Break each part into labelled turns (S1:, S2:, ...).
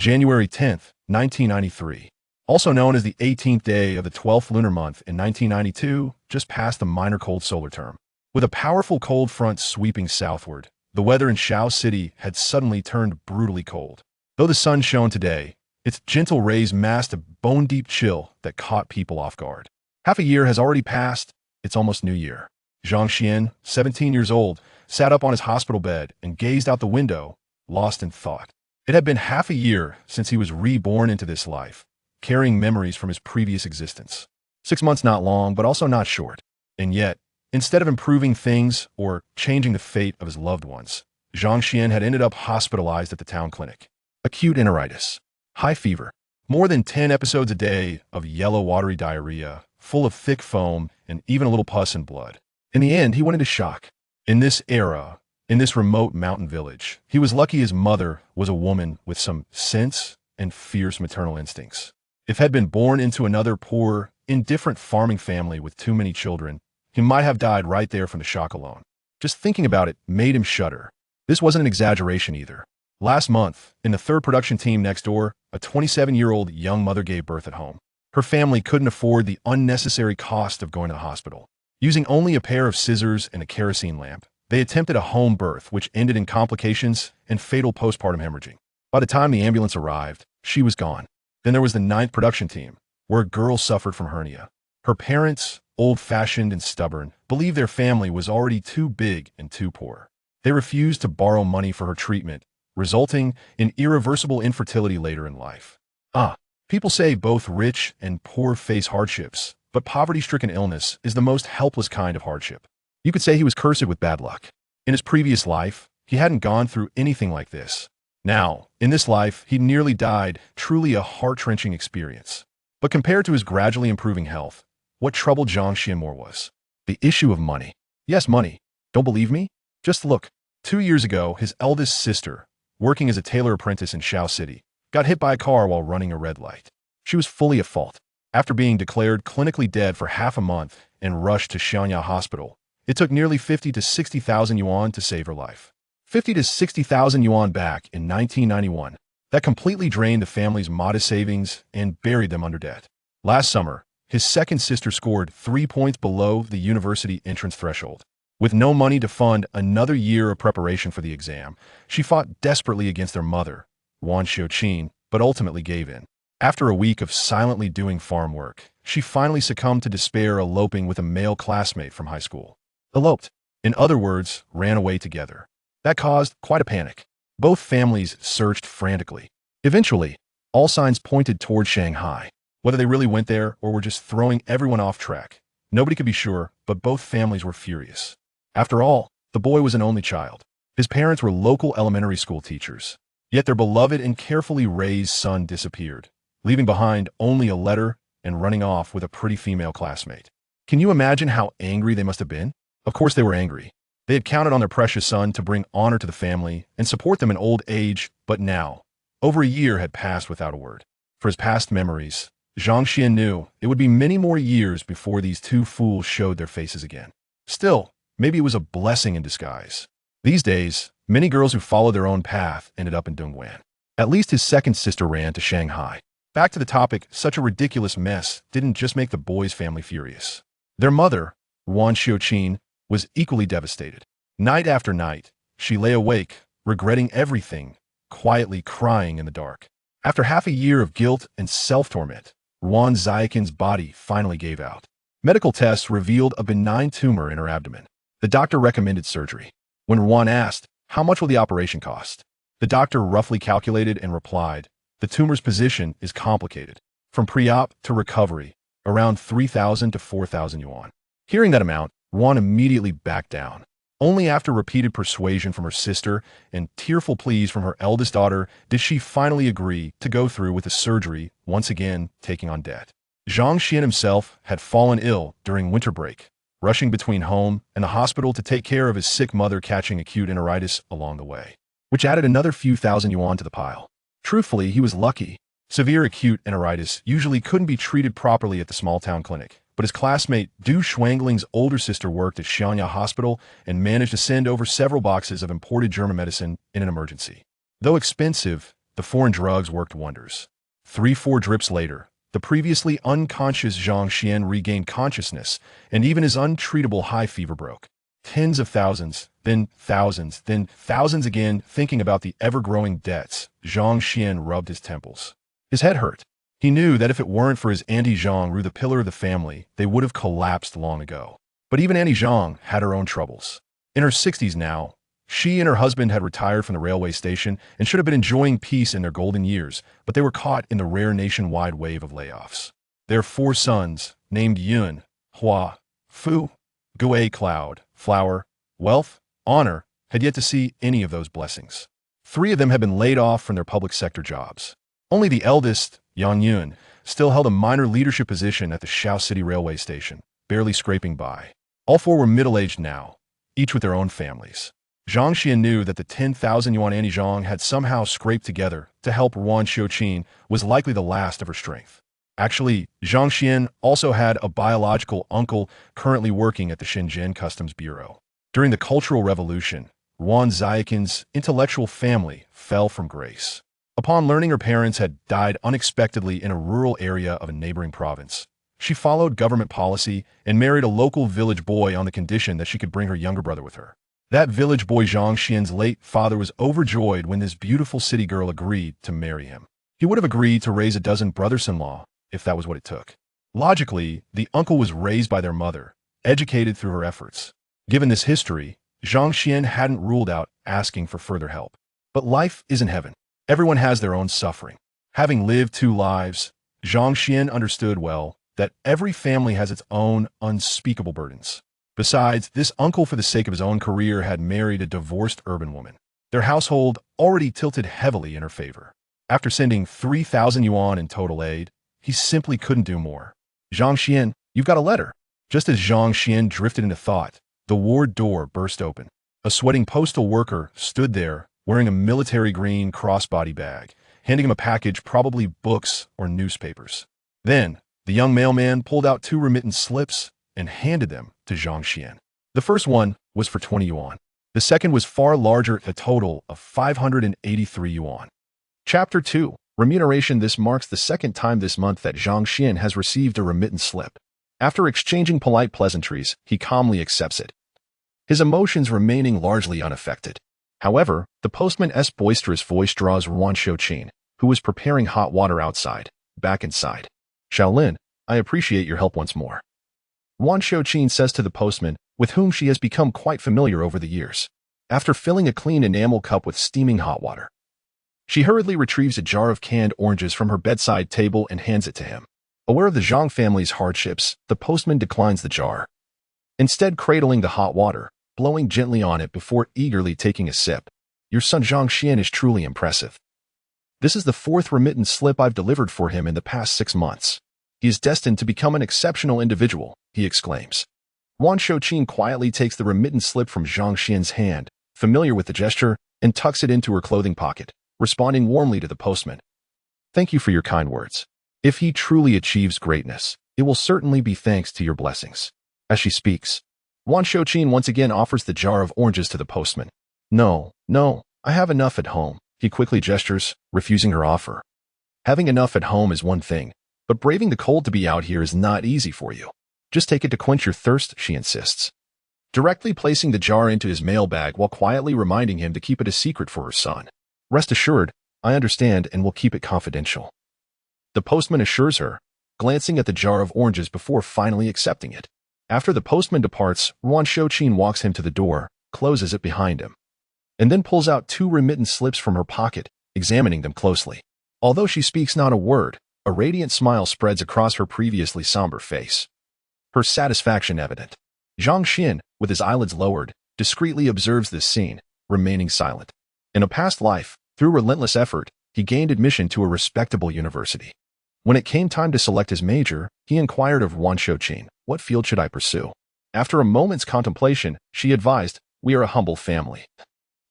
S1: January 10th, 1993. Also known as the 18th day of the 12th lunar month in 1992, just past the minor cold solar term. With a powerful cold front sweeping southward, the weather in Shao City had suddenly turned brutally cold. Though the sun shone today, its gentle rays masked a bone-deep chill that caught people off guard. Half a year has already passed. It's almost New Year. Zhang Xuan, 17 years old, sat up on his hospital bed and gazed out the window, lost in thought. It had been half a year since he was reborn into this life, carrying memories from his previous existence. 6 months not long, but also not short. And yet, instead of improving things or changing the fate of his loved ones, Zhang Xuan had ended up hospitalized at the town clinic. Acute enteritis, high fever, more than 10 episodes a day of yellow watery diarrhea, full of thick foam and even a little pus and blood. In the end, he went into shock. In this era, in this remote mountain village, he was lucky his mother was a woman with some sense and fierce maternal instincts. If had been born into another poor, indifferent farming family with too many children, he might have died right there from the shock alone. Just thinking about it made him shudder. This wasn't an exaggeration either. Last month, in the third production team next door, a 27-year-old young mother gave birth at home. Her family couldn't afford the unnecessary cost of going to the hospital. Using only a pair of scissors and a kerosene lamp, they attempted a home birth which ended in complications and fatal postpartum hemorrhaging. By the time the ambulance arrived, she was gone. Then there was the ninth production team, where a girl suffered from hernia. Her parents, old-fashioned and stubborn, believed their family was already too big and too poor. They refused to borrow money for her treatment, resulting in irreversible infertility later in life. People say both rich and poor face hardships, but poverty-stricken illness is the most helpless kind of hardship. You could say he was cursed with bad luck. In his previous life, he hadn't gone through anything like this. Now, in this life, he nearly died, truly a heart-wrenching experience. But compared to his gradually improving health, what troubled Zhang Xuan more was the issue of money. Yes, money. Don't believe me? Just look. 2 years ago, his eldest sister, working as a tailor apprentice in Shao City, got hit by a car while running a red light. She was fully at fault. After being declared clinically dead for half a month and rushed to Xianya Hospital, it took nearly 50 to 60,000 yuan to save her life. 50 to 60,000 yuan back in 1991. That completely drained the family's modest savings and buried them under debt. Last summer, his second sister scored 3 points below the university entrance threshold. With no money to fund another year of preparation for the exam, she fought desperately against their mother, Wan Xiaoqin, but ultimately gave in. After a week of silently doing farm work, she finally succumbed to despair, eloping with a male classmate from high school. Eloped. In other words, ran away together. That caused quite a panic. Both families searched frantically. Eventually, all signs pointed toward Shanghai. Whether they really went there or were just throwing everyone off track, nobody could be sure, but both families were furious. After all, the boy was an only child. His parents were local elementary school teachers. Yet their beloved and carefully raised son disappeared, leaving behind only a letter and running off with a pretty female classmate. Can you imagine how angry they must have been? Of course they were angry. They had counted on their precious son to bring honor to the family and support them in old age, but now, over a year had passed without a word. For his past memories, Zhang Xuan knew it would be many more years before these two fools showed their faces again. Still, maybe it was a blessing in disguise. These days, many girls who followed their own path ended up in Dongguan. At least his second sister ran to Shanghai. Back to the topic, such a ridiculous mess didn't just make the boy's family furious. Their mother, Wan Xiaoqin, was equally devastated. Night after night, she lay awake, regretting everything, quietly crying in the dark. After half a year of guilt and self-torment, Wan Xiaoqin's body finally gave out. Medical tests revealed a benign tumor in her abdomen. The doctor recommended surgery. When Wan asked, "How much will the operation cost?" the doctor roughly calculated and replied, "The tumor's position is complicated. From pre-op to recovery, around 3,000 to 4,000 yuan." Hearing that amount, Wan immediately backed down. Only after repeated persuasion from her sister and tearful pleas from her eldest daughter did she finally agree to go through with the surgery, once again taking on debt. Zhang Xuan himself had fallen ill during winter break, rushing between home and the hospital to take care of his sick mother, catching acute enteritis along the way, which added another few thousand yuan to the pile. Truthfully, he was lucky. Severe acute enteritis usually couldn't be treated properly at the small-town clinic, but his classmate Du Shuangling's older sister worked at Xianya Hospital and managed to send over several boxes of imported German medicine in an emergency. Though expensive, the foreign drugs worked wonders. 3-4 drips later, the previously unconscious Zhang Xuan regained consciousness, and even his untreatable high fever broke. Tens of thousands, then thousands again, thinking about the ever-growing debts. Zhang Xuan rubbed his temples. His head hurt. He knew that if it weren't for his Auntie Zhang Ru, the pillar of the family, they would have collapsed long ago. But even Auntie Zhang had her own troubles. In her 60s now, she and her husband had retired from the railway station and should have been enjoying peace in their golden years, but they were caught in the rare nationwide wave of layoffs. Their 4 sons, named Yun, Hua, Fu, Gui, Cloud, Flower, Wealth, Honor, had yet to see any of those blessings. 3 of them had been laid off from their public sector jobs. Only the eldest, Yang Yun, still held a minor leadership position at the Shao City railway station, barely scraping by. All 4 were middle-aged now, each with their own families. Zhang Xuan knew that the 10,000 yuan Annie Zhang had somehow scraped together to help Wan Xiuqin was likely the last of her strength. Actually, Zhang Xuan also had a biological uncle currently working at the Shenzhen Customs Bureau. During the Cultural Revolution, Wan Xiuqin's intellectual family fell from grace. Upon learning her parents had died unexpectedly in a rural area of a neighboring province, she followed government policy and married a local village boy on the condition that she could bring her younger brother with her. That village boy Zhang Xuan's late father was overjoyed when this beautiful city girl agreed to marry him. He would have agreed to raise a dozen brothers-in-law if that was what it took. Logically, the uncle was raised by their mother, educated through her efforts. Given this history, Zhang Xuan hadn't ruled out asking for further help. But life isn't heaven. Everyone has their own suffering. Having lived 2 lives, Zhang Xuan understood well that every family has its own unspeakable burdens. Besides, this uncle, for the sake of his own career, had married a divorced urban woman. Their household already tilted heavily in her favor. After sending 3,000 yuan in total aid, he simply couldn't do more. Zhang Xuan, you've got a letter. Just as Zhang Xuan drifted into thought, the ward door burst open. A sweating postal worker stood there, wearing a military green crossbody bag, handing him a package, probably books or newspapers. Then, the young mailman pulled out 2 remittance slips and handed them to Zhang Xuan. The first one was for 20 yuan. The second was far larger, a total of 583 yuan. Chapter 2. Remuneration. This marks the second time this month that Zhang Xuan has received a remittance slip. After exchanging polite pleasantries, he calmly accepts it, his emotions remaining largely unaffected. However, the postman's boisterous voice draws Wan Xiuqin, who was preparing hot water outside, back inside. Shaolin, I appreciate your help once more. Wan Xiuqin says to the postman, with whom she has become quite familiar over the years. After filling a clean enamel cup with steaming hot water, she hurriedly retrieves a jar of canned oranges from her bedside table and hands it to him. Aware of the Zhang family's hardships, the postman declines the jar, instead cradling the hot water, blowing gently on it before eagerly taking a sip. Your son Zhang Xuan is truly impressive. This is the 4th remittance slip I've delivered for him in the past 6 months. He is destined to become an exceptional individual, he exclaims. Wan Xiuqin quietly takes the remittance slip from Zhang Xuan's hand, familiar with the gesture, and tucks it into her clothing pocket, responding warmly to the postman. Thank you for your kind words. If he truly achieves greatness, it will certainly be thanks to your blessings. As she speaks, Wan Xiuqin once again offers the jar of oranges to the postman. No, I have enough at home, he quickly gestures, refusing her offer. Having enough at home is one thing, but braving the cold to be out here is not easy for you. Just take it to quench your thirst, she insists, directly placing the jar into his mailbag while quietly reminding him to keep it a secret for her son. Rest assured, I understand and will keep it confidential. The postman assures her, glancing at the jar of oranges before finally accepting it. After the postman departs, Wan Xiuqin walks him to the door, closes it behind him, and then pulls out 2 remittance slips from her pocket, examining them closely. Although she speaks not a word, a radiant smile spreads across her previously somber face, her satisfaction evident. Zhang Xuan, with his eyelids lowered, discreetly observes this scene, remaining silent. In a past life, through relentless effort, he gained admission to a respectable university. When it came time to select his major, he inquired of Wan Xiuqin, what field should I pursue? After a moment's contemplation, she advised, we are a humble family.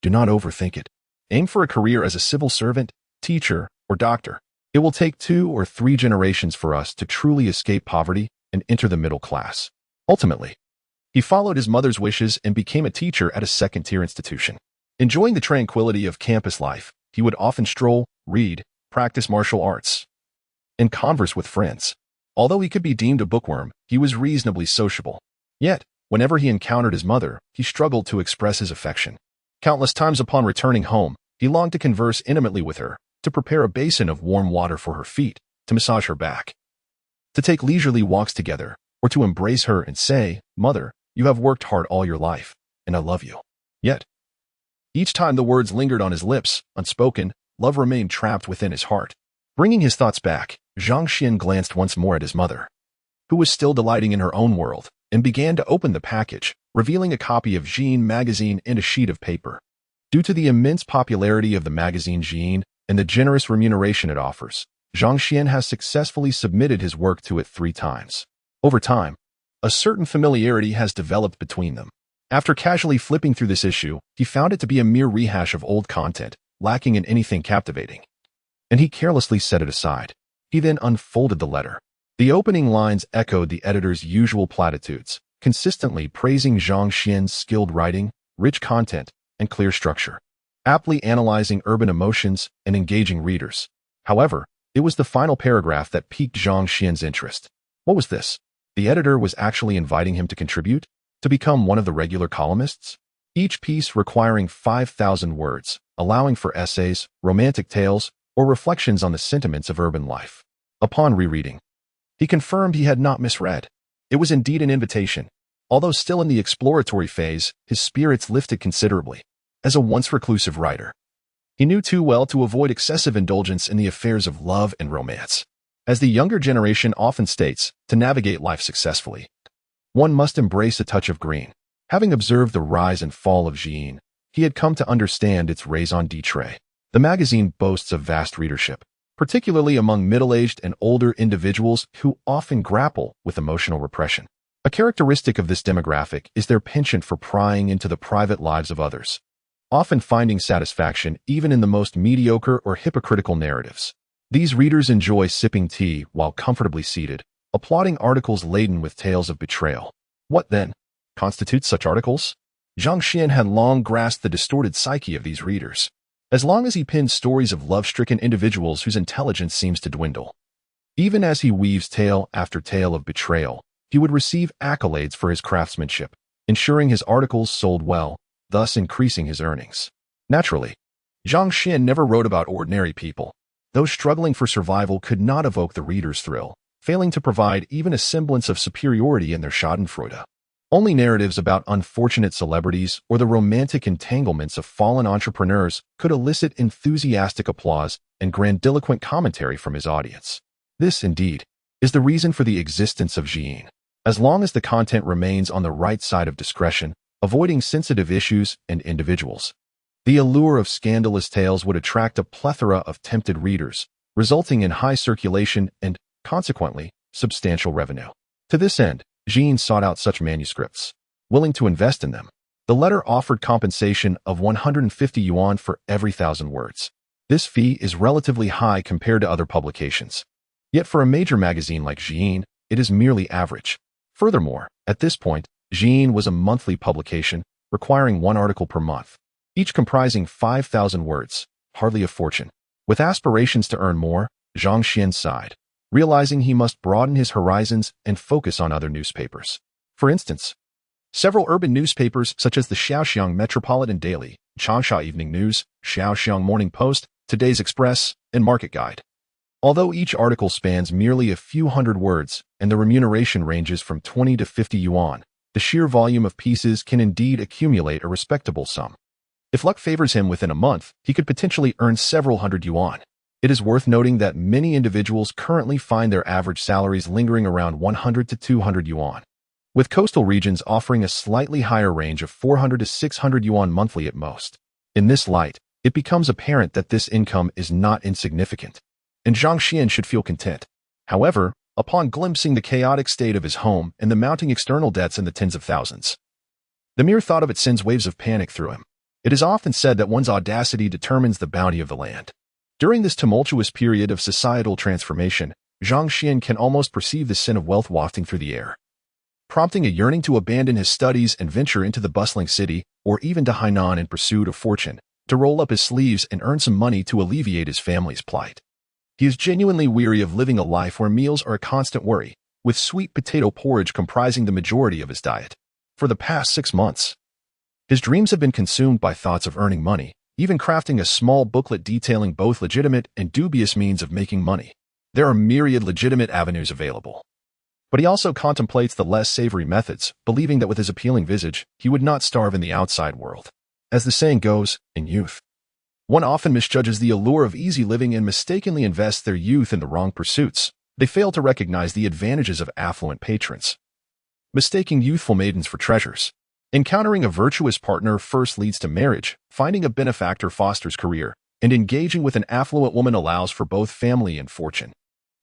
S1: Do not overthink it. Aim for a career as a civil servant, teacher, or doctor. It will take 2 or 3 generations for us to truly escape poverty and enter the middle class. Ultimately, he followed his mother's wishes and became a teacher at a second-tier institution. Enjoying the tranquility of campus life, he would often stroll, read, practice martial arts, and converse with friends. Although he could be deemed a bookworm, he was reasonably sociable. Yet, whenever he encountered his mother, he struggled to express his affection. Countless times upon returning home, he longed to converse intimately with her, to prepare a basin of warm water for her feet, to massage her back, to take leisurely walks together, or to embrace her and say, "Mother, you have worked hard all your life, and I love you." Yet, each time the words lingered on his lips, unspoken, love remained trapped within his heart. Bringing his thoughts back, Zhang Xuan glanced once more at his mother, who was still delighting in her own world, and began to open the package, revealing a copy of Zhang magazine and a sheet of paper. Due to the immense popularity of the magazine Zhang and the generous remuneration it offers, Zhang Xuan has successfully submitted his work to it 3 times. Over time, a certain familiarity has developed between them. After casually flipping through this issue, he found it to be a mere rehash of old content, lacking in anything captivating, and he carelessly set it aside. He then unfolded the letter. The opening lines echoed the editor's usual platitudes, consistently praising Zhang Xuan's skilled writing, rich content, and clear structure, aptly analyzing urban emotions and engaging readers. However, it was the final paragraph that piqued Zhang Xuan's interest. What was this? The editor was actually inviting him to contribute, to become one of the regular columnists, each piece requiring 5,000 words, allowing for essays, romantic tales, or reflections on the sentiments of urban life. Upon rereading, he confirmed he had not misread. It was indeed an invitation. Although still in the exploratory phase, his spirits lifted considerably. As a once reclusive writer, he knew too well to avoid excessive indulgence in the affairs of love and romance. As the younger generation often states, to navigate life successfully, one must embrace a touch of green. Having observed the rise and fall of Zhang, he had come to understand its raison d'etre. The magazine boasts a vast readership, particularly among middle-aged and older individuals who often grapple with emotional repression. A characteristic of this demographic is their penchant for prying into the private lives of others, often finding satisfaction even in the most mediocre or hypocritical narratives. These readers enjoy sipping tea while comfortably seated, applauding articles laden with tales of betrayal. What, then, constitutes such articles? Zhang Xuan had long grasped the distorted psyche of these readers. As long as he pins stories of love-stricken individuals whose intelligence seems to dwindle, even as he weaves tale after tale of betrayal, he would receive accolades for his craftsmanship, ensuring his articles sold well, thus increasing his earnings. Naturally, Zhang Xuan never wrote about ordinary people. Those struggling for survival could not evoke the reader's thrill, failing to provide even a semblance of superiority in their schadenfreude. Only narratives about unfortunate celebrities or the romantic entanglements of fallen entrepreneurs could elicit enthusiastic applause and grandiloquent commentary from his audience. This, indeed, is the reason for the existence of Zhang. As long as the content remains on the right side of discretion, avoiding sensitive issues and individuals, the allure of scandalous tales would attract a plethora of tempted readers, resulting in high circulation and, consequently, substantial revenue. To this end, Zhang sought out such manuscripts, willing to invest in them. The letter offered compensation of 150 yuan for every 1,000 words. This fee is relatively high compared to other publications. Yet for a major magazine like Zhang, it is merely average. Furthermore, at this point, Zhang was a monthly publication, requiring 1 article per month, each comprising 5,000 words, hardly a fortune. With aspirations to earn more, Zhang Xuan sighed, realizing he must broaden his horizons and focus on other newspapers. For instance, several urban newspapers such as the Shaoxiang Metropolitan Daily, Changsha Evening News, Shaoxiang Morning Post, Today's Express, and Market Guide. Although each article spans merely a few hundred words and the remuneration ranges from 20 to 50 yuan, the sheer volume of pieces can indeed accumulate a respectable sum. If luck favors him within a month, he could potentially earn several hundred yuan. It is worth noting that many individuals currently find their average salaries lingering around 100 to 200 yuan, with coastal regions offering a slightly higher range of 400 to 600 yuan monthly at most. In this light, it becomes apparent that this income is not insignificant, and Zhang Xuan should feel content. However, upon glimpsing the chaotic state of his home and the mounting external debts in the tens of thousands, the mere thought of it sends waves of panic through him. It is often said that one's audacity determines the bounty of the land. During this tumultuous period of societal transformation, Zhang Xuan can almost perceive the scent of wealth wafting through the air, prompting a yearning to abandon his studies and venture into the bustling city, or even to Hainan in pursuit of fortune. to roll up his sleeves and earn some money to alleviate his family's plight. He is genuinely weary of living a life where meals are a constant worry, with sweet potato porridge comprising the majority of his diet. For the past 6 months, his dreams have been consumed by thoughts of earning money, even crafting a small booklet detailing both legitimate and dubious means of making money. There are myriad legitimate avenues available. But he also contemplates the less savory methods, believing that with his appealing visage, he would not starve in the outside world. As the saying goes, in youth, one often misjudges the allure of easy living and mistakenly invests their youth in the wrong pursuits. They fail to recognize the advantages of affluent patrons, mistaking youthful maidens for treasures. Encountering a virtuous partner first leads to marriage, finding a benefactor fosters career, and engaging with an affluent woman allows for both family and fortune.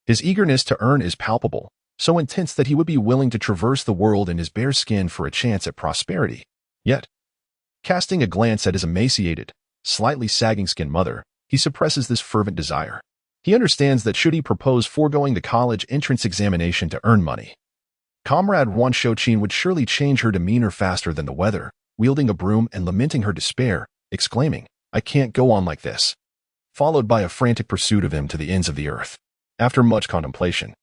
S1: His eagerness to earn is palpable, so intense that he would be willing to traverse the world in his bare skin for a chance at prosperity. Yet, casting a glance at his emaciated, slightly sagging-skinned mother, he suppresses this fervent desire. He understands that should he propose foregoing the college entrance examination to earn money, Comrade Zhang Xuan would surely change her demeanor faster than the weather, wielding a broom and lamenting her despair, exclaiming, "I can't go on like this," followed by a frantic pursuit of him to the ends of the earth. After much contemplation,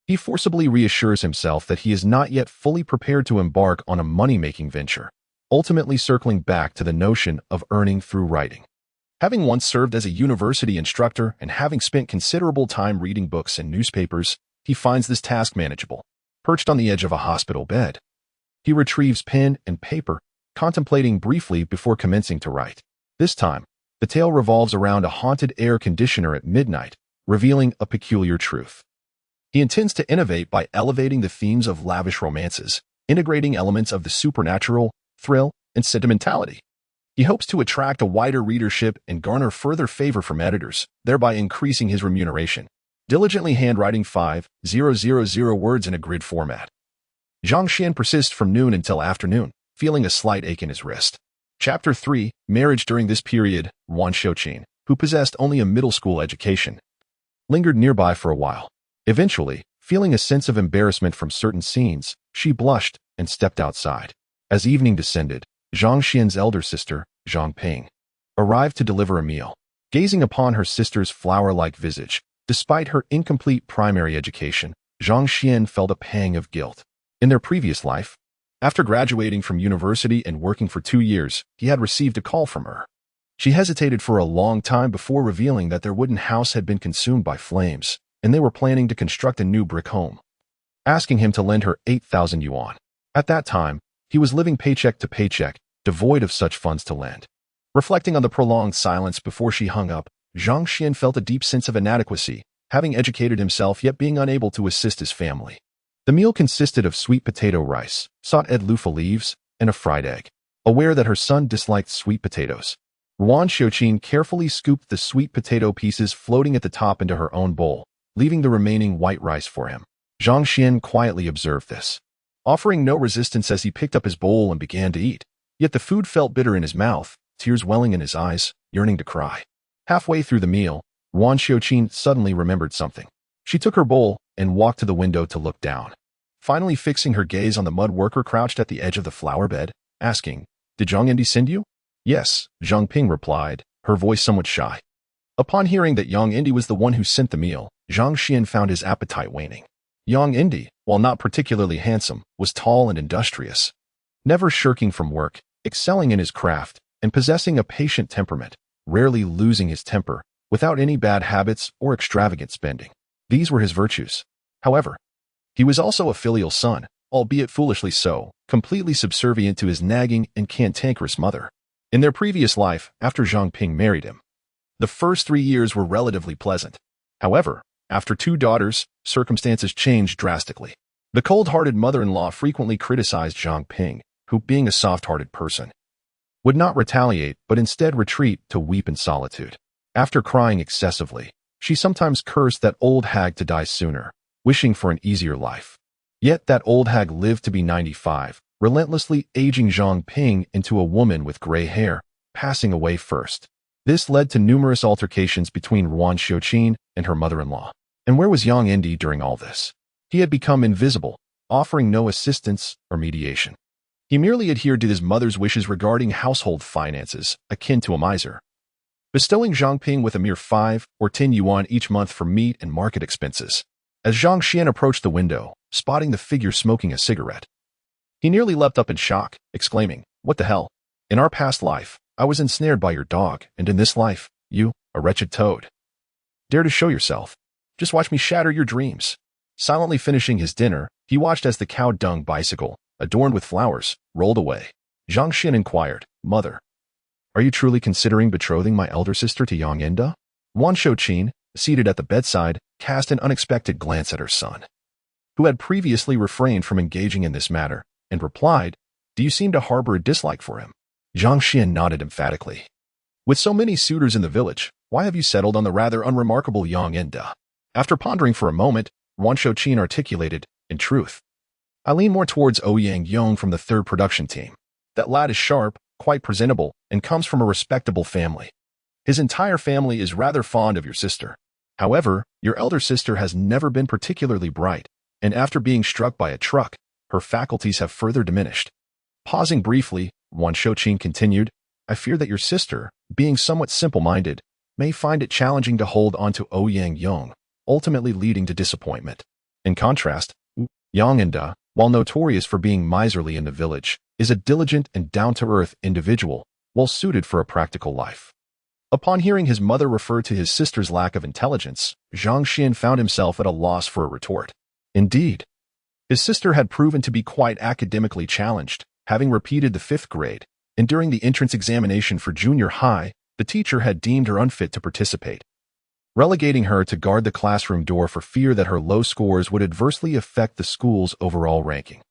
S1: he forcibly reassures himself that he is not yet fully prepared to embark on a money-making venture, ultimately circling back to the notion of earning through writing. Having once served as a university instructor and having spent considerable time reading books and newspapers, he finds this task manageable. Perched on the edge of a hospital bed, he retrieves pen and paper, contemplating briefly before commencing to write. This time, the tale revolves around a haunted air conditioner at midnight, revealing a peculiar truth. He intends to innovate by elevating the themes of lavish romances, integrating elements of the supernatural, thrill, and sentimentality. He hopes to attract a wider readership and garner further favor from editors, thereby increasing his remuneration. Diligently handwriting 5,000 words in a grid format, Zhang Xuan persists from noon until afternoon, feeling a slight ache in his wrist. Chapter 3, Marriage. During this period, Zhang Xuan, who possessed only a middle school education, lingered nearby for a while. Eventually, feeling a sense of embarrassment from certain scenes, she blushed and stepped outside. As evening descended, Zhang Xuan's elder sister, Zhang Ping, arrived to deliver a meal. Gazing upon her sister's flower-like visage, despite her incomplete primary education, Zhang Xuan felt a pang of guilt. In their previous life, after graduating from university and working for 2 years, he had received a call from her. She hesitated for a long time before revealing that their wooden house had been consumed by flames, and they were planning to construct a new brick home, asking him to lend her 8,000 yuan. At that time, he was living paycheck to paycheck, devoid of such funds to lend. Reflecting on the prolonged silence before she hung up, Zhang Xuan felt a deep sense of inadequacy, having educated himself yet being unable to assist his family. The meal consisted of sweet potato rice, sauteed loofah leaves, and a fried egg. Aware that her son disliked sweet potatoes, Zhang Xuan carefully scooped the sweet potato pieces floating at the top into her own bowl, leaving the remaining white rice for him. Zhang Xuan quietly observed this, offering no resistance as he picked up his bowl and began to eat. Yet the food felt bitter in his mouth, tears welling in his eyes, yearning to cry. Halfway through the meal, Zhang Xuan suddenly remembered something. She took her bowl and walked to the window to look down, finally fixing her gaze on the mud worker crouched at the edge of the flower bed, asking, "Did Zhang Endi send you?" "Yes," Zhang Ping replied, her voice somewhat shy. Upon hearing that Yang Endi was the one who sent the meal, Zhang Xuan found his appetite waning. Yang Endi, while not particularly handsome, was tall and industrious, never shirking from work, excelling in his craft, and possessing a patient temperament, rarely losing his temper, without any bad habits or extravagant spending. These were his virtues. However, he was also a filial son, albeit foolishly so, completely subservient to his nagging and cantankerous mother. In their previous life, after Zhang Ping married him, the first 3 years were relatively pleasant. However, after 2 daughters, circumstances changed drastically. The cold-hearted mother-in-law frequently criticized Zhang Ping, who, being a soft-hearted person, would not retaliate but instead retreat to weep in solitude. After crying excessively, she sometimes cursed that old hag to die sooner, wishing for an easier life. Yet that old hag lived to be 95, relentlessly aging Zhang Ping into a woman with gray hair, passing away first. This led to numerous altercations between Zhang Xuan and her mother-in-law. And where was Yang Endi during all this? He had become invisible, offering no assistance or mediation. He merely adhered to his mother's wishes regarding household finances, akin to a miser, bestowing Zhang Ping with a mere 5 or 10 yuan each month for meat and market expenses. As Zhang Xuan approached the window, spotting the figure smoking a cigarette, he nearly leapt up in shock, exclaiming, "What the hell? In our past life, I was ensnared by your dog, and in this life, you, a wretched toad. Dare to show yourself. Just watch me shatter your dreams." Silently finishing his dinner, he watched as the cow dung bicycle, adorned with flowers, rolled away. Zhang Xuan inquired, "Mother, are you truly considering betrothing my elder sister to Yang Enda?" Wan Shouqin, seated at the bedside, cast an unexpected glance at her son, who had previously refrained from engaging in this matter, and replied, "Do you seem to harbor a dislike for him?" Zhang Xuan nodded emphatically. "With so many suitors in the village, why have you settled on the rather unremarkable Yang Enda?" After pondering for a moment, Wan Shouqin articulated, "In truth, I lean more towards Ouyang Yong from the third production team. That lad is sharp, quite presentable, and comes from a respectable family. His entire family is rather fond of your sister. However, your elder sister has never been particularly bright, and after being struck by a truck, her faculties have further diminished." Pausing briefly, Wan Shouqin continued, "I fear that your sister, being somewhat simple-minded, may find it challenging to hold on to Ouyang Yong, ultimately leading to disappointment. In contrast, Yang Enda, while notorious for being miserly in the village, is a diligent and down-to-earth individual, well suited for a practical life." Upon hearing his mother refer to his sister's lack of intelligence, Zhang Xuan found himself at a loss for a retort. Indeed, his sister had proven to be quite academically challenged, having repeated the 5th grade, and during the entrance examination for junior high, the teacher had deemed her unfit to participate, relegating her to guard the classroom door for fear that her low scores would adversely affect the school's overall ranking.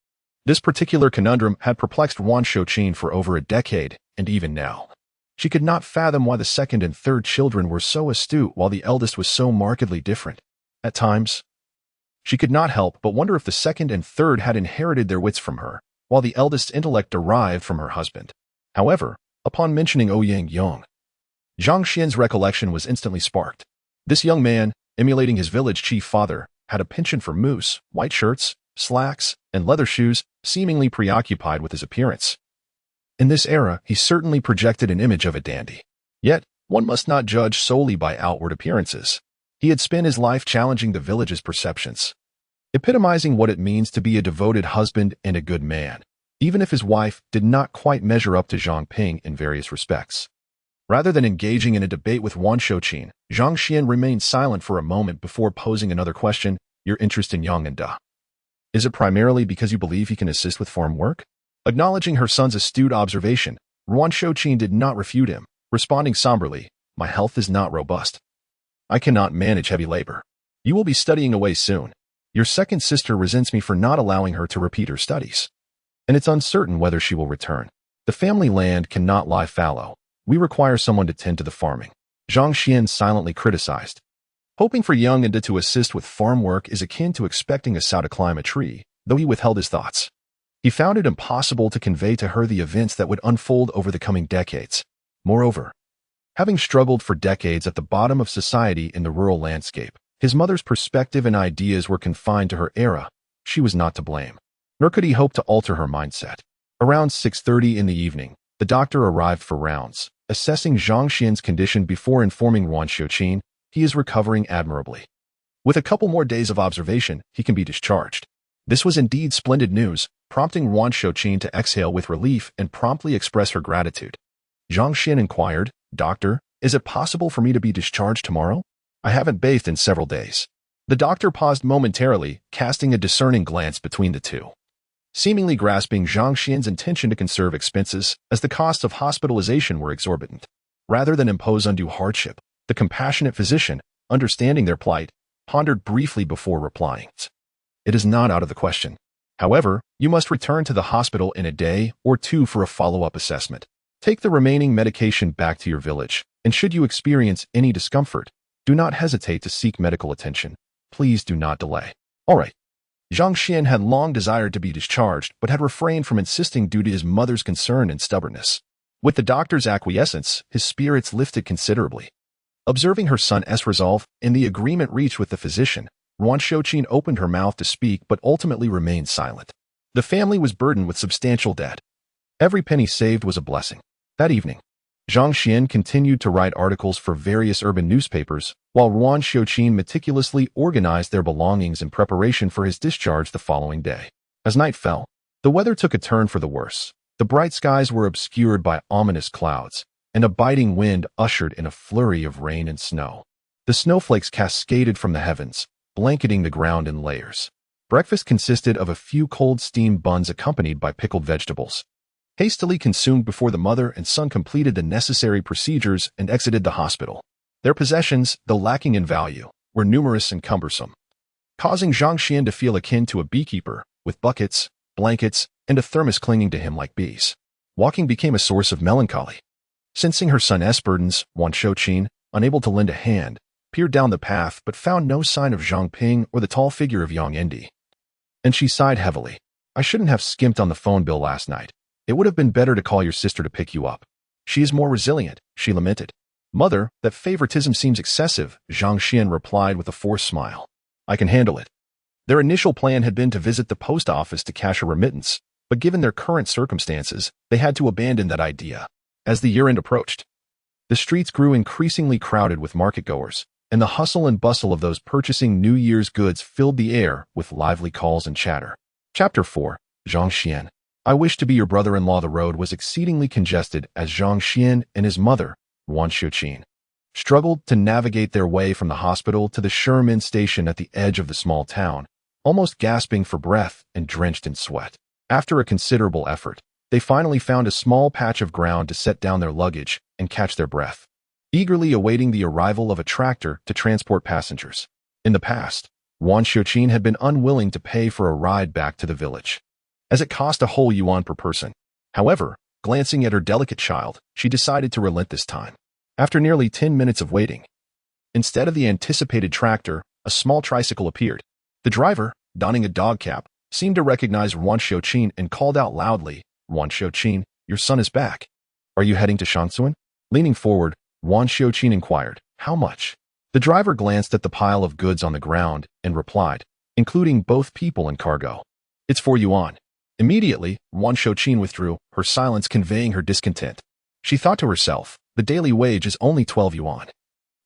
S1: This particular conundrum had perplexed Wan Shouqin for over a decade, and even now, she could not fathom why the second and third children were so astute while the eldest was so markedly different. At times, she could not help but wonder if the second and third had inherited their wits from her, while the eldest's intellect derived from her husband. However, upon mentioning Ouyang Yong, Zhang Xian's recollection was instantly sparked. This young man, emulating his village chief father, had a penchant for moose, white shirts, slacks, and leather shoes, seemingly preoccupied with his appearance. In this era, he certainly projected an image of a dandy. Yet, one must not judge solely by outward appearances. He had spent his life challenging the village's perceptions, epitomizing what it means to be a devoted husband and a good man, even if his wife did not quite measure up to Zhang Ping in various respects. Rather than engaging in a debate with Wan Shouqin, Zhang Xuan remained silent for a moment before posing another question, "Your interest in Yang Enda, is it primarily because you believe he can assist with farm work?" Acknowledging her son's astute observation, Wan Shouqin did not refute him, responding somberly, "My health is not robust. I cannot manage heavy labor. You will be studying away soon. Your second sister resents me for not allowing her to repeat her studies, and it's uncertain whether she will return. The family land cannot lie fallow. We require someone to tend to the farming." Zhang Xuan silently criticized. Hoping for Yang Enda to assist with farm work is akin to expecting a sow to climb a tree, though he withheld his thoughts. He found it impossible to convey to her the events that would unfold over the coming decades. Moreover, having struggled for decades at the bottom of society in the rural landscape, his mother's perspective and ideas were confined to her era. She was not to blame, nor could he hope to alter her mindset. Around 6:30 in the evening, the doctor arrived for rounds, assessing Zhang Xian's condition before informing Wan Shouqin, "He is recovering admirably. With a couple more days of observation, he can be discharged." This was indeed splendid news, prompting Wan Shouqin to exhale with relief and promptly express her gratitude. Zhang Xuan inquired, "Doctor, is it possible for me to be discharged tomorrow? I haven't bathed in several days." The doctor paused momentarily, casting a discerning glance between the two, seemingly grasping Zhang Xian's intention to conserve expenses, as the costs of hospitalization were exorbitant. Rather than impose undue hardship, the compassionate physician, understanding their plight, pondered briefly before replying, "It is not out of the question. However, you must return to the hospital in a day or two for a follow-up assessment. Take the remaining medication back to your village, and should you experience any discomfort, do not hesitate to seek medical attention. Please do not delay." All right. Zhang Xuan had long desired to be discharged, but had refrained from insisting due to his mother's concern and stubbornness. With the doctor's acquiescence, his spirits lifted considerably. Observing her son's resolve and the agreement reached with the physician, Wan Shouqin opened her mouth to speak but ultimately remained silent. The family was burdened with substantial debt, Every penny saved was a blessing. That evening, Zhang Xuan continued to write articles for various urban newspapers, while Ruan Xiuqin meticulously organized their belongings in preparation for his discharge the following day. As night fell, the weather took a turn for the worse. The bright skies were obscured by ominous clouds, and a biting wind ushered in a flurry of rain and snow. The snowflakes cascaded from the heavens, blanketing the ground in layers. Breakfast consisted of a few cold steamed buns accompanied by pickled vegetables, hastily consumed before the mother and son completed the necessary procedures and exited the hospital. Their possessions, though lacking in value, were numerous and cumbersome, causing Zhang Xuan to feel akin to a beekeeper, with buckets, blankets, and a thermos clinging to him like bees. Walking became a source of melancholy. Sensing her son's burdens, Ruan Xiuqin, unable to lend a hand, peered down the path but found no sign of Zhang Ping or the tall figure of Yang Endi. And she sighed heavily. I shouldn't have skimped on the phone bill last night. It would have been better to call your sister to pick you up. She is more resilient, she lamented. Mother, that favoritism seems excessive, Zhang Xuan replied with a forced smile. I can handle it. Their initial plan had been to visit the post office to cash a remittance, but given their current circumstances, they had to abandon that idea. As the year-end approached, the streets grew increasingly crowded with market-goers, and the hustle and bustle of those purchasing New Year's goods filled the air with lively calls and chatter. Chapter 4. Zhang Xuan. I wish to be your brother-in-law. The road was exceedingly congested as Zhang Xuan and his mother, Ruan Xiuqin, struggled to navigate their way from the hospital to the Sherman station at the edge of the small town, almost gasping for breath and drenched in sweat. After a considerable effort, they finally found a small patch of ground to set down their luggage and catch their breath, eagerly awaiting the arrival of a tractor to transport passengers. In the past, Ruan Xiuqin had been unwilling to pay for a ride back to the village, as it cost a whole yuan per person. However, glancing at her delicate child, she decided to relent this time. After nearly 10 minutes of waiting, instead of the anticipated tractor, a small tricycle appeared. The driver, donning a dog cap, seemed to recognize Ruan Xiuqin and called out loudly, Ruan Xiuqin, your son is back. Are you heading to Shangsuan? Leaning forward, Ruan Xiuqin inquired, how much? The driver glanced at the pile of goods on the ground and replied, including both people and cargo. It's 4 yuan. Immediately, Ruan Xiuqin withdrew, her silence conveying her discontent. She thought to herself, the daily wage is only 12 yuan.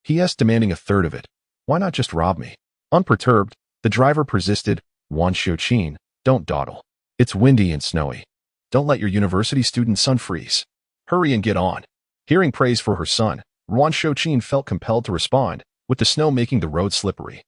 S1: He is demanding a third of it. Why not just rob me? Unperturbed, the driver persisted, Ruan Xiuqin, don't dawdle. It's windy and snowy. Don't let your university student son freeze. Hurry and get on. Hearing praise for her son, Ruan Xiuqin felt compelled to respond, with the snow making the road slippery.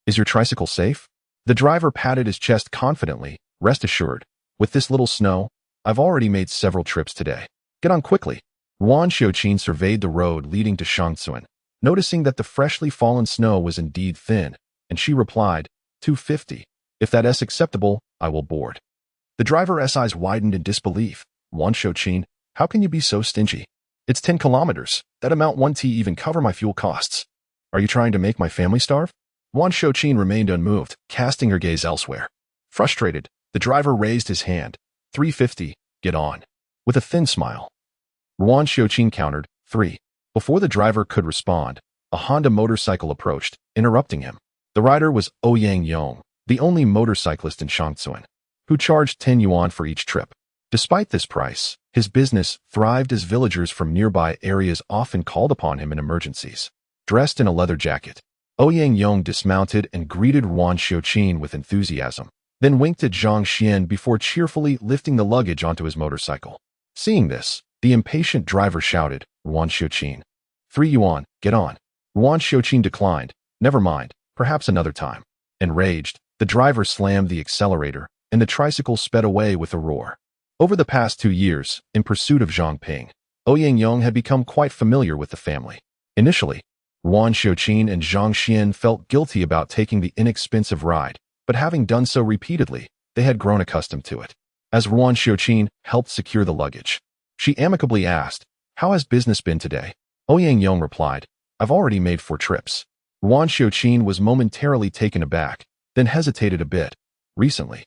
S1: Is your tricycle safe? The driver patted his chest confidently, rest assured. With this little snow, I've already made several trips today. Get on quickly. Ruan Xiuqin surveyed the road leading to Shangsuan, noticing that the freshly fallen snow was indeed thin, and she replied, 250. If that is acceptable, I will board. The driver's eyes widened in disbelief. Ruan Xiuqin, how can you be so stingy? It's 10 kilometers. That amount won't even cover my fuel costs. Are you trying to make my family starve? Ruan Xiuqin remained unmoved, casting her gaze elsewhere. Frustrated, the driver raised his hand. 350, get on. With a thin smile. Ruan Xiuqin countered, 3. Before the driver could respond, a Honda motorcycle approached, interrupting him. The rider was Ouyang Yong, the only motorcyclist in Shangsuan, who charged 10 yuan for each trip. Despite this price, his business thrived as villagers from nearby areas often called upon him in emergencies. Dressed in a leather jacket, Ouyang Yong dismounted and greeted Ruan Xiuqin with enthusiasm, then winked at Zhang Xuan before cheerfully lifting the luggage onto his motorcycle. Seeing this, the impatient driver shouted, Ruan Xiuqin, 3 yuan, get on. Ruan Xiuqin declined, never mind, perhaps another time. Enraged, the driver slammed the accelerator, and the tricycle sped away with a roar. Over the past 2 years, in pursuit of Zhang Ping, Ouyang Yong had become quite familiar with the family. Initially, Ruan Xiuqin and Zhang Xuan felt guilty about taking the inexpensive ride, but having done so repeatedly, they had grown accustomed to it. As Ruan Xiuqin helped secure the luggage, she amicably asked, how has business been today? Ouyang Yong replied, I've already made 4 trips. Ruan Xiuqin was momentarily taken aback, then hesitated a bit. Recently,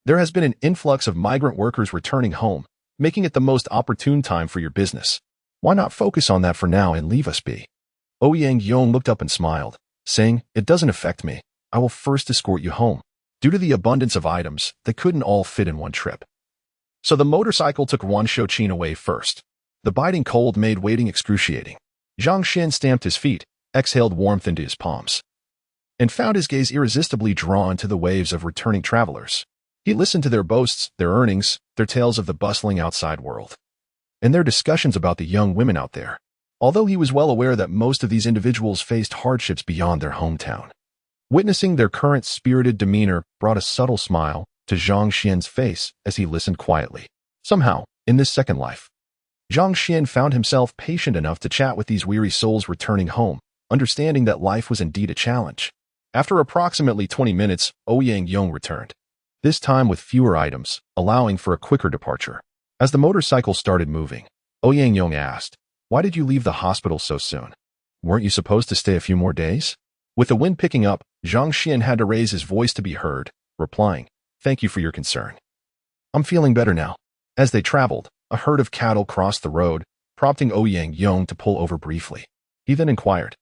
S1: there has been an influx of migrant workers returning home, making it the most opportune time for your business. Why not focus on that for now and leave us be? Ouyang Yong looked up and smiled, saying, it doesn't affect me. I will first escort you home. Due to the abundance of items, they couldn't all fit in one trip. So the motorcycle took Wan Shouqin away first. The biting cold made waiting excruciating. Zhang Xuan stamped his feet, exhaled warmth into his palms, and found his gaze irresistibly drawn to the waves of returning travelers. He listened to their boasts, their earnings, their tales of the bustling outside world, and their discussions about the young women out there. Although he was well aware that most of these individuals faced hardships beyond their hometown, witnessing their current spirited demeanor brought a subtle smile to Zhang Xian's face as he listened quietly. Somehow, in this second life, Zhang Xian found himself patient enough to chat with these weary souls returning home, understanding that life was indeed a challenge. After approximately 20 minutes, Ouyang Yong returned, this time with fewer items, allowing for a quicker departure. As the motorcycle started moving, Ouyang Yong asked, "Why did you leave the hospital so soon? Weren't you supposed to stay a few more days?" With the wind picking up, Zhang Xian had to raise his voice to be heard, replying, "Thank you for your concern. I'm feeling better now." As they traveled, a herd of cattle crossed the road, prompting Ouyang Yong to pull over briefly. He then inquired,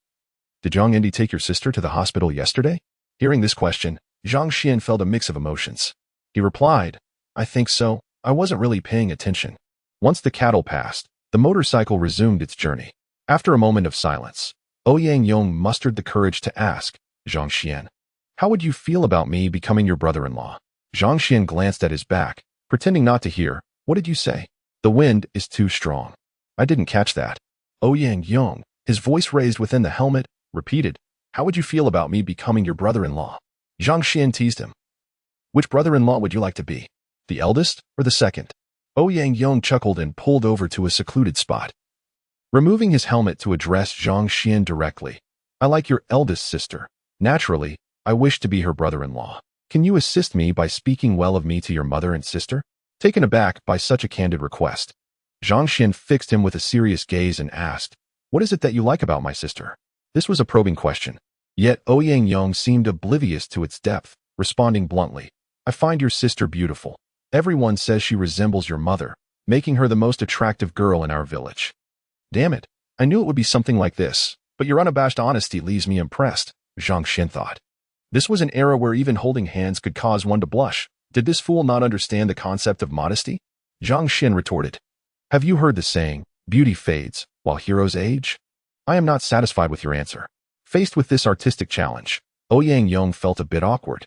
S1: "Did Zhang Indi take your sister to the hospital yesterday?" Hearing this question, Zhang Xian felt a mix of emotions. He replied, "I think so. I wasn't really paying attention." Once the cattle passed, the motorcycle resumed its journey. After a moment of silence, Ouyang Yong mustered the courage to ask, "Zhang Xian, how would you feel about me becoming your brother-in-law?" Zhang Xian glanced at his back, pretending not to hear. "What did you say?" "The wind is too strong." "I didn't catch that." Ouyang Yong, his voice raised within the helmet, repeated, "How would you feel about me becoming your brother-in-law?" Zhang Xian teased him. "Which brother-in-law would you like to be? The eldest or the second?" Ouyang Yong chuckled and pulled over to a secluded spot, removing his helmet to address Zhang Xian directly. "I like your eldest sister. Naturally, I wish to be her brother-in-law. Can you assist me by speaking well of me to your mother and sister?" Taken aback by such a candid request, Zhang Xian fixed him with a serious gaze and asked, "What is it that you like about my sister?" This was a probing question, yet Ouyang Yong seemed oblivious to its depth, responding bluntly, "I find your sister beautiful. Everyone says she resembles your mother, making her the most attractive girl in our village." "Damn it, I knew it would be something like this, but your unabashed honesty leaves me impressed," Zhang Xian thought. This was an era where even holding hands could cause one to blush. Did this fool not understand the concept of modesty? Zhang Xian retorted, "Have you heard the saying, beauty fades while heroes age?" "I am not satisfied with your answer." Faced with this artistic challenge, Ouyang Yong felt a bit awkward,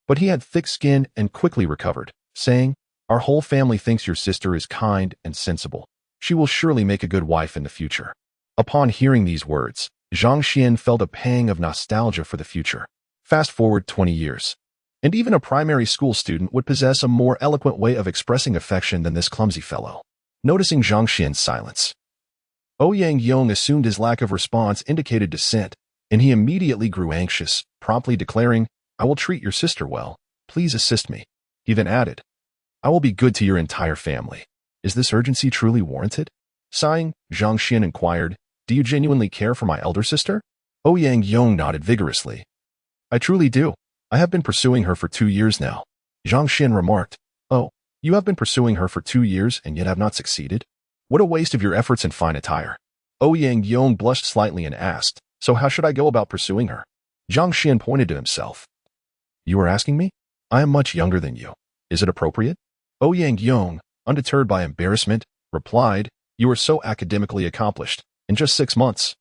S1: but he had thick skin and quickly recovered, saying, "Our whole family thinks your sister is kind and sensible. She will surely make a good wife in the future." Upon hearing these words, Zhang Xian felt a pang of nostalgia for the future. Fast forward 20 years, and even a primary school student would possess a more eloquent way of expressing affection than this clumsy fellow. Noticing Zhang Xian's silence, Ouyang Yong assumed his lack of response indicated dissent, and he immediately grew anxious, promptly declaring, "I will treat your sister well. Please assist me." He then added, "I will be good to your entire family. Is this urgency truly warranted?" Sighing, Zhang Xian inquired, "Do you genuinely care for my elder sister?" Ouyang Yong nodded vigorously. "I truly do. I have been pursuing her for 2 years now." Zhang Xian remarked, "Oh, you have been pursuing her for 2 years and yet have not succeeded? What a waste of your efforts and fine attire." Ouyang Yong blushed slightly and asked, "So how should I go about pursuing her?" Zhang Xian pointed to himself. "You are asking me? I am much younger than you. Is it appropriate?" Ouyang Yong, undeterred by embarrassment, replied, "You are so academically accomplished. In just 6 months,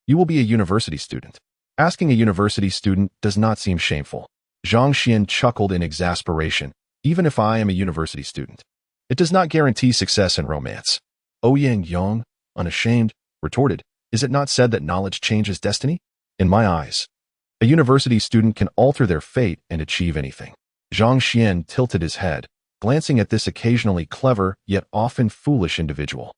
S1: you will be a university student. Asking a university student does not seem shameful." Zhang Xian chuckled in exasperation. "Even if I am a university student, it does not guarantee success in romance." Ouyang Yong, unashamed, retorted, "Is it not said that knowledge changes destiny? In my eyes, a university student can alter their fate and achieve anything." Zhang Xian tilted his head, glancing at this occasionally clever yet often foolish individual,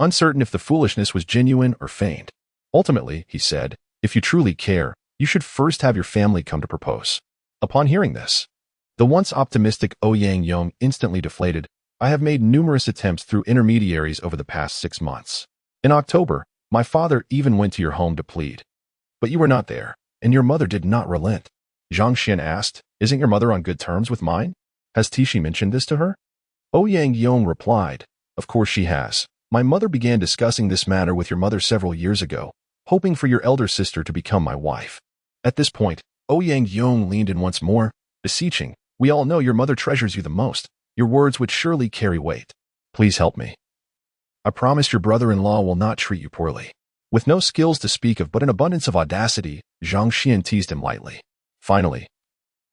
S1: uncertain if the foolishness was genuine or feigned. Ultimately, he said, "If you truly care, you should first have your family come to propose." Upon hearing this, the once optimistic Ouyang Yong instantly deflated. "I have made numerous attempts through intermediaries over the past 6 months. In October, my father even went to your home to plead. But you were not there, and your mother did not relent." Zhang Xian asked, "Isn't your mother on good terms with mine? Has Tishi mentioned this to her?" Ouyang Yong replied, "Of course she has. My mother began discussing this matter with your mother several years ago, hoping for your elder sister to become my wife." At this point, Ouyang Yong leaned in once more, beseeching, "We all know your mother treasures you the most. Your words would surely carry weight. Please help me. I promise your brother-in-law will not treat you poorly. With no skills to speak of but an abundance of audacity, Zhang Xuan teased him lightly. Finally,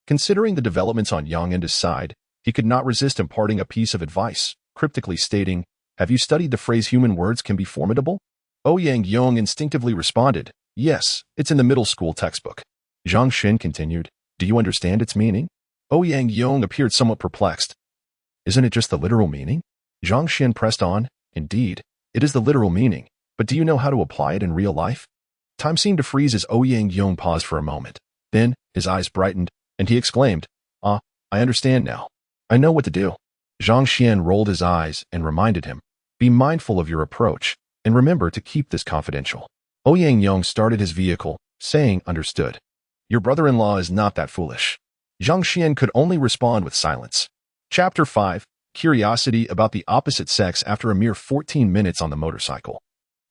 S1: considering the developments on Yang and his side, he could not resist imparting a piece of advice, cryptically stating, "Have you studied the phrase human words can be formidable?" Ouyang Yong instinctively responded, "Yes, it's in the middle school textbook." Zhang Xuan continued, "Do you understand its meaning?" Ouyang Yong appeared somewhat perplexed. "Isn't it just the literal meaning?" Zhang Xuan pressed on, "Indeed, it is the literal meaning, but do you know how to apply it in real life?" Time seemed to freeze as Ouyang Yong paused for a moment. Then, his eyes brightened, and he exclaimed, "Ah, I understand now. I know what to do." Zhang Xuan rolled his eyes and reminded him, "Be mindful of your approach, and remember to keep this confidential." Ouyang Yong started his vehicle, saying, "Understood. Your brother-in-law is not that foolish." Zhang Xuan could only respond with silence. Chapter 5. Curiosity about the opposite sex after a mere 14 minutes on the motorcycle.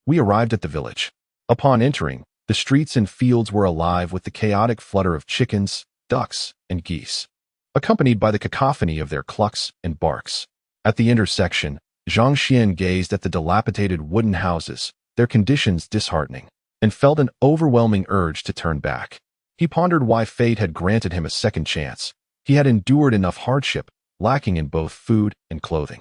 S1: We arrived at the village. Upon entering, the streets and fields were alive with the chaotic flutter of chickens, ducks, and geese, accompanied by the cacophony of their clucks and barks. At the intersection, Zhang Xuan gazed at the dilapidated wooden houses, their conditions disheartening, and felt an overwhelming urge to turn back. He pondered why fate had granted him a second chance. He had endured enough hardship, lacking in both food and clothing.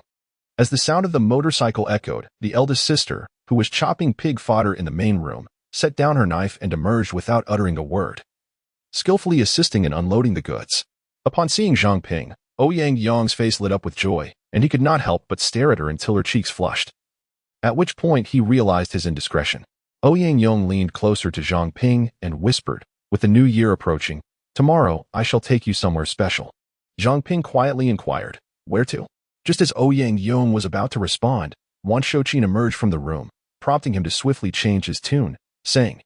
S1: As the sound of the motorcycle echoed, the eldest sister, who was chopping pig fodder in the main room, set down her knife and emerged without uttering a word, skillfully assisting in unloading the goods. Upon seeing Zhang Ping, Ouyang Yong's face lit up with joy, and he could not help but stare at her until her cheeks flushed. At which point he realized his indiscretion. Ouyang Yong leaned closer to Zhang Ping and whispered, "With the new year approaching, tomorrow I shall take you somewhere special." Zhang Ping quietly inquired, "Where to?" Just as Ouyang Yong was about to respond, Wan Shouqin emerged from the room, prompting him to swiftly change his tune, saying,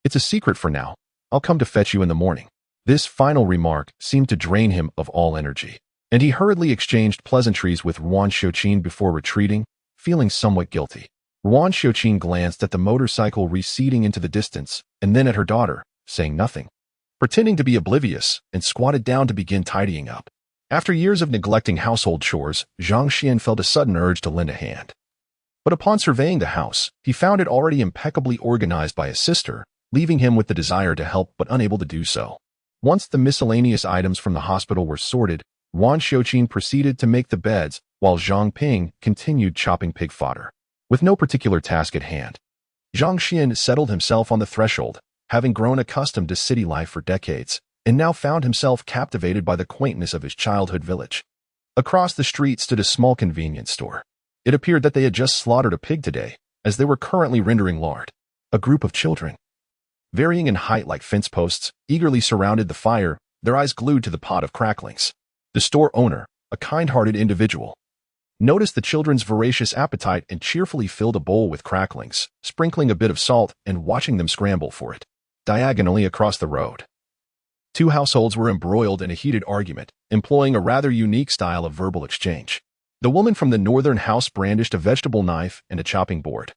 S1: "It's a secret for now. I'll come to fetch you in the morning." This final remark seemed to drain him of all energy, and he hurriedly exchanged pleasantries with Wan Shouqin before retreating, feeling somewhat guilty. Wan Shouqin glanced at the motorcycle receding into the distance, and then at her daughter, saying nothing, pretending to be oblivious, and squatted down to begin tidying up. After years of neglecting household chores, Zhang Xuan felt a sudden urge to lend a hand. But upon surveying the house, he found it already impeccably organized by his sister, leaving him with the desire to help but unable to do so. Once the miscellaneous items from the hospital were sorted, Wan Shouqin proceeded to make the beds, while Zhang Ping continued chopping pig fodder. With no particular task at hand, Zhang Xuan settled himself on the threshold, having grown accustomed to city life for decades, and now found himself captivated by the quaintness of his childhood village. Across the street stood a small convenience store. It appeared that they had just slaughtered a pig today, as they were currently rendering lard. A group of children, varying in height like fence posts, eagerly surrounded the fire, their eyes glued to the pot of cracklings. The store owner, a kind-hearted individual, noticed the children's voracious appetite and cheerfully filled a bowl with cracklings, sprinkling a bit of salt and watching them scramble for it. Diagonally across the road, two households were embroiled in a heated argument, employing a rather unique style of verbal exchange. The woman from the northern house brandished a vegetable knife and a chopping board.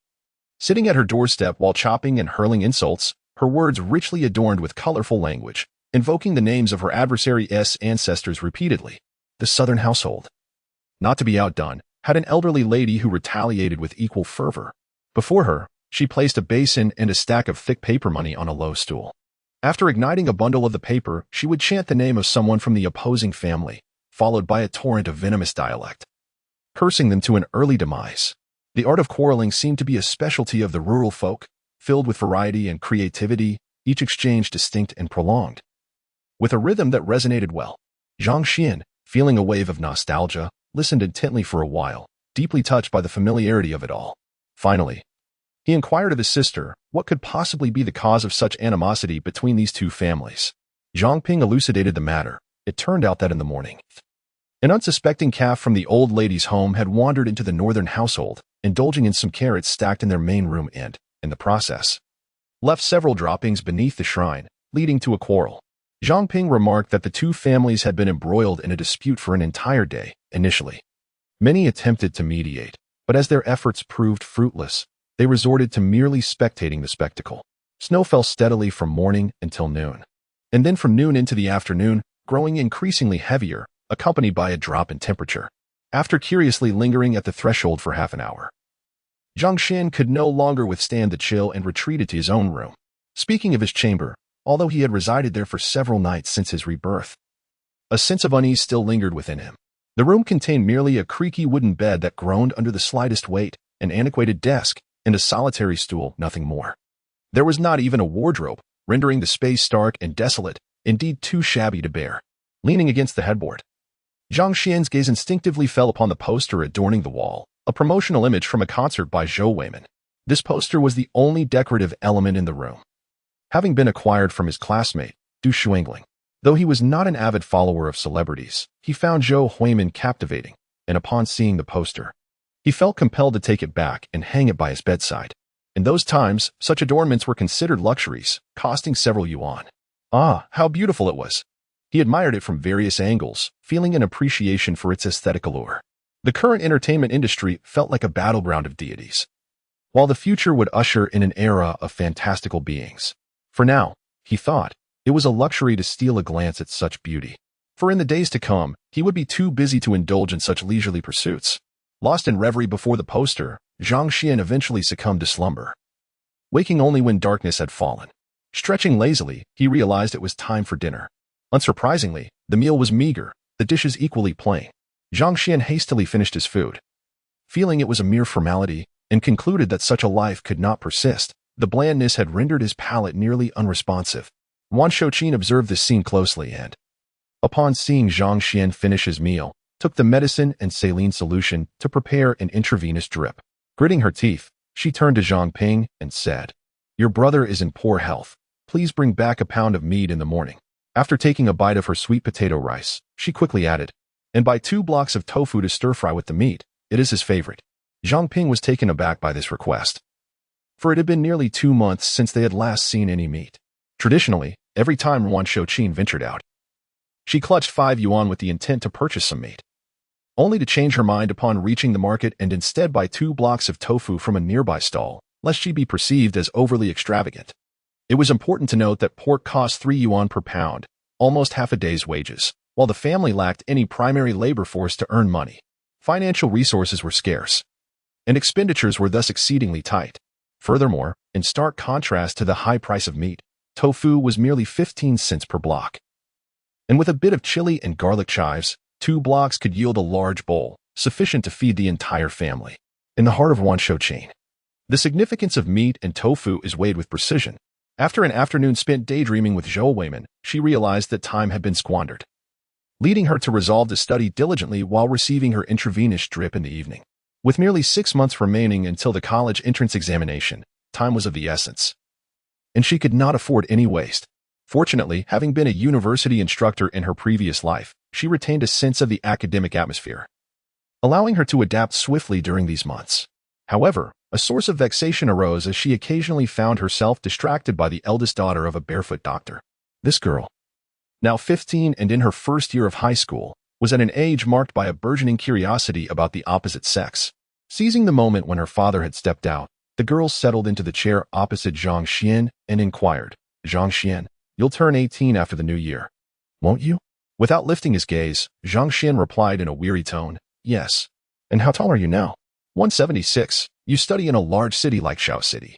S1: Sitting at her doorstep while chopping and hurling insults, her words richly adorned with colorful language, invoking the names of her adversary's ancestors repeatedly. The southern household, not to be outdone, had an elderly lady who retaliated with equal fervor. Before her, she placed a basin and a stack of thick paper money on a low stool. After igniting a bundle of the paper, she would chant the name of someone from the opposing family, followed by a torrent of venomous dialect, cursing them to an early demise. The art of quarreling seemed to be a specialty of the rural folk, filled with variety and creativity, each exchange distinct and prolonged, with a rhythm that resonated well. Zhang Xuan, feeling a wave of nostalgia, listened intently for a while, deeply touched by the familiarity of it all. Finally, he inquired of his sister what could possibly be the cause of such animosity between these two families. Zhang Ping elucidated the matter. It turned out that in the morning, an unsuspecting calf from the old lady's home had wandered into the northern household, indulging in some carrots stacked in their main room and, in the process, left several droppings beneath the shrine, leading to a quarrel. Zhang Ping remarked that the two families had been embroiled in a dispute for an entire day. Initially, many attempted to mediate, but as their efforts proved fruitless, they resorted to merely spectating the spectacle. Snow fell steadily from morning until noon, and then from noon into the afternoon, growing increasingly heavier, accompanied by a drop in temperature. After curiously lingering at the threshold for half an hour, Zhang Xuan could no longer withstand the chill and retreated to his own room. Speaking of his chamber, although he had resided there for several nights since his rebirth, a sense of unease still lingered within him. The room contained merely a creaky wooden bed that groaned under the slightest weight, an antiquated desk, and a solitary stool, nothing more. There was not even a wardrobe, rendering the space stark and desolate, indeed too shabby to bear. Leaning against the headboard, Zhang Xuan's gaze instinctively fell upon the poster adorning the wall, a promotional image from a concert by Zhou Weiman. This poster was the only decorative element in the room, having been acquired from his classmate, Du Shuangling. Though he was not an avid follower of celebrities, he found Zhou Weiman captivating, and upon seeing the poster, he felt compelled to take it back and hang it by his bedside. In those times, such adornments were considered luxuries, costing several yuan. Ah, how beautiful it was! He admired it from various angles, feeling an appreciation for its aesthetic allure. The current entertainment industry felt like a battleground of deities, while the future would usher in an era of fantastical beings. For now, he thought, it was a luxury to steal a glance at such beauty. For in the days to come, he would be too busy to indulge in such leisurely pursuits. Lost in reverie before the poster, Zhang Xuan eventually succumbed to slumber, waking only when darkness had fallen. Stretching lazily, he realized it was time for dinner. Unsurprisingly, the meal was meager, the dishes equally plain. Zhang Xuan hastily finished his food, feeling it was a mere formality, and concluded that such a life could not persist. The blandness had rendered his palate nearly unresponsive. Wan Shouqin observed this scene closely and, upon seeing Zhang Xuan finish his meal, took the medicine and saline solution to prepare an intravenous drip. Gritting her teeth, she turned to Zhang Ping and said, "Your brother is in poor health. Please bring back a pound of meat in the morning." After taking a bite of her sweet potato rice, she quickly added, "And buy 2 blocks of tofu to stir-fry with the meat. It is his favorite." Zhang Ping was taken aback by this request, for it had been nearly 2 months since they had last seen any meat. Traditionally, every time Wan Shouqin ventured out, she clutched 5 yuan with the intent to purchase some meat, only to change her mind upon reaching the market and instead buy 2 blocks of tofu from a nearby stall, lest she be perceived as overly extravagant. It was important to note that pork cost 3 yuan per pound, almost half a day's wages, while the family lacked any primary labor force to earn money. Financial resources were scarce, and expenditures were thus exceedingly tight. Furthermore, in stark contrast to the high price of meat, tofu was merely 15 cents per block. And with a bit of chili and garlic chives, 2 blocks could yield a large bowl, sufficient to feed the entire family. In the heart of Wan Shouqin, the significance of meat and tofu is weighed with precision. After an afternoon spent daydreaming with Zhou Weiman, she realized that time had been squandered, leading her to resolve to study diligently while receiving her intravenous drip in the evening. With merely 6 months remaining until the college entrance examination, time was of the essence, and she could not afford any waste. Fortunately, having been a university instructor in her previous life, she retained a sense of the academic atmosphere, allowing her to adapt swiftly during these months. However, a source of vexation arose as she occasionally found herself distracted by the eldest daughter of a barefoot doctor. This girl, now 15 and in her first year of high school, was at an age marked by a burgeoning curiosity about the opposite sex. Seizing the moment when her father had stepped out, the girl settled into the chair opposite Zhang Xuan and inquired, "Zhang Xuan, you'll turn 18 after the new year, won't you?" Without lifting his gaze, Zhang Xuan replied in a weary tone, "Yes." "And how tall are you now?" 176. "You study in a large city like Shao City.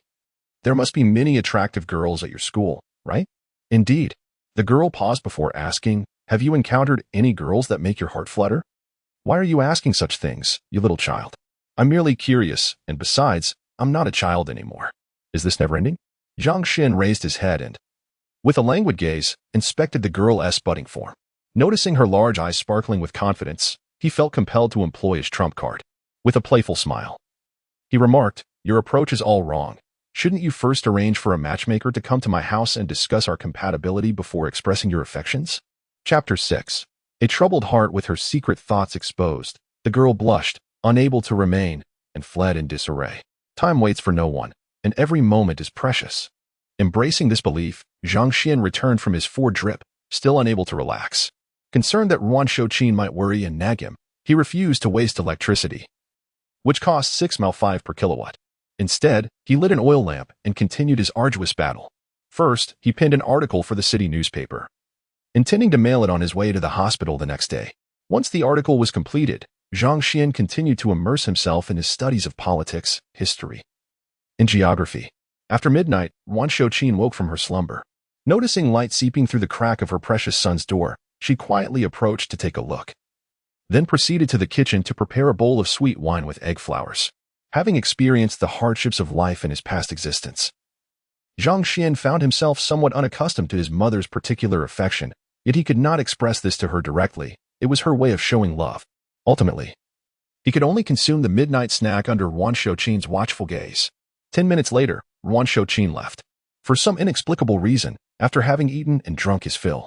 S1: There must be many attractive girls at your school, right?" "Indeed." The girl paused before asking, "Have you encountered any girls that make your heart flutter?" "Why are you asking such things, you little child?" "I'm merely curious, and besides, I'm not a child anymore." "Is this never-ending?" Zhang Xuan raised his head and, with a languid gaze, inspected the girl's budding form. Noticing her large eyes sparkling with confidence, he felt compelled to employ his trump card. With a playful smile, he remarked, "Your approach is all wrong. Shouldn't you first arrange for a matchmaker to come to my house and discuss our compatibility before expressing your affections?" Chapter 6. A troubled heart with her secret thoughts exposed, the girl blushed, unable to remain, and fled in disarray. Time waits for no one, and every moment is precious. Embracing this belief, Zhang Xuan returned from his drip, still unable to relax. Concerned that Wan Shouqin might worry and nag him, he refused to waste electricity, which cost 6.5 per kilowatt. Instead, he lit an oil lamp and continued his arduous battle. First, he penned an article for the city newspaper, intending to mail it on his way to the hospital the next day. Once the article was completed, Zhang Xuan continued to immerse himself in his studies of politics, history, and geography. After midnight, Wan Shouqin woke from her slumber. Noticing light seeping through the crack of her precious son's door, she quietly approached to take a look, then proceeded to the kitchen to prepare a bowl of sweet wine with egg flowers. Having experienced the hardships of life in his past existence, Zhang Xuan found himself somewhat unaccustomed to his mother's particular affection, yet he could not express this to her directly. It was her way of showing love. Ultimately, he could only consume the midnight snack under Wan Shouqin's watchful gaze. 10 minutes later, Wan Shouqin left. For some inexplicable reason, after having eaten and drunk his fill,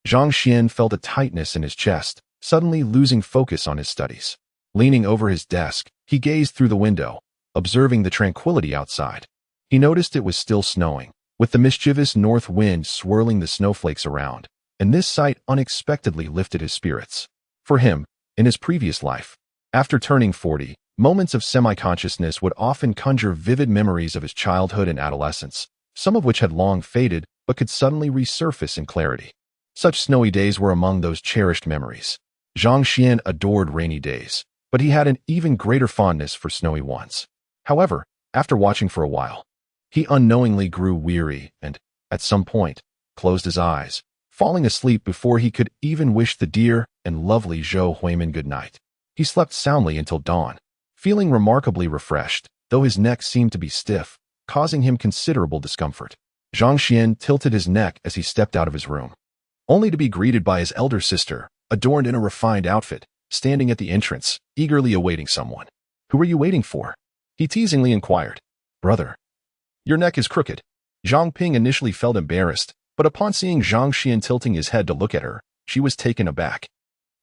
S1: Zhang Xuan felt a tightness in his chest, suddenly losing focus on his studies. Leaning over his desk, he gazed through the window, observing the tranquility outside. He noticed it was still snowing, with the mischievous north wind swirling the snowflakes around, and this sight unexpectedly lifted his spirits. For him, in his previous life, after turning 40, moments of semi-consciousness would often conjure vivid memories of his childhood and adolescence, some of which had long faded but could suddenly resurface in clarity. Such snowy days were among those cherished memories. Zhang Xuan adored rainy days, but he had an even greater fondness for snowy ones. However, after watching for a while, he unknowingly grew weary and, at some point, closed his eyes, falling asleep before he could even wish the dear and lovely Zhou Huimin good night. He slept soundly until dawn, feeling remarkably refreshed, though his neck seemed to be stiff, causing him considerable discomfort. Zhang Xuan tilted his neck as he stepped out of his room, only to be greeted by his elder sister, adorned in a refined outfit, standing at the entrance, eagerly awaiting someone. "Who are you waiting for?" he teasingly inquired. "Brother, your neck is crooked." Zhang Ping initially felt embarrassed, but upon seeing Zhang Xuan tilting his head to look at her, she was taken aback.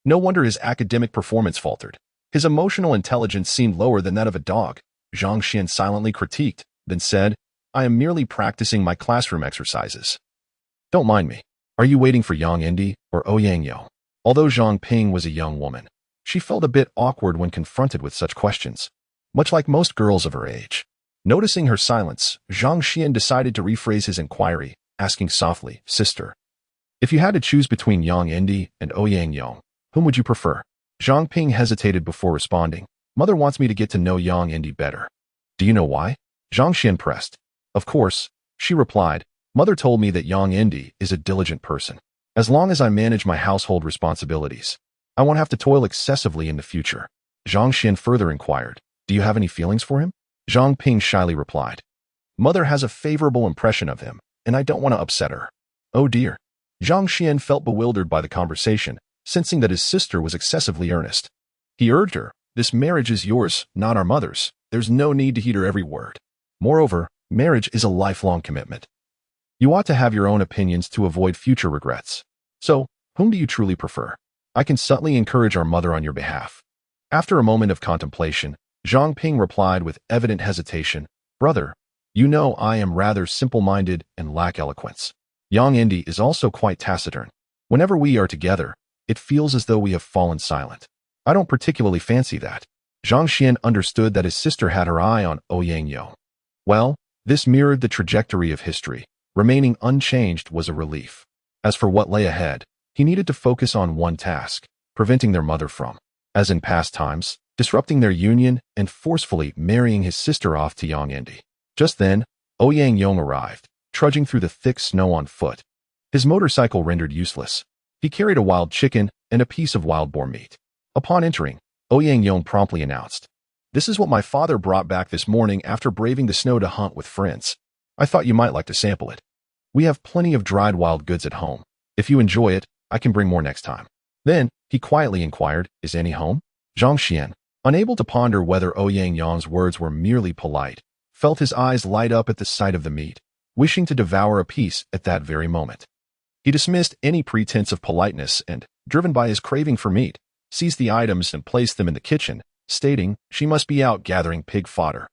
S1: No wonder his academic performance faltered. His emotional intelligence seemed lower than that of a dog. Zhang Xuan silently critiqued, then said, "I am merely practicing my classroom exercises. Don't mind me. Are you waiting for Yang Indi or Ouyang Yo?" Although Zhang Ping was a young woman, she felt a bit awkward when confronted with such questions, much like most girls of her age. Noticing her silence, Zhang Xuan decided to rephrase his inquiry, asking softly, "Sister, if you had to choose between Yang Indi and Ouyang Yo, whom would you prefer?" Zhang Ping hesitated before responding. "Mother wants me to get to know Yang Indi better." "Do you know why?" Zhang Xuan pressed. "Of course," she replied. "Mother told me that Yang Indi is a diligent person. As long as I manage my household responsibilities, I won't have to toil excessively in the future." Zhang Xuan further inquired, "Do you have any feelings for him?" Zhang Ping shyly replied, "Mother has a favorable impression of him, and I don't want to upset her." "Oh dear." Zhang Xuan felt bewildered by the conversation, sensing that his sister was excessively earnest. He urged her, "This marriage is yours, not our mother's. There's no need to heed her every word. Moreover, marriage is a lifelong commitment. You ought to have your own opinions to avoid future regrets. So, whom do you truly prefer? I can subtly encourage our mother on your behalf." After a moment of contemplation, Zhang Ping replied with evident hesitation, "Brother, you know I am rather simple-minded and lack eloquence. Yang Indi is also quite taciturn. Whenever we are together, it feels as though we have fallen silent. I don't particularly fancy that." Zhang Xuan understood that his sister had her eye on Ouyang Yo. Well, this mirrored the trajectory of history. Remaining unchanged was a relief. As for what lay ahead, he needed to focus on one task, preventing their mother from, as in past times, disrupting their union and forcefully marrying his sister off to Yang Indi. Just then, Ouyang Yong arrived, trudging through the thick snow on foot. His motorcycle rendered useless. He carried a wild chicken and a piece of wild boar meat. Upon entering, Ouyang Yong promptly announced, "This is what my father brought back this morning after braving the snow to hunt with friends. I thought you might like to sample it. We have plenty of dried wild goods at home. If you enjoy it, I can bring more next time." Then, he quietly inquired, "Is Annie home?" Zhang Xuan, unable to ponder whether Ouyang Yong's words were merely polite, felt his eyes light up at the sight of the meat, wishing to devour a piece at that very moment. He dismissed any pretense of politeness and, driven by his craving for meat, seized the items and placed them in the kitchen, stating she must be out gathering pig fodder.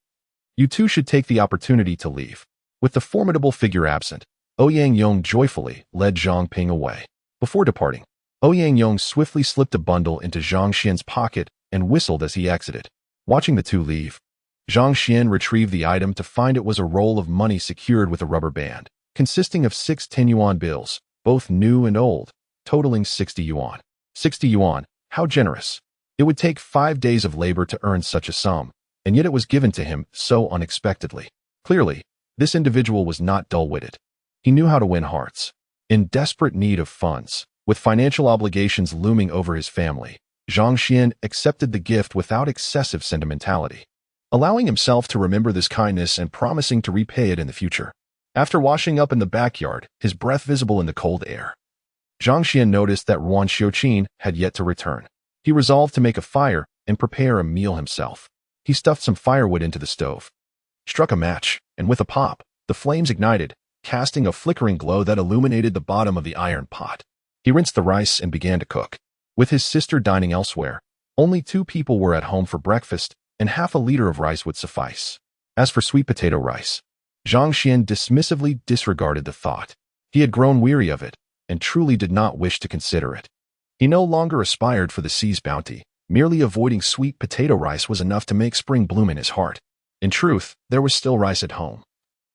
S1: "You two should take the opportunity to leave." With the formidable figure absent, Ouyang Yong joyfully led Zhang Ping away. Before departing, Ouyang Yong swiftly slipped a bundle into Zhang Xian's pocket and whistled as he exited. Watching the two leave, Zhang Xuan retrieved the item to find it was a roll of money secured with a rubber band, consisting of 6 10 yuan bills, both new and old, totaling 60 yuan. 60 yuan, How generous! It would take 5 days of labor to earn such a sum, and yet it was given to him so unexpectedly. Clearly, this individual was not dull-witted. He knew how to win hearts. In desperate need of funds, with financial obligations looming over his family, Zhang Xuan accepted the gift without excessive sentimentality, allowing himself to remember this kindness and promising to repay it in the future. After washing up in the backyard, his breath visible in the cold air, Zhang Xuan noticed that Wan Xiuqin had yet to return. He resolved to make a fire and prepare a meal himself. He stuffed some firewood into the stove, struck a match, and with a pop, the flames ignited, casting a flickering glow that illuminated the bottom of the iron pot. He rinsed the rice and began to cook. With his sister dining elsewhere, only 2 people were at home for breakfast, and half a liter of rice would suffice. As for sweet potato rice, Zhang Xuan dismissively disregarded the thought. He had grown weary of it, and truly did not wish to consider it. He no longer aspired for the sea's bounty. Merely avoiding sweet potato rice was enough to make spring bloom in his heart. In truth, there was still rice at home.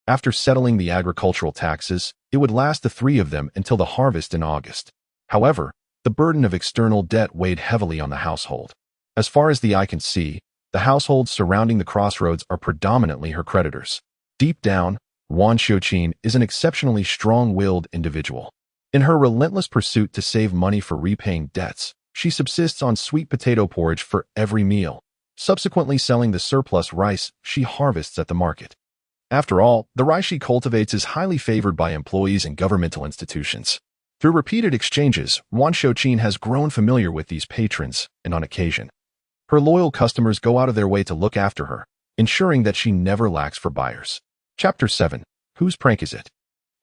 S1: After settling the agricultural taxes, it would last the 3 of them until the harvest in August. However, the burden of external debt weighed heavily on the household. As far as the eye can see, the households surrounding the crossroads are predominantly her creditors. Deep down, Wan Xiuqin is an exceptionally strong-willed individual. In her relentless pursuit to save money for repaying debts, she subsists on sweet potato porridge for every meal, subsequently selling the surplus rice she harvests at the market. After all, the rice she cultivates is highly favored by employees and governmental institutions. Through repeated exchanges, Wan Xiuqin has grown familiar with these patrons, and on occasion, her loyal customers go out of their way to look after her, ensuring that she never lacks for buyers. Chapter 7. Whose prank is it?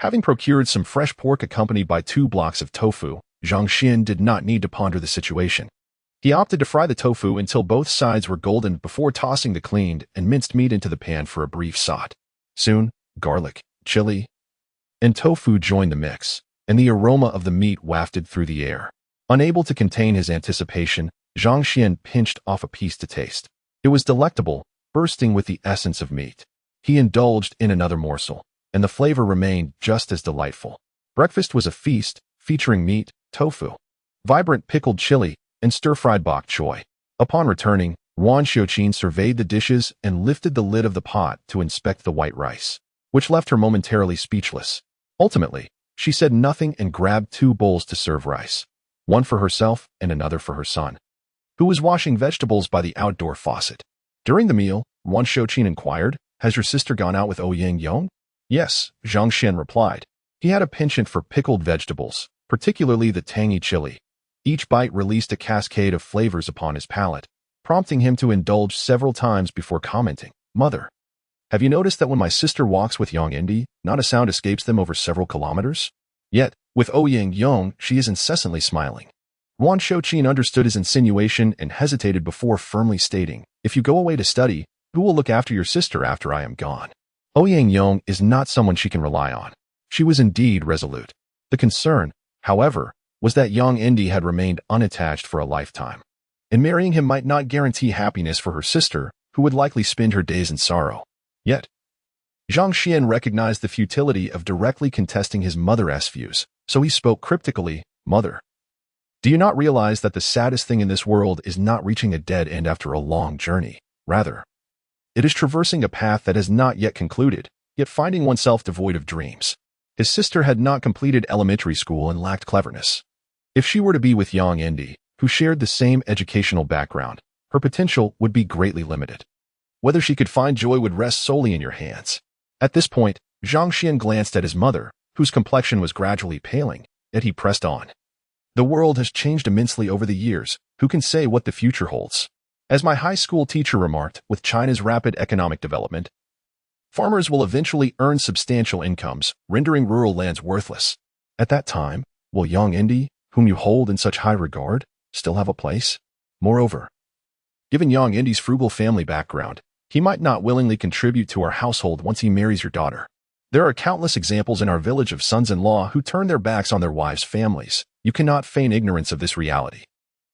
S1: Having procured some fresh pork accompanied by 2 blocks of tofu, Zhang Xuan did not need to ponder the situation. He opted to fry the tofu until both sides were golden before tossing the cleaned and minced meat into the pan for a brief saute. Soon, garlic, chili, and tofu joined the mix, and the aroma of the meat wafted through the air. Unable to contain his anticipation, Zhang Xuan pinched off a piece to taste. It was delectable, bursting with the essence of meat. He indulged in another morsel, and the flavor remained just as delightful. Breakfast was a feast, featuring meat, tofu, vibrant pickled chili, and stir-fried bok choy. Upon returning, Wan Xiuqin surveyed the dishes and lifted the lid of the pot to inspect the white rice, which left her momentarily speechless. Ultimately, she said nothing and grabbed 2 bowls to serve rice, one for herself and another for her son, who was washing vegetables by the outdoor faucet. During the meal, Wan Xiuqin inquired, "Has your sister gone out with Yang?" "Yes," Zhang Xuan replied. He had a penchant for pickled vegetables, particularly the tangy chili. Each bite released a cascade of flavors upon his palate, prompting him to indulge several times before commenting, "Mother, have you noticed that when my sister walks with Yang, not a sound escapes them over several kilometers? Yet, with Yang, she is incessantly smiling." Wan Xiuqin understood his insinuation and hesitated before firmly stating, "If you go away to study, who will look after your sister after I am gone?" Yang is not someone she can rely on. She was indeed resolute. The concern, however, was that Yang had remained unattached for a lifetime, and marrying him might not guarantee happiness for her sister, who would likely spend her days in sorrow. Yet, Zhang Xuan recognized the futility of directly contesting his mother's views, so he spoke cryptically, "Mother, do you not realize that the saddest thing in this world is not reaching a dead end after a long journey? Rather, it is traversing a path that has not yet concluded, yet finding oneself devoid of dreams." His sister had not completed elementary school and lacked cleverness. If she were to be with Yang, who shared the same educational background, her potential would be greatly limited. Whether she could find joy would rest solely in your hands. At this point, Zhang Xuan glanced at his mother, whose complexion was gradually paling, yet he pressed on. "The world has changed immensely over the years. Who can say what the future holds? As my high school teacher remarked, with China's rapid economic development, farmers will eventually earn substantial incomes, rendering rural lands worthless. At that time, will Yang, whom you hold in such high regard, still have a place? Moreover, given Yang's frugal family background, he might not willingly contribute to our household once he marries your daughter. There are countless examples in our village of sons-in-law who turn their backs on their wives' families. You cannot feign ignorance of this reality.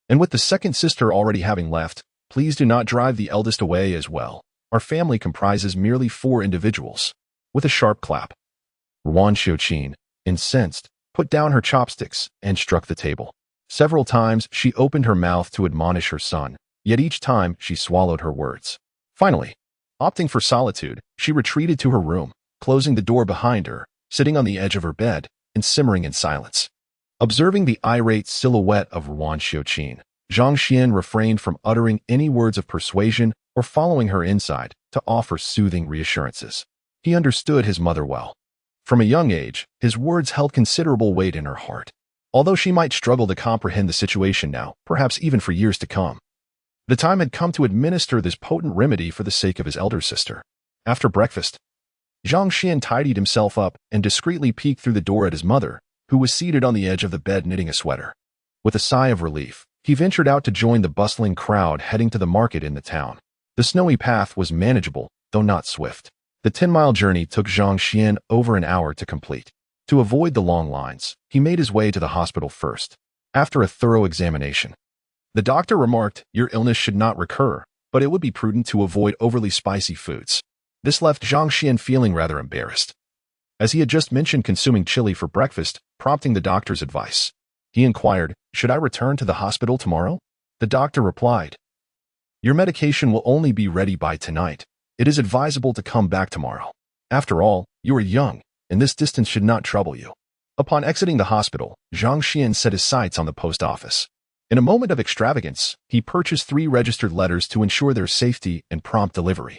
S1: And with the second sister already having left, please do not drive the eldest away as well. Our family comprises merely 4 individuals." With a sharp clap, Wan Xiuqin, incensed, put down her chopsticks and struck the table. Several times she opened her mouth to admonish her son, yet each time she swallowed her words. Finally, opting for solitude, she retreated to her room, closing the door behind her, sitting on the edge of her bed, and simmering in silence. Observing the irate silhouette of Ruan Xiuqin, Zhang Xuan refrained from uttering any words of persuasion or following her inside to offer soothing reassurances. He understood his mother well. From a young age, his words held considerable weight in her heart, although she might struggle to comprehend the situation now, perhaps even for years to come. The time had come to administer this potent remedy for the sake of his elder sister. After breakfast, Zhang Xuan tidied himself up and discreetly peeked through the door at his mother, who was seated on the edge of the bed knitting a sweater. With a sigh of relief, he ventured out to join the bustling crowd heading to the market in the town. The snowy path was manageable, though not swift. The 10-mile journey took Zhang Xuan over an hour to complete. To avoid the long lines, he made his way to the hospital first. After a thorough examination, the doctor remarked, "Your illness should not recur, but it would be prudent to avoid overly spicy foods." This left Zhang Xuan feeling rather embarrassed, as he had just mentioned consuming chili for breakfast, prompting the doctor's advice. He inquired, "Should I return to the hospital tomorrow?" The doctor replied, "Your medication will only be ready by tonight. It is advisable to come back tomorrow. After all, you are young, and this distance should not trouble you." Upon exiting the hospital, Zhang Xuan set his sights on the post office. In a moment of extravagance, he purchased 3 registered letters to ensure their safety and prompt delivery.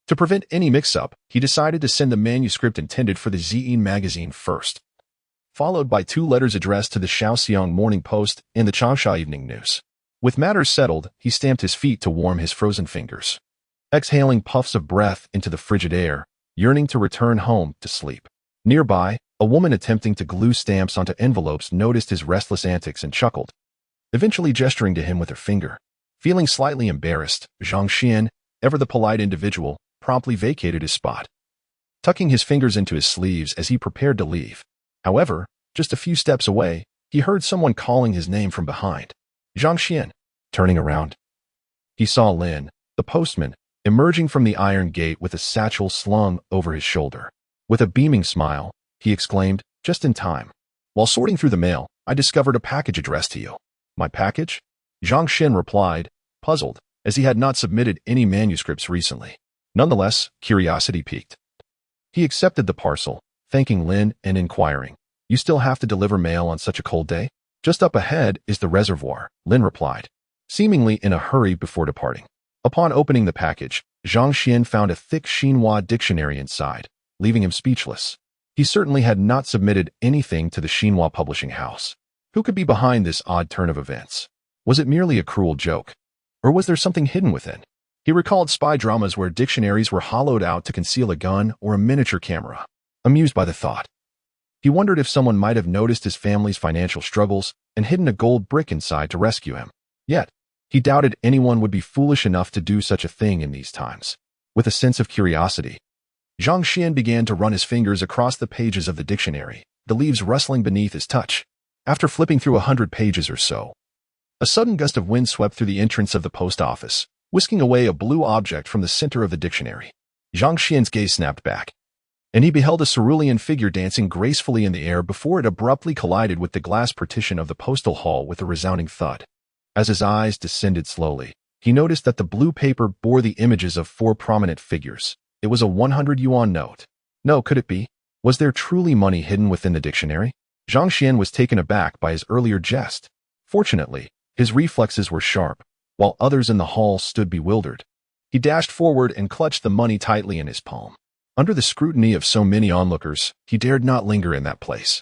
S1: To prevent any mix-up, he decided to send the manuscript intended for the Zine magazine first, followed by 2 letters addressed to the Shaoxiang Morning Post and the Changsha Evening News. With matters settled, he stamped his feet to warm his frozen fingers, exhaling puffs of breath into the frigid air, yearning to return home to sleep. Nearby, a woman attempting to glue stamps onto envelopes noticed his restless antics and chuckled, eventually gesturing to him with her finger. Feeling slightly embarrassed, Zhang Xuan, ever the polite individual, promptly vacated his spot, tucking his fingers into his sleeves as he prepared to leave. However, just a few steps away, he heard someone calling his name from behind. Zhang Xuan. Turning around, he saw Lin, the postman, emerging from the iron gate with a satchel slung over his shoulder. With a beaming smile, he exclaimed, "Just in time. While sorting through the mail, I discovered a package addressed to you." "My package?" Zhang Xuan replied, puzzled, as he had not submitted any manuscripts recently. Nonetheless, curiosity piqued. He accepted the parcel, thanking Lin and inquiring, "You still have to deliver mail on such a cold day?" "Just up ahead is the reservoir," Lin replied, seemingly in a hurry before departing. Upon opening the package, Zhang Xuan found a thick Xinhua dictionary inside, leaving him speechless. He certainly had not submitted anything to the Xinhua publishing house. Who could be behind this odd turn of events? Was it merely a cruel joke? Or was there something hidden within? He recalled spy dramas where dictionaries were hollowed out to conceal a gun or a miniature camera. Amused by the thought, he wondered if someone might have noticed his family's financial struggles and hidden a gold brick inside to rescue him. Yet, he doubted anyone would be foolish enough to do such a thing in these times. With a sense of curiosity, Zhang Xuan began to run his fingers across the pages of the dictionary, the leaves rustling beneath his touch. After flipping through 100 pages or so, a sudden gust of wind swept through the entrance of the post office, whisking away a blue object from the center of the dictionary. Zhang Xian's gaze snapped back, and he beheld a cerulean figure dancing gracefully in the air before it abruptly collided with the glass partition of the postal hall with a resounding thud. As his eyes descended slowly, he noticed that the blue paper bore the images of 4 prominent figures. It was a 100 yuan note. No, could it be? Was there truly money hidden within the dictionary? Zhang Xuan was taken aback by his earlier jest. Fortunately, his reflexes were sharp, while others in the hall stood bewildered. He dashed forward and clutched the money tightly in his palm. Under the scrutiny of so many onlookers, he dared not linger in that place,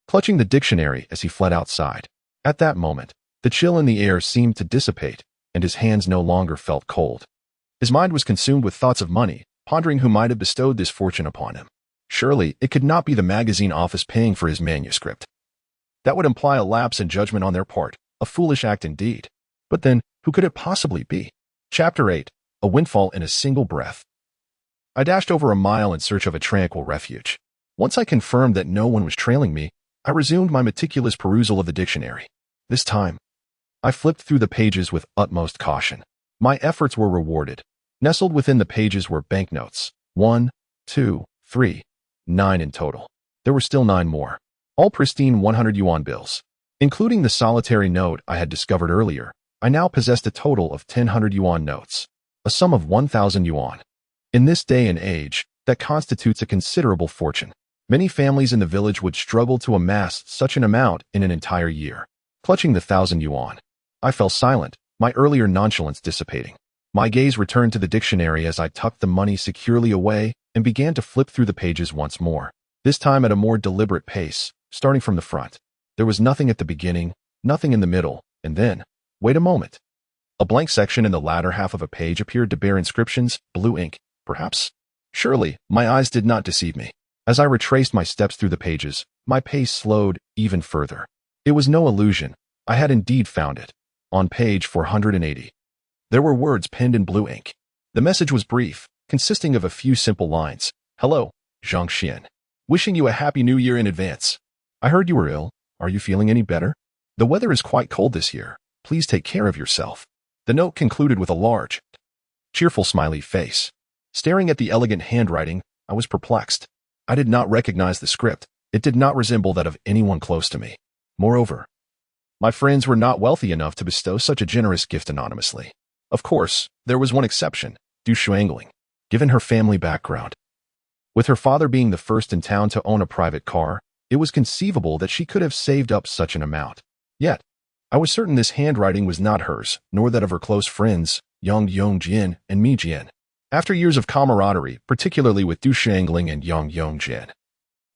S1: clutching the dictionary as he fled outside. At that moment, the chill in the air seemed to dissipate, and his hands no longer felt cold. His mind was consumed with thoughts of money, pondering who might have bestowed this fortune upon him. Surely, it could not be the magazine office paying for his manuscript. That would imply a lapse in judgment on their part, a foolish act indeed. But then, who could it possibly be? Chapter 8. A Windfall in a Single Breath. I dashed over a mile in search of a tranquil refuge. Once I confirmed that no one was trailing me, I resumed my meticulous perusal of the dictionary. This time, I flipped through the pages with utmost caution. My efforts were rewarded. Nestled within the pages were banknotes. 1, 2, 3, 9 in total. There were still 9 more, all pristine 100 yuan bills. Including the solitary note I had discovered earlier, I now possessed a total of 1,000 yuan notes, a sum of 1,000 yuan. In this day and age, that constitutes a considerable fortune. Many families in the village would struggle to amass such an amount in an entire year. Clutching the 1,000 yuan, I fell silent, my earlier nonchalance dissipating. My gaze returned to the dictionary as I tucked the money securely away and began to flip through the pages once more, this time at a more deliberate pace, starting from the front. There was nothing at the beginning, nothing in the middle, and then, wait a moment. A blank section in the latter half of a page appeared to bear inscriptions, blue ink, perhaps? Surely, my eyes did not deceive me. As I retraced my steps through the pages, my pace slowed even further. It was no illusion. I had indeed found it. On page 480. There were words penned in blue ink. The message was brief, consisting of a few simple lines. Hello, Zhang Xuan. Wishing you a happy new year in advance. I heard you were ill. Are you feeling any better? The weather is quite cold this year. Please take care of yourself. The note concluded with a large, cheerful smiley face. Staring at the elegant handwriting, I was perplexed. I did not recognize the script. It did not resemble that of anyone close to me. Moreover, my friends were not wealthy enough to bestow such a generous gift anonymously. Of course, there was one exception, Discharge, given her family background. With her father being the first in town to own a private car, it was conceivable that she could have saved up such an amount. Yet, I was certain this handwriting was not hers, nor that of her close friends, Yang Yongjin and Mi Jian. After years of camaraderie, particularly with Du Shangling and Yang Yongjin,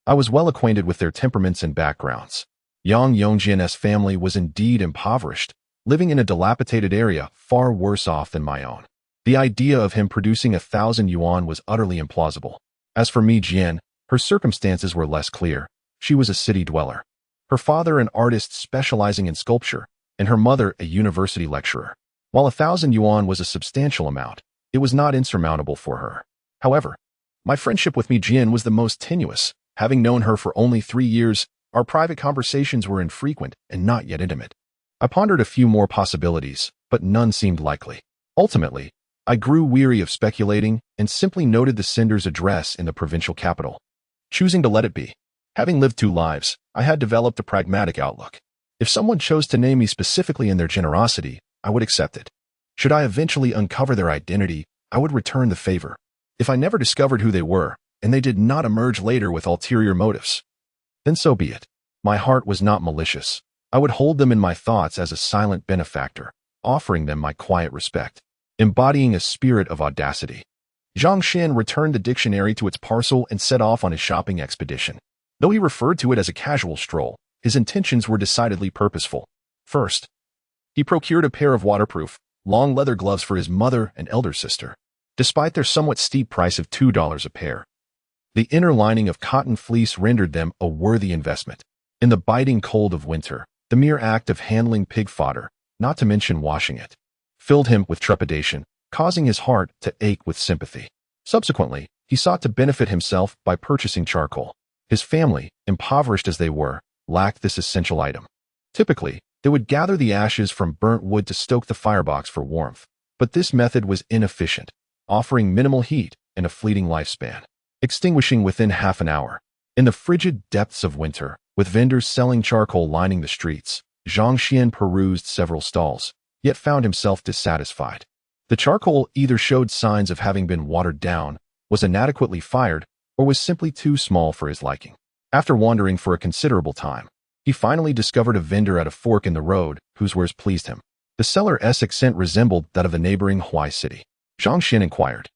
S1: I was well acquainted with their temperaments and backgrounds. Yang Yongjin's family was indeed impoverished, living in a dilapidated area far worse off than my own. The idea of him producing 1,000 yuan was utterly implausible. As for Mi Jian, her circumstances were less clear. She was a city dweller. Her father an artist specializing in sculpture, and her mother a university lecturer. While 1,000 yuan was a substantial amount, it was not insurmountable for her. However, my friendship with Mi Jian was the most tenuous. Having known her for only 3 years, our private conversations were infrequent and not yet intimate. I pondered a few more possibilities, but none seemed likely. Ultimately, I grew weary of speculating and simply noted the sender's address in the provincial capital, choosing to let it be. Having lived 2 lives, I had developed a pragmatic outlook. If someone chose to name me specifically in their generosity, I would accept it. Should I eventually uncover their identity, I would return the favor. If I never discovered who they were, and they did not emerge later with ulterior motives, then so be it. My heart was not malicious. I would hold them in my thoughts as a silent benefactor, offering them my quiet respect, embodying a spirit of audacity. Zhang Xuan returned the dictionary to its parcel and set off on his shopping expedition. Though he referred to it as a casual stroll, his intentions were decidedly purposeful. First, he procured a pair of waterproof, long leather gloves for his mother and elder sister, despite their somewhat steep price of $2 a pair. The inner lining of cotton fleece rendered them a worthy investment. In the biting cold of winter, the mere act of handling pig fodder, not to mention washing it, filled him with trepidation, causing his heart to ache with sympathy. Subsequently, he sought to benefit himself by purchasing charcoal. His family, impoverished as they were, lacked this essential item. Typically, they would gather the ashes from burnt wood to stoke the firebox for warmth, but this method was inefficient, offering minimal heat and a fleeting lifespan, extinguishing within half an hour. In the frigid depths of winter, with vendors selling charcoal lining the streets, Zhang Xuan perused several stalls, yet found himself dissatisfied. The charcoal either showed signs of having been watered down, was inadequately fired, or was simply too small for his liking. After wandering for a considerable time, he finally discovered a vendor at a fork in the road whose wares pleased him. The seller's accent resembled that of the neighboring Huai city. Zhang Xuan inquired,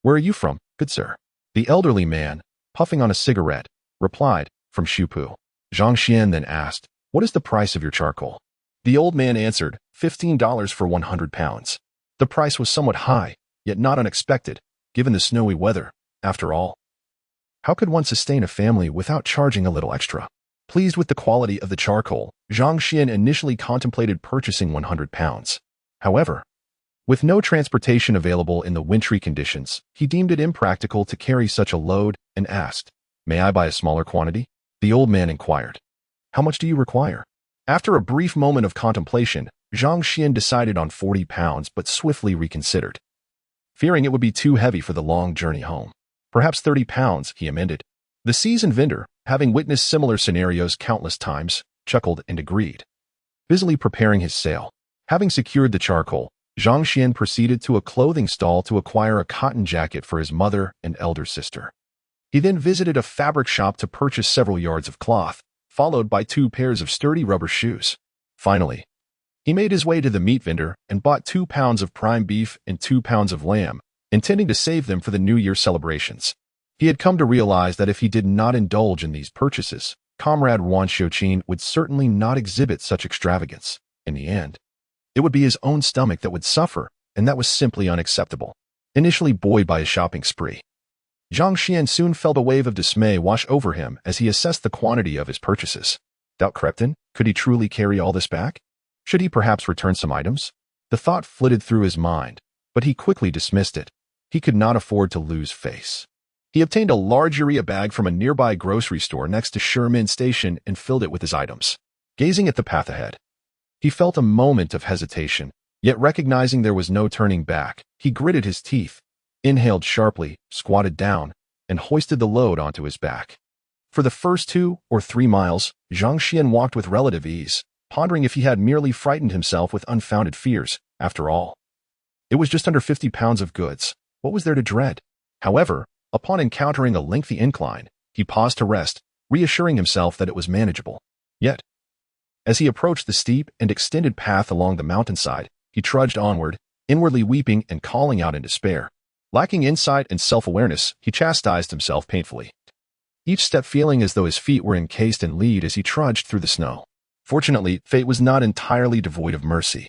S1: "Where are you from, good sir?" The elderly man, puffing on a cigarette, replied, "From Shupu." Zhang Xuan then asked, "What is the price of your charcoal?" The old man answered, $15 for 100 pounds. The price was somewhat high, yet not unexpected, given the snowy weather. After all, how could one sustain a family without charging a little extra? Pleased with the quality of the charcoal, Zhang Xuan initially contemplated purchasing 100 pounds. However, with no transportation available in the wintry conditions, he deemed it impractical to carry such a load and asked, "May I buy a smaller quantity?" The old man inquired, "How much do you require?" After a brief moment of contemplation, Zhang Xuan decided on 40 pounds but swiftly reconsidered, fearing it would be too heavy for the long journey home. "Perhaps 30 pounds, he amended. The seasoned vendor, having witnessed similar scenarios countless times, chuckled and agreed. busily preparing his sale. Having secured the charcoal, Zhang Xuan proceeded to a clothing stall to acquire a cotton jacket for his mother and elder sister. He then visited a fabric shop to purchase several yards of cloth, followed by 2 pairs of sturdy rubber shoes. Finally, he made his way to the meat vendor and bought 2 pounds of prime beef and 2 pounds of lamb, intending to save them for the New Year celebrations. He had come to realize that if he did not indulge in these purchases, Comrade Wan Xiuqin would certainly not exhibit such extravagance. In the end, it would be his own stomach that would suffer, and that was simply unacceptable. Initially buoyed by his shopping spree, Zhang Xuan soon felt a wave of dismay wash over him as he assessed the quantity of his purchases. Doubt crept in. Could he truly carry all this back? Should he perhaps return some items? The thought flitted through his mind, but he quickly dismissed it. He could not afford to lose face. He obtained a large urea bag from a nearby grocery store next to Shimin Station and filled it with his items. Gazing at the path ahead, he felt a moment of hesitation, yet recognizing there was no turning back, he gritted his teeth, inhaled sharply, squatted down, and hoisted the load onto his back. For the first 2 or 3 miles, Zhang Xuan walked with relative ease, pondering if he had merely frightened himself with unfounded fears. After all, it was just under 50 pounds of goods. What was there to dread? However, upon encountering a lengthy incline, he paused to rest, reassuring himself that it was manageable. Yet, as he approached the steep and extended path along the mountainside, he trudged onward, inwardly weeping and calling out in despair. Lacking insight and self-awareness, he chastised himself painfully, each step feeling as though his feet were encased in lead as he trudged through the snow. Fortunately, fate was not entirely devoid of mercy.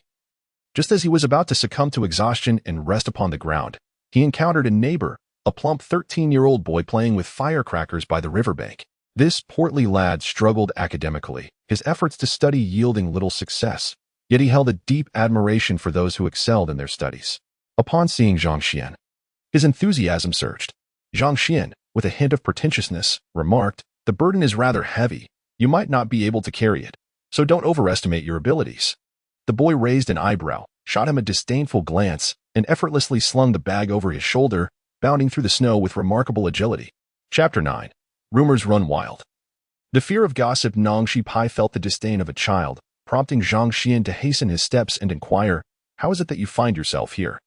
S1: Just as he was about to succumb to exhaustion and rest upon the ground, he encountered a neighbor, a plump 13-year-old boy playing with firecrackers by the riverbank. This portly lad struggled academically, his efforts to study yielding little success, yet he held a deep admiration for those who excelled in their studies. Upon seeing Zhang Xuan, his enthusiasm surged. Zhang Xuan, with a hint of pretentiousness, remarked, "The burden is rather heavy. You might not be able to carry it, so don't overestimate your abilities." The boy raised an eyebrow, shot him a disdainful glance, and effortlessly slung the bag over his shoulder, bounding through the snow with remarkable agility. Chapter 9. Rumors Run Wild. The fear of gossip Nong Shi Pai felt the disdain of a child, prompting Zhang Xuan to hasten his steps and inquire, "How is it that you find yourself here?"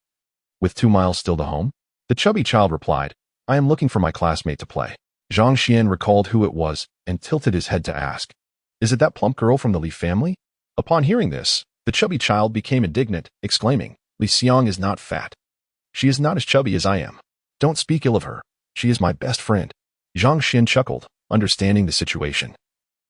S1: With 2 miles still to home, the chubby child replied, "I am looking for my classmate to play." Zhang Xuan recalled who it was and tilted his head to ask, "Is it that plump girl from the Li family?" Upon hearing this, the chubby child became indignant, exclaiming, "Li Xiang is not fat. She is not as chubby as I am. Don't speak ill of her. She is my best friend." Zhang Xuan chuckled, understanding the situation,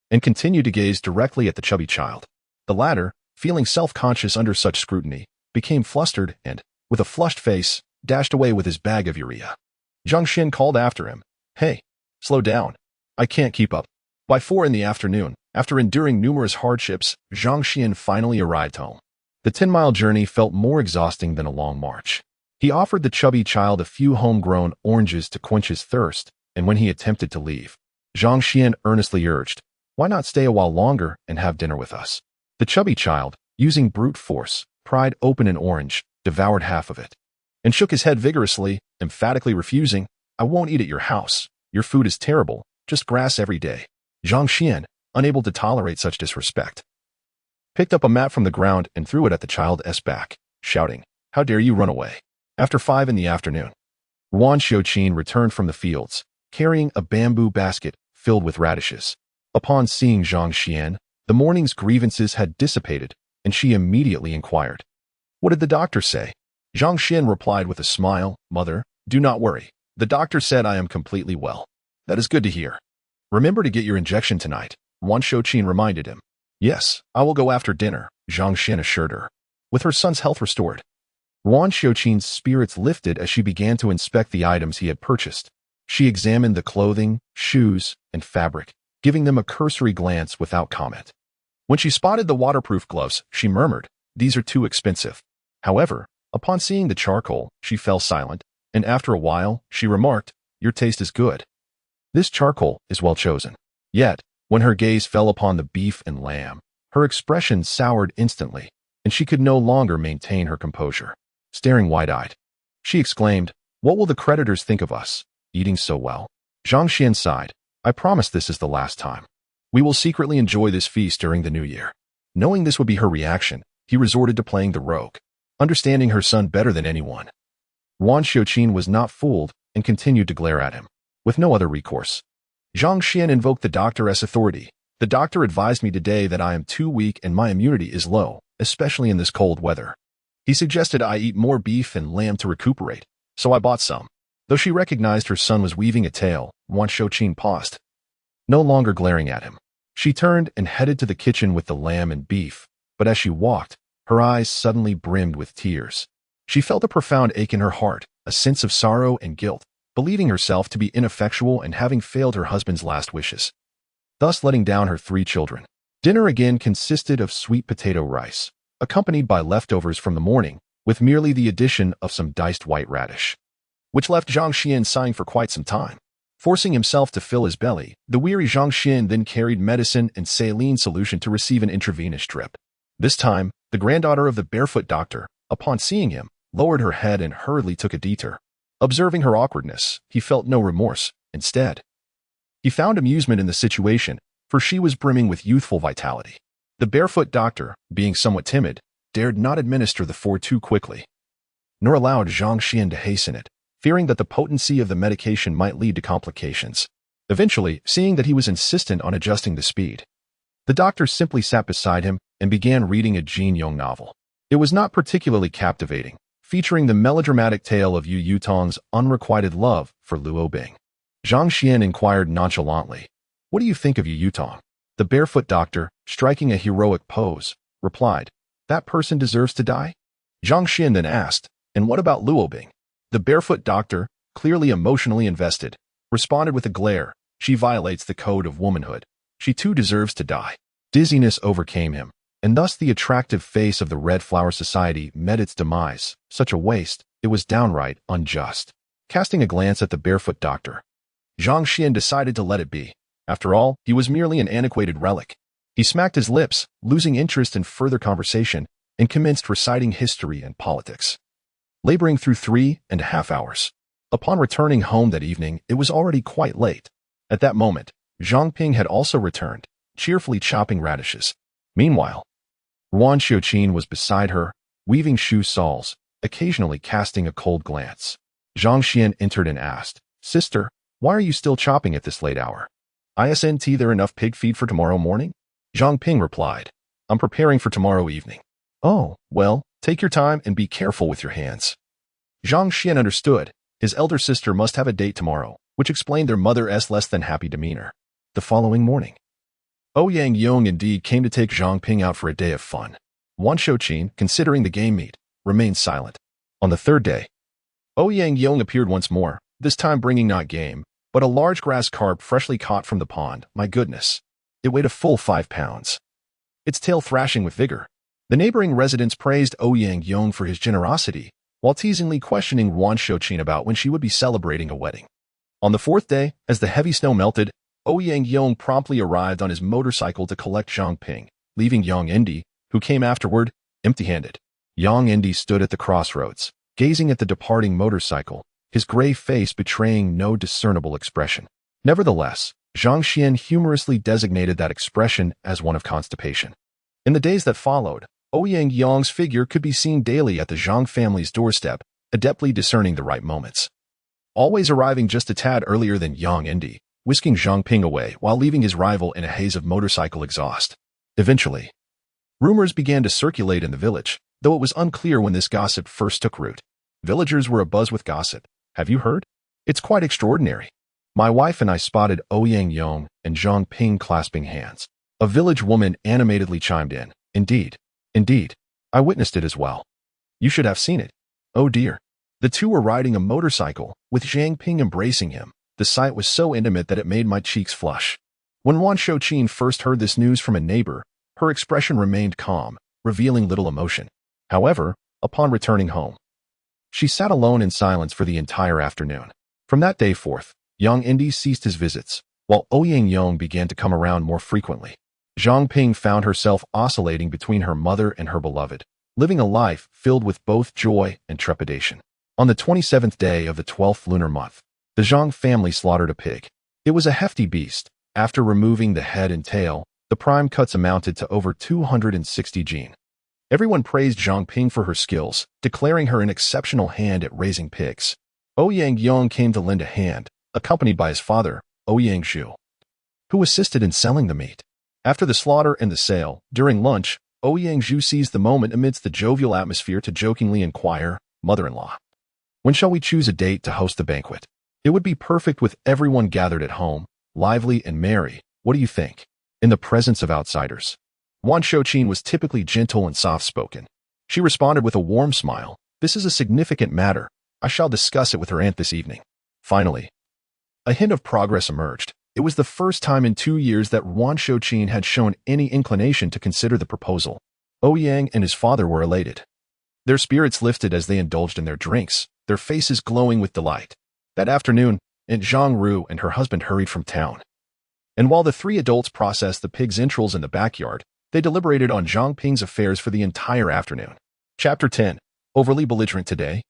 S1: and continued to gaze directly at the chubby child. The latter, feeling self-conscious under such scrutiny, became flustered and, with a flushed face, dashed away with his bag of urea. Zhang Xuan called after him, "Hey, slow down. I can't keep up." By 4 in the afternoon, after enduring numerous hardships, Zhang Xuan finally arrived home. The 10-mile journey felt more exhausting than a long march. He offered the chubby child a few homegrown oranges to quench his thirst, and when he attempted to leave, Zhang Xuan earnestly urged, "Why not stay a while longer and have dinner with us?" The chubby child, using brute force, pried open an orange, devoured half of it, and shook his head vigorously, emphatically refusing, "I won't eat at your house. Your food is terrible, just grass every day." Zhang Xuan, unable to tolerate such disrespect, picked up a mat from the ground and threw it at the child's back, shouting, "How dare you run away?" After 5 in the afternoon, Wan Xiuqin returned from the fields, carrying a bamboo basket filled with radishes. Upon seeing Zhang Xuan, the morning's grievances had dissipated, and she immediately inquired, "What did the doctor say?" Zhang Xuan replied with a smile, "Mother, do not worry. The doctor said I am completely well." "That is good to hear. Remember to get your injection tonight," Wan Xiuqin reminded him. "Yes, I will go after dinner," Zhang Xuan assured her. With her son's health restored, Wan Xiuqin's spirits lifted as she began to inspect the items he had purchased. She examined the clothing, shoes, and fabric, giving them a cursory glance without comment. When she spotted the waterproof gloves, she murmured, "These are too expensive." However, upon seeing the charcoal, she fell silent, and after a while, she remarked, "Your taste is good. This charcoal is well chosen." Yet, when her gaze fell upon the beef and lamb, her expression soured instantly, and she could no longer maintain her composure. Staring wide-eyed, she exclaimed, "What will the creditors think of us, eating so well?" Zhang Xuan sighed, "I promise this is the last time. We will secretly enjoy this feast during the new year." Knowing this would be her reaction, he resorted to playing the rogue, understanding her son better than anyone. Wan Xiuqin was not fooled and continued to glare at him, with no other recourse. Zhang Xuan invoked the doctor as authority. The doctor advised me today that I am too weak and my immunity is low, especially in this cold weather. He suggested I eat more beef and lamb to recuperate, so I bought some. Though she recognized her son was weaving a tale, Wan Xiuqin paused, no longer glaring at him. She turned and headed to the kitchen with the lamb and beef, but as she walked, her eyes suddenly brimmed with tears. She felt a profound ache in her heart, a sense of sorrow and guilt, believing herself to be ineffectual and having failed her husband's last wishes, thus letting down her 3 children. Dinner again consisted of sweet potato rice, accompanied by leftovers from the morning, with merely the addition of some diced white radish, which left Zhang Xuan sighing for quite some time. Forcing himself to fill his belly, the weary Zhang Xuan then carried medicine and saline solution to receive an intravenous drip. This time, the granddaughter of the barefoot doctor, upon seeing him, lowered her head and hurriedly took a detour. Observing her awkwardness, he felt no remorse. Instead, he found amusement in the situation, for she was brimming with youthful vitality. The barefoot doctor, being somewhat timid, dared not administer the four too quickly, nor allowed Zhang Xuan to hasten it, fearing that the potency of the medication might lead to complications. Eventually, seeing that he was insistent on adjusting the speed, the doctor simply sat beside him and began reading a Jin Yong novel. It was not particularly captivating, featuring the melodramatic tale of Yu Yutong's unrequited love for Luo Bing. Zhang Xuan inquired nonchalantly, "What do you think of Yu Yutong?" The barefoot doctor, striking a heroic pose, replied, "That person deserves to die?" Zhang Xuan then asked, "And what about Luo Bing?" The barefoot doctor, clearly emotionally invested, responded with a glare, "She violates the code of womanhood. She too deserves to die." Dizziness overcame him, and thus the attractive face of the Red Flower Society met its demise. Such a waste, it was downright unjust. Casting a glance at the barefoot doctor, Zhang Xuan decided to let it be. After all, he was merely an antiquated relic. He smacked his lips, losing interest in further conversation, and commenced reciting history and politics, laboring through 3.5 hours. Upon returning home that evening, it was already quite late. At that moment, Zhang Ping had also returned, cheerfully chopping radishes. Meanwhile, Wan Xiuqin was beside her, weaving shoe soles, occasionally casting a cold glance. Zhang Xuan entered and asked, "Sister, why are you still chopping at this late hour? Isn't there enough pig feed for tomorrow morning?" Zhang Ping replied, "I'm preparing for tomorrow evening." "Oh, well, take your time and be careful with your hands." Zhang Xuan understood. His elder sister must have a date tomorrow, which explained their mother's less than happy demeanor. The following morning, Ouyang Yong indeed came to take Zhang Ping out for a day of fun. Wan Xiuqin, considering the game meat, remained silent. On the third day, Ouyang Yong appeared once more, this time bringing not game, but a large grass carp freshly caught from the pond. My goodness, it weighed a full 5 pounds. Its tail thrashing with vigor. The neighboring residents praised Ouyang Yong for his generosity, while teasingly questioning Wan Xiuqin about when she would be celebrating a wedding. On the fourth day, as the heavy snow melted, Ouyang Yong promptly arrived on his motorcycle to collect Zhang Ping, leaving Yang Endi, who came afterward, empty-handed. Yang Endi stood at the crossroads, gazing at the departing motorcycle, his gray face betraying no discernible expression. Nevertheless, Zhang Xuan humorously designated that expression as one of constipation. In the days that followed, Ouyang Yong's figure could be seen daily at the Zhang family's doorstep, adeptly discerning the right moments. Always arriving just a tad earlier than Yang Endi, whisking Zhang Ping away while leaving his rival in a haze of motorcycle exhaust. Eventually, rumors began to circulate in the village, though it was unclear when this gossip first took root. Villagers were abuzz with gossip. "Have you heard? It's quite extraordinary. My wife and I spotted Ouyang Yong and Zhang Ping clasping hands." A village woman animatedly chimed in, Indeed. I witnessed it as well. You should have seen it. Oh dear. The two were riding a motorcycle, with Zhang Ping embracing him. The sight was so intimate that it made my cheeks flush. When Wan Xiuqin first heard this news from a neighbor, her expression remained calm, revealing little emotion. However, upon returning home, she sat alone in silence for the entire afternoon. From that day forth, Yang Endi ceased his visits, while Ouyang Yong began to come around more frequently. Zhang Ping found herself oscillating between her mother and her beloved, living a life filled with both joy and trepidation. On the 27th day of the 12th lunar month, the Zhang family slaughtered a pig. It was a hefty beast. After removing the head and tail, The prime cuts amounted to over 260 jin. Everyone praised Zhang Ping for her skills, declaring her an exceptional hand at raising pigs. Ouyang Yong came to lend a hand, accompanied by his father, Ouyang Zhu, who assisted in selling the meat. After the slaughter and the sale, during lunch, Ouyang Zhu seized the moment amidst the jovial atmosphere to jokingly inquire, "Mother-in-law, when shall we choose a date to host the banquet? It would be perfect with everyone gathered at home, lively and merry. What do you think?" In the presence of outsiders, Wan Shouqin was typically gentle and soft-spoken. She responded with a warm smile, "This is a significant matter. I shall discuss it with her aunt this evening." Finally, a hint of progress emerged. It was the first time in 2 years that Wan Shouqin had shown any inclination to consider the proposal. Ouyang and his father were elated. Their spirits lifted as they indulged in their drinks, their faces glowing with delight. That afternoon, Aunt Zhang Ru and her husband hurried from town. And while the 3 adults processed the pig's entrails in the backyard, they deliberated on Zhang Ping's affairs for the entire afternoon. Chapter 10. Overly belligerent today.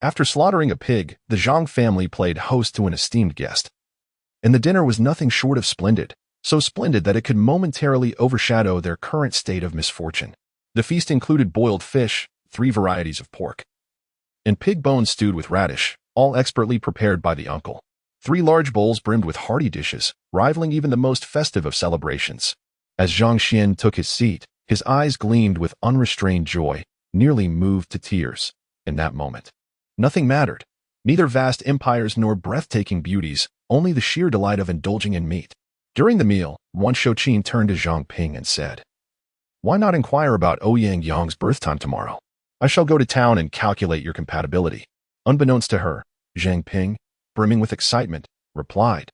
S1: After slaughtering a pig, the Zhang family played host to an esteemed guest. And the dinner was nothing short of splendid, so splendid that it could momentarily overshadow their current state of misfortune. The feast included boiled fish, 3 varieties of pork, and pig bones stewed with radish, all expertly prepared by the uncle. 3 large bowls brimmed with hearty dishes, rivaling even the most festive of celebrations. As Zhang Xuan took his seat, his eyes gleamed with unrestrained joy, nearly moved to tears. In that moment, nothing mattered. Neither vast empires nor breathtaking beauties, only the sheer delight of indulging in meat. During the meal, Wan Shouqin turned to Zhang Ping and said, "Why not inquire about Ouyang Yong's birth time tomorrow? I shall go to town and calculate your compatibility." Unbeknownst to her, Zhang Ping, brimming with excitement, replied,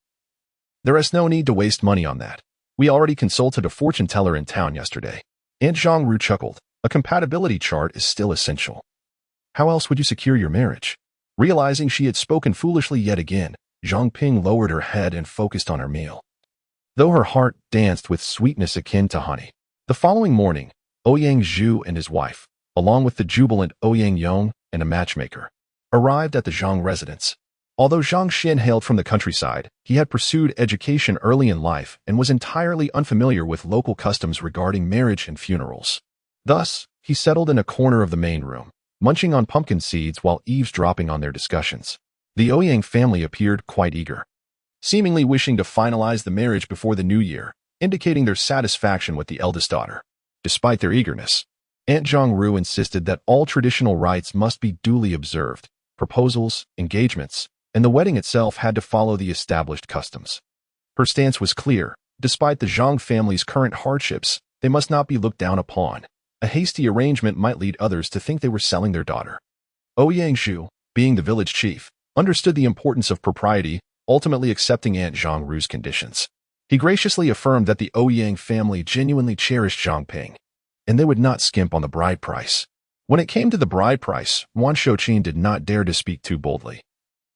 S1: "There is no need to waste money on that. We already consulted a fortune teller in town yesterday." Aunt Zhang Ru chuckled. "A compatibility chart is still essential. How else would you secure your marriage?" Realizing she had spoken foolishly yet again, Zhang Ping lowered her head and focused on her meal, though her heart danced with sweetness akin to honey. The following morning, Ouyang Zhu and his wife, along with the jubilant Ouyang Yong and a matchmaker, arrived at the Zhang residence. Although Zhang Xin hailed from the countryside, he had pursued education early in life and was entirely unfamiliar with local customs regarding marriage and funerals. Thus, he settled in a corner of the main room, munching on pumpkin seeds while eavesdropping on their discussions. The Ouyang family appeared quite eager, seemingly wishing to finalize the marriage before the new year, indicating their satisfaction with the eldest daughter. Despite their eagerness, Aunt Zhang Ru insisted that all traditional rites must be duly observed. Proposals, engagements, and the wedding itself had to follow the established customs. Her stance was clear. Despite the Zhang family's current hardships, they must not be looked down upon. A hasty arrangement might lead others to think they were selling their daughter. Ouyang Zhu, being the village chief, understood the importance of propriety, ultimately accepting Aunt Zhang Ru's conditions. He graciously affirmed that the Ouyang family genuinely cherished Zhang Ping, and they would not skimp on the bride price. When it came to the bride price, Wan Shouqin did not dare to speak too boldly,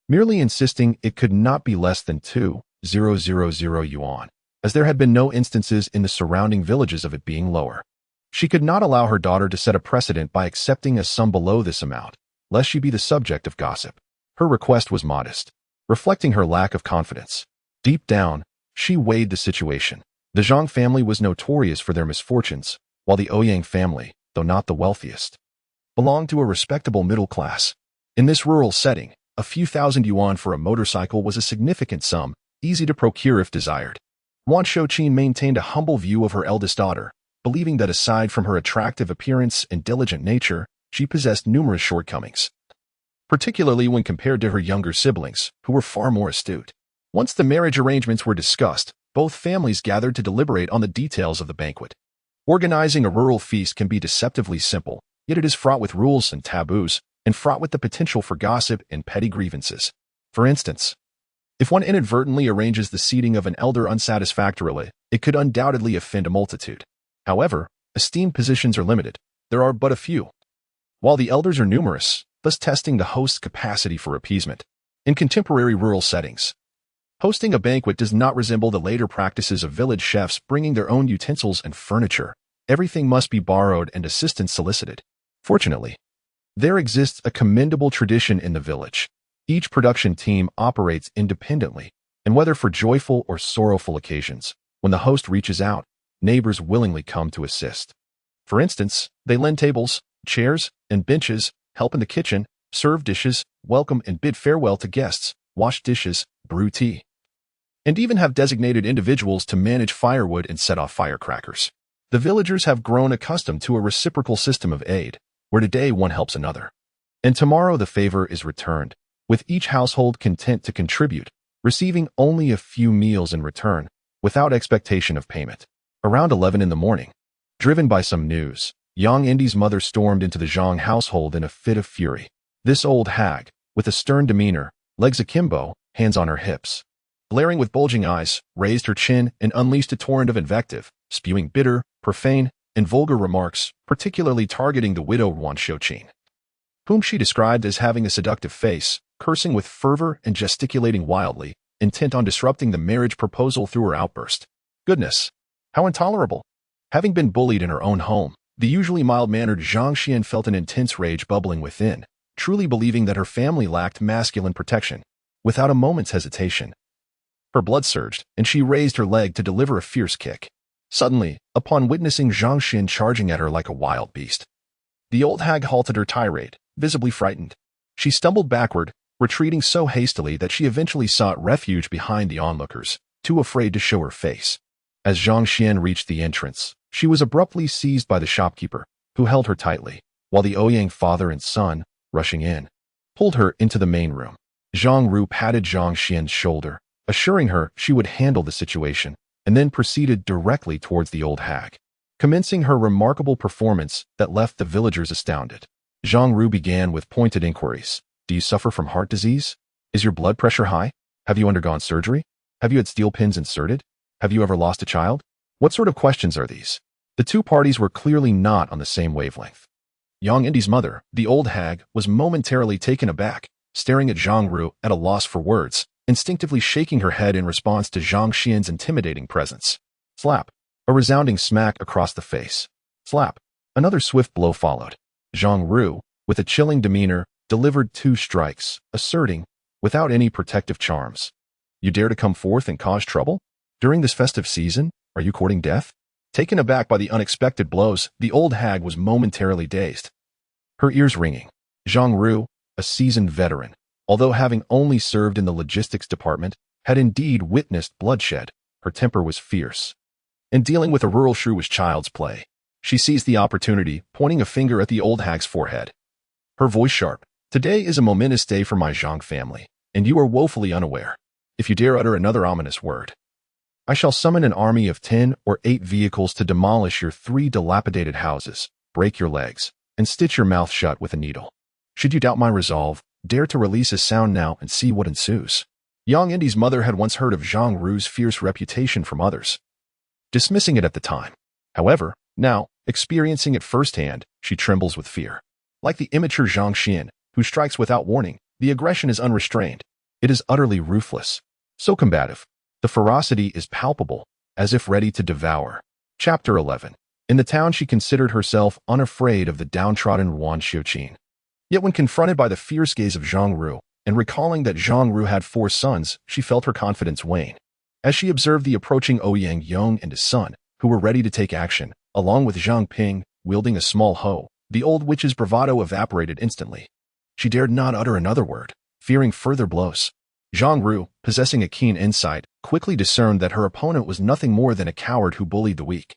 S1: merely insisting it could not be less than 2,000 yuan, as there had been no instances in the surrounding villages of it being lower. She could not allow her daughter to set a precedent by accepting a sum below this amount, lest she be the subject of gossip. Her request was modest, reflecting her lack of confidence. Deep down, she weighed the situation. The Zhang family was notorious for their misfortunes, while the Ouyang family, though not the wealthiest, belonged to a respectable middle class. In this rural setting, a few thousand yuan for a motorcycle was a significant sum, easy to procure if desired. Wan Shouqin maintained a humble view of her eldest daughter, believing that aside from her attractive appearance and diligent nature, she possessed numerous shortcomings, particularly when compared to her younger siblings, who were far more astute. Once the marriage arrangements were discussed, both families gathered to deliberate on the details of the banquet. Organizing a rural feast can be deceptively simple, yet it is fraught with rules and taboos, and fraught with the potential for gossip and petty grievances. For instance, if one inadvertently arranges the seating of an elder unsatisfactorily, it could undoubtedly offend a multitude. However, esteemed positions are limited. There are but a few, while the elders are numerous, thus testing the host's capacity for appeasement. In contemporary rural settings, hosting a banquet does not resemble the later practices of village chefs bringing their own utensils and furniture. Everything must be borrowed and assistance solicited. Fortunately, there exists a commendable tradition in the village. Each production team operates independently, and whether for joyful or sorrowful occasions, when the host reaches out, neighbors willingly come to assist. For instance, they lend tables, chairs, and benches, help in the kitchen, serve dishes, welcome and bid farewell to guests, wash dishes, brew tea, and even have designated individuals to manage firewood and set off firecrackers. The villagers have grown accustomed to a reciprocal system of aid, where today one helps another, and tomorrow the favor is returned, with each household content to contribute, receiving only a few meals in return, without expectation of payment. Around 11 in the morning, driven by some news, young Indy's mother stormed into the Zhang household in a fit of fury. This old hag, with a stern demeanor, legs akimbo, hands on her hips, glaring with bulging eyes, raised her chin and unleashed a torrent of invective, spewing bitter, profane, and vulgar remarks, particularly targeting the widowed Zhang Xuan, whom she described as having a seductive face, cursing with fervor and gesticulating wildly, intent on disrupting the marriage proposal through her outburst. Goodness, how intolerable! Having been bullied in her own home, the usually mild-mannered Zhang Xuan felt an intense rage bubbling within, truly believing that her family lacked masculine protection. Without a moment's hesitation, her blood surged, and she raised her leg to deliver a fierce kick. Suddenly, upon witnessing Zhang Xuan charging at her like a wild beast, the old hag halted her tirade, visibly frightened. She stumbled backward, retreating so hastily that she eventually sought refuge behind the onlookers, too afraid to show her face. As Zhang Xuan reached the entrance, she was abruptly seized by the shopkeeper, who held her tightly, while the Ouyang father and son, rushing in, pulled her into the main room. Zhang Ru patted Zhang Xuan's shoulder, assuring her she would handle the situation, and then proceeded directly towards the old hag, commencing her remarkable performance that left the villagers astounded. Zhang Ru began with pointed inquiries. Do you suffer from heart disease? Is your blood pressure high? Have you undergone surgery? Have you had steel pins inserted? Have you ever lost a child? What sort of questions are these? The two parties were clearly not on the same wavelength. Young Indy's mother, the old hag, was momentarily taken aback, staring at Zhang Ru at a loss for words, instinctively shaking her head in response to Zhang Xuan's intimidating presence. Slap. A resounding smack across the face. Slap. Another swift blow followed. Zhang Ru, with a chilling demeanor, delivered 2 strikes, asserting, without any protective charms, "You dare to come forth and cause trouble? During this festive season, are you courting death?" Taken aback by the unexpected blows, the old hag was momentarily dazed, her ears ringing. Zhang Ru, a seasoned veteran, although having only served in the logistics department, had indeed witnessed bloodshed. Her temper was fierce, and dealing with a rural shrew was child's play. She seized the opportunity, pointing a finger at the old hag's forehead. Her voice sharp. "Today is a momentous day for my Zhang family, and you are woefully unaware. If you dare utter another ominous word, I shall summon an army of 10 or 8 vehicles to demolish your 3 dilapidated houses, break your legs, and stitch your mouth shut with a needle. Should you doubt my resolve, dare to release a sound now and see what ensues." Young Indy's mother had once heard of Zhang Ru's fierce reputation from others, dismissing it at the time. However, now, experiencing it firsthand, she trembles with fear. Like the immature Zhang Xuan, who strikes without warning, the aggression is unrestrained. It is utterly ruthless, so combative. The ferocity is palpable, as if ready to devour. Chapter 11. In the town she considered herself unafraid of the downtrodden Zhang Xuan. Yet when confronted by the fierce gaze of Zhang Ru, and recalling that Zhang Ru had 4 sons, she felt her confidence wane. As she observed the approaching Ouyang Yong and his son, who were ready to take action, along with Zhang Ping, wielding a small hoe, the old witch's bravado evaporated instantly. She dared not utter another word, fearing further blows. Zhang Ru, possessing a keen insight, quickly discerned that her opponent was nothing more than a coward who bullied the weak.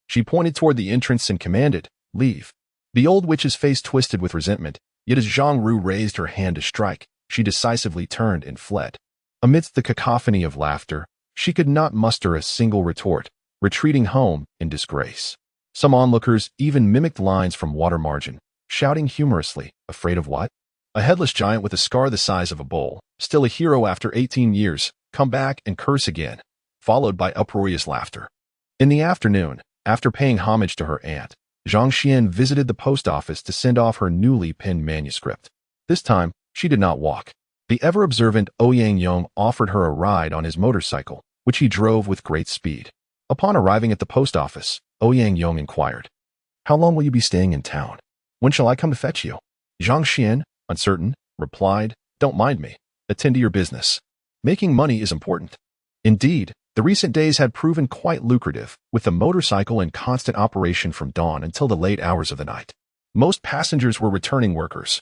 S1: She pointed toward the entrance and commanded, "Leave." The old witch's face twisted with resentment, yet as Zhang Ru raised her hand to strike, she decisively turned and fled. Amidst the cacophony of laughter, she could not muster a single retort, retreating home in disgrace. Some onlookers even mimicked lines from Water Margin, shouting humorously, "Afraid of what? A headless giant with a scar the size of a bowl, still a hero after 18 years, come back and curse again," followed by uproarious laughter. In the afternoon, after paying homage to her aunt, Zhang Xuan visited the post office to send off her newly penned manuscript. This time, she did not walk. The ever-observant Ouyang Yong offered her a ride on his motorcycle, which he drove with great speed. Upon arriving at the post office, Ouyang Yong inquired, "How long will you be staying in town? When shall I come to fetch you?" Zhang Xuan, uncertain, replied, "Don't mind me. Attend to your business. Making money is important." Indeed, The recent days had proven quite lucrative, with the motorcycle in constant operation from dawn until the late hours of the night. Most passengers were returning workers,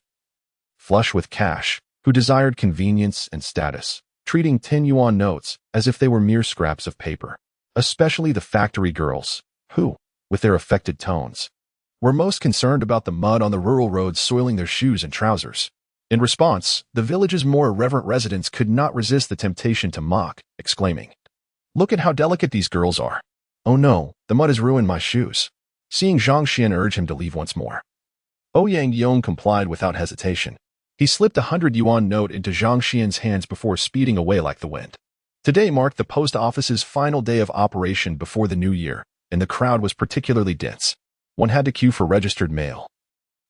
S1: flush with cash, who desired convenience and status, treating 10 yuan notes as if they were mere scraps of paper. Especially the factory girls, who, with their affected tones, were most concerned about the mud on the rural roads soiling their shoes and trousers. In response, the village's more irreverent residents could not resist the temptation to mock, exclaiming, "Look at how delicate these girls are. Oh no, the mud has ruined my shoes." Seeing Zhang Xuan urge him to leave once more, Ouyang Yong complied without hesitation. He slipped a 100 yuan note into Zhang Xuan's hands before speeding away like the wind. Today marked the post office's final day of operation before the new year, and the crowd was particularly dense. One had to queue for registered mail,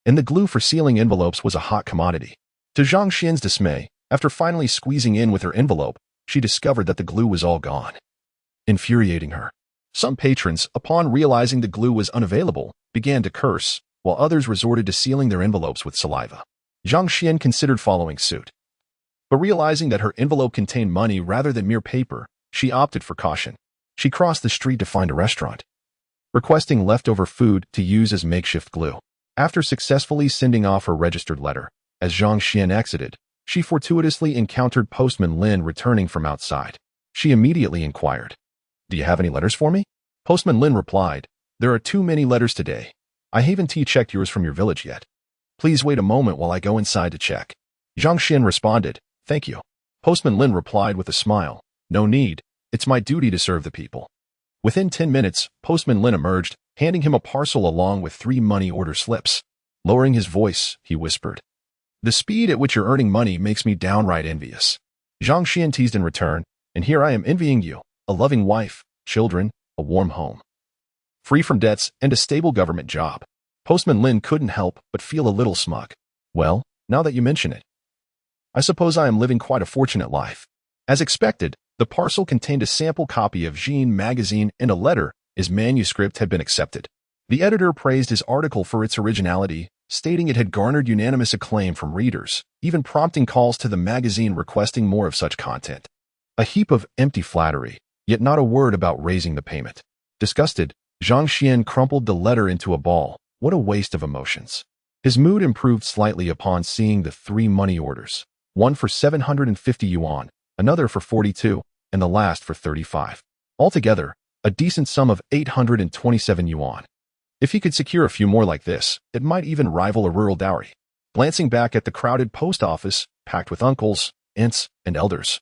S1: and the glue for sealing envelopes was a hot commodity. To Zhang Xuan's dismay, after finally squeezing in with her envelope, she discovered that the glue was all gone, infuriating her. Some patrons, upon realizing the glue was unavailable, began to curse, while others resorted to sealing their envelopes with saliva. Zhang Xuan considered following suit, but realizing that her envelope contained money rather than mere paper, she opted for caution. She crossed the street to find a restaurant, requesting leftover food to use as makeshift glue. After successfully sending off her registered letter, as Zhang Xuan exited, she fortuitously encountered Postman Lin returning from outside. She immediately inquired, "Do you have any letters for me?" Postman Lin replied, "There are too many letters today. I haven't checked yours from your village yet. Please wait a moment while I go inside to check." Zhang Xuan responded, "Thank you." Postman Lin replied with a smile, "No need. It's my duty to serve the people." Within 10 minutes, Postman Lin emerged, handing him a parcel along with 3 money order slips. Lowering his voice, he whispered, "The speed at which you're earning money makes me downright envious." Zhang Xuan teased in return, "And here I am envying you, a loving wife, children, a warm home, free from debts, and a stable government job." Postman Lin couldn't help but feel a little smug. "Well, now that you mention it, I suppose I am living quite a fortunate life." As expected, the parcel contained a sample copy of Jean magazine and a letter. His manuscript had been accepted. The editor praised his article for its originality, stating it had garnered unanimous acclaim from readers, even prompting calls to the magazine requesting more of such content. A heap of empty flattery, yet not a word about raising the payment. Disgusted, Zhang Xuan crumpled the letter into a ball. What a waste of emotions. His mood improved slightly upon seeing the 3 money orders, one for 750 yuan, another for 42, and the last for 35. Altogether, a decent sum of 827 yuan. If he could secure a few more like this, it might even rival a rural dowry. Glancing back at the crowded post office, packed with uncles, aunts, and elders,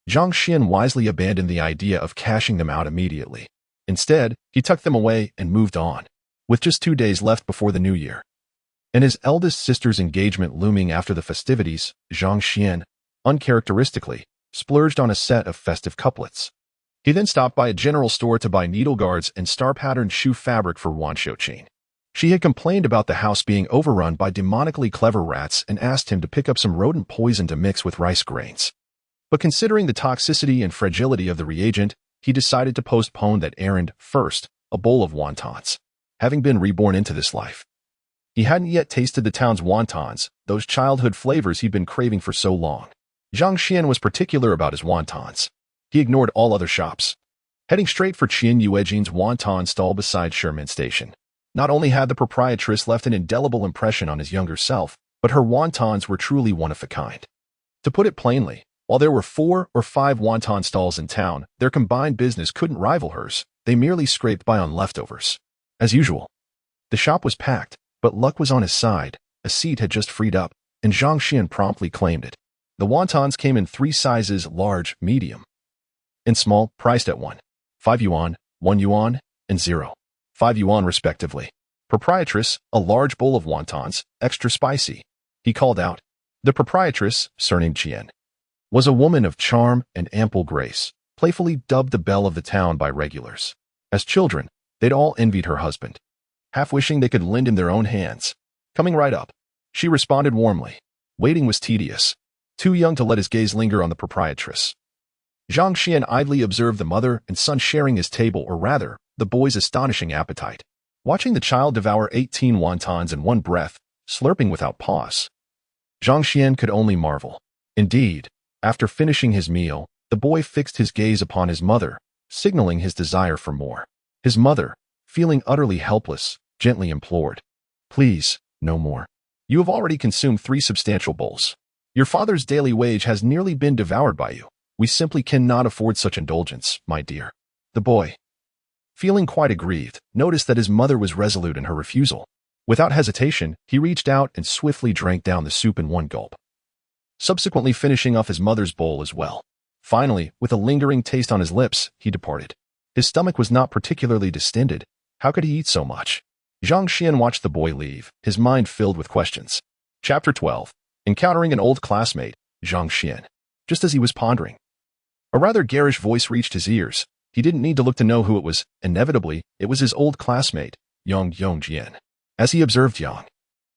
S1: Zhang Xuan wisely abandoned the idea of cashing them out immediately. Instead, he tucked them away and moved on. With just 2 days left before the new year, and his eldest sister's engagement looming after the festivities, Zhang Xuan, uncharacteristically, splurged on a set of festive couplets. He then stopped by a general store to buy needle guards and star-patterned shoe fabric for Wan Shouqin. She had complained about the house being overrun by demonically clever rats and asked him to pick up some rodent poison to mix with rice grains. But considering the toxicity and fragility of the reagent, he decided to postpone that errand. First, a bowl of wontons. Having been reborn into this life, he hadn't yet tasted the town's wontons, those childhood flavors he'd been craving for so long. Zhang Xuan was particular about his wontons. He ignored all other shops, heading straight for Qian Yuejin's wonton stall beside Sherman Station. Not only had the proprietress left an indelible impression on his younger self, but her wontons were truly one of a kind. To put it plainly, while there were 4 or 5 wonton stalls in town, their combined business couldn't rival hers. They merely scraped by on leftovers. As usual, the shop was packed, but luck was on his side. A seat had just freed up, and Zhang Xuan promptly claimed it. The wontons came in 3 sizes: large, medium, and small, priced at 5 yuan, 1 yuan, and 0.5 yuan respectively. Proprietress, a large bowl of wontons, extra spicy, he called out. The proprietress, surnamed Qian, was a woman of charm and ample grace, playfully dubbed the belle of the town by regulars. As children, they'd all envied her husband, half wishing they could lend him their own hands. "Coming right up," she responded warmly. Waiting was tedious, too young to let his gaze linger on the proprietress. Zhang Xuan idly observed the mother and son sharing his table, or rather, the boy's astonishing appetite. Watching the child devour 18 wontons in one breath, slurping without pause, Zhang Xuan could only marvel. Indeed, after finishing his meal, the boy fixed his gaze upon his mother, signaling his desire for more. His mother, feeling utterly helpless, gently implored, "Please, no more. You have already consumed 3 substantial bowls. Your father's daily wage has nearly been devoured by you. We simply cannot afford such indulgence, my dear." The boy, feeling quite aggrieved, noticed that his mother was resolute in her refusal. Without hesitation, he reached out and swiftly drank down the soup in one gulp, subsequently finishing off his mother's bowl as well. Finally, with a lingering taste on his lips, he departed. His stomach was not particularly distended. How could he eat so much? Zhang Xuan watched the boy leave, his mind filled with questions. Chapter 12. Encountering an old classmate, Zhang Xuan. Just as he was pondering, a rather garish voice reached his ears. He didn't need to look to know who it was. Inevitably, it was his old classmate, Yang Yongjian. As he observed Yang,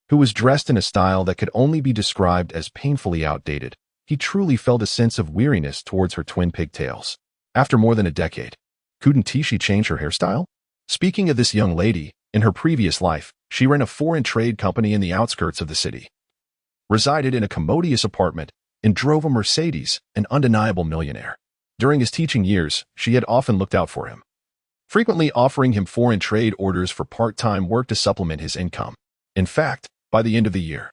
S1: who was dressed in a style that could only be described as painfully outdated, he truly felt a sense of weariness towards her twin pigtails. After more than a decade, couldn't she change her hairstyle? Speaking of this young lady, in her previous life, she ran a foreign trade company in the outskirts of the city, resided in a commodious apartment, and drove a Mercedes, an undeniable millionaire. During his teaching years, she had often looked out for him, frequently offering him foreign trade orders for part-time work to supplement his income. In fact, by the end of the year,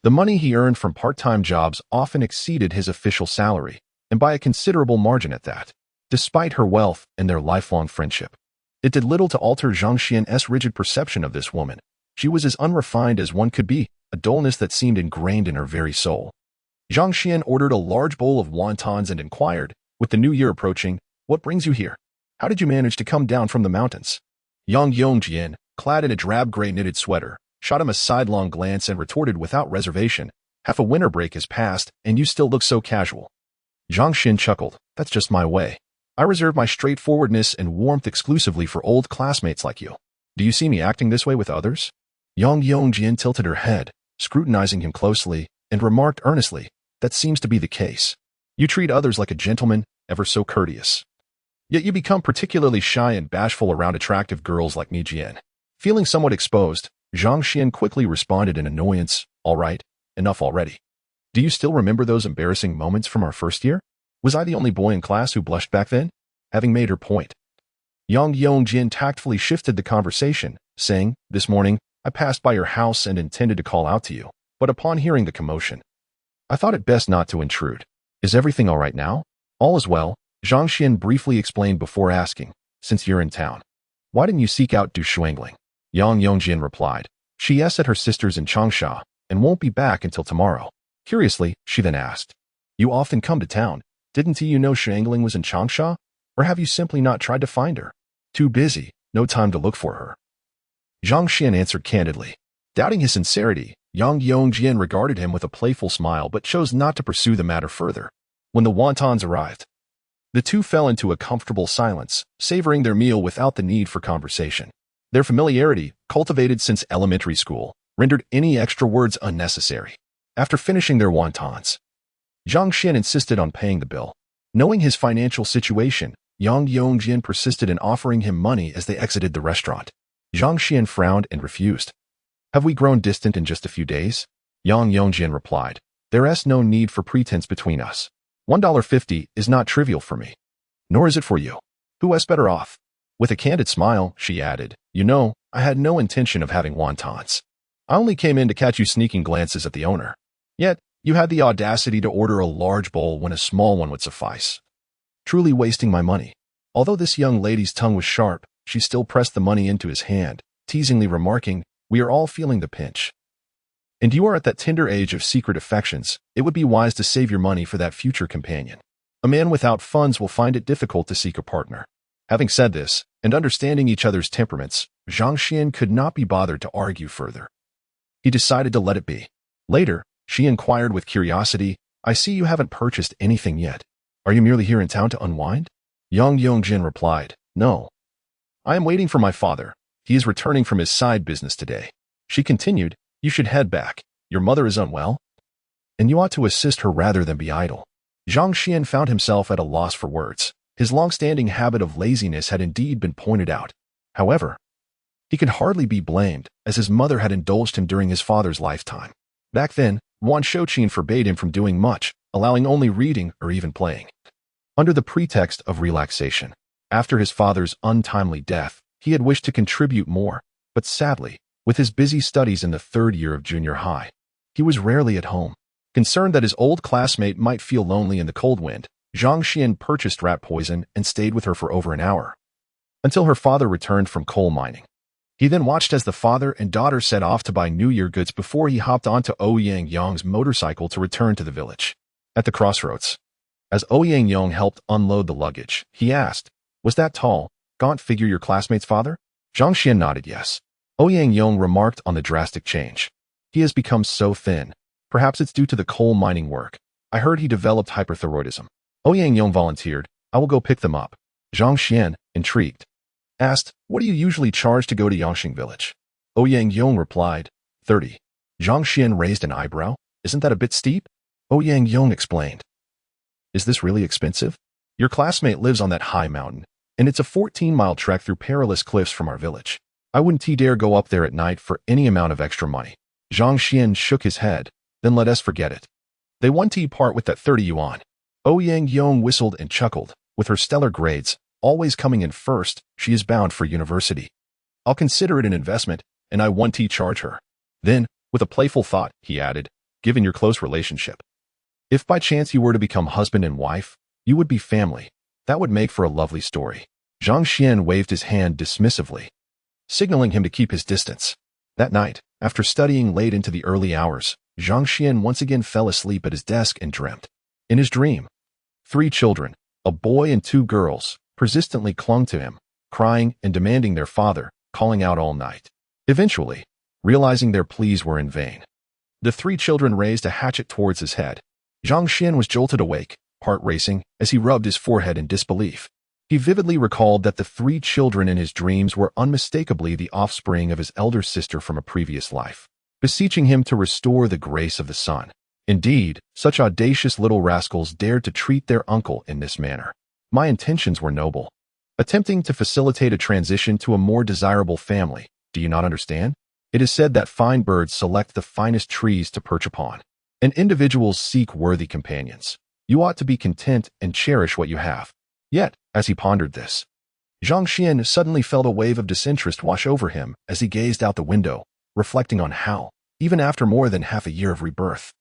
S1: the money he earned from part-time jobs often exceeded his official salary, and by a considerable margin at that. Despite her wealth and their lifelong friendship, it did little to alter Zhang Xian's rigid perception of this woman. She was as unrefined as one could be, a dullness that seemed ingrained in her very soul. Zhang Xuan ordered a large bowl of wontons and inquired, with the new year approaching, "What brings you here? How did you manage to come down from the mountains?" Yang Yongjian, clad in a drab gray knitted sweater, shot him a sidelong glance and retorted without reservation, "Half a winter break has passed, and you still look so casual." Zhang Xuan chuckled, "That's just my way. I reserve my straightforwardness and warmth exclusively for old classmates like you. Do you see me acting this way with others?" Yang Yongjian tilted her head, scrutinizing him closely, and remarked earnestly, "That seems to be the case. You treat others like a gentleman, ever so courteous. Yet you become particularly shy and bashful around attractive girls like me, Jian." Feeling somewhat exposed, Zhang Xuan quickly responded in annoyance, "All right, enough already. Do you still remember those embarrassing moments from our first year? Was I the only boy in class who blushed back then?" Having made her point, Yang Yongjin tactfully shifted the conversation, saying, "This morning, I passed by your house and intended to call out to you, but upon hearing the commotion, I thought it best not to intrude. Is everything all right now?" "All is well," Zhang Xuan briefly explained before asking, "Since you're in town, why didn't you seek out Du Shuangling?" Yang Yongjin replied, "She is at her sister's in Changsha and won't be back until tomorrow." Curiously, she then asked, "You often come to town. Didn't you know Shuangling was in Changsha? Or have you simply not tried to find her?" "Too busy, no time to look for her," Zhang Xuan answered candidly. Doubting his sincerity, Yang Yongjian regarded him with a playful smile but chose not to pursue the matter further. When the wontons arrived, the two fell into a comfortable silence, savoring their meal without the need for conversation. Their familiarity, cultivated since elementary school, rendered any extra words unnecessary. After finishing their wontons, Zhang Xuan insisted on paying the bill. Knowing his financial situation, Yang Yongjian persisted in offering him money as they exited the restaurant. Zhang Xuan frowned and refused. "Have we grown distant in just a few days?" Yang Yongjian replied, "There is no need for pretense between us. $1.50 is not trivial for me. Nor is it for you. Who is better off?" With a candid smile, she added, "You know, I had no intention of having wontons. I only came in to catch you sneaking glances at the owner. Yet, you had the audacity to order a large bowl when a small one would suffice. Truly wasting my money." Although this young lady's tongue was sharp, she still pressed the money into his hand, teasingly remarking, "We are all feeling the pinch. And you are at that tender age of secret affections. It would be wise to save your money for that future companion. A man without funds will find it difficult to seek a partner." Having said this, and understanding each other's temperaments, Zhang Xuan could not be bothered to argue further. He decided to let it be. Later, she inquired with curiosity, "I see you haven't purchased anything yet. Are you merely here in town to unwind?" Yang Yongjin replied, "No. I am waiting for my father. He is returning from his side business today." She continued, "You should head back. Your mother is unwell, and you ought to assist her rather than be idle." Zhang Xuan found himself at a loss for words. His long-standing habit of laziness had indeed been pointed out. However, he could hardly be blamed, as his mother had indulged him during his father's lifetime. Back then, Wan Shouqin forbade him from doing much, allowing only reading or even playing, under the pretext of relaxation. After his father's untimely death, he had wished to contribute more, but sadly, with his busy studies in the third year of junior high, he was rarely at home. Concerned that his old classmate might feel lonely in the cold wind, Zhang Xuan purchased rat poison and stayed with her for over an hour, until her father returned from coal mining. He then watched as the father and daughter set off to buy New Year goods before he hopped onto Ouyang Yong's motorcycle to return to the village. At the crossroads, as Ouyang Yong helped unload the luggage, he asked, "Was that tall, gaunt figure your classmate's father?" Zhang Xuan nodded yes. Ouyang Yong remarked on the drastic change. "He has become so thin. Perhaps it's due to the coal mining work. I heard he developed hyperthyroidism." Ouyang Yong volunteered, "I will go pick them up." Zhang Xuan, intrigued, asked, "What do you usually charge to go to Yangxing village?" Ouyang Yong replied, 30. Zhang Xuan raised an eyebrow. "Isn't that a bit steep?" Ouyang Yong explained, "Is this really expensive? Your classmate lives on that high mountain, and it's a 14-mile trek through perilous cliffs from our village. I wouldn't dare go up there at night for any amount of extra money." Zhang Xuan shook his head. "Then let us forget it. They won't part with that 30 yuan. Ouyang Yong whistled and chuckled. "With her stellar grades, always coming in first, she is bound for university. I'll consider it an investment, and I won't charge her." Then, with a playful thought, he added, "Given your close relationship, if by chance you were to become husband and wife, you would be family. That would make for a lovely story." Zhang Xuan waved his hand dismissively, signaling him to keep his distance. That night, after studying late into the early hours, Zhang Xuan once again fell asleep at his desk and dreamt. In his dream, 3 children, a boy and 2 girls, persistently clung to him, crying and demanding their father, calling out all night. Eventually, realizing their pleas were in vain, the 3 children raised a hatchet towards his head. Zhang Xuan was jolted awake, heart racing, as he rubbed his forehead in disbelief. He vividly recalled that the 3 children in his dreams were unmistakably the offspring of his elder sister from a previous life, beseeching him to restore the grace of the sun. Indeed, such audacious little rascals dared to treat their uncle in this manner. My intentions were noble, attempting to facilitate a transition to a more desirable family. Do you not understand? It is said that fine birds select the finest trees to perch upon, and individuals seek worthy companions. You ought to be content and cherish what you have. Yet, as he pondered this, Zhang Xuan suddenly felt a wave of disinterest wash over him as he gazed out the window, reflecting on how, even after more than half a year of rebirth,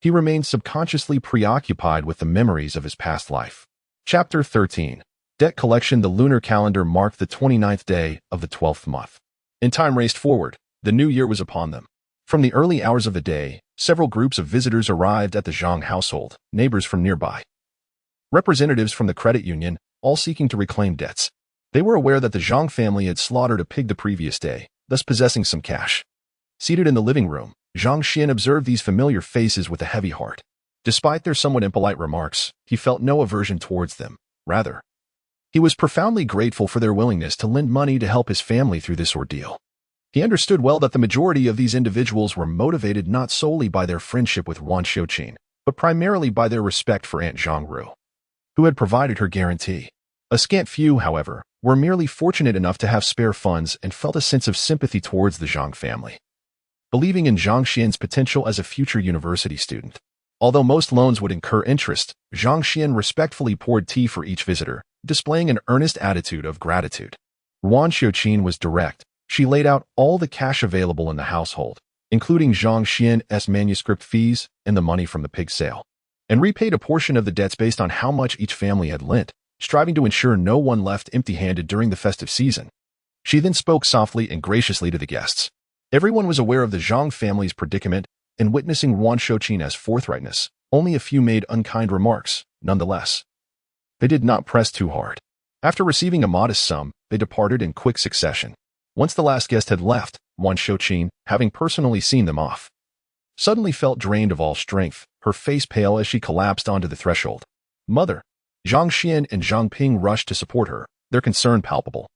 S1: he remained subconsciously preoccupied with the memories of his past life. Chapter 13. Debt Collection. The lunar calendar marked the 29th day of the 12th month. In time raced forward, the new year was upon them. From the early hours of the day, several groups of visitors arrived at the Zhang household, neighbors from nearby, representatives from the credit union, all seeking to reclaim debts. They were aware that the Zhang family had slaughtered a pig the previous day, thus possessing some cash. Seated in the living room, Zhang Xuan observed these familiar faces with a heavy heart. Despite their somewhat impolite remarks, he felt no aversion towards them. Rather, he was profoundly grateful for their willingness to lend money to help his family through this ordeal. He understood well that the majority of these individuals were motivated not solely by their friendship with Wan Shouqin, but primarily by their respect for Aunt Zhangru, who had provided her guarantee. A scant few, however, were merely fortunate enough to have spare funds and felt a sense of sympathy towards the Zhang family, believing in Zhang Xian's potential as a future university student. Although most loans would incur interest, Zhang Xuan respectfully poured tea for each visitor, displaying an earnest attitude of gratitude. Wan Shouqin was direct. She laid out all the cash available in the household, including Zhang Xian's manuscript fees and the money from the pig sale, and repaid a portion of the debts based on how much each family had lent, striving to ensure no one left empty-handed during the festive season. She then spoke softly and graciously to the guests. Everyone was aware of the Zhang family's predicament, and witnessing Wan Shouqin's forthrightness, only a few made unkind remarks. Nonetheless, they did not press too hard. After receiving a modest sum, they departed in quick succession. Once the last guest had left, Wan Shouqin, having personally seen them off, suddenly felt drained of all strength, her face pale as she collapsed onto the threshold. "Mother!" Zhang Xuan and Zhang Ping rushed to support her, their concern palpable.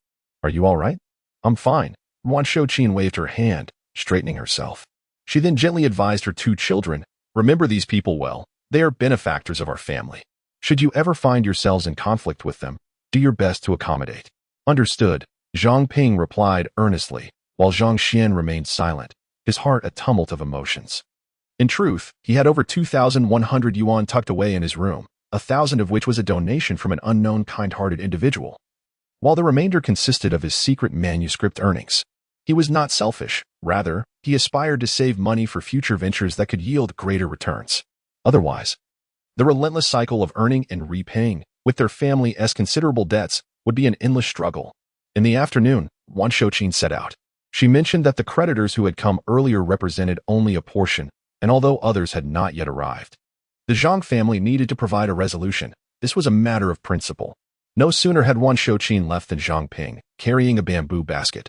S1: "Are you all right?" "I'm fine." Wan Shouqin waved her hand, straightening herself. She then gently advised her 2 children, "Remember these people well. They are benefactors of our family. Should you ever find yourselves in conflict with them, do your best to accommodate." "Understood," Zhang Ping replied earnestly, while Zhang Xuan remained silent, his heart a tumult of emotions. In truth, he had over 2,100 yuan tucked away in his room, 1,000 of which was a donation from an unknown kind-hearted individual. while the remainder consisted of his secret manuscript earnings. He was not selfish. Rather, he aspired to save money for future ventures that could yield greater returns. Otherwise, the relentless cycle of earning and repaying, with their family's considerable debts, would be an endless struggle. In the afternoon, Wan Shouqin set out. She mentioned that the creditors who had come earlier represented only a portion, and although others had not yet arrived, the Zhang family needed to provide a resolution. This was a matter of principle. No sooner had Wan Shouqin left than Zhang Ping, carrying a bamboo basket,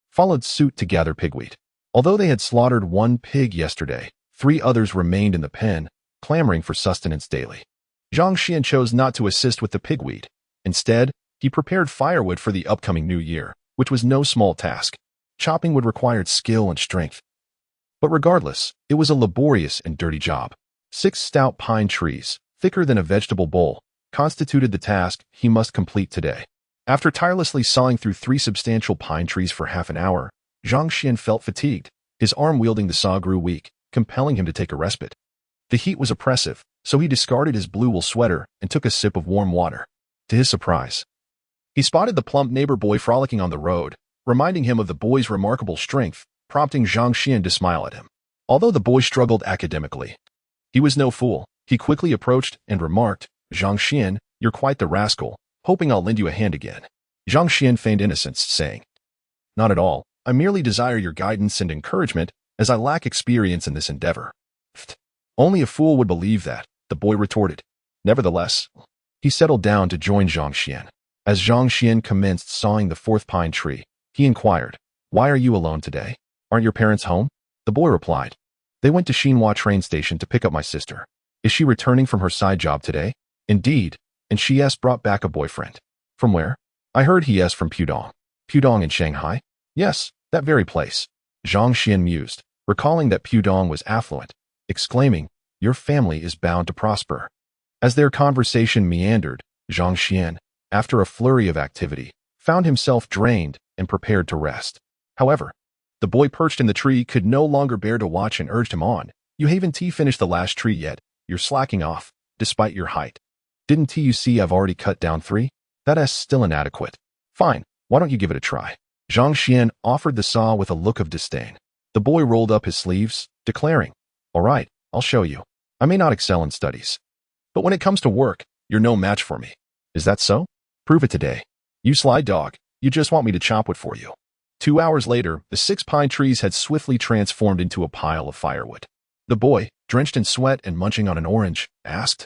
S1: followed suit to gather pigweed. Although they had slaughtered one pig yesterday, 3 others remained in the pen, clamoring for sustenance daily. Zhang Xuan chose not to assist with the pigweed. Instead, he prepared firewood for the upcoming new year, which was no small task. Chopping would require skill and strength. But regardless, it was a laborious and dirty job. 6 stout pine trees, thicker than a vegetable bowl, constituted the task he must complete today. After tirelessly sawing through 3 substantial pine trees for half an hour, Zhang Xuan felt fatigued. His arm wielding the saw grew weak, compelling him to take a respite. The heat was oppressive, so he discarded his blue wool sweater and took a sip of warm water. To his surprise, he spotted the plump neighbor boy frolicking on the road, reminding him of the boy's remarkable strength, prompting Zhang Xuan to smile at him. Although the boy struggled academically, he was no fool. He quickly approached and remarked, "Zhang Xuan, you're quite the rascal, hoping I'll lend you a hand again." Zhang Xuan feigned innocence, saying, "Not at all. I merely desire your guidance and encouragement, as I lack experience in this endeavor." "Only a fool would believe that," the boy retorted. Nevertheless, he settled down to join Zhang Xuan. As Zhang Xuan commenced sawing the 4th pine tree, he inquired, "Why are you alone today? Aren't your parents home?" The boy replied, "They went to Xinhua train station to pick up my sister." "Is she returning from her side job today?" "Indeed, and she has brought back a boyfriend." "From where?" "I heard he is from Pudong." "Pudong in Shanghai?" "Yes, that very place." Zhang Xuan mused, recalling that Pudong was affluent, exclaiming, "Your family is bound to prosper." As their conversation meandered, Zhang Xuan, after a flurry of activity, found himself drained and prepared to rest. However, the boy perched in the tree could no longer bear to watch and urged him on. "You haven't finished the last tree yet. You're slacking off, despite your height. Didn't you see I've already cut down 3? That is still inadequate." "Fine, why don't you give it a try?" Zhang Xuan offered the saw with a look of disdain. The boy rolled up his sleeves, declaring, "All right, I'll show you. I may not excel in studies, but when it comes to work, you're no match for me." "Is that so? Prove it today." "You sly dog, you just want me to chop wood for you." 2 hours later, the 6 pine trees had swiftly transformed into a pile of firewood. The boy, drenched in sweat and munching on an orange, asked,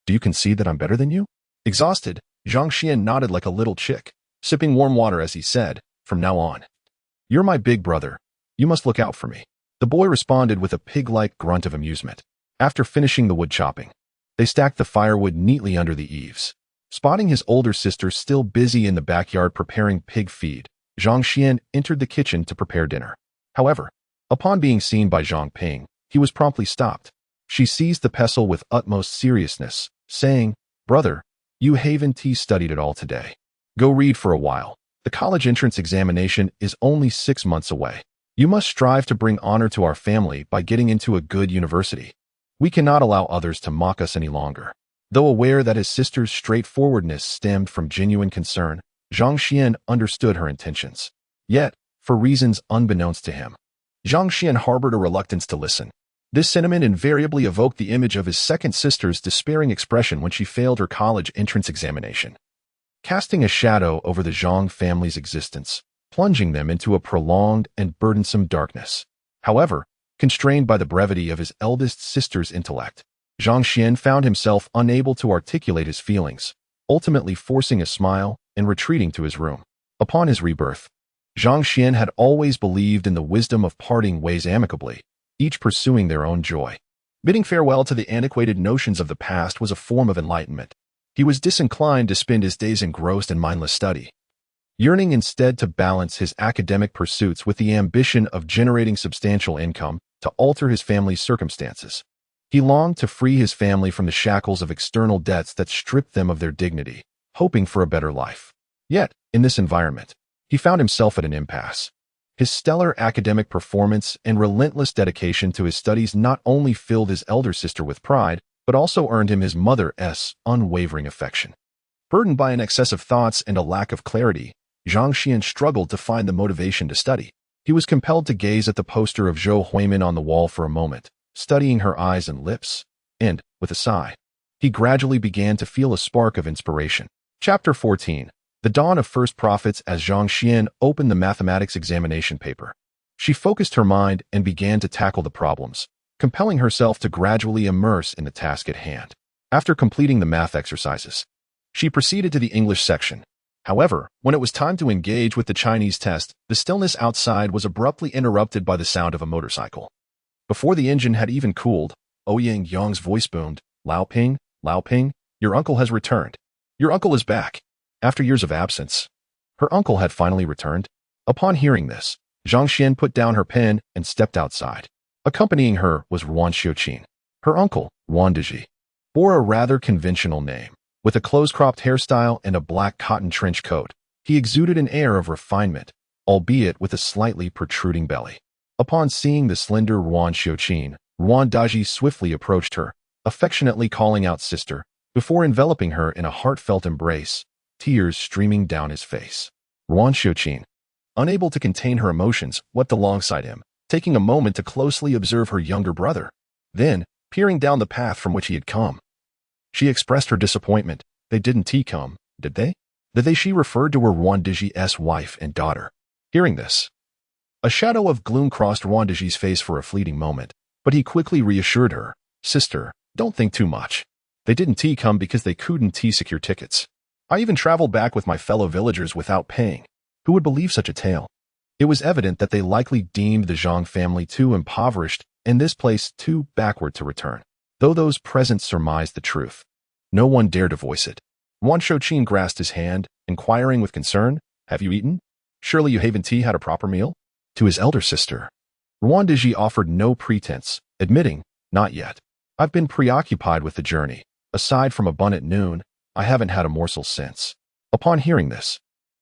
S1: "Do you concede that I'm better than you?" Exhausted, Zhang Xuan nodded like a little chick, sipping warm water as he said, "From now on, you're my big brother. You must look out for me." The boy responded with a pig-like grunt of amusement. After finishing the wood chopping, they stacked the firewood neatly under the eaves. Spotting his older sister still busy in the backyard preparing pig feed, Zhang Xuan entered the kitchen to prepare dinner. However, upon being seen by Zhang Ping, he was promptly stopped. She seized the pestle with utmost seriousness, saying, "Brother, you haven't studied at all today. Go read for a while. The college entrance examination is only 6 months away. You must strive to bring honor to our family by getting into a good university. We cannot allow others to mock us any longer." Though aware that his sister's straightforwardness stemmed from genuine concern, Zhang Xuan understood her intentions. Yet, for reasons unbeknownst to him, Zhang Xuan harbored a reluctance to listen. This sentiment invariably evoked the image of his second sister's despairing expression when she failed her college entrance examination, casting a shadow over the Zhang family's existence, plunging them into a prolonged and burdensome darkness. However, constrained by the brevity of his eldest sister's intellect, Zhang Xuan found himself unable to articulate his feelings, ultimately forcing a smile and retreating to his room. Upon his rebirth, Zhang Xuan had always believed in the wisdom of parting ways amicably, each pursuing their own joy. Bidding farewell to the antiquated notions of the past was a form of enlightenment. He was disinclined to spend his days engrossed in mindless study, yearning instead to balance his academic pursuits with the ambition of generating substantial income to alter his family's circumstances. He longed to free his family from the shackles of external debts that stripped them of their dignity, hoping for a better life. Yet, in this environment, he found himself at an impasse. His stellar academic performance and relentless dedication to his studies not only filled his elder sister with pride, but also earned him his mother's unwavering affection. Burdened by an excess of thoughts and a lack of clarity, Zhang Xuan struggled to find the motivation to study. He was compelled to gaze at the poster of Zhou Huimin on the wall for a moment, studying her eyes and lips, and, with a sigh, he gradually began to feel a spark of inspiration. Chapter 14. The Dawn of First Profits. As Zhang Xuan opened the mathematics examination paper, she focused her mind and began to tackle the problems, compelling herself to gradually immerse in the task at hand. After completing the math exercises, she proceeded to the English section. However, when it was time to engage with the Chinese test, the stillness outside was abruptly interrupted by the sound of a motorcycle. Before the engine had even cooled, Ouyang Yang's voice boomed, Lao Ping, your uncle has returned. Your uncle is back. After years of absence, her uncle had finally returned. Upon hearing this, Zhang Xuan put down her pen and stepped outside. Accompanying her was Ruan Xiuqin. Her uncle, Ruan Diji, bore a rather conventional name. With a close-cropped hairstyle and a black cotton trench coat, he exuded an air of refinement, albeit with a slightly protruding belly. Upon seeing the slender Ruan Xiuqin, Ruan Daji swiftly approached her, affectionately calling out sister, before enveloping her in a heartfelt embrace, tears streaming down his face. Ruan Xiuqin, unable to contain her emotions, wept alongside him, taking a moment to closely observe her younger brother. Then, peering down the path from which he had come, she expressed her disappointment. They didn't come, did they? She referred to her Ruan Diji's wife and daughter. Hearing this, a shadow of gloom crossed Ruan Diji's face for a fleeting moment, but he quickly reassured her, sister, don't think too much. They didn't come because they couldn't secure tickets. I even traveled back with my fellow villagers without paying. Who would believe such a tale? It was evident that they likely deemed the Zhang family too impoverished and this place too backward to return. Though those present surmised the truth, no one dared to voice it. Ruan Xiuqin grasped his hand, inquiring with concern, have you eaten? Surely you haven't had a proper meal? To his elder sister, Ruan Diji offered no pretense, admitting, not yet. I've been preoccupied with the journey. Aside from a bun at noon, I haven't had a morsel since. Upon hearing this,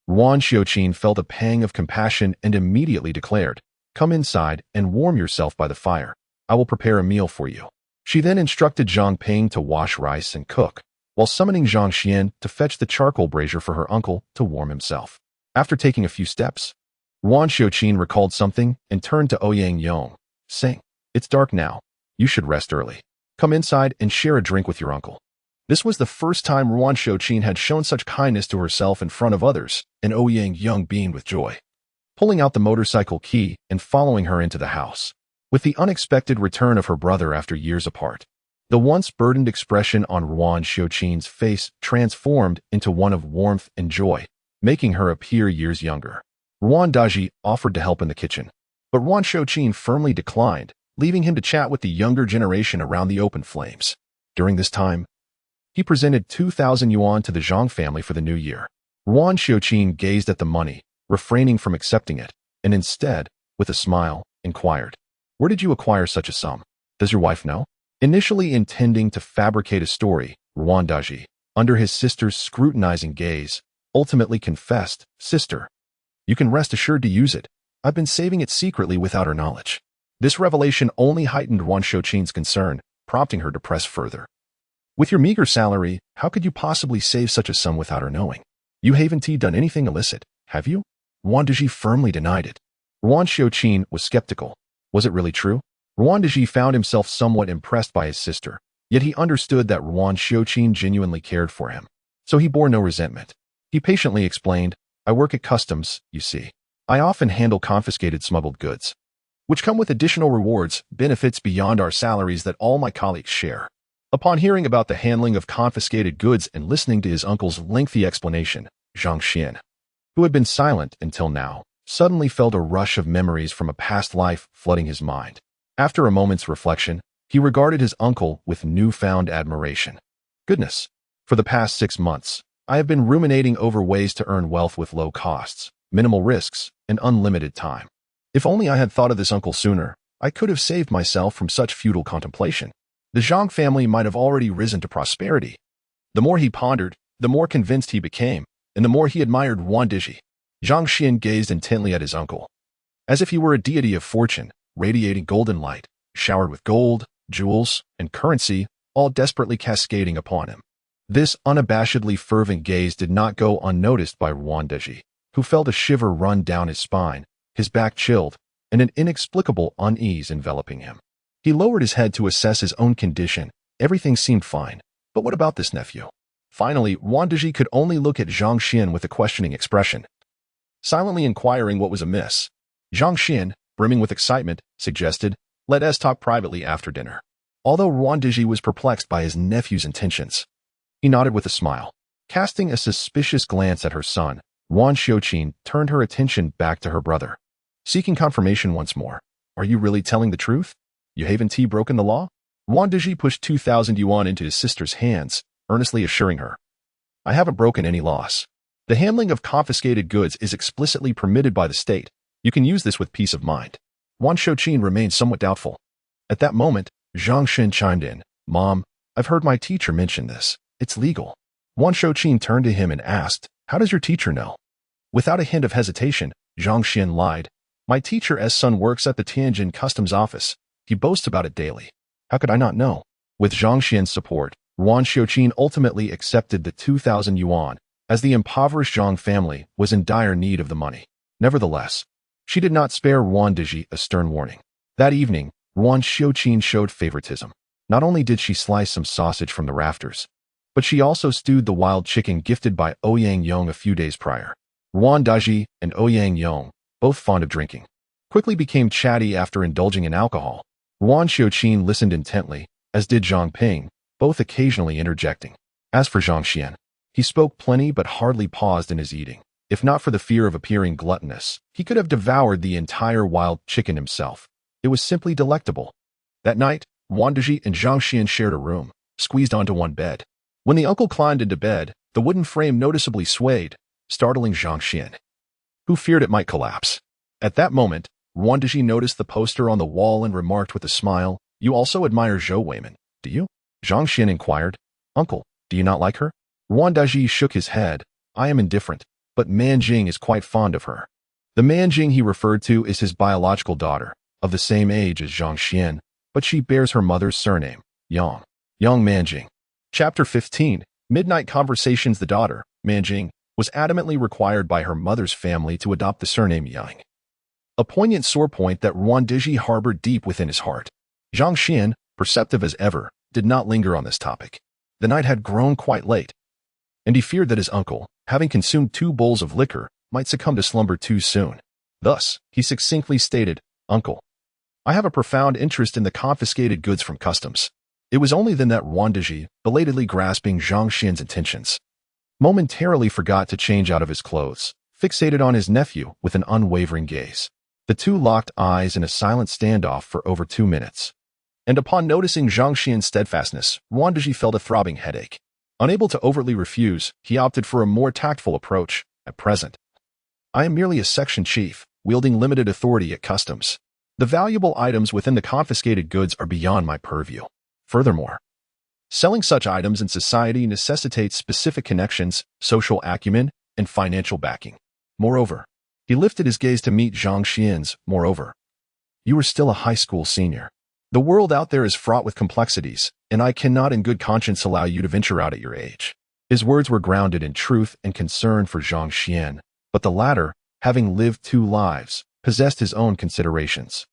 S1: Ruan Xiuqin felt a pang of compassion and immediately declared, come inside and warm yourself by the fire. I will prepare a meal for you. She then instructed Zhang Ping to wash rice and cook, while summoning Zhang Xuan to fetch the charcoal brazier for her uncle to warm himself. After taking a few steps, Ruan Xiuqin recalled something and turned to Ouyang Yang, saying, it's dark now. You should rest early. Come inside and share a drink with your uncle. This was the first time Ruan Xiuqin had shown such kindness to herself in front of others, and Ouyang Yang beamed with joy, pulling out the motorcycle key and following her into the house. With the unexpected return of her brother after years apart, the once burdened expression on Ruan Xiuqin's face transformed into one of warmth and joy, making her appear years younger. Ruan Daji offered to help in the kitchen, but Ruan Xiuqin firmly declined, leaving him to chat with the younger generation around the open flames. During this time, he presented 2,000 yuan to the Zhang family for the new year. Ruan Xiuqin gazed at the money, refraining from accepting it, and instead, with a smile, inquired, where did you acquire such a sum? Does your wife know? Initially intending to fabricate a story, Ruan Daji, under his sister's scrutinizing gaze, ultimately confessed, sister, you can rest assured to use it. I've been saving it secretly without her knowledge. This revelation only heightened Ruan Xiuqin's concern, prompting her to press further. With your meager salary, how could you possibly save such a sum without her knowing? You haven't done anything illicit, have you? Ruan Daji firmly denied it. Ruan Xiuqin was skeptical. Was it really true? Ruan Daji found himself somewhat impressed by his sister, yet he understood that Ruan Xiuqin genuinely cared for him, so he bore no resentment. He patiently explained, I work at customs, you see. I often handle confiscated smuggled goods, which come with additional rewards, benefits beyond our salaries that all my colleagues share. Upon hearing about the handling of confiscated goods and listening to his uncle's lengthy explanation, Zhang Xuan, who had been silent until now, suddenly felt a rush of memories from a past life flooding his mind. After a moment's reflection, he regarded his uncle with newfound admiration. Goodness, for the past 6 months, I have been ruminating over ways to earn wealth with low costs, minimal risks, and unlimited time. If only I had thought of this uncle sooner, I could have saved myself from such futile contemplation. The Zhang family might have already risen to prosperity. The more he pondered, the more convinced he became, and the more he admired Ruan Diji. Zhang Xuan gazed intently at his uncle, as if he were a deity of fortune, radiating golden light, showered with gold, jewels, and currency, all desperately cascading upon him. This unabashedly fervent gaze did not go unnoticed by Wandeji, who felt a shiver run down his spine, his back chilled, and an inexplicable unease enveloping him. He lowered his head to assess his own condition. Everything seemed fine. But what about this nephew? Finally, Wandeji could only look at Zhang Xuan with a questioning expression, silently inquiring what was amiss. Zhang Xuan, brimming with excitement, suggested, "Let us talk privately after dinner." Although Wandeji was perplexed by his nephew's intentions, he nodded with a smile. Casting a suspicious glance at her son, Wan Xiuqin turned her attention back to her brother. Seeking confirmation once more, "Are you really telling the truth? You haven't broken the law?" Wandeji pushed 2,000 yuan into his sister's hands, earnestly assuring her, "I haven't broken any laws. The handling of confiscated goods is explicitly permitted by the state. You can use this with peace of mind." Wan Xiuqin remained somewhat doubtful. At that moment, Zhang Xuan chimed in, "Mom, I've heard my teacher mention this. It's legal." Wan Xiuqin turned to him and asked, "How does your teacher know?" Without a hint of hesitation, Zhang Xuan lied, "My teacher's son works at the Tianjin Customs Office. He boasts about it daily. How could I not know?" With Zhang Xian's support, Wan Xiuqin ultimately accepted the 2,000 yuan, as the impoverished Zhang family was in dire need of the money. Nevertheless, she did not spare Wandeji a stern warning. That evening, Wan Xiuqin showed favoritism. Not only did she slice some sausage from the rafters, but she also stewed the wild chicken gifted by Ouyang Yong a few days prior. Wandeji and Ouyang Yong, both fond of drinking, quickly became chatty after indulging in alcohol. Wan Xiuqin listened intently, as did Zhang Ping, both occasionally interjecting. As for Zhang Xuan, he spoke plenty but hardly paused in his eating. If not for the fear of appearing gluttonous, he could have devoured the entire wild chicken himself. It was simply delectable. That night, Wandeji and Zhang Xuan shared a room, squeezed onto one bed. When the uncle climbed into bed, the wooden frame noticeably swayed, startling Zhang Xuan, who feared it might collapse. At that moment, Wandeji noticed the poster on the wall and remarked with a smile, "You also admire Zhou Weiman, do you?" Zhang Xuan inquired, "Uncle, do you not like her?" Wandeji shook his head, "I am indifferent, but Manjing is quite fond of her." The Manjing he referred to is his biological daughter, of the same age as Zhang Xuan, but she bears her mother's surname, Yang. Yang Manjing. Chapter 15, Midnight Conversations. The daughter, Manjing, was adamantly required by her mother's family to adopt the surname Yang, a poignant sore point that Wandeji harbored deep within his heart. Zhang Xuan, perceptive as ever, did not linger on this topic. The night had grown quite late, and he feared that his uncle, having consumed 2 bowls of liquor, might succumb to slumber too soon. Thus, he succinctly stated, "Uncle, I have a profound interest in the confiscated goods from customs." It was only then that Wandeji, belatedly grasping Zhang Xuan's intentions, momentarily forgot to change out of his clothes, fixated on his nephew with an unwavering gaze. The two locked eyes in a silent standoff for over 2 minutes. And upon noticing Zhang Xuan's steadfastness, Wandeji felt a throbbing headache. Unable to overtly refuse, he opted for a more tactful approach. "At present, I am merely a section chief, wielding limited authority at customs. The valuable items within the confiscated goods are beyond my purview. Furthermore, selling such items in society necessitates specific connections, social acumen, and financial backing. Moreover," he lifted his gaze to meet Zhang Xuan's, "moreover, you are still a high school senior. The world out there is fraught with complexities, and I cannot in good conscience allow you to venture out at your age." His words were grounded in truth and concern for Zhang Xuan, but the latter, having lived 2 lives, possessed his own considerations.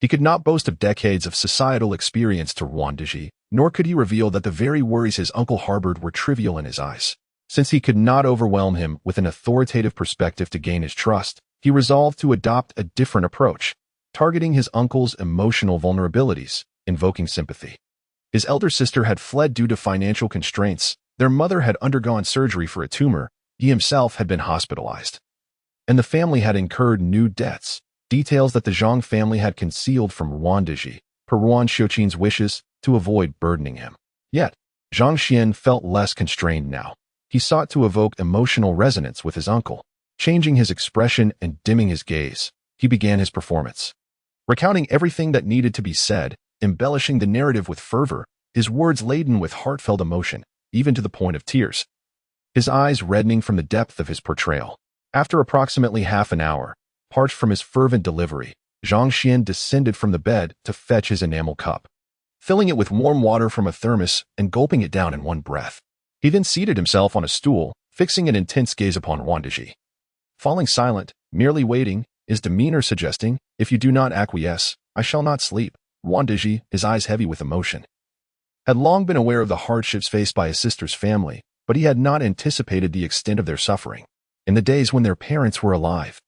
S1: He could not boast of decades of societal experience to Wandeji, nor could he reveal that the very worries his uncle harbored were trivial in his eyes. Since he could not overwhelm him with an authoritative perspective to gain his trust, he resolved to adopt a different approach, targeting his uncle's emotional vulnerabilities, invoking sympathy. His elder sister had fled due to financial constraints, their mother had undergone surgery for a tumor, he himself had been hospitalized, and the family had incurred new debts, details that the Zhang family had concealed from Wandeji, per Wan Xiuqin's wishes, to avoid burdening him. Yet, Zhang Xuan felt less constrained now. He sought to evoke emotional resonance with his uncle. Changing his expression and dimming his gaze, he began his performance. Recounting everything that needed to be said, embellishing the narrative with fervor, his words laden with heartfelt emotion, even to the point of tears. His eyes reddening from the depth of his portrayal. After approximately half an hour, parched from his fervent delivery, Zhang Xuan descended from the bed to fetch his enamel cup. Filling it with warm water from a thermos and gulping it down in one breath, He then seated himself on a stool, fixing an intense gaze upon Wang Dizhi. Falling silent, merely waiting, his demeanor suggesting, if you do not acquiesce, I shall not sleep. Wang Dizhi, his eyes heavy with emotion, had long been aware of the hardships faced by his sister's family, but he had not anticipated the extent of their suffering. In the days when their parents were alive,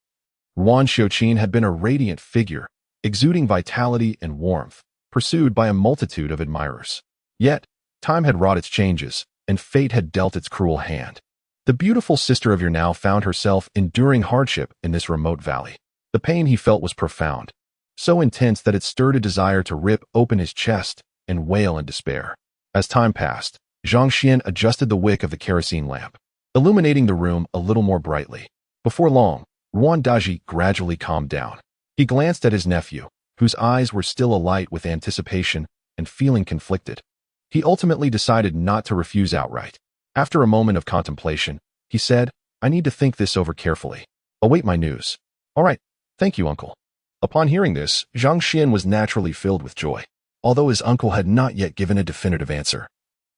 S1: Wan Xiuqin had been a radiant figure, exuding vitality and warmth, pursued by a multitude of admirers. Yet, time had wrought its changes, and fate had dealt its cruel hand. The beautiful sister of now found herself enduring hardship in this remote valley. The pain he felt was profound, so intense that it stirred a desire to rip open his chest and wail in despair. As time passed, Zhang Xuan adjusted the wick of the kerosene lamp, illuminating the room a little more brightly. Before long, Wang Dizhi gradually calmed down. He glanced at his nephew, whose eyes were still alight with anticipation and feeling conflicted. He ultimately decided not to refuse outright. After a moment of contemplation, he said, I need to think this over carefully. Await my news. All right, thank you, uncle. Upon hearing this, Zhang Xuan was naturally filled with joy. Although his uncle had not yet given a definitive answer,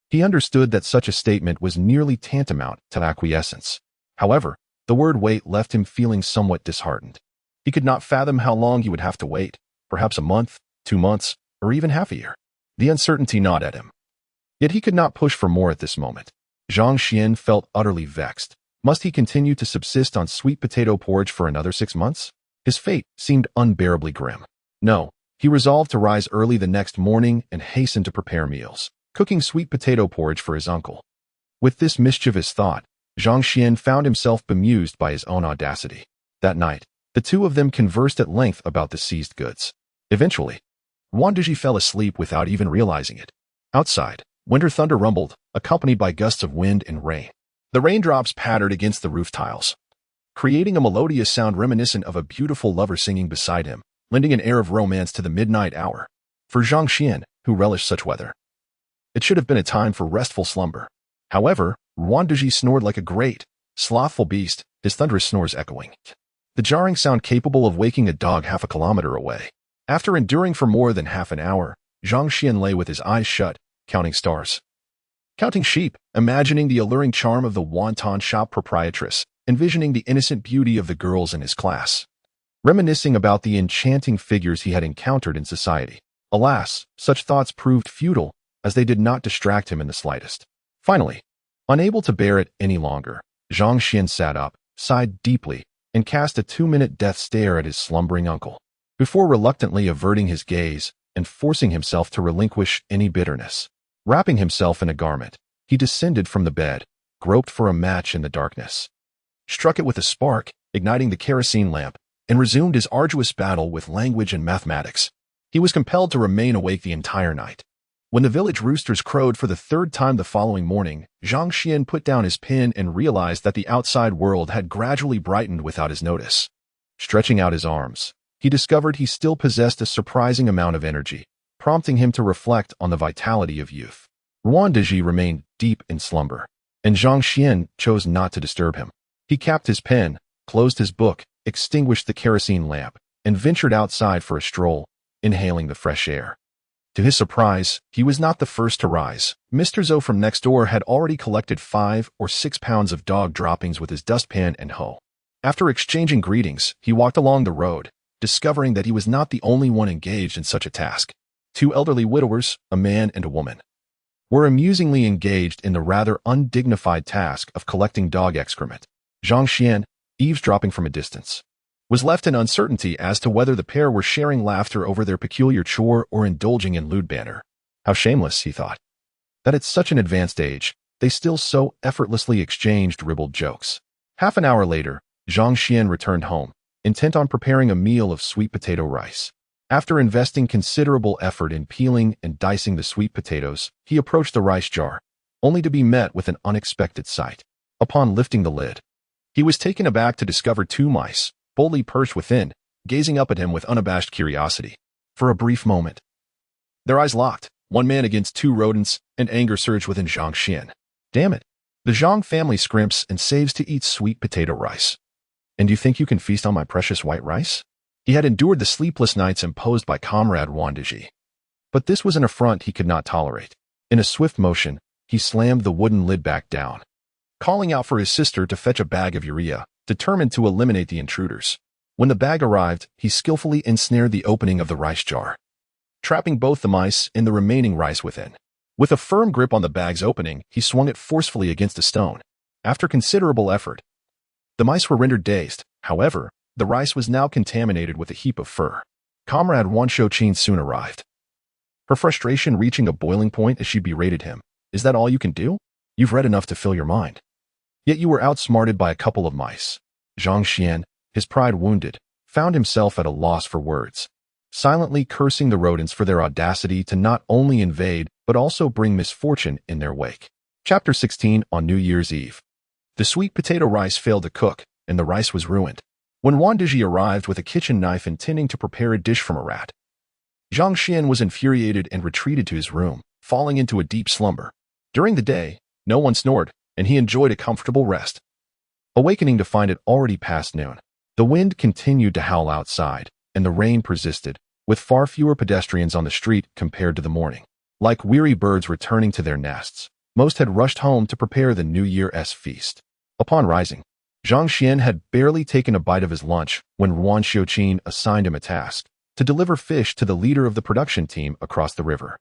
S1: he understood that such a statement was nearly tantamount to acquiescence. However, the word wait left him feeling somewhat disheartened. He could not fathom how long he would have to wait, perhaps a month, 2 months, or even half a year. The uncertainty gnawed at him. Yet he could not push for more at this moment. Zhang Xuan felt utterly vexed. Must he continue to subsist on sweet potato porridge for another 6 months? His fate seemed unbearably grim. No, he resolved to rise early the next morning and hasten to prepare meals, cooking sweet potato porridge for his uncle. With this mischievous thought, Zhang Xuan found himself bemused by his own audacity. That night, the two of them conversed at length about the seized goods. Eventually, Wang Dizhi fell asleep without even realizing it. Outside, winter thunder rumbled, accompanied by gusts of wind and rain. The raindrops pattered against the roof tiles, creating a melodious sound reminiscent of a beautiful lover singing beside him, lending an air of romance to the midnight hour. For Zhang Xuan, who relished such weather, it should have been a time for restful slumber. However, Wang Dizhi snored like a great, slothful beast, his thunderous snores echoing, the jarring sound capable of waking a dog half a kilometer away. After enduring for more than half an hour, Zhang Xuan lay with his eyes shut, counting stars, counting sheep, imagining the alluring charm of the wonton shop proprietress, envisioning the innocent beauty of the girls in his class, reminiscing about the enchanting figures he had encountered in society. Alas, such thoughts proved futile, as they did not distract him in the slightest. Finally, unable to bear it any longer, Zhang Xuan sat up, sighed deeply, and cast a 2-minute death stare at his slumbering uncle, before reluctantly averting his gaze and forcing himself to relinquish any bitterness. Wrapping himself in a garment, he descended from the bed, groped for a match in the darkness, struck it with a spark, igniting the kerosene lamp, and resumed his arduous battle with language and mathematics. He was compelled to remain awake the entire night. When the village roosters crowed for the 3rd time the following morning, Zhang Xuan put down his pen and realized that the outside world had gradually brightened without his notice. Stretching out his arms, he discovered he still possessed a surprising amount of energy, prompting him to reflect on the vitality of youth. Wang Dizhi remained deep in slumber, and Zhang Xuan chose not to disturb him. He capped his pen, closed his book, extinguished the kerosene lamp, and ventured outside for a stroll, inhaling the fresh air. To his surprise, he was not the first to rise. Mr. Zhou from next door had already collected 5 or 6 pounds of dog droppings with his dustpan and hoe. After exchanging greetings, he walked along the road, discovering that he was not the only one engaged in such a task. 2 elderly widowers, a man and a woman, were amusingly engaged in the rather undignified task of collecting dog excrement. Zhang Xuan, eavesdropping from a distance, was left in uncertainty as to whether the pair were sharing laughter over their peculiar chore or indulging in lewd banter. How shameless, he thought, that at such an advanced age, they still so effortlessly exchanged ribald jokes. Half an hour later, Zhang Xuan returned home, intent on preparing a meal of sweet potato rice. After investing considerable effort in peeling and dicing the sweet potatoes, he approached the rice jar, only to be met with an unexpected sight. Upon lifting the lid, he was taken aback to discover 2 mice, boldly perched within, gazing up at him with unabashed curiosity. For a brief moment, their eyes locked, one man against 2 rodents, and anger surged within Zhang Xuan. Damn it! The Zhang family scrimps and saves to eat sweet potato rice. And you think you can feast on my precious white rice? He had endured the sleepless nights imposed by comrade Wang Dizhi, but this was an affront he could not tolerate. In a swift motion, he slammed the wooden lid back down, calling out for his sister to fetch a bag of urea, determined to eliminate the intruders. When the bag arrived, he skillfully ensnared the opening of the rice jar, trapping both the mice and the remaining rice within. With a firm grip on the bag's opening, he swung it forcefully against a stone. After considerable effort, the mice were rendered dazed. However, the rice was now contaminated with a heap of fur. Comrade Zhang Xuan soon arrived, her frustration reaching a boiling point as she berated him. Is that all you can do? You've read enough to fill your mind. Yet you were outsmarted by a couple of mice. Zhang Xuan, his pride wounded, found himself at a loss for words, silently cursing the rodents for their audacity to not only invade but also bring misfortune in their wake. Chapter 16 On New Year's Eve. The sweet potato rice failed to cook, and the rice was ruined. When Wandiji arrived with a kitchen knife intending to prepare a dish from a rat, Zhang Xuan was infuriated and retreated to his room, falling into a deep slumber. During the day, no one snored, and he enjoyed a comfortable rest, awakening to find it already past noon. The wind continued to howl outside, and the rain persisted, with far fewer pedestrians on the street compared to the morning. Like weary birds returning to their nests, most had rushed home to prepare the New Year's feast. Upon rising, Zhang Xuan had barely taken a bite of his lunch when Zhang Xuan assigned him a task to deliver fish to the leader of the production team across the river.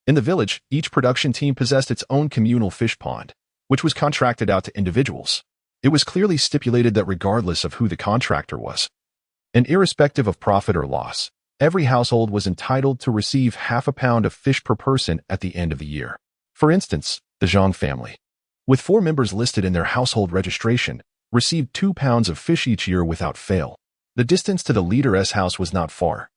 S1: In the village, each production team possessed its own communal fish pond, which was contracted out to individuals. It was clearly stipulated that regardless of who the contractor was, and irrespective of profit or loss, every household was entitled to receive half a pound of fish per person at the end of the year. For instance, the Zhang family, with 4 members listed in their household registration, received 2 pounds of fish each year without fail. The distance to the leader's house was not far,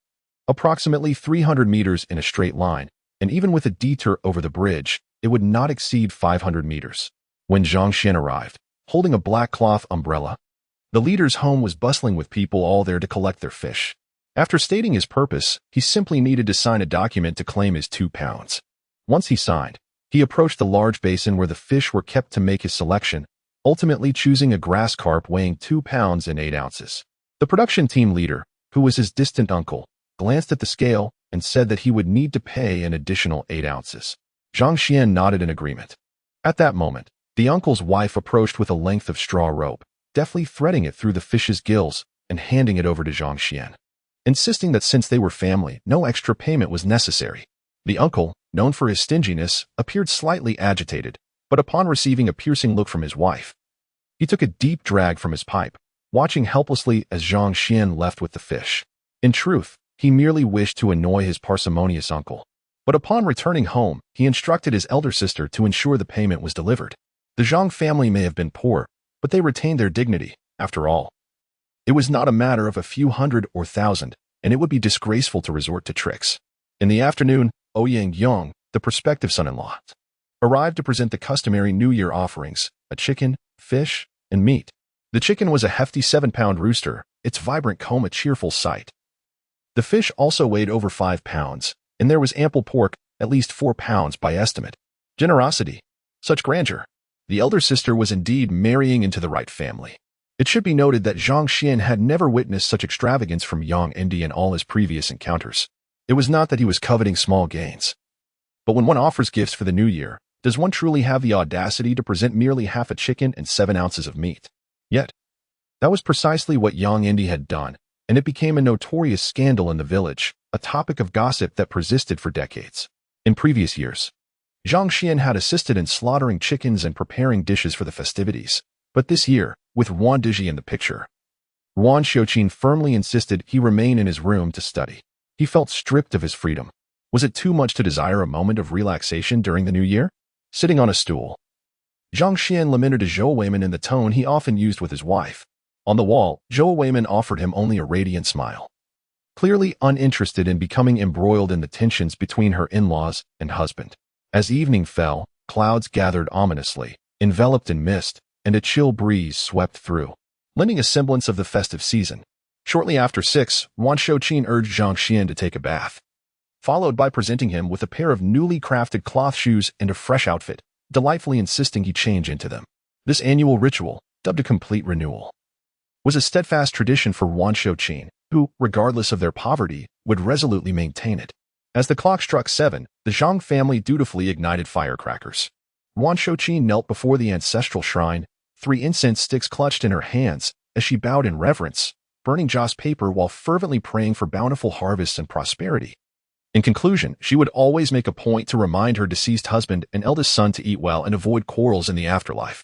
S1: approximately 300 meters in a straight line, and even with a detour over the bridge, it would not exceed 500 meters. When Zhang Xuan arrived, holding a black cloth umbrella, the leader's home was bustling with people all there to collect their fish. After stating his purpose, he simply needed to sign a document to claim his 2 pounds. Once he signed, he approached the large basin where the fish were kept to make his selection, ultimately choosing a grass carp weighing 2 pounds and 8 ounces. The production team leader, who was his distant uncle, glanced at the scale and said that he would need to pay an additional 8 ounces. Zhang Xuan nodded in agreement. At that moment, the uncle's wife approached with a length of straw rope, deftly threading it through the fish's gills and handing it over to Zhang Xuan, insisting that since they were family, no extra payment was necessary. The uncle, known for his stinginess, appeared slightly agitated, but upon receiving a piercing look from his wife, he took a deep drag from his pipe, watching helplessly as Zhang Xuan left with the fish. In truth, he merely wished to annoy his parsimonious uncle. But upon returning home, he instructed his elder sister to ensure the payment was delivered. The Zhang family may have been poor, but they retained their dignity. After all, it was not a matter of a few hundred or thousand, and it would be disgraceful to resort to tricks. In the afternoon, Ouyang Yong, the prospective son-in-law, arrived to present the customary New Year offerings, a chicken, fish, and meat. The chicken was a hefty 7-pound rooster, its vibrant comb a cheerful sight. The fish also weighed over 5 pounds, and there was ample pork, at least 4 pounds by estimate. Generosity. Such grandeur. The elder sister was indeed marrying into the right family. It should be noted that Zhang Xuan had never witnessed such extravagance from Yang Indi in all his previous encounters. It was not that he was coveting small gains. But when one offers gifts for the new year, does one truly have the audacity to present merely half a chicken and 7 ounces of meat? Yet, that was precisely what Yang Indi had done, and it became a notorious scandal in the village, a topic of gossip that persisted for decades. In previous years, Zhang Xuan had assisted in slaughtering chickens and preparing dishes for the festivities. But this year, with Wandiji in the picture, Zhang Xuan firmly insisted he remain in his room to study. He felt stripped of his freedom. Was it too much to desire a moment of relaxation during the new year? Sitting on a stool, Zhang Xuan lamented to Zhou Weiman in the tone he often used with his wife. On the wall, Zhou Weiman offered him only a radiant smile, clearly uninterested in becoming embroiled in the tensions between her in-laws and husband. As evening fell, clouds gathered ominously, enveloped in mist, and a chill breeze swept through, lending a semblance of the festive season. Shortly after 6, Zhang Xuan urged Zhang Xuan to take a bath, followed by presenting him with a pair of newly crafted cloth shoes and a fresh outfit, delightfully insisting he change into them. This annual ritual, dubbed a complete renewal, was a steadfast tradition for Zhang Xuan, who, regardless of their poverty, would resolutely maintain it. As the clock struck 7, the Zhang family dutifully ignited firecrackers. Wan Shouqin knelt before the ancestral shrine, 3 incense sticks clutched in her hands as she bowed in reverence, burning joss paper while fervently praying for bountiful harvests and prosperity. In conclusion, she would always make a point to remind her deceased husband and eldest son to eat well and avoid quarrels in the afterlife,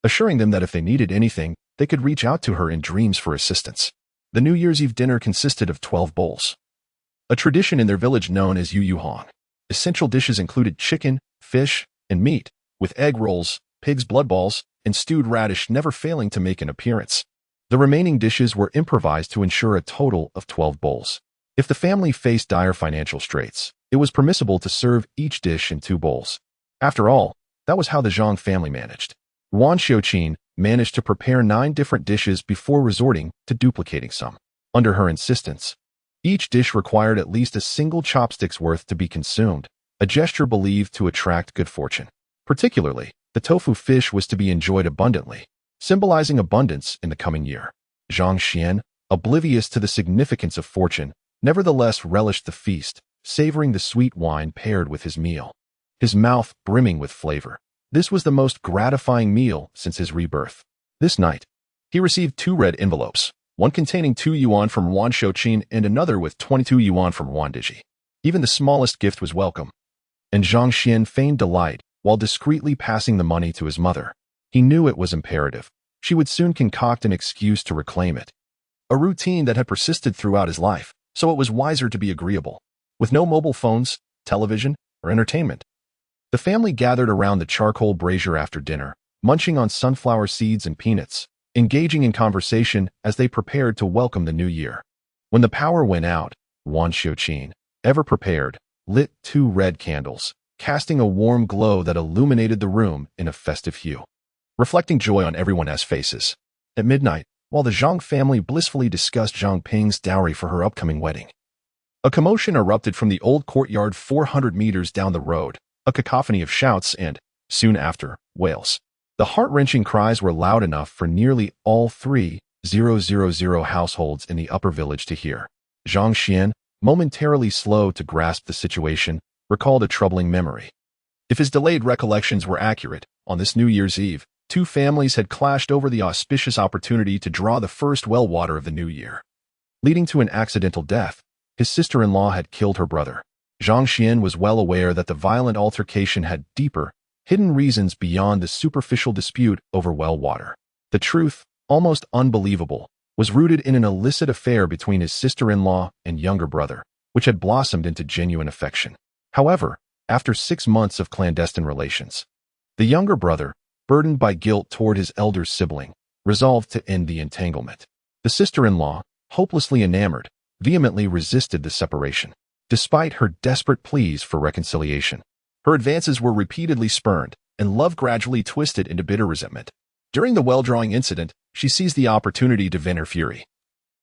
S1: assuring them that if they needed anything, they could reach out to her in dreams for assistance. The New Year's Eve dinner consisted of 12 bowls, a tradition in their village known as Yu Hong. Essential dishes included chicken, fish, and meat, with egg rolls, pig's blood balls, and stewed radish never failing to make an appearance. The remaining dishes were improvised to ensure a total of 12 bowls. If the family faced dire financial straits, it was permissible to serve each dish in 2 bowls. After all, that was how the Zhang family managed. Wan Shouqin managed to prepare 9 different dishes before resorting to duplicating some. Under her insistence, each dish required at least a single chopstick's worth to be consumed, a gesture believed to attract good fortune. Particularly, the tofu fish was to be enjoyed abundantly, symbolizing abundance in the coming year. Zhang Xuan, oblivious to the significance of fortune, nevertheless relished the feast, savoring the sweet wine paired with his meal, his mouth brimming with flavor. This was the most gratifying meal since his rebirth. This night, he received 2 red envelopes, one containing 2 yuan from Wan Shouqin and another with 22 yuan from Wan Diji. Even the smallest gift was welcome, and Zhang Xuan feigned delight while discreetly passing the money to his mother. He knew it was imperative. She would soon concoct an excuse to reclaim it, a routine that had persisted throughout his life, so it was wiser to be agreeable. With no mobile phones, television, or entertainment, the family gathered around the charcoal brazier after dinner, munching on sunflower seeds and peanuts, engaging in conversation as they prepared to welcome the new year. When the power went out, Wan Shouqin, ever prepared, lit 2 red candles, casting a warm glow that illuminated the room in a festive hue, reflecting joy on everyone's faces. At midnight, while the Zhang family blissfully discussed Zhang Ping's dowry for her upcoming wedding, a commotion erupted from the old courtyard 400 meters down the road, a cacophony of shouts and, soon after, wails. The heart-wrenching cries were loud enough for nearly all 3,000 households in the upper village to hear. Zhang Xuan, momentarily slow to grasp the situation, recalled a troubling memory. If his delayed recollections were accurate, on this New Year's Eve, 2 families had clashed over the auspicious opportunity to draw the first well water of the new year, leading to an accidental death. His sister-in-law had killed her brother. Zhang Xuan was well aware that the violent altercation had deeper, hidden reasons beyond the superficial dispute over well water. The truth, almost unbelievable, was rooted in an illicit affair between his sister-in-law and younger brother, which had blossomed into genuine affection. However, after 6 months of clandestine relations, the younger brother, burdened by guilt toward his elder sibling, resolved to end the entanglement. The sister-in-law, hopelessly enamored, vehemently resisted the separation. Despite her desperate pleas for reconciliation, her advances were repeatedly spurned, and love gradually twisted into bitter resentment. During the well-drawing incident, she seized the opportunity to vent her fury,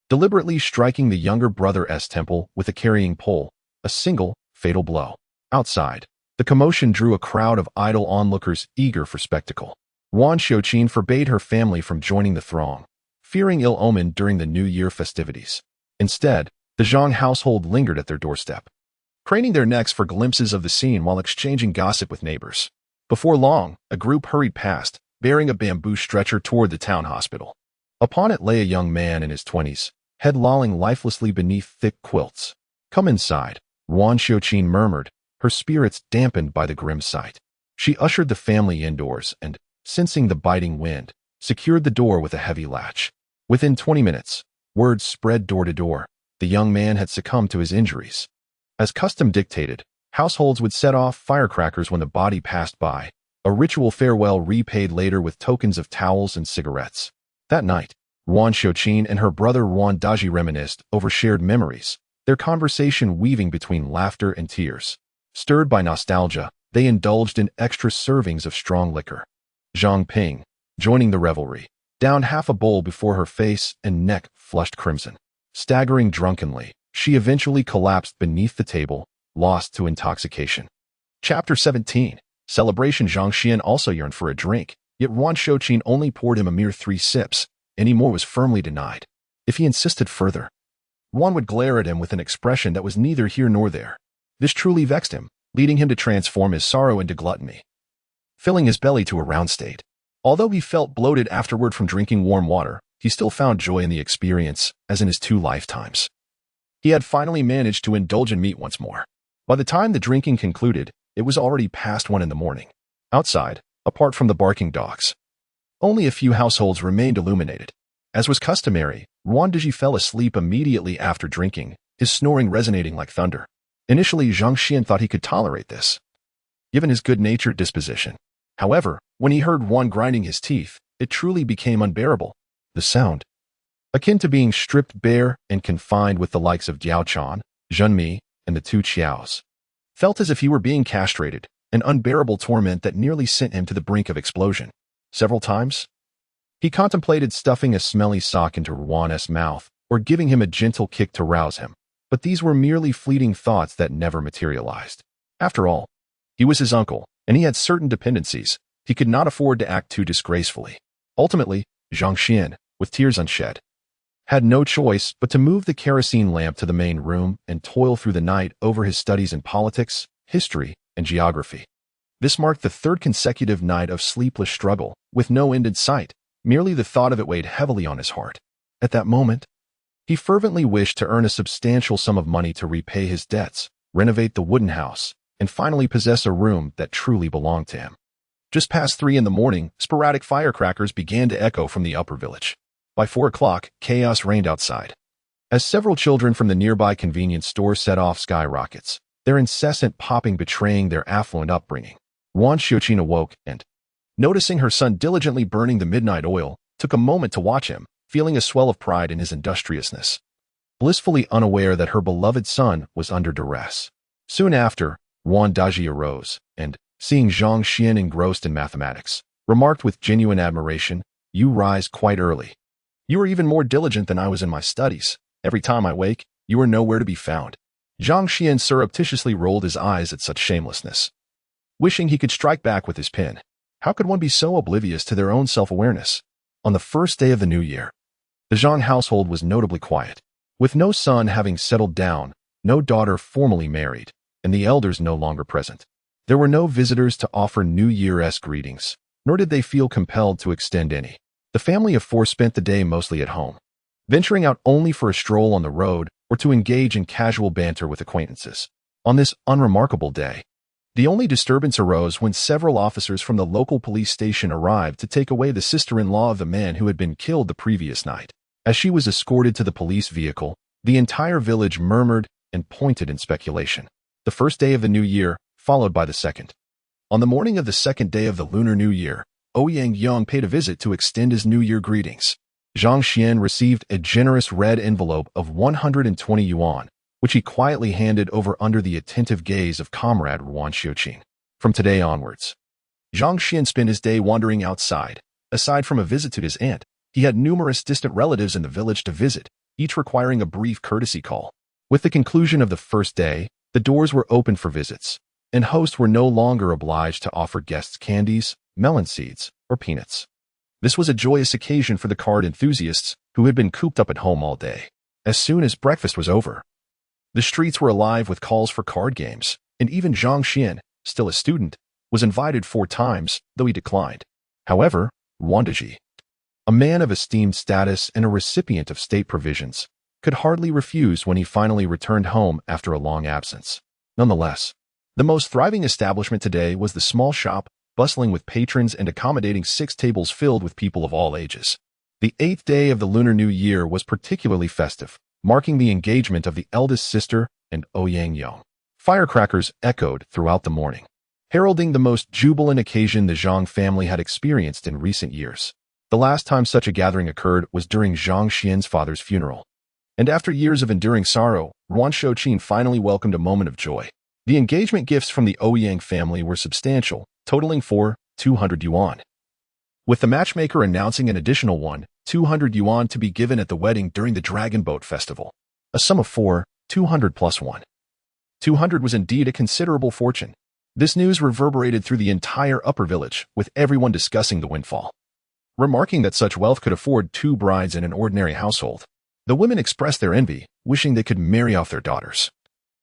S1: deliberately striking the younger brother's temple with a carrying pole, a single, fatal blow. Outside, the commotion drew a crowd of idle onlookers eager for spectacle. Wan Shouqin forbade her family from joining the throng, fearing ill omen during the New Year festivities. Instead, the Zhang household lingered at their doorstep, craning their necks for glimpses of the scene while exchanging gossip with neighbors. Before long, a group hurried past, bearing a bamboo stretcher toward the town hospital. Upon it lay a young man in his 20s, head lolling lifelessly beneath thick quilts. "Come inside," Wan Shouqin murmured, her spirits dampened by the grim sight. She ushered the family indoors and, sensing the biting wind, secured the door with a heavy latch. Within 20 minutes, word spread door to door. The young man had succumbed to his injuries. As custom dictated, households would set off firecrackers when the body passed by, a ritual farewell repaid later with tokens of towels and cigarettes. That night, Wan Shouqin and her brother Wan Daji reminisced over shared memories, their conversation weaving between laughter and tears. Stirred by nostalgia, they indulged in extra servings of strong liquor. Zhang Ping, joining the revelry, downed half a bowl before her face and neck flushed crimson. Staggering drunkenly, she eventually collapsed beneath the table, lost to intoxication. Chapter 17. Celebration. Zhang Xuan also yearned for a drink, yet Wan Shouqin only poured him a mere 3 sips. Any more was firmly denied. If he insisted further, Wan would glare at him with an expression that was neither here nor there. This truly vexed him, leading him to transform his sorrow into gluttony. filling his belly to a round state. Although he felt bloated afterward from drinking warm water, he still found joy in the experience, as in his 2 lifetimes. He had finally managed to indulge in meat once more. By the time the drinking concluded, it was already past 1 in the morning. Outside, apart from the barking dogs, only a few households remained illuminated. As was customary, Ruandaji fell asleep immediately after drinking, his snoring resonating like thunder. Initially, Zhang Xuan thought he could tolerate this, given his good-natured disposition. However, when he heard Ruan grinding his teeth, it truly became unbearable. The sound, akin to being stripped bare and confined with the likes of Jiao Chan, Zhenmi, and the 2 Qiaos, felt as if he were being castrated, an unbearable torment that nearly sent him to the brink of explosion. Several times, he contemplated stuffing a smelly sock into Ruan's mouth or giving him a gentle kick to rouse him, but these were merely fleeting thoughts that never materialized. After all, he was his uncle, and he had certain dependencies. He could not afford to act too disgracefully. Ultimately, Zhang Xuan, with tears unshed, had no choice but to move the kerosene lamp to the main room and toil through the night over his studies in politics, history, and geography. This marked the 3rd consecutive night of sleepless struggle, with no end in sight. Merely the thought of it weighed heavily on his heart. At that moment, he fervently wished to earn a substantial sum of money to repay his debts, renovate the wooden house, and finally possess a room that truly belonged to him. Just past 3 in the morning, sporadic firecrackers began to echo from the upper village. By 4 o'clock, chaos reigned outside, as several children from the nearby convenience store set off skyrockets, their incessant popping betraying their affluent upbringing. Ruan Xiuqin awoke and, noticing her son diligently burning the midnight oil, took a moment to watch him, feeling a swell of pride in his industriousness, blissfully unaware that her beloved son was under duress. Soon after, Ruandaji arose and, seeing Zhang Xuan engrossed in mathematics, remarked with genuine admiration, "You rise quite early. You are even more diligent than I was in my studies. Every time I wake, you are nowhere to be found." Zhang Xuan surreptitiously rolled his eyes at such shamelessness, wishing he could strike back with his pen. How could one be so oblivious to their own self-awareness? On the first day of the new year, the Zhang household was notably quiet, with no son having settled down, no daughter formally married, and the elders no longer present. There were no visitors to offer New Year-esque greetings, nor did they feel compelled to extend any. The family of 4 spent the day mostly at home, venturing out only for a stroll on the road or to engage in casual banter with acquaintances. On this unremarkable day, the only disturbance arose when several officers from the local police station arrived to take away the sister-in-law of the man who had been killed the previous night. As she was escorted to the police vehicle, the entire village murmured and pointed in speculation. The first day of the new year, followed by the second. On the morning of the second day of the Lunar New Year, Ouyang Yang paid a visit to extend his New Year greetings. Zhang Xuan received a generous red envelope of 120 yuan, which he quietly handed over under the attentive gaze of comrade Ruan Xiuqin. From today onwards, Zhang Xuan spent his day wandering outside. Aside from a visit to his aunt, he had numerous distant relatives in the village to visit, each requiring a brief courtesy call. With the conclusion of the first day, the doors were opened for visits, and hosts were no longer obliged to offer guests candies, melon seeds, or peanuts. This was a joyous occasion for the card enthusiasts who had been cooped up at home all day. As soon as breakfast was over, the streets were alive with calls for card games, and even Zhang Xuan, still a student, was invited 4 times, though he declined. However, Ruandaji, a man of esteemed status and a recipient of state provisions, could hardly refuse when he finally returned home after a long absence. Nonetheless, the most thriving establishment today was the small shop, bustling with patrons and accommodating 6 tables filled with people of all ages. The 8th day of the Lunar New Year was particularly festive, marking the engagement of the eldest sister and Ouyang Yang. Firecrackers echoed throughout the morning, heralding the most jubilant occasion the Zhang family had experienced in recent years. The last time such a gathering occurred was during Zhang Xian's father's funeral. And after years of enduring sorrow, Ruan Xiuqin finally welcomed a moment of joy. The engagement gifts from the Ouyang family were substantial, totaling 200 yuan, with the matchmaker announcing an additional 200 yuan to be given at the wedding during the Dragon Boat Festival. A sum of 200 plus 200 was indeed a considerable fortune. This news reverberated through the entire upper village, with everyone discussing the windfall, remarking that such wealth could afford 2 brides in an ordinary household. The women expressed their envy, wishing they could marry off their daughters,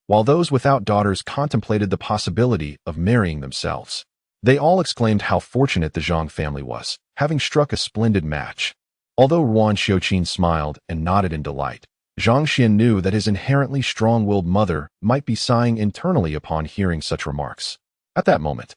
S1: while those without daughters contemplated the possibility of marrying themselves. They all exclaimed how fortunate the Zhang family was, having struck a splendid match. Although Ruan Xiuqin smiled and nodded in delight, Zhang Xuan knew that his inherently strong-willed mother might be sighing internally upon hearing such remarks. At that moment,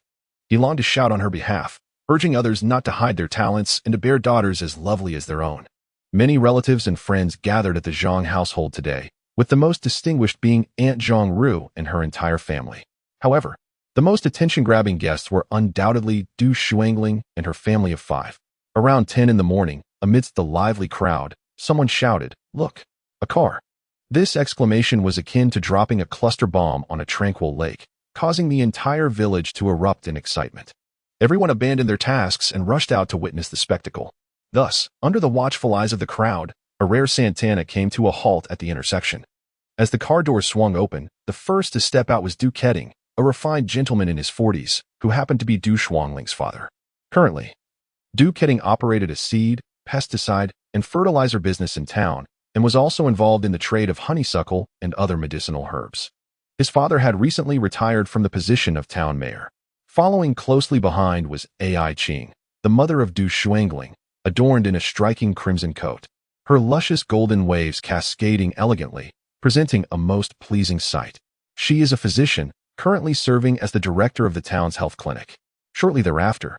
S1: he longed to shout on her behalf, urging others not to hide their talents and to bear daughters as lovely as their own. Many relatives and friends gathered at the Zhang household today, with the most distinguished being Aunt Zhang Ru and her entire family. However, the most attention-grabbing guests were undoubtedly Du Shuangling and her family of 5. Around 10 in the morning, amidst the lively crowd, someone shouted, "Look, a car." This exclamation was akin to dropping a cluster bomb on a tranquil lake, causing the entire village to erupt in excitement. Everyone abandoned their tasks and rushed out to witness the spectacle. Thus, under the watchful eyes of the crowd, a rare Santana came to a halt at the intersection. As the car doors swung open, the first to step out was Du Ketting, a refined gentleman in his 40s, who happened to be Du Shuangling's father. Currently, Du Ketting operated a seed, pesticide, and fertilizer business in town, and was also involved in the trade of honeysuckle and other medicinal herbs. His father had recently retired from the position of town mayor. Following closely behind was Ai Qing, the mother of Du Shuangling, adorned in a striking crimson coat, her luscious golden waves cascading elegantly, presenting a most pleasing sight. She is a physician, currently serving as the director of the town's health clinic. Shortly thereafter,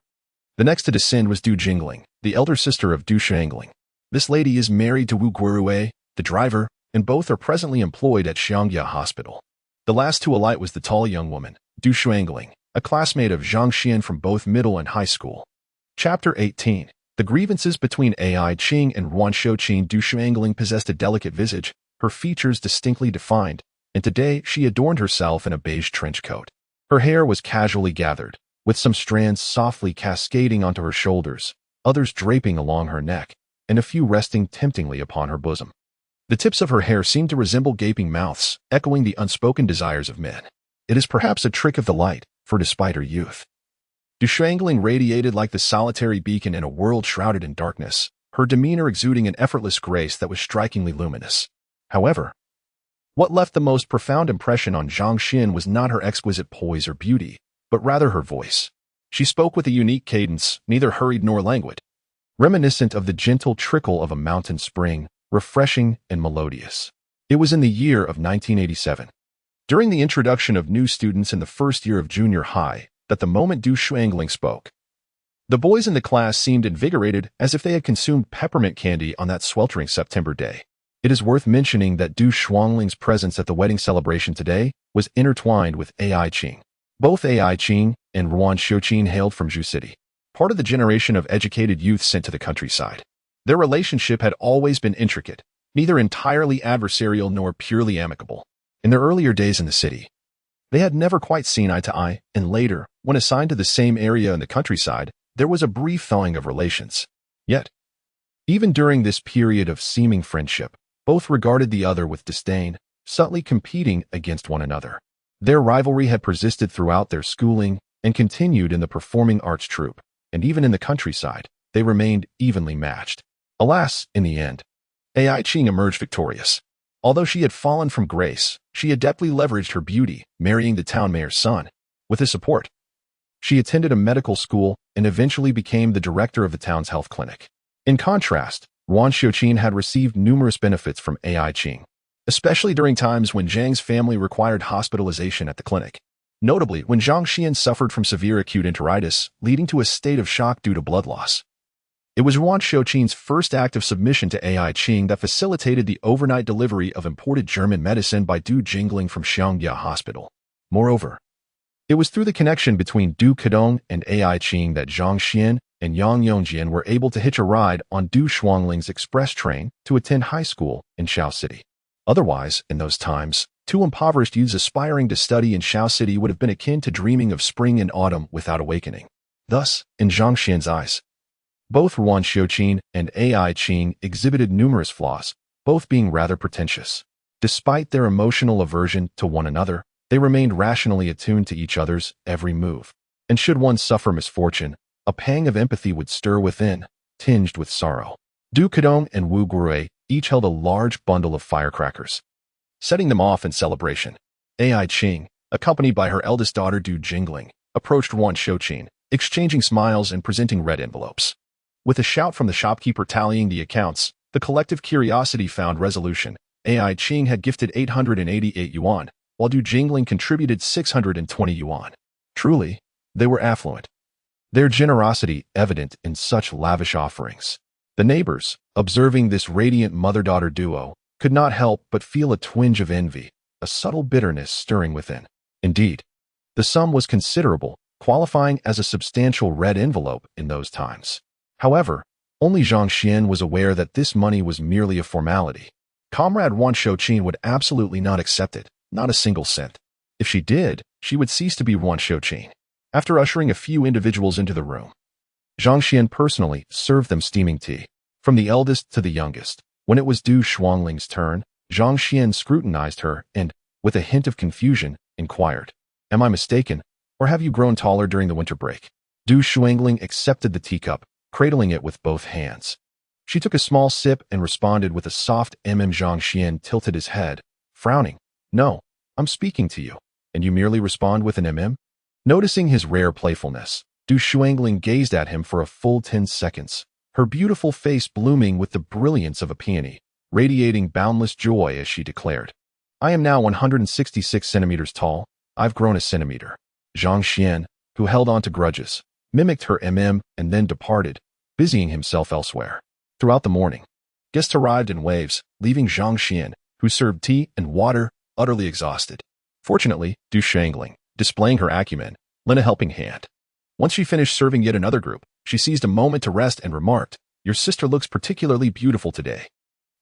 S1: the next to descend was Du Jingling, the elder sister of Du Shuangling. This lady is married to Wu Guorui, the driver, and both are presently employed at Xiangya Hospital. The last to alight was the tall young woman, Du Shuangling, a classmate of Zhang Xuan from both middle and high school. Chapter 18. The grievances between Ai Qing and Ruan Xiuqin. Du Shuangling possessed a delicate visage, her features distinctly defined, and today she adorned herself in a beige trench coat. Her hair was casually gathered, with some strands softly cascading onto her shoulders, others draping along her neck, and a few resting temptingly upon her bosom. The tips of her hair seemed to resemble gaping mouths, echoing the unspoken desires of men. It is perhaps a trick of the light, for despite her youth, Du Shuangling radiated like the solitary beacon in a world shrouded in darkness, her demeanor exuding an effortless grace that was strikingly luminous. However, what left the most profound impression on Zhang Xuan was not her exquisite poise or beauty, but rather her voice. She spoke with a unique cadence, neither hurried nor languid, reminiscent of the gentle trickle of a mountain spring, refreshing and melodious. It was in the year of 1987, during the introduction of new students in the first year of junior high, that the moment Du Shuangling spoke. The boys in the class seemed invigorated as if they had consumed peppermint candy on that sweltering September day. It is worth mentioning that Du Shuangling's presence at the wedding celebration today was intertwined with Ai Qing. Both Ai Qing and Ruan Xiuqin hailed from Zhu City, part of the generation of educated youth sent to the countryside. Their relationship had always been intricate, neither entirely adversarial nor purely amicable. In their earlier days in the city, they had never quite seen eye to eye, and later, when assigned to the same area in the countryside, there was a brief thawing of relations. Yet, even during this period of seeming friendship, both regarded the other with disdain, subtly competing against one another. Their rivalry had persisted throughout their schooling and continued in the performing arts troupe, and even in the countryside, they remained evenly matched. Alas, in the end, Ai Qing emerged victorious. Although she had fallen from grace, she adeptly leveraged her beauty, marrying the town mayor's son. With his support, she attended a medical school and eventually became the director of the town's health clinic. In contrast, Ruan Xiuqin had received numerous benefits from Ai Qing, especially during times when Zhang's family required hospitalization at the clinic. Notably, when Zhang Xuan suffered from severe acute enteritis, leading to a state of shock due to blood loss. It was Ruan Xiuqin's first act of submission to Ai Qing that facilitated the overnight delivery of imported German medicine by Du Jingling from Xiangya Hospital. Moreover, it was through the connection between Du Kedong and Ai Qing that Zhang Xuan and Yang Yongjian were able to hitch a ride on Du Shuangling's express train to attend high school in Shao City. Otherwise, in those times, two impoverished youths aspiring to study in Shao City would have been akin to dreaming of spring and autumn without awakening. Thus, in Zhang Xuan's eyes, both Ruan Xiuqin and Ai Qing exhibited numerous flaws, both being rather pretentious. Despite their emotional aversion to one another, they remained rationally attuned to each other's every move. And should one suffer misfortune, a pang of empathy would stir within, tinged with sorrow. Du Kedong and Wu Guorui each held a large bundle of firecrackers, setting them off in celebration. Ai Qing, accompanied by her eldest daughter Du Jingling, approached Wan Shouqin, exchanging smiles and presenting red envelopes. With a shout from the shopkeeper tallying the accounts, the collective curiosity found resolution. Ai Qing had gifted 888 yuan, while Du Jingling contributed 620 yuan. Truly, they were affluent. Their generosity evident in such lavish offerings. The neighbors, observing this radiant mother-daughter duo, could not help but feel a twinge of envy, a subtle bitterness stirring within. Indeed, the sum was considerable, qualifying as a substantial red envelope in those times. However, only Zhang Xuan was aware that this money was merely a formality. Comrade Wan Shouqin would absolutely not accept it, not a single cent. If she did, she would cease to be Wan Shouqin. After ushering a few individuals into the room, Zhang Xuan personally served them steaming tea. From the eldest to the youngest, when it was Du Shuangling's turn, Zhang Xuan scrutinized her and, with a hint of confusion, inquired, "Am I mistaken, or have you grown taller during the winter break?" Du Shuangling accepted the teacup, cradling it with both hands. She took a small sip and responded with a soft Zhang Xuan tilted his head, frowning. "No, I'm speaking to you, and you merely respond with an Noticing his rare playfulness, Du Shuangling gazed at him for a full 10 seconds, her beautiful face blooming with the brilliance of a peony, radiating boundless joy as she declared, "I am now 166 centimeters tall. I've grown a centimeter." Zhang Xuan, who held on to grudges, mimicked her and then departed, busying himself elsewhere. Throughout the morning, guests arrived in waves, leaving Zhang Xuan, who served tea and water, utterly exhausted. Fortunately, Du Shuangling, displaying her acumen, lent a helping hand. Once she finished serving yet another group, she seized a moment to rest and remarked, "Your sister looks particularly beautiful today.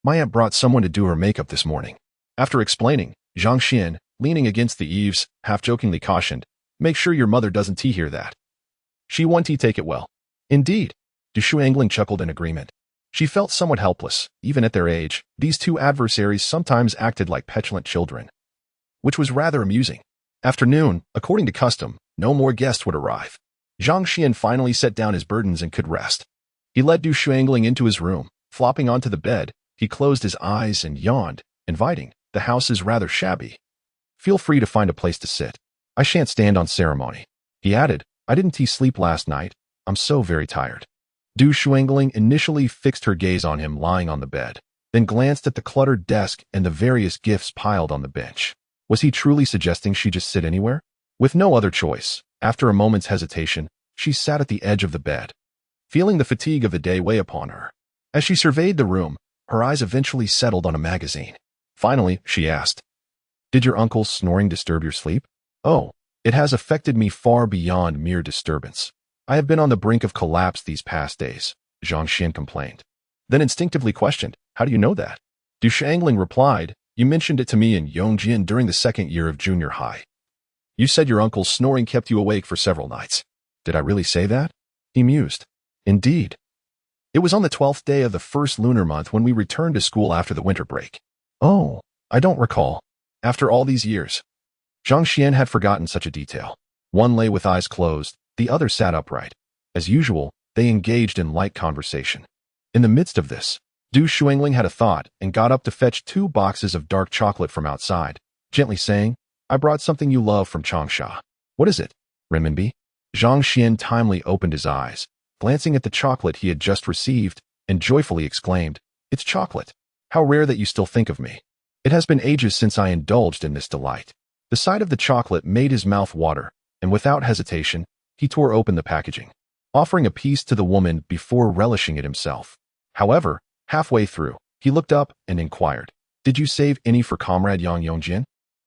S1: My aunt brought someone to do her makeup this morning." After explaining, Zhang Xuan, leaning against the eaves, half-jokingly cautioned, "Make sure your mother doesn't hear that. She won't take it well." "Indeed." Du Shuangling chuckled in agreement. She felt somewhat helpless. Even at their age, these two adversaries sometimes acted like petulant children, which was rather amusing. After noon, according to custom, no more guests would arrive. Zhang Xuan finally set down his burdens and could rest. He led Du Shuangling into his room. Flopping onto the bed, he closed his eyes and yawned, inviting, "The house is rather shabby. Feel free to find a place to sit. I shan't stand on ceremony." He added, "I didn't sleep last night. I'm so very tired." Du Shuangling initially fixed her gaze on him lying on the bed, then glanced at the cluttered desk and the various gifts piled on the bench. Was he truly suggesting she just sit anywhere? With no other choice, after a moment's hesitation, she sat at the edge of the bed, feeling the fatigue of the day weigh upon her. As she surveyed the room, her eyes eventually settled on a magazine. Finally, she asked, "Did your uncle's snoring disturb your sleep?" "Oh, it has affected me far beyond mere disturbance. I have been on the brink of collapse these past days," Zhang Xuan complained. Then instinctively questioned, "How do you know that?" Du Shuangling replied, "You mentioned it to me in Yongjin during the second year of junior high. You said your uncle's snoring kept you awake for several nights." "Did I really say that?" He mused. "Indeed. It was on the 12th day of the first lunar month when we returned to school after the winter break." "Oh, I don't recall." After all these years, Zhang Xuan had forgotten such a detail. One lay with eyes closed, the other sat upright. As usual, they engaged in light conversation. In the midst of this, Du Shuangling had a thought and got up to fetch 2 boxes of dark chocolate from outside, gently saying, "I brought something you love from Changsha." "What is it?" "Renminbi?" Zhang Xuan timely opened his eyes, glancing at the chocolate he had just received, and joyfully exclaimed, "It's chocolate. How rare that you still think of me. It has been ages since I indulged in this delight." The sight of the chocolate made his mouth water, and without hesitation, he tore open the packaging, offering a piece to the woman before relishing it himself. However, halfway through, he looked up and inquired, "Did you save any for Comrade Yang Yongjin?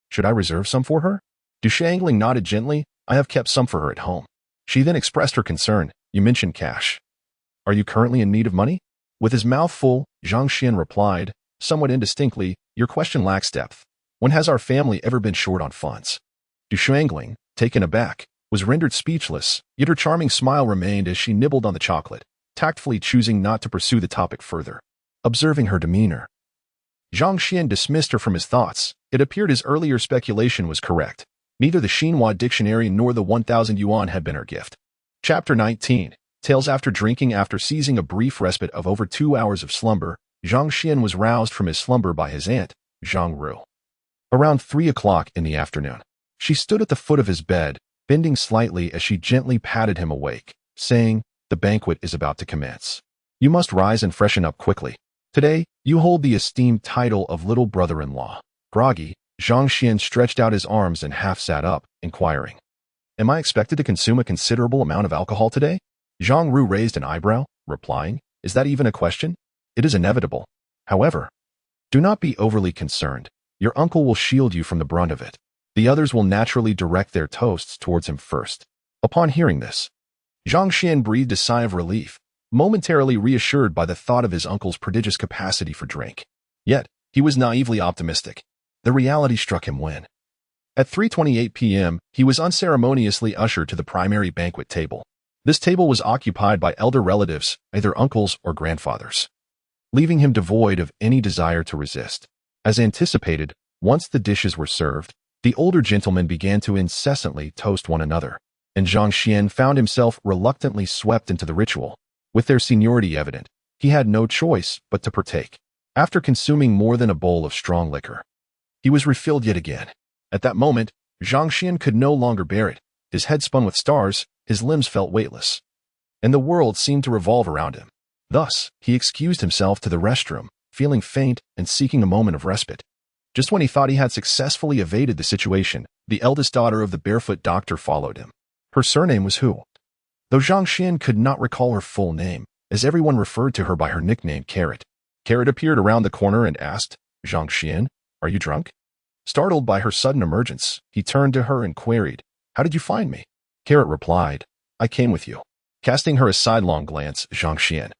S1: Should I reserve some for her?" Du Shuangling nodded gently, "I have kept some for her at home." She then expressed her concern, "You mentioned cash. Are you currently in need of money?" With his mouth full, Zhang Xuan replied, somewhat indistinctly, "Your question lacks depth. When has our family ever been short on funds?" Du Shuangling, taken aback, was rendered speechless, yet her charming smile remained as she nibbled on the chocolate, tactfully choosing not to pursue the topic further. Observing her demeanor, Zhang Xuan dismissed her from his thoughts. It appeared his earlier speculation was correct. Neither the Xinhua dictionary nor the 1,000 yuan had been her gift. Chapter 19. Tales. After drinking. After seizing a brief respite of over 2 hours of slumber, Zhang Xuan was roused from his slumber by his aunt, Zhang Ru. Around 3 o'clock in the afternoon, she stood at the foot of his bed, bending slightly as she gently patted him awake, saying, "The banquet is about to commence. You must rise and freshen up quickly. Today, you hold the esteemed title of little brother-in-law." Groggy, Zhang Xuan stretched out his arms and half sat up, inquiring, "Am I expected to consume a considerable amount of alcohol today?" Zhang Ru raised an eyebrow, replying, "Is that even a question? It is inevitable. However, do not be overly concerned. Your uncle will shield you from the brunt of it. The others will naturally direct their toasts towards him first." Upon hearing this, Zhang Xuan breathed a sigh of relief, momentarily reassured by the thought of his uncle's prodigious capacity for drink. Yet, he was naively optimistic. The reality struck him when, at 3:28 p.m., he was unceremoniously ushered to the primary banquet table. This table was occupied by elder relatives, either uncles or grandfathers, leaving him devoid of any desire to resist. As anticipated, once the dishes were served, the older gentlemen began to incessantly toast one another, and Zhang Xuan found himself reluctantly swept into the ritual. With their seniority evident, he had no choice but to partake. After consuming more than a bowl of strong liquor, he was refilled yet again. At that moment, Zhang Xuan could no longer bear it. His head spun with stars, his limbs felt weightless, and the world seemed to revolve around him. Thus, he excused himself to the restroom, feeling faint and seeking a moment of respite. Just when he thought he had successfully evaded the situation, the eldest daughter of the barefoot doctor followed him. Her surname was Hu, though Zhang Xuan could not recall her full name, as everyone referred to her by her nickname Carrot. Carrot appeared around the corner and asked, "Zhang Xuan, are you drunk?" Startled by her sudden emergence, he turned to her and queried, "How did you find me?" Carrot replied, "I came with you." Casting her a sidelong glance, Zhang Xuan,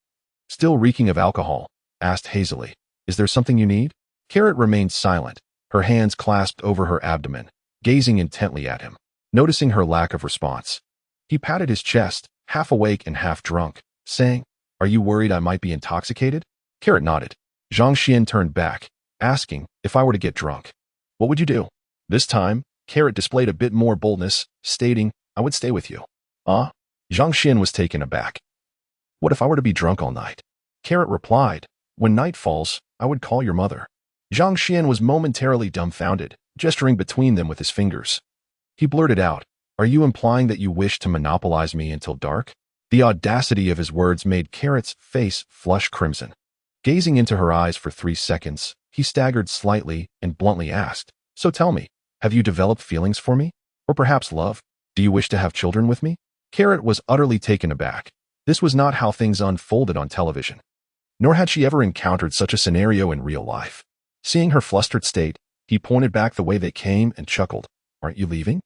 S1: still reeking of alcohol, asked hazily, "Is there something you need?" Carrot remained silent, her hands clasped over her abdomen, gazing intently at him. Noticing her lack of response, he patted his chest, half awake and half drunk, saying, "Are you worried I might be intoxicated?" Carrot nodded. Zhang Xuan turned back, asking, "If I were to get drunk, what would you do?" This time, Carrot displayed a bit more boldness, stating, "I would stay with you." "Ah?" Zhang Xuan was taken aback. "What if I were to be drunk all night?" Carrot replied, "When night falls, I would call your mother." Zhang Xuan was momentarily dumbfounded, gesturing between them with his fingers. He blurted out, "Are you implying that you wish to monopolize me until dark?" The audacity of his words made Carrot's face flush crimson. Gazing into her eyes for 3 seconds, he staggered slightly and bluntly asked, "So tell me, have you developed feelings for me? Or perhaps love? Do you wish to have children with me?" Carrot was utterly taken aback. This was not how things unfolded on television, nor had she ever encountered such a scenario in real life. Seeing her flustered state, he pointed back the way they came and chuckled, "Aren't you leaving?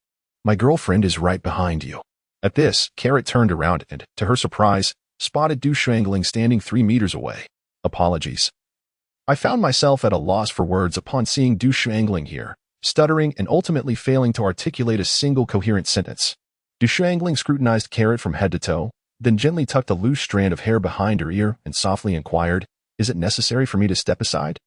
S1: My girlfriend is right behind you." At this, Carrot turned around and, to her surprise, spotted Du Shuangling standing 3 meters away. "Apologies. I found myself at a loss for words upon seeing Du Shuangling here, stuttering and ultimately failing to articulate a single coherent sentence." Du Shuangling scrutinized Carrot from head to toe, then gently tucked a loose strand of hair behind her ear and softly inquired, "Is it necessary for me to step aside?"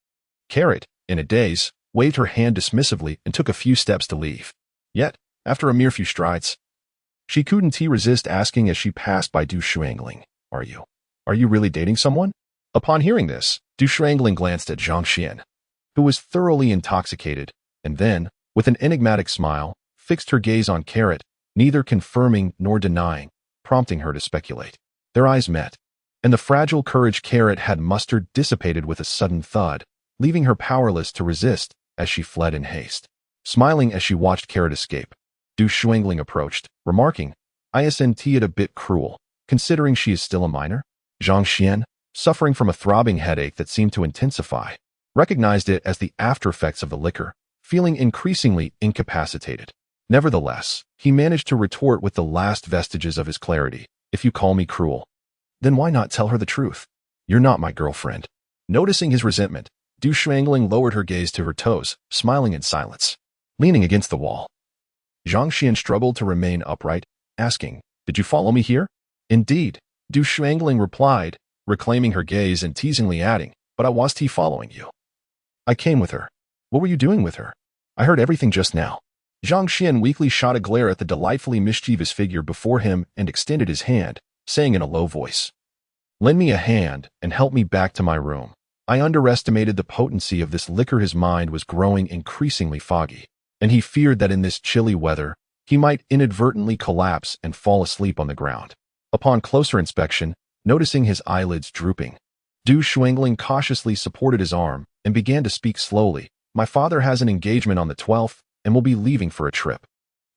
S1: Carrot, in a daze, waved her hand dismissively and took a few steps to leave. Yet, after a mere few strides, she couldn't resist asking as she passed by Du Shuangling, Are you really dating someone?" Upon hearing this, Du Shuangling glanced at Zhang Xuan, who was thoroughly intoxicated, and then, with an enigmatic smile, fixed her gaze on Carrot, neither confirming nor denying, prompting her to speculate. Their eyes met, and the fragile courage Carrot had mustered dissipated with a sudden thud, leaving her powerless to resist as she fled in haste. Smiling as she watched Carrot escape, Du Shuangling approached, remarking, "Isn't it a bit cruel, considering she is still a minor?" Zhang Xuan, suffering from a throbbing headache that seemed to intensify, recognized it as the after-effects of the liquor, feeling increasingly incapacitated. Nevertheless, he managed to retort with the last vestiges of his clarity, "If you call me cruel, then why not tell her the truth? You're not my girlfriend." Noticing his resentment, Du Shuangling lowered her gaze to her toes, smiling in silence. Leaning against the wall, Zhang Xuan struggled to remain upright, asking, "Did you follow me here?" "Indeed," Du Shuangling replied, reclaiming her gaze and teasingly adding, "But I was following you. I came with her." "What were you doing with her?" "I heard everything just now." Zhang Xuan weakly shot a glare at the delightfully mischievous figure before him and extended his hand, saying in a low voice, "Lend me a hand and help me back to my room." I underestimated the potency of this liquor. His mind was growing increasingly foggy, and he feared that in this chilly weather, he might inadvertently collapse and fall asleep on the ground. Upon closer inspection, noticing his eyelids drooping, Du Shuangling cautiously supported his arm and began to speak slowly. My father has an engagement on the 12th and will be leaving for a trip.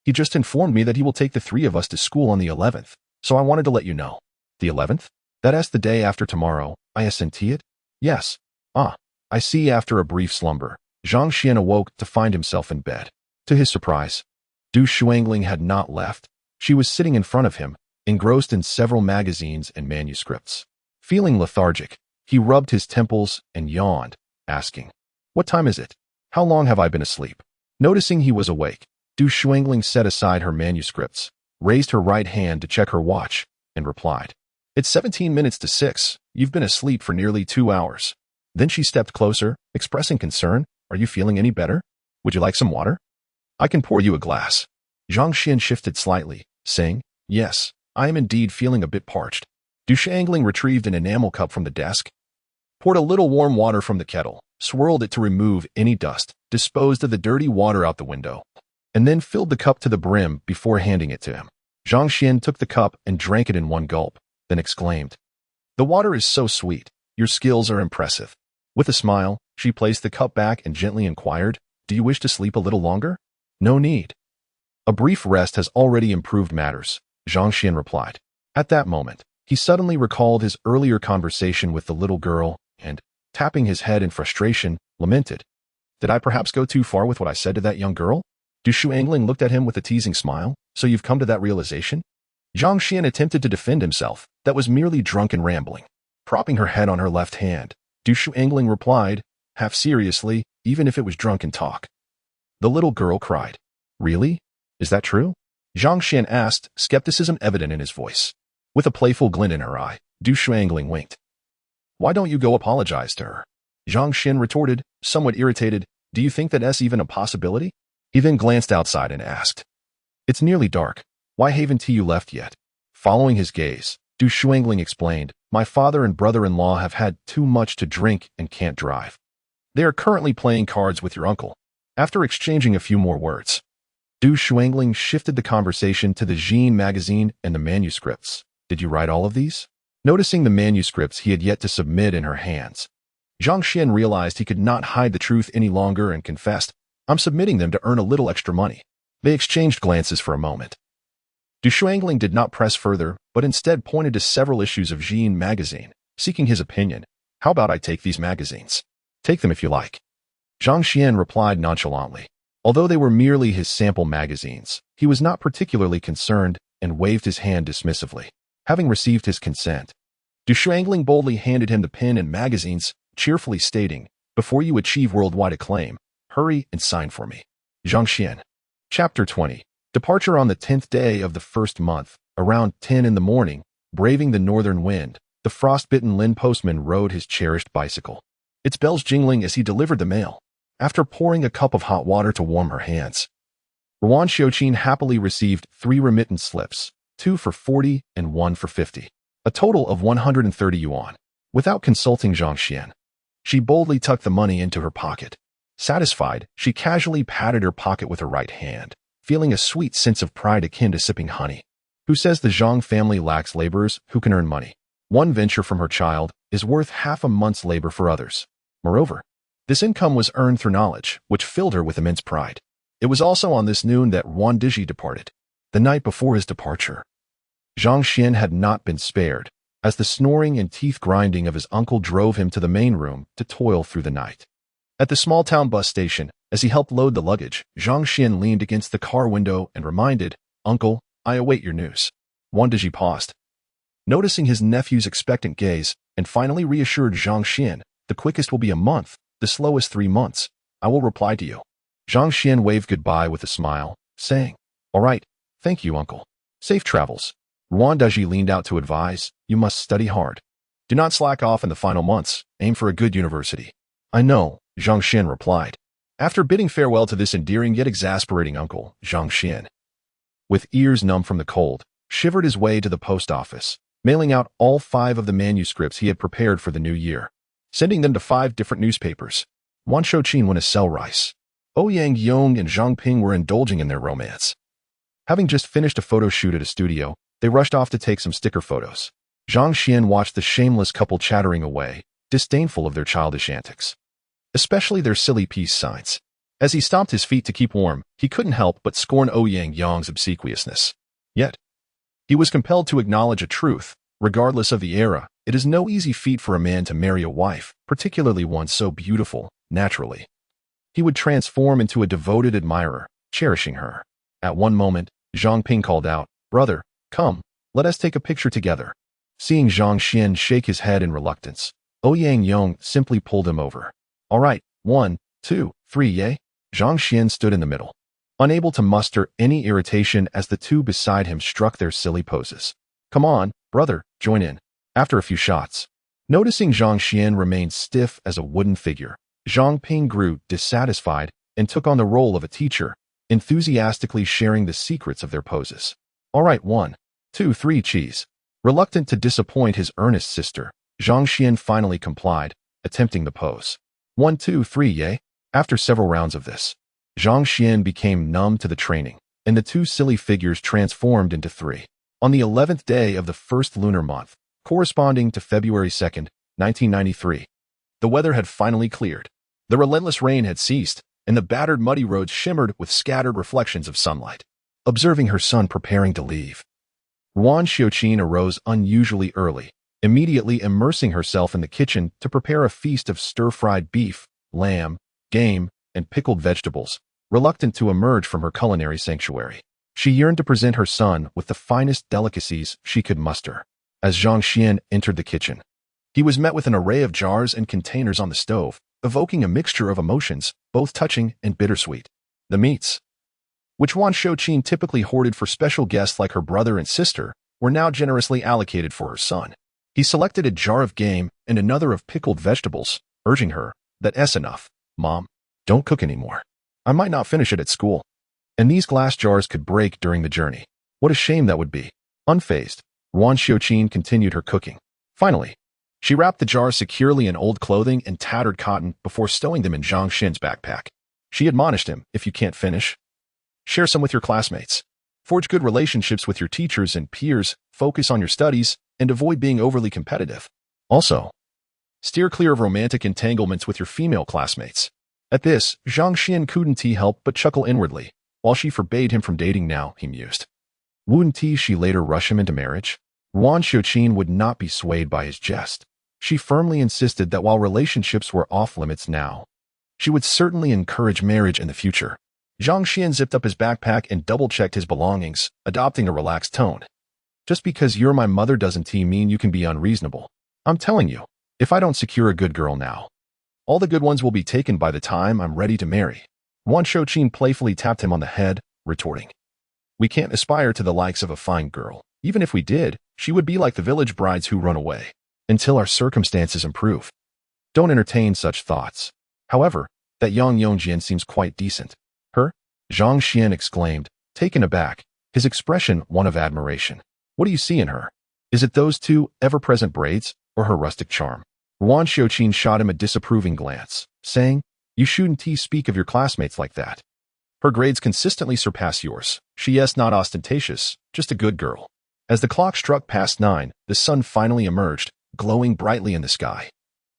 S1: He just informed me that he will take the three of us to school on the 11th, so I wanted to let you know. The 11th? That's the day after tomorrow, I assenti it? Yes. Ah, I see. After a brief slumber, Zhang Xuan awoke to find himself in bed. To his surprise, Du Shuangling had not left. She was sitting in front of him, engrossed in several magazines and manuscripts. Feeling lethargic, he rubbed his temples and yawned, asking, "What time is it? How long have I been asleep?" Noticing he was awake, Du Shuangling set aside her manuscripts, raised her right hand to check her watch, and replied, "It's 17 minutes to 6. You've been asleep for nearly 2 hours." Then she stepped closer, expressing concern. "Are you feeling any better? Would you like some water? I can pour you a glass." Zhang Xuan shifted slightly, saying, "Yes, I am indeed feeling a bit parched." Du Shuangling retrieved an enamel cup from the desk, poured a little warm water from the kettle, swirled it to remove any dust, disposed of the dirty water out the window, and then filled the cup to the brim before handing it to him. Zhang Xuan took the cup and drank it in one gulp, then exclaimed, "The water is so sweet. Your skills are impressive." With a smile, she placed the cup back and gently inquired, "Do you wish to sleep a little longer?" "No need. A brief rest has already improved matters," Zhang Xuan replied. At that moment, he suddenly recalled his earlier conversation with the little girl and, tapping his head in frustration, lamented, "Did I perhaps go too far with what I said to that young girl?" Du Shuangling looked at him with a teasing smile. "So you've come to that realization?" Zhang Xuan attempted to defend himself. That was merely drunken rambling. Propping her head on her left hand, Du Shuangling replied, half seriously, "Even if it was drunken talk." The little girl cried. "Really? Is that true?" Zhang Xuan asked, skepticism evident in his voice. With a playful glint in her eye, Du Shuangling winked. "Why don't you go apologize to her?" Zhang Xuan retorted, somewhat irritated. "Do you think that's even a possibility?" He then glanced outside and asked, "It's nearly dark. Why haven't you left yet?" Following his gaze, Du Shuangling explained, "My father and brother-in-law have had too much to drink and can't drive. They are currently playing cards with your uncle." After exchanging a few more words, Du Shuangling shifted the conversation to the Zine magazine and the manuscripts. "Did you write all of these?" Noticing the manuscripts he had yet to submit in her hands, Zhang Xuan realized he could not hide the truth any longer and confessed, "I'm submitting them to earn a little extra money." They exchanged glances for a moment. Du Shuangling did not press further, but instead pointed to several issues of Zine magazine, seeking his opinion. "How about I take these magazines?" "Take them if you like." Zhang Xuan replied nonchalantly. Although they were merely his sample magazines, he was not particularly concerned and waved his hand dismissively. Having received his consent, Du Shuangling boldly handed him the pen and magazines, cheerfully stating, "Before you achieve worldwide acclaim, hurry and sign for me." Zhang Xuan. Chapter 20. Departure. On the 10th day of the first month, around 10 in the morning, braving the northern wind, the frostbitten Lin postman rode his cherished bicycle, its bells jingling as he delivered the mail. After pouring a cup of hot water to warm her hands, Ruan Xiuqin happily received 3 remittance slips, 2 for 40 and 1 for 50, a total of 130 yuan. Without consulting Zhang Xuan, she boldly tucked the money into her pocket. Satisfied, she casually patted her pocket with her right hand, feeling a sweet sense of pride akin to sipping honey. Who says the Zhang family lacks laborers who can earn money? One venture from her child is worth half a month's labor for others. Moreover, this income was earned through knowledge, which filled her with immense pride. It was also on this noon that Ruan Diji departed. The night before his departure, Zhang Xuan had not been spared, as the snoring and teeth grinding of his uncle drove him to the main room to toil through the night. At the small town bus station, as he helped load the luggage, Zhang Xuan leaned against the car window and reminded, "Uncle, I await your news." Ruan Diji paused, noticing his nephew's expectant gaze, and finally reassured Zhang Xuan, "The quickest will be a month, the slowest 3 months. I will reply to you." Zhang Xuan waved goodbye with a smile, saying, "All right, thank you, uncle. Safe travels." Ruan Diji leaned out to advise, "You must study hard. Do not slack off in the final months. Aim for a good university." "I know," Zhang Xuan replied. After bidding farewell to this endearing yet exasperating uncle, Zhang Xuan, with ears numb from the cold, shivered his way to the post office, mailing out all 5 of the manuscripts he had prepared for the new year, sending them to 5 different newspapers. Wan Shouqin went to sell rice. Ouyang Yong and Zhang Ping were indulging in their romance. Having just finished a photo shoot at a studio, they rushed off to take some sticker photos. Zhang Xuan watched the shameless couple chattering away, disdainful of their childish antics, especially their silly peace signs. As he stomped his feet to keep warm, he couldn't help but scorn Yang's obsequiousness. Yet, he was compelled to acknowledge a truth. Regardless of the era, it is no easy feat for a man to marry a wife, particularly one so beautiful, naturally. He would transform into a devoted admirer, cherishing her. At one moment, Zhang Ping called out, "Brother, come, let us take a picture together." Seeing Zhang Xuan shake his head in reluctance, Yang simply pulled him over. "All right, 1, 2, 3, yay?" Zhang Xuan stood in the middle, unable to muster any irritation as the two beside him struck their silly poses. "Come on, brother, join in." After a few shots, noticing Zhang Xuan remained stiff as a wooden figure, Zhang Ping grew dissatisfied and took on the role of a teacher, enthusiastically sharing the secrets of their poses. "All right, 1, 2, 3, cheese." Reluctant to disappoint his earnest sister, Zhang Xuan finally complied, attempting the pose. 1, 2, 3, yay? After several rounds of this, Zhang Xuan became numb to the training, and the two silly figures transformed into three. On the 11th day of the first lunar month, corresponding to February 2nd, 1993, the weather had finally cleared. The relentless rain had ceased, and the battered muddy roads shimmered with scattered reflections of sunlight. Observing her son preparing to leave, Ruan Xiaoqin arose unusually early, immediately immersing herself in the kitchen to prepare a feast of stir-fried beef, lamb, game, and pickled vegetables. Reluctant to emerge from her culinary sanctuary, she yearned to present her son with the finest delicacies she could muster. As Zhang Xuan entered the kitchen, he was met with an array of jars and containers on the stove, evoking a mixture of emotions, both touching and bittersweet. The meats, which Ruan Xiaoqin typically hoarded for special guests like her brother and sister, were now generously allocated for her son. He selected a jar of game and another of pickled vegetables, urging her, "That's enough, Mom. Don't cook anymore. I might not finish it at school. And these glass jars could break during the journey. What a shame that would be." Unfazed, Ruan Xiaoqin continued her cooking. Finally, she wrapped the jars securely in old clothing and tattered cotton before stowing them in Zhang Xuan's backpack. She admonished him, "If you can't finish, share some with your classmates. Forge good relationships with your teachers and peers, focus on your studies, and avoid being overly competitive. Also, steer clear of romantic entanglements with your female classmates." At this, Zhang Xuan couldn't help but chuckle inwardly. While she forbade him from dating now, he mused. Wouldn't she later rush him into marriage? Ruan Xiaoqin would not be swayed by his jest. She firmly insisted that while relationships were off-limits now, she would certainly encourage marriage in the future. Zhang Xuan zipped up his backpack and double-checked his belongings, adopting a relaxed tone. "Just because you're my mother doesn't mean you can be unreasonable. I'm telling you, if I don't secure a good girl now, all the good ones will be taken by the time I'm ready to marry." Ruan Xiaoqin playfully tapped him on the head, retorting, "We can't aspire to the likes of a fine girl. Even if we did, she would be like the village brides who run away, until our circumstances improve. Don't entertain such thoughts. However, that young Yongjian seems quite decent." "Her?" Zhang Xuan exclaimed, taken aback, his expression one of admiration. "What do you see in her? Is it those two ever-present braids, or her rustic charm?" Ruan Xiaoqin shot him a disapproving glance, saying, "You shouldn't speak of your classmates like that. Her grades consistently surpass yours. She is not ostentatious, just a good girl." As the clock struck past 9, the sun finally emerged, glowing brightly in the sky,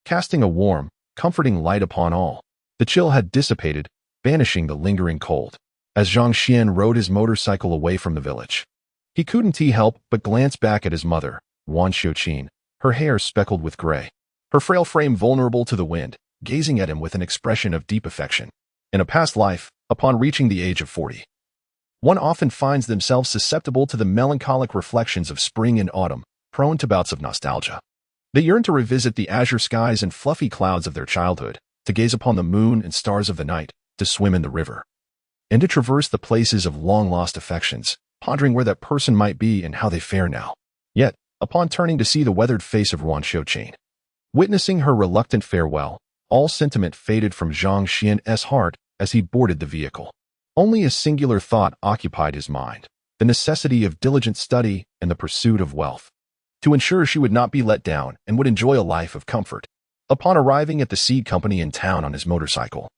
S1: casting a warm, comforting light upon all. The chill had dissipated, banishing the lingering cold. As Zhang Xuan rode his motorcycle away from the village, he couldn't help but glance back at his mother, Ruan Xiaoqin, her hair speckled with gray, her frail frame vulnerable to the wind, gazing at him with an expression of deep affection. In a past life, upon reaching the age of 40, one often finds themselves susceptible to the melancholic reflections of spring and autumn, prone to bouts of nostalgia. They yearn to revisit the azure skies and fluffy clouds of their childhood, to gaze upon the moon and stars of the night, to swim in the river, and to traverse the places of long-lost affections, pondering where that person might be and how they fare now. Yet, upon turning to see the weathered face of Ruan Xiaoqin, witnessing her reluctant farewell, all sentiment faded from Zhang Xuan's heart as he boarded the vehicle. Only a singular thought occupied his mind, the necessity of diligent study and the pursuit of wealth, to ensure she would not be let down and would enjoy a life of comfort. Upon arriving at the seed company in town on his motorcycle,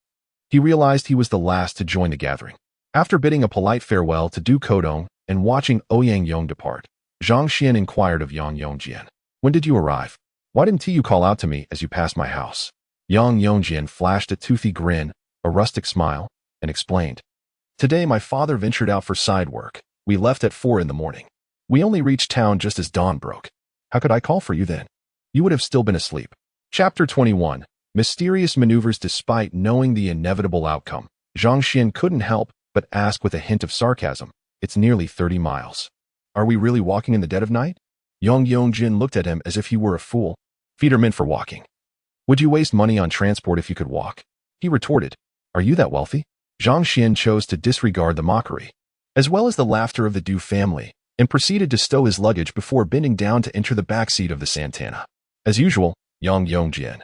S1: he realized he was the last to join the gathering. After bidding a polite farewell to Du Kodong and watching Ouyang Yong depart, Zhang Xuan inquired of Yang Yongjian, "When did you arrive? Why didn't you call out to me as you passed my house?" Yang Yongjian flashed a toothy grin, a rustic smile, and explained, "Today my father ventured out for side work. We left at 4 in the morning. We only reached town just as dawn broke. How could I call for you then? You would have still been asleep." Chapter 21. Mysterious Maneuvers. Despite knowing the inevitable outcome, Zhang Xuan couldn't help but ask with a hint of sarcasm, "It's nearly 30 miles. Are we really walking in the dead of night?" Yang Yongjin looked at him as if he were a fool. "Feet are meant for walking. Would you waste money on transport if you could walk?" He retorted, "Are you that wealthy?" Zhang Xuan chose to disregard the mockery, as well as the laughter of the Du family, and proceeded to stow his luggage before bending down to enter the back seat of the Santana. As usual, Yang Yongjian,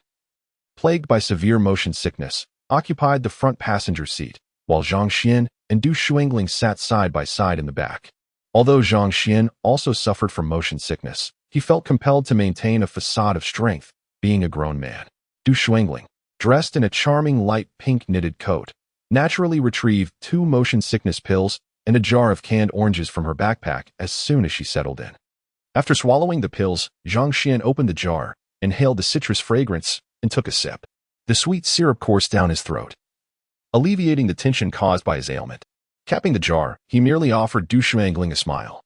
S1: plagued by severe motion sickness, occupied the front passenger seat, while Zhang Xuan and Du Shuangling sat side by side in the back. Although Zhang Xuan also suffered from motion sickness, he felt compelled to maintain a facade of strength, being a grown man. Du Shuangling, dressed in a charming light pink knitted coat, naturally retrieved 2 motion sickness pills and a jar of canned oranges from her backpack as soon as she settled in. After swallowing the pills, Zhang Xuan opened the jar, inhaled the citrus fragrance, and took a sip. The sweet syrup coursed down his throat, alleviating the tension caused by his ailment. Capping the jar, he merely offered Du Shuangling a smile,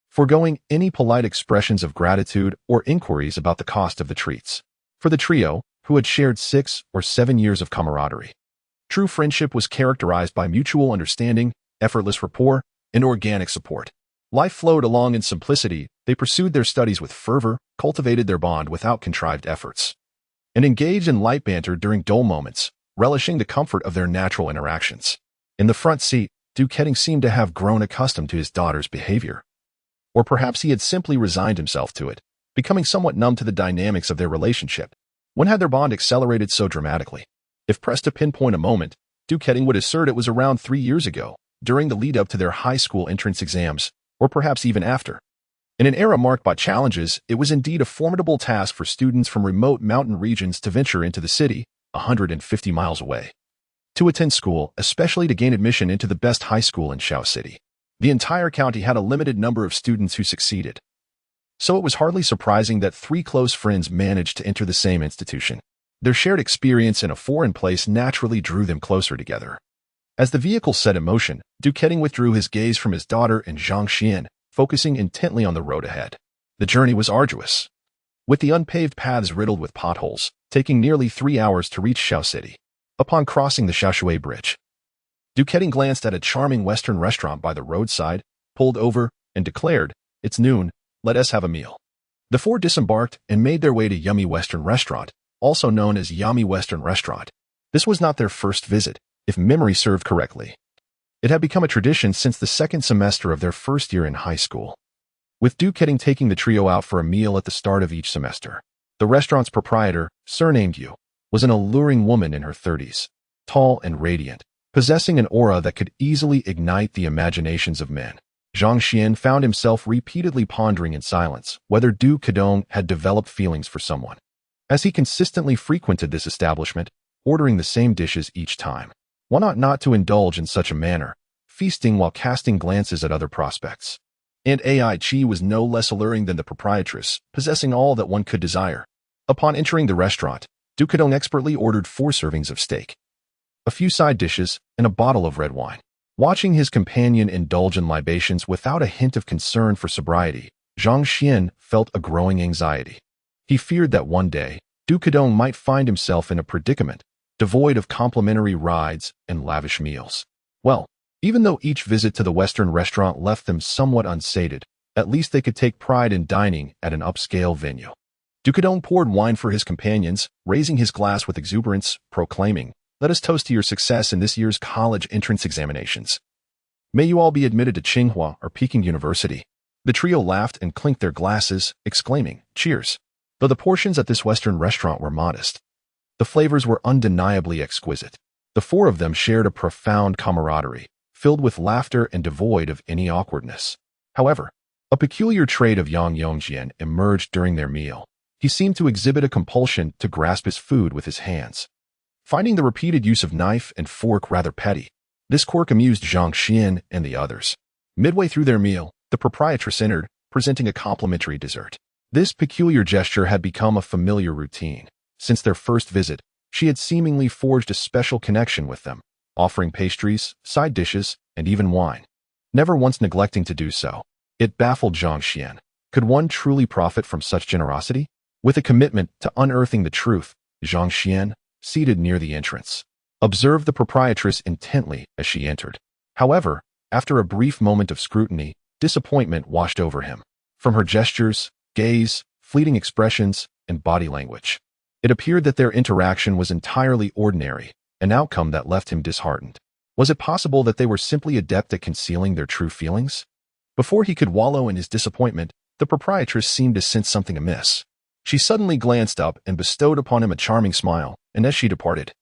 S1: foregoing any polite expressions of gratitude or inquiries about the cost of the treats. For the trio, who had shared 6 or 7 years of camaraderie, true friendship was characterized by mutual understanding, effortless rapport, and organic support. Life flowed along in simplicity. They pursued their studies with fervor, cultivated their bond without contrived efforts, and engaged in light banter during dull moments, relishing the comfort of their natural interactions. In the front seat, Du Keding seemed to have grown accustomed to his daughter's behavior. Or perhaps he had simply resigned himself to it, becoming somewhat numb to the dynamics of their relationship. When had their bond accelerated so dramatically? If pressed to pinpoint a moment, Du Keding would assert it was around 3 years ago, during the lead-up to their high school entrance exams, or perhaps even after. In an era marked by challenges, it was indeed a formidable task for students from remote mountain regions to venture into the city, 150 miles away, to attend school, especially to gain admission into the best high school in Shao City. The entire county had a limited number of students who succeeded, so it was hardly surprising that 3 close friends managed to enter the same institution. Their shared experience in a foreign place naturally drew them closer together. As the vehicle set in motion, Du Keding withdrew his gaze from his daughter and Zhang Xuan, focusing intently on the road ahead. The journey was arduous, with the unpaved paths riddled with potholes, taking nearly 3 hours to reach Shao City. Upon crossing the Xiaoshui Bridge, Du Keding glanced at a charming Western restaurant by the roadside, pulled over, and declared, "It's noon, let us have a meal." The 4 disembarked and made their way to Yummy Western Restaurant, also known as Yummy Western Restaurant. This was not their first visit, if memory served correctly. It had become a tradition since the 2nd semester of their first year in high school, with Du Keding taking the trio out for a meal at the start of each semester. The restaurant's proprietor, surnamed Yu, was an alluring woman in her 30s, tall and radiant, possessing an aura that could easily ignite the imaginations of men. Zhang Xuan found himself repeatedly pondering in silence whether Du Kedong had developed feelings for someone, as he consistently frequented this establishment, ordering the same dishes each time. One ought not to indulge in such a manner, feasting while casting glances at other prospects. And Ai Chi was no less alluring than the proprietress, possessing all that one could desire. Upon entering the restaurant, Du Kedong expertly ordered 4 servings of steak, a few side dishes, and a bottle of red wine. Watching his companion indulge in libations without a hint of concern for sobriety, Zhang Xuan felt a growing anxiety. He feared that one day, Du Kedong might find himself in a predicament, devoid of complimentary rides and lavish meals. Well, even though each visit to the Western restaurant left them somewhat unsated, at least they could take pride in dining at an upscale venue. Du Kedong poured wine for his companions, raising his glass with exuberance, proclaiming, "Let us toast to your success in this year's college entrance examinations. May you all be admitted to Tsinghua or Peking University." The trio laughed and clinked their glasses, exclaiming, "Cheers." Though the portions at this Western restaurant were modest, the flavors were undeniably exquisite. The 4 of them shared a profound camaraderie, filled with laughter and devoid of any awkwardness. However, a peculiar trait of Yang Yongjian emerged during their meal. He seemed to exhibit a compulsion to grasp his food with his hands, finding the repeated use of knife and fork rather petty. This quirk amused Zhang Xuan and the others. Midway through their meal, the proprietress entered, presenting a complimentary dessert. This peculiar gesture had become a familiar routine. Since their first visit, she had seemingly forged a special connection with them, offering pastries, side dishes, and even wine, never once neglecting to do so. It baffled Zhang Xuan. Could one truly profit from such generosity? With a commitment to unearthing the truth, Zhang Xuan, seated near the entrance, observed the proprietress intently as she entered. However, after a brief moment of scrutiny, disappointment washed over him. From her gestures, gaze, fleeting expressions, and body language, it appeared that their interaction was entirely ordinary, an outcome that left him disheartened. Was it possible that they were simply adept at concealing their true feelings? Before he could wallow in his disappointment, the proprietress seemed to sense something amiss. She suddenly glanced up and bestowed upon him a charming smile, and as she departed,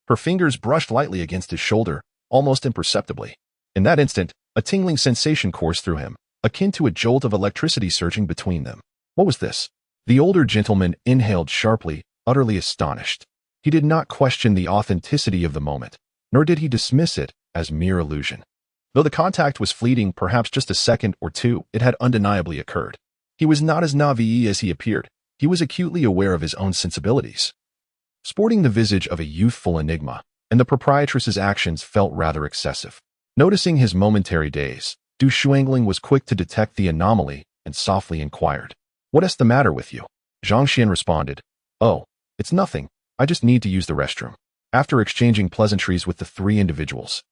S1: her fingers brushed lightly against his shoulder, almost imperceptibly. In that instant, a tingling sensation coursed through him, akin to a jolt of electricity surging between them. What was this? The older gentleman inhaled sharply, utterly astonished. He did not question the authenticity of the moment, nor did he dismiss it as mere illusion. Though the contact was fleeting, perhaps just a second or two, it had undeniably occurred. He was not as naive as he appeared. He was acutely aware of his own sensibilities. Sporting the visage of a youthful enigma, and the proprietress's actions felt rather excessive. Noticing his momentary daze, Du Shuangling was quick to detect the anomaly and softly inquired, "What is the matter with you?" Zhang Xuan responded, "Oh, it's nothing. I just need to use the restroom." After exchanging pleasantries with the three individuals,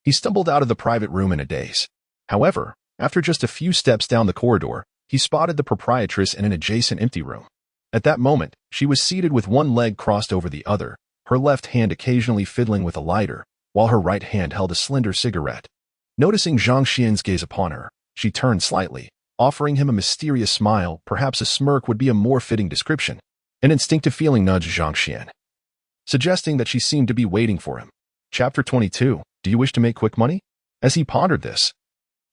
S1: he stumbled out of the private room in a daze. However, after just a few steps down the corridor, he spotted the proprietress in an adjacent empty room. At that moment, she was seated with one leg crossed over the other, her left hand occasionally fiddling with a lighter, while her right hand held a slender cigarette. Noticing Zhang Xuan's gaze upon her, she turned slightly, offering him a mysterious smile. Perhaps a smirk would be a more fitting description. An instinctive feeling nudged Zhang Xuan, suggesting that she seemed to be waiting for him. Chapter 22. Do you wish to make quick money? As he pondered this,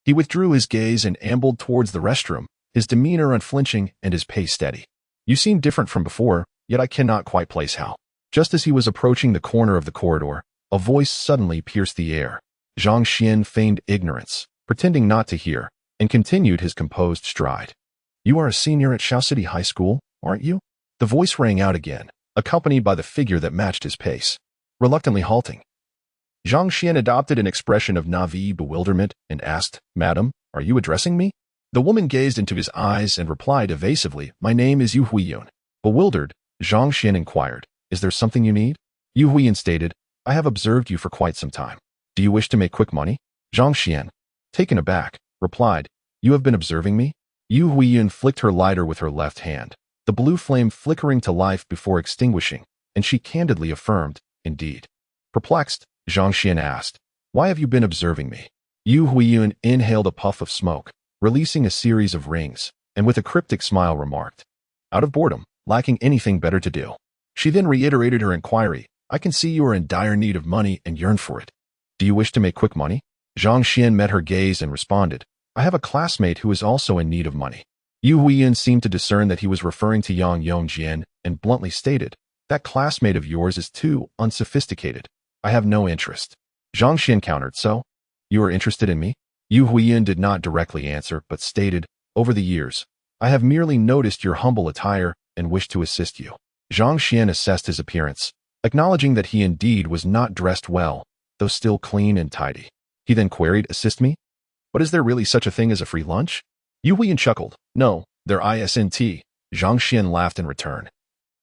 S1: he withdrew his gaze and ambled towards the restroom, his demeanor unflinching and his pace steady. You seem different from before, yet I cannot quite place how. Just as he was approaching the corner of the corridor, a voice suddenly pierced the air. Zhang Xuan feigned ignorance, pretending not to hear, and continued his composed stride. You are a senior at Shao City High School, aren't you? The voice rang out again, accompanied by the figure that matched his pace. Reluctantly halting, Zhang Xuan adopted an expression of naive bewilderment and asked, "Madam, are you addressing me?" The woman gazed into his eyes and replied evasively, "My name is Yu Huiyun." Bewildered, Zhang Xuan inquired, "Is there something you need?" Yu Huiyun stated, "I have observed you for quite some time. Do you wish to make quick money?" Zhang Xuan, taken aback, replied, "You have been observing me?" Yu Huiyun flicked her lighter with her left hand, the blue flame flickering to life before extinguishing, and she candidly affirmed, "Indeed." Perplexed, Zhang Xuan asked, "Why have you been observing me?" Yu Huiyun inhaled a puff of smoke, releasing a series of rings, and with a cryptic smile remarked, "Out of boredom, lacking anything better to do." She then reiterated her inquiry, "I can see you are in dire need of money and yearn for it. Do you wish to make quick money?" Zhang Xuan met her gaze and responded, "I have a classmate who is also in need of money." Yu Huiyun seemed to discern that he was referring to Yang Yongjian and bluntly stated, "That classmate of yours is too unsophisticated. I have no interest." Zhang Xuan countered, "So? You are interested in me?" Yu Huiyun did not directly answer, but stated, "Over the years, I have merely noticed your humble attire and wished to assist you." Zhang Xuan assessed his appearance, acknowledging that he indeed was not dressed well, though still clean and tidy. He then queried, "Assist me? But is there really such a thing as a free lunch?" Yu Huiyun chuckled, "No, there isn't." Zhang Xuan laughed in return.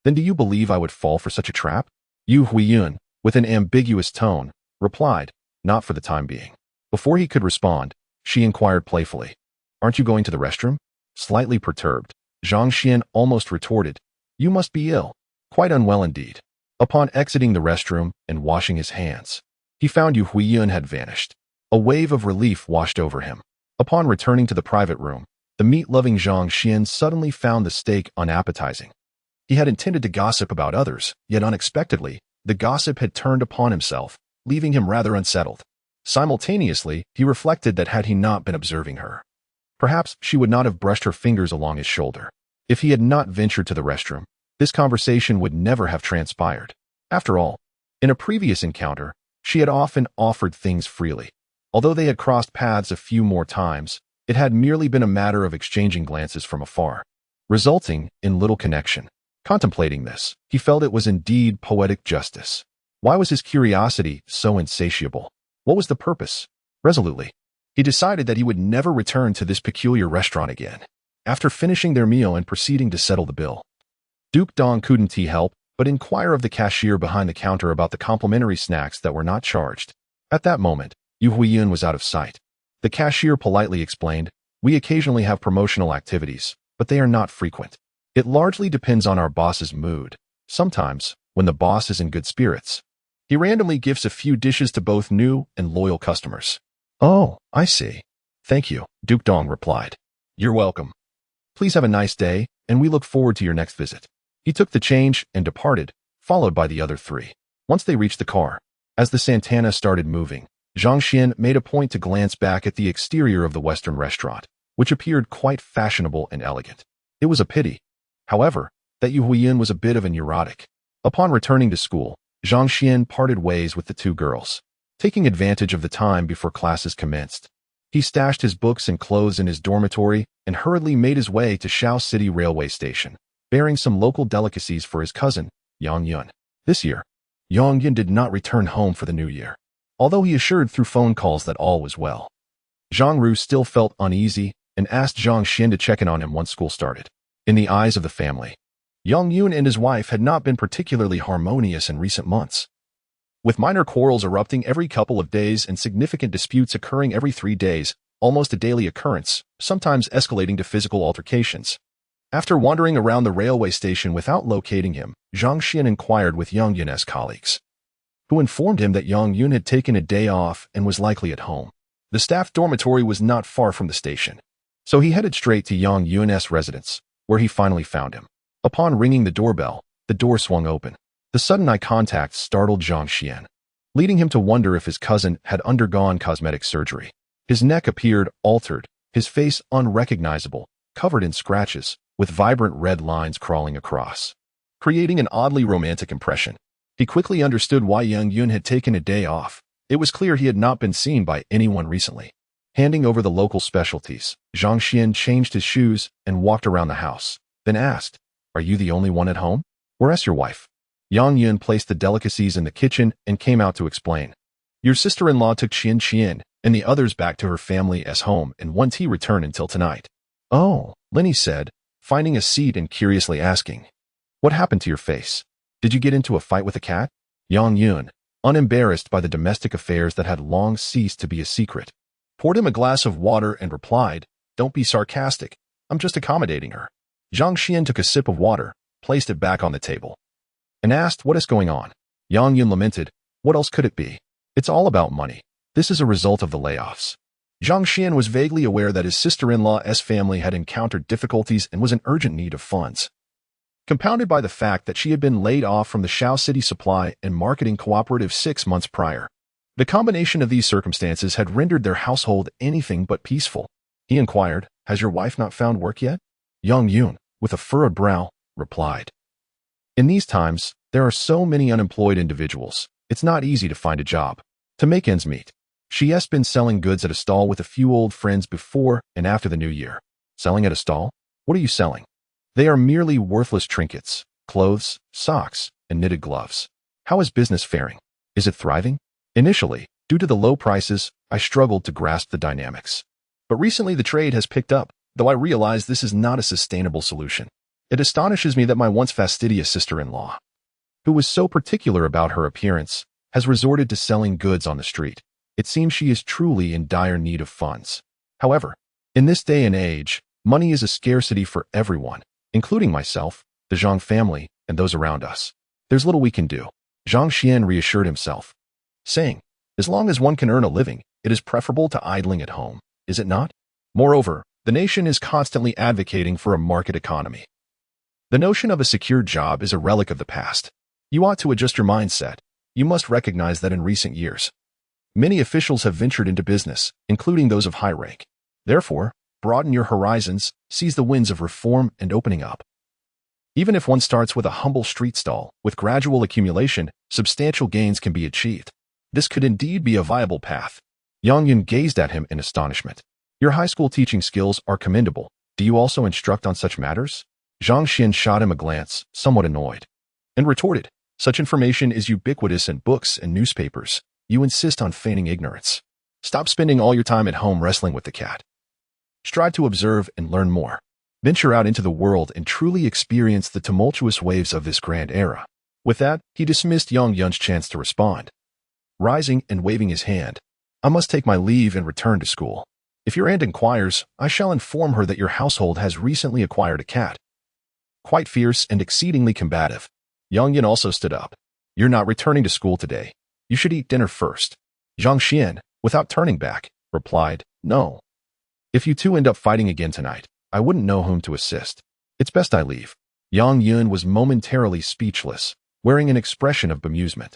S1: "Then do you believe I would fall for such a trap?" Yu Huiyun, with an ambiguous tone, replied, "Not for the time being." Before he could respond, she inquired playfully, "Aren't you going to the restroom?" Slightly perturbed, Zhang Xuan almost retorted, "You must be ill." Quite unwell indeed. Upon exiting the restroom and washing his hands, he found Yu Huiyun had vanished. A wave of relief washed over him. Upon returning to the private room, the meat-loving Zhang Xuan suddenly found the steak unappetizing. He had intended to gossip about others, yet unexpectedly, the gossip had turned upon himself, leaving him rather unsettled. Simultaneously, he reflected that had he not been observing her, perhaps she would not have brushed her fingers along his shoulder. If he had not ventured to the restroom, this conversation would never have transpired. After all, in a previous encounter, She had often offered things freely. Although they had crossed paths a few more times, it had merely been a matter of exchanging glances from afar, resulting in little connection. Contemplating this, he felt it was indeed poetic justice. Why was his curiosity so insatiable? What was the purpose? Resolutely, he decided that he would never return to this peculiar restaurant again. After finishing their meal and proceeding to settle the bill, Duke Dong couldn't help but inquire of the cashier behind the counter about the complimentary snacks that were not charged. At that moment, Yu Huiyun was out of sight. The cashier politely explained, "We occasionally have promotional activities, but they are not frequent. It largely depends on our boss's mood. Sometimes, when the boss is in good spirits, he randomly gifts a few dishes to both new and loyal customers." "Oh, I see. Thank you," Duke Dong replied. "You're welcome. Please have a nice day, and we look forward to your next visit." He took the change and departed, followed by the other three. Once they reached the car, as the Santana started moving, Zhang Xuan made a point to glance back at the exterior of the Western restaurant, which appeared quite fashionable and elegant. It was a pity, however, that Yu Huiyun was a bit of a neurotic. Upon returning to school, Zhang Xuan parted ways with the two girls. Taking advantage of the time before classes commenced, he stashed his books and clothes in his dormitory and hurriedly made his way to Shao City Railway Station, bearing some local delicacies for his cousin, Yang Yun. This year, Yang Yun did not return home for the new year, although he assured through phone calls that all was well. Zhang Ru still felt uneasy and asked Zhang Xin to check in on him once school started. In the eyes of the family, Yang Yun and his wife had not been particularly harmonious in recent months, with minor quarrels erupting every couple of days and significant disputes occurring every 3 days, almost a daily occurrence, sometimes escalating to physical altercations. After wandering around the railway station without locating him, Zhang Xin inquired with Yang Yun's colleagues, who informed him that Yang Yun had taken a day off and was likely at home. The staff dormitory was not far from the station, so he headed straight to Yang Yun's residence, where he finally found him. Upon ringing the doorbell, the door swung open. The sudden eye contact startled Zhang Xuan, leading him to wonder if his cousin had undergone cosmetic surgery. His neck appeared altered, his face unrecognizable, covered in scratches, with vibrant red lines crawling across, creating an oddly romantic impression. He quickly understood why Yang Yun had taken a day off. It was clear he had not been seen by anyone recently. Handing over the local specialties, Zhang Xuan changed his shoes and walked around the house, then asked, "Are you the only one at home? Where's your wife?" Yang Yun placed the delicacies in the kitchen and came out to explain. "Your sister-in-law took Qian and the others back to her family as home and won't return until tonight." "Oh," Lenny said, finding a seat and curiously asking, "What happened to your face? Did you get into a fight with a cat?" Yang Yun, unembarrassed by the domestic affairs that had long ceased to be a secret, poured him a glass of water and replied, "Don't be sarcastic. I'm just accommodating her." Zhang Xuan took a sip of water, placed it back on the table, and asked, "What is going on?" Yang Yun lamented, "What else could it be? It's all about money. This is a result of the layoffs." Zhang Xuan was vaguely aware that his sister-in-law's family had encountered difficulties and was in urgent need of funds, compounded by the fact that she had been laid off from the Shao City Supply and Marketing Cooperative 6 months prior. The combination of these circumstances had rendered their household anything but peaceful. He inquired, "Has your wife not found work yet?" Yang Yun, with a furrowed brow, replied, "In these times, there are so many unemployed individuals, it's not easy to find a job to make ends meet. She has been selling goods at a stall with a few old friends before and after the new year." "Selling at a stall? What are you selling?" "They are merely worthless trinkets, clothes, socks, and knitted gloves." "How is business faring? Is it thriving?" "Initially, due to the low prices, I struggled to grasp the dynamics. But recently the trade has picked up, though I realize this is not a sustainable solution. It astonishes me that my once fastidious sister-in-law, who was so particular about her appearance, has resorted to selling goods on the street. It seems she is truly in dire need of funds. However, in this day and age, money is a scarcity for everyone, including myself, the Zhang family, and those around us. There's little we can do." Zhang Xuan reassured himself, saying, "As long as one can earn a living, it is preferable to idling at home, is it not? Moreover, the nation is constantly advocating for a market economy. The notion of a secure job is a relic of the past. You ought to adjust your mindset. You must recognize that in recent years, many officials have ventured into business, including those of high rank. Therefore, broaden your horizons, seize the winds of reform and opening up. Even if one starts with a humble street stall, with gradual accumulation, substantial gains can be achieved." This could indeed be a viable path. Yang Yun gazed at him in astonishment. Your high school teaching skills are commendable. Do you also instruct on such matters? Zhang Xuan shot him a glance, somewhat annoyed, and retorted, such information is ubiquitous in books and newspapers. You insist on feigning ignorance. Stop spending all your time at home wrestling with the cat. Strive to observe and learn more. Venture out into the world and truly experience the tumultuous waves of this grand era. With that, he dismissed Yang Yun's chance to respond. Rising and waving his hand, I must take my leave and return to school. If your aunt inquires, I shall inform her that your household has recently acquired a cat. Quite fierce and exceedingly combative, Yang Yun also stood up. You're not returning to school today. You should eat dinner first. Zhang Xuan, without turning back, replied, No. If you two end up fighting again tonight, I wouldn't know whom to assist. It's best I leave. Yang Yun was momentarily speechless, wearing an expression of bemusement.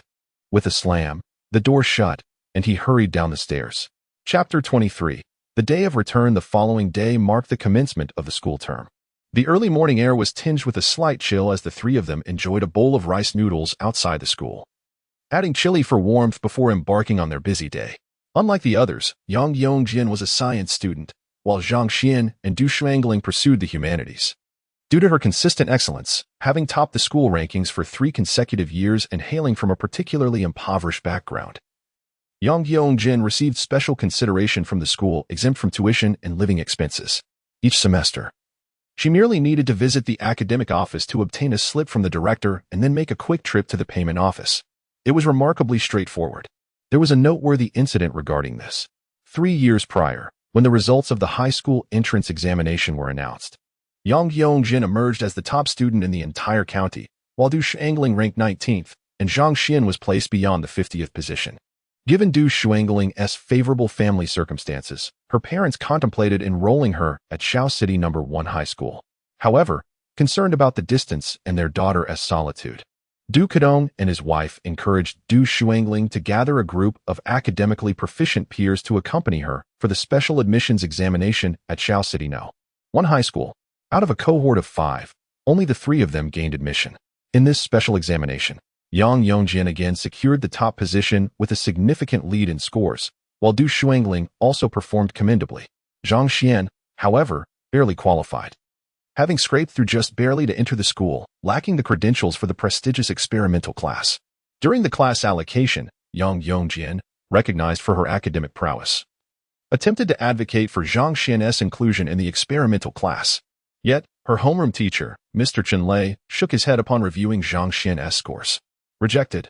S1: With a slam, the door shut, and he hurried down the stairs. Chapter 23. The day of return the following day marked the commencement of the school term. The early morning air was tinged with a slight chill as the three of them enjoyed a bowl of rice noodles outside the school, adding chili for warmth before embarking on their busy day. Unlike the others, Yang Yongjin was a science student, while Zhang Xuan and Du Shuangling pursued the humanities. Due to her consistent excellence, having topped the school rankings for 3 consecutive years and hailing from a particularly impoverished background, Yang Yongjin received special consideration from the school, exempt from tuition and living expenses. Each semester, she merely needed to visit the academic office to obtain a slip from the director and then make a quick trip to the payment office. It was remarkably straightforward. There was a noteworthy incident regarding this. 3 years prior, when the results of the high school entrance examination were announced, Yang Yongjin emerged as the top student in the entire county, while Du Shuangling ranked 19th, and Zhang Xuan was placed beyond the 50th position. Given Du Shuangling's favorable family circumstances, her parents contemplated enrolling her at Xiao City No. 1 High School. However, concerned about the distance and their daughter's solitude, Du Kedong and his wife encouraged Du Shuangling to gather a group of academically proficient peers to accompany her for the special admissions examination at Xiao City No. 1 High School. Out of a cohort of 5, only the 3 of them gained admission. In this special examination, Yang Yongjin again secured the top position with a significant lead in scores, while Du Shuangling also performed commendably. Zhang Xuan, however, barely qualified, having scraped through just barely to enter the school, lacking the credentials for the prestigious experimental class. During the class allocation, Yang Yongjin, recognized for her academic prowess, attempted to advocate for Zhang Xuan's inclusion in the experimental class. Yet, her homeroom teacher, Mr. Chen Lei, shook his head upon reviewing Zhang Xuan's scores. Rejected.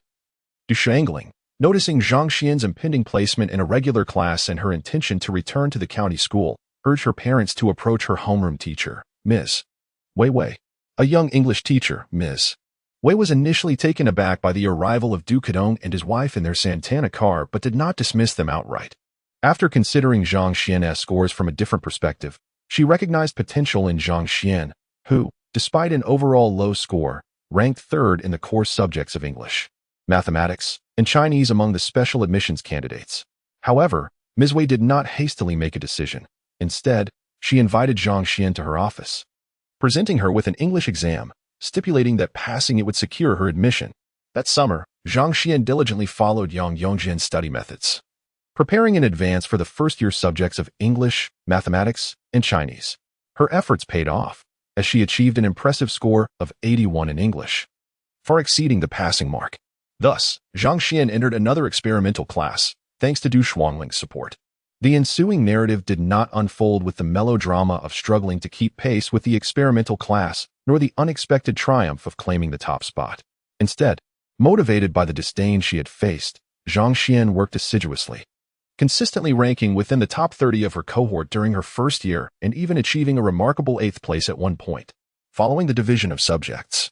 S1: Du Shuangling, noticing Zhang Xuan's impending placement in a regular class and her intention to return to the county school, urged her parents to approach her homeroom teacher, Ms. Wei. A young English teacher, Ms. Wei was initially taken aback by the arrival of Du Kedong and his wife in their Santana car but did not dismiss them outright. After considering Zhang Xuan's scores from a different perspective, she recognized potential in Zhang Xuan, who, despite an overall low score, ranked 3rd in the core subjects of English, mathematics, and Chinese among the special admissions candidates. However, Ms. Wei did not hastily make a decision. Instead, she invited Zhang Xuan to her office, presenting her with an English exam, stipulating that passing it would secure her admission. That summer, Zhang Xuan diligently followed Yang Yongjin's study methods, preparing in advance for the first-year subjects of English, mathematics, and Chinese. Her efforts paid off, as she achieved an impressive score of 81 in English, far exceeding the passing mark. Thus, Zhang Xuan entered another experimental class, thanks to Du Shuangling's support. The ensuing narrative did not unfold with the melodrama of struggling to keep pace with the experimental class, nor the unexpected triumph of claiming the top spot. Instead, motivated by the disdain she had faced, Zhang Xuan worked assiduously, consistently ranking within the top 30 of her cohort during her first year and even achieving a remarkable 8th place at one point. Following the division of subjects,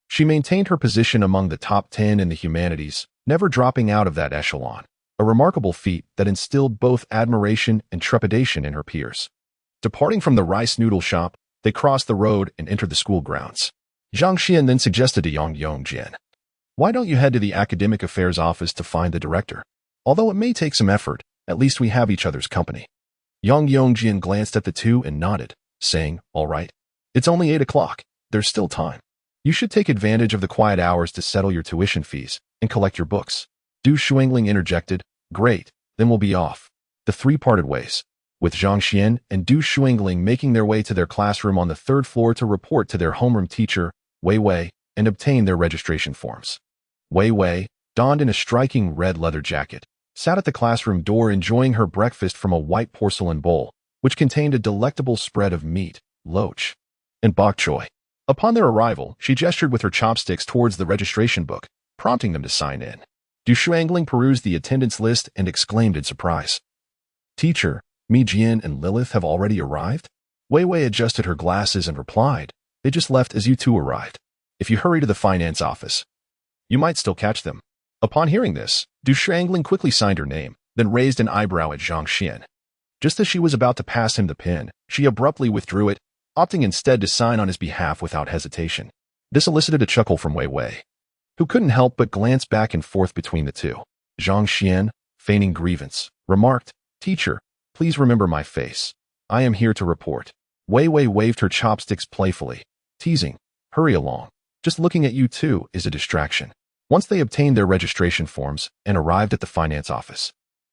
S1: she maintained her position among the top 10 in the humanities, never dropping out of that echelon, a remarkable feat that instilled both admiration and trepidation in her peers. Departing from the rice noodle shop, they crossed the road and entered the school grounds. Zhang Xuan then suggested to Yang Yongjin, "Why don't you head to the academic affairs office to find the director? Although it may take some effort, at least we have each other's company." Yang Yongjin glanced at the two and nodded, saying, "All right. It's only 8 o'clock. There's still time. You should take advantage of the quiet hours to settle your tuition fees and collect your books. Du Shuangling interjected, "Great, then we'll be off." The three parted ways, with Zhang Xuan and Du Shuangling making their way to their classroom on the third floor to report to their homeroom teacher, Wei Wei, and obtain their registration forms. Wei Wei, donned in a striking red leather jacket, sat at the classroom door enjoying her breakfast from a white porcelain bowl, which contained a delectable spread of meat, loach, and bok choy. Upon their arrival, she gestured with her chopsticks towards the registration book, prompting them to sign in. Du Shuangling perused the attendance list and exclaimed in surprise, "Teacher, Mi Jian and Lilith have already arrived?" Wei Wei adjusted her glasses and replied, "They just left as you two arrived. If you hurry to the finance office, you might still catch them." Upon hearing this, Du Shuangling quickly signed her name, then raised an eyebrow at Zhang Xuan. Just as she was about to pass him the pen, she abruptly withdrew it, opting instead to sign on his behalf without hesitation. This elicited a chuckle from Wei Wei, who couldn't help but glance back and forth between the two. Zhang Xuan, feigning grievance, remarked, "Teacher, please remember my face. I am here to report." Wei Wei waved her chopsticks playfully, teasing, "Hurry along. Just looking at you two is a distraction." Once they obtained their registration forms and arrived at the finance office,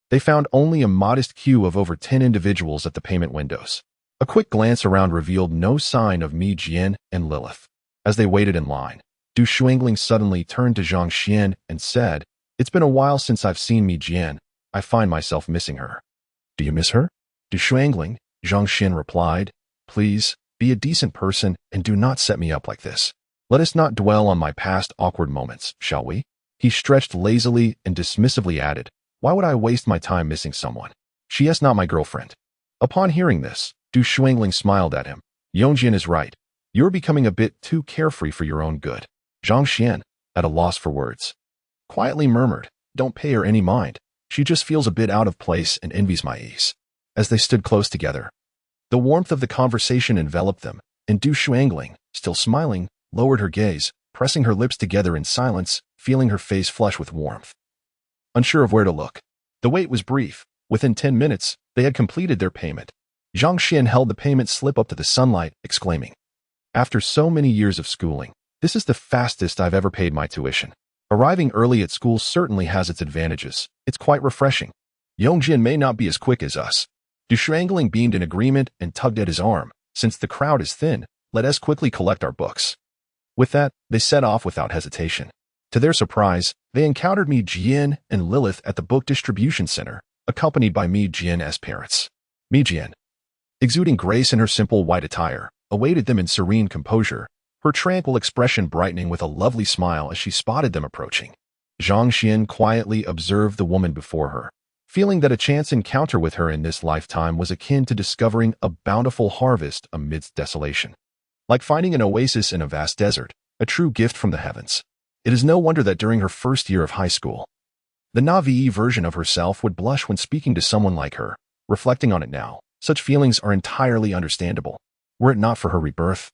S1: they found only a modest queue of over 10 individuals at the payment windows. A quick glance around revealed no sign of Mi Jian and Lilith. As they waited in line, Du Shuangling suddenly turned to Zhang Xuan and said, "It's been a while since I've seen Mi Jian. I find myself missing her." "Do you miss her?" Du Shuangling, Zhang Xuan replied, "Please, be a decent person and do not set me up like this. Let us not dwell on my past awkward moments, shall we?" He stretched lazily and dismissively added, "Why would I waste my time missing someone? She is not my girlfriend." Upon hearing this, Du Shuangling smiled at him. "Yongjian is right. You're becoming a bit too carefree for your own good." Zhang Xuan, at a loss for words, quietly murmured, "Don't pay her any mind. She just feels a bit out of place and envies my ease." As they stood close together, the warmth of the conversation enveloped them, and Du Shuangling, still smiling, lowered her gaze, pressing her lips together in silence, feeling her face flush with warmth. Unsure of where to look, the wait was brief. Within 10 minutes, they had completed their payment. Zhang Xuan held the payment slip up to the sunlight, exclaiming, "After so many years of schooling, this is the fastest I've ever paid my tuition. Arriving early at school certainly has its advantages. It's quite refreshing. Yongjian may not be as quick as us." Du Shuangling beamed in agreement and tugged at his arm. "Since the crowd is thin, let us quickly collect our books." With that, they set off without hesitation. To their surprise, they encountered Mi Jian and Lilith at the book distribution center, accompanied by Mi Jian's parents. Mi Jian, exuding grace in her simple white attire, awaited them in serene composure, her tranquil expression brightening with a lovely smile as she spotted them approaching. Zhang Xuan quietly observed the woman before her, feeling that a chance encounter with her in this lifetime was akin to discovering a bountiful harvest amidst desolation. Like finding an oasis in a vast desert, a true gift from the heavens. It is no wonder that during her first year of high school, the naive version of herself would blush when speaking to someone like her. Reflecting on it now, such feelings are entirely understandable, were it not for her rebirth.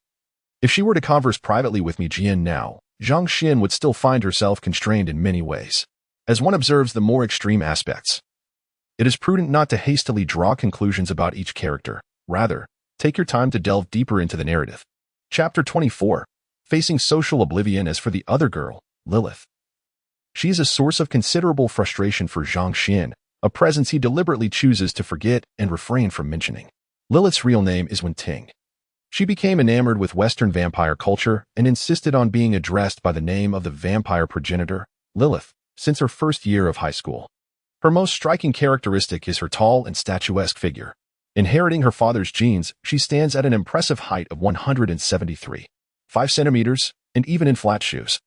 S1: If she were to converse privately with Mi Jian now, Zhang Xuan would still find herself constrained in many ways. As one observes the more extreme aspects, it is prudent not to hastily draw conclusions about each character. Rather, take your time to delve deeper into the narrative. Chapter 24. Facing social oblivion. As for the other girl, Lilith, she is a source of considerable frustration for Zhang Xuan, a presence he deliberately chooses to forget and refrain from mentioning. Lilith's real name is Wenting. She became enamored with Western vampire culture and insisted on being addressed by the name of the vampire progenitor, Lilith, since her first year of high school. Her most striking characteristic is her tall and statuesque figure. Inheriting her father's genes, she stands at an impressive height of 173.5 centimeters, and even in flat shoes,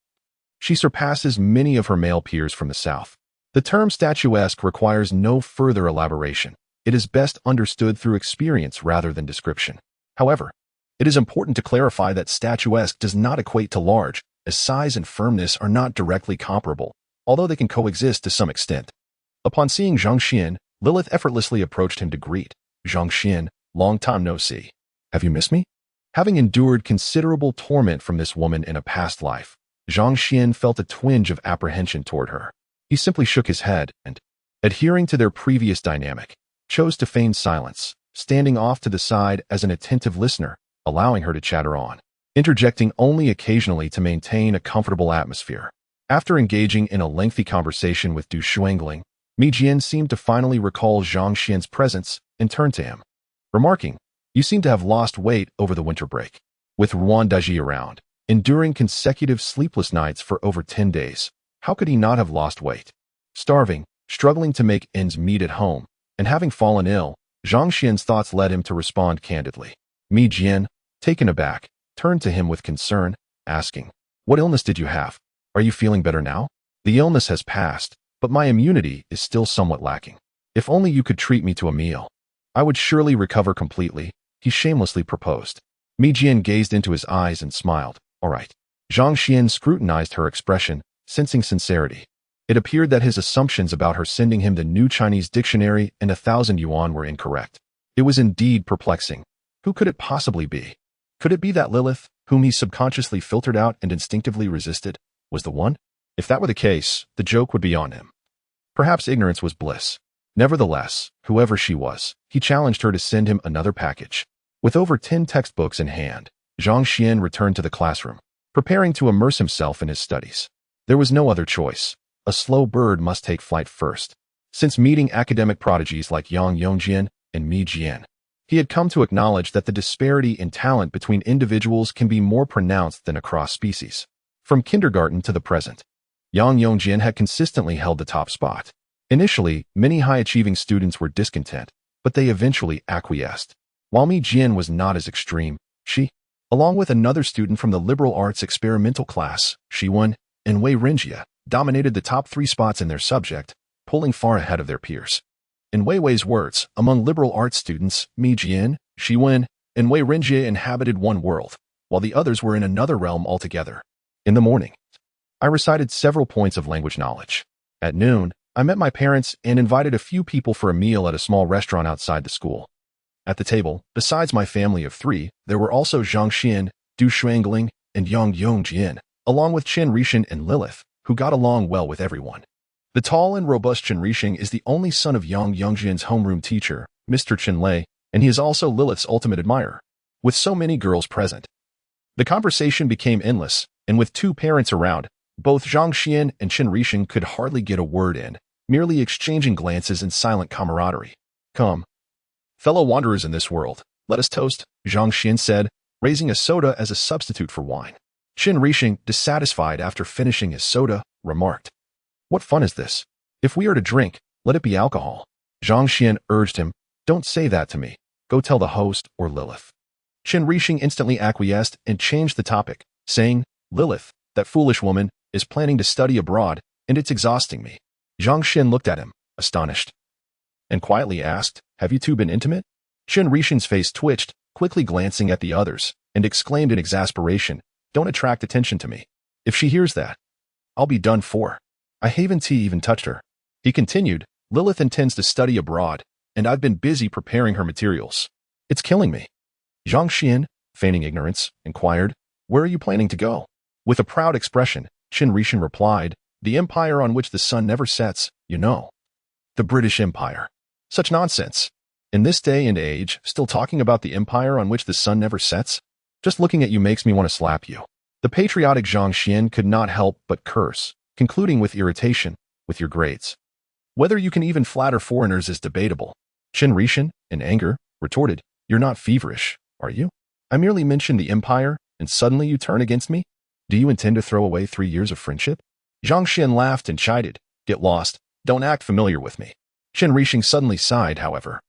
S1: she surpasses many of her male peers from the south. The term statuesque requires no further elaboration. It is best understood through experience rather than description. However, it is important to clarify that statuesque does not equate to large, as size and firmness are not directly comparable, although they can coexist to some extent. Upon seeing Zhang Xuan, Lilith effortlessly approached him to greet. "Zhang Xuan, long time no see. Have you missed me?" Having endured considerable torment from this woman in a past life, Zhang Xuan felt a twinge of apprehension toward her. He simply shook his head and, adhering to their previous dynamic, chose to feign silence, standing off to the side as an attentive listener, allowing her to chatter on, interjecting only occasionally to maintain a comfortable atmosphere. After engaging in a lengthy conversation with Du Shuangling, Mi Jian seemed to finally recall Zhang Xuan's presence and turned to him, remarking, "You seem to have lost weight over the winter break." With Ruan Daji around, enduring consecutive sleepless nights for over 10 days, how could he not have lost weight? Starving, struggling to make ends meet at home, and having fallen ill, Zhang Xuan's thoughts led him to respond candidly. Mi Jian, taken aback, turned to him with concern, asking, "What illness did you have? Are you feeling better now?" "The illness has passed, but my immunity is still somewhat lacking. If only you could treat me to a meal, I would surely recover completely," he shamelessly proposed. Mi Jian gazed into his eyes and smiled. "All right." Zhang Xuan scrutinized her expression, sensing sincerity. It appeared that his assumptions about her sending him the new Chinese dictionary and 1,000 yuan were incorrect. It was indeed perplexing. Who could it possibly be? Could it be that Lilith, whom he subconsciously filtered out and instinctively resisted, was the one? If that were the case, the joke would be on him. Perhaps ignorance was bliss. Nevertheless, whoever she was, he challenged her to send him another package. With over 10 textbooks in hand, Zhang Xuan returned to the classroom, preparing to immerse himself in his studies. There was no other choice. A slow bird must take flight first. Since meeting academic prodigies like Yang Yongjian and Mi Jian, he had come to acknowledge that the disparity in talent between individuals can be more pronounced than across species. From kindergarten to the present, Yang Yongjian had consistently held the top spot. Initially, many high-achieving students were discontent, but they eventually acquiesced. While Mi Jian was not as extreme, she, along with another student from the liberal arts experimental class, Shiwen, and Wei Renjia, dominated the top 3 spots in their subject, pulling far ahead of their peers. In Wei Wei's words, among liberal arts students, Mi Jian, Shiwen, and Wei Renjia inhabited one world, while the others were in another realm altogether. In the morning, I recited several points of language knowledge. At noon, I met my parents and invited a few people for a meal at a small restaurant outside the school. At the table, besides my family of 3, there were also Zhang Xuan, Du Shuangling, and Yang Yongjian, along with Chen Rixin and Lilith, who got along well with everyone. The tall and robust Chen Rixin is the only son of Yang Yongjian's homeroom teacher, Mr. Chen Lei, and he is also Lilith's ultimate admirer. With so many girls present, the conversation became endless, and with 2 parents around, both Zhang Xuan and Chen Rixin could hardly get a word in, merely exchanging glances and silent camaraderie. "Come, fellow wanderers in this world, let us toast," Zhang Xuan said, raising a soda as a substitute for wine. Chen Rixin, dissatisfied after finishing his soda, remarked, "What fun is this? If we are to drink, let it be alcohol." Zhang Xuan urged him, "Don't say that to me. Go tell the host or Lilith." Chen Rixin instantly acquiesced and changed the topic, saying, "Lilith, that foolish woman, is planning to study abroad, and it's exhausting me." Zhang Xuan looked at him, astonished, and quietly asked, "Have you 2 been intimate?" Chen Rixin's face twitched, quickly glancing at the others, and exclaimed in exasperation, "Don't attract attention to me. If she hears that, I'll be done for. I haven't even touched her." He continued, "Lilith intends to study abroad, and I've been busy preparing her materials. It's killing me." Zhang Xuan, feigning ignorance, inquired, "Where are you planning to go?" With a proud expression, Chen Rixin replied, "The empire on which the sun never sets, you know. The British Empire. Such nonsense. In this day and age, still talking about the empire on which the sun never sets? Just looking at you makes me want to slap you." The patriotic Zhang Xuan could not help but curse, concluding with irritation, "With your grades. Whether you can even flatter foreigners is debatable." Chen Rixin, in anger, retorted, "You're not feverish, are you? I merely mentioned the empire, and suddenly you turn against me? Do you intend to throw away 3 years of friendship?" Zhang Xuan laughed and chided, "Get lost. Don't act familiar with me." Chen Rixin suddenly sighed, however.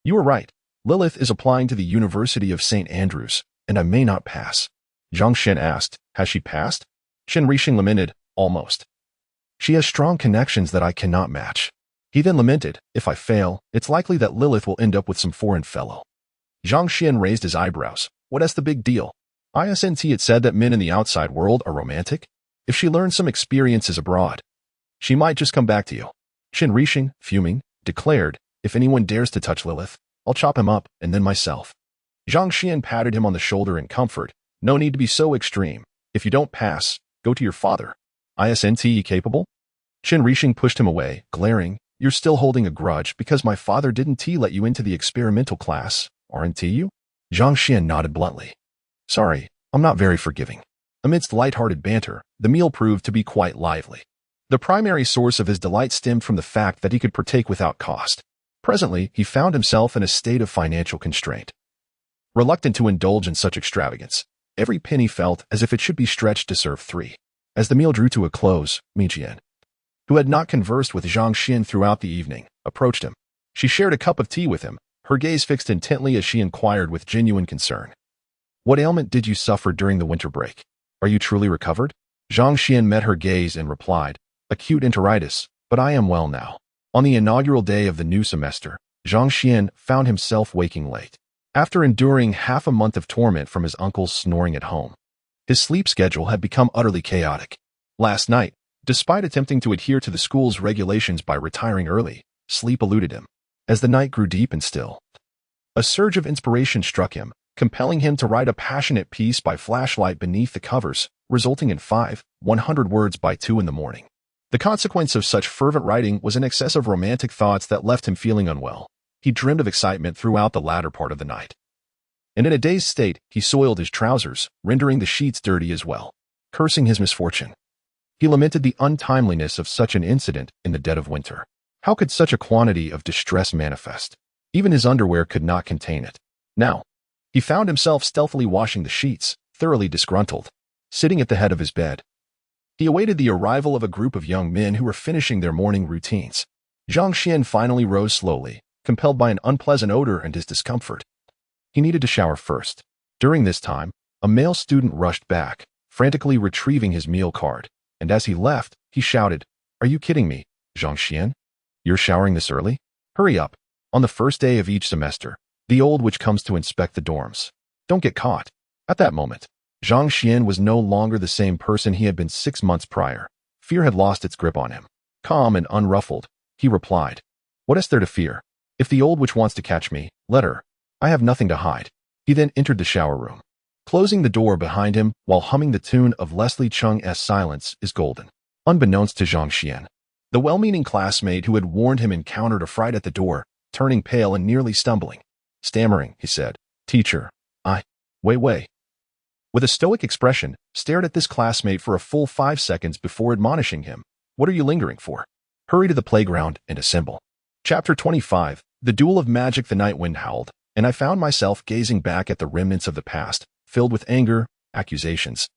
S1: "You are right. Lilith is applying to the University of St. Andrews, and I may not pass." Zhang Xuan asked, "Has she passed?" Chen Rixin lamented, "Almost. She has strong connections that I cannot match." He then lamented, "If I fail, it's likely that Lilith will end up with some foreign fellow." Zhang Xuan raised his eyebrows. "What's the big deal? Isn't it said that men in the outside world are romantic? If she learns some experiences abroad, she might just come back to you." Chen Rixin, fuming, declared, "If anyone dares to touch Lilith, I'll chop him up, and then myself." Zhang Xuan patted him on the shoulder in comfort. "No need to be so extreme. If you don't pass, go to your father. Isn't he capable?" Chen Rixin pushed him away, glaring, "You're still holding a grudge because my father didn't let you into the experimental class, aren't you?" Zhang Xuan nodded bluntly. "Sorry, I'm not very forgiving." Amidst light-hearted banter, the meal proved to be quite lively. The primary source of his delight stemmed from the fact that he could partake without cost. Presently, he found himself in a state of financial constraint. Reluctant to indulge in such extravagance, every penny felt as if it should be stretched to serve three. As the meal drew to a close, Mijian, who had not conversed with Zhang Xuan throughout the evening, approached him. She shared a cup of tea with him, her gaze fixed intently as she inquired with genuine concern. "What ailment did you suffer during the winter break? Are you truly recovered?" Zhang Xuan met her gaze and replied, "Acute enteritis, but I am well now." On the inaugural day of the new semester, Zhang Xuan found himself waking late. After enduring half a month of torment from his uncle's snoring at home, his sleep schedule had become utterly chaotic. Last night, despite attempting to adhere to the school's regulations by retiring early, sleep eluded him. As the night grew deep and still, a surge of inspiration struck him, compelling him to write a passionate piece by flashlight beneath the covers, resulting in 100 words by 2 in the morning. The consequence of such fervent writing was an excess of romantic thoughts that left him feeling unwell. He dreamed of excitement throughout the latter part of the night. And in a dazed state, he soiled his trousers, rendering the sheets dirty as well. Cursing his misfortune, he lamented the untimeliness of such an incident in the dead of winter. How could such a quantity of distress manifest? Even his underwear could not contain it. Now, he found himself stealthily washing the sheets, thoroughly disgruntled. Sitting at the head of his bed, he awaited the arrival of a group of young men who were finishing their morning routines. Zhang Xuan finally rose slowly, compelled by an unpleasant odor and his discomfort. He needed to shower first. During this time, a male student rushed back, frantically retrieving his meal card, and as he left, he shouted, "Are you kidding me, Zhang Xuan? You're showering this early? Hurry up." On the first day of each semester, the old witch comes to inspect the dorms. Don't get caught. At that moment, Zhang Xuan was no longer the same person he had been 6 months prior. Fear had lost its grip on him. Calm and unruffled, he replied, "What is there to fear? If the old witch wants to catch me, let her. I have nothing to hide." He then entered the shower room, closing the door behind him while humming the tune of Leslie Chung's "Silence is Golden." Unbeknownst to Zhang Xuan, the well-meaning classmate who had warned him encountered a fright at the door, turning pale and nearly stumbling. Stammering, he said, "Teacher, Wei," with a stoic expression, stared at this classmate for a full 5 seconds before admonishing him. "What are you lingering for? Hurry to the playground and assemble." Chapter 25, The Duel of Magic. The night wind howled, and I found myself gazing back at the remnants of the past, filled with anger, accusations,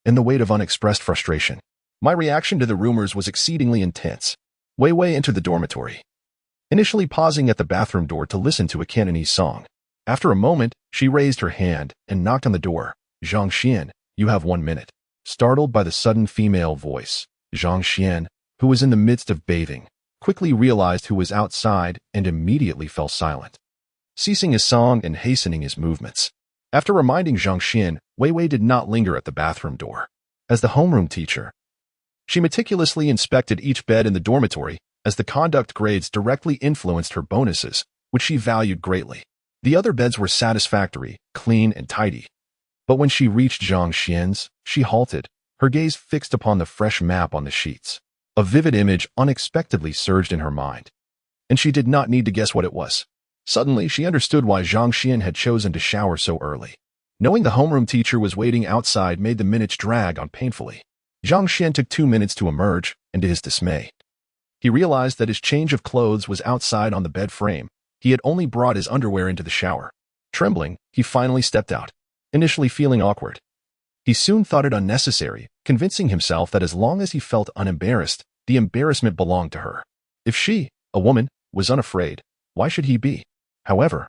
S1: and the weight of unexpressed frustration. My reaction to the rumors was exceedingly intense. Wei entered the dormitory, initially pausing at the bathroom door to listen to a Cantonese song. After a moment, she raised her hand and knocked on the door. "Zhang Xuan, you have 1 minute." Startled by the sudden female voice, Zhang Xuan, who was in the midst of bathing, quickly realized who was outside and immediately fell silent, ceasing his song and hastening his movements. After reminding Zhang Xuan, Wei did not linger at the bathroom door. As the homeroom teacher, she meticulously inspected each bed in the dormitory, as the conduct grades directly influenced her bonuses, which she valued greatly. The other beds were satisfactory, clean, and tidy. But when she reached Zhang Xuan's, she halted, her gaze fixed upon the fresh map on the sheets. A vivid image unexpectedly surged in her mind, and she did not need to guess what it was. Suddenly, she understood why Zhang Xuan had chosen to shower so early. Knowing the homeroom teacher was waiting outside made the minutes drag on painfully. Zhang Xuan took 2 minutes to emerge, and to his dismay, he realized that his change of clothes was outside on the bed frame. He had only brought his underwear into the shower. Trembling, he finally stepped out, initially feeling awkward. He soon thought it unnecessary, convincing himself that as long as he felt unembarrassed, the embarrassment belonged to her. If she, a woman, was unafraid, why should he be? However,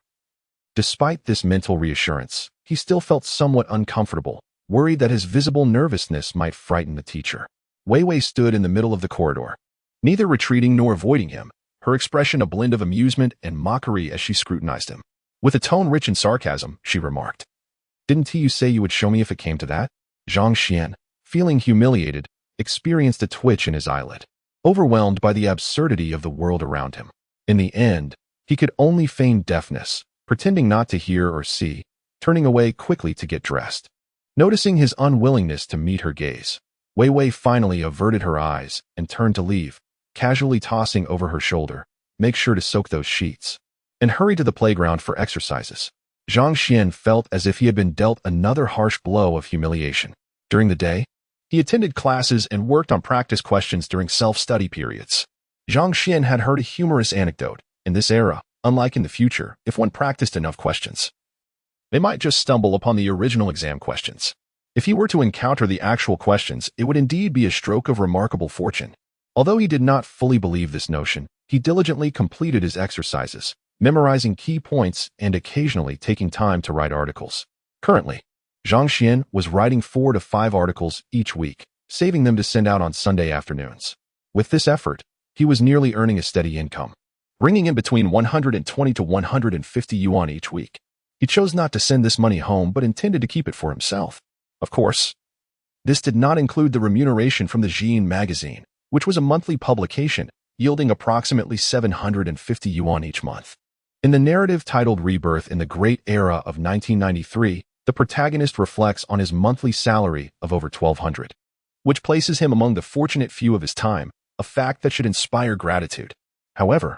S1: despite this mental reassurance, he still felt somewhat uncomfortable, worried that his visible nervousness might frighten the teacher. Wei stood in the middle of the corridor, neither retreating nor avoiding him, her expression a blend of amusement and mockery as she scrutinized him. With a tone rich in sarcasm, she remarked, "Didn't you say you would show me if it came to that?" Zhang Xuan, feeling humiliated, experienced a twitch in his eyelid, overwhelmed by the absurdity of the world around him. In the end, he could only feign deafness, pretending not to hear or see, turning away quickly to get dressed. Noticing his unwillingness to meet her gaze, Wei finally averted her eyes and turned to leave, casually tossing over her shoulder, "Make sure to soak those sheets," and hurried to the playground for exercises. Zhang Xuan felt as if he had been dealt another harsh blow of humiliation. During the day, he attended classes and worked on practice questions during self-study periods. Zhang Xuan had heard a humorous anecdote. In this era, unlike in the future, if one practiced enough questions, they might just stumble upon the original exam questions. If he were to encounter the actual questions, it would indeed be a stroke of remarkable fortune. Although he did not fully believe this notion, he diligently completed his exercises, memorizing key points and occasionally taking time to write articles. Currently, Zhang Xuan was writing 4 to 5 articles each week, saving them to send out on Sunday afternoons. With this effort, he was nearly earning a steady income, bringing in between 120 to 150 yuan each week. He chose not to send this money home but intended to keep it for himself. Of course, this did not include the remuneration from the Xian magazine, which was a monthly publication, yielding approximately 750 yuan each month. In the narrative titled Rebirth in the Great Era of 1993, the protagonist reflects on his monthly salary of over 1,200, which places him among the fortunate few of his time, a fact that should inspire gratitude. However,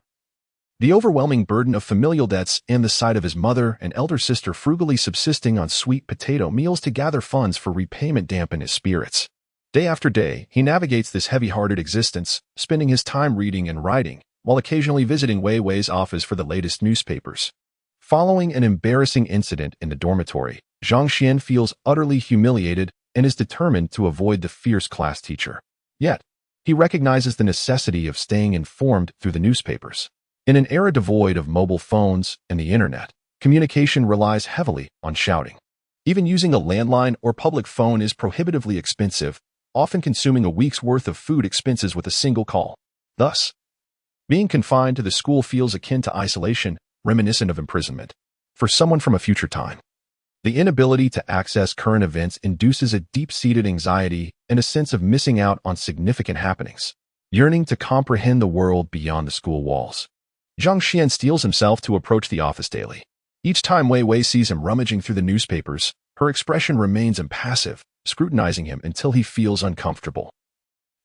S1: the overwhelming burden of familial debts and the sight of his mother and elder sister frugally subsisting on sweet potato meals to gather funds for repayment dampen his spirits. Day after day, he navigates this heavy-hearted existence, spending his time reading and writing, while occasionally visiting Wei Wei's office for the latest newspapers. Following an embarrassing incident in the dormitory, Zhang Xuan feels utterly humiliated and is determined to avoid the fierce class teacher. Yet, he recognizes the necessity of staying informed through the newspapers. In an era devoid of mobile phones and the internet, communication relies heavily on shouting. Even using a landline or public phone is prohibitively expensive, often consuming a week's worth of food expenses with a single call. Thus, being confined to the school feels akin to isolation, reminiscent of imprisonment. For someone from a future time, the inability to access current events induces a deep-seated anxiety and a sense of missing out on significant happenings, yearning to comprehend the world beyond the school walls. Zhang Xuan steels himself to approach the office daily. Each time Wei Wei sees him rummaging through the newspapers, her expression remains impassive, scrutinizing him until he feels uncomfortable,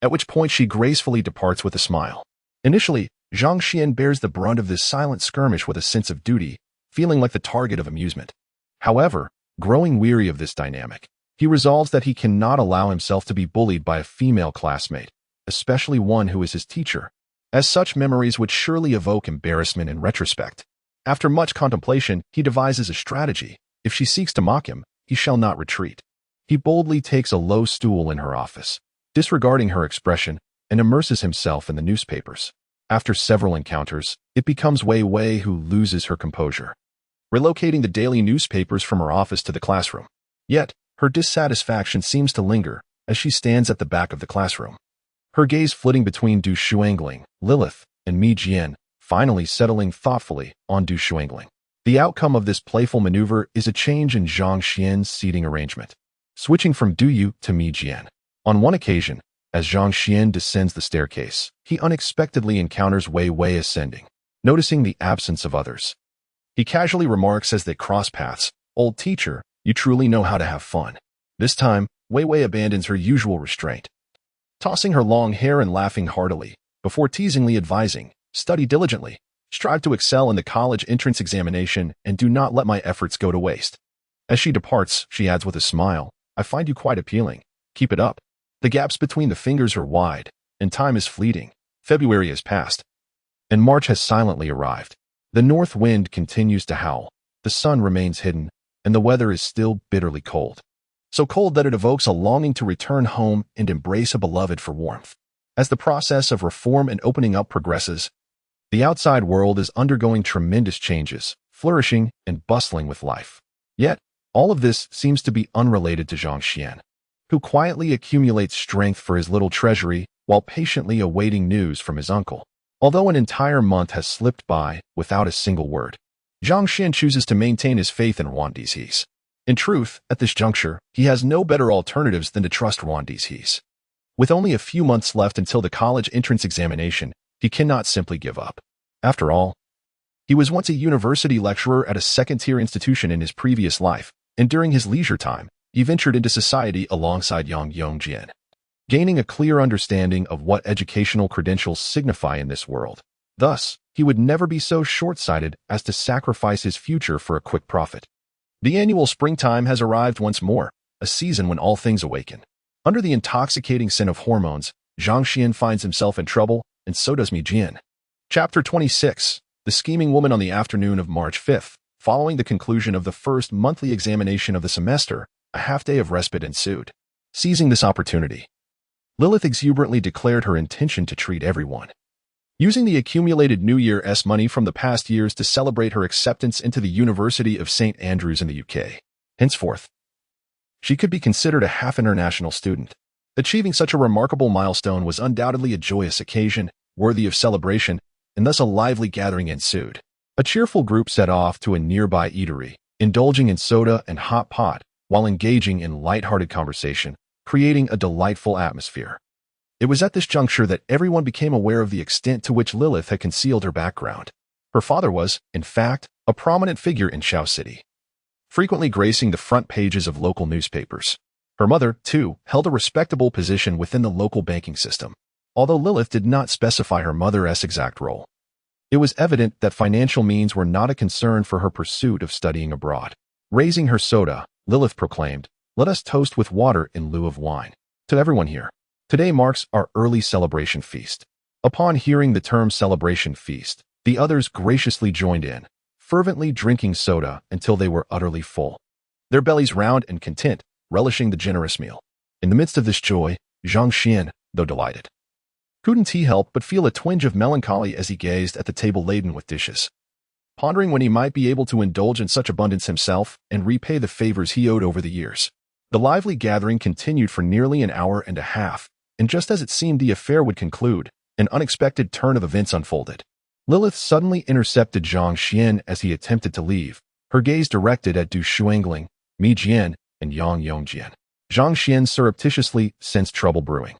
S1: at which point she gracefully departs with a smile. Initially, Zhang Xuan bears the brunt of this silent skirmish with a sense of duty, feeling like the target of amusement. However, growing weary of this dynamic, he resolves that he cannot allow himself to be bullied by a female classmate, especially one who is his teacher, as such memories would surely evoke embarrassment in retrospect. After much contemplation, he devises a strategy. If she seeks to mock him, he shall not retreat. He boldly takes a low stool in her office, disregarding her expression, and immerses himself in the newspapers. After several encounters, it becomes Wei Wei who loses her composure, relocating the daily newspapers from her office to the classroom. Yet, her dissatisfaction seems to linger as she stands at the back of the classroom, her gaze flitting between Du Shuangling, Lilith, and Mi Jian, finally settling thoughtfully on Du Shuangling. The outcome of this playful maneuver is a change in Zhang Xuan's seating arrangement, switching from Du Yu to Mi Jian. On one occasion, as Zhang Xuan descends the staircase, he unexpectedly encounters Wei Wei ascending. Noticing the absence of others, he casually remarks as they cross paths, "Old teacher, you truly know how to have fun." This time, Wei Wei abandons her usual restraint, tossing her long hair and laughing heartily, before teasingly advising, "Study diligently, strive to excel in the college entrance examination, and do not let my efforts go to waste." As she departs, she adds with a smile, "I find you quite appealing. Keep it up." The gaps between the fingers are wide, and time is fleeting. February has passed, and March has silently arrived. The north wind continues to howl, the sun remains hidden, and the weather is still bitterly cold. So cold that it evokes a longing to return home and embrace a beloved for warmth. As the process of reform and opening up progresses, the outside world is undergoing tremendous changes, flourishing and bustling with life. Yet, all of this seems to be unrelated to Zhang Xuan, who quietly accumulates strength for his little treasury while patiently awaiting news from his uncle. Although an entire month has slipped by without a single word, Zhang Xuan chooses to maintain his faith in Wan Dizhi's. In truth, at this juncture, he has no better alternatives than to trust Wan Dizhi's. With only a few months left until the college entrance examination, he cannot simply give up. After all, he was once a university lecturer at a second-tier institution in his previous life, and during his leisure time, he ventured into society alongside Yang Yongjian, gaining a clear understanding of what educational credentials signify in this world. Thus, he would never be so short-sighted as to sacrifice his future for a quick profit. The annual springtime has arrived once more, a season when all things awaken. Under the intoxicating scent of hormones, Zhang Xuan finds himself in trouble, and so does Mi Jian. Chapter 26. The Scheming Woman. On the afternoon of March 5th, following the conclusion of the first monthly examination of the semester, a half-day of respite ensued. Seizing this opportunity, Lilith exuberantly declared her intention to treat everyone, using the accumulated New Year's money from the past years to celebrate her acceptance into the University of St. Andrews in the UK. Henceforth, she could be considered a half-international student. Achieving such a remarkable milestone was undoubtedly a joyous occasion, worthy of celebration, and thus a lively gathering ensued. A cheerful group set off to a nearby eatery, indulging in soda and hot pot, while engaging in light-hearted conversation, creating a delightful atmosphere. It was at this juncture that everyone became aware of the extent to which Lilith had concealed her background. Her father was, in fact, a prominent figure in Shao City, frequently gracing the front pages of local newspapers. Her mother, too, held a respectable position within the local banking system. Although Lilith did not specify her mother's exact role, it was evident that financial means were not a concern for her pursuit of studying abroad. Raising her soda, Lilith proclaimed, "Let us toast with water in lieu of wine. To everyone here. Today marks our early celebration feast." Upon hearing the term celebration feast, the others graciously joined in, fervently drinking soda until they were utterly full, their bellies round and content, relishing the generous meal. In the midst of this joy, Zhang Xuan, though delighted, couldn't he help but feel a twinge of melancholy as he gazed at the table laden with dishes, pondering when he might be able to indulge in such abundance himself and repay the favors he owed over the years. The lively gathering continued for nearly an hour and a half, and just as it seemed the affair would conclude, an unexpected turn of events unfolded. Lilith suddenly intercepted Zhang Xuan as he attempted to leave, her gaze directed at Du Shuangling, Mi Jian, and Yang Yongjian. Zhang Xuan surreptitiously sensed trouble brewing.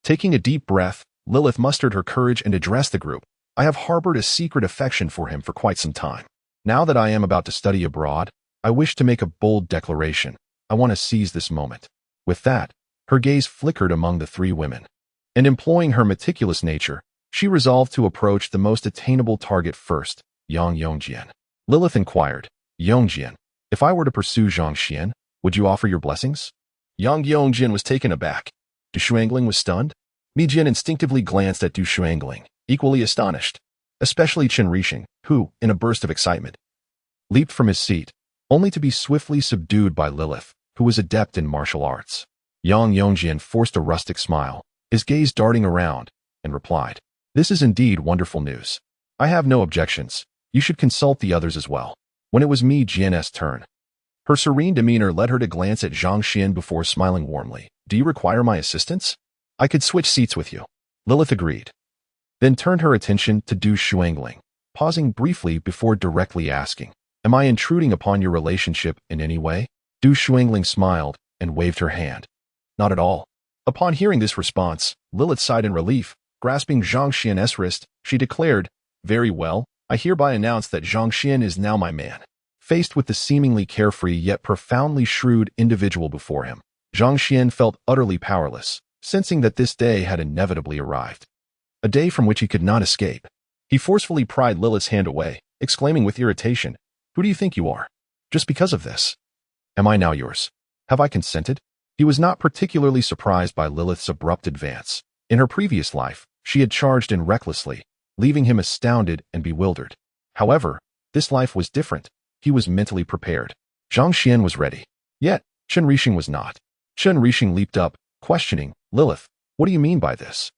S1: Taking a deep breath, Lilith mustered her courage and addressed the group. "I have harbored a secret affection for him for quite some time. Now that I am about to study abroad, I wish to make a bold declaration. I want to seize this moment." With that, her gaze flickered among the three women, and employing her meticulous nature, she resolved to approach the most attainable target first, Yang Yongjian. Lilith inquired, "Yongjian, if I were to pursue Zhang Xuan, would you offer your blessings?" Yang Yongjian was taken aback. Du Shuangling was stunned. Mi Jian instinctively glanced at Du Shuangling, equally astonished, especially Chen Rixing, who, in a burst of excitement, leaped from his seat, only to be swiftly subdued by Lilith, who was adept in martial arts. Yang Yongjian forced a rustic smile, his gaze darting around, and replied, "This is indeed wonderful news. I have no objections. You should consult the others as well." When it was Mi Jian's turn, her serene demeanor led her to glance at Zhang Xuan before smiling warmly. "Do you require my assistance? I could switch seats with you." Lilith agreed, then turned her attention to Du Shuangling, pausing briefly before directly asking, "Am I intruding upon your relationship in any way?" Du Shuangling smiled and waved her hand. "Not at all." Upon hearing this response, Lilith sighed in relief. Grasping Zhang Xian's wrist, she declared, "Very well, I hereby announce that Zhang Xuan is now my man." Faced with the seemingly carefree yet profoundly shrewd individual before him, Zhang Xuan felt utterly powerless, sensing that this day had inevitably arrived, a day from which he could not escape. He forcefully pried Lilith's hand away, exclaiming with irritation, "Who do you think you are? Just because of this? Am I now yours? Have I consented?" He was not particularly surprised by Lilith's abrupt advance. In her previous life, she had charged in recklessly, leaving him astounded and bewildered. However, this life was different. He was mentally prepared. Zhang Xuan was ready. Yet, Chen Rixing was not. Chen Rixing leaped up, questioning, "Lilith, what do you mean by this?"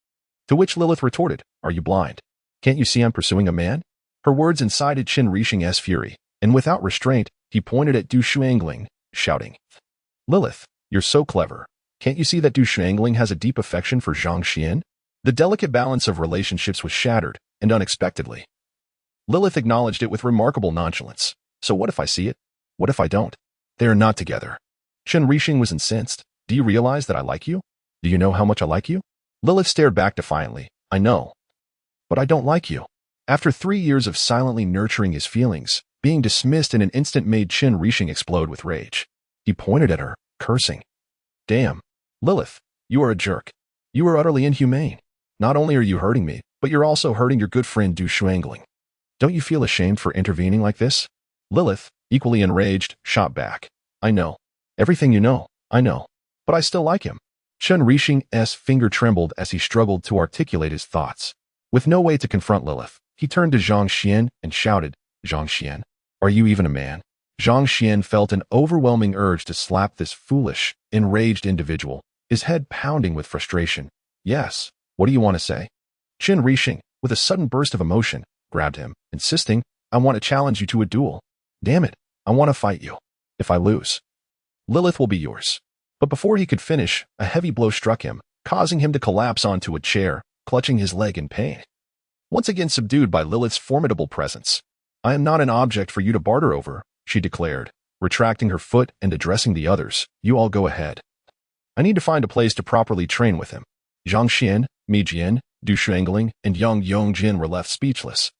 S1: To which Lilith retorted, "Are you blind? Can't you see I'm pursuing a man?" Her words incited Chen Rixing's fury, and without restraint, he pointed at Du Shuangling, shouting, "Lilith, you're so clever. Can't you see that Du Shuangling has a deep affection for Zhang Xuan?" The delicate balance of relationships was shattered, and unexpectedly, Lilith acknowledged it with remarkable nonchalance. "So what if I see it? What if I don't? They are not together." Chen Rixing was incensed. "Do you realize that I like you? Do you know how much I like you?" Lilith stared back defiantly. "I know. But I don't like you." After 3 years of silently nurturing his feelings, being dismissed in an instant made Chen Rixing explode with rage. He pointed at her, cursing, "Damn, Lilith, you are a jerk. You are utterly inhumane. Not only are you hurting me, but you're also hurting your good friend Du Shuangling. Don't you feel ashamed for intervening like this?" Lilith, equally enraged, shot back, "I know. Everything you know. I know, but I still like him. Chen Rixing's finger trembled as he struggled to articulate his thoughts. With no way to confront Lilith, he turned to Zhang Xuan and shouted, Zhang Xuan, are you even a man? Zhang Xuan felt an overwhelming urge to slap this foolish, enraged individual, his head pounding with frustration. Yes, what do you want to say? Chen Rixing, with a sudden burst of emotion, grabbed him, insisting, I want to challenge you to a duel. Damn it, I want to fight you. If I lose, Lilith will be yours. But before he could finish, a heavy blow struck him, causing him to collapse onto a chair, clutching his leg in pain. Once again subdued by Lilith's formidable presence. I am not an object for you to barter over, she declared, retracting her foot and addressing the others. You all go ahead. I need to find a place to properly train with him. Zhang Xuan, Mi Jian, Du Shuangling, and Yang Yongjin were left speechless.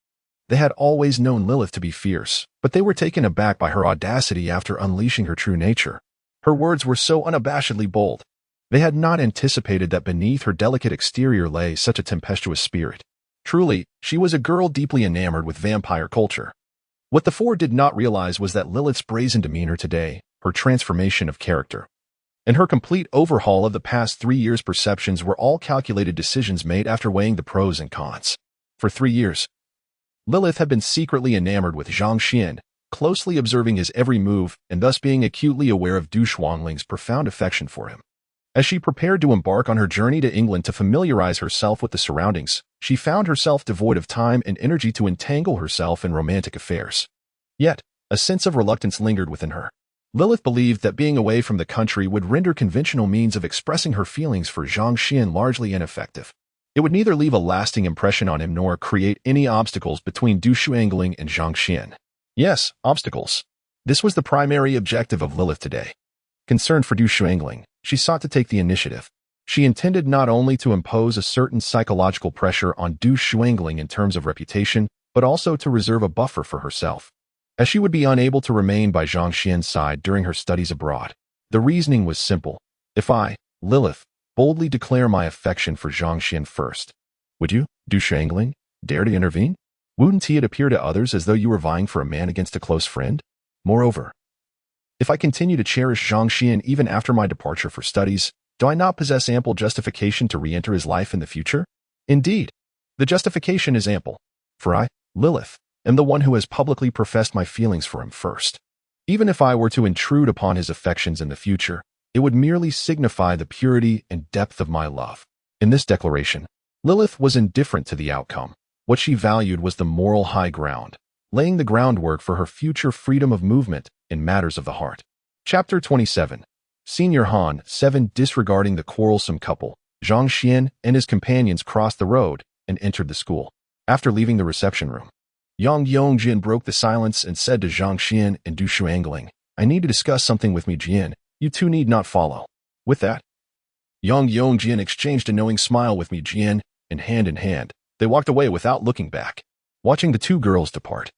S1: They had always known Lilith to be fierce, but they were taken aback by her audacity after unleashing her true nature. Her words were so unabashedly bold. They had not anticipated that beneath her delicate exterior lay such a tempestuous spirit. Truly, she was a girl deeply enamored with vampire culture. What the four did not realize was that Lilith's brazen demeanor today, her transformation of character, and her complete overhaul of the past 3 years' perceptions were all calculated decisions made after weighing the pros and cons. For 3 years, Lilith had been secretly enamored with Zhang Xuan, closely observing his every move and thus being acutely aware of Du Shuangling's profound affection for him. As she prepared to embark on her journey to England to familiarize herself with the surroundings, she found herself devoid of time and energy to entangle herself in romantic affairs. Yet, a sense of reluctance lingered within her. Lilith believed that being away from the country would render conventional means of expressing her feelings for Zhang Xuan largely ineffective. It would neither leave a lasting impression on him nor create any obstacles between Du Shuangling and Zhang Xuan. Yes, obstacles. This was the primary objective of Lilith today. Concerned for Du Shuangling, she sought to take the initiative. She intended not only to impose a certain psychological pressure on Du Shuangling in terms of reputation, but also to reserve a buffer for herself, as she would be unable to remain by Zhang Xuan's side during her studies abroad. The reasoning was simple. If I, Lilith, boldly declare my affection for Zhang Xuan first, would you, Du Shuangling, dare to intervene? Wouldn't it appear to others as though you were vying for a man against a close friend? Moreover, if I continue to cherish Zhang Xuan even after my departure for studies, do I not possess ample justification to re-enter his life in the future? Indeed, the justification is ample, for I, Lilith, am the one who has publicly professed my feelings for him first. Even if I were to intrude upon his affections in the future, it would merely signify the purity and depth of my love. In this declaration, Lilith was indifferent to the outcome. What she valued was the moral high ground, laying the groundwork for her future freedom of movement in matters of the heart. Chapter 27. Senior Han 7. Disregarding the quarrelsome couple, Zhang Xuan and his companions crossed the road and entered the school. After leaving the reception room, Yang Yongjin broke the silence and said to Zhang Xuan and Du Shuangling, I need to discuss something with Mi Jian. You two need not follow. With that, Yang Yongjin exchanged a knowing smile with Mi Jian, and hand in hand, they walked away without looking back. Watching the two girls depart,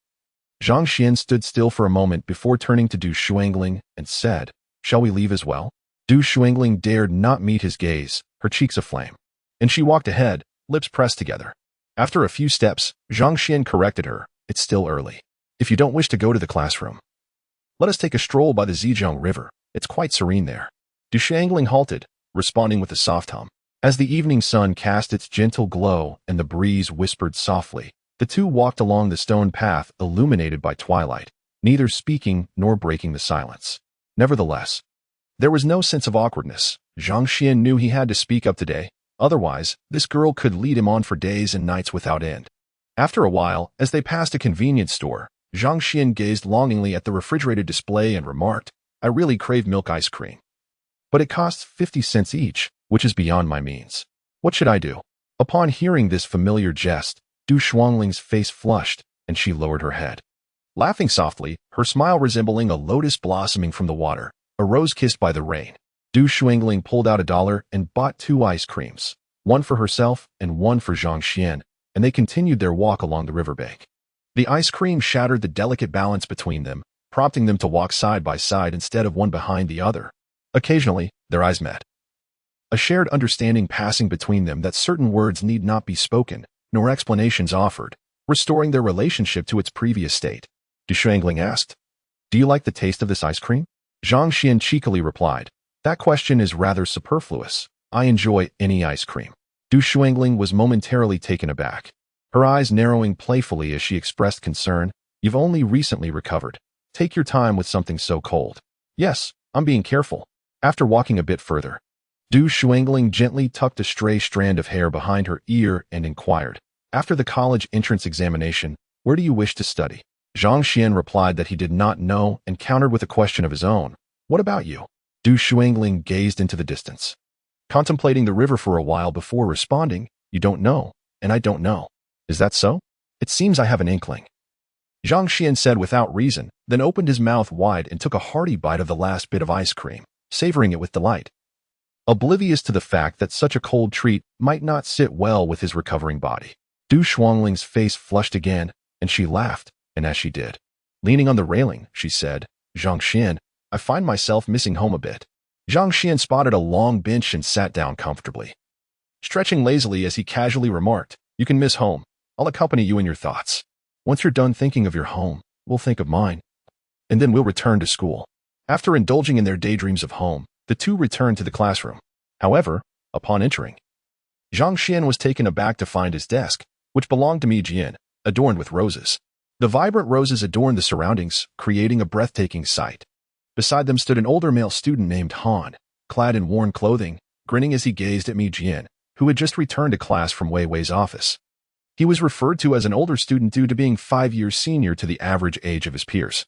S1: Zhang Xuan stood still for a moment before turning to Du Shuangling and said, Shall we leave as well? Du Shuangling dared not meet his gaze, her cheeks aflame, and she walked ahead, lips pressed together. After a few steps, Zhang Xuan corrected her, It's still early. If you don't wish to go to the classroom, let us take a stroll by the Zhejiang River. It's quite serene there. Du Shuangling halted, responding with a soft hum. As the evening sun cast its gentle glow and the breeze whispered softly, the two walked along the stone path illuminated by twilight, neither speaking nor breaking the silence. Nevertheless, there was no sense of awkwardness. Zhang Xuan knew he had to speak up today, otherwise, this girl could lead him on for days and nights without end. After a while, as they passed a convenience store, Zhang Xuan gazed longingly at the refrigerated display and remarked, I really crave milk ice cream. But it costs 50 cents each, which is beyond my means. What should I do? Upon hearing this familiar jest, Du Shuangling's face flushed, and she lowered her head. Laughing softly, her smile resembling a lotus blossoming from the water, a rose kissed by the rain, Du Shuangling pulled out $1 and bought 2 ice creams, one for herself and one for Zhang Xuan, and they continued their walk along the riverbank. The ice cream shattered the delicate balance between them, prompting them to walk side by side instead of one behind the other. Occasionally, their eyes met, a shared understanding passing between them that certain words need not be spoken, nor explanations offered, restoring their relationship to its previous state. Du Shuangling asked, Do you like the taste of this ice cream? Zhang Xuan cheekily replied, That question is rather superfluous. I enjoy any ice cream. Du Shuangling was momentarily taken aback, her eyes narrowing playfully as she expressed concern. You've only recently recovered. Take your time with something so cold. Yes, I'm being careful. After walking a bit further, Du Shuangling gently tucked a stray strand of hair behind her ear and inquired, after the college entrance examination, where do you wish to study? Zhang Xuan replied that he did not know and countered with a question of his own. What about you? Du Shuangling gazed into the distance, contemplating the river for a while before responding, you don't know, and I don't know. Is that so? It seems I have an inkling. Zhang Xuan said without reason, then opened his mouth wide and took a hearty bite of the last bit of ice cream, savoring it with delight, oblivious to the fact that such a cold treat might not sit well with his recovering body. Du Shuangling's face flushed again, and she laughed, and as she did, leaning on the railing, she said, Zhang Xuan, I find myself missing home a bit. Zhang Xuan spotted a long bench and sat down comfortably, stretching lazily as he casually remarked, you can miss home. I'll accompany you in your thoughts. Once you're done thinking of your home, we'll think of mine. And then we'll return to school. After indulging in their daydreams of home, the two returned to the classroom. However, upon entering, Zhang Xuan was taken aback to find his desk, which belonged to Mi Jian, adorned with roses. The vibrant roses adorned the surroundings, creating a breathtaking sight. Beside them stood an older male student named Han, clad in worn clothing, grinning as he gazed at Mi Jian, who had just returned to class from Wei Wei's office. He was referred to as an older student due to being 5 years senior to the average age of his peers,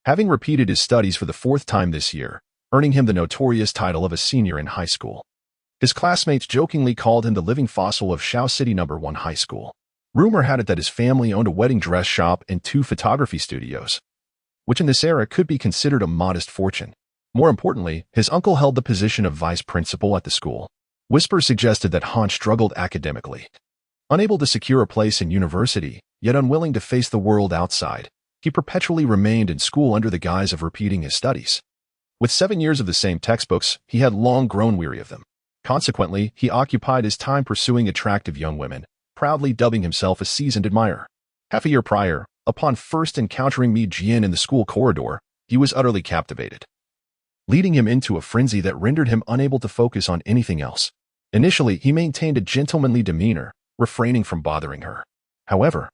S1: having repeated his studies for the 4th time this year, earning him the notorious title of a senior in high school. His classmates jokingly called him the living fossil of Shao City No. 1 High School. Rumor had it that his family owned a wedding dress shop and 2 photography studios, which in this era could be considered a modest fortune. More importantly, his uncle held the position of vice principal at the school. Whispers suggested that Han struggled academically, unable to secure a place in university, yet unwilling to face the world outside. He perpetually remained in school under the guise of repeating his studies. With 7 years of the same textbooks, he had long grown weary of them. Consequently, he occupied his time pursuing attractive young women, proudly dubbing himself a seasoned admirer. Half a year prior, upon first encountering Mi Jian in the school corridor, he was utterly captivated, leading him into a frenzy that rendered him unable to focus on anything else. Initially, he maintained a gentlemanly demeanor, refraining from bothering her. However,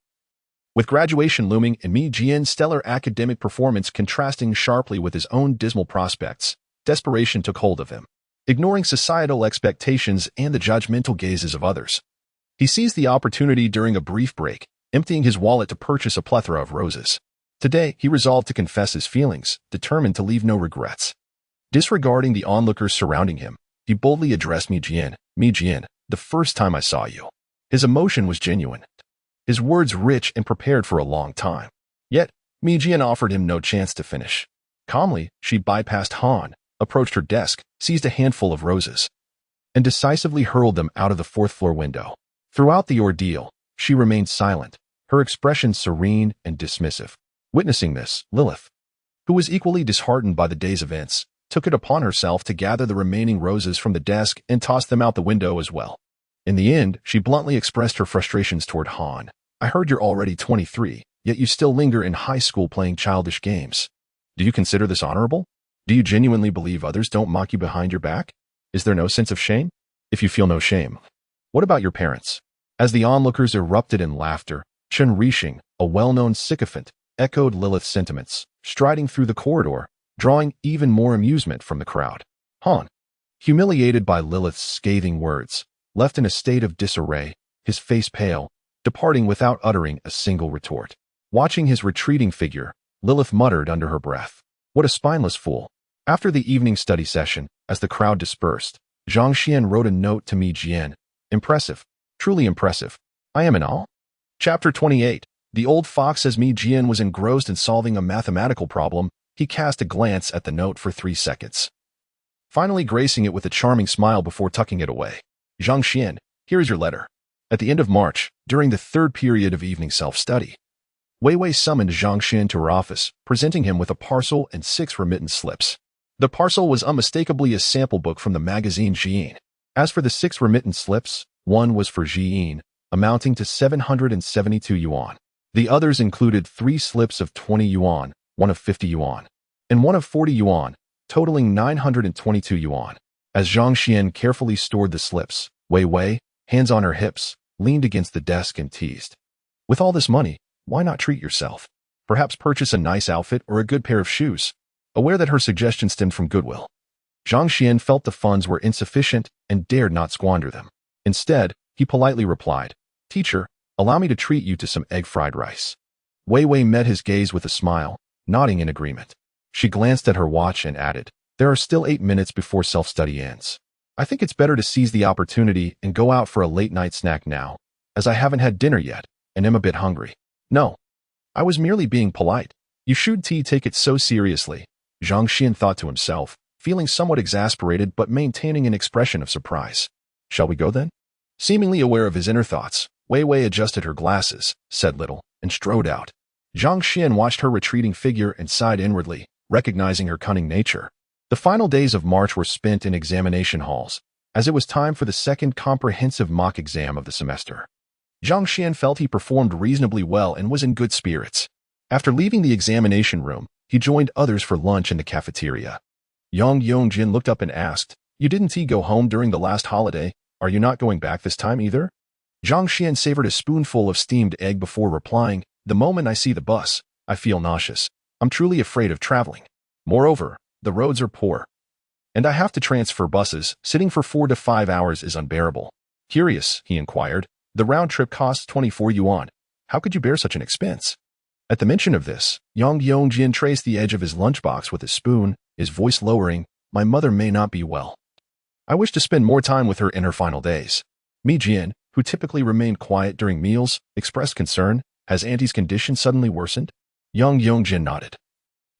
S1: with graduation looming and Mi Jian's stellar academic performance contrasting sharply with his own dismal prospects, desperation took hold of him. Ignoring societal expectations and the judgmental gazes of others, he seized the opportunity during a brief break, emptying his wallet to purchase a plethora of roses. Today, he resolved to confess his feelings, determined to leave no regrets. Disregarding the onlookers surrounding him, he boldly addressed Mi Jian, Mi Jian, the first time I saw you. His emotion was genuine, his words rich and prepared for a long time. Yet, Mi Jian offered him no chance to finish. Calmly, she bypassed Han, approached her desk, seized a handful of roses, and decisively hurled them out of the 4th-floor window. Throughout the ordeal, she remained silent, her expression serene and dismissive. Witnessing this, Lilith, who was equally disheartened by the day's events, took it upon herself to gather the remaining roses from the desk and toss them out the window as well. In the end, she bluntly expressed her frustrations toward Han. I heard you're already 23, yet you still linger in high school playing childish games. Do you consider this honorable? Do you genuinely believe others don't mock you behind your back? Is there no sense of shame? If you feel no shame, what about your parents? As the onlookers erupted in laughter, Chen Rixing, a well-known sycophant, echoed Lilith's sentiments, striding through the corridor, drawing even more amusement from the crowd. Han, humiliated by Lilith's scathing words, left in a state of disarray, his face pale, departing without uttering a single retort. Watching his retreating figure, Lilith muttered under her breath, what a spineless fool. After the evening study session, as the crowd dispersed, Zhang Xuan wrote a note to Mi Jian. Impressive. Truly impressive. I am in awe. Chapter 28. The old fox. As Mi Jian was engrossed in solving a mathematical problem, he cast a glance at the note for 3 seconds, finally gracing it with a charming smile before tucking it away. Zhang Xuan, here is your letter. At the end of March, during the 3rd period of evening self-study, Wei Wei summoned Zhang Xuan to her office, presenting him with a parcel and 6 remittance slips. The parcel was unmistakably a sample book from the magazine Jiyin. As for the 6 remittance slips, one was for Jiyin, amounting to 772 yuan. The others included 3 slips of 20 yuan, one of 50 yuan, and one of 40 yuan, totaling 922 yuan. As Zhang Xuan carefully stored the slips, Wei Wei, hands on her hips, leaned against the desk and teased. With all this money, why not treat yourself? Perhaps purchase a nice outfit or a good pair of shoes. Aware that her suggestion stemmed from goodwill, Zhang Xuan felt the funds were insufficient and dared not squander them. Instead, he politely replied, "Teacher, allow me to treat you to some egg fried rice." Wei Wei met his gaze with a smile, nodding in agreement. She glanced at her watch and added, "There are still 8 minutes before self-study ends. I think it's better to seize the opportunity and go out for a late-night snack now, as I haven't had dinner yet and am a bit hungry." "No, I was merely being polite. You should take it so seriously," Zhang Xuan thought to himself, feeling somewhat exasperated but maintaining an expression of surprise. "Shall we go then?" Seemingly aware of his inner thoughts, Wei Wei adjusted her glasses, said little, and strode out. Zhang Xuan watched her retreating figure and sighed inwardly, recognizing her cunning nature. The final days of March were spent in examination halls, as it was time for the second comprehensive mock exam of the semester. Zhang Xuan felt he performed reasonably well and was in good spirits. After leaving the examination room, he joined others for lunch in the cafeteria. Yang Yongjin looked up and asked, "You didn't go home during the last holiday? Are you not going back this time either?" Zhang Xuan savored a spoonful of steamed egg before replying, "The moment I see the bus, I feel nauseous. I'm truly afraid of traveling. Moreover, the roads are poor. And I have to transfer buses. Sitting for 4 to 5 hours is unbearable." Curious, he inquired, "The round trip costs 24 yuan. How could you bear such an expense?" At the mention of this, Yang Yongjin traced the edge of his lunchbox with a spoon, his voice lowering, "My mother may not be well. I wish to spend more time with her in her final days." Mi Jian, who typically remained quiet during meals, expressed concern. "Has Auntie's condition suddenly worsened?" Yang Yongjin nodded,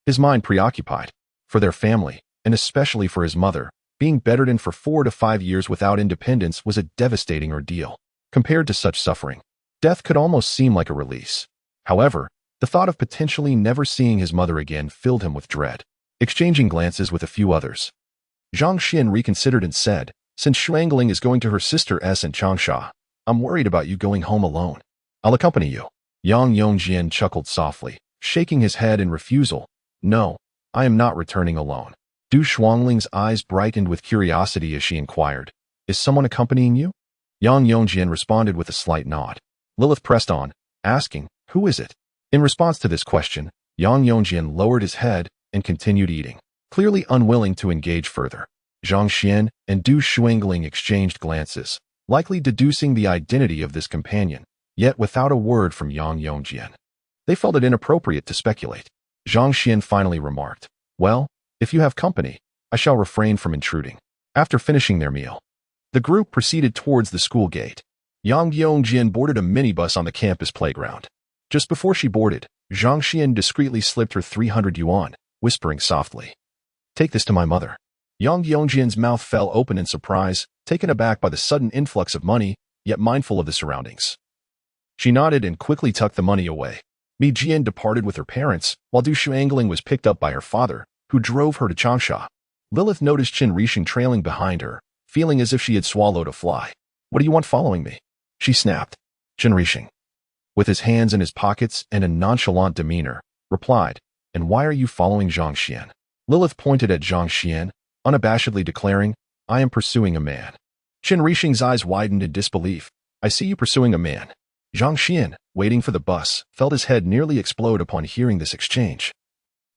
S1: his mind preoccupied. For their family, and especially for his mother, being bedridden for 4 to 5 years without independence was a devastating ordeal. Compared to such suffering, death could almost seem like a release. However, the thought of potentially never seeing his mother again filled him with dread. Exchanging glances with a few others, Zhang Xuan reconsidered and said, "Since Shuangling is going to her sister's in Changsha, I'm worried about you going home alone. I'll accompany you." Yang Yongjin chuckled softly, shaking his head in refusal. "No, I am not returning alone." Du Shuangling's eyes brightened with curiosity as she inquired, "Is someone accompanying you?" Yang Yongjin responded with a slight nod. Lilith pressed on, asking, "Who is it?" In response to this question, Yang Yongjin lowered his head and continued eating, clearly unwilling to engage further. Zhang Xuan and Du Shuangling exchanged glances, likely deducing the identity of this companion, yet without a word from Yang Yongjin. They felt it inappropriate to speculate. Zhang Xuan finally remarked, "Well, if you have company, I shall refrain from intruding." After finishing their meal, the group proceeded towards the school gate. Yang Yongjin boarded a minibus on the campus playground. Just before she boarded, Zhang Xuan discreetly slipped her 300 yuan, whispering softly, "Take this to my mother." Yang Yongjin's mouth fell open in surprise, taken aback by the sudden influx of money, yet mindful of the surroundings. She nodded and quickly tucked the money away. Mi Jian departed with her parents, while Du Shuangling was picked up by her father, who drove her to Changsha. Lilith noticed Qin Rixing trailing behind her, feeling as if she had swallowed a fly. "What do you want following me?" she snapped. Qin Rixing, with his hands in his pockets and a nonchalant demeanor, replied, "And why are you following Zhang Xuan?" Lilith pointed at Zhang Xuan, unabashedly declaring, "I am pursuing a man." Qin Rixing's eyes widened in disbelief. "I see you pursuing a man." Zhang Xuan, waiting for the bus, felt his head nearly explode upon hearing this exchange,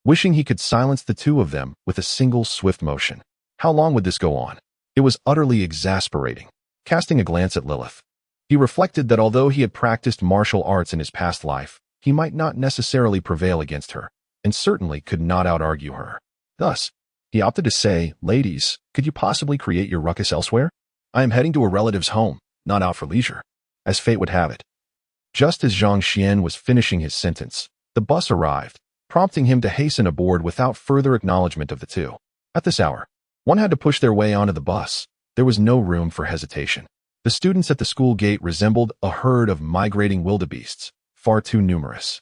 S1: wishing he could silence the two of them with a single swift motion. How long would this go on? It was utterly exasperating. Casting a glance at Lilith, he reflected that although he had practiced martial arts in his past life, he might not necessarily prevail against her, and certainly could not out-argue her. Thus, he opted to say, "Ladies, could you possibly create your ruckus elsewhere? I am heading to a relative's home, not out for leisure." As fate would have it, just as Zhang Xuan was finishing his sentence, the bus arrived, prompting him to hasten aboard without further acknowledgement of the two. At this hour, one had to push their way onto the bus. There was no room for hesitation. The students at the school gate resembled a herd of migrating wildebeests, far too numerous.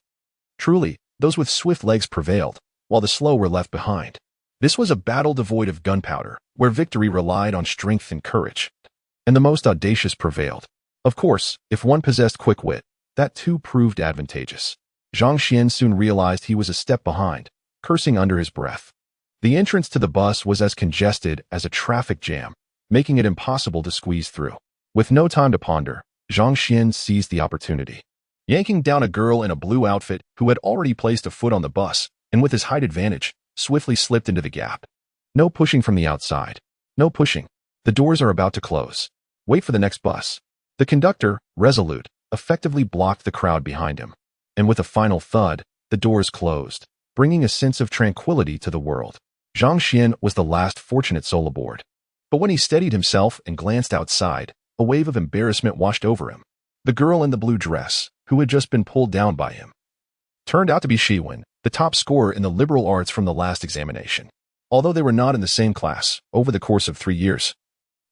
S1: Truly, those with swift legs prevailed, while the slow were left behind. This was a battle devoid of gunpowder, where victory relied on strength and courage, and the most audacious prevailed. Of course, if one possessed quick wit, that too proved advantageous. Zhang Xuan soon realized he was a step behind, cursing under his breath. The entrance to the bus was as congested as a traffic jam, making it impossible to squeeze through. With no time to ponder, Zhang Xuan seized the opportunity. Yanking down a girl in a blue outfit who had already placed a foot on the bus, and with his height advantage, swiftly slipped into the gap. No pushing from the outside. No pushing. The doors are about to close. Wait for the next bus. The conductor, resolute, effectively blocked the crowd behind him. And with a final thud, the doors closed, bringing a sense of tranquility to the world. Zhang Xuan was the last fortunate soul aboard. But when he steadied himself and glanced outside, a wave of embarrassment washed over him. The girl in the blue dress, who had just been pulled down by him, turned out to be Shiwen, the top scorer in the liberal arts from the last examination. Although they were not in the same class, over the course of 3 years,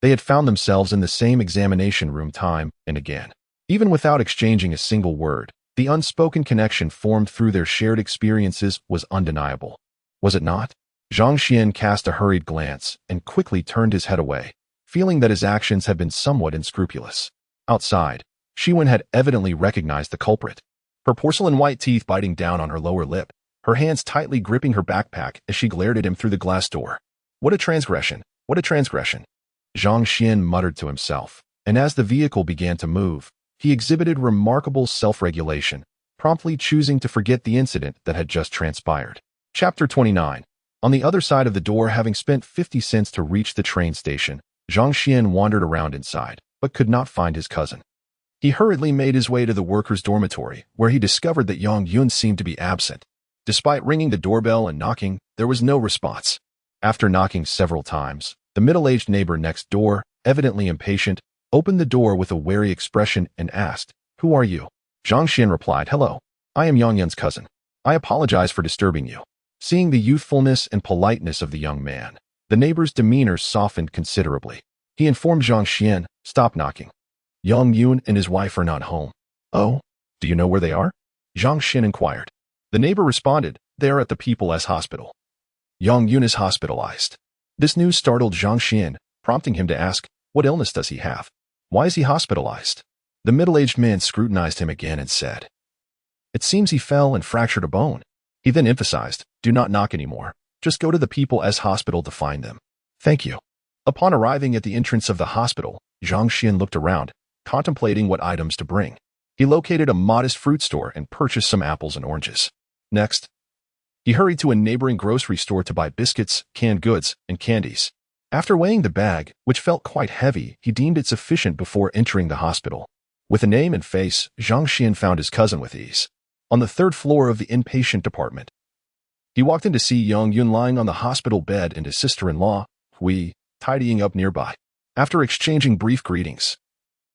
S1: they had found themselves in the same examination room time and again. Even without exchanging a single word, the unspoken connection formed through their shared experiences was undeniable. Was it not? Zhang Xuan cast a hurried glance and quickly turned his head away, feeling that his actions had been somewhat unscrupulous. Outside, Shiwen had evidently recognized the culprit, her porcelain white teeth biting down on her lower lip, her hands tightly gripping her backpack as she glared at him through the glass door. What a transgression! What a transgression! Zhang Xuan muttered to himself, and as the vehicle began to move, he exhibited remarkable self-regulation, promptly choosing to forget the incident that had just transpired. Chapter 29. On the other side of the door, having spent 50 cents to reach the train station, Zhang Xuan wandered around inside, but could not find his cousin. He hurriedly made his way to the workers' dormitory, where he discovered that Yang Yun seemed to be absent. Despite ringing the doorbell and knocking, there was no response. After knocking several times, the middle-aged neighbor next door, evidently impatient, opened the door with a wary expression and asked, "Who are you?" Zhang Xuan replied, "Hello. I am Yang Yun's cousin. I apologize for disturbing you." Seeing the youthfulness and politeness of the young man, the neighbor's demeanor softened considerably. He informed Zhang Xuan, "Stop knocking. Yang Yun and his wife are not home." "Oh, do you know where they are?" Zhang Xuan inquired. The neighbor responded, "They are at the People's Hospital. Yang Yun is hospitalized." This news startled Zhang Xuan, prompting him to ask, "What illness does he have? Why is he hospitalized?" The middle-aged man scrutinized him again and said, "It seems he fell and fractured a bone." He then emphasized, "Do not knock anymore. Just go to the People's Hospital to find them." "Thank you." Upon arriving at the entrance of the hospital, Zhang Xuan looked around, contemplating what items to bring. He located a modest fruit store and purchased some apples and oranges. Next, he hurried to a neighboring grocery store to buy biscuits, canned goods, and candies. After weighing the bag, which felt quite heavy, he deemed it sufficient before entering the hospital. With a name and face, Zhang Xuan found his cousin with ease. On the 3rd floor of the inpatient department, he walked in to see Yang Yun lying on the hospital bed and his sister-in-law, Hui, tidying up nearby. After exchanging brief greetings,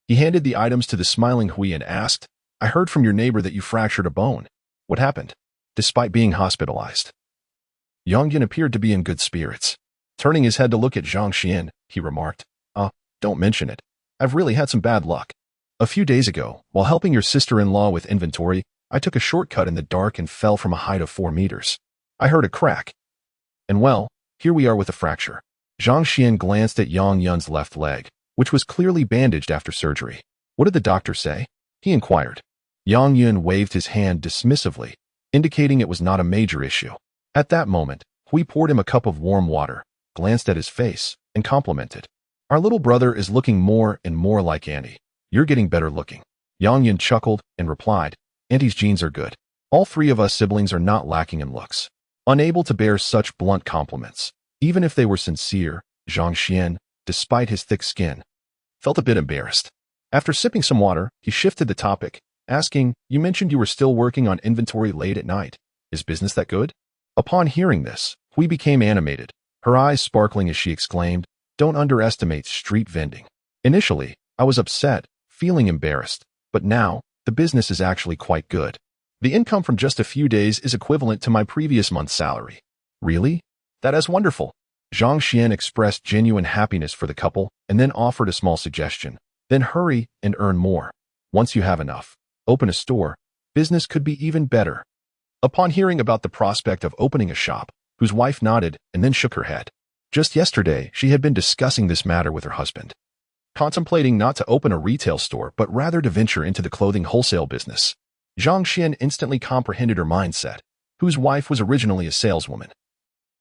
S1: he handed the items to the smiling Hui and asked, "I heard from your neighbor that you fractured a bone. What happened?" Despite being hospitalized, Yang Yun appeared to be in good spirits. Turning his head to look at Zhang Xuan, he remarked, "Don't mention it. I've really had some bad luck. A few days ago, while helping your sister-in-law with inventory, I took a shortcut in the dark and fell from a height of 4 meters. I heard a crack. And well, here we are with a fracture." Zhang Xuan glanced at Yang Yun's left leg, which was clearly bandaged after surgery. "What did the doctor say?" he inquired. Yang Yun waved his hand dismissively, indicating it was not a major issue. At that moment, Hui poured him a cup of warm water, glanced at his face, and complimented, "Our little brother is looking more and more like Auntie. You're getting better looking." Yang Yun chuckled and replied, "Auntie's genes are good. All 3 of us siblings are not lacking in looks." Unable to bear such blunt compliments, even if they were sincere, Zhang Xuan, despite his thick skin, felt a bit embarrassed. After sipping some water, he shifted the topic, asking, "You mentioned you were still working on inventory late at night. Is business that good?" Upon hearing this, Hui became animated, her eyes sparkling as she exclaimed, "Don't underestimate street vending. Initially, I was upset, feeling embarrassed, but now, the business is actually quite good. The income from just a few days is equivalent to my previous month's salary." "Really? That is wonderful." Zhang Xuan expressed genuine happiness for the couple and then offered a small suggestion. "Then hurry and earn more. Once you have enough, open a store. Business could be even better." Upon hearing about the prospect of opening a shop, whose wife nodded and then shook her head. Just yesterday, she had been discussing this matter with her husband, contemplating not to open a retail store but rather to venture into the clothing wholesale business. Zhang Xuan instantly comprehended her mindset, whose wife was originally a saleswoman.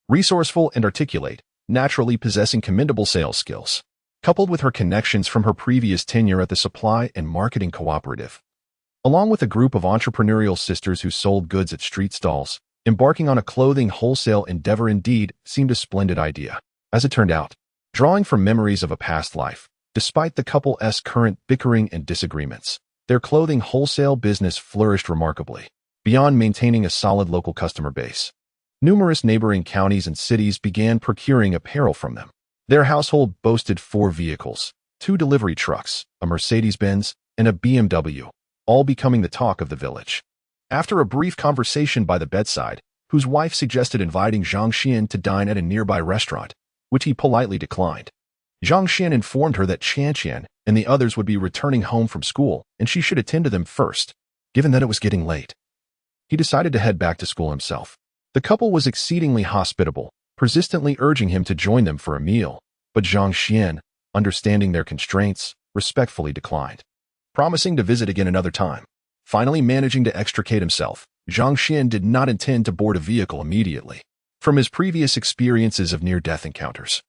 S1: Resourceful and articulate, naturally possessing commendable sales skills, coupled with her connections from her previous tenure at the supply and marketing cooperative. Along with a group of entrepreneurial sisters who sold goods at street stalls, embarking on a clothing wholesale endeavor indeed seemed a splendid idea. As it turned out, drawing from memories of a past life, despite the couple's current bickering and disagreements, their clothing wholesale business flourished remarkably, beyond maintaining a solid local customer base. Numerous neighboring counties and cities began procuring apparel from them. Their household boasted 4 vehicles, 2 delivery trucks, a Mercedes-Benz, and a BMW, all becoming the talk of the village. After a brief conversation by the bedside, whose wife suggested inviting Zhang Xuan to dine at a nearby restaurant, which he politely declined, Zhang Xuan informed her that Qian and the others would be returning home from school and she should attend to them first, given that it was getting late. He decided to head back to school himself. The couple was exceedingly hospitable, persistently urging him to join them for a meal, but Zhang Xuan, understanding their constraints, respectfully declined, promising to visit again another time. Finally managing to extricate himself, Zhang Xuan did not intend to board a vehicle immediately. From his previous experiences of near-death encounters,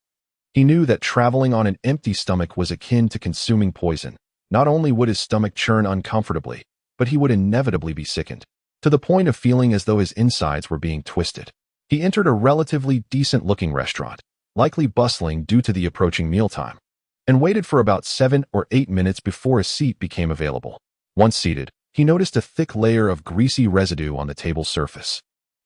S1: he knew that traveling on an empty stomach was akin to consuming poison. Not only would his stomach churn uncomfortably, but he would inevitably be sickened, to the point of feeling as though his insides were being twisted. He entered a relatively decent-looking restaurant, likely bustling due to the approaching mealtime, and waited for about 7 or 8 minutes before a seat became available. Once seated, he noticed a thick layer of greasy residue on the table's surface.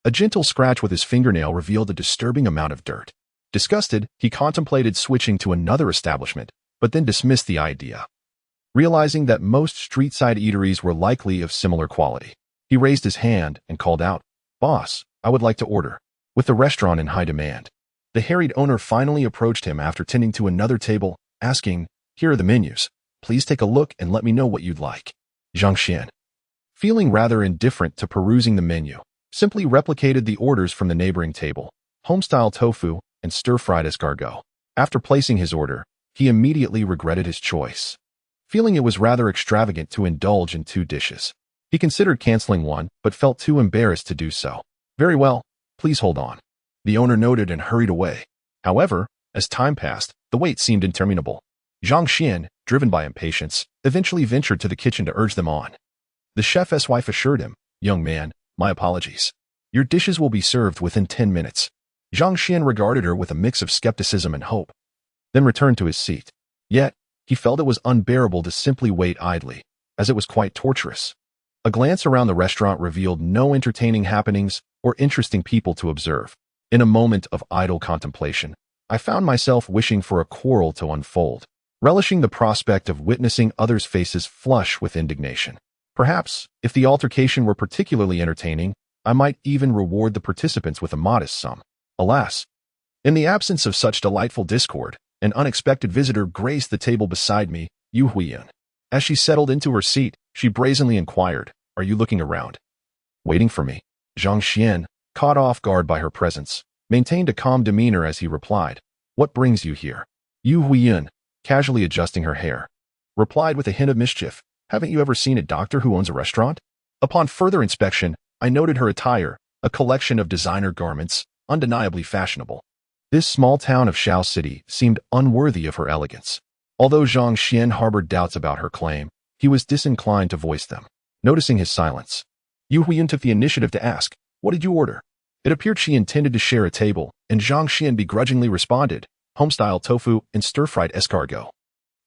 S1: A gentle scratch with his fingernail revealed a disturbing amount of dirt. Disgusted, he contemplated switching to another establishment, but then dismissed the idea, realizing that most street-side eateries were likely of similar quality. He raised his hand and called out, "Boss, I would like to order." With the restaurant in high demand, the harried owner finally approached him after tending to another table, asking, "Here are the menus. Please take a look and let me know what you'd like." Zhang Xuan, feeling rather indifferent to perusing the menu, simply replicated the orders from the neighboring table, homestyle tofu and stir-fried escargot. After placing his order, he immediately regretted his choice, feeling it was rather extravagant to indulge in 2 dishes. He considered canceling one, but felt too embarrassed to do so. "Very well, please hold on," the owner noted and hurried away. However, as time passed, the wait seemed interminable. Zhang Xuan, driven by impatience, eventually ventured to the kitchen to urge them on. The chef's wife assured him, "Young man, my apologies. Your dishes will be served within 10 minutes. Zhang Xuan regarded her with a mix of skepticism and hope, then returned to his seat. Yet, he felt it was unbearable to simply wait idly, as it was quite torturous. A glance around the restaurant revealed no entertaining happenings or interesting people to observe. In a moment of idle contemplation, I found myself wishing for a quarrel to unfold, relishing the prospect of witnessing others' faces flush with indignation. Perhaps, if the altercation were particularly entertaining, I might even reward the participants with a modest sum. Alas, in the absence of such delightful discord, an unexpected visitor graced the table beside me, Yu Huiyun. As she settled into her seat, she brazenly inquired, "Are you looking around?" "Waiting for me." Zhang Xuan, caught off guard by her presence, maintained a calm demeanor as he replied, "What brings you here?" Yu Huiyun, casually adjusting her hair, replied with a hint of mischief, "Haven't you ever seen a doctor who owns a restaurant?" Upon further inspection, I noted her attire, a collection of designer garments, undeniably fashionable. This small town of Shao City seemed unworthy of her elegance. Although Zhang Xuan harbored doubts about her claim, he was disinclined to voice them. Noticing his silence, Yu Huiyun took the initiative to ask, "What did you order?" It appeared she intended to share a table, and Zhang Xuan begrudgingly responded, "Homestyle tofu and stir-fried escargot."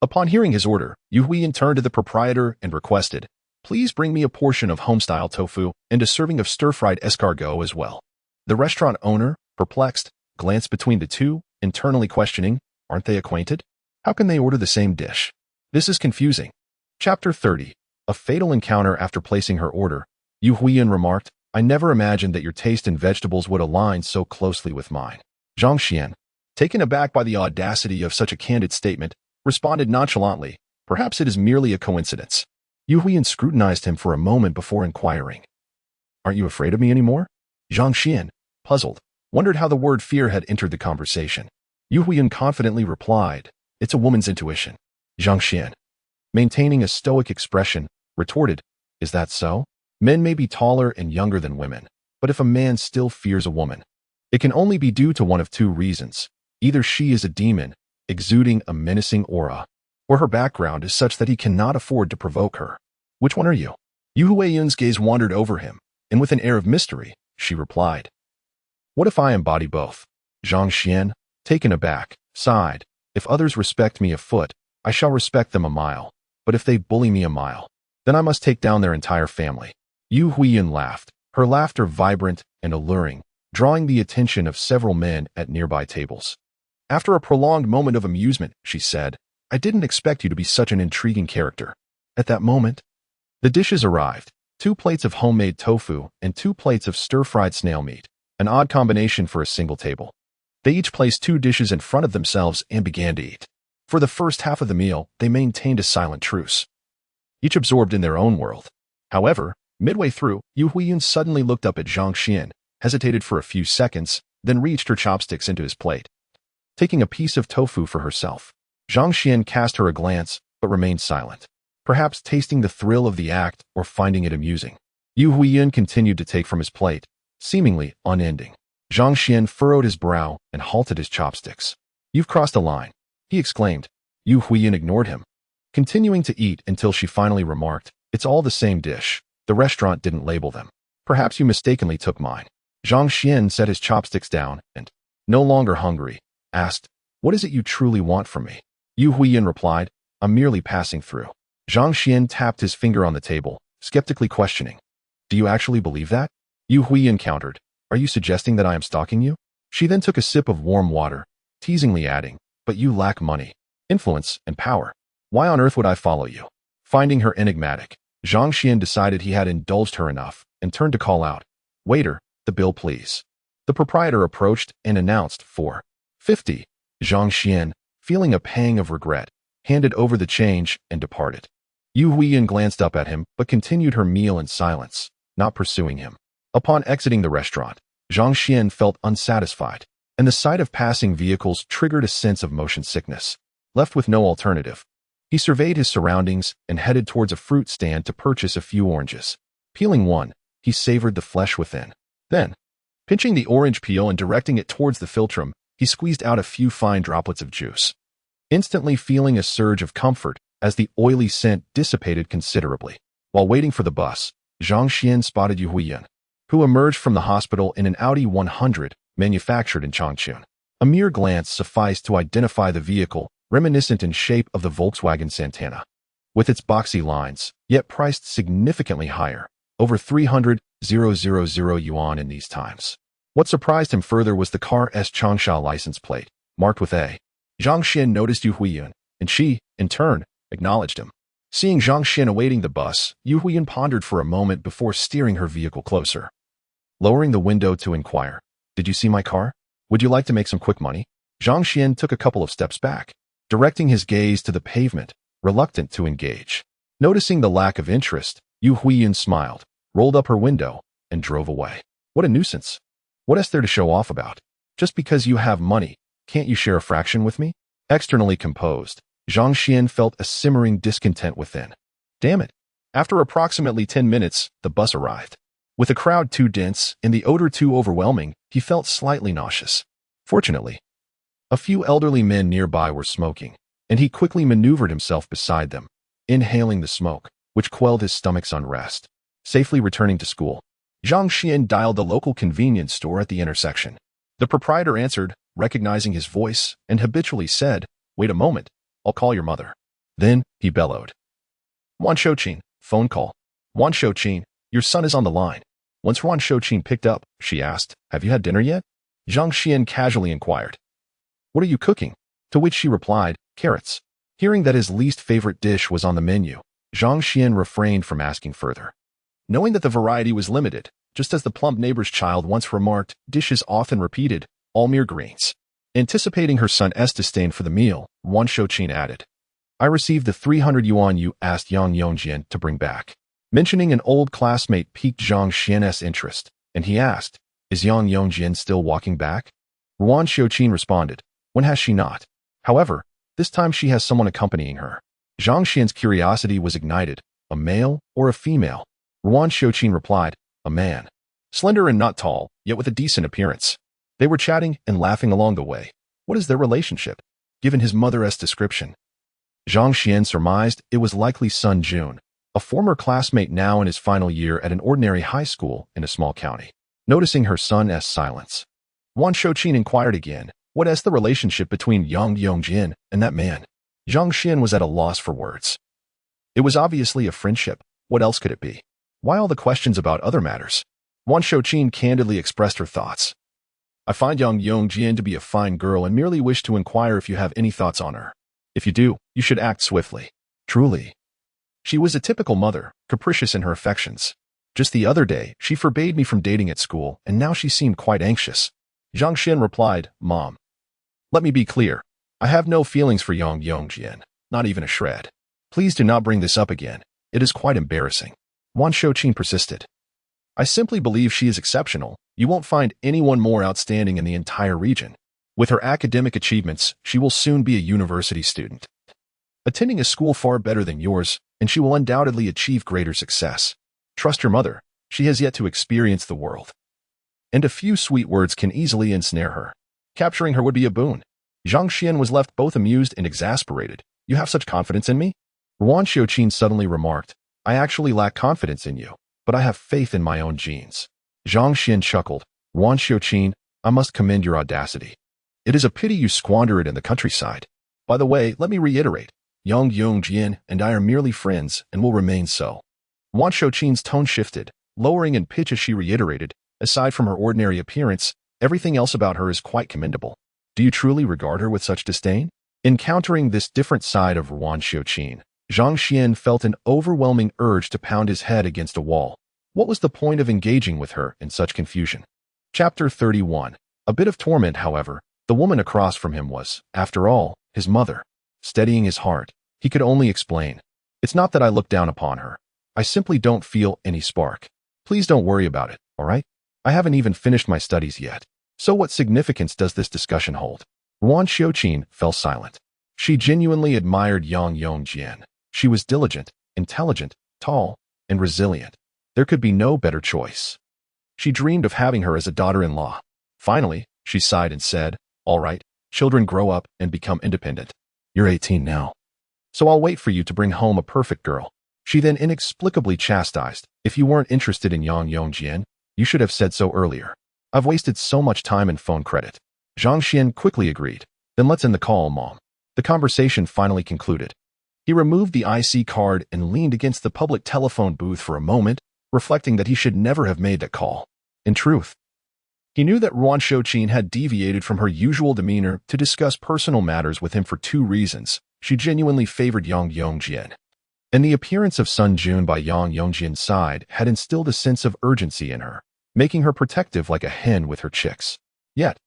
S1: Upon hearing his order, Yu Huiyun turned to the proprietor and requested, "Please bring me a portion of homestyle tofu and a serving of stir-fried escargot as well." The restaurant owner, perplexed, glanced between the two, internally questioning, "Aren't they acquainted? How can they order the same dish? This is confusing." Chapter 30. A fatal encounter. After placing her order, Yu Huiyun remarked, "I never imagined that your taste in vegetables would align so closely with mine." Zhang Xuan, taken aback by the audacity of such a candid statement, responded nonchalantly, "Perhaps it is merely a coincidence." Yu Huiyun scrutinized him for a moment before inquiring, "Aren't you afraid of me anymore?" Zhang Xuan, puzzled, wondered how the word fear had entered the conversation. Yu Huiyun confidently replied, "It's a woman's intuition." Zhang Xuan, maintaining a stoic expression, retorted, "Is that so? Men may be taller and younger than women, but if a man still fears a woman, It can only be due to one of two reasons. Either she is a demon, exuding a menacing aura, or her background is such that he cannot afford to provoke her. Which one are you? Yu Huiyun's gaze wandered over him, and with an air of mystery, she replied, "What if I embody both?" Zhang Xuan, taken aback, sighed. "If others respect me a foot, I shall respect them a mile. But if they bully me a mile, then I must take down their entire family." Yu Huiyun laughed, her laughter vibrant and alluring, drawing the attention of several men at nearby tables. After a prolonged moment of amusement, she said, "I didn't expect you to be such an intriguing character." At that moment, the dishes arrived, 2 plates of homemade tofu and 2 plates of stir-fried snail meat, an odd combination for a single table. They each placed 2 dishes in front of themselves and began to eat. For the first half of the meal, they maintained a silent truce, each absorbed in their own world. However, midway through, Yu Huiyun suddenly looked up at Zhang Xuan, hesitated for a few seconds, then reached her chopsticks into his plate, taking a piece of tofu for herself. Zhang Xuan cast her a glance, but remained silent, perhaps tasting the thrill of the act or finding it amusing. Yu Huiyun continued to take from his plate, seemingly unending. Zhang Xuan furrowed his brow and halted his chopsticks. "You've crossed a line," he exclaimed. Yu Huiyun ignored him, continuing to eat until she finally remarked, "It's all the same dish. The restaurant didn't label them. Perhaps you mistakenly took mine." Zhang Xuan set his chopsticks down and, no longer hungry, asked, "What is it you truly want from me?" Yu Huiyun replied, "I'm merely passing through." Zhang Xuan tapped his finger on the table, skeptically questioning, "Do you actually believe that?" Yu Huiyun countered, "Are you suggesting that I am stalking you?" She then took a sip of warm water, teasingly adding, "But you lack money, influence, and power. Why on earth would I follow you?" Finding her enigmatic, Zhang Xuan decided he had indulged her enough and turned to call out, "Waiter, the bill please." The proprietor approached and announced $4.50. Zhang Xuan, feeling a pang of regret, handed over the change and departed. Yu Huiyun glanced up at him but continued her meal in silence, not pursuing him. Upon exiting the restaurant, Zhang Xuan felt unsatisfied, and the sight of passing vehicles triggered a sense of motion sickness. Left with no alternative, he surveyed his surroundings and headed towards a fruit stand to purchase a few oranges. Peeling one, he savored the flesh within. Then, pinching the orange peel and directing it towards the philtrum, he squeezed out a few fine droplets of juice, instantly feeling a surge of comfort as the oily scent dissipated considerably. While waiting for the bus, Zhang Xuan spotted Yu Huiyun, who emerged from the hospital in an Audi 100 manufactured in Changchun. A mere glance sufficed to identify the vehicle, reminiscent in shape of the Volkswagen Santana, with its boxy lines, yet priced significantly higher, over 300,000 yuan in these times. What surprised him further was the car's Changsha license plate, marked with A. Zhang Xuan noticed Yu Huiyun, and she, in turn, acknowledged him. Seeing Zhang Xuan awaiting the bus, Yu Huiyun pondered for a moment before steering her vehicle closer. Lowering the window to inquire, "Did you see my car? Would you like to make some quick money?" Zhang Xuan took a couple of steps back, directing his gaze to the pavement, reluctant to engage. Noticing the lack of interest, Yu Huiyun smiled, rolled up her window, and drove away. What a nuisance. What is there to show off about? Just because you have money, can't you share a fraction with me? Externally composed, Zhang Xuan felt a simmering discontent within. Damn it. After approximately 10 minutes, the bus arrived. With the crowd too dense and the odor too overwhelming, he felt slightly nauseous. Fortunately, a few elderly men nearby were smoking, and he quickly maneuvered himself beside them, inhaling the smoke, which quelled his stomach's unrest. Safely returning to school, Zhang Xuan dialed the local convenience store at the intersection. The proprietor answered, recognizing his voice, and habitually said, "Wait a moment, I'll call your mother." Then, he bellowed, "Wan Shouqin, phone call. Wan Shouqin, your son is on the line." Once Wan Shouqin picked up, she asked, "Have you had dinner yet?" Zhang Xuan casually inquired, "What are you cooking?" To which she replied, "Carrots." Hearing that his least favorite dish was on the menu, Zhang Xuan refrained from asking further, knowing that the variety was limited. Just as the plump neighbor's child once remarked, dishes often repeated, all mere greens. Anticipating her son's disdain for the meal, Wan Shouqin added, "I received the 300 yuan you asked Yang Yongjian to bring back." Mentioning an old classmate piqued Zhang Xian's interest, and he asked, "Is Yang Yongjian still walking back?" Wan Shouqin responded, "When has she not? However, this time she has someone accompanying her." Zhang Xian's curiosity was ignited. A male or a female? Wan Shouqin replied, "A man. Slender and not tall, yet with a decent appearance." They were chatting and laughing along the way. What is their relationship? Given his mother's description, Zhang Xuan surmised it was likely son Jun, a former classmate now in his final year at an ordinary high school in a small county. Noticing her son's silence, Wan Shouqin inquired again, what is the relationship between Yang Yongjin and that man? Zhang Xuan was at a loss for words. It was obviously a friendship. What else could it be? Why all the questions about other matters? Wan Shouqin candidly expressed her thoughts. I find Yang Yongjin to be a fine girl and merely wish to inquire if you have any thoughts on her. If you do, you should act swiftly. Truly. She was a typical mother, capricious in her affections. Just the other day, she forbade me from dating at school, and now she seemed quite anxious. Zhang Xuan replied, Mom. Let me be clear. I have no feelings for Yang Yongjin, not even a shred. Please do not bring this up again. It is quite embarrassing. Wan Shouqin persisted. I simply believe she is exceptional. You won't find anyone more outstanding in the entire region. With her academic achievements, she will soon be a university student, attending a school far better than yours, and she will undoubtedly achieve greater success. Trust your mother. She has yet to experience the world. And a few sweet words can easily ensnare her. Capturing her would be a boon. Zhang Xuan was left both amused and exasperated. You have such confidence in me? Wan Shouqin suddenly remarked, I actually lack confidence in you, but I have faith in my own genes. Zhang Xuan chuckled. Wan Shouqin, I must commend your audacity. It is a pity you squander it in the countryside. By the way, let me reiterate, Yang Yongjin and I are merely friends and will remain so. Wan Shouqin's tone shifted, lowering in pitch as she reiterated, aside from her ordinary appearance, everything else about her is quite commendable. Do you truly regard her with such disdain? Encountering this different side of Wan Shouqin, Zhang Xuan felt an overwhelming urge to pound his head against a wall. What was the point of engaging with her in such confusion? Chapter 31. A bit of torment, however. The woman across from him was, after all, his mother. Steadying his heart, he could only explain. It's not that I look down upon her. I simply don't feel any spark. Please don't worry about it, all right? I haven't even finished my studies yet. So what significance does this discussion hold? Wan Shouqin fell silent. She genuinely admired Yang Yongjin. She was diligent, intelligent, tall, and resilient. There could be no better choice. She dreamed of having her as a daughter-in-law. Finally, she sighed and said, all right, children grow up and become independent. You're 18 now. So I'll wait for you to bring home a perfect girl. She then inexplicably chastised, if you weren't interested in Yang Yongjin, you should have said so earlier. I've wasted so much time and phone credit. Zhang Xuan quickly agreed. Then let's end the call, Mom. The conversation finally concluded. He removed the IC card and leaned against the public telephone booth for a moment, reflecting that he should never have made that call. In truth, he knew that Wan Shouqin had deviated from her usual demeanor to discuss personal matters with him for two reasons. She genuinely favored Yang Yongjin, and the appearance of Sun Jun by Yang Yongjin's side had instilled a sense of urgency in her, making her protective like a hen with her chicks. Yet,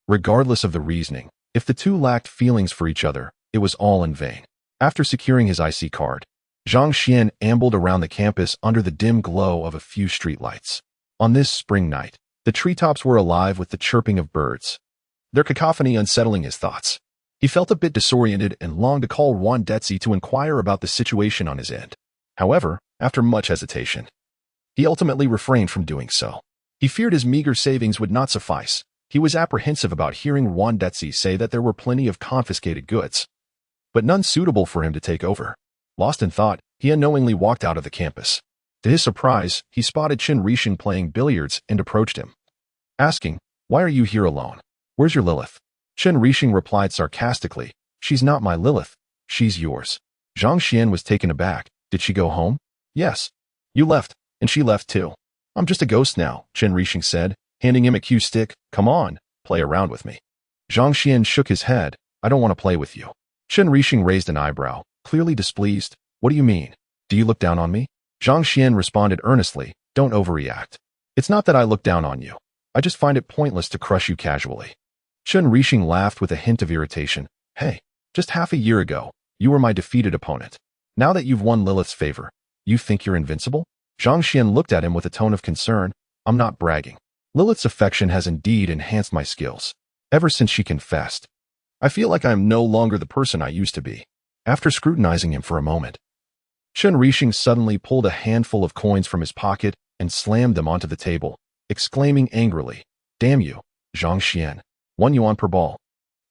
S1: regardless of the reasoning, if the two lacked feelings for each other, it was all in vain. After securing his IC card, Zhang Xuan ambled around the campus under the dim glow of a few streetlights. On this spring night, the treetops were alive with the chirping of birds, their cacophony unsettling his thoughts. He felt a bit disoriented and longed to call Wan Detzi to inquire about the situation on his end. However, after much hesitation, he ultimately refrained from doing so. He feared his meager savings would not suffice. He was apprehensive about hearing Wan Detzi say that there were plenty of confiscated goods, but none suitable for him to take over. Lost in thought, he unknowingly walked out of the campus. To his surprise, he spotted Chen Rixing playing billiards and approached him, asking, why are you here alone? Where's your Lilith? Chen Rixing replied sarcastically, she's not my Lilith, she's yours. Zhang Xuan was taken aback. Did she go home? Yes. You left, and she left too. I'm just a ghost now, Chen Rixing said, handing him a cue stick. Come on, play around with me. Zhang Xuan shook his head. I don't want to play with you. Chen Rixing raised an eyebrow, clearly displeased. What do you mean? Do you look down on me? Zhang Xuan responded earnestly, don't overreact. It's not that I look down on you. I just find it pointless to crush you casually. Chen Rixing laughed with a hint of irritation. Hey, just half a year ago, you were my defeated opponent. Now that you've won Lilith's favor, you think you're invincible? Zhang Xuan looked at him with a tone of concern. I'm not bragging. Lilith's affection has indeed enhanced my skills. Ever since she confessed, I feel like I am no longer the person I used to be. After scrutinizing him for a moment, Chen Rixing suddenly pulled a handful of coins from his pocket and slammed them onto the table, exclaiming angrily, damn you, Zhang Xuan. 1 yuan per ball.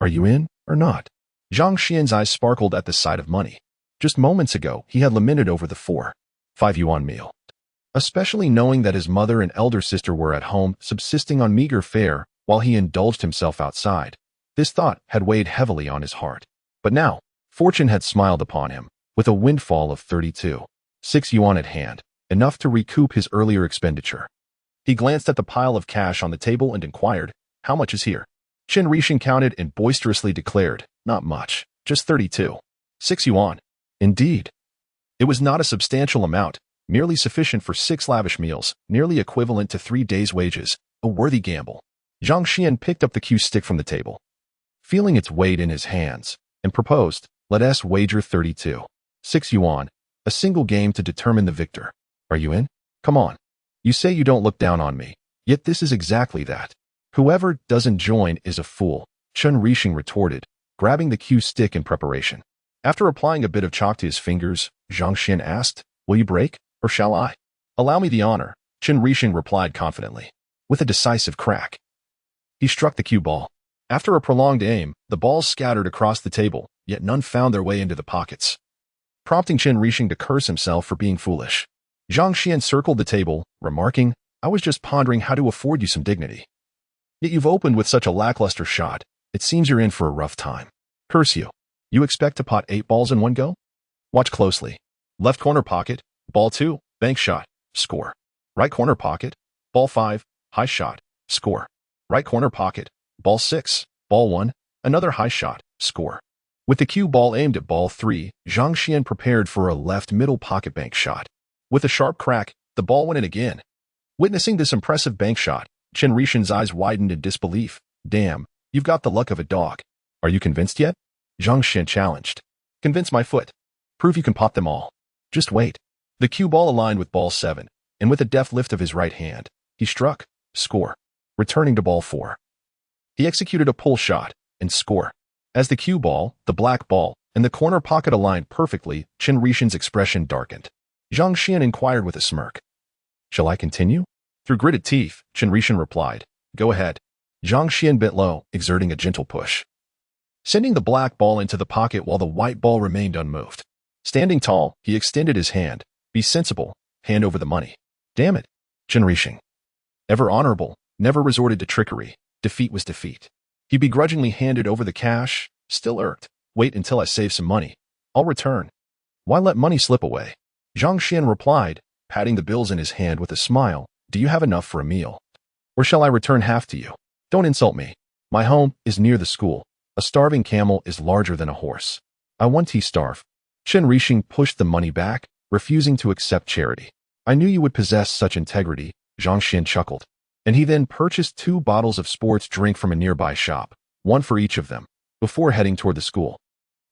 S1: Are you in or not? Zhang Xuan's eyes sparkled at the sight of money. Just moments ago, he had lamented over the 4-5 yuan meal. Especially knowing that his mother and elder sister were at home subsisting on meager fare while he indulged himself outside. This thought had weighed heavily on his heart. But now, fortune had smiled upon him, with a windfall of 32.6 yuan at hand, enough to recoup his earlier expenditure. He glanced at the pile of cash on the table and inquired, "How much is here?" Chen Rixing counted and boisterously declared, "Not much, just 32.6 yuan. Indeed. It was not a substantial amount, merely sufficient for 6 lavish meals, nearly equivalent to 3 days' wages, a worthy gamble. Zhang Xuan picked up the cue stick from the table, feeling its weight in his hands, and proposed, "Let us wager 32.6 yuan, a single game to determine the victor. Are you in? Come on. You say you don't look down on me, yet this is exactly that. Whoever doesn't join is a fool," Chen Rixing retorted, grabbing the cue stick in preparation. After applying a bit of chalk to his fingers, Zhang Xuan asked, "Will you break, or shall I?" "Allow me the honor," Chen Rixing replied confidently. With a decisive crack, he struck the cue ball. After a prolonged aim, the balls scattered across the table, yet none found their way into the pockets, prompting Chen Rixing to curse himself for being foolish. Zhang Xuan circled the table, remarking, "I was just pondering how to afford you some dignity. Yet you've opened with such a lackluster shot. It seems you're in for a rough time. Curse you. You expect to pot 8 balls in one go? Watch closely. Left corner pocket, ball 2, bank shot, score. Right corner pocket, ball 5, high shot, score. Right corner pocket, ball 6, ball 1, another high shot, score." With the cue ball aimed at ball 3, Zhang Xuan prepared for a left middle pocket bank shot. With a sharp crack, the ball went in again. Witnessing this impressive bank shot, Chen Rixing's eyes widened in disbelief. "Damn, you've got the luck of a dog. Are you convinced yet?" Zhang Xuan challenged. "Convince my foot. Prove you can pot them all. Just wait." The cue ball aligned with ball 7, and with a deft lift of his right hand, he struck, score. Returning to ball 4, he executed a pull shot, and score. As the cue ball, the black ball, and the corner pocket aligned perfectly, Chen Rixing's expression darkened. Zhang Xuan inquired with a smirk, "Shall I continue?" Through gritted teeth, Chen Rixing replied, "Go ahead." Zhang Xuan bent low, exerting a gentle push, sending the black ball into the pocket while the white ball remained unmoved. Standing tall, he extended his hand. "Be sensible. Hand over the money." "Damn it." Chen Rixing, ever honorable, never resorted to trickery. Defeat was defeat. He begrudgingly handed over the cash, still irked. "Wait until I save some money. I'll return." "Why let money slip away?" Zhang Xuan replied, patting the bills in his hand with a smile. "Do you have enough for a meal? Or shall I return half to you? Don't insult me. My home is near the school. A starving camel is larger than a horse. I want to starve." Chen Rixing pushed the money back, refusing to accept charity. "I knew you would possess such integrity," Zhang Xuan chuckled. And he then purchased 2 bottles of sports drink from a nearby shop, 1 for each of them, before heading toward the school.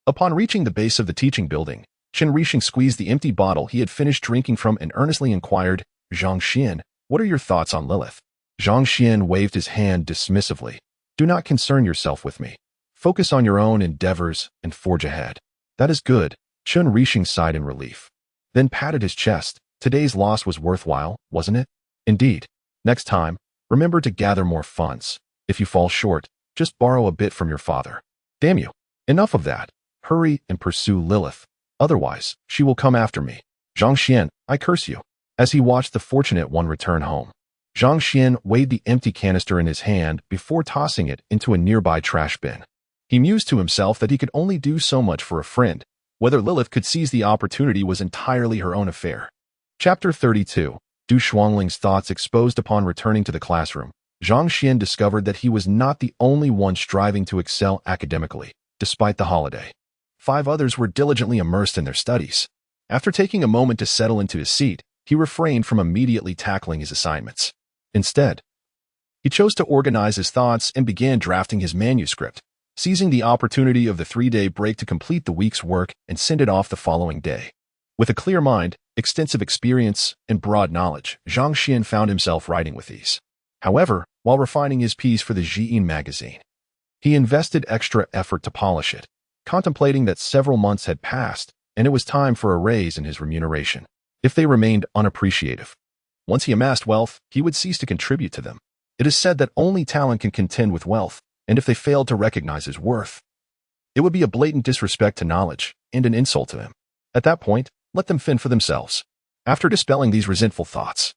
S1: Upon reaching the base of the teaching building, Chen Rixing squeezed the empty bottle he had finished drinking from and earnestly inquired, "Zhang Xuan, what are your thoughts on Lilith?" Zhang Xuan waved his hand dismissively. "Do not concern yourself with me. Focus on your own endeavors and forge ahead." "That is good." Chen Rixing sighed in relief, then patted his chest. "Today's loss was worthwhile, wasn't it?" "Indeed. Next time, remember to gather more funds. If you fall short, just borrow a bit from your father." "Damn you. Enough of that. Hurry and pursue Lilith. Otherwise, she will come after me. Zhang Xuan, I curse you." As he watched the fortunate one return home, Zhang Xuan weighed the empty canister in his hand before tossing it into a nearby trash bin. He mused to himself that he could only do so much for a friend. Whether Lilith could seize the opportunity was entirely her own affair. Chapter 32. Du Shuangling's thoughts exposed upon returning to the classroom. Zhang Xuan discovered that he was not the only one striving to excel academically, despite the holiday. 5 others were diligently immersed in their studies. After taking a moment to settle into his seat, he refrained from immediately tackling his assignments. Instead, he chose to organize his thoughts and began drafting his manuscript, seizing the opportunity of the 3-day break to complete the week's work and send it off the following day. With a clear mind, extensive experience, and broad knowledge, Zhang Xuan found himself writing with ease. However, while refining his piece for the Zhiyin magazine, he invested extra effort to polish it, contemplating that several months had passed and it was time for a raise in his remuneration. If they remained unappreciative, once he amassed wealth, he would cease to contribute to them. It is said that only talent can contend with wealth, and if they failed to recognize his worth, it would be a blatant disrespect to knowledge and an insult to him. At that point, let them fend for themselves. After dispelling these resentful thoughts,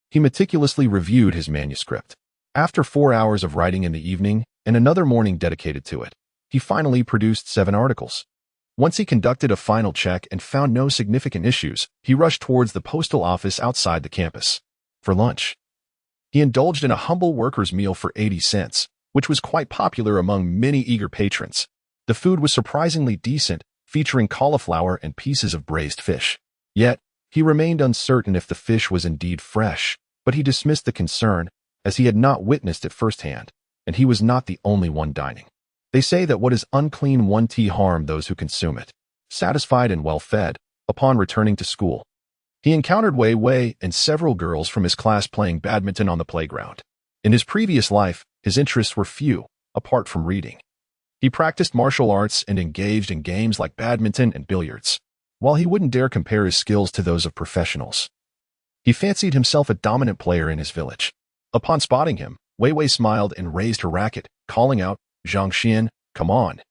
S1: he meticulously reviewed his manuscript. After 4 hours of writing in the evening and another morning dedicated to it, he finally produced 7 articles. Once he conducted a final check and found no significant issues, he rushed towards the postal office outside the campus. For lunch, he indulged in a humble worker's meal for 80 cents, which was quite popular among many eager patrons. The food was surprisingly decent, featuring cauliflower and pieces of braised fish. Yet, he remained uncertain if the fish was indeed fresh, but he dismissed the concern, as he had not witnessed it firsthand, and he was not the only one dining. They say that what is unclean won't harm those who consume it. Satisfied and well-fed, upon returning to school, he encountered Wei Wei and several girls from his class playing badminton on the playground. In his previous life, his interests were few, apart from reading. He practiced martial arts and engaged in games like badminton and billiards. While he wouldn't dare compare his skills to those of professionals, he fancied himself a dominant player in his village. Upon spotting him, Wei Wei smiled and raised her racket, calling out, "Zhang Xuan, come on.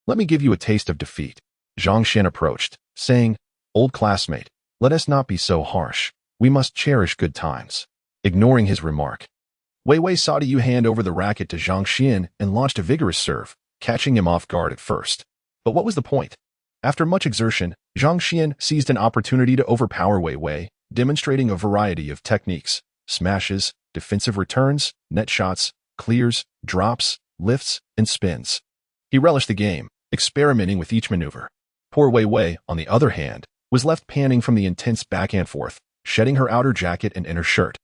S1: Let me give you a taste of defeat." Zhang Xuan approached, saying, "Old classmate, let us not be so harsh. We must cherish good times." Ignoring his remark, Wei Wei saw Yu hand over the racket to Zhang Xuan and launched a vigorous serve, catching him off guard at first. But what was the point? After much exertion, Zhang Xuan seized an opportunity to overpower Wei Wei, demonstrating a variety of techniques: smashes, defensive returns, net shots, clears, drops, lifts, and spins. He relished the game, experimenting with each maneuver. Poor Wei Wei, on the other hand, was left panting from the intense back and forth, shedding her outer jacket and inner shirt,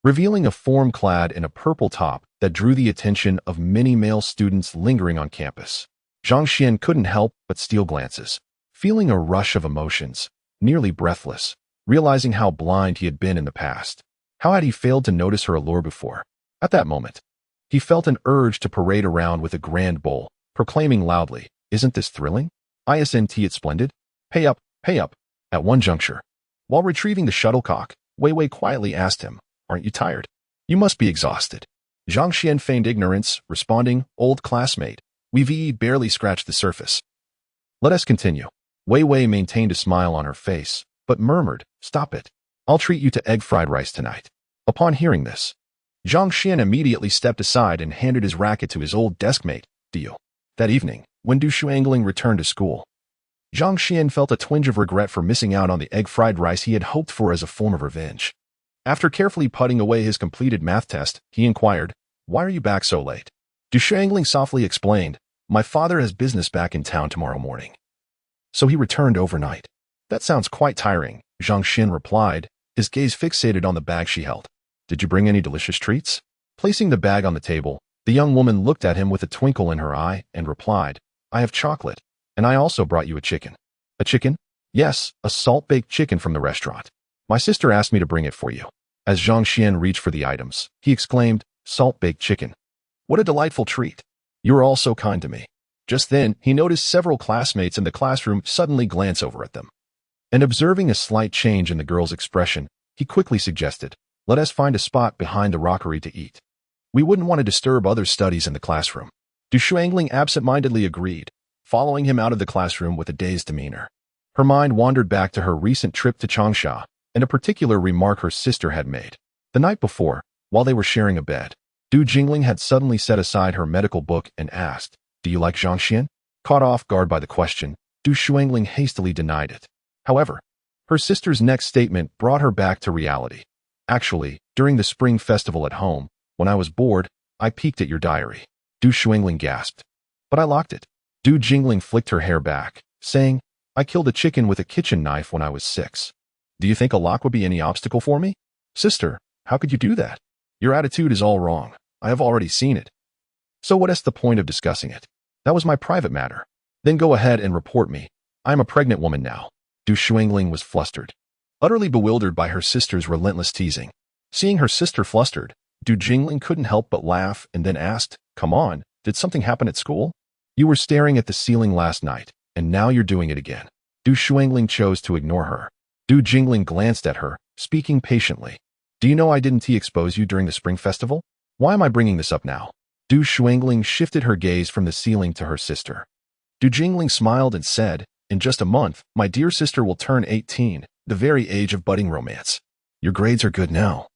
S1: revealing a form clad in a purple top that drew the attention of many male students lingering on campus. Zhang Xuan couldn't help but steal glances, feeling a rush of emotions, nearly breathless, realizing how blind he had been in the past. How had he failed to notice her allure before? At that moment, he felt an urge to parade around with a grand bowl, proclaiming loudly, "Isn't this thrilling? Isn't it splendid? Pay up, pay up." At one juncture, while retrieving the shuttlecock, Wei Wei quietly asked him, "Aren't you tired? You must be exhausted." Zhang Xuan feigned ignorance, responding, "Old classmate, we've barely scratched the surface. Let us continue." Wei Wei maintained a smile on her face, but murmured, "Stop it. I'll treat you to egg fried rice tonight." Upon hearing this, Zhang Xuan immediately stepped aside and handed his racket to his old deskmate, Dio. That evening, when Du Shuangling returned to school, Zhang Xuan felt a twinge of regret for missing out on the egg fried rice he had hoped for as a form of revenge. After carefully putting away his completed math test, he inquired, "Why are you back so late?" Du Shuangling softly explained, "My father has business back in town tomorrow morning, so he returned overnight." "That sounds quite tiring," Zhang Xuan replied, his gaze fixated on the bag she held. "Did you bring any delicious treats?" Placing the bag on the table, the young woman looked at him with a twinkle in her eye and replied, "I have chocolate, and I also brought you a chicken." "A chicken?" "Yes, a salt-baked chicken from the restaurant. My sister asked me to bring it for you." As Zhang Xuan reached for the items, he exclaimed, "Salt-baked chicken. What a delightful treat. You are all so kind to me." Just then, he noticed several classmates in the classroom suddenly glance over at them. And observing a slight change in the girl's expression, he quickly suggested, "Let us find a spot behind the rockery to eat. We wouldn't want to disturb other studies in the classroom." Du Shuangling absent-mindedly agreed, following him out of the classroom with a dazed demeanor. Her mind wandered back to her recent trip to Changsha and a particular remark her sister had made. The night before, while they were sharing a bed, Du Jingling had suddenly set aside her medical book and asked, "Do you like Zhang Xuan?" Caught off guard by the question, Du Shuangling hastily denied it. However, her sister's next statement brought her back to reality. "Actually, during the spring festival at home, when I was bored, I peeked at your diary." Du Shuangling gasped. "But I locked it." Du Jingling flicked her hair back, saying, "I killed a chicken with a kitchen knife when I was 6. Do you think a lock would be any obstacle for me?" "Sister, how could you do that? Your attitude is all wrong. I have already seen it. So what is the point of discussing it? That was my private matter. Then go ahead and report me. I am a pregnant woman now." Du Shuangling was flustered, utterly bewildered by her sister's relentless teasing. Seeing her sister flustered, Du Jingling couldn't help but laugh and then asked, "Come on, did something happen at school? You were staring at the ceiling last night, and now you're doing it again." Du Shuangling chose to ignore her. Du Jingling glanced at her, speaking patiently. "Do you know I didn't expose you during the spring festival? Why am I bringing this up now? Du Shuangling shifted her gaze from the ceiling to her sister. Du Jingling smiled and said, in just a month, my dear sister will turn 18, the very age of budding romance. Your grades are good now.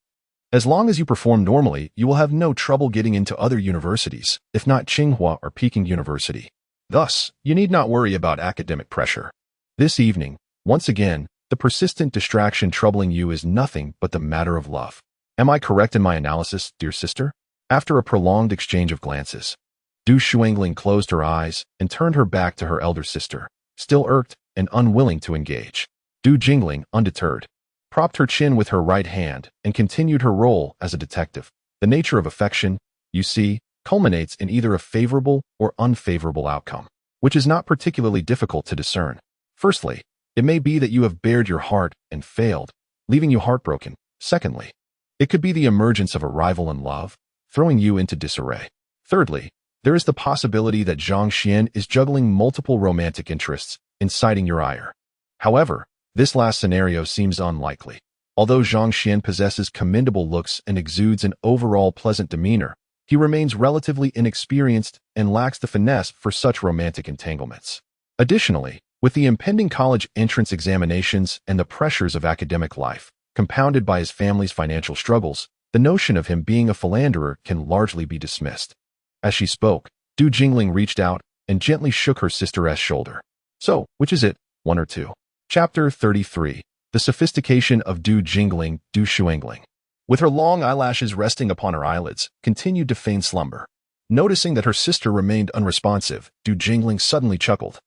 S1: As long as you perform normally, you will have no trouble getting into other universities, if not Tsinghua or Peking University. Thus, you need not worry about academic pressure. This evening, once again, the persistent distraction troubling you is nothing but the matter of love. Am I correct in my analysis, dear sister? After a prolonged exchange of glances, Du Shuangling closed her eyes and turned her back to her elder sister, still irked and unwilling to engage. Du Jingling, undeterred, propped her chin with her right hand and continued her role as a detective. The nature of affection, you see, culminates in either a favorable or unfavorable outcome, which is not particularly difficult to discern. Firstly, it may be that you have bared your heart and failed, leaving you heartbroken. Secondly, it could be the emergence of a rival in love, throwing you into disarray. Thirdly, there is the possibility that Zhang Xuan is juggling multiple romantic interests, inciting your ire. However, this last scenario seems unlikely. Although Zhang Xuan possesses commendable looks and exudes an overall pleasant demeanor, he remains relatively inexperienced and lacks the finesse for such romantic entanglements. Additionally, with the impending college entrance examinations and the pressures of academic life, compounded by his family's financial struggles, the notion of him being a philanderer can largely be dismissed. As she spoke, Du Jingling reached out and gently shook her sister's shoulder. So, which is it, 1 or 2? Chapter 33. The Sophistication of Du Jingling, Du Shuangling. With her long eyelashes resting upon her eyelids, continued to feign slumber. Noticing that her sister remained unresponsive, Du Jingling suddenly chuckled.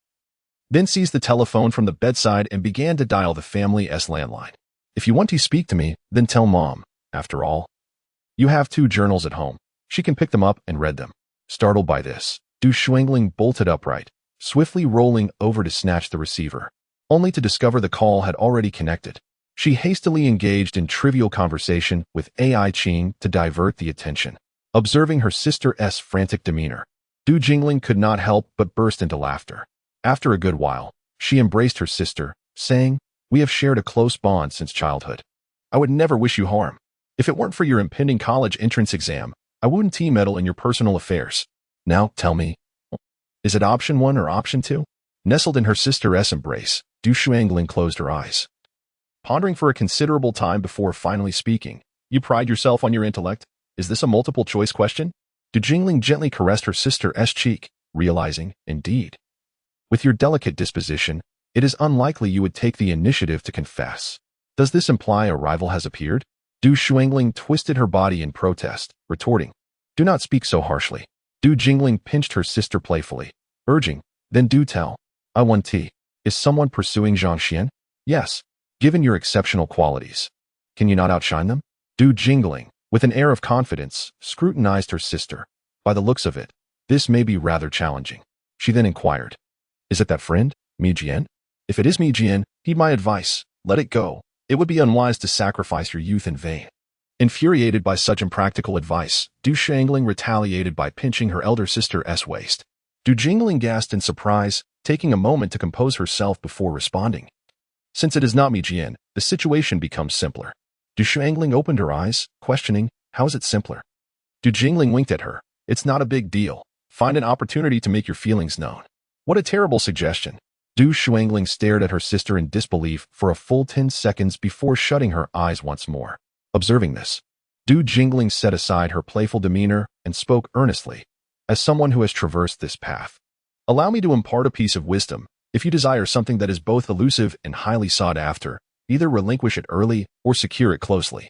S1: Then seized the telephone from the bedside and began to dial the family's landline. If you want to speak to me, then tell Mom. After all, you have 2 journals at home. She can pick them up and read them. Startled by this, Du Shuangling bolted upright, swiftly rolling over to snatch the receiver, only to discover the call had already connected. She hastily engaged in trivial conversation with AI Qing to divert the attention. Observing her sister's frantic demeanor, Du Jingling could not help but burst into laughter. After a good while, she embraced her sister, saying, we have shared a close bond since childhood. I would never wish you harm. If it weren't for your impending college entrance exam, I wouldn't meddle in your personal affairs. Now, tell me, is it option 1 or option 2? Nestled in her sister's embrace, Du Shuangling closed her eyes. Pondering for a considerable time before finally speaking, you pride yourself on your intellect? Is this a multiple-choice question? Du Jingling gently caressed her sister's cheek, realizing, indeed, with your delicate disposition, it is unlikely you would take the initiative to confess. Does this imply a rival has appeared? Du Shuangling twisted her body in protest, retorting, do not speak so harshly. Du Jingling pinched her sister playfully, urging, then do tell. I want tea. Is someone pursuing Zhang Xuan? Yes. Given your exceptional qualities, can you not outshine them? Du Jingling, with an air of confidence, scrutinized her sister. By the looks of it, this may be rather challenging. She then inquired, is it that friend, Mi Jian? If it is Mi Jian, heed my advice, let it go. It would be unwise to sacrifice your youth in vain. Infuriated by such impractical advice, Du Shuangling retaliated by pinching her elder sister's waist. Du Jingling gasped in surprise, taking a moment to compose herself before responding. Since it is not Mi Jian, the situation becomes simpler. Du Shuangling opened her eyes, questioning, how is it simpler? Du Jingling winked at her. It's not a big deal. Find an opportunity to make your feelings known. What a terrible suggestion. Du Shuangling stared at her sister in disbelief for a full 10 seconds before shutting her eyes once more. Observing this, Du Jingling set aside her playful demeanor and spoke earnestly, as someone who has traversed this path. Allow me to impart a piece of wisdom. If you desire something that is both elusive and highly sought after, either relinquish it early or secure it closely.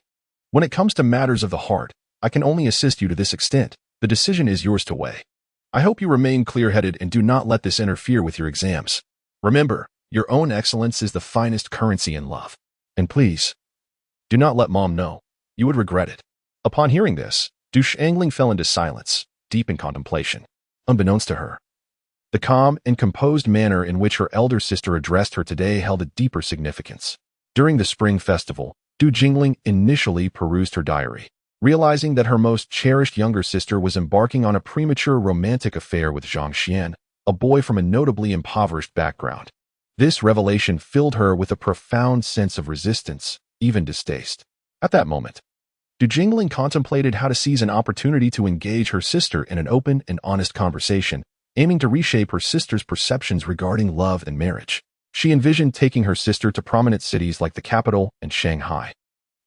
S1: When it comes to matters of the heart, I can only assist you to this extent. The decision is yours to weigh. I hope you remain clear-headed and do not let this interfere with your exams. Remember, your own excellence is the finest currency in love. And please, do not let Mom know. You would regret it. Upon hearing this, Du Shuangling fell into silence, deep in contemplation. Unbeknownst to her, the calm and composed manner in which her elder sister addressed her today held a deeper significance. During the spring festival, Du Jingling initially perused her diary, realizing that her most cherished younger sister was embarking on a premature romantic affair with Zhang Xuan, a boy from a notably impoverished background. This revelation filled her with a profound sense of resistance, even distaste. At that moment, Du Jingling contemplated how to seize an opportunity to engage her sister in an open and honest conversation, aiming to reshape her sister's perceptions regarding love and marriage. She envisioned taking her sister to prominent cities like the capital and Shanghai,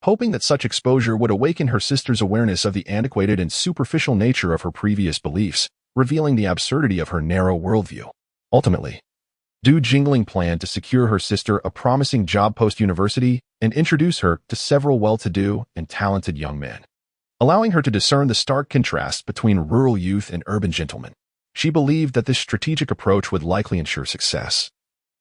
S1: hoping that such exposure would awaken her sister's awareness of the antiquated and superficial nature of her previous beliefs, revealing the absurdity of her narrow worldview. Ultimately, Du Jingling planned to secure her sister a promising job post-university and introduce her to several well-to-do and talented young men, allowing her to discern the stark contrast between rural youth and urban gentlemen. She believed that this strategic approach would likely ensure success,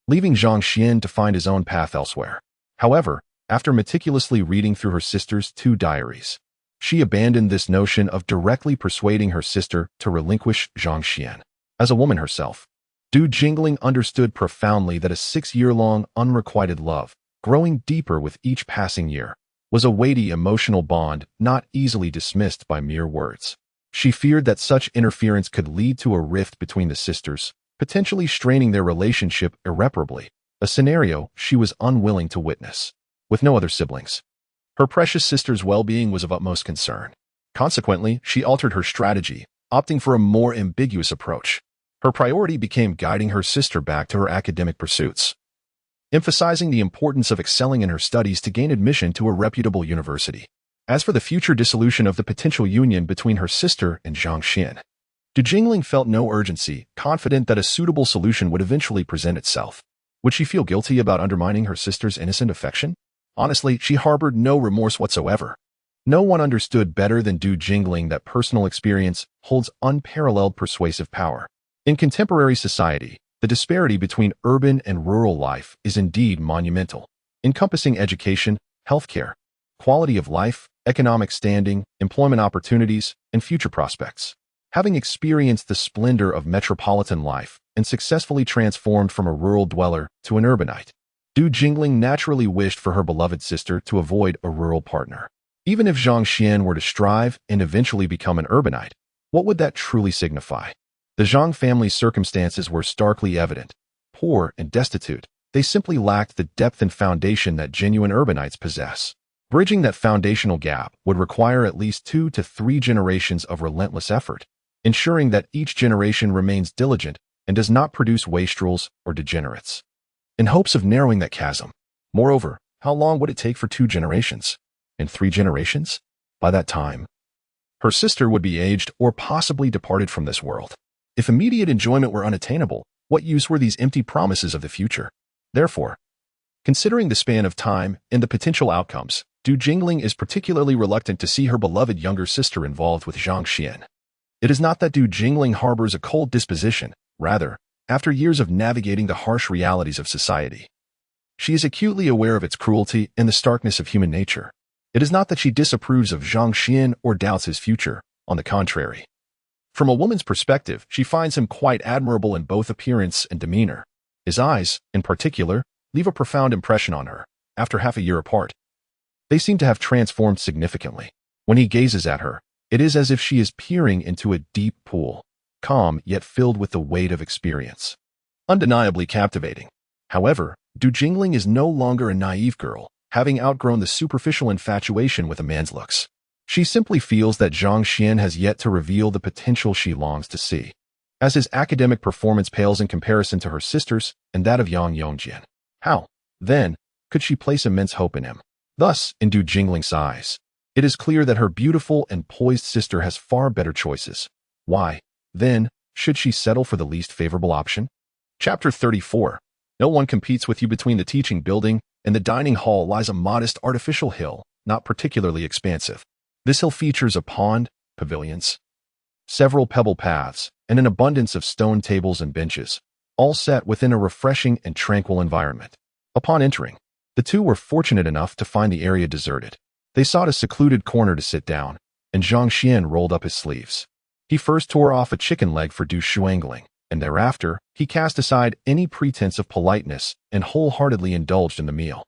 S1: leaving Zhang Xuan to find his own path elsewhere. However, after meticulously reading through her sister's 2 diaries, she abandoned this notion of directly persuading her sister to relinquish Zhang Xuan. As a woman herself, Du Jingling understood profoundly that a 6-year-long unrequited love, growing deeper with each passing year, was a weighty emotional bond not easily dismissed by mere words. She feared that such interference could lead to a rift between the sisters, potentially straining their relationship irreparably, a scenario she was unwilling to witness. With no other siblings, her precious sister's well-being was of utmost concern. Consequently, she altered her strategy, opting for a more ambiguous approach. Her priority became guiding her sister back to her academic pursuits, emphasizing the importance of excelling in her studies to gain admission to a reputable university. As for the future dissolution of the potential union between her sister and Zhang Xuan, Du Jingling felt no urgency, confident that a suitable solution would eventually present itself. Would she feel guilty about undermining her sister's innocent affection? Honestly, she harbored no remorse whatsoever. No one understood better than Du Jingling that personal experience holds unparalleled persuasive power. In contemporary society, the disparity between urban and rural life is indeed monumental, encompassing education, healthcare, quality of life, economic standing, employment opportunities, and future prospects. Having experienced the splendor of metropolitan life and successfully transformed from a rural dweller to an urbanite, Du Jingling naturally wished for her beloved sister to avoid a rural partner. Even if Zhang Xuan were to strive and eventually become an urbanite, what would that truly signify? The Zhang family's circumstances were starkly evident. Poor and destitute, they simply lacked the depth and foundation that genuine urbanites possess. Bridging that foundational gap would require at least 2 to 3 generations of relentless effort, ensuring that each generation remains diligent and does not produce wastrels or degenerates, in hopes of narrowing that chasm. Moreover, how long would it take for 2 generations? And 3 generations? By that time, her sister would be aged or possibly departed from this world. If immediate enjoyment were unattainable, what use were these empty promises of the future? Therefore, considering the span of time and the potential outcomes, Du Jingling is particularly reluctant to see her beloved younger sister involved with Zhang Xuan. It is not that Du Jingling harbors a cold disposition. Rather, after years of navigating the harsh realities of society, she is acutely aware of its cruelty and the starkness of human nature. It is not that she disapproves of Zhang Xuan or doubts his future. On the contrary, from a woman's perspective, she finds him quite admirable in both appearance and demeanor. His eyes, in particular, leave a profound impression on her. After half a year apart, they seem to have transformed significantly. When he gazes at her, it is as if she is peering into a deep pool, calm yet filled with the weight of experience. Undeniably captivating. However, Du Jingling is no longer a naive girl, having outgrown the superficial infatuation with a man's looks. She simply feels that Zhang Xuan has yet to reveal the potential she longs to see, as his academic performance pales in comparison to her sister's and that of Yang Yongjian. How, then, could she place immense hope in him? Thus, in Du Jingling's eyes, it is clear that her beautiful and poised sister has far better choices. Why, then, should she settle for the least favorable option? Chapter 34. No one competes with you. Between the teaching building and the dining hall lies a modest artificial hill, not particularly expansive. This hill features a pond, pavilions, several pebble paths, and an abundance of stone tables and benches, all set within a refreshing and tranquil environment. Upon entering, the two were fortunate enough to find the area deserted. They sought a secluded corner to sit down, and Zhang Xuan rolled up his sleeves. He first tore off a chicken leg for Du Shuangling, and thereafter, he cast aside any pretense of politeness and wholeheartedly indulged in the meal.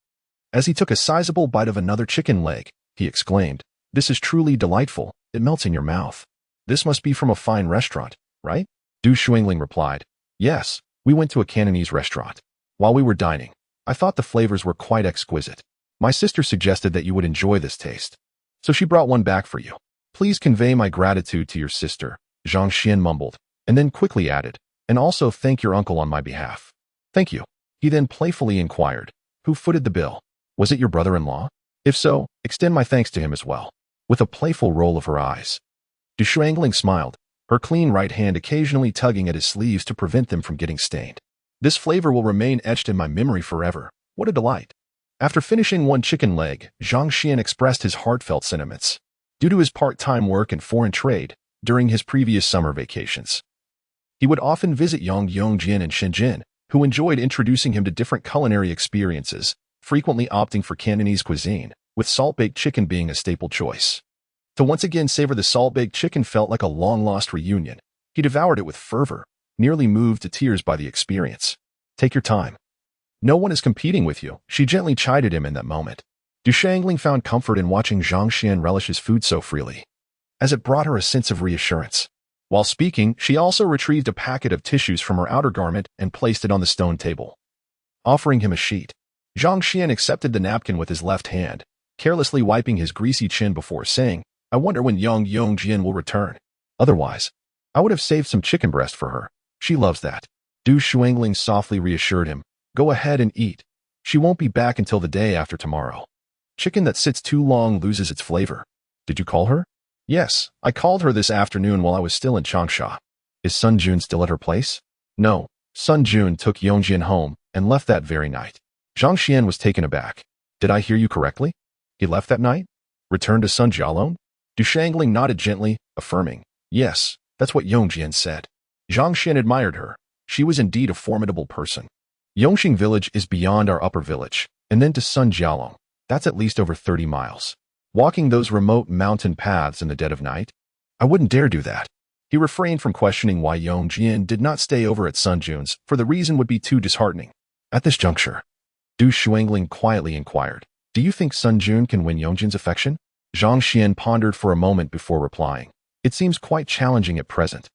S1: As he took a sizable bite of another chicken leg, he exclaimed, "This is truly delightful. It melts in your mouth. This must be from a fine restaurant, right?" Du Shuangling replied, "Yes, we went to a Cantonese restaurant. While we were dining, I thought the flavors were quite exquisite. My sister suggested that you would enjoy this taste." So she brought one back for you. Please convey my gratitude to your sister, Zhang Xuan mumbled, and then quickly added, and also thank your uncle on my behalf. Thank you. He then playfully inquired, who footed the bill? Was it your brother-in-law? If so, extend my thanks to him as well. With a playful roll of her eyes. Du Shuangling smiled, her clean right hand occasionally tugging at his sleeves to prevent them from getting stained. This flavor will remain etched in my memory forever. What a delight. After finishing one chicken leg, Zhang Xuan expressed his heartfelt sentiments. Due to his part-time work in foreign trade, during his previous summer vacations, he would often visit Yang Yongjin and Shenzhen, who enjoyed introducing him to different culinary experiences, frequently opting for Cantonese cuisine, with salt-baked chicken being a staple choice. To once again savor the salt-baked chicken felt like a long-lost reunion. He devoured it with fervor, nearly moved to tears by the experience. Take your time. No one is competing with you, she gently chided him in that moment. Du Shuangling found comfort in watching Zhang Xuan relish his food so freely, as it brought her a sense of reassurance. While speaking, she also retrieved a packet of tissues from her outer garment and placed it on the stone table, offering him a sheet. Zhang Xuan accepted the napkin with his left hand, carelessly wiping his greasy chin before saying, I wonder when Yang Yongjin will return. Otherwise, I would have saved some chicken breast for her. She loves that. Du Shuangling softly reassured him, go ahead and eat. She won't be back until the day after tomorrow. Chicken that sits too long loses its flavor. Did you call her? Yes, I called her this afternoon while I was still in Changsha. Is Sun Jun still at her place? No, Sun Jun took Yongjin home and left that very night. Zhang Xuan was taken aback. Did I hear you correctly? He left that night? Returned to Sun Jialong? Du Shuangling nodded gently, affirming, yes, that's what Yongjin said. Zhang Xuan admired her. She was indeed a formidable person. Yongxing village is beyond our upper village, and then to Sun Jialong. That's at least over 30 miles. Walking those remote mountain paths in the dead of night? I wouldn't dare do that. He refrained from questioning why Yongjin did not stay over at Sun Jun's, for the reason would be too disheartening. At this juncture, Du Shuangling quietly inquired, do you think Sun Jun can win Yongjin's affection? Zhang Xuan pondered for a moment before replying. It seems quite challenging at present.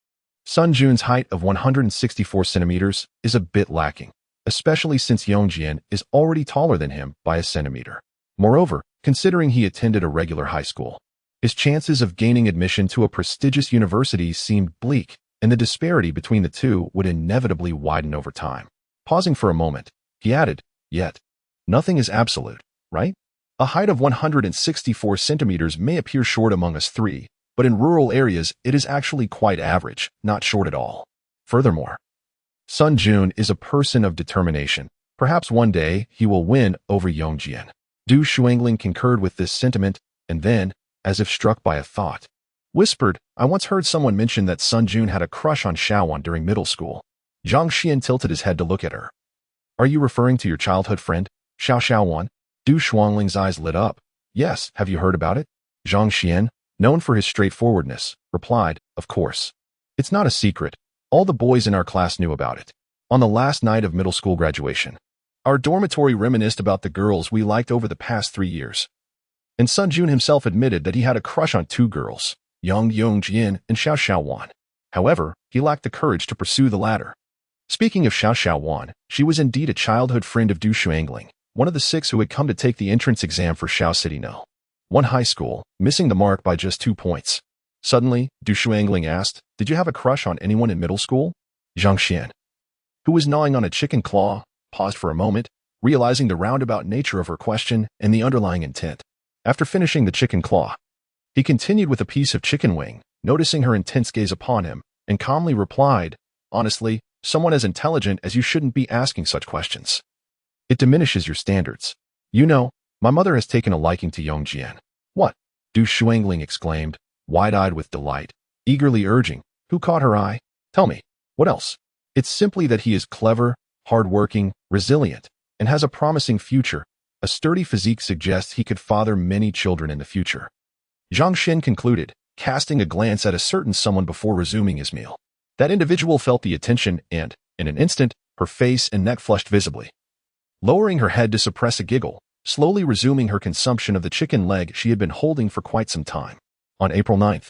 S1: Sun Jun's height of 164 centimeters is a bit lacking, especially since Yongjin is already taller than him by a centimeter. Moreover, considering he attended a regular high school, his chances of gaining admission to a prestigious university seemed bleak, and the disparity between the two would inevitably widen over time. Pausing for a moment, he added, yet, nothing is absolute, right? A height of 164 centimeters may appear short among us three, but in rural areas it is actually quite average, not short at all. Furthermore, Sun Jun is a person of determination. Perhaps one day he will win over Yongjin. Du Shuangling concurred with this sentiment, and then, as if struck by a thought, whispered, I once heard someone mention that Sun Jun had a crush on Xiaowan during middle school. Zhang Xuan tilted his head to look at her. Are you referring to your childhood friend, Xiaowan? Du Shuangling's eyes lit up. Yes, have you heard about it? Zhang Xuan, known for his straightforwardness, replied, of course. It's not a secret. All the boys in our class knew about it. On the last night of middle school graduation, our dormitory reminisced about the girls we liked over the past 3 years. And Sun Jun himself admitted that he had a crush on 2 girls, Yang Yongjin and Xiaowan. However, he lacked the courage to pursue the latter. Speaking of Xiaowan, she was indeed a childhood friend of Du Shuangling, one of the 6 who had come to take the entrance exam for Xiao City No. 1 high school, missing the mark by just 2 points. Suddenly, Du Shuangling asked, did you have a crush on anyone in middle school? Zhang Xuan, who was gnawing on a chicken claw, paused for a moment, realizing the roundabout nature of her question and the underlying intent. After finishing the chicken claw, he continued with a piece of chicken wing, noticing her intense gaze upon him, and calmly replied, honestly, someone as intelligent as you shouldn't be asking such questions. It diminishes your standards. You know, my mother has taken a liking to Yongjin. What? Du Shuangling exclaimed, wide-eyed with delight, eagerly urging, who caught her eye? Tell me, what else? It's simply that he is clever, hard-working, resilient, and has a promising future. A sturdy physique suggests he could father many children in the future. Zhang Xuan concluded, casting a glance at a certain someone before resuming his meal. That individual felt the attention and, in an instant, her face and neck flushed visibly. Lowering her head to suppress a giggle, slowly resuming her consumption of the chicken leg she had been holding for quite some time. On April 9th.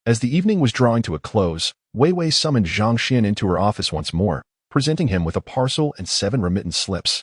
S1: As the evening was drawing to a close, Wei Wei summoned Zhang Xuan into her office once more, presenting him with a parcel and 7 remittance slips.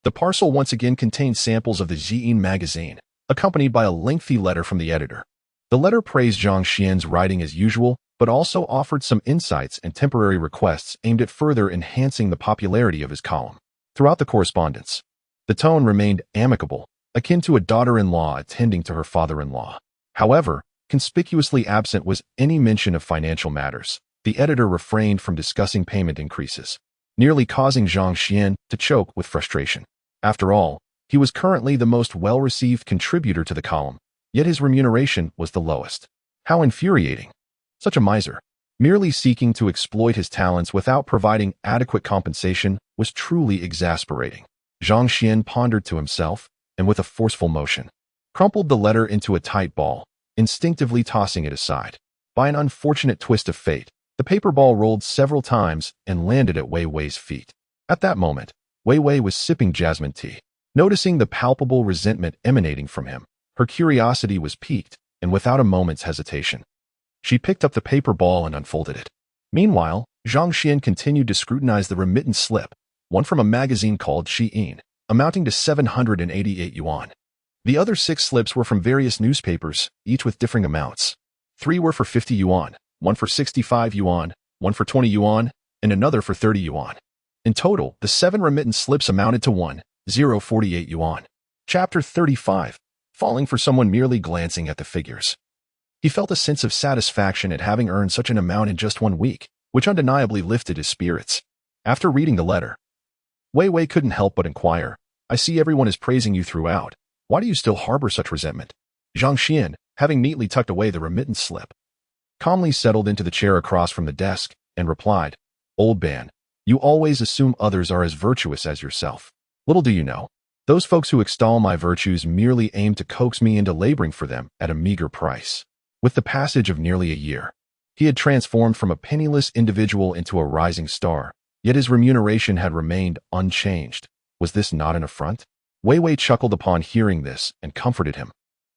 S1: The parcel once again contained samples of the Zhiyin magazine, accompanied by a lengthy letter from the editor. The letter praised Zhang Xuan's writing as usual, but also offered some insights and temporary requests aimed at further enhancing the popularity of his column. Throughout the correspondence, the tone remained amicable, akin to a daughter-in-law attending to her father-in-law. However, conspicuously absent was any mention of financial matters. The editor refrained from discussing payment increases, nearly causing Zhang Xuan to choke with frustration. After all, he was currently the most well-received contributor to the column, yet his remuneration was the lowest. How infuriating! Such a miser, merely seeking to exploit his talents without providing adequate compensation, was truly exasperating. Zhang Xuan pondered to himself, and with a forceful motion, crumpled the letter into a tight ball, instinctively tossing it aside. By an unfortunate twist of fate, the paper ball rolled several times and landed at Wei Wei's feet. At that moment, Wei Wei was sipping jasmine tea. Noticing the palpable resentment emanating from him, her curiosity was piqued, and without a moment's hesitation, she picked up the paper ball and unfolded it. Meanwhile, Zhang Xuan continued to scrutinize the remittance slip, one from a magazine called Xi'an, amounting to 788 yuan. The other 6 slips were from various newspapers, each with differing amounts. 3 were for 50 yuan, 1 for 65 yuan, 1 for 20 yuan, and another for 30 yuan. In total, the 7 remittance slips amounted to 1,048 yuan. Chapter 35. Falling for someone merely glancing at the figures. He felt a sense of satisfaction at having earned such an amount in just 1 week, which undeniably lifted his spirits. After reading the letter, Wei Wei couldn't help but inquire, "I see everyone is praising you throughout. Why do you still harbor such resentment?" Zhang Xuan, having neatly tucked away the remittance slip, calmly settled into the chair across from the desk and replied, "Old man, you always assume others are as virtuous as yourself. Little do you know, those folks who extol my virtues merely aim to coax me into laboring for them at a meager price." With the passage of nearly a year, he had transformed from a penniless individual into a rising star, yet his remuneration had remained unchanged. Was this not an affront? Wei Wei chuckled upon hearing this and comforted him.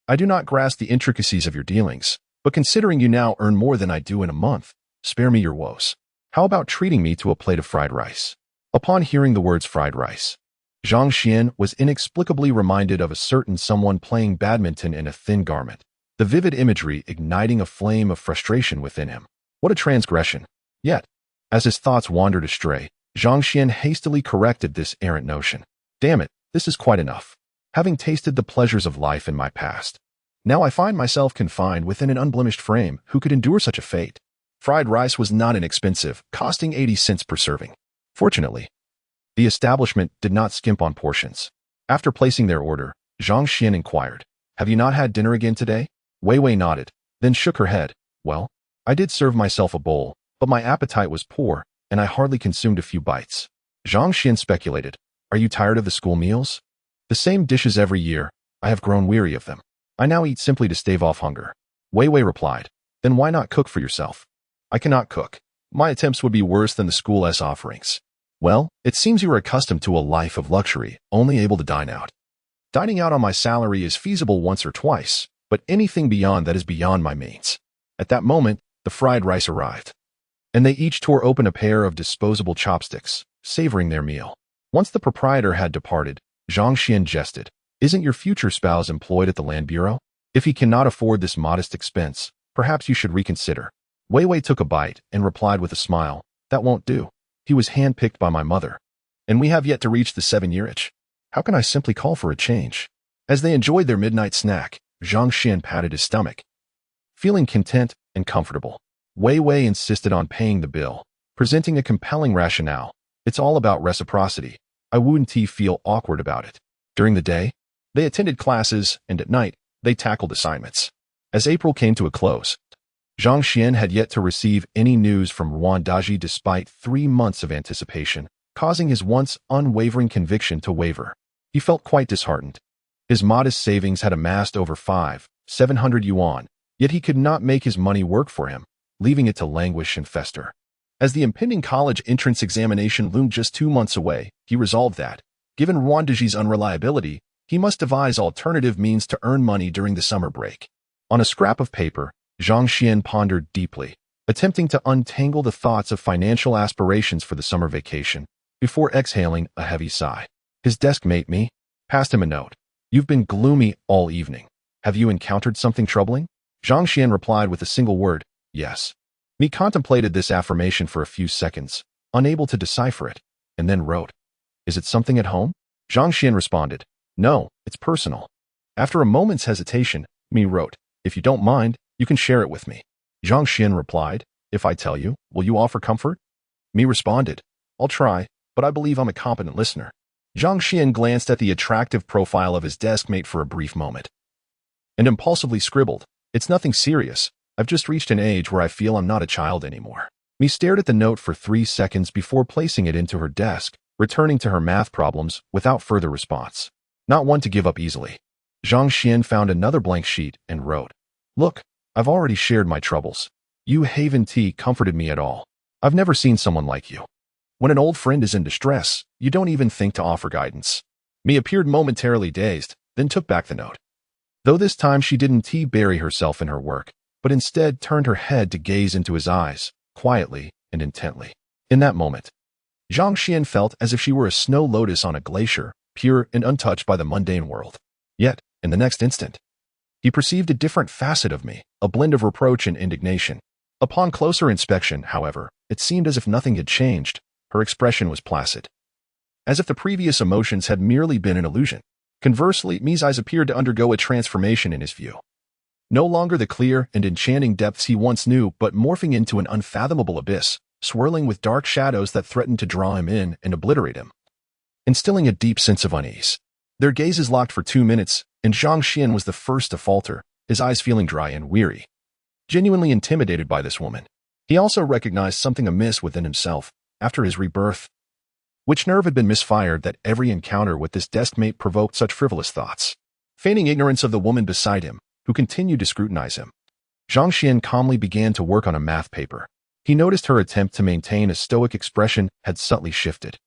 S1: "I do not grasp the intricacies of your dealings, but considering you now earn more than I do in a month, spare me your woes. How about treating me to a plate of fried rice?" Upon hearing the words fried rice, Zhang Xuan was inexplicably reminded of a certain someone playing badminton in a thin garment, the vivid imagery igniting a flame of frustration within him. What a transgression! Yet, as his thoughts wandered astray, Zhang Xuan hastily corrected this errant notion. "Damn it, this is quite enough. Having tasted the pleasures of life in my past, now I find myself confined within an unblemished frame. Who could endure such a fate?" Fried rice was not inexpensive, costing 80 cents per serving. Fortunately, the establishment did not skimp on portions. After placing their order, Zhang Xuan inquired, "Have you not had dinner again today?" Wei Wei nodded, then shook her head. "Well, I did serve myself a bowl, but my appetite was poor, and I hardly consumed a few bites." Zhang Xuan speculated, "Are you tired of the school meals? The same dishes every year. I have grown weary of them. I now eat simply to stave off hunger." Wei Wei replied, "Then why not cook for yourself?" "I cannot cook. My attempts would be worse than the school's offerings." "Well, it seems you are accustomed to a life of luxury, only able to dine out." "Dining out on my salary is feasible once or twice, but anything beyond that is beyond my means." At that moment, the fried rice arrived, and they each tore open a pair of disposable chopsticks, savoring their meal. Once the proprietor had departed, Zhang Xuan jested, "Isn't your future spouse employed at the Land Bureau? If he cannot afford this modest expense, perhaps you should reconsider." Wei Wei took a bite and replied with a smile, "That won't do. He was handpicked by my mother, and we have yet to reach the 7-year itch. How can I simply call for a change?" As they enjoyed their midnight snack, Zhang Xuan patted his stomach, feeling content and comfortable. Wei Wei insisted on paying the bill, presenting a compelling rationale. "It's all about reciprocity. I wouldn't feel awkward about it." During the day, they attended classes, and at night, they tackled assignments. As April came to a close, Zhang Xuan had yet to receive any news from Ruan Daji despite 3 months of anticipation, causing his once unwavering conviction to waver. He felt quite disheartened. His modest savings had amassed over 700 yuan, yet he could not make his money work for him, leaving it to languish and fester. As the impending college entrance examination loomed just 2 months away, he resolved that, given Ruan Daji's unreliability, he must devise alternative means to earn money during the summer break. On a scrap of paper, Zhang Xuan pondered deeply, attempting to untangle the thoughts of financial aspirations for the summer vacation, before exhaling a heavy sigh. His desk mate passed him a note. You've been gloomy all evening. Have you encountered something troubling? Zhang Xuan replied with a single word, yes. Mi contemplated this affirmation for a few seconds, unable to decipher it, and then wrote, is it something at home? Zhang Xuan responded, no, it's personal. After a moment's hesitation, Mi wrote, if you don't mind, you can share it with me. Zhang Xuan replied, if I tell you, will you offer comfort? Mi responded, I'll try, but I believe I'm a competent listener. Zhang Xuan glanced at the attractive profile of his deskmate for a brief moment and impulsively scribbled, it's nothing serious. I've just reached an age where I feel I'm not a child anymore. Mi stared at the note for 3 seconds before placing it into her desk, returning to her math problems without further response. Not one to give up easily. Zhang Xuan found another blank sheet and wrote, look, I've already shared my troubles. You haven't comforted me at all. I've never seen someone like you. When an old friend is in distress, you don't even think to offer guidance. Mi appeared momentarily dazed, then took back the note. Though this time she didn't bury herself in her work, but instead turned her head to gaze into his eyes, quietly and intently. In that moment, Zhang Xuan felt as if she were a snow lotus on a glacier, pure and untouched by the mundane world. Yet, in the next instant, he perceived a different facet of me, a blend of reproach and indignation. Upon closer inspection, however, it seemed as if nothing had changed. Her expression was placid, as if the previous emotions had merely been an illusion. Conversely, Mi's eyes appeared to undergo a transformation in his view. No longer the clear and enchanting depths he once knew, but morphing into an unfathomable abyss, swirling with dark shadows that threatened to draw him in and obliterate him, instilling a deep sense of unease. Their gazes locked for 2 minutes, and Zhang Xuan was the first to falter, his eyes feeling dry and weary. Genuinely intimidated by this woman, he also recognized something amiss within himself. After his rebirth, which nerve had been misfired that every encounter with this deskmate provoked such frivolous thoughts? Feigning ignorance of the woman beside him, who continued to scrutinize him, Zhang Xuan calmly began to work on a math paper. He noticed her attempt to maintain a stoic expression had subtly shifted.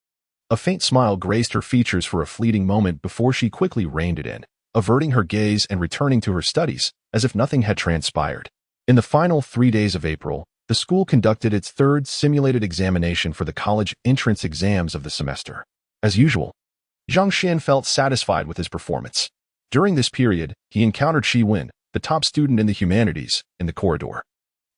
S1: A faint smile graced her features for a fleeting moment before she quickly reined it in, averting her gaze and returning to her studies, as if nothing had transpired. In the final 3 days of April, the school conducted its 3rd simulated examination for the college entrance exams of the semester. As usual, Zhang Xuan felt satisfied with his performance. During this period, he encountered Shi Wen, the top student in the humanities, in the corridor.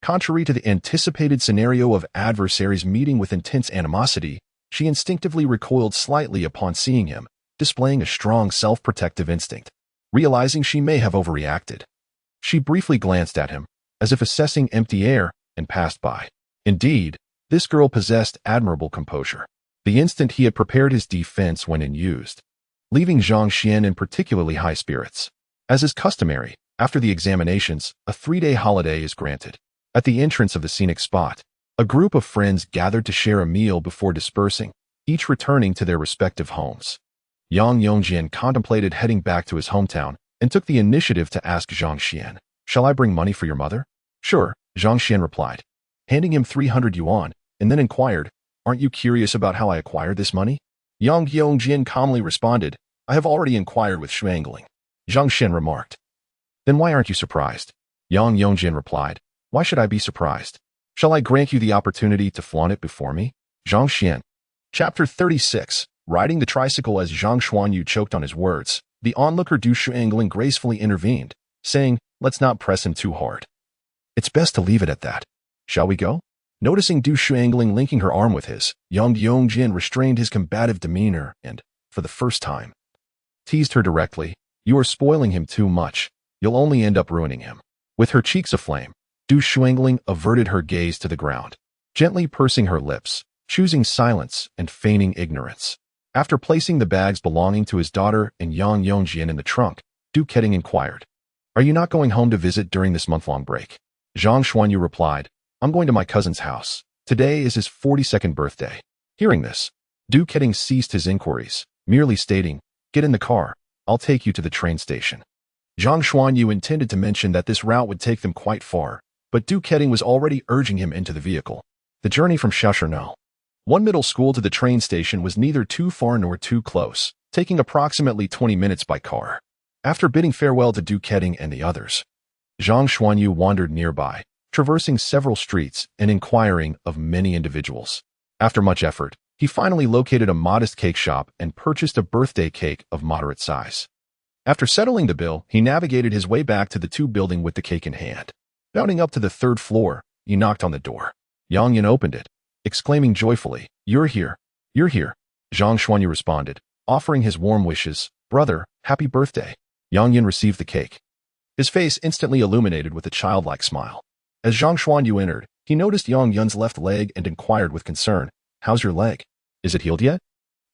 S1: Contrary to the anticipated scenario of adversaries meeting with intense animosity, she instinctively recoiled slightly upon seeing him, displaying a strong self-protective instinct. Realizing she may have overreacted, she briefly glanced at him, as if assessing empty air, and passed by. Indeed, this girl possessed admirable composure. The instant he had prepared his defense went unused, leaving Zhang Xuan in particularly high spirits. As is customary, after the examinations, a 3-day holiday is granted. At the entrance of the scenic spot, a group of friends gathered to share a meal before dispersing, each returning to their respective homes. Yang Yongjian contemplated heading back to his hometown and took the initiative to ask Zhang Xuan, shall I bring money for your mother? Sure, Zhang Xuan replied, handing him 300 yuan, and then inquired, aren't you curious about how I acquired this money? Yang Yongjian calmly responded, I have already inquired with Shuangling. Zhang Xuan remarked, then why aren't you surprised? Yang Yongjian replied, why should I be surprised? Shall I grant you the opportunity to flaunt it before me? Zhang Xuan. Chapter 36. Riding the tricycle. As Zhang Xuan choked on his words, the onlooker Du Shuangling gracefully intervened, saying, let's not press him too hard. It's best to leave it at that. Shall we go? Noticing Du Shuangling linking her arm with his, Yang Yongjin restrained his combative demeanor and, for the first time, teased her directly, you are spoiling him too much. You'll only end up ruining him. With her cheeks aflame, Du Shuangling averted her gaze to the ground, gently pursing her lips, choosing silence and feigning ignorance. After placing the bags belonging to his daughter and Yang Yongjian in the trunk, Du Keting inquired, are you not going home to visit during this month-long break? Zhang Xuan replied, I'm going to my cousin's house. Today is his 42nd birthday. Hearing this, Du Keting ceased his inquiries, merely stating, get in the car, I'll take you to the train station. Zhang Xuan intended to mention that this route would take them quite far, but Du Keting was already urging him into the vehicle. The journey from Xiaoshernau, one middle school, to the train station was neither too far nor too close, taking approximately 20 minutes by car. After bidding farewell to Du Keting and the others, Zhang Xuan wandered nearby, traversing several streets and inquiring of many individuals. After much effort, he finally located a modest cake shop and purchased a birthday cake of moderate size. After settling the bill, he navigated his way back to the two-building with the cake in hand. Bounding up to the third floor, he knocked on the door. Yang Yun opened it, exclaiming joyfully, "You're here. You're here." Zhang Xuan responded, offering his warm wishes. "Brother, happy birthday." Yang Yun received the cake. His face instantly illuminated with a childlike smile. As Zhang Xuan entered, he noticed Yang Yun's left leg and inquired with concern, "How's your leg? Is it healed yet?"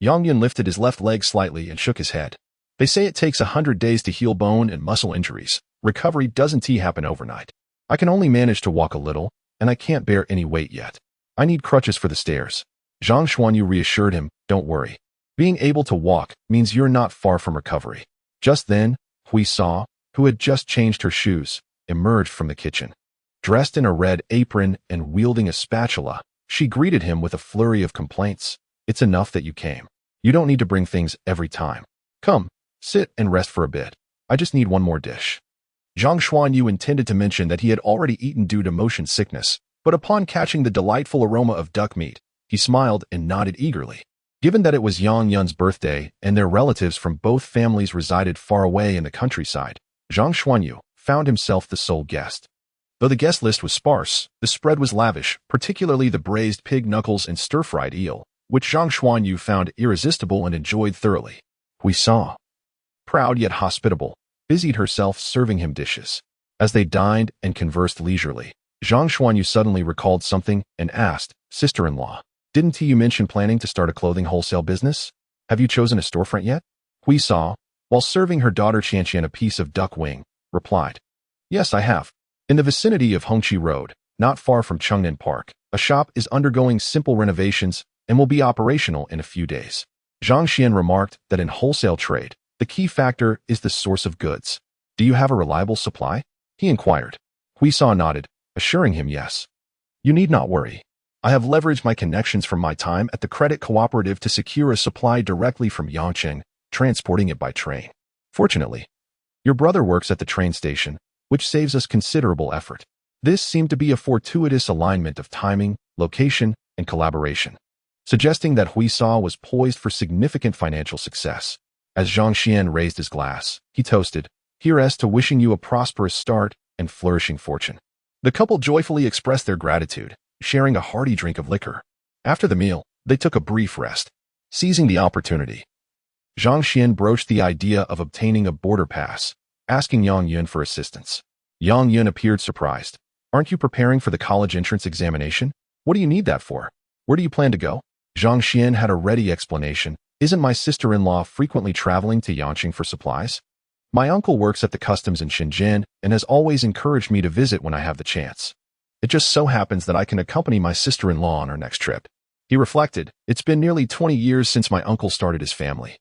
S1: Yang Yun lifted his left leg slightly and shook his head. "They say it takes 100 days to heal bone and muscle injuries. Recovery doesn't happen overnight. I can only manage to walk a little, and I can't bear any weight yet. I need crutches for the stairs." Zhang Xuan reassured him, "Don't worry. Being able to walk means you're not far from recovery." Just then, Hui Sa, who had just changed her shoes, emerged from the kitchen. Dressed in a red apron and wielding a spatula, she greeted him with a flurry of complaints. "It's enough that you came. You don't need to bring things every time. Come, sit and rest for a bit. I just need one more dish." Zhang Xuan intended to mention that he had already eaten due to motion sickness, but upon catching the delightful aroma of duck meat, he smiled and nodded eagerly. Given that it was Yang Yun's birthday and their relatives from both families resided far away in the countryside, Zhang Xuan found himself the sole guest. Though the guest list was sparse, the spread was lavish, particularly the braised pig knuckles and stir-fried eel, which Zhang Xuan found irresistible and enjoyed thoroughly. Hui Sa, proud yet hospitable, busied herself serving him dishes. As they dined and conversed leisurely, Zhang Xuan suddenly recalled something and asked, "Sister-in-law, didn't you mention planning to start a clothing wholesale business? Have you chosen a storefront yet?" Hui Sa, while serving her daughter Qianqian a piece of duck wing, replied, "Yes, I have. In the vicinity of Hongqi Road, not far from Chengnan Park, a shop is undergoing simple renovations and will be operational in a few days." Zhang Xuan remarked that in wholesale trade, the key factor is the source of goods. "Do you have a reliable supply?" he inquired. Hui Sa nodded, assuring him yes. "You need not worry. I have leveraged my connections from my time at the credit cooperative to secure a supply directly from Yangcheng, transporting it by train. Fortunately, your brother works at the train station, which saves us considerable effort." This seemed to be a fortuitous alignment of timing, location, and collaboration, suggesting that Hui Sa was poised for significant financial success. As Zhang Xuan raised his glass, he toasted, "Here's to wishing you a prosperous start and flourishing fortune." The couple joyfully expressed their gratitude, sharing a hearty drink of liquor. After the meal, they took a brief rest. Seizing the opportunity, Zhang Xuan broached the idea of obtaining a border pass, asking Yang Yun for assistance. Yang Yun appeared surprised. "Aren't you preparing for the college entrance examination? What do you need that for? Where do you plan to go?" Zhang Xuan had a ready explanation. "Isn't my sister-in-law frequently traveling to Yangcheng for supplies? My uncle works at the customs in Shenzhen and has always encouraged me to visit when I have the chance. It just so happens that I can accompany my sister-in-law on our next trip." He reflected, "It's been nearly 20 years since my uncle started his family,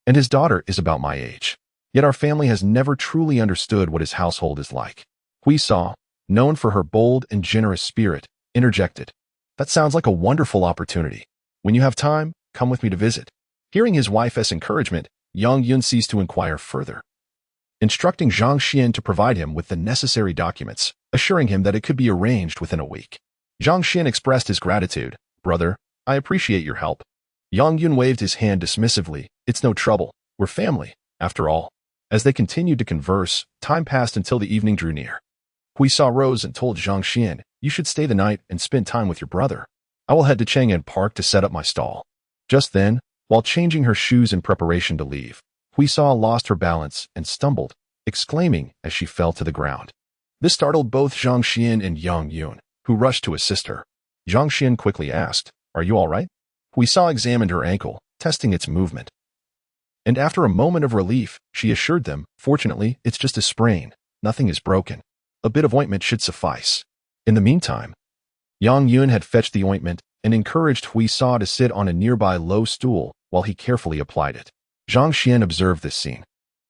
S1: and his daughter is about my age. Yet our family has never truly understood what his household is like." Hui Sa, known for her bold and generous spirit, interjected, "That sounds like a wonderful opportunity. When you have time, come with me to visit." Hearing his wife's encouragement, Yang Yun ceased to inquire further, instructing Zhang Xuan to provide him with the necessary documents, assuring him that it could be arranged within a week. Zhang Xuan expressed his gratitude. "Brother, I appreciate your help." Yang Yun waved his hand dismissively. "It's no trouble. We're family, after all." As they continued to converse, time passed until the evening drew near. Hui Sa rose and told Zhang Xuan, "You should stay the night and spend time with your brother. I will head to Cheng'an Park to set up my stall." Just then, while changing her shoes in preparation to leave, Hui Sa lost her balance and stumbled, exclaiming as she fell to the ground. This startled both Zhang Xuan and Yang Yun, who rushed to assist her. Zhang Xuan quickly asked, "Are you all right?" Hui Sa examined her ankle, testing its movement. And after a moment of relief, she assured them, "Fortunately, it's just a sprain. Nothing is broken. A bit of ointment should suffice." In the meantime, Yang Yun had fetched the ointment and encouraged Hui Sa to sit on a nearby low stool while he carefully applied it. Zhang Xuan observed this scene,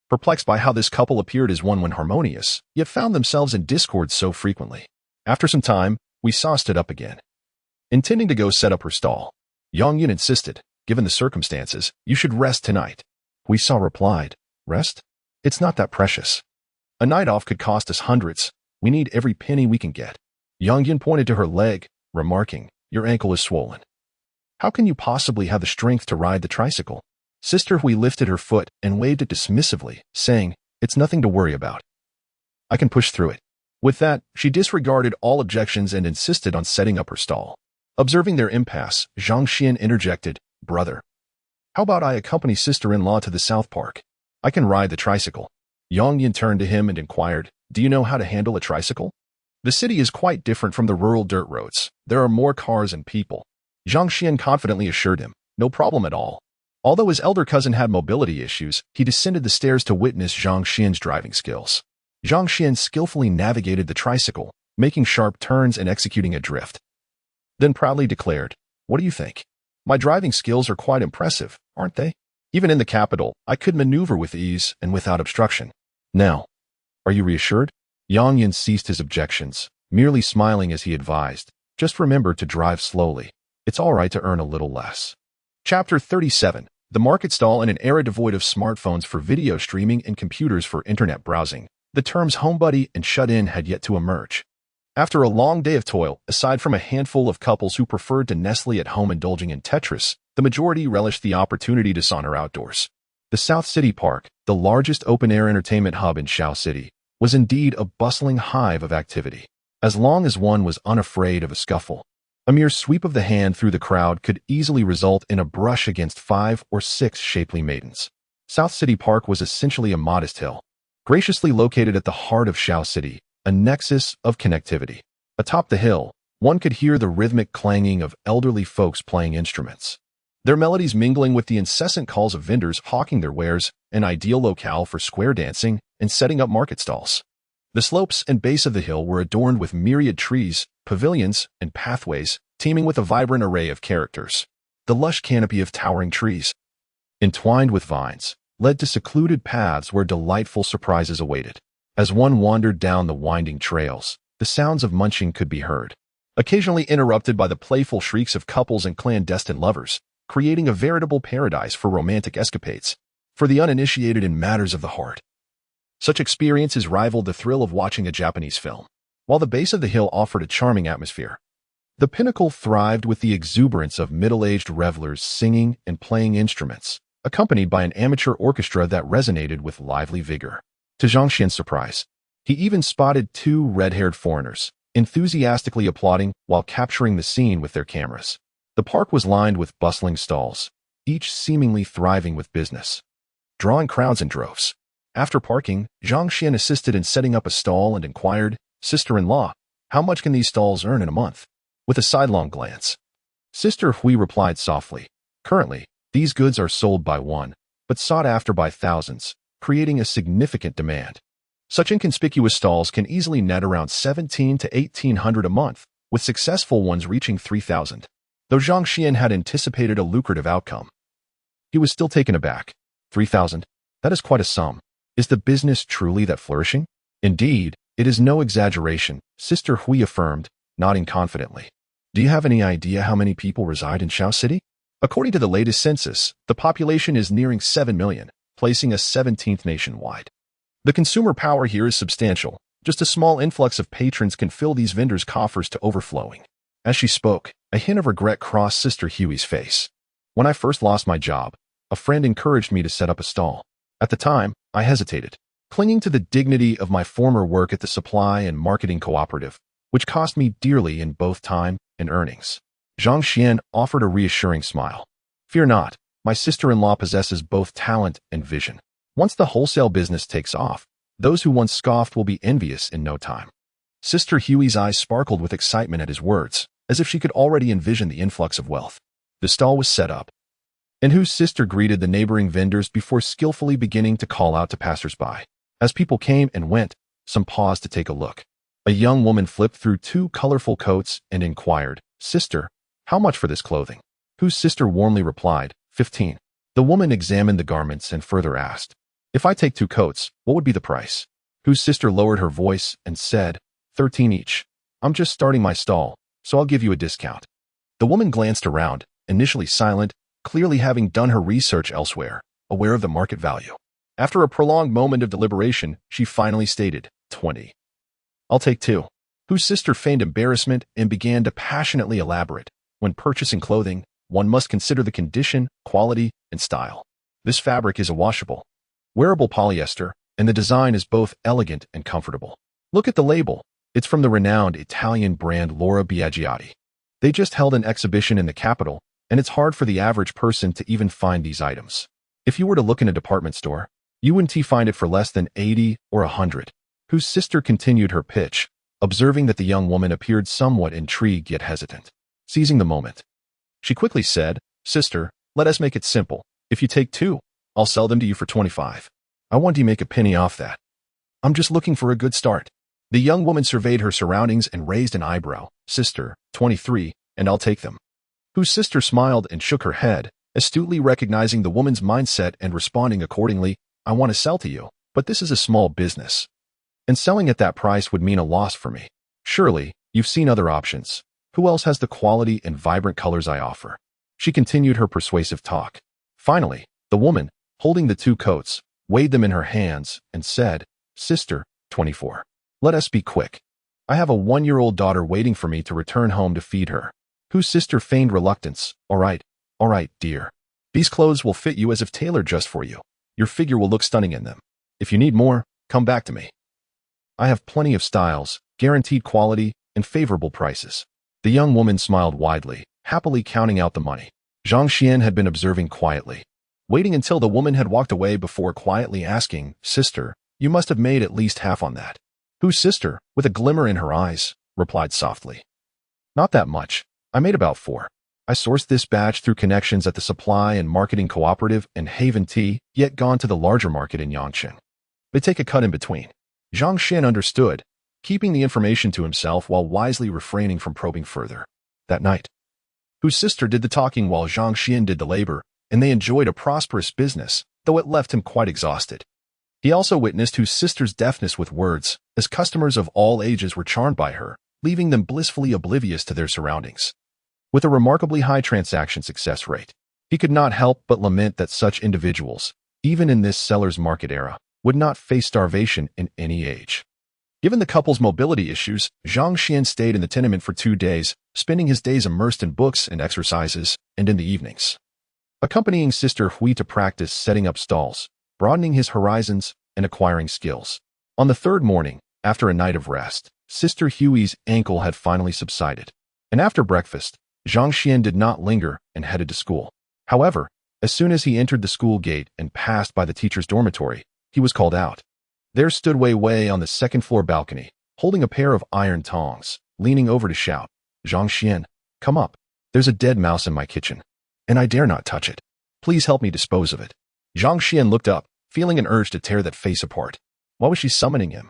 S1: perplexed by how this couple appeared as one when harmonious, yet found themselves in discord so frequently. After some time, Hui Sa stood up again, intending to go set up her stall. Yang Yun insisted, "Given the circumstances, you should rest tonight." Hui Sa replied, "Rest? It's not that precious. A night off could cost us hundreds. We need every penny we can get." Yang Yun pointed to her leg, remarking, "Your ankle is swollen. How can you possibly have the strength to ride the tricycle?" Sister Hui lifted her foot and waved it dismissively, saying, "It's nothing to worry about. I can push through it." With that, she disregarded all objections and insisted on setting up her stall. Observing their impasse, Zhang Xuan interjected, "Brother, how about I accompany sister-in-law to the South Park? I can ride the tricycle." Yang Yin turned to him and inquired, "Do you know how to handle a tricycle?" The city is quite different from the rural dirt roads. There are more cars and people. Zhang Xuan confidently assured him, "No problem at all." Although his elder cousin had mobility issues, he descended the stairs to witness Zhang Xuan's driving skills. Zhang Xuan skillfully navigated the tricycle, making sharp turns and executing a drift. Then proudly declared, "What do you think? My driving skills are quite impressive, aren't they? Even in the capital, I could maneuver with ease and without obstruction. Now, are you reassured?" Yang Yin ceased his objections, merely smiling as he advised, "Just remember to drive slowly. It's all right to earn a little less." Chapter 37. The market stall in an era devoid of smartphones for video streaming and computers for internet browsing. The terms homebuddy and shut-in had yet to emerge. After a long day of toil, aside from a handful of couples who preferred to nestle at home indulging in Tetris, the majority relished the opportunity to saunter outdoors. The South City Park, the largest open-air entertainment hub in Shao City, was indeed a bustling hive of activity. As long as one was unafraid of a scuffle, a mere sweep of the hand through the crowd could easily result in a brush against 5 or 6 shapely maidens. South City Park was essentially a modest hill, graciously located at the heart of Shao City, a nexus of connectivity. Atop the hill, one could hear the rhythmic clanging of elderly folks playing instruments, their melodies mingling with the incessant calls of vendors hawking their wares, an ideal locale for square dancing and setting up market stalls. The slopes and base of the hill were adorned with myriad trees, pavilions, and pathways, teeming with a vibrant array of characters. The lush canopy of towering trees, entwined with vines, led to secluded paths where delightful surprises awaited. As one wandered down the winding trails, the sounds of munching could be heard, occasionally interrupted by the playful shrieks of couples and clandestine lovers, creating a veritable paradise for romantic escapades, for the uninitiated in matters of the heart. Such experiences rivaled the thrill of watching a Japanese film. While the base of the hill offered a charming atmosphere, the pinnacle thrived with the exuberance of middle-aged revelers singing and playing instruments, accompanied by an amateur orchestra that resonated with lively vigor. To Zhang Xuan's surprise, he even spotted 2 red-haired foreigners, enthusiastically applauding while capturing the scene with their cameras. The park was lined with bustling stalls, each seemingly thriving with business, drawing crowds in droves. After parking, Zhang Xuan assisted in setting up a stall and inquired, "Sister-in-law, how much can these stalls earn in a month?" With a sidelong glance, Sister Hui replied softly, "Currently, these goods are sold by one, but sought after by thousands, creating a significant demand. Such inconspicuous stalls can easily net around 17 to 1800 a month, with successful ones reaching 3000. Though Zhang Xuan had anticipated a lucrative outcome, he was still taken aback. 3,000? That is quite a sum. Is the business truly that flourishing? Indeed, it is no exaggeration, Sister Hui affirmed, nodding confidently. Do you have any idea how many people reside in Shao City? According to the latest census, the population is nearing 7 million, placing us 17th nationwide. The consumer power here is substantial. Just a small influx of patrons can fill these vendors' coffers to overflowing. As she spoke, a hint of regret crossed Sister Huey's face. When I first lost my job, a friend encouraged me to set up a stall. At the time, I hesitated, clinging to the dignity of my former work at the supply and marketing cooperative, which cost me dearly in both time and earnings. Zhang Xuan offered a reassuring smile. Fear not, my sister-in-law possesses both talent and vision. Once the wholesale business takes off, those who once scoffed will be envious in no time. Sister Huey's eyes sparkled with excitement at his words, as if she could already envision the influx of wealth. The stall was set up, and Hu's sister greeted the neighboring vendors before skillfully beginning to call out to passers-by. As people came and went, some paused to take a look. A young woman flipped through 2 colorful coats and inquired, "Sister, how much for this clothing?" Hu's sister warmly replied, 15. The woman examined the garments and further asked, "If I take 2 coats, what would be the price?" Hu's sister lowered her voice and said, 13 each. I'm just starting my stall, so I'll give you a discount. The woman glanced around, initially silent, clearly having done her research elsewhere, aware of the market value. After a prolonged moment of deliberation, she finally stated, 20. I'll take 2. Hu's sister feigned embarrassment and began to passionately elaborate. When purchasing clothing, one must consider the condition, quality, and style. This fabric is a washable, wearable polyester, and the design is both elegant and comfortable. Look at the label. It's from the renowned Italian brand Laura Biagiotti. They just held an exhibition in the capital, and it's hard for the average person to even find these items. If you were to look in a department store, you wouldn't find it for less than 80 or 100. Whose sister continued her pitch, observing that the young woman appeared somewhat intrigued yet hesitant. Seizing the moment, she quickly said, "Sister, let us make it simple. If you take 2, I'll sell them to you for 25. I want you to make a penny off that. I'm just looking for a good start." The young woman surveyed her surroundings and raised an eyebrow. "Sister, 23, and I'll take them." Whose sister smiled and shook her head, astutely recognizing the woman's mindset and responding accordingly. "I want to sell to you, but this is a small business, and selling at that price would mean a loss for me. Surely, you've seen other options. Who else has the quality and vibrant colors I offer?" She continued her persuasive talk. Finally, the woman, holding the 2 coats, weighed them in her hands and said, "Sister, 24. Let us be quick. I have a 1-year-old daughter waiting for me to return home to feed her." Whose sister feigned reluctance. All right, dear. These clothes will fit you as if tailored just for you. Your figure will look stunning in them. If you need more, come back to me. I have plenty of styles, guaranteed quality, and favorable prices." The young woman smiled widely, happily counting out the money. Zhang Xuan had been observing quietly, waiting until the woman had walked away before quietly asking, "Sister, you must have made at least half on that." Whose sister, with a glimmer in her eyes, replied softly, "Not that much. I made about 4. I sourced this batch through connections at the Supply and Marketing Cooperative and Haven Tea, yet gone to the larger market in Yangqing. They take a cut in between." Zhang Xuan understood, keeping the information to himself while wisely refraining from probing further. That night, Whose sister did the talking while Zhang Xuan did the labor, and they enjoyed a prosperous business, though it left him quite exhausted. He also witnessed Whose sister's deafness with words, as customers of all ages were charmed by her, leaving them blissfully oblivious to their surroundings. With a remarkably high transaction success rate, he could not help but lament that such individuals, even in this seller's market era, would not face starvation in any age. Given the couple's mobility issues, Zhang Xuan stayed in the tenement for 2 days, spending his days immersed in books and exercises, and in the evenings, accompanying Sister Hui to practice setting up stalls, broadening his horizons, and acquiring skills. On the 3rd morning, after a night of rest, Sister Hui's ankle had finally subsided, and after breakfast, Zhang Xuan did not linger and headed to school. However, as soon as he entered the school gate and passed by the teacher's dormitory, he was called out. There stood Wei Wei on the 2nd-floor balcony, holding a pair of iron tongs, leaning over to shout, "Zhang Xuan, come up. There's a dead mouse in my kitchen, and I dare not touch it. Please help me dispose of it." Zhang Xuan looked up, feeling an urge to tear that face apart. Why was she summoning him?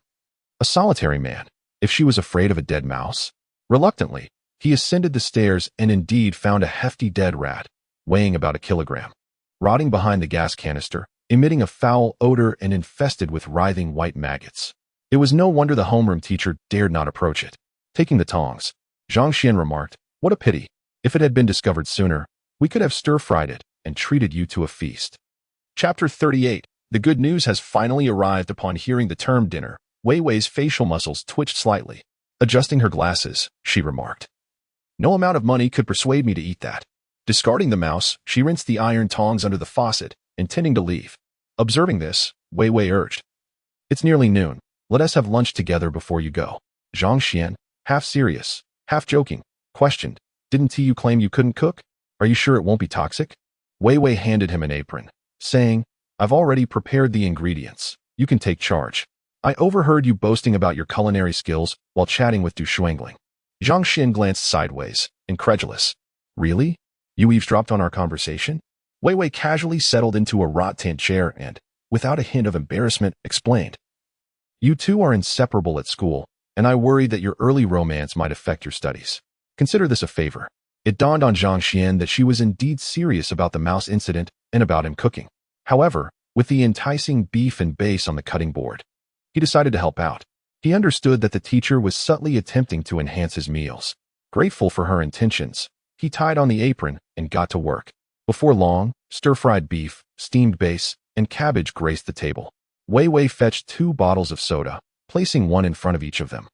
S1: A solitary man, if she was afraid of a dead mouse? Reluctantly, he ascended the stairs and indeed found a hefty dead rat, weighing about 1 kilogram, rotting behind the gas canister, emitting a foul odor and infested with writhing white maggots. It was no wonder the homeroom teacher dared not approach it. Taking the tongs, Zhang Xuan remarked, "What a pity. If it had been discovered sooner, we could have stir-fried it and treated you to a feast." Chapter 38. The good news has finally arrived. Upon hearing the term dinner, Wei Wei's facial muscles twitched slightly. Adjusting her glasses, she remarked, "No amount of money could persuade me to eat that." Discarding the mouse, she rinsed the iron tongs under the faucet, intending to leave. Observing this, Wei Wei urged, "It's nearly noon. Let us have lunch together before you go." Zhang Xuan, half serious, half joking, questioned, "Didn't you claim you couldn't cook? Are you sure it won't be toxic?" Wei Wei handed him an apron, saying, "I've already prepared the ingredients. You can take charge. I overheard you boasting about your culinary skills while chatting with Du Shuangling." Zhang Xuan glanced sideways, incredulous. "Really? You eavesdropped on our conversation?" Wei Wei casually settled into a rattan chair and, without a hint of embarrassment, explained, "You two are inseparable at school, and I worry that your early romance might affect your studies. Consider this a favor." It dawned on Zhang Xuan that she was indeed serious about the mouse incident and about him cooking. However, with the enticing beef and base on the cutting board, he decided to help out. He understood that the teacher was subtly attempting to enhance his meals. Grateful for her intentions, he tied on the apron and got to work. Before long, stir-fried beef, steamed base, and cabbage graced the table. Wei Wei fetched 2 bottles of soda, placing one in front of each of them,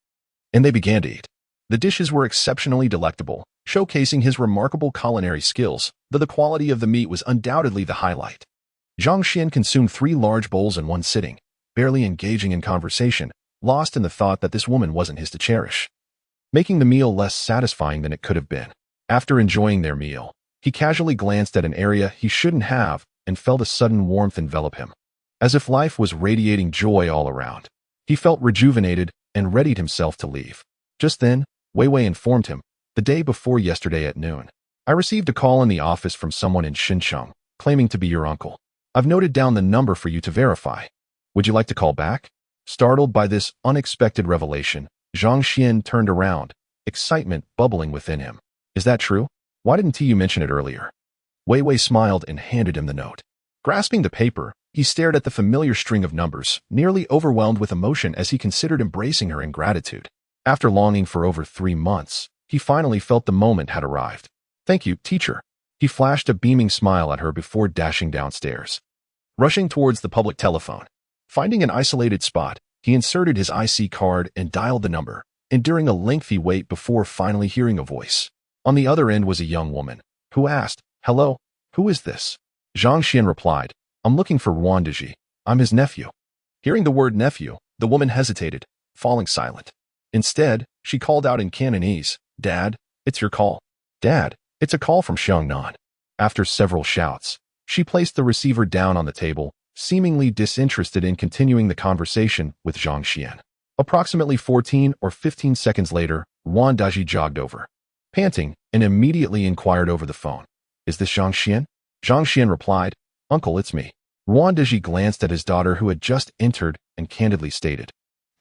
S1: and they began to eat. The dishes were exceptionally delectable, showcasing his remarkable culinary skills, though the quality of the meat was undoubtedly the highlight. Zhang Xuan consumed 3 large bowls in one sitting, barely engaging in conversation, lost in the thought that this woman wasn't his to cherish, making the meal less satisfying than it could have been. After enjoying their meal, he casually glanced at an area he shouldn't have and felt a sudden warmth envelop him, as if life was radiating joy all around. He felt rejuvenated and readied himself to leave. Just then, Wei Wei informed him, the day before yesterday at noon, I received a call in the office from someone in Xincheng, claiming to be your uncle. I've noted down the number for you to verify. Would you like to call back? Startled by this unexpected revelation, Zhang Xuan turned around, excitement bubbling within him. Is that true? Why didn't you mention it earlier? Wei Wei smiled and handed him the note. Grasping the paper, he stared at the familiar string of numbers, nearly overwhelmed with emotion as he considered embracing her in gratitude. After longing for over 3 months, he finally felt the moment had arrived. Thank you, teacher. He flashed a beaming smile at her before dashing downstairs. Rushing towards the public telephone. Finding an isolated spot, he inserted his IC card and dialed the number, enduring a lengthy wait before finally hearing a voice. On the other end was a young woman, who asked, Hello, who is this? Zhang Xuan replied, I'm looking for Yuan Diji. I'm his nephew. Hearing the word nephew, the woman hesitated, falling silent. Instead, she called out in Cantonese, Dad, it's your call. Dad, it's a call from Xiangnan. After several shouts, she placed the receiver down on the table, seemingly disinterested in continuing the conversation with Zhang Xuan. Approximately 14 or 15 seconds later, Yuan Diji jogged over, panting, and immediately inquired over the phone, Is this Zhang Xuan? Zhang Xuan replied, Uncle, it's me. Yuan Diji glanced at his daughter who had just entered and candidly stated,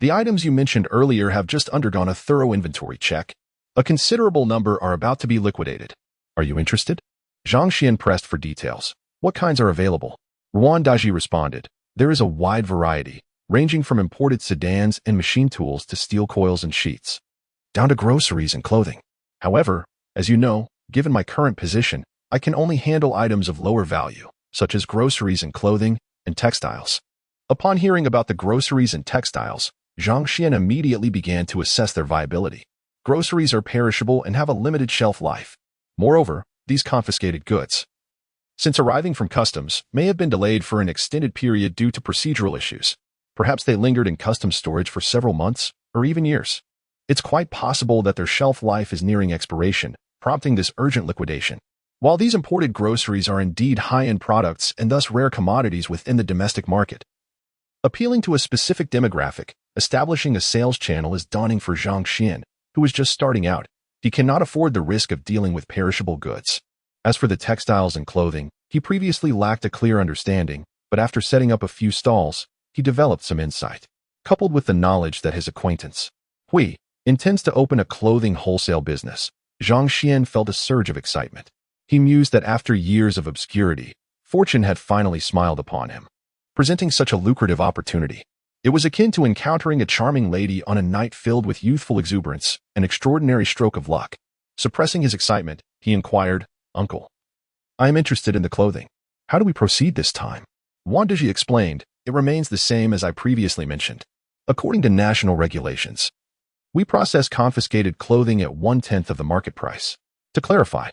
S1: The items you mentioned earlier have just undergone a thorough inventory check. A considerable number are about to be liquidated. Are you interested? Zhang Xuan pressed for details. What kinds are available? Yuan Diji responded, There is a wide variety, ranging from imported sedans and machine tools to steel coils and sheets, down to groceries and clothing. However, as you know, given my current position, I can only handle items of lower value, such as groceries and clothing and textiles. Upon hearing about the groceries and textiles, Zhang Xuan immediately began to assess their viability. Groceries are perishable and have a limited shelf life. Moreover, these confiscated goods, since arriving from customs, may have been delayed for an extended period due to procedural issues. Perhaps they lingered in customs storage for several months or even years. It's quite possible that their shelf life is nearing expiration, prompting this urgent liquidation. While these imported groceries are indeed high-end products and thus rare commodities within the domestic market, appealing to a specific demographic, establishing a sales channel is daunting for Zhang Xuan, who is just starting out. He cannot afford the risk of dealing with perishable goods. As for the textiles and clothing, he previously lacked a clear understanding, but after setting up a few stalls, he developed some insight. Coupled with the knowledge that his acquaintance, Hui, intends to open a clothing wholesale business, Zhang Xuan felt a surge of excitement. He mused that after years of obscurity, fortune had finally smiled upon him, presenting such a lucrative opportunity. It was akin to encountering a charming lady on a night filled with youthful exuberance, an extraordinary stroke of luck. Suppressing his excitement, he inquired, Uncle, I am interested in the clothing. How do we proceed this time? Yuan Diji explained, It remains the same as I previously mentioned. According to national regulations, we process confiscated clothing at 1/10 of the market price. To clarify,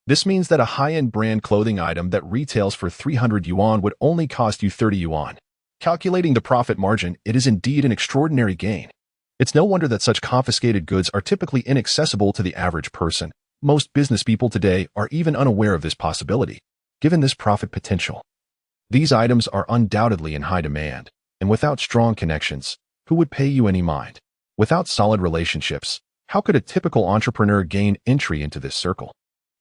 S1: this means that a high-end brand clothing item that retails for 300 yuan would only cost you 30 yuan. Calculating the profit margin, it is indeed an extraordinary gain. It's no wonder that such confiscated goods are typically inaccessible to the average person. Most business people today are even unaware of this possibility. Given this profit potential, these items are undoubtedly in high demand, and without strong connections, who would pay you any mind? Without solid relationships, how could a typical entrepreneur gain entry into this circle?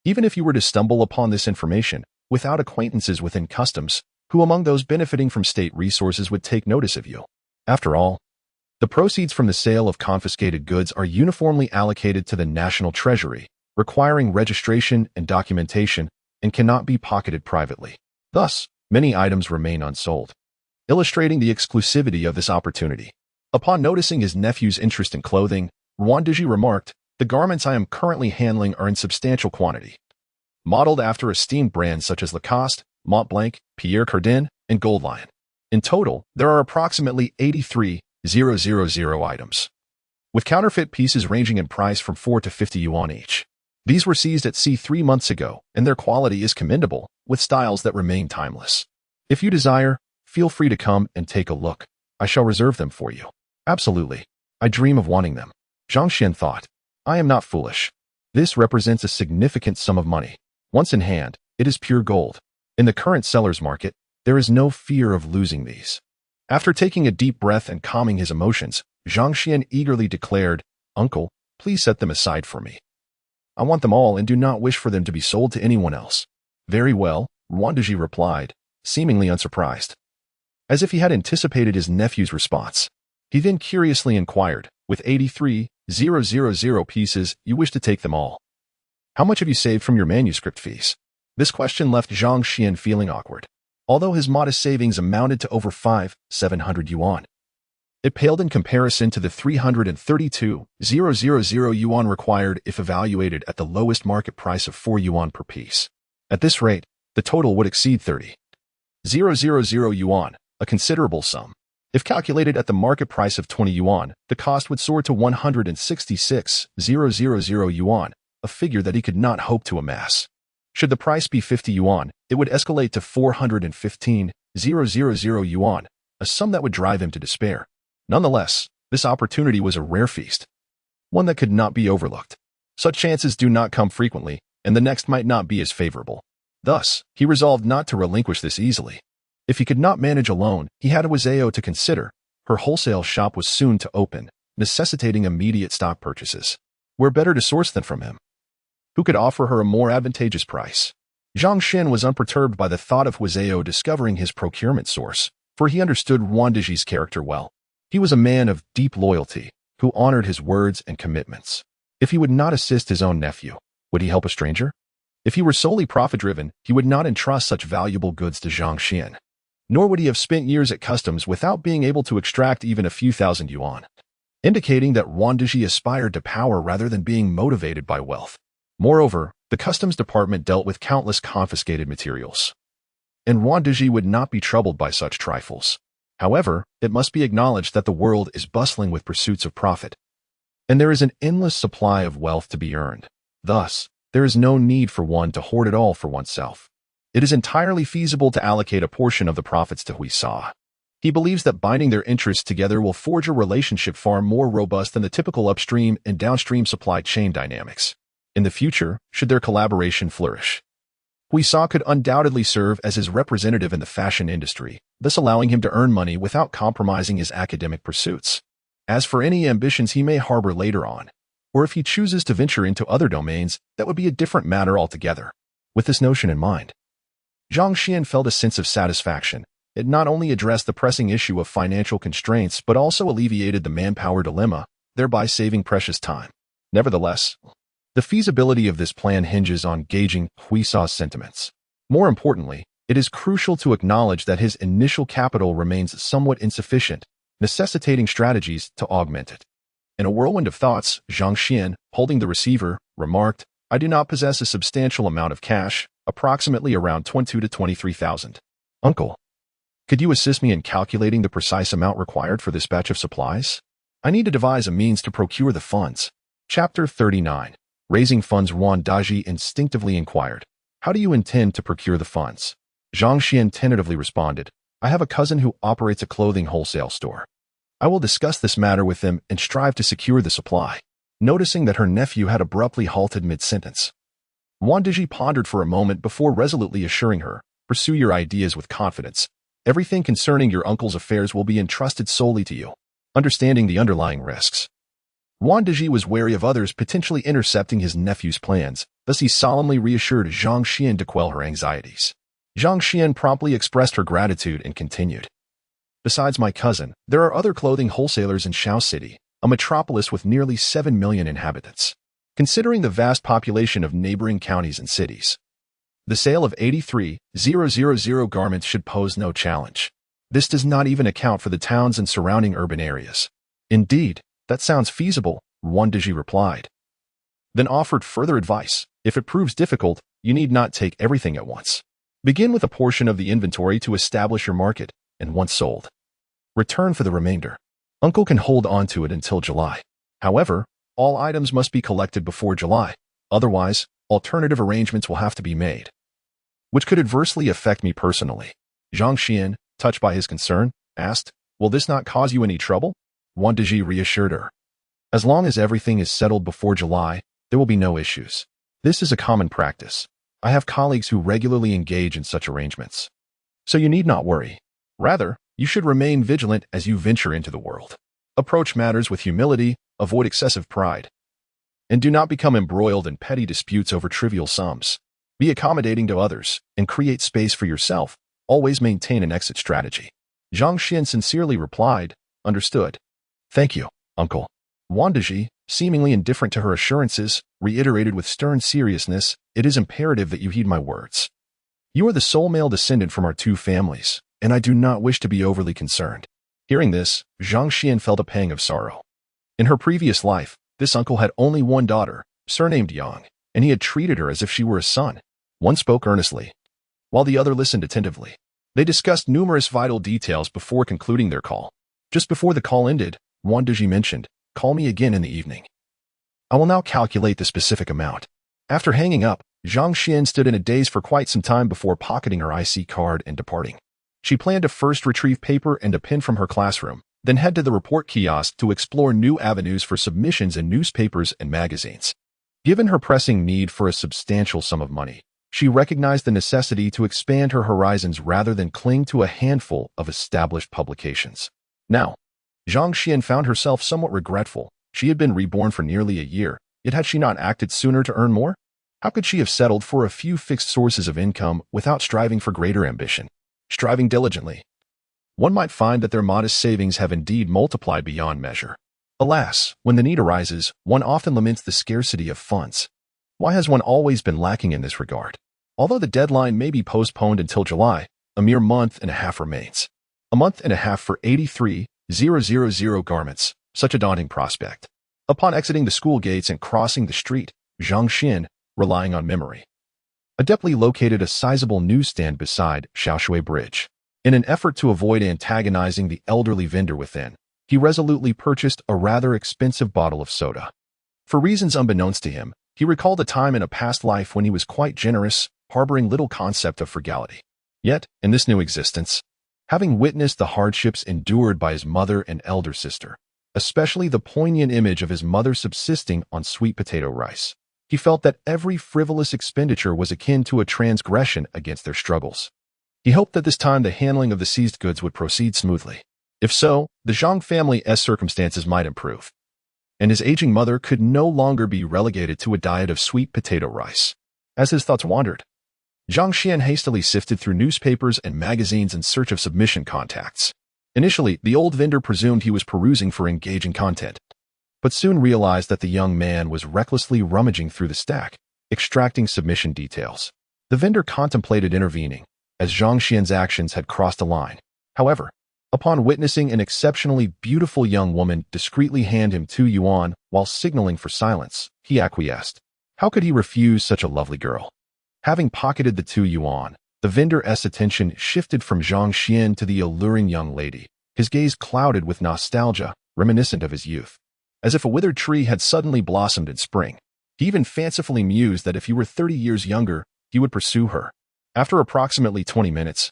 S1: Even if you were to stumble upon this information, without acquaintances within customs, who among those benefiting from state resources would take notice of you? After all, the proceeds from the sale of confiscated goods are uniformly allocated to the national treasury, requiring registration and documentation, and cannot be pocketed privately. Thus, many items remain unsold, illustrating the exclusivity of this opportunity. Upon noticing his nephew's interest in clothing, Yuan Diji remarked, The garments I am currently handling are in substantial quantity, modeled after esteemed brands such as Lacoste, Montblanc, Pierre Cardin, and Gold Lion. In total, there are approximately 83,000 items, with counterfeit pieces ranging in price from 4 to 50 yuan each. These were seized at sea 3 months ago, and their quality is commendable, with styles that remain timeless. If you desire, feel free to come and take a look. I shall reserve them for you. Absolutely. I dream of wanting them. Zhang Xuan thought. I am not foolish. This represents a significant sum of money. Once in hand, it is pure gold. In the current seller's market, there is no fear of losing these. After taking a deep breath and calming his emotions, Zhang Xuan eagerly declared, Uncle, please set them aside for me. I want them all and do not wish for them to be sold to anyone else. Very well, Ruandaji replied, seemingly unsurprised. As if he had anticipated his nephew's response. He then curiously inquired, with 83,000 pieces, you wish to take them all. How much have you saved from your manuscript fees? This question left Zhang Xuan feeling awkward. Although his modest savings amounted to over 5,700 yuan. It paled in comparison to the 332,000 yuan required if evaluated at the lowest market price of 4 yuan per piece. At this rate, the total would exceed 30,000 yuan, a considerable sum. If calculated at the market price of 20 yuan, the cost would soar to 166,000 yuan, a figure that he could not hope to amass. Should the price be 50 yuan, it would escalate to 415,000 yuan, a sum that would drive him to despair. Nonetheless, this opportunity was a rare feast, one that could not be overlooked. Such chances do not come frequently, and the next might not be as favorable. Thus, he resolved not to relinquish this easily. If he could not manage alone, he had Wazao to consider. Her wholesale shop was soon to open, necessitating immediate stock purchases. Where better to source than from him? Who could offer her a more advantageous price? Zhang Xuan was unperturbed by the thought of Wazao discovering his procurement source, for he understood Ruandaji's character well. He was a man of deep loyalty, who honored his words and commitments. If he would not assist his own nephew, would he help a stranger? If he were solely profit-driven, he would not entrust such valuable goods to Zhang Xuan. Nor would he have spent years at customs without being able to extract even a few thousand yuan, indicating that Ruandaji aspired to power rather than being motivated by wealth. Moreover, the customs department dealt with countless confiscated materials, and Ruandaji would not be troubled by such trifles. However, it must be acknowledged that the world is bustling with pursuits of profit, and there is an endless supply of wealth to be earned. Thus, there is no need for one to hoard it all for oneself. It is entirely feasible to allocate a portion of the profits to Huisa. He believes that binding their interests together will forge a relationship far more robust than the typical upstream and downstream supply chain dynamics. In the future, should their collaboration flourish, Huisa could undoubtedly serve as his representative in the fashion industry, thus allowing him to earn money without compromising his academic pursuits. As for any ambitions he may harbor later on, or if he chooses to venture into other domains, that would be a different matter altogether. With this notion in mind, Zhang Xuan felt a sense of satisfaction. It not only addressed the pressing issue of financial constraints but also alleviated the manpower dilemma, thereby saving precious time. Nevertheless, the feasibility of this plan hinges on gauging Huisa's sentiments. More importantly, it is crucial to acknowledge that his initial capital remains somewhat insufficient, necessitating strategies to augment it. In a whirlwind of thoughts, Zhang Xuan, holding the receiver, remarked, I do not possess a substantial amount of cash, approximately around 22 to 23,000. Uncle, could you assist me in calculating the precise amount required for this batch of supplies? I need to devise a means to procure the funds. Chapter 39. Raising funds. Ruandaji instinctively inquired, how do you intend to procure the funds? Zhang Xuan tentatively responded, I have a cousin who operates a clothing wholesale store. I will discuss this matter with them and strive to secure the supply. Noticing that her nephew had abruptly halted mid-sentence, Ruandaji pondered for a moment before resolutely assuring her, pursue your ideas with confidence. Everything concerning your uncle's affairs will be entrusted solely to you. Understanding the underlying risks, Ruandaji was wary of others potentially intercepting his nephew's plans, thus he solemnly reassured Zhang Xuan to quell her anxieties. Zhang Xuan promptly expressed her gratitude and continued. Besides my cousin, there are other clothing wholesalers in Shao City, a metropolis with nearly 7 million inhabitants. Considering the vast population of neighboring counties and cities, the sale of 83,000 garments should pose no challenge. This does not even account for the towns and surrounding urban areas. Indeed, that sounds feasible, Ruandaji replied. Then offered further advice. If it proves difficult, you need not take everything at once. Begin with a portion of the inventory to establish your market, and once sold, return for the remainder. Uncle can hold on to it until July. However, all items must be collected before July. Otherwise, alternative arrangements will have to be made, which could adversely affect me personally. Zhang Xuan, touched by his concern, asked, "Will this not cause you any trouble?" Wang Deji reassured her. "As long as everything is settled before July, there will be no issues. This is a common practice. I have colleagues who regularly engage in such arrangements. So you need not worry. Rather, you should remain vigilant as you venture into the world. Approach matters with humility, avoid excessive pride, and do not become embroiled in petty disputes over trivial sums. Be accommodating to others and create space for yourself. Always maintain an exit strategy." Zhang Xuan sincerely replied, "Understood. Thank you, uncle." Wang Deji, seemingly indifferent to her assurances, reiterated with stern seriousness, "It is imperative that you heed my words. You are the sole male descendant from our two families, and I do not wish to be overly concerned." Hearing this, Zhang Xuan felt a pang of sorrow. In her previous life, this uncle had only one daughter, surnamed Yang, and he had treated her as if she were a son. One spoke earnestly, while the other listened attentively. They discussed numerous vital details before concluding their call. Just before the call ended, Wang Deji mentioned, "Call me again in the evening. I will now calculate the specific amount." After hanging up, Zhang Xuan stood in a daze for quite some time before pocketing her IC card and departing. She planned to first retrieve paper and a pen from her classroom, then head to the report kiosk to explore new avenues for submissions in newspapers and magazines. Given her pressing need for a substantial sum of money, she recognized the necessity to expand her horizons rather than cling to a handful of established publications. Now, Zhang Xuan found herself somewhat regretful. She had been reborn for nearly a year, yet had she not acted sooner to earn more? How could she have settled for a few fixed sources of income without striving for greater ambition? Striving diligently, one might find that their modest savings have indeed multiplied beyond measure. Alas, when the need arises, one often laments the scarcity of funds. Why has one always been lacking in this regard? Although the deadline may be postponed until July, a mere month and a half remains. A month and a half for 83,000 garments, such a daunting prospect. Upon exiting the school gates and crossing the street, Zhang Xuan, relying on memory, adeptly located a sizable newsstand beside Shaoshui Bridge. In an effort to avoid antagonizing the elderly vendor within, he resolutely purchased a rather expensive bottle of soda. For reasons unbeknownst to him, he recalled a time in a past life when he was quite generous, harboring little concept of frugality. Yet, in this new existence, having witnessed the hardships endured by his mother and elder sister, especially the poignant image of his mother subsisting on sweet potato rice, he felt that every frivolous expenditure was akin to a transgression against their struggles. He hoped that this time the handling of the seized goods would proceed smoothly. If so, the Zhang family's circumstances might improve, and his aging mother could no longer be relegated to a diet of sweet potato rice. As his thoughts wandered, Zhang Xuan hastily sifted through newspapers and magazines in search of submission contacts. Initially, the old vendor presumed he was perusing for engaging content, but soon realized that the young man was recklessly rummaging through the stack, extracting submission details. The vendor contemplated intervening, as Zhang Xuan's actions had crossed a line. However, upon witnessing an exceptionally beautiful young woman discreetly hand him 2 yuan while signaling for silence, he acquiesced. How could he refuse such a lovely girl? Having pocketed the 2 yuan, the vendor's attention shifted from Zhang Xuan to the alluring young lady, his gaze clouded with nostalgia, reminiscent of his youth. As if a withered tree had suddenly blossomed in spring, he even fancifully mused that if he were 30 years younger, he would pursue her. After approximately 20 minutes,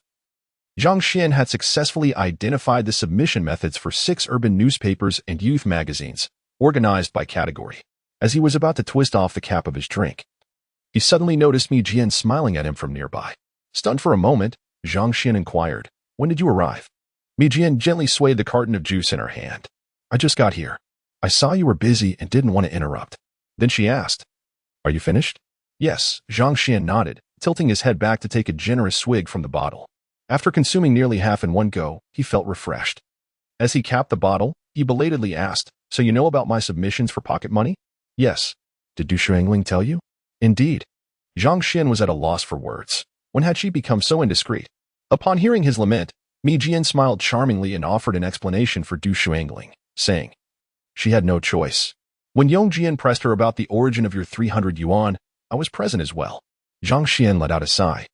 S1: Zhang Xuan had successfully identified the submission methods for 6 urban newspapers and youth magazines, organized by category. As he was about to twist off the cap of his drink, he suddenly noticed Mi Jian smiling at him from nearby. Stunned for a moment, Zhang Xuan inquired, "When did you arrive?" Mi Jian gently swayed the carton of juice in her hand. "I just got here. I saw you were busy and didn't want to interrupt." Then she asked, "Are you finished?" "Yes," Zhang Xuan nodded, tilting his head back to take a generous swig from the bottle. After consuming nearly half in one go, he felt refreshed. As he capped the bottle, he belatedly asked, "So you know about my submissions for pocket money?" "Yes." "Did Du Shuangling tell you?" "Indeed." Zhang Xuan was at a loss for words. When had she become so indiscreet? Upon hearing his lament, Mi Jian smiled charmingly and offered an explanation for Du Shuangling, saying, "She had no choice. When Yong Jian pressed her about the origin of your 300 yuan, I was present as well." Zhang Xuan let out a sigh.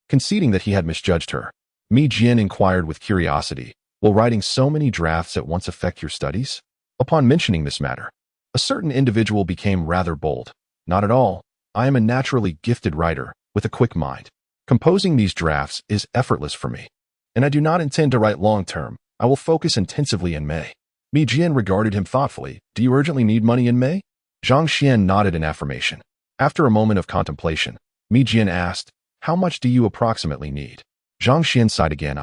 S1: Conceding that he had misjudged her, Mi Jian inquired with curiosity, "Will writing so many drafts at once affect your studies?" Upon mentioning this matter, a certain individual became rather bold. "Not at all. I am a naturally gifted writer, with a quick mind. Composing these drafts is effortless for me." and I do not intend to write long-term. I will focus intensively in May. Mi Jian regarded him thoughtfully. Do you urgently need money in May? Zhang Xuan nodded in affirmation. After a moment of contemplation, Mi Jian asked, how much do you approximately need? Zhang Xuan sighed again.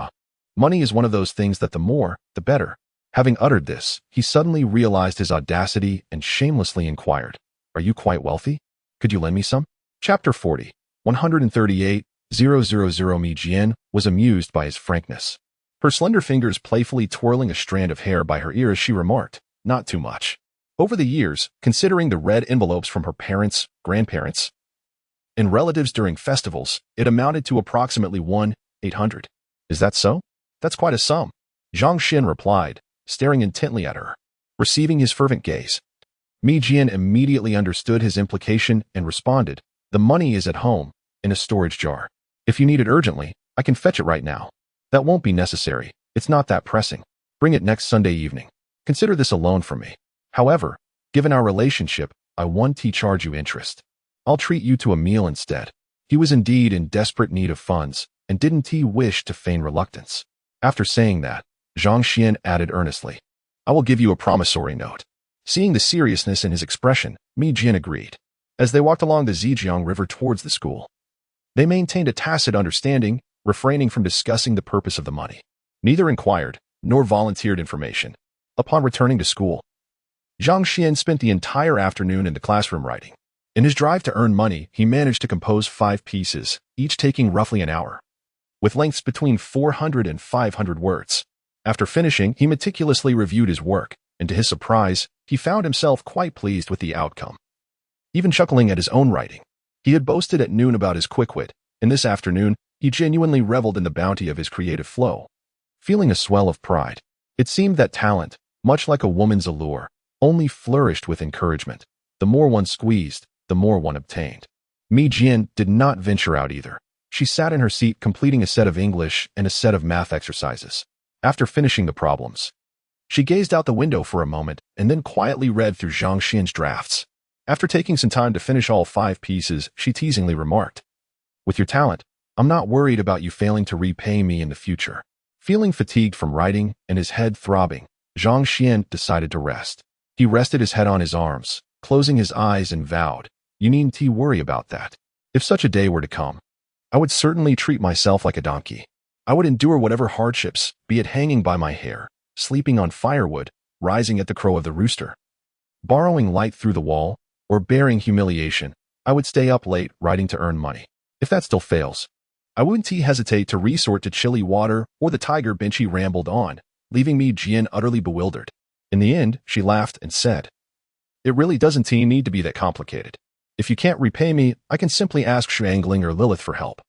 S1: Money is one of those things that the more, the better. Having uttered this, he suddenly realized his audacity and shamelessly inquired, are you quite wealthy? Could you lend me some? Chapter 40, 138, 000 Mi Jian was amused by his frankness. Her slender fingers playfully twirling a strand of hair by her ear as she remarked, not too much. Over the years, considering the red envelopes from her parents, grandparents, and relatives during festivals, it amounted to approximately 1,800. Is that so? That's quite a sum. Zhang Xuan replied, staring intently at her. Receiving his fervent gaze, Mi Jian immediately understood his implication and responded, the money is at home, in a storage jar. If you need it urgently, I can fetch it right now. That won't be necessary. It's not that pressing. Bring it next Sunday evening. Consider this a loan from me. However, given our relationship, I want to charge you interest. I'll treat you to a meal instead. He was indeed in desperate need of funds, and didn't he wish to feign reluctance? After saying that, Zhang Xuan added earnestly, I will give you a promissory note. Seeing the seriousness in his expression, Mi Jian agreed. As they walked along the Zhejiang River towards the school, they maintained a tacit understanding, refraining from discussing the purpose of the money. Neither inquired, nor volunteered information. Upon returning to school, Zhang Xuan spent the entire afternoon in the classroom writing. In his drive to earn money, he managed to compose 5 pieces, each taking roughly an hour, with lengths between 400 and 500 words. After finishing, he meticulously reviewed his work, and to his surprise, he found himself quite pleased with the outcome. Even chuckling at his own writing. He had boasted at noon about his quick wit, and this afternoon, he genuinely reveled in the bounty of his creative flow. Feeling a swell of pride, it seemed that talent, much like a woman's allure, only flourished with encouragement. The more one squeezed, the more one obtained. Mi Jian did not venture out either. She sat in her seat completing a set of English and a set of math exercises. After finishing the problems, she gazed out the window for a moment and then quietly read through Zhang Xuan's drafts. After taking some time to finish all 5 pieces, she teasingly remarked, with your talent, I'm not worried about you failing to repay me in the future. Feeling fatigued from writing and his head throbbing, Zhang Xuan decided to rest. He rested his head on his arms, closing his eyes and vowed, you needn't worry about that. If such a day were to come, I would certainly treat myself like a donkey. I would endure whatever hardships, be it hanging by my hair, sleeping on firewood, rising at the crow of the rooster, borrowing light through the wall, or bearing humiliation. I would stay up late writing to earn money. If that still fails, I wouldn't hesitate to resort to chilly water or the tiger bench. He rambled on, leaving Mi Jian utterly bewildered. In the end, she laughed and said, it really doesn't need to be that complicated. If you can't repay me, I can simply ask Shuangling or Lilith for help.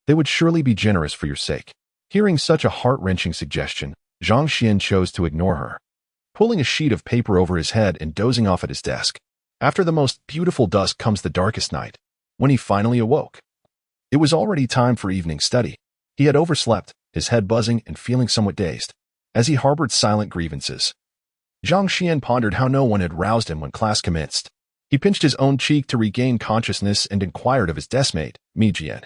S1: They would surely be generous for your sake. Hearing such a heart-wrenching suggestion, Zhang Xuan chose to ignore her, pulling a sheet of paper over his head and dozing off at his desk. After the most beautiful dusk comes the darkest night. When he finally awoke, it was already time for evening study. He had overslept, his head buzzing and feeling somewhat dazed. As he harbored silent grievances, Zhang Xuan pondered how no one had roused him when class commenced. He pinched his own cheek to regain consciousness and inquired of his deskmate, Mi Jian.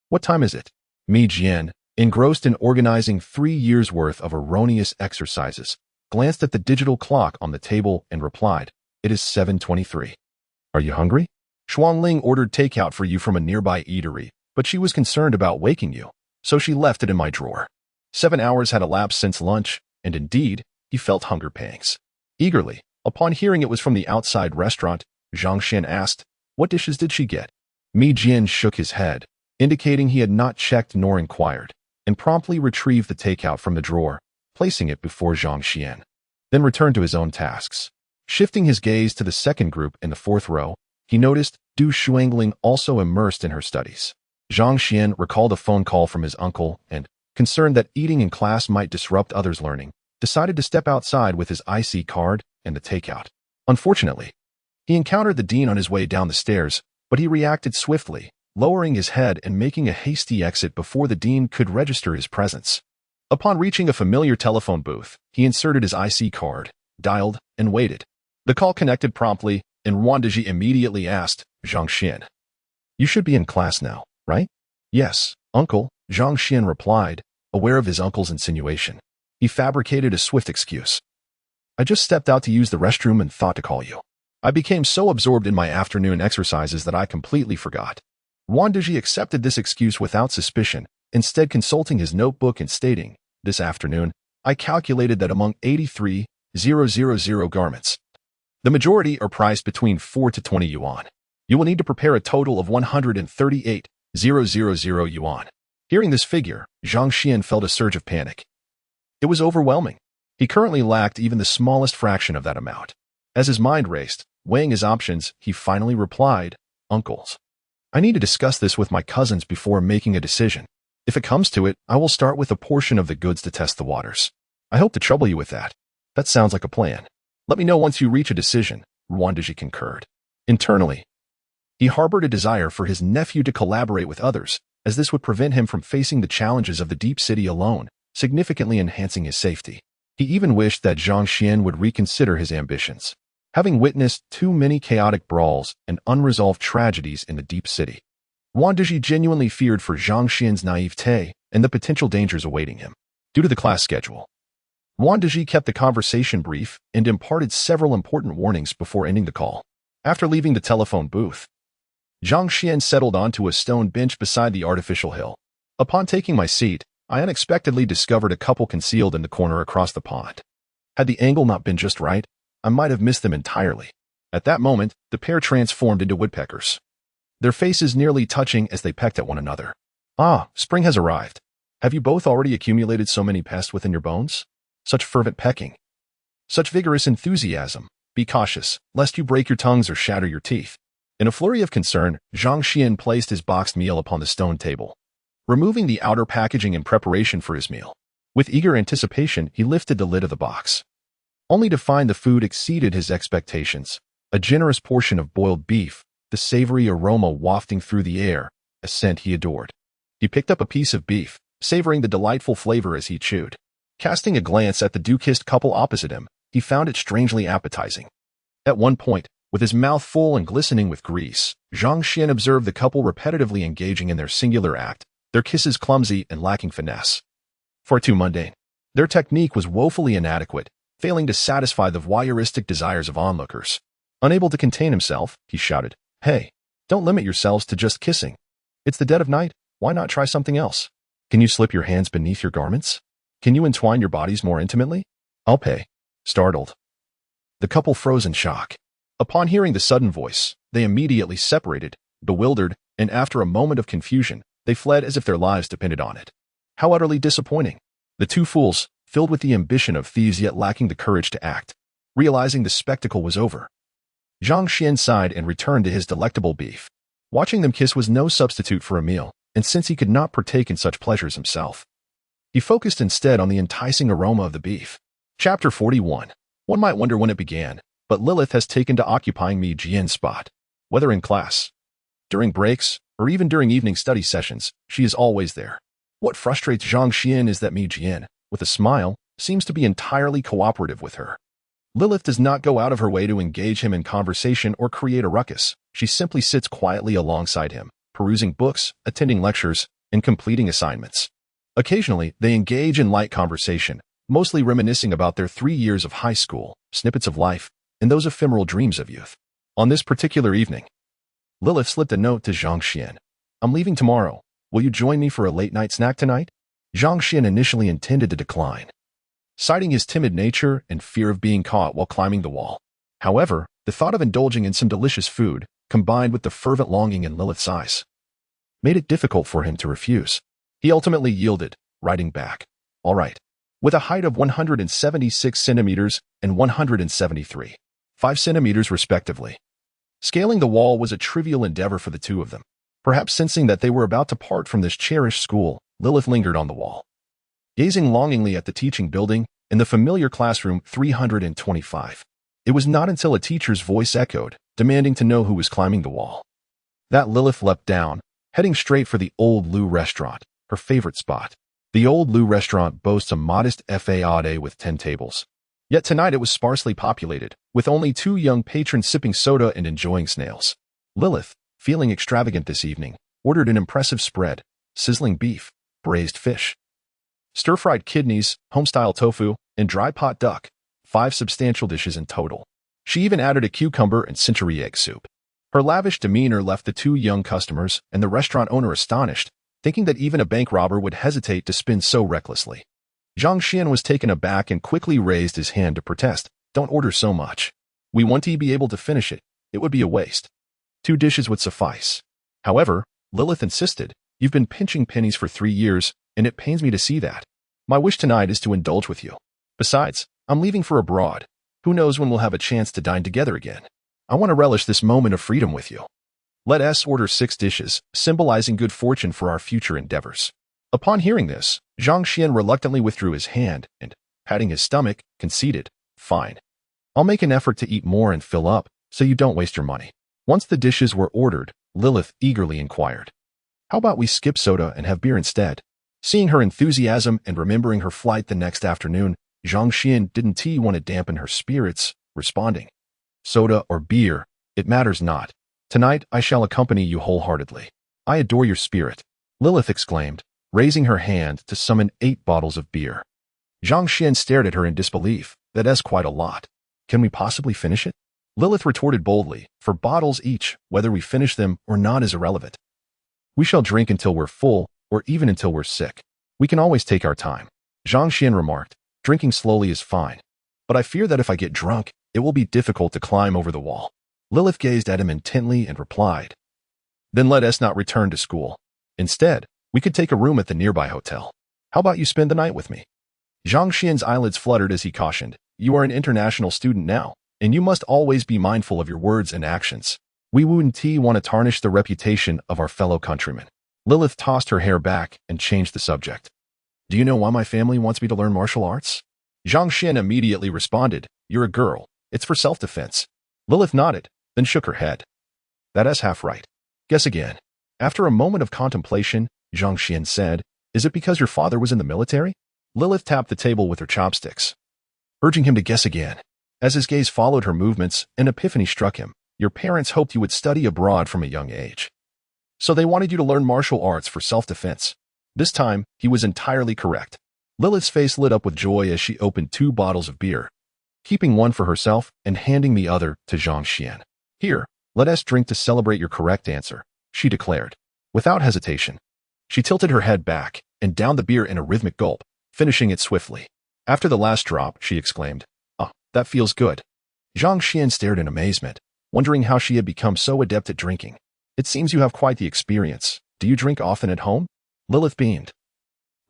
S1: What time is it? Mi Jian, engrossed in organizing 3 years' worth of erroneous exercises, glanced at the digital clock on the table and replied, it is 7:23. Are you hungry? Xuanling ordered takeout for you from a nearby eatery, but she was concerned about waking you, so she left it in my drawer. 7 hours had elapsed since lunch, and indeed, he felt hunger pangs. Eagerly, upon hearing it was from the outside restaurant, Zhang Xuan asked, what dishes did she get? Mi Jian shook his head, indicating he had not checked nor inquired, and promptly retrieved the takeout from the drawer, placing it before Zhang Xuan. Then returned to his own tasks. Shifting his gaze to the second group in the 4th row, he noticed Du Shuangling also immersed in her studies. Zhang Xuan recalled a phone call from his uncle and, concerned that eating in class might disrupt others' learning, decided to step outside with his IC card and the takeout. Unfortunately, he encountered the dean on his way down the stairs, but he reacted swiftly, lowering his head and making a hasty exit before the dean could register his presence. Upon reaching a familiar telephone booth, he inserted his IC card, dialed, and waited. The call connected promptly, and Wandaji immediately asked, Zhang Xuan, you should be in class now, right? Yes, uncle, Zhang Xuan replied, aware of his uncle's insinuation. He fabricated a swift excuse. I just stepped out to use the restroom and thought to call you. I became so absorbed in my afternoon exercises that I completely forgot. Wang Deji accepted this excuse without suspicion, instead consulting his notebook and stating, this afternoon, I calculated that among 83,000 garments, the majority are priced between 4 to 20 yuan. You will need to prepare a total of 138,000 yuan. Hearing this figure, Zhang Xuan felt a surge of panic. It was overwhelming. He currently lacked even the smallest fraction of that amount. As his mind raced, weighing his options, he finally replied, Uncles. I need to discuss this with my cousins before making a decision. If it comes to it, I will start with a portion of the goods to test the waters. I hope to trouble you with that. That sounds like a plan. Let me know once you reach a decision, Wang Deji concurred. Internally, he harbored a desire for his nephew to collaborate with others, as this would prevent him from facing the challenges of the deep city alone, significantly enhancing his safety. He even wished that Zhang Xuan would reconsider his ambitions. Having witnessed too many chaotic brawls and unresolved tragedies in the deep city, Wang Deji genuinely feared for Zhang Xuan's naivete and the potential dangers awaiting him. Due to the class schedule, Wang Deji kept the conversation brief and imparted several important warnings before ending the call. After leaving the telephone booth, Zhang Xuan settled onto a stone bench beside the artificial hill. Upon taking my seat, I unexpectedly discovered a couple concealed in the corner across the pond. Had the angle not been just right, I might have missed them entirely. At that moment, the pair transformed into woodpeckers, their faces nearly touching as they pecked at one another. Ah, spring has arrived. Have you both already accumulated so many pests within your bones? Such fervent pecking. Such vigorous enthusiasm. Be cautious, lest you break your tongues or shatter your teeth. In a flurry of concern, Zhang Xuan placed his boxed meal upon the stone table, removing the outer packaging in preparation for his meal. With eager anticipation, he lifted the lid of the box, only to find the food exceeded his expectations. A generous portion of boiled beef, the savory aroma wafting through the air, a scent he adored. He picked up a piece of beef, savoring the delightful flavor as he chewed. Casting a glance at the dew-kissed couple opposite him, he found it strangely appetizing. At one point, with his mouth full and glistening with grease, Zhang Xuan observed the couple repetitively engaging in their singular act, their kisses clumsy and lacking finesse. Far too mundane. Their technique was woefully inadequate, failing to satisfy the voyeuristic desires of onlookers. Unable to contain himself, he shouted, Hey, don't limit yourselves to just kissing. It's the dead of night, why not try something else? Can you slip your hands beneath your garments? Can you entwine your bodies more intimately? I'll pay. Startled, the couple froze in shock. Upon hearing the sudden voice, they immediately separated, bewildered, and after a moment of confusion, they fled as if their lives depended on it. How utterly disappointing. The two fools, filled with the ambition of thieves yet lacking the courage to act, realizing the spectacle was over. Zhang Xuan sighed and returned to his delectable beef. Watching them kiss was no substitute for a meal, and since he could not partake in such pleasures himself, he focused instead on the enticing aroma of the beef. Chapter 41. One might wonder when it began, but Lilith has taken to occupying Mi Jian's spot. Whether in class, during breaks, or even during evening study sessions, she is always there. What frustrates Zhang Xuan is that Mi Jian, with a smile, seems to be entirely cooperative with her. Lilith does not go out of her way to engage him in conversation or create a ruckus. She simply sits quietly alongside him, perusing books, attending lectures, and completing assignments. Occasionally, they engage in light conversation, mostly reminiscing about their 3 years of high school, snippets of life, and those ephemeral dreams of youth. On this particular evening, Lilith slipped a note to Zhang Xuan. I'm leaving tomorrow. Will you join me for a late-night snack tonight? Zhang Xuan initially intended to decline, citing his timid nature and fear of being caught while climbing the wall. However, the thought of indulging in some delicious food, combined with the fervent longing in Lilith's eyes, made it difficult for him to refuse. He ultimately yielded, writing back, All right. With a height of 176 centimeters and 173.5 centimeters respectively. Scaling the wall was a trivial endeavor for the two of them. Perhaps sensing that they were about to part from this cherished school, Lilith lingered on the wall, gazing longingly at the teaching building and the familiar classroom 325. It was not until a teacher's voice echoed, demanding to know who was climbing the wall, that Lilith leapt down, heading straight for the Old Lu restaurant, her favorite spot. The Old Lu restaurant boasts a modest faade with 10 tables. Yet tonight it was sparsely populated, with only 2 young patrons sipping soda and enjoying snails. Lilith, feeling extravagant this evening, ordered an impressive spread, sizzling beef, braised fish, stir-fried kidneys, home-style tofu, and dry pot duck, 5 substantial dishes in total. She even added a cucumber and century egg soup. Her lavish demeanor left the 2 young customers and the restaurant owner astonished, thinking that even a bank robber would hesitate to spend so recklessly. Zhang Xuan was taken aback and quickly raised his hand to protest. Don't order so much. We want to be able to finish it. It would be a waste. 2 dishes would suffice. However, Lilith insisted, you've been pinching pennies for 3 years, and it pains me to see that. My wish tonight is to indulge with you. Besides, I'm leaving for abroad. Who knows when we'll have a chance to dine together again. I want to relish this moment of freedom with you. Let us order 6 dishes, symbolizing good fortune for our future endeavors. Upon hearing this, Zhang Xuan reluctantly withdrew his hand and, patting his stomach, conceded, fine. I'll make an effort to eat more and fill up, so you don't waste your money. Once the dishes were ordered, Lilith eagerly inquired, how about we skip soda and have beer instead? Seeing her enthusiasm and remembering her flight the next afternoon, Zhang Xuan didn't want to dampen her spirits, responding, soda or beer, it matters not. Tonight I shall accompany you wholeheartedly. I adore your spirit, Lilith exclaimed, raising her hand to summon 8 bottles of beer. Zhang Xuan stared at her in disbelief. That's quite a lot. Can we possibly finish it? Lilith retorted boldly, 4 bottles each, whether we finish them or not is irrelevant. We shall drink until we're full, or even until we're sick. We can always take our time. Zhang Xuan remarked, drinking slowly is fine. But I fear that if I get drunk, it will be difficult to climb over the wall. Lilith gazed at him intently and replied, then let us not return to school. Instead, we could take a room at the nearby hotel. How about you spend the night with me? Zhang Xuan's eyelids fluttered as he cautioned, you are an international student now, and you must always be mindful of your words and actions. We wouldn't want to tarnish the reputation of our fellow countrymen. Lilith tossed her hair back and changed the subject. Do you know why my family wants me to learn martial arts? Zhang Xuan immediately responded, you're a girl. It's for self-defense. Lilith nodded, then shook her head. That is half right. Guess again. After a moment of contemplation, Zhang Xuan said, is it because your father was in the military? Lilith tapped the table with her chopsticks, urging him to guess again. As his gaze followed her movements, an epiphany struck him. Your parents hoped you would study abroad from a young age. So they wanted you to learn martial arts for self-defense. This time, he was entirely correct. Lilith's face lit up with joy as she opened 2 bottles of beer, keeping one for herself and handing the other to Zhang Xuan. Here, let us drink to celebrate your correct answer, she declared. Without hesitation, she tilted her head back and downed the beer in a rhythmic gulp, finishing it swiftly. After the last drop, she exclaimed, oh, that feels good. Zhang Xuan stared in amazement, wondering how she had become so adept at drinking. It seems you have quite the experience. Do you drink often at home? Lilith beamed.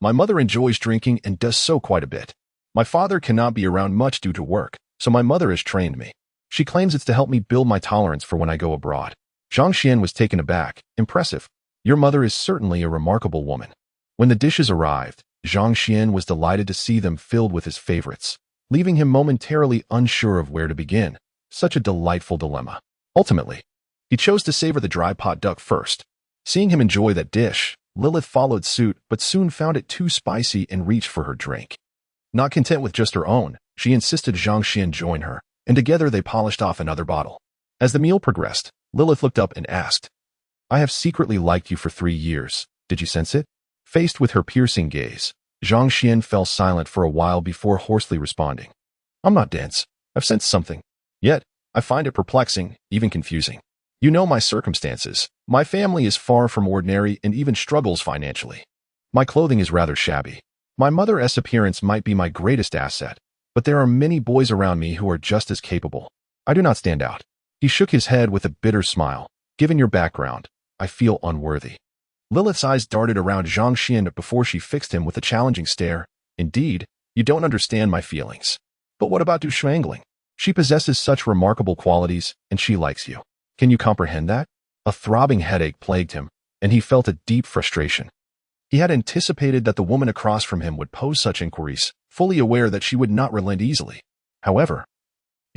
S1: My mother enjoys drinking and does so quite a bit. My father cannot be around much due to work, so my mother has trained me. She claims it's to help me build my tolerance for when I go abroad. Zhang Xuan was taken aback. Impressive. Your mother is certainly a remarkable woman. When the dishes arrived, Zhang Xuan was delighted to see them filled with his favorites, leaving him momentarily unsure of where to begin. Such a delightful dilemma. Ultimately, he chose to savor the dry pot duck first. Seeing him enjoy that dish, Lilith followed suit but soon found it too spicy and reached for her drink. Not content with just her own, she insisted Zhang Xuan join her, and together they polished off another bottle. As the meal progressed, Lilith looked up and asked, I have secretly liked you for 3 years. Did you sense it? Faced with her piercing gaze, Zhang Xuan fell silent for a while before hoarsely responding. I'm not dense. I've sensed something. Yet, I find it perplexing, even confusing. You know my circumstances. My family is far from ordinary and even struggles financially. My clothing is rather shabby. My mother's appearance might be my greatest asset, but there are many boys around me who are just as capable. I do not stand out. He shook his head with a bitter smile. Given your background, I feel unworthy. Lilith's eyes darted around Zhang Xuan before she fixed him with a challenging stare. Indeed, you don't understand my feelings. But what about Du Shuangling? She possesses such remarkable qualities, and she likes you. Can you comprehend that? A throbbing headache plagued him, and he felt a deep frustration. He had anticipated that the woman across from him would pose such inquiries, fully aware that she would not relent easily. However,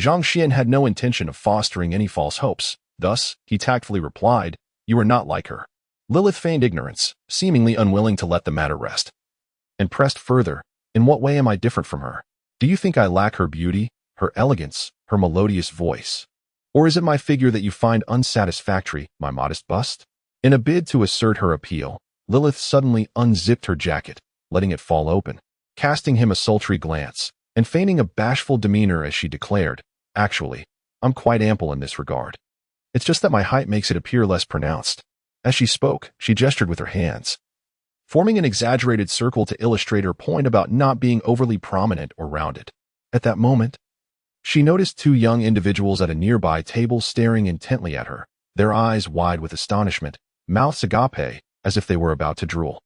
S1: Zhang Xuan had no intention of fostering any false hopes. Thus, he tactfully replied, you are not like her. Lilith feigned ignorance, seemingly unwilling to let the matter rest, and pressed further, in what way am I different from her? Do you think I lack her beauty, her elegance, her melodious voice? Or is it my figure that you find unsatisfactory, my modest bust? In a bid to assert her appeal, Lilith suddenly unzipped her jacket, letting it fall open, casting him a sultry glance, and feigning a bashful demeanor as she declared, "Actually, I'm quite ample in this regard. It's just that my height makes it appear less pronounced." As she spoke, she gestured with her hands, forming an exaggerated circle to illustrate her point about not being overly prominent or rounded. At that moment, she noticed two young individuals at a nearby table staring intently at her, their eyes wide with astonishment, mouths agape, as if they were about to drool.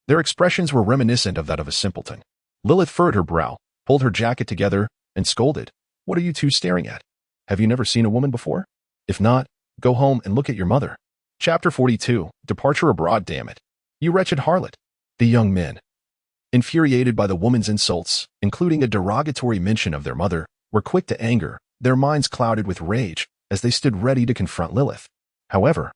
S1: Their expressions were reminiscent of that of a simpleton. Lilith furrowed her brow, pulled her jacket together, and scolded, "What are you two staring at? Have you never seen a woman before? If not, go home and look at your mother." Chapter 42, Departure Abroad. Damn it, you wretched harlot. The young men, infuriated by the woman's insults, including a derogatory mention of their mother, were quick to anger, their minds clouded with rage as they stood ready to confront Lilith. However,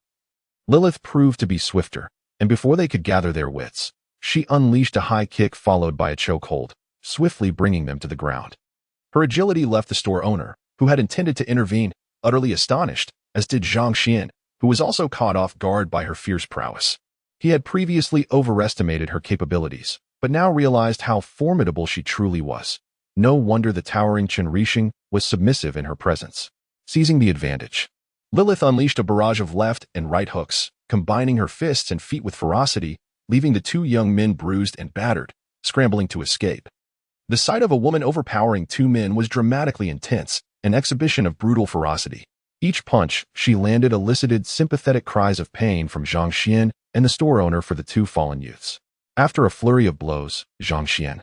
S1: Lilith proved to be swifter, and before they could gather their wits, she unleashed a high kick followed by a chokehold, swiftly bringing them to the ground. Her agility left the store owner, who had intended to intervene, utterly astonished, as did Zhang Xuan, who was also caught off guard by her fierce prowess. He had previously overestimated her capabilities, but now realized how formidable she truly was. No wonder the towering Remuneration was submissive in her presence. Seizing the advantage, Lilith unleashed a barrage of left and right hooks, combining her fists and feet with ferocity, leaving the two young men bruised and battered, scrambling to escape. The sight of a woman overpowering two men was dramatically intense, an exhibition of brutal ferocity. Each punch she landed elicited sympathetic cries of pain from Zhang Xuan and the store owner for the two fallen youths. After a flurry of blows, Zhang Xuan,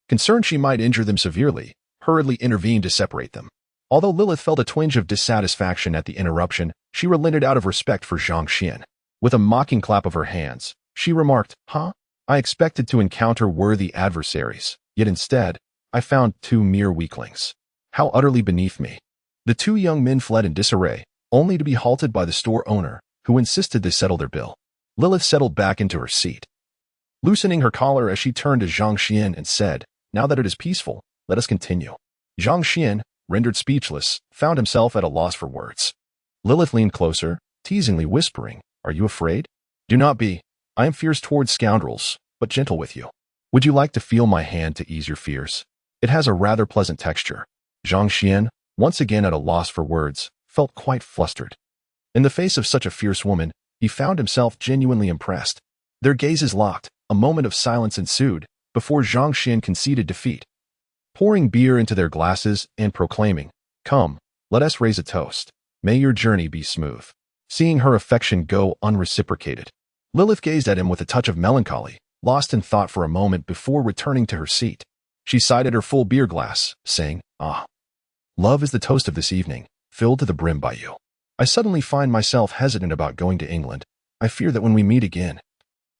S1: concerned she might injure them severely, hurriedly intervened to separate them. Although Lilith felt a twinge of dissatisfaction at the interruption, she relented out of respect for Zhang Xuan. With a mocking clap of her hands, she remarked, "Huh? I expected to encounter worthy adversaries, yet instead, I found two mere weaklings. How utterly beneath me." The two young men fled in disarray, only to be halted by the store owner, who insisted they settle their bill. Lilith settled back into her seat, loosening her collar as she turned to Zhang Xuan and said, "Now that it is peaceful, let us continue." Zhang Xuan, rendered speechless, found himself at a loss for words. Lilith leaned closer, teasingly whispering, "Are you afraid? Do not be. I am fierce towards scoundrels, but gentle with you. Would you like to feel my hand to ease your fears? It has a rather pleasant texture." Zhang Xuan, once again at a loss for words, felt quite flustered. In the face of such a fierce woman, he found himself genuinely impressed. Their gazes locked, a moment of silence ensued, before Zhang Xuan conceded defeat, pouring beer into their glasses and proclaiming, "Come, let us raise a toast. May your journey be smooth." Seeing her affection go unreciprocated, Lilith gazed at him with a touch of melancholy, lost in thought for a moment before returning to her seat. She sighed at her full beer glass, saying, "Ah, love is the toast of this evening, filled to the brim by you. I suddenly find myself hesitant about going to England. I fear that when we meet again,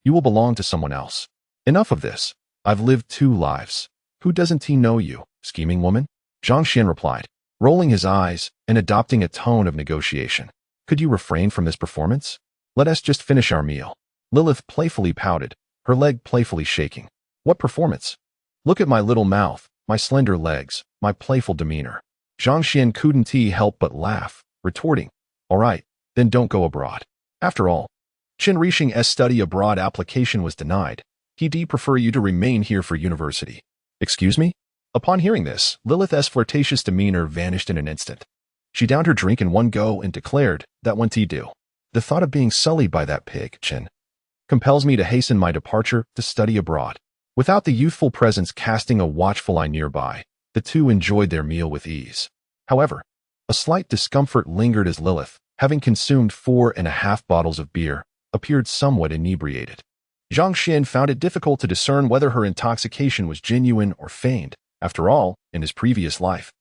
S1: you will belong to someone else. Enough of this. I've lived two lives. Who doesn't he know you, scheming woman?" Zhang Xuan replied, rolling his eyes and adopting a tone of negotiation. "Could you refrain from this performance? Let us just finish our meal." Lilith playfully pouted, her leg playfully shaking. "What performance? Look at my little mouth, my slender legs, my playful demeanor." Zhang Xuan couldn't help but laugh, retorting, "All right, then don't go abroad. After all, Remuneration study abroad application was denied. He'd prefer you to remain here for university." "Excuse me?" Upon hearing this, Lilith's flirtatious demeanor vanished in an instant. She downed her drink in one go and declared, "That won't do. The thought of being sullied by that pig, Chen, compels me to hasten my departure to study abroad." Without the youthful presence casting a watchful eye nearby, the two enjoyed their meal with ease. However, a slight discomfort lingered as Lilith, having consumed 4.5 bottles of beer, appeared somewhat inebriated. Zhang Xuan found it difficult to discern whether her intoxication was genuine or feigned. After all, in his previous life,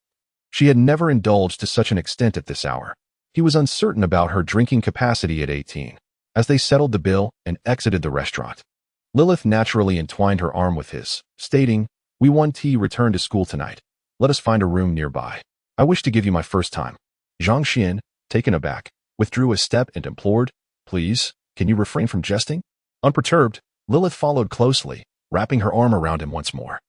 S1: she had never indulged to such an extent at this hour. He was uncertain about her drinking capacity at 18. As they settled the bill and exited the restaurant, Lilith naturally entwined her arm with his, stating, "We want to return to school tonight. Let us find a room nearby. I wish to give you my first time." Zhang Xuan, taken aback, withdrew a step and implored, "Please, can you refrain from jesting?" Unperturbed, Lilith followed closely, wrapping her arm around him once more.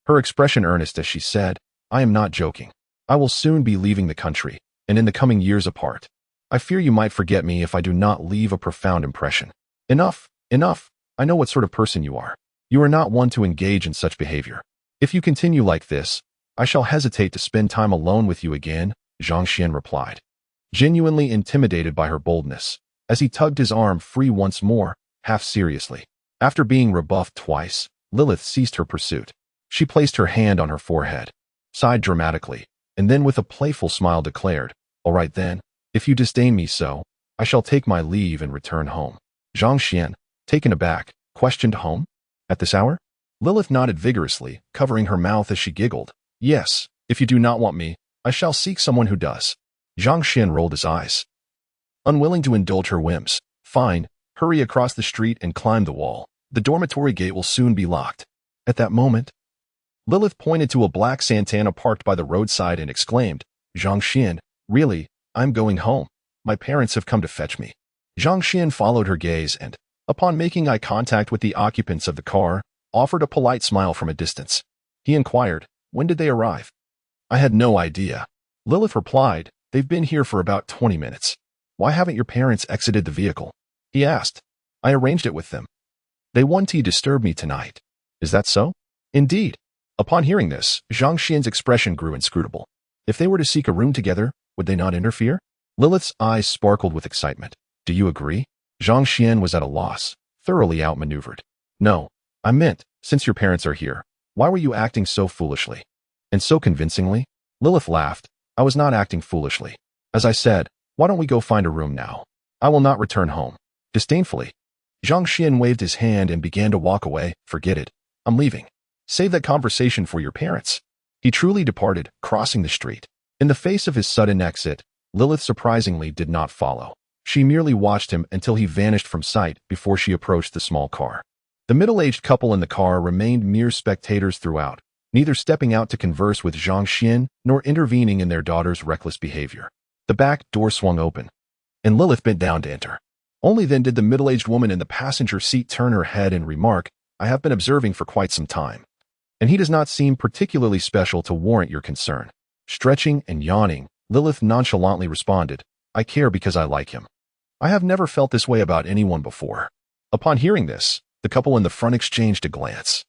S1: Her expression earnest as she said, "I am not joking. I will soon be leaving the country, and in the coming years apart. I fear you might forget me if I do not leave a profound impression." "Enough, enough. I know what sort of person you are. You are not one to engage in such behavior. If you continue like this, I shall hesitate to spend time alone with you again, Zhang Xuan replied, genuinely intimidated by her boldness, as he tugged his arm free once more, half seriously. After being rebuffed twice, Lilith ceased her pursuit. She placed her hand on her forehead, sighed dramatically, and then with a playful smile declared, "All right then, if you disdain me so, I shall take my leave and return home." Zhang Xuan, taken aback, questioned, "Home? At this hour?" Lilith nodded vigorously, covering her mouth as she giggled. "Yes, if you do not want me, I shall seek someone who does." Zhang Xuan rolled his eyes, unwilling to indulge her whims. "Fine, hurry across the street and climb the wall. The dormitory gate will soon be locked." At that moment, Lilith pointed to a black Santana parked by the roadside and exclaimed, "Zhang Xuan, really, I'm going home. My parents have come to fetch me." Zhang Xuan followed her gaze and, upon making eye contact with the occupants of the car, offered a polite smile from a distance. He inquired, "When did they arrive?" "I had no idea." Lilith replied, "They've been here for about 20 minutes. Why haven't your parents exited the vehicle?" He asked. "I arranged it with them. They want to disturb me tonight." "Is that so?" "Indeed." Upon hearing this, Zhang Xian's expression grew inscrutable. If they were to seek a room together, would they not interfere? Lilith's eyes sparkled with excitement. "Do you agree?" Zhang Xuan was at a loss, thoroughly outmaneuvered. "No, I meant, since your parents are here, why were you acting so foolishly?" "And so convincingly?" Lilith laughed. "I was not acting foolishly. As I said, why don't we go find a room now? I will not return home." Disdainfully, Zhang Xuan waved his hand and began to walk away. "Forget it. I'm leaving. Save that conversation for your parents." He truly departed, crossing the street. In the face of his sudden exit, Lilith surprisingly did not follow. She merely watched him until he vanished from sight before she approached the small car. The middle-aged couple in the car remained mere spectators throughout, neither stepping out to converse with Zhang Xuan nor intervening in their daughter's reckless behavior. The back door swung open, and Lilith bent down to enter. Only then did the middle-aged woman in the passenger seat turn her head and remark, "I have been observing for quite some time, and he does not seem particularly special to warrant your concern." Stretching and yawning, Lilith nonchalantly responded, "I care because I like him. I have never felt this way about anyone before." Upon hearing this, the couple in the front exchanged a glance,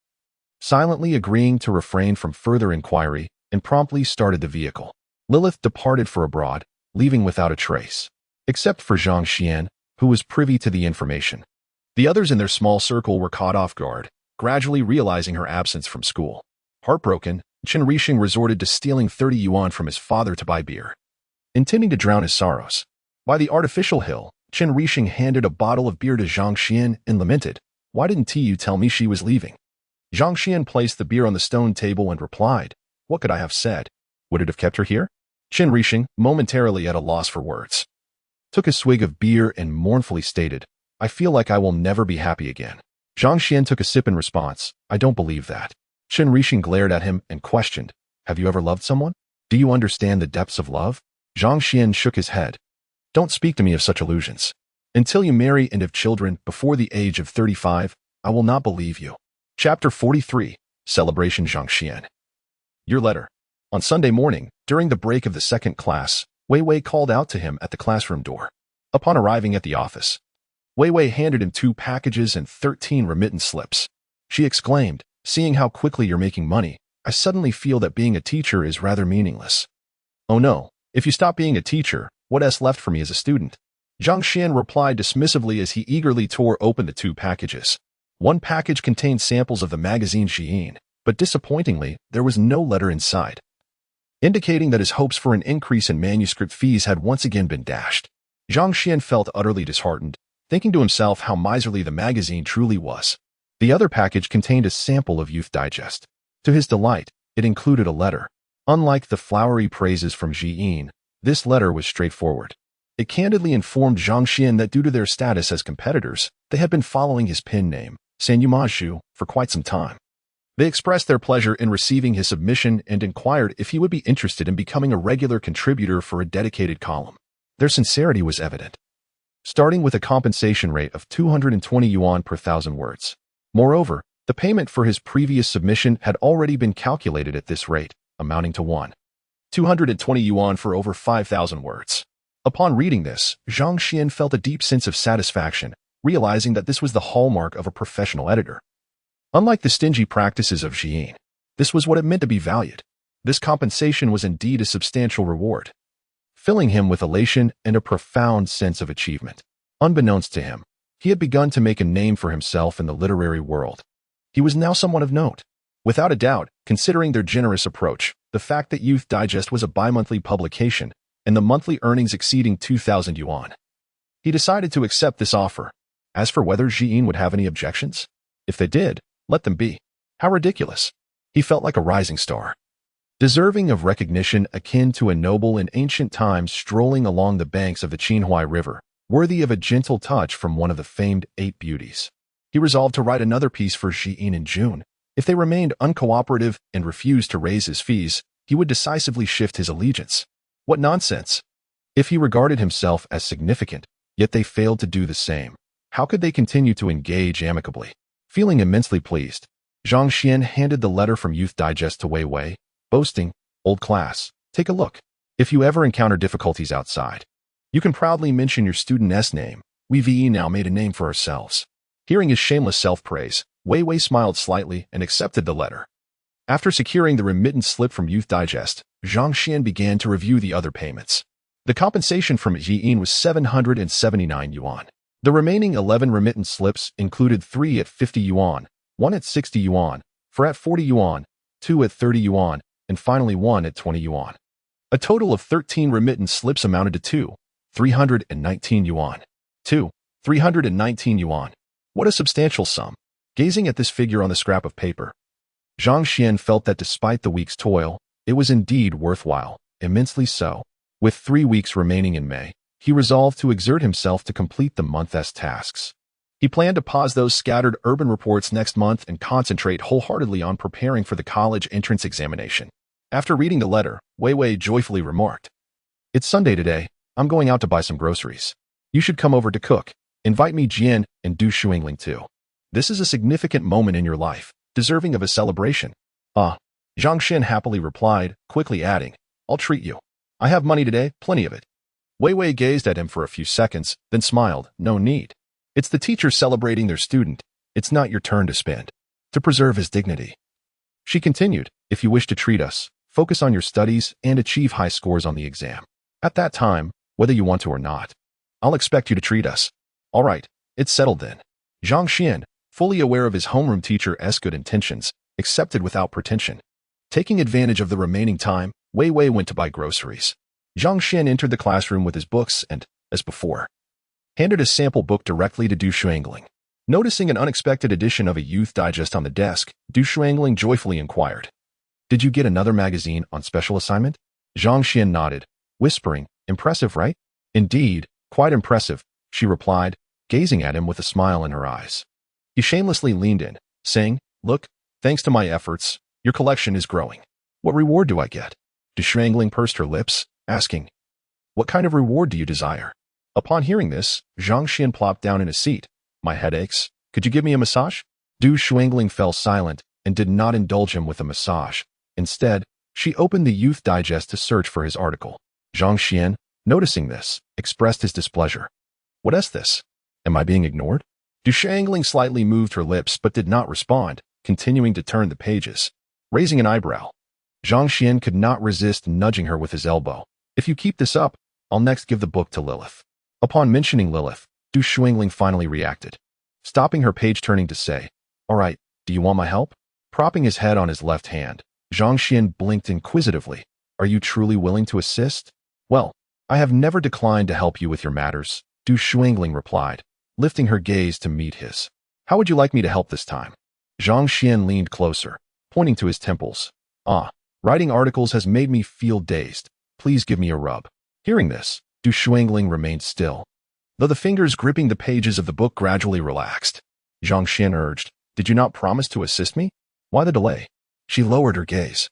S1: silently agreeing to refrain from further inquiry, and promptly started the vehicle. Lilith departed for abroad, leaving without a trace, except for Zhang Xuan, who was privy to the information. The others in their small circle were caught off guard, gradually realizing her absence from school. Heartbroken, Chen Rixing resorted to stealing 30 yuan from his father to buy beer, intending to drown his sorrows. By the artificial hill, Chen Rixing handed a bottle of beer to Zhang Xuan and lamented, "Why didn't you tell me she was leaving?" Zhang Xuan placed the beer on the stone table and replied, "What could I have said? Would it have kept her here?" Chen Rixing, momentarily at a loss for words, took a swig of beer and mournfully stated, "I feel like I will never be happy again." Zhang Xuan took a sip in response, "I don't believe that." Chen Rixing glared at him and questioned, "Have you ever loved someone? Do you understand the depths of love?" Zhang Xuan shook his head. "Don't speak to me of such illusions. Until you marry and have children before the age of 35, I will not believe you." Chapter 43, Celebration. Zhang Xuan. Your letter. On Sunday morning, during the break of the second class, Wei Wei called out to him at the classroom door. Upon arriving at the office, Wei Wei handed him 2 packages and 13 remittance slips. She exclaimed, "Seeing how quickly you're making money, I suddenly feel that being a teacher is rather meaningless." "Oh no, if you stop being a teacher, what else left for me as a student?" Zhang Xuan replied dismissively as he eagerly tore open the 2 packages. One package contained samples of the magazine Xiyin, but disappointingly, there was no letter inside, indicating that his hopes for an increase in manuscript fees had once again been dashed. Zhang Xuan felt utterly disheartened, thinking to himself how miserly the magazine truly was. The other package contained a sample of Youth Digest. To his delight, it included a letter. Unlike the flowery praises from Xiyin, this letter was straightforward. It candidly informed Zhang Xuan that due to their status as competitors, they had been following his pen name, Sanyumazhu, for quite some time. They expressed their pleasure in receiving his submission and inquired if he would be interested in becoming a regular contributor for a dedicated column. Their sincerity was evident, starting with a compensation rate of 220 yuan per 1,000 words. Moreover, the payment for his previous submission had already been calculated at this rate, amounting to 220 yuan for over 5,000 words. Upon reading this, Zhang Xuan felt a deep sense of satisfaction, realizing that this was the hallmark of a professional editor. Unlike the stingy practices of Xiyin, this was what it meant to be valued. This compensation was indeed a substantial reward, filling him with elation and a profound sense of achievement. Unbeknownst to him, he had begun to make a name for himself in the literary world. He was now someone of note. Without a doubt, considering their generous approach, the fact that Youth Digest was a bi-monthly publication, and the monthly earnings exceeding 2,000 yuan. He decided to accept this offer. As for whether Xiyin would have any objections, if they did, let them be. How ridiculous. He felt like a rising star, deserving of recognition akin to a noble in ancient times strolling along the banks of the Qinhuai River, worthy of a gentle touch from one of the famed 8 beauties. He resolved to write another piece for Xiyin in June. If they remained uncooperative and refused to raise his fees, he would decisively shift his allegiance. What nonsense! If he regarded himself as significant, yet they failed to do the same, how could they continue to engage amicably? Feeling immensely pleased, Zhang Xuan handed the letter from Youth Digest to Wei Wei, boasting, "Old class, take a look. If you ever encounter difficulties outside, you can proudly mention your student's name. We've now made a name for ourselves." Hearing his shameless self-praise, Wei Wei smiled slightly and accepted the letter. After securing the remittance slip from Youth Digest, Zhang Xuan began to review the other payments. The compensation from Xiyin was 779 yuan. The remaining 11 remittance slips included 3 at 50 yuan, 1 at 60 yuan, 4 at 40 yuan, 2 at 30 yuan, and finally 1 at 20 yuan. A total of 13 remittance slips amounted to 319 yuan. 319 yuan. What a substantial sum. Gazing at this figure on the scrap of paper, Zhang Xuan felt that despite the week's toil, it was indeed worthwhile, immensely so. With 3 weeks remaining in May, he resolved to exert himself to complete the month's tasks. He planned to pause those scattered urban reports next month and concentrate wholeheartedly on preparing for the college entrance examination. After reading the letter, Wei Wei joyfully remarked, "It's Sunday today. I'm going out to buy some groceries. You should come over to cook. Invite me Jian and Du Shuangling too. This is a significant moment in your life, deserving of a celebration." "Ah," Zhang Xuan happily replied, quickly adding, "I'll treat you. I have money today, plenty of it." Wei Wei gazed at him for a few seconds, then smiled, "No need. It's the teacher celebrating their student. It's not your turn to spend." To preserve his dignity, she continued, "If you wish to treat us, focus on your studies and achieve high scores on the exam. At that time, whether you want to or not, I'll expect you to treat us." "All right, it's settled then." Zhang Xuan, fully aware of his homeroom teacher's good intentions, accepted without pretension. Taking advantage of the remaining time, Wei Wei went to buy groceries. Zhang Xuan entered the classroom with his books and, as before, handed a sample book directly to Du Shuangling. Noticing an unexpected edition of a Youth Digest on the desk, Du Shuangling joyfully inquired, "Did you get another magazine on special assignment?" Zhang Xuan nodded, whispering, "Impressive, right?" "Indeed, quite impressive," she replied, gazing at him with a smile in her eyes. He shamelessly leaned in, saying, "Look, thanks to my efforts, your collection is growing. What reward do I get?" Du Shuangling pursed her lips, asking, "What kind of reward do you desire?" Upon hearing this, Zhang Xuan plopped down in a seat. "My head aches. Could you give me a massage?" Du Shuangling fell silent and did not indulge him with a massage. Instead, she opened the Youth Digest to search for his article. Zhang Xuan, noticing this, expressed his displeasure. "What is this? Am I being ignored?" Du Shuangling slightly moved her lips but did not respond, continuing to turn the pages. Raising an eyebrow, Zhang Xuan could not resist nudging her with his elbow. "If you keep this up, I'll next give the book to Lilith." Upon mentioning Lilith, Du Shuangling finally reacted, stopping her page-turning to say, "All right, do you want my help?" Propping his head on his left hand, Zhang Xuan blinked inquisitively. "Are you truly willing to assist?" "Well, I have never declined to help you with your matters," Du Shuangling replied, lifting her gaze to meet his. "How would you like me to help this time?" Zhang Xuan leaned closer, pointing to his temples. "Ah, writing articles has made me feel dazed. Please give me a rub." Hearing this, Du Shuangling remained still, though the fingers gripping the pages of the book gradually relaxed. Zhang Xuan urged, "Did you not promise to assist me? Why the delay?" She lowered her gaze,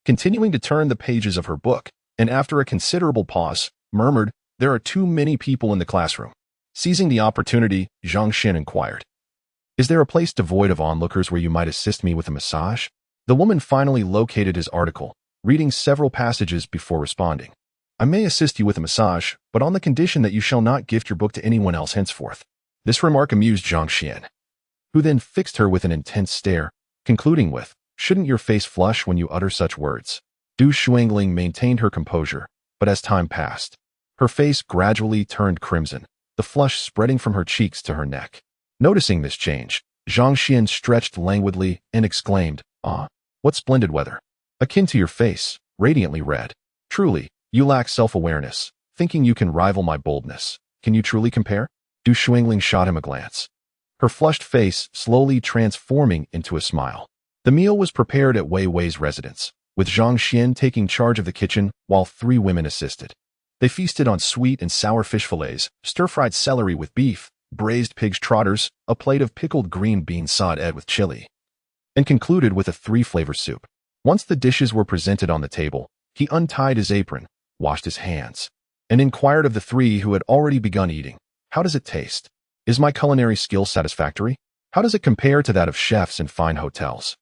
S1: continuing to turn the pages of her book, and after a considerable pause, murmured, "There are too many people in the classroom." Seizing the opportunity, Zhang Xuan inquired, "Is there a place devoid of onlookers where you might assist me with a massage?" The woman finally located his article, reading several passages before responding. "I may assist you with a massage, but on the condition that you shall not gift your book to anyone else henceforth." This remark amused Zhang Xuan, who then fixed her with an intense stare, concluding with, "Shouldn't your face flush when you utter such words?" Du Shuangling maintained her composure, but as time passed, her face gradually turned crimson, the flush spreading from her cheeks to her neck. Noticing this change, Zhang Xuan stretched languidly and exclaimed, "Ah, what splendid weather! Akin to your face, radiantly red. Truly, you lack self-awareness, thinking you can rival my boldness. Can you truly compare?" Du Shuangling shot him a glance, her flushed face slowly transforming into a smile. The meal was prepared at Wei Wei's residence, with Zhang Xuan taking charge of the kitchen while 3 women assisted. They feasted on sweet and sour fish fillets, stir-fried celery with beef, braised pig's trotters, a plate of pickled green bean sautéed with chili, and concluded with a 3-flavor soup. Once the dishes were presented on the table, he untied his apron, washed his hands, and inquired of the 3 who had already begun eating, "How does it taste? Is my culinary skill satisfactory? How does it compare to that of chefs in fine hotels?"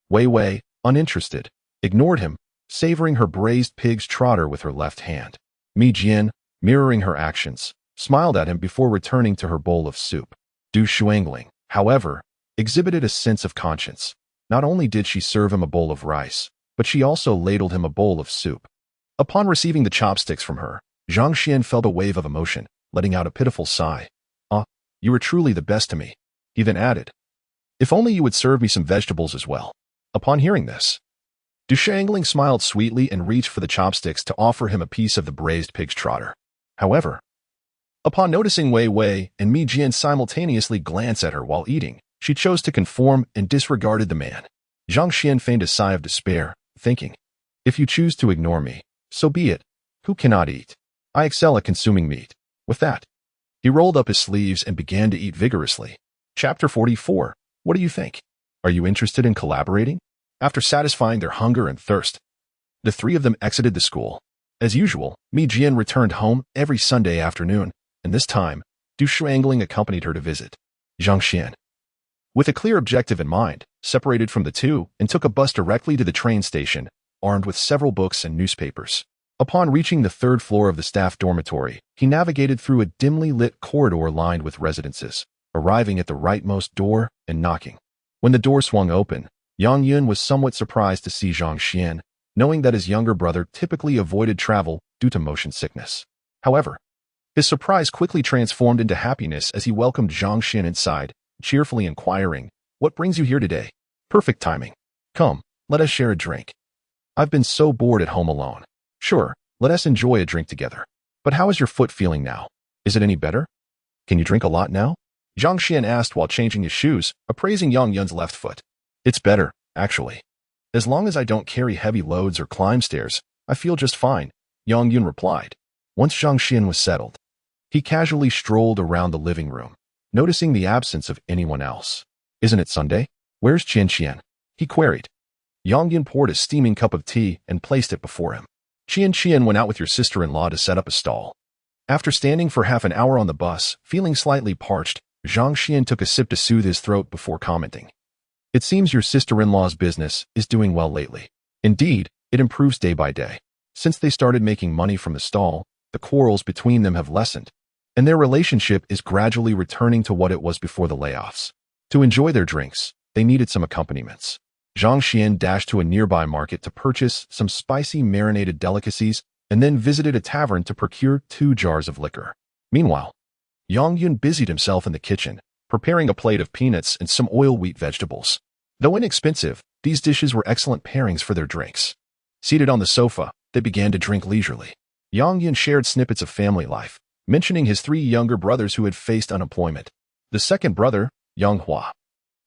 S1: Wei Wei, uninterested, ignored him, savoring her braised pig's trotter with her left hand. Mi Jian, mirroring her actions, smiled at him before returning to her bowl of soup. Du Shuangling, however, exhibited a sense of conscience. Not only did she serve him a bowl of rice, but she also ladled him a bowl of soup. Upon receiving the chopsticks from her, Zhang Xuan felt a wave of emotion, letting out a pitiful sigh. "Ah, you are truly the best to me." He then added, "If only you would serve me some vegetables as well." Upon hearing this, Du Shuangling smiled sweetly and reached for the chopsticks to offer him a piece of the braised pig's trotter. However, upon noticing Wei Wei and Mi Jian simultaneously glance at her while eating, she chose to conform and disregarded the man. Zhang Xuan feigned a sigh of despair, thinking, "If you choose to ignore me, so be it. Who cannot eat? I excel at consuming meat." With that, he rolled up his sleeves and began to eat vigorously. Chapter 44. What do you think? Are you interested in collaborating? After satisfying their hunger and thirst, the 3 of them exited the school. As usual, Mi Jian returned home every Sunday afternoon, and this time, Du Shuangling accompanied her to visit Zhang Xuan. With a clear objective in mind, separated from the 2 and took a bus directly to the train station, armed with several books and newspapers. Upon reaching the 3rd floor of the staff dormitory, he navigated through a dimly lit corridor lined with residences, arriving at the rightmost door and knocking. When the door swung open, Yang Yun was somewhat surprised to see Zhang Xuan, knowing that his younger brother typically avoided travel due to motion sickness. However, his surprise quickly transformed into happiness as he welcomed Zhang Xuan inside, cheerfully inquiring, "What brings you here today?" "Perfect timing. Come, let us share a drink. I've been so bored at home alone." "Sure, let us enjoy a drink together. But how is your foot feeling now? Is it any better? Can you drink a lot now?" Zhang Xuan asked while changing his shoes, appraising Yang Yun's left foot. "It's better, actually. As long as I don't carry heavy loads or climb stairs, I feel just fine," Yang Yun replied. Once Zhang Xuan was settled, he casually strolled around the living room, noticing the absence of anyone else. "Isn't it Sunday? Where's Qian Qian?" he queried. Yang Yun poured a steaming cup of tea and placed it before him. "Qian Qian went out with your sister-in-law to set up a stall." After standing for half an hour on the bus, feeling slightly parched, Zhang Xuan took a sip to soothe his throat before commenting, "It seems your sister-in-law's business is doing well lately. Indeed, it improves day by day. Since they started making money from the stall, the quarrels between them have lessened, and their relationship is gradually returning to what it was before the layoffs." To enjoy their drinks, they needed some accompaniments. Zhang Xuan dashed to a nearby market to purchase some spicy marinated delicacies and then visited a tavern to procure 2 jars of liquor. Meanwhile, Yang Yun busied himself in the kitchen, preparing a plate of peanuts and some oil-wheat vegetables. Though inexpensive, these dishes were excellent pairings for their drinks. Seated on the sofa, they began to drink leisurely. Yang Yun shared snippets of family life, mentioning his 3 younger brothers who had faced unemployment. The second brother, Yang Hua,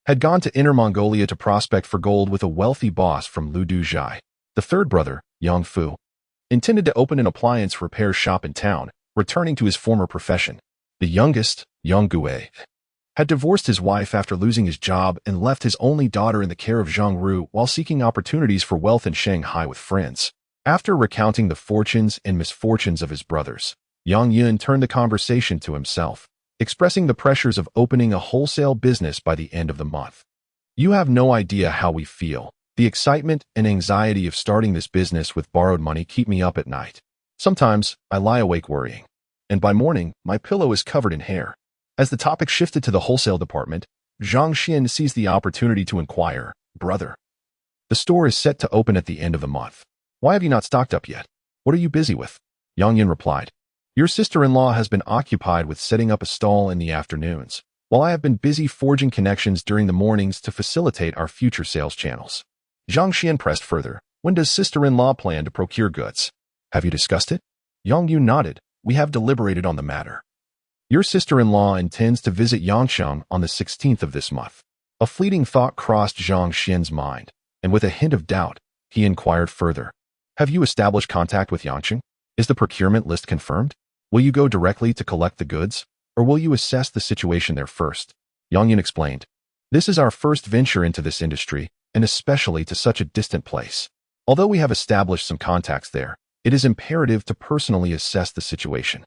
S1: had gone to Inner Mongolia to prospect for gold with a wealthy boss from Ludu Zhai. The third brother, Yang Fu, intended to open an appliance repair shop in town, returning to his former profession. The youngest, Yang Gue, had divorced his wife after losing his job and left his only daughter in the care of Zhang Ru while seeking opportunities for wealth in Shanghai with friends. After recounting the fortunes and misfortunes of his brothers, Yang Yun turned the conversation to himself, expressing the pressures of opening a wholesale business by the end of the month. "You have no idea how we feel. The excitement and anxiety of starting this business with borrowed money keep me up at night. Sometimes I lie awake worrying, and by morning my pillow is covered in hair." As the topic shifted to the wholesale department, Zhang Xuan seized the opportunity to inquire, "Brother, the store is set to open at the end of the month. Why have you not stocked up yet? What are you busy with?" Yang Yun replied, "Your sister-in-law has been occupied with setting up a stall in the afternoons, while I have been busy forging connections during the mornings to facilitate our future sales channels." Zhang Xuan pressed further, "When does sister-in-law plan to procure goods? Have you discussed it?" Yang Yun nodded, "We have deliberated on the matter. Your sister-in-law intends to visit Yangshan on the 16th of this month." A fleeting thought crossed Zhang Xuan's mind, and with a hint of doubt, he inquired further, "Have you established contact with Yangshan? Is the procurement list confirmed? Will you go directly to collect the goods, or will you assess the situation there first?" Yang Yun explained, "This is our first venture into this industry, and especially to such a distant place. Although we have established some contacts there, it is imperative to personally assess the situation."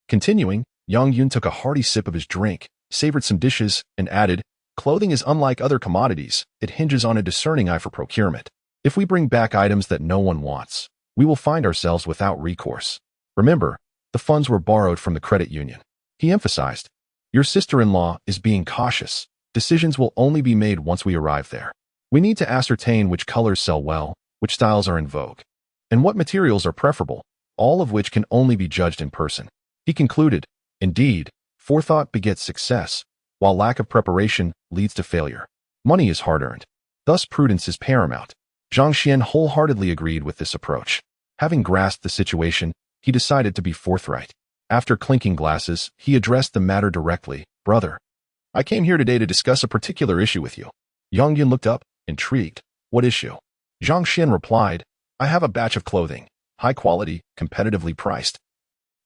S1: Continuing, Yang Yun took a hearty sip of his drink, savored some dishes, and added, "Clothing is unlike other commodities. It hinges on a discerning eye for procurement. If we bring back items that no one wants, we will find ourselves without recourse. Remember, the funds were borrowed from the credit union." He emphasized, "Your sister-in-law is being cautious. Decisions will only be made once we arrive there. We need to ascertain which colors sell well, which styles are in vogue, and what materials are preferable, all of which can only be judged in person." He concluded, "Indeed, forethought begets success, while lack of preparation leads to failure. Money is hard-earned. Thus prudence is paramount." Zhang Xuan wholeheartedly agreed with this approach. Having grasped the situation, he decided to be forthright. After clinking glasses, he addressed the matter directly, "Brother, I came here today to discuss a particular issue with you." Yang Yun looked up, intrigued. "What issue?" Zhang Xuan replied, "I have a batch of clothing, high quality, competitively priced,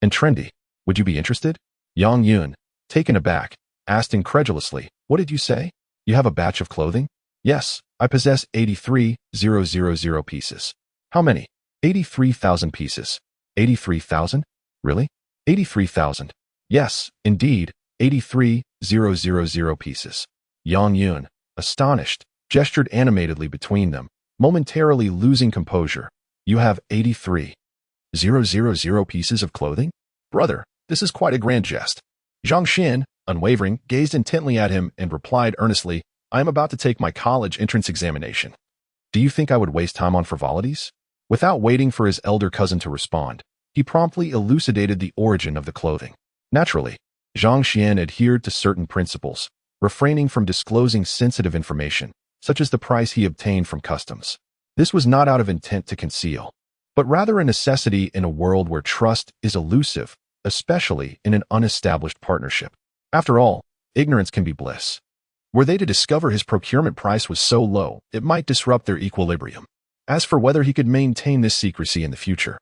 S1: and trendy. Would you be interested?" Yang Yun, taken aback, asked incredulously, "What did you say? You have a batch of clothing?" "Yes, I possess 83,000 pieces." "How many?" 83,000 pieces. 83,000? Really? 83,000. "Yes, indeed, 83,000 pieces." Yang Yun, astonished, gestured animatedly between them, momentarily losing composure. "You have 83,000 pieces of clothing? Brother, this is quite a grand jest." Zhang Xuan, unwavering, gazed intently at him and replied earnestly, "I am about to take my college entrance examination. Do you think I would waste time on frivolities?" Without waiting for his elder cousin to respond, he promptly elucidated the origin of the clothing. Naturally, Zhang Xuan adhered to certain principles, refraining from disclosing sensitive information, such as the price he obtained from customs. This was not out of intent to conceal, but rather a necessity in a world where trust is elusive, especially in an unestablished partnership. After all, ignorance can be bliss. Were they to discover his procurement price was so low, it might disrupt their equilibrium. As for whether he could maintain this secrecy in the future,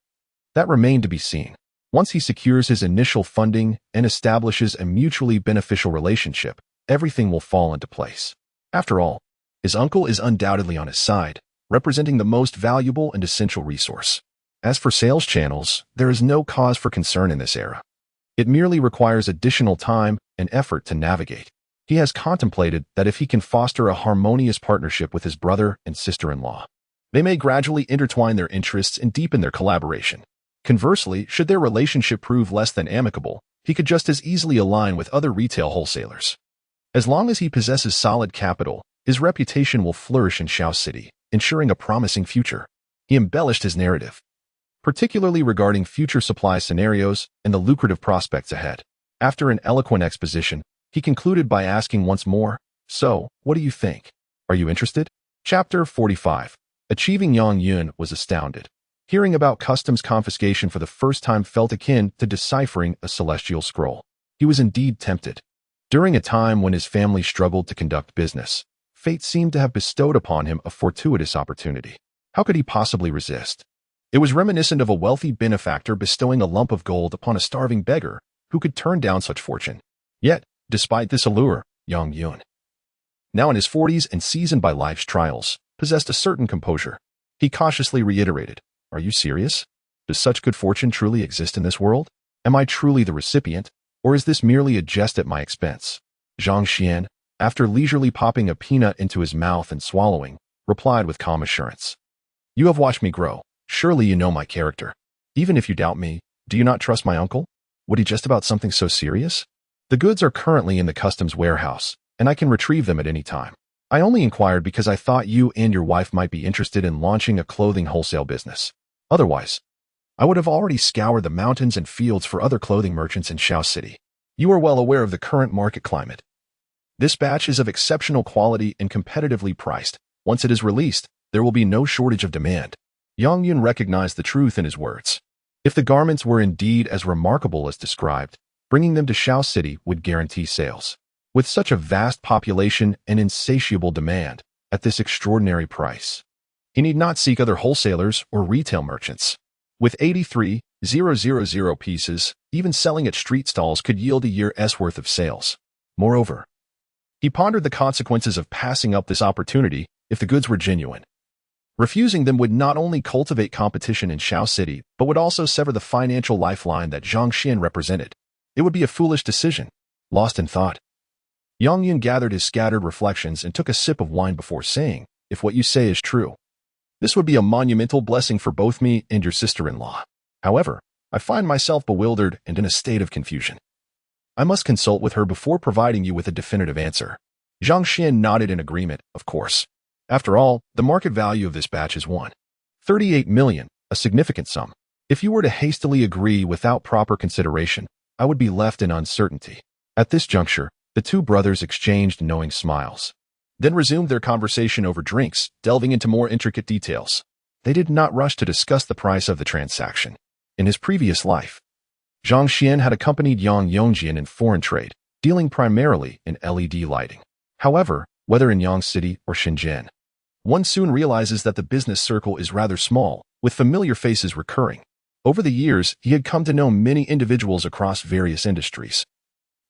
S1: that remained to be seen. Once he secures his initial funding and establishes a mutually beneficial relationship, everything will fall into place. After all, his uncle is undoubtedly on his side, representing the most valuable and essential resource. As for sales channels, there is no cause for concern in this era. It merely requires additional time and effort to navigate. He has contemplated that if he can foster a harmonious partnership with his brother and sister-in-law, they may gradually intertwine their interests and deepen their collaboration. Conversely, should their relationship prove less than amicable, he could just as easily align with other retail wholesalers. As long as he possesses solid capital, his reputation will flourish in Xiao City, ensuring a promising future. He embellished his narrative, particularly regarding future supply scenarios and the lucrative prospects ahead. After an eloquent exposition, he concluded by asking once more, "So, what do you think? Are you interested?" Chapter 45. Achieving Yang Yun was astounded. Hearing about customs confiscation for the first time felt akin to deciphering a celestial scroll. He was indeed tempted. During a time when his family struggled to conduct business, fate seemed to have bestowed upon him a fortuitous opportunity. How could he possibly resist? It was reminiscent of a wealthy benefactor bestowing a lump of gold upon a starving beggar who could turn down such fortune. Yet, despite this allure, Yang Yun, now in his 40s and seasoned by life's trials, possessed a certain composure. He cautiously reiterated, "Are you serious? Does such good fortune truly exist in this world? Am I truly the recipient, or is this merely a jest at my expense?" Zhang Xuan, after leisurely popping a peanut into his mouth and swallowing, replied with calm assurance, "You have watched me grow. Surely you know my character. Even if you doubt me, do you not trust my uncle? Would he jest about something so serious? The goods are currently in the customs warehouse, and I can retrieve them at any time. I only inquired because I thought you and your wife might be interested in launching a clothing wholesale business. Otherwise, I would have already scoured the mountains and fields for other clothing merchants in Shao City. You are well aware of the current market climate. This batch is of exceptional quality and competitively priced. Once it is released, there will be no shortage of demand. Yang Yun recognized the truth in his words. If the garments were indeed as remarkable as described, bringing them to Shao City would guarantee sales. With such a vast population and insatiable demand at this extraordinary price, he need not seek other wholesalers or retail merchants. With 83,000 pieces, even selling at street stalls could yield a year's worth of sales. Moreover, he pondered the consequences of passing up this opportunity if the goods were genuine. Refusing them would not only cultivate competition in Shao City, but would also sever the financial lifeline that Zhang Xuan represented. It would be a foolish decision. Lost in thought, Yang Yun gathered his scattered reflections and took a sip of wine before saying, "If what you say is true, this would be a monumental blessing for both me and your sister-in-law. However, I find myself bewildered and in a state of confusion. I must consult with her before providing you with a definitive answer." Zhang Xuan nodded in agreement, of course. After all, the market value of this batch is 1.38 million, a significant sum. If you were to hastily agree without proper consideration, I would be left in uncertainty. At this juncture, the two brothers exchanged knowing smiles, then resumed their conversation over drinks, delving into more intricate details. They did not rush to discuss the price of the transaction. In his previous life, Zhang Xuan had accompanied Yang Yongjian in foreign trade, dealing primarily in LED lighting. However, whether in Yang City or Shenzhen, one soon realizes that the business circle is rather small, with familiar faces recurring. Over the years, he had come to know many individuals across various industries,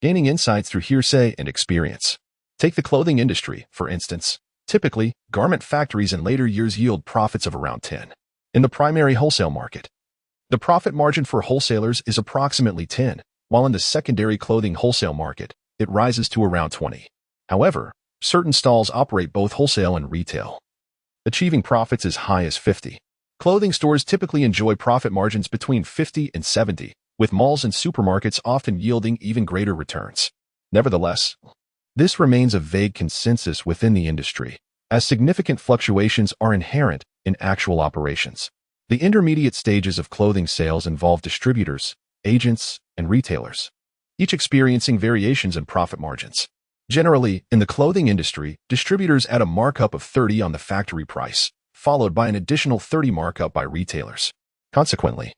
S1: gaining insights through hearsay and experience. Take the clothing industry, for instance. Typically, garment factories in later years yield profits of around 10. In the primary wholesale market, the profit margin for wholesalers is approximately 10, while in the secondary clothing wholesale market, it rises to around 20. However, certain stalls operate both wholesale and retail, achieving profits as high as 50. Clothing stores typically enjoy profit margins between 50 and 70, with malls and supermarkets often yielding even greater returns. Nevertheless, this remains a vague consensus within the industry, as significant fluctuations are inherent in actual operations. The intermediate stages of clothing sales involve distributors, agents, and retailers, each experiencing variations in profit margins. Generally, in the clothing industry, distributors add a markup of 30 on the factory price, followed by an additional 30 markup by retailers. Consequently,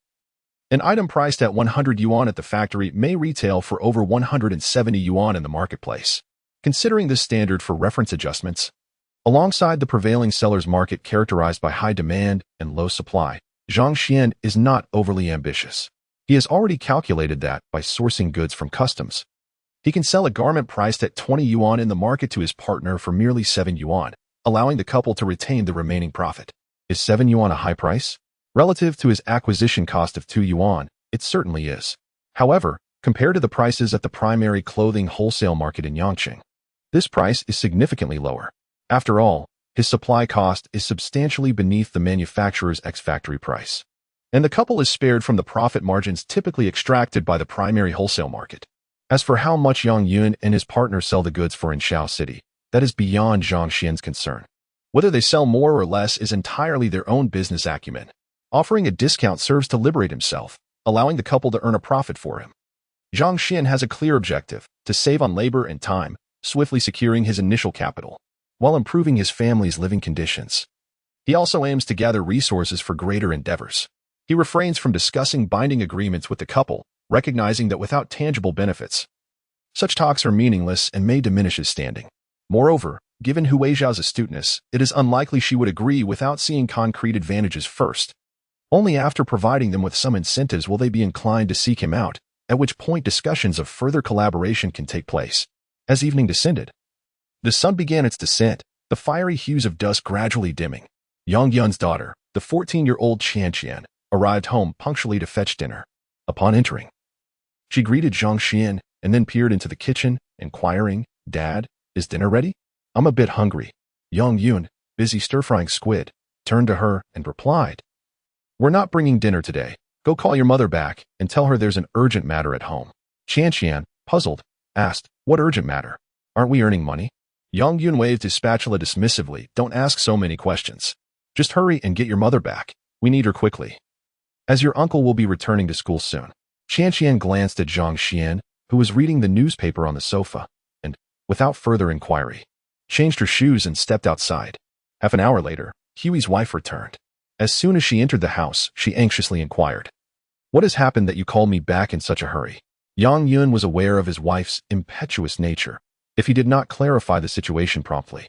S1: an item priced at 100 yuan at the factory may retail for over 170 yuan in the marketplace. Considering this standard for reference adjustments, alongside the prevailing seller's market characterized by high demand and low supply, Zhang Xuan is not overly ambitious. He has already calculated that, by sourcing goods from customs, he can sell a garment priced at 20 yuan in the market to his partner for merely 7 yuan, allowing the couple to retain the remaining profit. Is 7 yuan a high price? Relative to his acquisition cost of 2 yuan, it certainly is. However, compared to the prices at the primary clothing wholesale market in Yangqing, this price is significantly lower. After all, his supply cost is substantially beneath the manufacturer's ex-factory price, and the couple is spared from the profit margins typically extracted by the primary wholesale market. As for how much Yang Yun and his partner sell the goods for in Shao City, that is beyond Zhang Xuan's concern. Whether they sell more or less is entirely their own business acumen. Offering a discount serves to liberate himself, allowing the couple to earn a profit for him. Zhang Xuan has a clear objective: to save on labor and time, swiftly securing his initial capital, while improving his family's living conditions. He also aims to gather resources for greater endeavors. He refrains from discussing binding agreements with the couple, recognizing that without tangible benefits, such talks are meaningless and may diminish his standing. Moreover, given Hu Weizhao's astuteness, it is unlikely she would agree without seeing concrete advantages first. Only after providing them with some incentives will they be inclined to seek him out, at which point discussions of further collaboration can take place. As evening descended, the sun began its descent, the fiery hues of dusk gradually dimming. Yang Yun's daughter, the 14-year-old Qian, arrived home punctually to fetch dinner. Upon entering, she greeted Zhang Xuan and then peered into the kitchen, inquiring, "Dad, is dinner ready?" "I'm a bit hungry." Yang Yun, busy stir-frying squid, turned to her and replied, "We're not bringing dinner today. Go call your mother back and tell her there's an urgent matter at home." Qian, puzzled, asked, "What urgent matter?" Aren't we earning money? Yang Yun waved his spatula dismissively. Don't ask so many questions. Just hurry and get your mother back. We need her quickly. As your uncle will be returning to school soon. Qian glanced at Zhang Xuan, who was reading the newspaper on the sofa, and, without further inquiry, changed her shoes and stepped outside. Half an hour later, Huey's wife returned. As soon as she entered the house, she anxiously inquired, "What has happened that you called me back in such a hurry?" Yang Yun was aware of his wife's impetuous nature. If he did not clarify the situation promptly,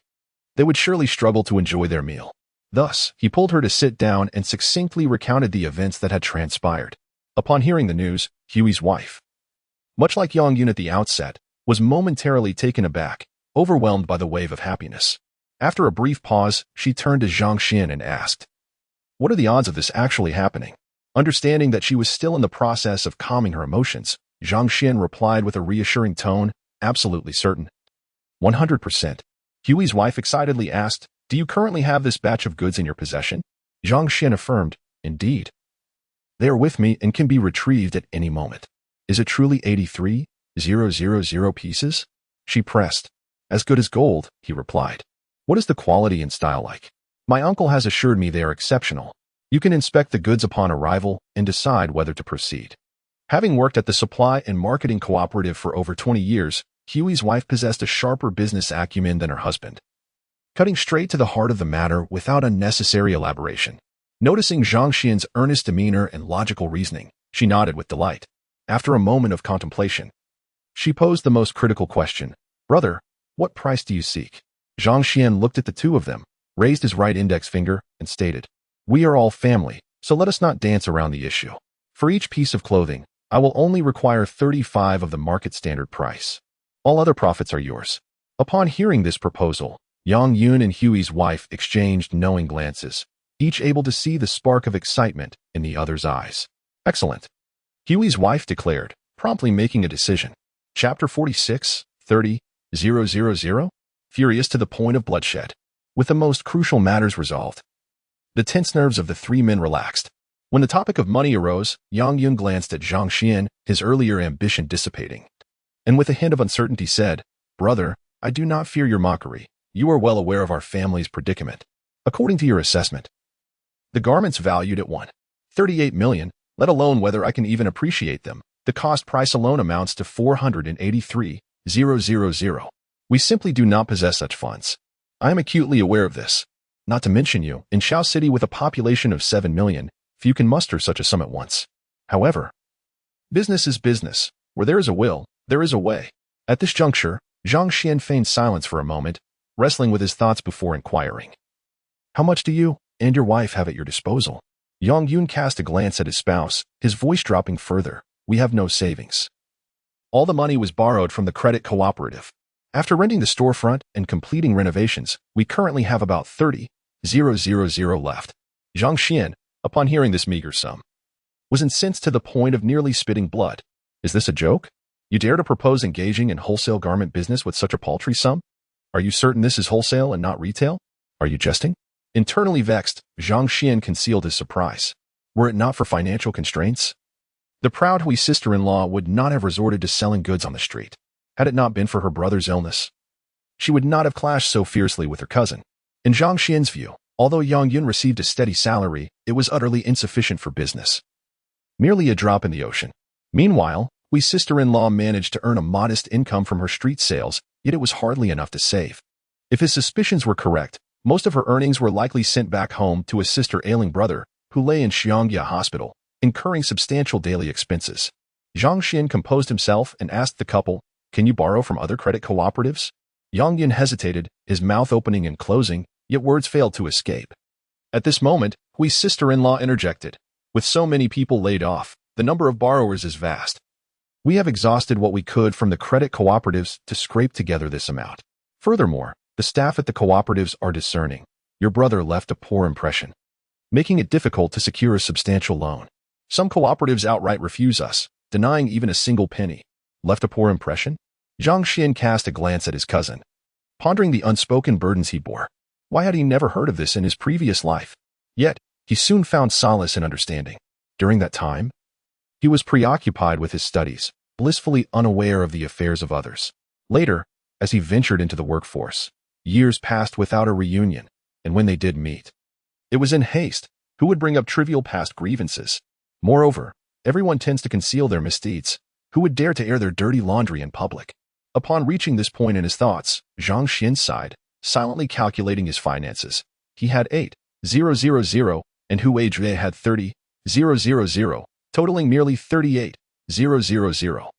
S1: they would surely struggle to enjoy their meal. Thus, he pulled her to sit down and succinctly recounted the events that had transpired. Upon hearing the news, Huey's wife, much like Yang Yun at the outset, was momentarily taken aback, overwhelmed by the wave of happiness. After a brief pause, she turned to Zhang Xuan and asked, "What are the odds of this actually happening?" Understanding that she was still in the process of calming her emotions, Zhang Xuan replied with a reassuring tone, "Absolutely certain." 100%. Huey's wife excitedly asked, "Do you currently have this batch of goods in your possession?" Zhang Xuan affirmed, "Indeed. They are with me and can be retrieved at any moment." "Is it truly 83,000 pieces?" she pressed. "As good as gold," he replied. "What is the quality and style like?" "My uncle has assured me they are exceptional. You can inspect the goods upon arrival and decide whether to proceed." Having worked at the supply and marketing cooperative for over 20 years, Huey's wife possessed a sharper business acumen than her husband, cutting straight to the heart of the matter without unnecessary elaboration. Noticing Zhang Xuan's earnest demeanor and logical reasoning, she nodded with delight. After a moment of contemplation, she posed the most critical question, "Brother, what price do you seek?" Zhang Xuan looked at the two of them, raised his right index finger, and stated, "We are all family, so let us not dance around the issue. For each piece of clothing, I will only require 35 of the market standard price. All other profits are yours." Upon hearing this proposal, Yang Yun and Huey's wife exchanged knowing glances, each able to see the spark of excitement in the other's eyes. "Excellent," Huey's wife declared, promptly making a decision. Chapter 46, 30,000. Furious to the point of bloodshed. With the most crucial matters resolved, the tense nerves of the three men relaxed. When the topic of money arose, Yang Yun glanced at Zhang Xuan, his earlier ambition dissipating, and with a hint of uncertainty said, "Brother, I do not fear your mockery. You are well aware of our family's predicament. According to your assessment, the garments valued at 138 million, let alone whether I can even appreciate them. The cost price alone amounts to 483,000. We simply do not possess such funds. I am acutely aware of this. Not to mention you, in Shao City with a population of 7 million, few can muster such a sum at once. However, business is business. Where there is a will, there is a way." At this juncture, Zhang Xuan feigned silence for a moment, wrestling with his thoughts before inquiring, "How much do you and your wife have at your disposal?" Yang Yun cast a glance at his spouse, his voice dropping further. "We have no savings. All the money was borrowed from the credit cooperative. After renting the storefront and completing renovations, we currently have about 30,000 left." Zhang Xuan, upon hearing this meager sum, was incensed to the point of nearly spitting blood. "Is this a joke? You dare to propose engaging in wholesale garment business with such a paltry sum? Are you certain this is wholesale and not retail? Are you jesting?" Internally vexed, Zhang Xuan concealed his surprise. Were it not for financial constraints, the proud Hui sister-in-law would not have resorted to selling goods on the street. Had it not been for her brother's illness, she would not have clashed so fiercely with her cousin. In Zhang Xuan's view, although Yang Yun received a steady salary, it was utterly insufficient for business. Merely a drop in the ocean. Meanwhile, Hui's sister-in-law managed to earn a modest income from her street sales, yet it was hardly enough to save. If his suspicions were correct, most of her earnings were likely sent back home to his sister's ailing brother, who lay in Xiangya Hospital, incurring substantial daily expenses. Zhang Xuan composed himself and asked the couple, "Can you borrow from other credit cooperatives?" Yang Yun hesitated, his mouth opening and closing, yet words failed to escape. At this moment, Hui's sister-in-law interjected, "With so many people laid off, the number of borrowers is vast. We have exhausted what we could from the credit cooperatives to scrape together this amount. Furthermore, the staff at the cooperatives are discerning. Your brother left a poor impression, making it difficult to secure a substantial loan. Some cooperatives outright refuse us, denying even a single penny." Left a poor impression? Zhang Xuan cast a glance at his cousin, pondering the unspoken burdens he bore. Why had he never heard of this in his previous life? Yet, he soon found solace in understanding. During that time, he was preoccupied with his studies, blissfully unaware of the affairs of others. Later, as he ventured into the workforce. Years passed without a reunion, and when they did meet, it was in haste. Who would bring up trivial past grievances? Moreover, everyone tends to conceal their misdeeds. Who would dare to air their dirty laundry in public? Upon reaching this point in his thoughts, Zhang Xuan sighed, silently calculating his finances. He had 8,000, and Hu Weijie had 30,000, totaling nearly 38,000.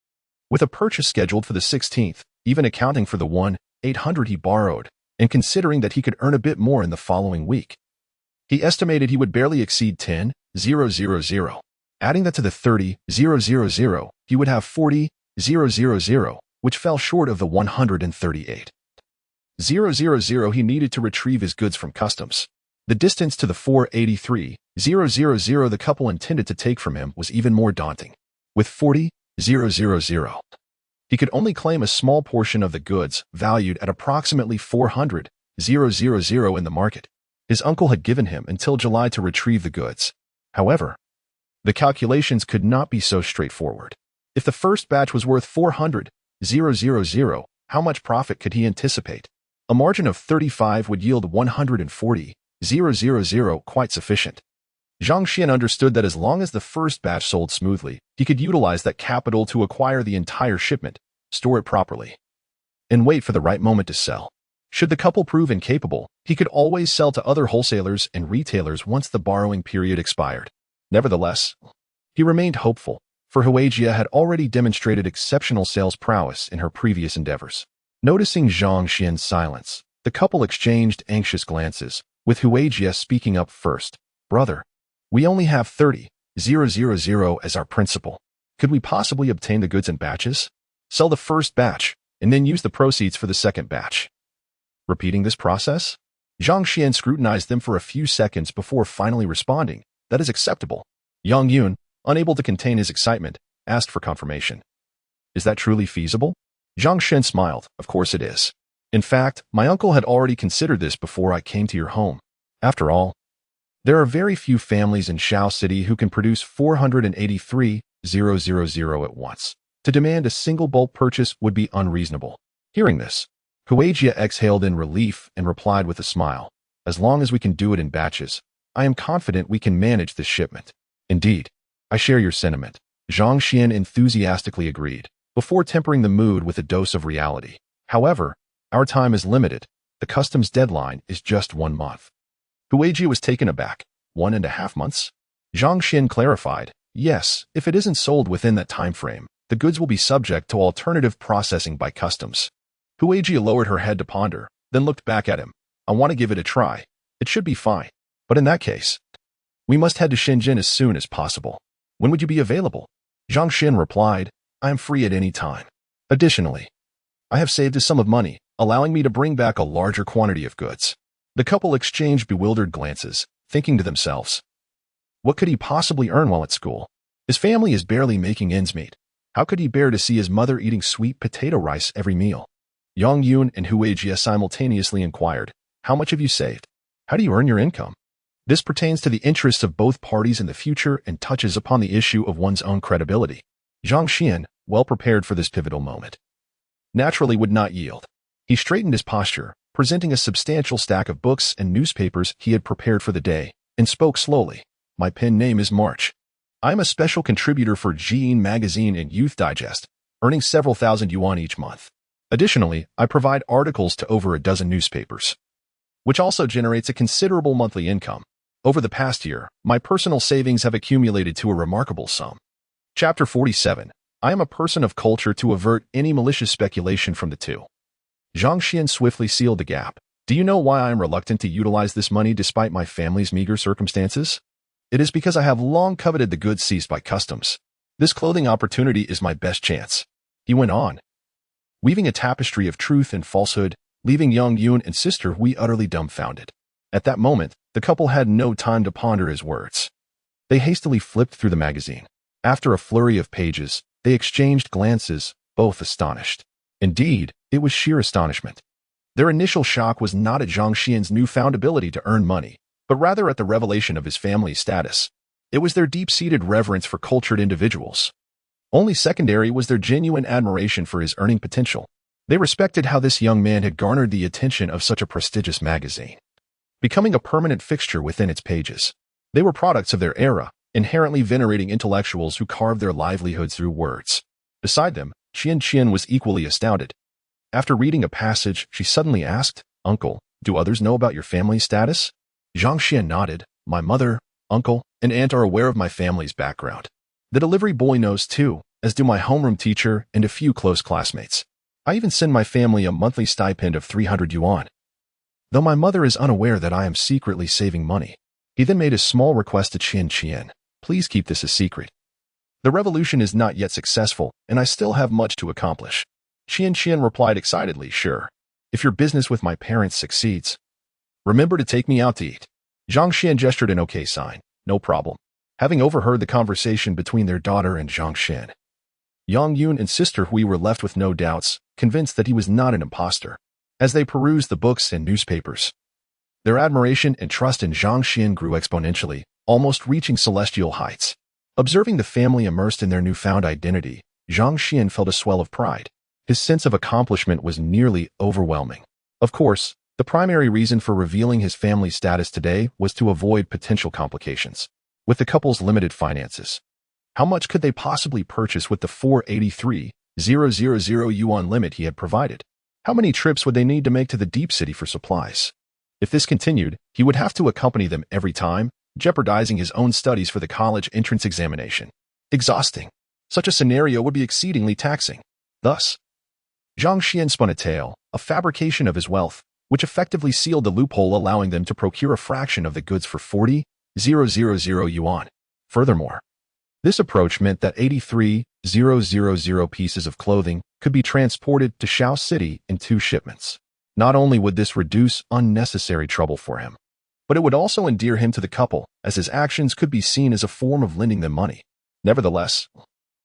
S1: With a purchase scheduled for the 16th, even accounting for the 1,800 he borrowed, and considering that he could earn a bit more in the following week, he estimated he would barely exceed 10,000. Adding that to the 30,000, he would have 40,000, which fell short of the 138,000 he needed to retrieve his goods from customs. The distance to the 483,000 the couple intended to take from him was even more daunting. With 40,000, he could only claim a small portion of the goods, valued at approximately 400,000 in the market. His uncle had given him until July to retrieve the goods. However, the calculations could not be so straightforward. If the first batch was worth 400,000, how much profit could he anticipate? A margin of 35 would yield 140,000, quite sufficient. Zhang Xuan understood that as long as the first batch sold smoothly, he could utilize that capital to acquire the entire shipment, store it properly, and wait for the right moment to sell. Should the couple prove incapable, he could always sell to other wholesalers and retailers once the borrowing period expired. Nevertheless, he remained hopeful, for Hu Weijie had already demonstrated exceptional sales prowess in her previous endeavors. Noticing Zhang Xuan's silence, the couple exchanged anxious glances, with Hu Weijie speaking up first. "Brother, we only have 30,000 as our principal. Could we possibly obtain the goods in batches? Sell the first batch, and then use the proceeds for the second batch?" Repeating this process, Zhang Xuan scrutinized them for a few seconds before finally responding, "That is acceptable." Yang Yun, unable to contain his excitement, asked for confirmation. "Is that truly feasible?" Zhang Xuan smiled. "Of course it is. In fact, my uncle had already considered this before I came to your home. After all, there are very few families in Shao City who can produce 483,000 at once. To demand a single bulk purchase would be unreasonable." Hearing this, Hu Weijie exhaled in relief and replied with a smile, "As long as we can do it in batches, I am confident we can manage this shipment." "Indeed, I share your sentiment," Zhang Xuan enthusiastically agreed, before tempering the mood with a dose of reality. "However, our time is limited. The customs deadline is just 1 month." Hu Weijie was taken aback. 1.5 months? Zhang Xuan clarified, "Yes, if it isn't sold within that time frame, the goods will be subject to alternative processing by customs." Hu Weijie lowered her head to ponder, then looked back at him. "I want to give it a try. It should be fine. But in that case, we must head to Shenzhen as soon as possible. When would you be available?" Zhang Xuan replied, "I am free at any time. Additionally, I have saved a sum of money, allowing me to bring back a larger quantity of goods." The couple exchanged bewildered glances, thinking to themselves, what could he possibly earn while at school? His family is barely making ends meet. How could he bear to see his mother eating sweet potato rice every meal? Yang Yun and Hu Weijie simultaneously inquired, "How much have you saved? How do you earn your income?" This pertains to the interests of both parties in the future and touches upon the issue of one's own credibility. Zhang Xuan, well prepared for this pivotal moment, naturally would not yield. He straightened his posture, presenting a substantial stack of books and newspapers he had prepared for the day, and spoke slowly. "My pen name is March. I am a special contributor for Jian Magazine and Youth Digest, earning several thousand yuan each month. Additionally, I provide articles to over a dozen newspapers, which also generates a considerable monthly income. Over the past year, my personal savings have accumulated to a remarkable sum." Chapter 47. I am a person of culture to avert any malicious speculation from the two. Zhang Xuan swiftly sealed the gap. "Do you know why I am reluctant to utilize this money despite my family's meager circumstances? It is because I have long coveted the goods seized by customs. This clothing opportunity is my best chance," he went on, weaving a tapestry of truth and falsehood, leaving Yang Yun and Sister Hui utterly dumbfounded. At that moment, the couple had no time to ponder his words. They hastily flipped through the magazine. After a flurry of pages, they exchanged glances, both astonished. Indeed, it was sheer astonishment. Their initial shock was not at Zhang Xuan's newfound ability to earn money, but rather at the revelation of his family's status. It was their deep-seated reverence for cultured individuals. Only secondary was their genuine admiration for his earning potential. They respected how this young man had garnered the attention of such a prestigious magazine, becoming a permanent fixture within its pages. They were products of their era, inherently venerating intellectuals who carved their livelihoods through words. Beside them, Qian was equally astounded. After reading a passage, she suddenly asked, "Uncle, do others know about your family status?" Zhang Xuan nodded. "My mother, uncle, and aunt are aware of my family's background. The delivery boy knows too, as do my homeroom teacher and a few close classmates. I even send my family a monthly stipend of 300 yuan. Though my mother is unaware that I am secretly saving money." He then made a small request to Qian. "Please keep this a secret. The revolution is not yet successful, and I still have much to accomplish." Qian replied excitedly, "Sure. If your business with my parents succeeds, remember to take me out to eat." Zhang Xuan gestured an okay sign. "No problem." Having overheard the conversation between their daughter and Zhang Xuan, Yang Yun and Sister Hui were left with no doubts, convinced that he was not an imposter. As they perused the books and newspapers, their admiration and trust in Zhang Xuan grew exponentially, almost reaching celestial heights. Observing the family immersed in their newfound identity, Zhang Xuan felt a swell of pride. His sense of accomplishment was nearly overwhelming. Of course, the primary reason for revealing his family status today was to avoid potential complications. With the couple's limited finances, how much could they possibly purchase with the 483,000 yuan limit he had provided? How many trips would they need to make to the deep city for supplies? If this continued, he would have to accompany them every time, jeopardizing his own studies for the college entrance examination. Exhausting. Such a scenario would be exceedingly taxing. Thus, Zhang Xuan spun a tale, a fabrication of his wealth, which effectively sealed the loophole allowing them to procure a fraction of the goods for 40,000 yuan. Furthermore, this approach meant that 83,000 pieces of clothing could be transported to Shao City in 2 shipments. Not only would this reduce unnecessary trouble for him, but it would also endear him to the couple, as his actions could be seen as a form of lending them money. Nevertheless,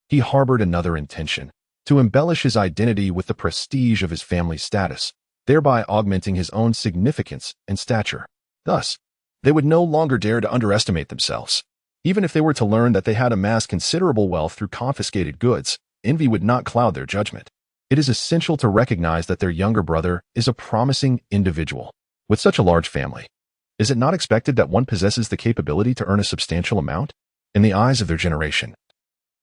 S1: he harbored another intention: to embellish his identity with the prestige of his family status, thereby augmenting his own significance and stature. Thus, they would no longer dare to underestimate themselves. Even if they were to learn that they had amassed considerable wealth through confiscated goods, envy would not cloud their judgment. It is essential to recognize that their younger brother is a promising individual. With such a large family, is it not expected that one possesses the capability to earn a substantial amount? In the eyes of their generation,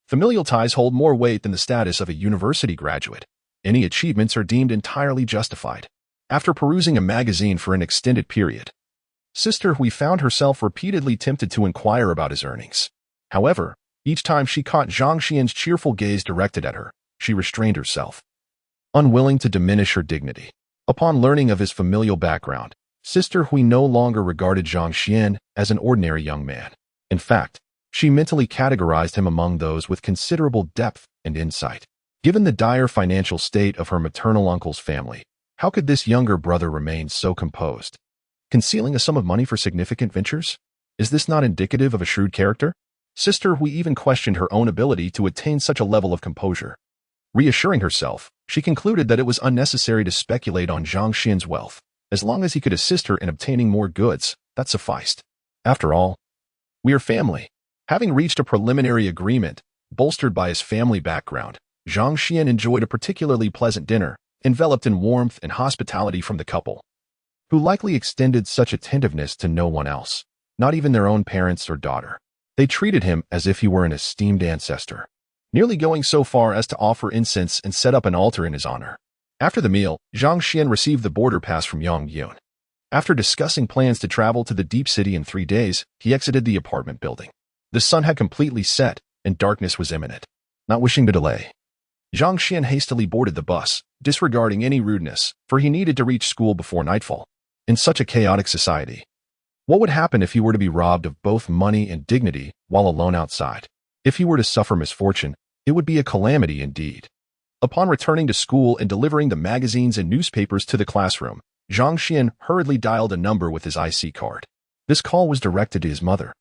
S1: familial ties hold more weight than the status of a university graduate. Any achievements are deemed entirely justified. After perusing a magazine for an extended period, Sister Hui found herself repeatedly tempted to inquire about his earnings. However, each time she caught Zhang Xuan's cheerful gaze directed at her, she restrained herself, unwilling to diminish her dignity. Upon learning of his familial background, Sister Hui no longer regarded Zhang Xuan as an ordinary young man. In fact, she mentally categorized him among those with considerable depth and insight. Given the dire financial state of her maternal uncle's family, how could this younger brother remain so composed? Concealing a sum of money for significant ventures? Is this not indicative of a shrewd character? Sister Hui even questioned her own ability to attain such a level of composure. Reassuring herself, she concluded that it was unnecessary to speculate on Zhang Xuan's wealth. As long as he could assist her in obtaining more goods, that sufficed. After all, we are family. Having reached a preliminary agreement, bolstered by his family background, Zhang Xuan enjoyed a particularly pleasant dinner, enveloped in warmth and hospitality from the couple, who likely extended such attentiveness to no one else, not even their own parents or daughter. They treated him as if he were an esteemed ancestor, nearly going so far as to offer incense and set up an altar in his honor. After the meal, Zhang Xuan received the boarder pass from Yang Yun. After discussing plans to travel to the deep city in 3 days, he exited the apartment building. The sun had completely set, and darkness was imminent. Not wishing to delay, Zhang Xuan hastily boarded the bus, disregarding any rudeness, for he needed to reach school before nightfall. In such a chaotic society, what would happen if he were to be robbed of both money and dignity while alone outside? If he were to suffer misfortune, it would be a calamity indeed. Upon returning to school and delivering the magazines and newspapers to the classroom, Zhang Xuan hurriedly dialed a number with his IC card. This call was directed to his mother,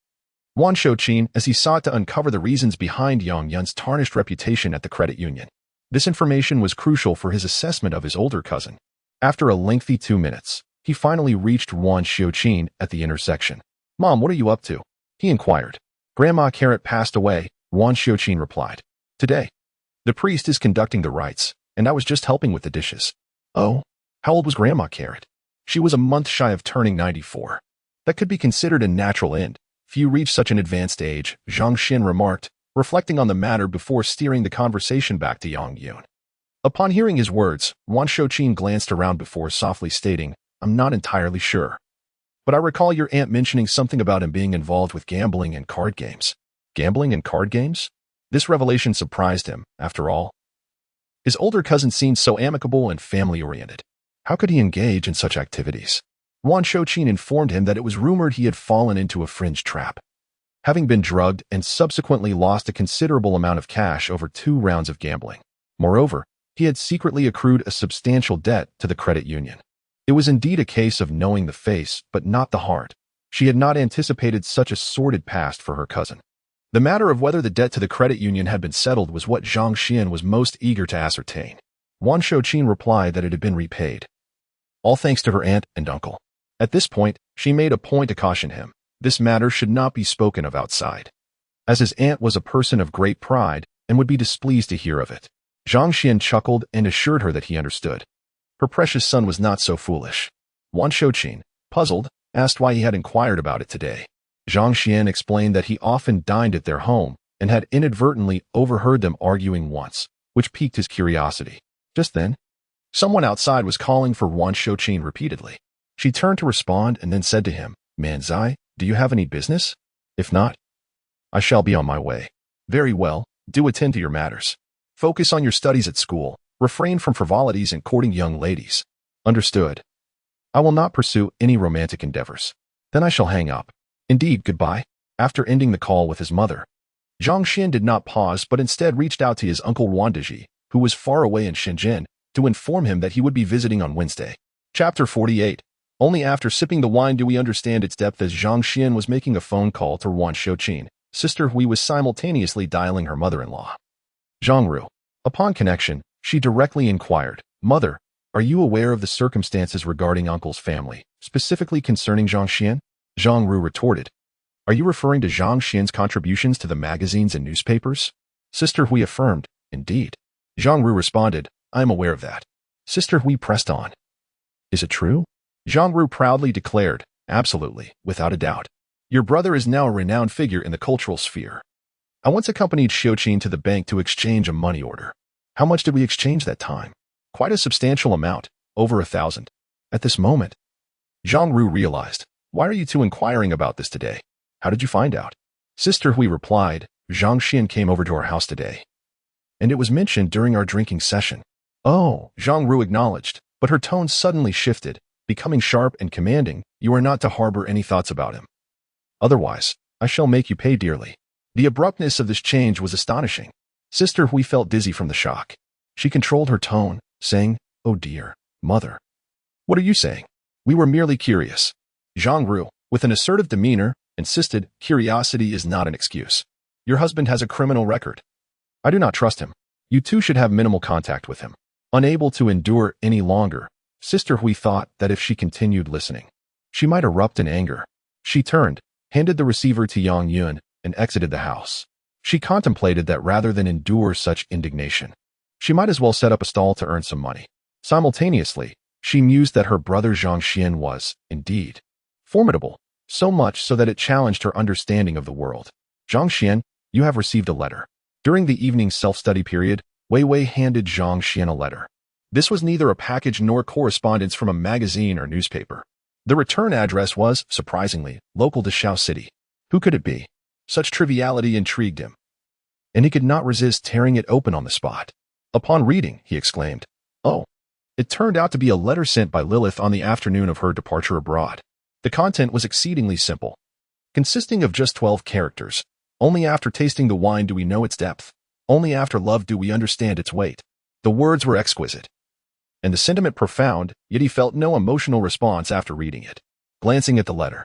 S1: Wan Shouqin, as he sought to uncover the reasons behind Yang Yun's tarnished reputation at the credit union. This information was crucial for his assessment of his older cousin. After a lengthy 2 minutes, he finally reached Wan Shouqin at the intersection. "Mom, what are you up to?" he inquired. "Grandma Carrot passed away," Wan Shouqin replied. "Today, the priest is conducting the rites, and I was just helping with the dishes. Oh, how old was Grandma Carrot? She was a month shy of turning 94. That could be considered a natural end. Few reach such an advanced age, Zhang Xuan remarked, reflecting on the matter before steering the conversation back to Yang Yun. Upon hearing his words, Wan Shouqin glanced around before softly stating, I'm not entirely sure. But I recall your aunt mentioning something about him being involved with gambling and card games. Gambling and card games? This revelation surprised him, after all. His older cousin seemed so amicable and family-oriented. How could he engage in such activities? Wan Shouqin informed him that it was rumored he had fallen into a fringe trap, having been drugged and subsequently lost a considerable amount of cash over 2 rounds of gambling. Moreover, he had secretly accrued a substantial debt to the credit union. It was indeed a case of knowing the face, but not the heart. She had not anticipated such a sordid past for her cousin. The matter of whether the debt to the credit union had been settled was what Zhang Xuan was most eager to ascertain. Wan Shouqin replied that it had been repaid. All thanks to her aunt and uncle. At this point, she made a point to caution him. This matter should not be spoken of outside, as his aunt was a person of great pride and would be displeased to hear of it. Zhang Xuan chuckled and assured her that he understood. Her precious son was not so foolish. Wan Shouqin, puzzled, asked why he had inquired about it today. Zhang Xuan explained that he often dined at their home and had inadvertently overheard them arguing once, which piqued his curiosity. Just then, someone outside was calling for Wan Shouqin repeatedly. She turned to respond and then said to him, Manzai, do you have any business? If not, I shall be on my way. Very well, do attend to your matters. Focus on your studies at school. Refrain from frivolities and courting young ladies. Understood. I will not pursue any romantic endeavors. Then I shall hang up. Indeed, goodbye. After ending the call with his mother, Zhang Xuan did not pause but instead reached out to his uncle Wandaji, who was far away in Shenzhen, to inform him that he would be visiting on Wednesday. Chapter 48. Only after sipping the wine do we understand its depth as Zhang Xuan was making a phone call to Wan Shouqin. Sister Hui was simultaneously dialing her mother-in-law. Zhang Ru. Upon connection, she directly inquired, Mother, are you aware of the circumstances regarding Uncle's family, specifically concerning Zhang Xuan? Zhang Ru retorted, Are you referring to Zhang Xuan's contributions to the magazines and newspapers? Sister Hui affirmed, Indeed. Zhang Ru responded, I am aware of that. Sister Hui pressed on. Is it true? Zhang Ru proudly declared, Absolutely, without a doubt. Your brother is now a renowned figure in the cultural sphere. I once accompanied Shouqin to the bank to exchange a money order. How much did we exchange that time? Quite a substantial amount, over 1,000. At this moment, Zhang Ru realized, Why are you two inquiring about this today? How did you find out? Sister Hui replied, Zhang Xuan came over to our house today, and it was mentioned during our drinking session. Oh, Zhang Ru acknowledged, but her tone suddenly shifted, becoming sharp and commanding. You are not to harbor any thoughts about him. Otherwise, I shall make you pay dearly. The abruptness of this change was astonishing. Sister Hui felt dizzy from the shock. She controlled her tone, saying, Oh dear, mother. What are you saying? We were merely curious. Zhang Ru, with an assertive demeanor, insisted, Curiosity is not an excuse. Your husband has a criminal record. I do not trust him. You two should have minimal contact with him. Unable to endure any longer, Sister Hui thought that if she continued listening, she might erupt in anger. She turned, handed the receiver to Yang Yun, and exited the house. She contemplated that rather than endure such indignation, she might as well set up a stall to earn some money. Simultaneously, she mused that her brother Zhang Xuan was, indeed, formidable, so much so that it challenged her understanding of the world. Zhang Xuan, you have received a letter. During the evening self-study period, Wei Wei handed Zhang Xuan a letter. This was neither a package nor correspondence from a magazine or newspaper. The return address was, surprisingly, local to Shao City. Who could it be? Such triviality intrigued him, and he could not resist tearing it open on the spot. Upon reading, he exclaimed, Oh! It turned out to be a letter sent by Lilith on the afternoon of her departure abroad. The content was exceedingly simple, consisting of just 12 characters. Only after tasting the wine do we know its depth. Only after love do we understand its weight. The words were exquisite, and the sentiment profound, yet he felt no emotional response after reading it. Glancing at the letter,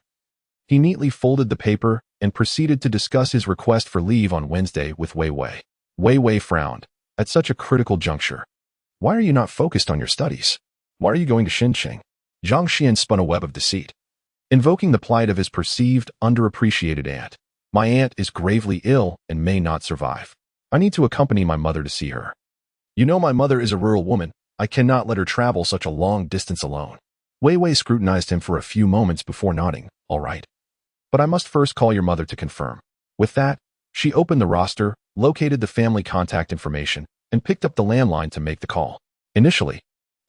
S1: he neatly folded the paper and proceeded to discuss his request for leave on Wednesday with Wei Wei. Wei Wei frowned. At such a critical juncture, why are you not focused on your studies? Why are you going to Shenzhen? Zhang Xuan spun a web of deceit, invoking the plight of his perceived, underappreciated aunt. My aunt is gravely ill and may not survive. I need to accompany my mother to see her. You know my mother is a rural woman. I cannot let her travel such a long distance alone. Wei Wei scrutinized him for a few moments before nodding. All right. But I must first call your mother to confirm. With that, she opened the roster, located the family contact information, and picked up the landline to make the call. Initially,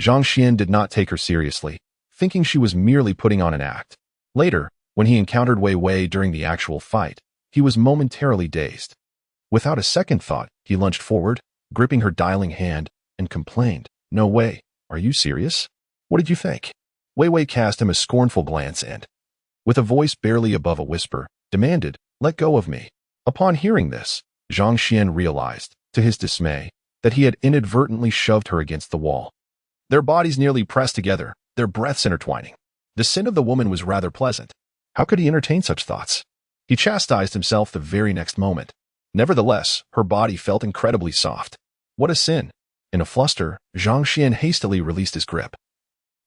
S1: Zhang Xuan did not take her seriously, thinking she was merely putting on an act. Later, when he encountered Wei Wei during the actual fight, he was momentarily dazed. Without a second thought, he lunged forward, gripping her dialing hand, and complained, "No way, are you serious? What did you think?" Wei Wei cast him a scornful glance and, with a voice barely above a whisper, demanded, "Let go of me." Upon hearing this, Zhang Xuan realized, to his dismay, that he had inadvertently shoved her against the wall. Their bodies nearly pressed together, their breaths intertwining. The sin of the woman was rather pleasant. How could he entertain such thoughts? He chastised himself the very next moment. Nevertheless, her body felt incredibly soft. What a sin! In a fluster, Zhang Xuan hastily released his grip,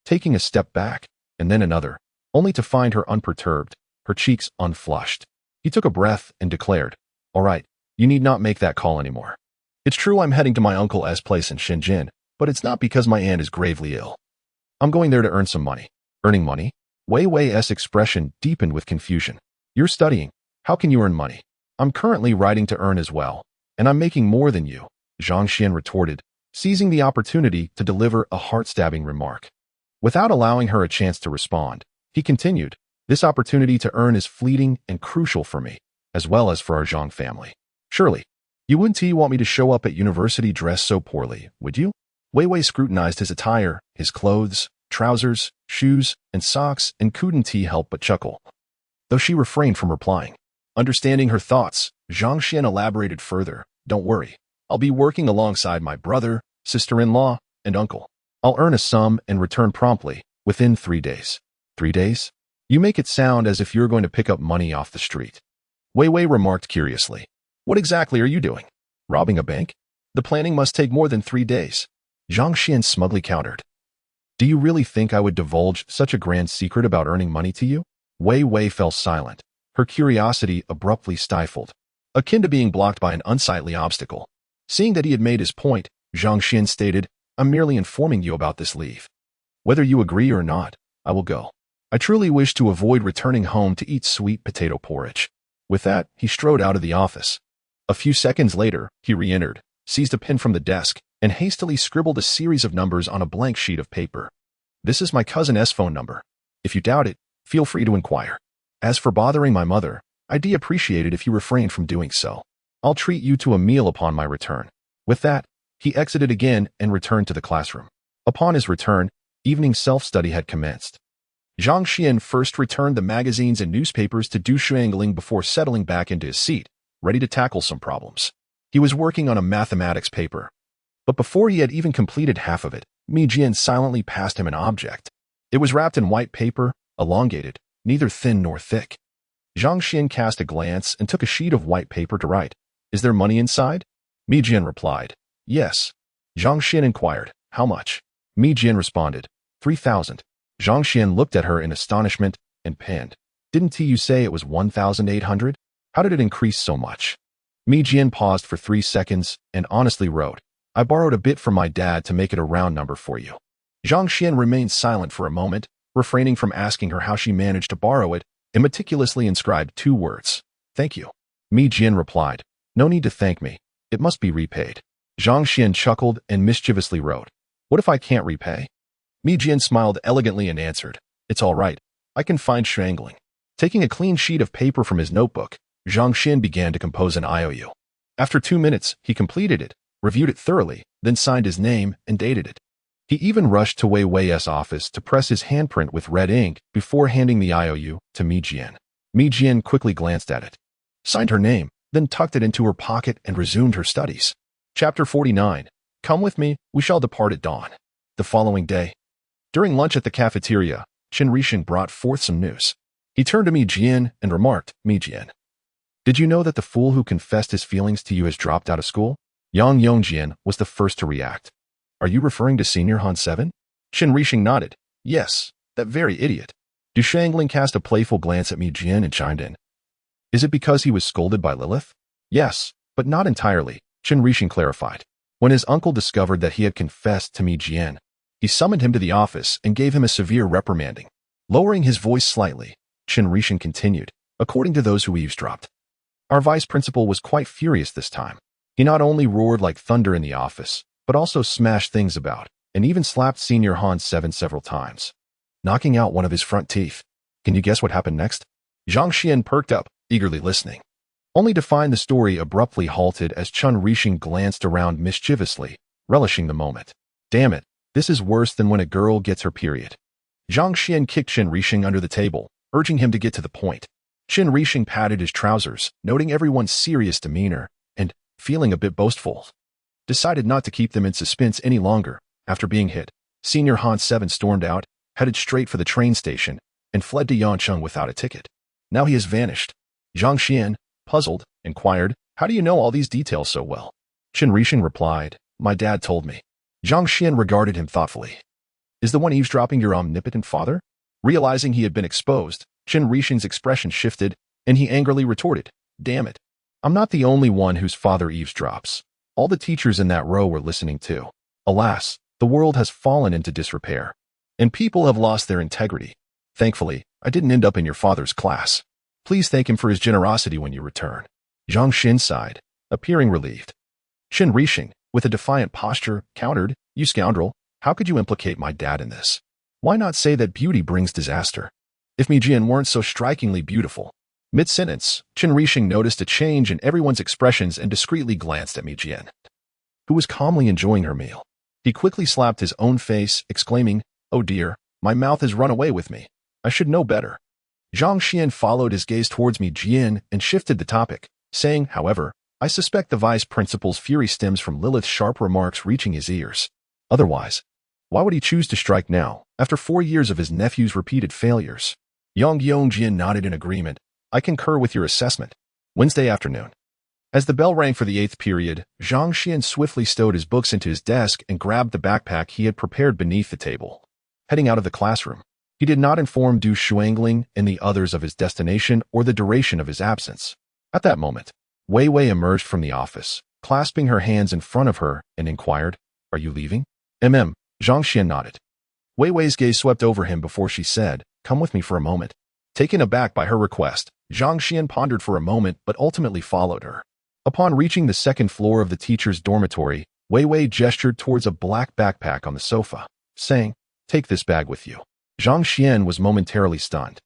S1: taking a step back, and then another, only to find her unperturbed, her cheeks unflushed. He took a breath and declared, "All right, you need not make that call anymore. It's true I'm heading to my Uncle S place in Shenzhen, but it's not because my aunt is gravely ill. I'm going there to earn some money." Earning money? Wei Wei's expression deepened with confusion. "You're studying. How can you earn money?" "I'm currently writing to earn as well, and I'm making more than you," Zhang Xuan retorted, seizing the opportunity to deliver a heart-stabbing remark. Without allowing her a chance to respond, he continued, "This opportunity to earn is fleeting and crucial for me, as well as for our Zhang family. Surely, you wouldn't want me to show up at university dressed so poorly, would you?" Wei Wei scrutinized his attire, his clothes, trousers, shoes, and socks, and couldn't help but chuckle, though she refrained from replying. Understanding her thoughts, Zhang Xuan elaborated further, "Don't worry. I'll be working alongside my brother, sister-in-law, and uncle. I'll earn a sum and return promptly, within 3 days." 3 days? You make it sound as if you're going to pick up money off the street. Wei Wei remarked curiously. "What exactly are you doing? Robbing a bank? The planning must take more than 3 days." Zhang Xuan smugly countered. "Do you really think I would divulge such a grand secret about earning money to you?" Wei Wei fell silent, her curiosity abruptly stifled, akin to being blocked by an unsightly obstacle. Seeing that he had made his point, Zhang Xuan stated, "I'm merely informing you about this leave. Whether you agree or not, I will go. I truly wish to avoid returning home to eat sweet potato porridge." With that, he strode out of the office. A few seconds later, he re-entered, seized a pen from the desk, and hastily scribbled a series of numbers on a blank sheet of paper. "This is my cousin's phone number. If you doubt it, feel free to inquire. As for bothering my mother, I'd appreciate it if you refrained from doing so. I'll treat you to a meal upon my return." With that, he exited again and returned to the classroom. Upon his return, evening self-study had commenced. Zhang Xuan first returned the magazines and newspapers to Du Shuangling before settling back into his seat, ready to tackle some problems. He was working on a mathematics paper. But before he had even completed half of it, Mi Jian silently passed him an object. It was wrapped in white paper, elongated, neither thin nor thick. Zhang Xuan cast a glance and took a sheet of white paper to write, "Is there money inside?" Mi Jian replied, "Yes." Zhang Xuan inquired, "How much?" Mi Jian responded, 3,000. Zhang Xuan looked at her in astonishment and panned, "Didn't you say it was 1,800? How did it increase so much?" Mi Jian paused for 3 seconds and honestly wrote, "I borrowed a bit from my dad to make it a round number for you." Zhang Xuan remained silent for a moment, refraining from asking her how she managed to borrow it, and meticulously inscribed 2 words, "Thank you." Mi Jian replied, "No need to thank me. It must be repaid." Zhang Xuan chuckled and mischievously wrote, "What if I can't repay?" Mi Jian smiled elegantly and answered, "It's all right. I can find Shuangling." Taking a clean sheet of paper from his notebook, Zhang Xuan began to compose an IOU. After 2 minutes, he completed it, reviewed it thoroughly, then signed his name and dated it. He even rushed to Wei Wei's office to press his handprint with red ink before handing the IOU to Mi Jian. Mi Jian quickly glanced at it, signed her name, then tucked it into her pocket and resumed her studies. Chapter 49. Come with me, we shall depart at dawn. The following day, during lunch at the cafeteria, Qin Rixing brought forth some news. He turned to Mi Jian and remarked, "Mi Jian, did you know that the fool who confessed his feelings to you has dropped out of school?" Yang Yongjian was the first to react. "Are you referring to Senior Han 7? Qin Rixing nodded. "Yes, that very idiot." Du Shuangling cast a playful glance at Mi Jian and chimed in. "Is it because he was scolded by Lilith?" "Yes, but not entirely," Qin Rixing clarified. When his uncle discovered that he had confessed to Mi Jian, he summoned him to the office and gave him a severe reprimanding. Lowering his voice slightly, Qin Rishan continued, according to those who eavesdropped. Our vice principal was quite furious this time. He not only roared like thunder in the office, but also smashed things about, and even slapped Senior Han 7 several times, knocking out one of his front teeth. Can you guess what happened next? Zhang Xuan perked up, eagerly listening, only to find the story abruptly halted as Qin Rishan glanced around mischievously, relishing the moment. Damn it, this is worse than when a girl gets her period. Zhang Xuan kicked Qin Rishan under the table, urging him to get to the point. Qin Rishan patted his trousers, noting everyone's serious demeanor, and, feeling a bit boastful, decided not to keep them in suspense any longer. After being hit, Senior Han 7 stormed out, headed straight for the train station, and fled to Yancheng without a ticket. Now he has vanished. Zhang Xuan, puzzled, inquired, "How do you know all these details so well?" Qin Rishan replied, "My dad told me." Zhang Xuan regarded him thoughtfully. "Is the one eavesdropping your omnipotent father?" Realizing he had been exposed, Qin Rishan's expression shifted, and he angrily retorted, "Damn it. I'm not the only one whose father eavesdrops. All the teachers in that row were listening too. Alas, the world has fallen into disrepair, and people have lost their integrity. Thankfully, I didn't end up in your father's class. Please thank him for his generosity when you return." Zhang Xuan sighed, appearing relieved. Qin Rishan, with a defiant posture, countered, "You scoundrel, how could you implicate my dad in this? Why not say that beauty brings disaster? If Mi Jian weren't so strikingly beautiful." Mid-sentence, Qin Rishan noticed a change in everyone's expressions and discreetly glanced at Mi Jian, who was calmly enjoying her meal. He quickly slapped his own face, exclaiming, "Oh dear, my mouth has run away with me. I should know better." Zhang Xuan followed his gaze towards Mi Jian and shifted the topic, saying, "However, I suspect the vice principal's fury stems from Lilith's sharp remarks reaching his ears. Otherwise, why would he choose to strike now, after 4 years of his nephew's repeated failures?" Yang Yongjian nodded in agreement. "I concur with your assessment." Wednesday afternoon. As the bell rang for the 8th period, Zhang Xuan swiftly stowed his books into his desk and grabbed the backpack he had prepared beneath the table. Heading out of the classroom, he did not inform Du Shuangling and the others of his destination or the duration of his absence. At that moment, Wei Wei emerged from the office, clasping her hands in front of her, and inquired, "Are you leaving?" Zhang Xuan nodded. Wei Wei's gaze swept over him before she said, "Come with me for a moment." Taken aback by her request, Zhang Xuan pondered for a moment but ultimately followed her. Upon reaching the 2nd floor of the teacher's dormitory, Wei Wei gestured towards a black backpack on the sofa, saying, "Take this bag with you." Zhang Xuan was momentarily stunned,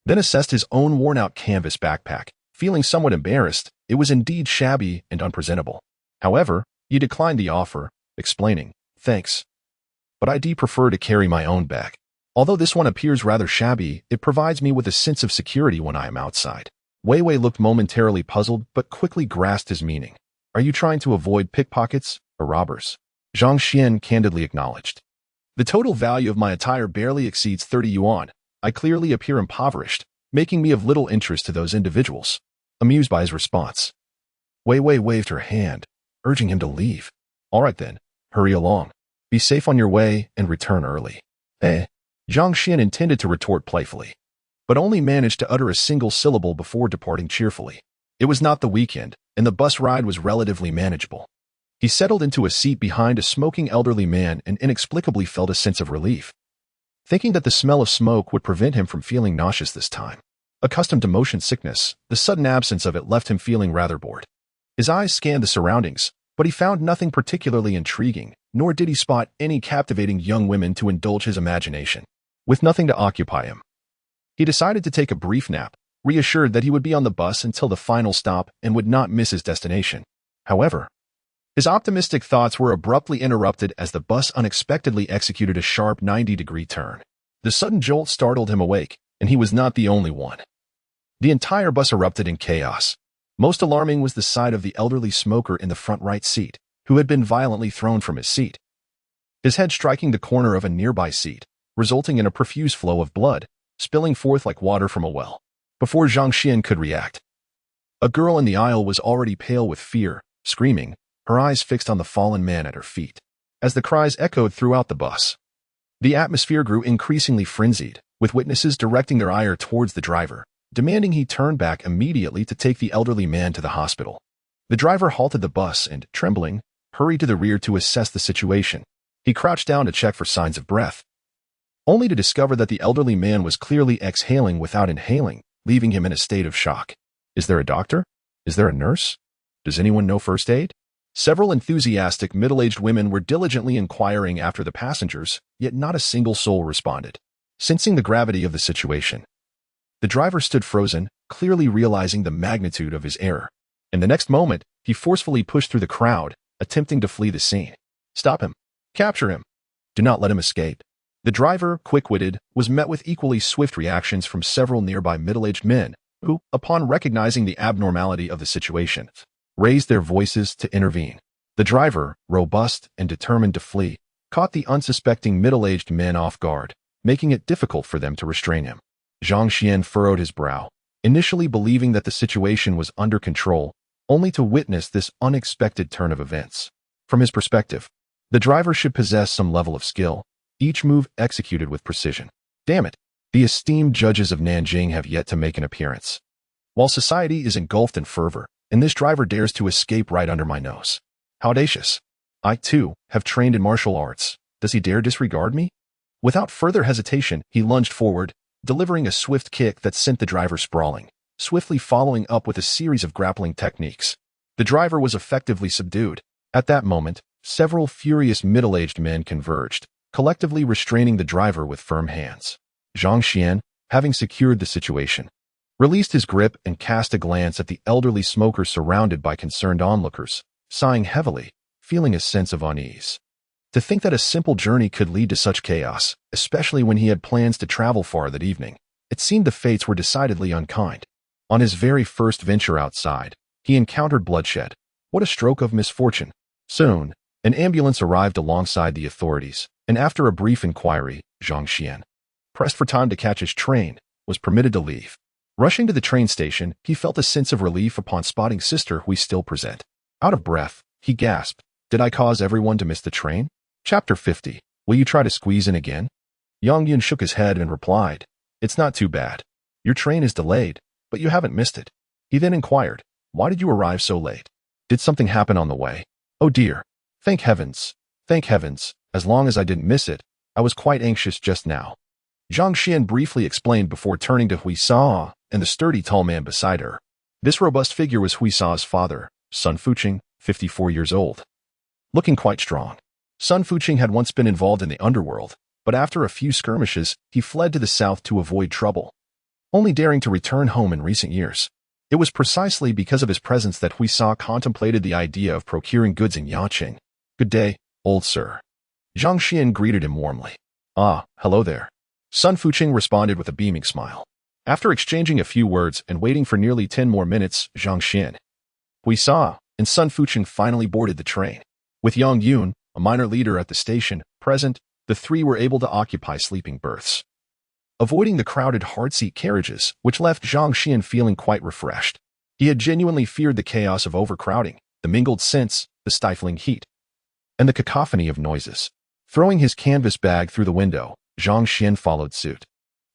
S1: then assessed his own worn-out canvas backpack. Feeling somewhat embarrassed, it was indeed shabby and unpresentable. However, he declined the offer, explaining, "Thanks, but I prefer to carry my own bag. Although this one appears rather shabby, it provides me with a sense of security when I am outside." Wei Wei looked momentarily puzzled but quickly grasped his meaning. "Are you trying to avoid pickpockets or robbers?" Zhang Xuan candidly acknowledged. "The total value of my attire barely exceeds 30 yuan. I clearly appear impoverished, making me of little interest to those individuals." Amused by his response, Wei Wei waved her hand, urging him to leave. "All right then, hurry along. Be safe on your way and return early." Zhang Xuan intended to retort playfully, but only managed to utter a single syllable before departing cheerfully. It was not the weekend, and the bus ride was relatively manageable. He settled into a seat behind a smoking elderly man and inexplicably felt a sense of relief, thinking that the smell of smoke would prevent him from feeling nauseous this time. Accustomed to motion sickness, the sudden absence of it left him feeling rather bored. His eyes scanned the surroundings, but he found nothing particularly intriguing, nor did he spot any captivating young women to indulge his imagination. With nothing to occupy him, he decided to take a brief nap, reassured that he would be on the bus until the final stop and would not miss his destination. However, his optimistic thoughts were abruptly interrupted as the bus unexpectedly executed a sharp 90-degree turn. The sudden jolt startled him awake, and he was not the only one. The entire bus erupted in chaos. Most alarming was the sight of the elderly smoker in the front right seat, who had been violently thrown from his seat, his head striking the corner of a nearby seat, resulting in a profuse flow of blood, spilling forth like water from a well. Before Zhang Xuan could react, a girl in the aisle was already pale with fear, screaming, her eyes fixed on the fallen man at her feet. As the cries echoed throughout the bus, the atmosphere grew increasingly frenzied, with witnesses directing their ire towards the driver, demanding he turn back immediately to take the elderly man to the hospital. The driver halted the bus and, trembling, hurried to the rear to assess the situation. He crouched down to check for signs of breath, only to discover that the elderly man was clearly exhaling without inhaling, leaving him in a state of shock. Is there a doctor? Is there a nurse? Does anyone know first aid? Several enthusiastic middle-aged women were diligently inquiring after the passengers, yet not a single soul responded. Sensing the gravity of the situation, the driver stood frozen, clearly realizing the magnitude of his error. In the next moment, he forcefully pushed through the crowd, attempting to flee the scene. Stop him. Capture him. Do not let him escape. The driver, quick-witted, was met with equally swift reactions from several nearby middle-aged men, who, upon recognizing the abnormality of the situation, raised their voices to intervene. The driver, robust and determined to flee, caught the unsuspecting middle-aged men off guard, making it difficult for them to restrain him. Zhang Xuan furrowed his brow, initially believing that the situation was under control, only to witness this unexpected turn of events. From his perspective, the driver should possess some level of skill, each move executed with precision. Damn it, the esteemed judges of Nanjing have yet to make an appearance. While society is engulfed in fervor, and this driver dares to escape right under my nose. How audacious. I, too, have trained in martial arts. Does he dare disregard me? Without further hesitation, he lunged forward, delivering a swift kick that sent the driver sprawling, swiftly following up with a series of grappling techniques. The driver was effectively subdued. At that moment, several furious middle-aged men converged, collectively restraining the driver with firm hands. Zhang Xuan, having secured the situation, released his grip and cast a glance at the elderly smoker surrounded by concerned onlookers, sighing heavily, feeling a sense of unease. To think that a simple journey could lead to such chaos, especially when he had plans to travel far that evening, it seemed the fates were decidedly unkind. On his very first venture outside, he encountered bloodshed. What a stroke of misfortune. Soon, an ambulance arrived alongside the authorities, and after a brief inquiry, Zhang Xuan, pressed for time to catch his train, was permitted to leave. Rushing to the train station, he felt a sense of relief upon spotting Sister Hui still present. Out of breath, he gasped, "Did I cause everyone to miss the train?" Chapter 50. Will you try to squeeze in again? Yang Yun shook his head and replied, "It's not too bad. Your train is delayed, but you haven't missed it." He then inquired, "Why did you arrive so late? Did something happen on the way?" "Oh dear. Thank heavens. Thank heavens. As long as I didn't miss it, I was quite anxious just now." Zhang Xuan briefly explained before turning to Hui Sa and the sturdy tall man beside her. This robust figure was Hui Sa's father, Sun Fuqing, 54 years old. Looking quite strong. Sun Fuqing had once been involved in the underworld, but after a few skirmishes, he fled to the south to avoid trouble, only daring to return home in recent years. It was precisely because of his presence that Hui Sa contemplated the idea of procuring goods in Yaqing. "Good day, old sir." Zhang Xuan greeted him warmly. "Ah, hello there." Sun Fuqing responded with a beaming smile. After exchanging a few words and waiting for nearly 10 more minutes, Zhang Xuan, Hui Sa, and Sun Fuqing finally boarded the train. With Yang Yun, a minor leader at the station, present, the three were able to occupy sleeping berths, avoiding the crowded hard-seat carriages, which left Zhang Xuan feeling quite refreshed. He had genuinely feared the chaos of overcrowding, the mingled scents, the stifling heat, and the cacophony of noises. Throwing his canvas bag through the window, Zhang Xuan followed suit,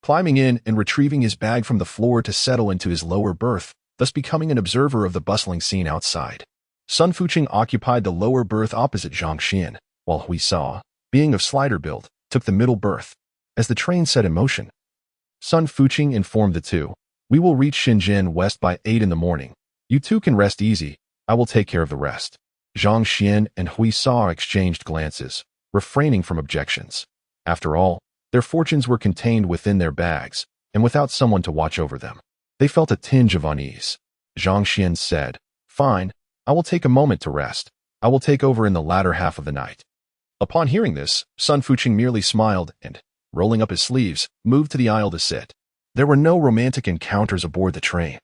S1: climbing in and retrieving his bag from the floor to settle into his lower berth, thus becoming an observer of the bustling scene outside. Sun Fuqing occupied the lower berth opposite Zhang Xuan, while Hui Sa, being of slighter build, took the middle berth. As the train set in motion, Sun Fuqing informed the two, "We will reach Shenzhen West by 8 in the morning. You two can rest easy. I will take care of the rest." Zhang Xuan and Hui Sa exchanged glances, refraining from objections. After all, their fortunes were contained within their bags, and without someone to watch over them, they felt a tinge of unease. Zhang Xuan said, "Fine, I will take a moment to rest. I will take over in the latter half of the night." Upon hearing this, Sun Fuqing merely smiled and, rolling up his sleeves, moved to the aisle to sit. There were no romantic encounters aboard the train,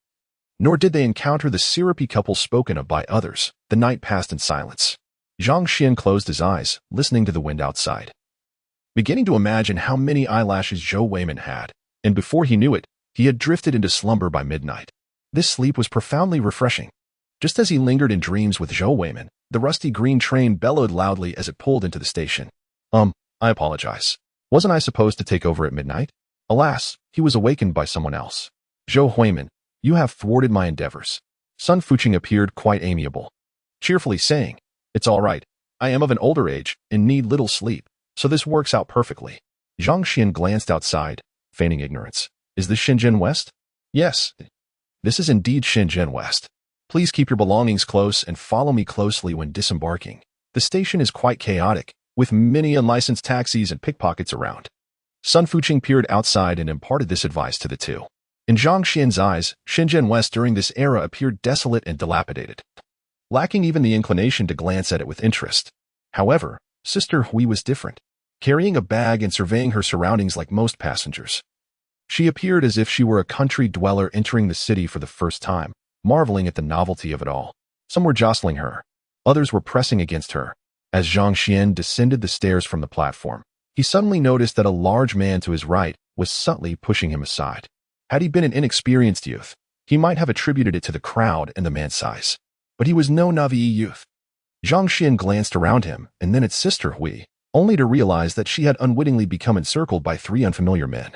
S1: nor did they encounter the syrupy couple spoken of by others. The night passed in silence. Zhang Xuan closed his eyes, listening to the wind outside, beginning to imagine how many eyelashes Zhou Weiman had, and before he knew it, he had drifted into slumber by midnight. This sleep was profoundly refreshing. Just as he lingered in dreams with Zhou Weiman, the rusty green train bellowed loudly as it pulled into the station. I apologize. Wasn't I supposed to take over at midnight?" Alas, he was awakened by someone else. "Zhou Weiman, you have thwarted my endeavors." Sun Fuqing appeared quite amiable, cheerfully saying, "It's all right, I am of an older age and need little sleep, so this works out perfectly. Zhang Xuan glanced outside, feigning ignorance. Is this Shenzhen West? Yes, this is indeed Shenzhen West. Please keep your belongings close and follow me closely when disembarking. The station is quite chaotic, with many unlicensed taxis and pickpockets around. Sun Fuqing peered outside and imparted this advice to the two. In Zhang Xuan's eyes, Shenzhen West during this era appeared desolate and dilapidated, lacking even the inclination to glance at it with interest. However, Sister Hui was different, carrying a bag and surveying her surroundings like most passengers. She appeared as if she were a country dweller entering the city for the first time, marveling at the novelty of it all. Some were jostling her. Others were pressing against her. As Zhang Xuan descended the stairs from the platform, he suddenly noticed that a large man to his right was subtly pushing him aside. Had he been an inexperienced youth, he might have attributed it to the crowd and the man's size. But he was no Navi youth. Zhang Xuan glanced around him and then at Sister Hui, only to realize that she had unwittingly become encircled by three unfamiliar men,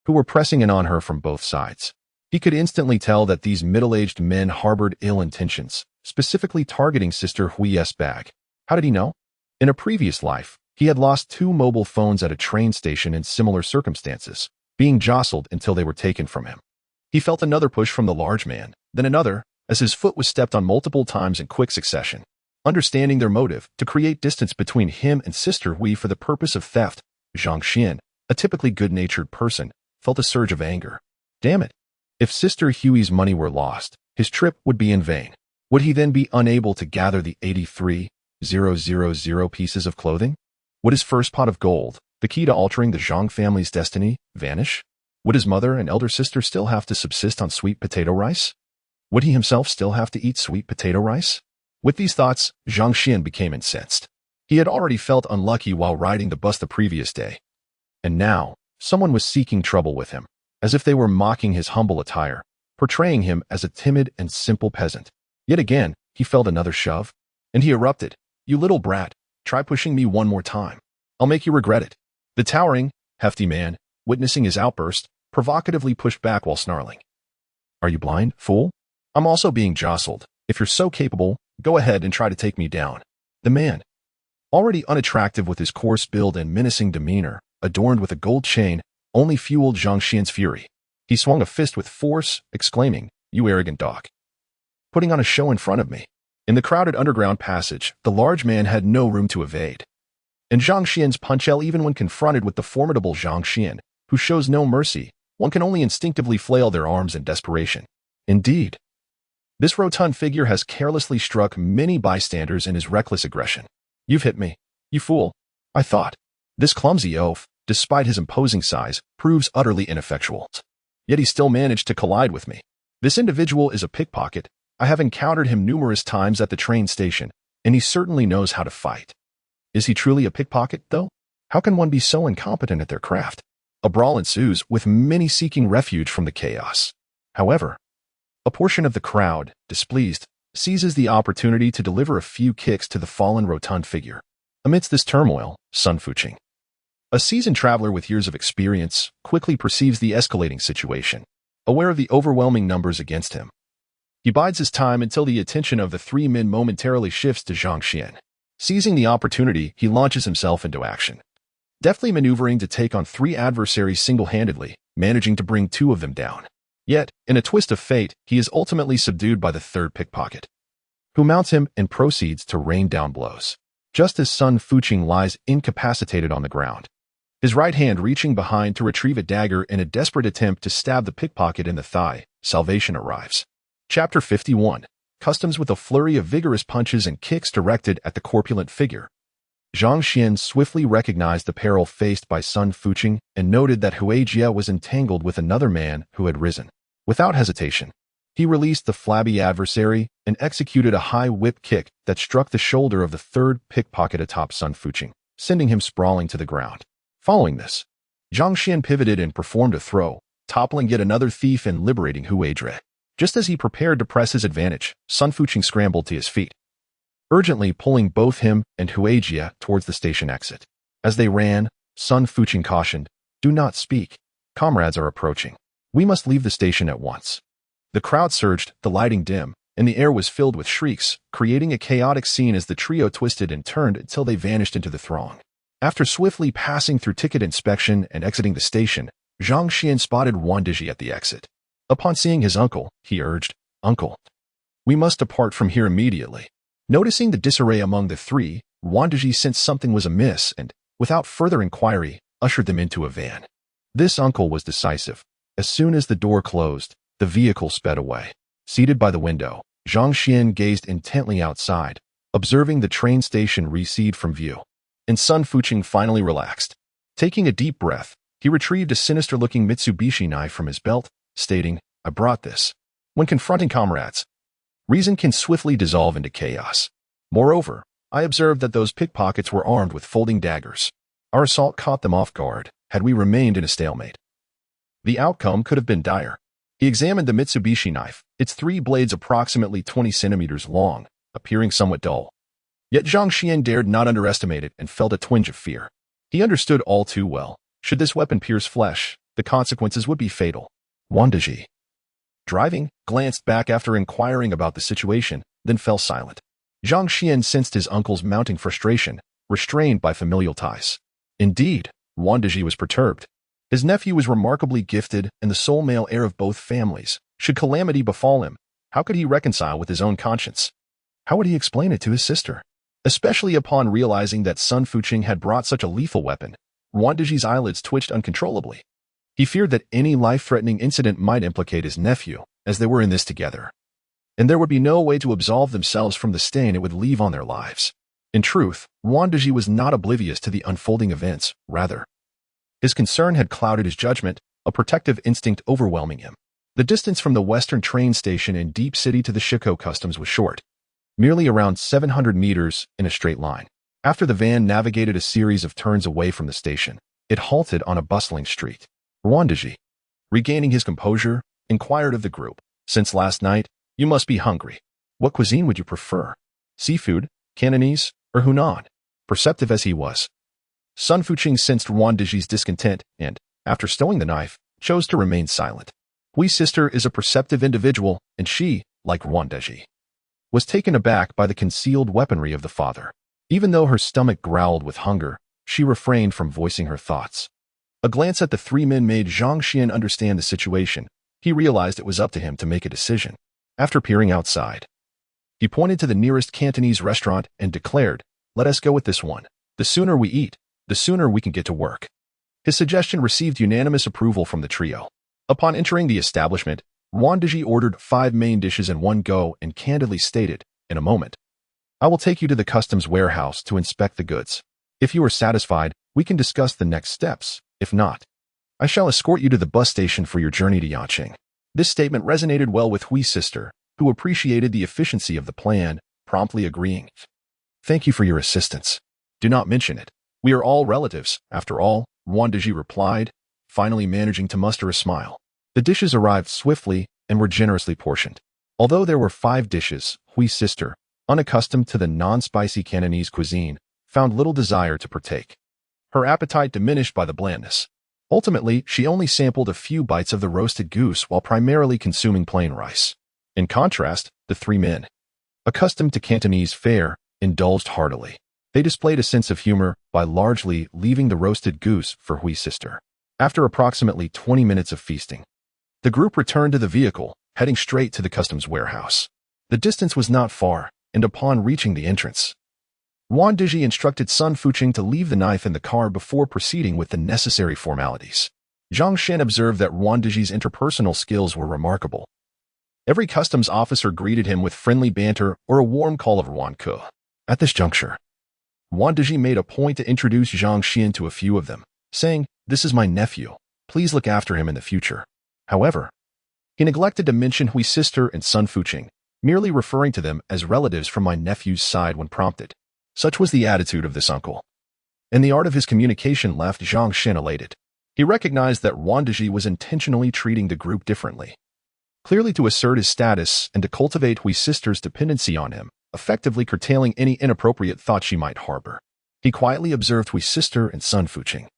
S1: who were pressing in on her from both sides. He could instantly tell that these middle-aged men harbored ill intentions, specifically targeting Sister Hui's bag. How did he know? In a previous life, he had lost 2 mobile phones at a train station in similar circumstances, being jostled until they were taken from him. He felt another push from the large man, then another, as his foot was stepped on multiple times in quick succession. Understanding their motive, to create distance between him and Sister Hui for the purpose of theft, Zhang Xuan, a typically good-natured person, felt a surge of anger. Damn it! If Sister Hui's money were lost, his trip would be in vain. Would he then be unable to gather the 83,000 pieces of clothing? Would his first pot of gold, the key to altering the Zhang family's destiny, vanish? Would his mother and elder sister still have to subsist on sweet potato rice? Would he himself still have to eat sweet potato rice? With these thoughts, Zhang Xuan became incensed. He had already felt unlucky while riding the bus the previous day. And now, someone was seeking trouble with him, as if they were mocking his humble attire, portraying him as a timid and simple peasant. Yet again, he felt another shove, and he erupted. You little brat, try pushing me one more time. I'll make you regret it. The towering, hefty man, witnessing his outburst, provocatively pushed back while snarling. Are you blind, fool? I'm also being jostled. If you're so capable, go ahead and try to take me down. The man, already unattractive with his coarse build and menacing demeanor, adorned with a gold chain, only fueled Zhang Xuan's fury. He swung a fist with force, exclaiming, You arrogant dog. Putting on a show in front of me. In the crowded underground passage, the large man had no room to evade. And Zhang Xuan's punchel, even when confronted with the formidable Zhang Xuan, who shows no mercy, one can only instinctively flail their arms in desperation. Indeed, this rotund figure has carelessly struck many bystanders in his reckless aggression. You've hit me, you fool, I thought. This clumsy oaf, despite his imposing size, proves utterly ineffectual. Yet he still managed to collide with me. This individual is a pickpocket. I have encountered him numerous times at the train station, and he certainly knows how to fight. Is he truly a pickpocket, though? How can one be so incompetent at their craft? A brawl ensues, with many seeking refuge from the chaos. However, a portion of the crowd, displeased, seizes the opportunity to deliver a few kicks to the fallen rotund figure. Amidst this turmoil, Sun Fuqing, a seasoned traveler with years of experience, quickly perceives the escalating situation. Aware of the overwhelming numbers against him, he bides his time until the attention of the 3 men momentarily shifts to Zhang Xuan. Seizing the opportunity, he launches himself into action, deftly maneuvering to take on 3 adversaries single-handedly, managing to bring 2 of them down. Yet, in a twist of fate, he is ultimately subdued by the 3rd pickpocket, who mounts him and proceeds to rain down blows. Just as Sun Fuqing lies incapacitated on the ground, his right hand reaching behind to retrieve a dagger in a desperate attempt to stab the pickpocket in the thigh, salvation arrives. Chapter 51. Customs with a flurry of vigorous punches and kicks directed at the corpulent figure. Zhang Xuan swiftly recognized the peril faced by Sun Fuqing and noted that Huijia was entangled with another man who had risen. Without hesitation, he released the flabby adversary and executed a high whip kick that struck the shoulder of the 3rd pickpocket atop Sun Fuqing, sending him sprawling to the ground. Following this, Zhang Xuan pivoted and performed a throw, toppling yet another thief and liberating Huijia. Just as he prepared to press his advantage, Sun Fuqing scrambled to his feet, urgently pulling both him and Huijia towards the station exit. As they ran, Sun Fuqing cautioned, Do not speak. Comrades are approaching. We must leave the station at once. The crowd surged, the lighting dim, and the air was filled with shrieks, creating a chaotic scene as the trio twisted and turned until they vanished into the throng. After swiftly passing through ticket inspection and exiting the station, Zhang Xuan spotted Wandiji at the exit. Upon seeing his uncle, he urged, "Uncle, we must depart from here immediately." Noticing the disarray among the three, Wandiji sensed something was amiss and, without further inquiry, ushered them into a van. This uncle was decisive. As soon as the door closed, the vehicle sped away. Seated by the window, Zhang Xuan gazed intently outside, observing the train station recede from view. And Sun Fuqing finally relaxed. Taking a deep breath, he retrieved a sinister-looking Mitsubishi knife from his belt, stating, "I brought this." When confronting comrades, reason can swiftly dissolve into chaos. Moreover, I observed that those pickpockets were armed with folding daggers. Our assault caught them off guard, had we remained in a stalemate. The outcome could have been dire. He examined the Mitsubishi knife, its 3 blades approximately 20 centimeters long, appearing somewhat dull. Yet Zhang Xuan dared not underestimate it and felt a twinge of fear. He understood all too well. Should this weapon pierce flesh, the consequences would be fatal. Wandiji, driving, glanced back after inquiring about the situation, then fell silent. Zhang Xuan sensed his uncle's mounting frustration, restrained by familial ties. Indeed, Wandiji was perturbed. His nephew was remarkably gifted and the sole male heir of both families. Should calamity befall him, how could he reconcile with his own conscience? How would he explain it to his sister? Especially upon realizing that Sun Fuqing had brought such a lethal weapon, Wandiji's eyelids twitched uncontrollably. He feared that any life-threatening incident might implicate his nephew, as they were in this together. And there would be no way to absolve themselves from the stain it would leave on their lives. In truth, Wandiji was not oblivious to the unfolding events, rather. His concern had clouded his judgment, a protective instinct overwhelming him. The distance from the western train station in Deep City to the Shiko customs was short, merely around 700 meters in a straight line. After the van navigated a series of turns away from the station, it halted on a bustling street. Wandiji, regaining his composure, inquired of the group, "Since last night, you must be hungry. What cuisine would you prefer? Seafood, Cantonese, or Hunan?" Perceptive as he was, Sun Fuqing sensed Wandiji's discontent and, after stowing the knife, chose to remain silent. Hui's sister is a perceptive individual, and she, like Wandiji, was taken aback by the concealed weaponry of the father. Even though her stomach growled with hunger, she refrained from voicing her thoughts. A glance at the 3 men made Zhang Xuan understand the situation. He realized it was up to him to make a decision. After peering outside, he pointed to the nearest Cantonese restaurant and declared, "Let us go with this one. The sooner we eat, the sooner we can get to work." His suggestion received unanimous approval from the trio. Upon entering the establishment, Wandiji ordered 5 main dishes in one go and candidly stated, "In a moment, I will take you to the customs warehouse to inspect the goods. If you are satisfied, we can discuss the next steps. If not, I shall escort you to the bus station for your journey to Yangqing." This statement resonated well with Hui's sister, who appreciated the efficiency of the plan, promptly agreeing. "Thank you for your assistance. Do not mention it. We are all relatives, after all," Wandiji replied, finally managing to muster a smile. The dishes arrived swiftly and were generously portioned. Although there were 5 dishes, Hui's sister, unaccustomed to the non-spicy Cantonese cuisine, found little desire to partake. Her appetite diminished by the blandness. Ultimately, she only sampled a few bites of the roasted goose while primarily consuming plain rice. In contrast, the 3 men, accustomed to Cantonese fare, indulged heartily. They displayed a sense of humor by largely leaving the roasted goose for Hui's sister. After approximately 20 minutes of feasting, the group returned to the vehicle, heading straight to the customs warehouse. The distance was not far, and upon reaching the entrance, Wandiji instructed Sun Fuqing to leave the knife in the car before proceeding with the necessary formalities. Zhang Xuan observed that Wandiji's interpersonal skills were remarkable. Every customs officer greeted him with friendly banter or a warm call of Wanke. At this juncture, Wandiji made a point to introduce Zhang Xuan to a few of them, saying, "This is my nephew. Please look after him in the future." However, he neglected to mention Hui's sister and Sun Fuqing, merely referring to them as relatives from my nephew's side when prompted. Such was the attitude of this uncle. And the art of his communication left Zhang Xuan elated. He recognized that Wandiji was intentionally treating the group differently, clearly to assert his status and to cultivate Hui's sister's dependency on him, effectively curtailing any inappropriate thought she might harbor. He quietly observed Hui's sister and Sun Fuqing,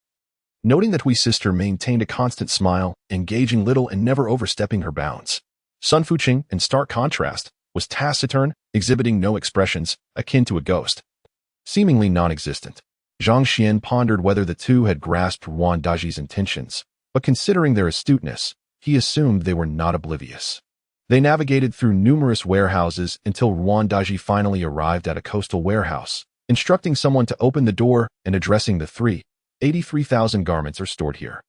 S1: noting that Hui's sister maintained a constant smile, engaging little and never overstepping her bounds. Sun Fuqing, in stark contrast, was taciturn, exhibiting no expressions, akin to a ghost, seemingly non-existent. Zhang Xuan pondered whether the two had grasped Yuan Daji's intentions, but considering their astuteness, he assumed they were not oblivious. They navigated through numerous warehouses until Yuan Daji finally arrived at a coastal warehouse, instructing someone to open the door and addressing the 83,000 garments are stored here.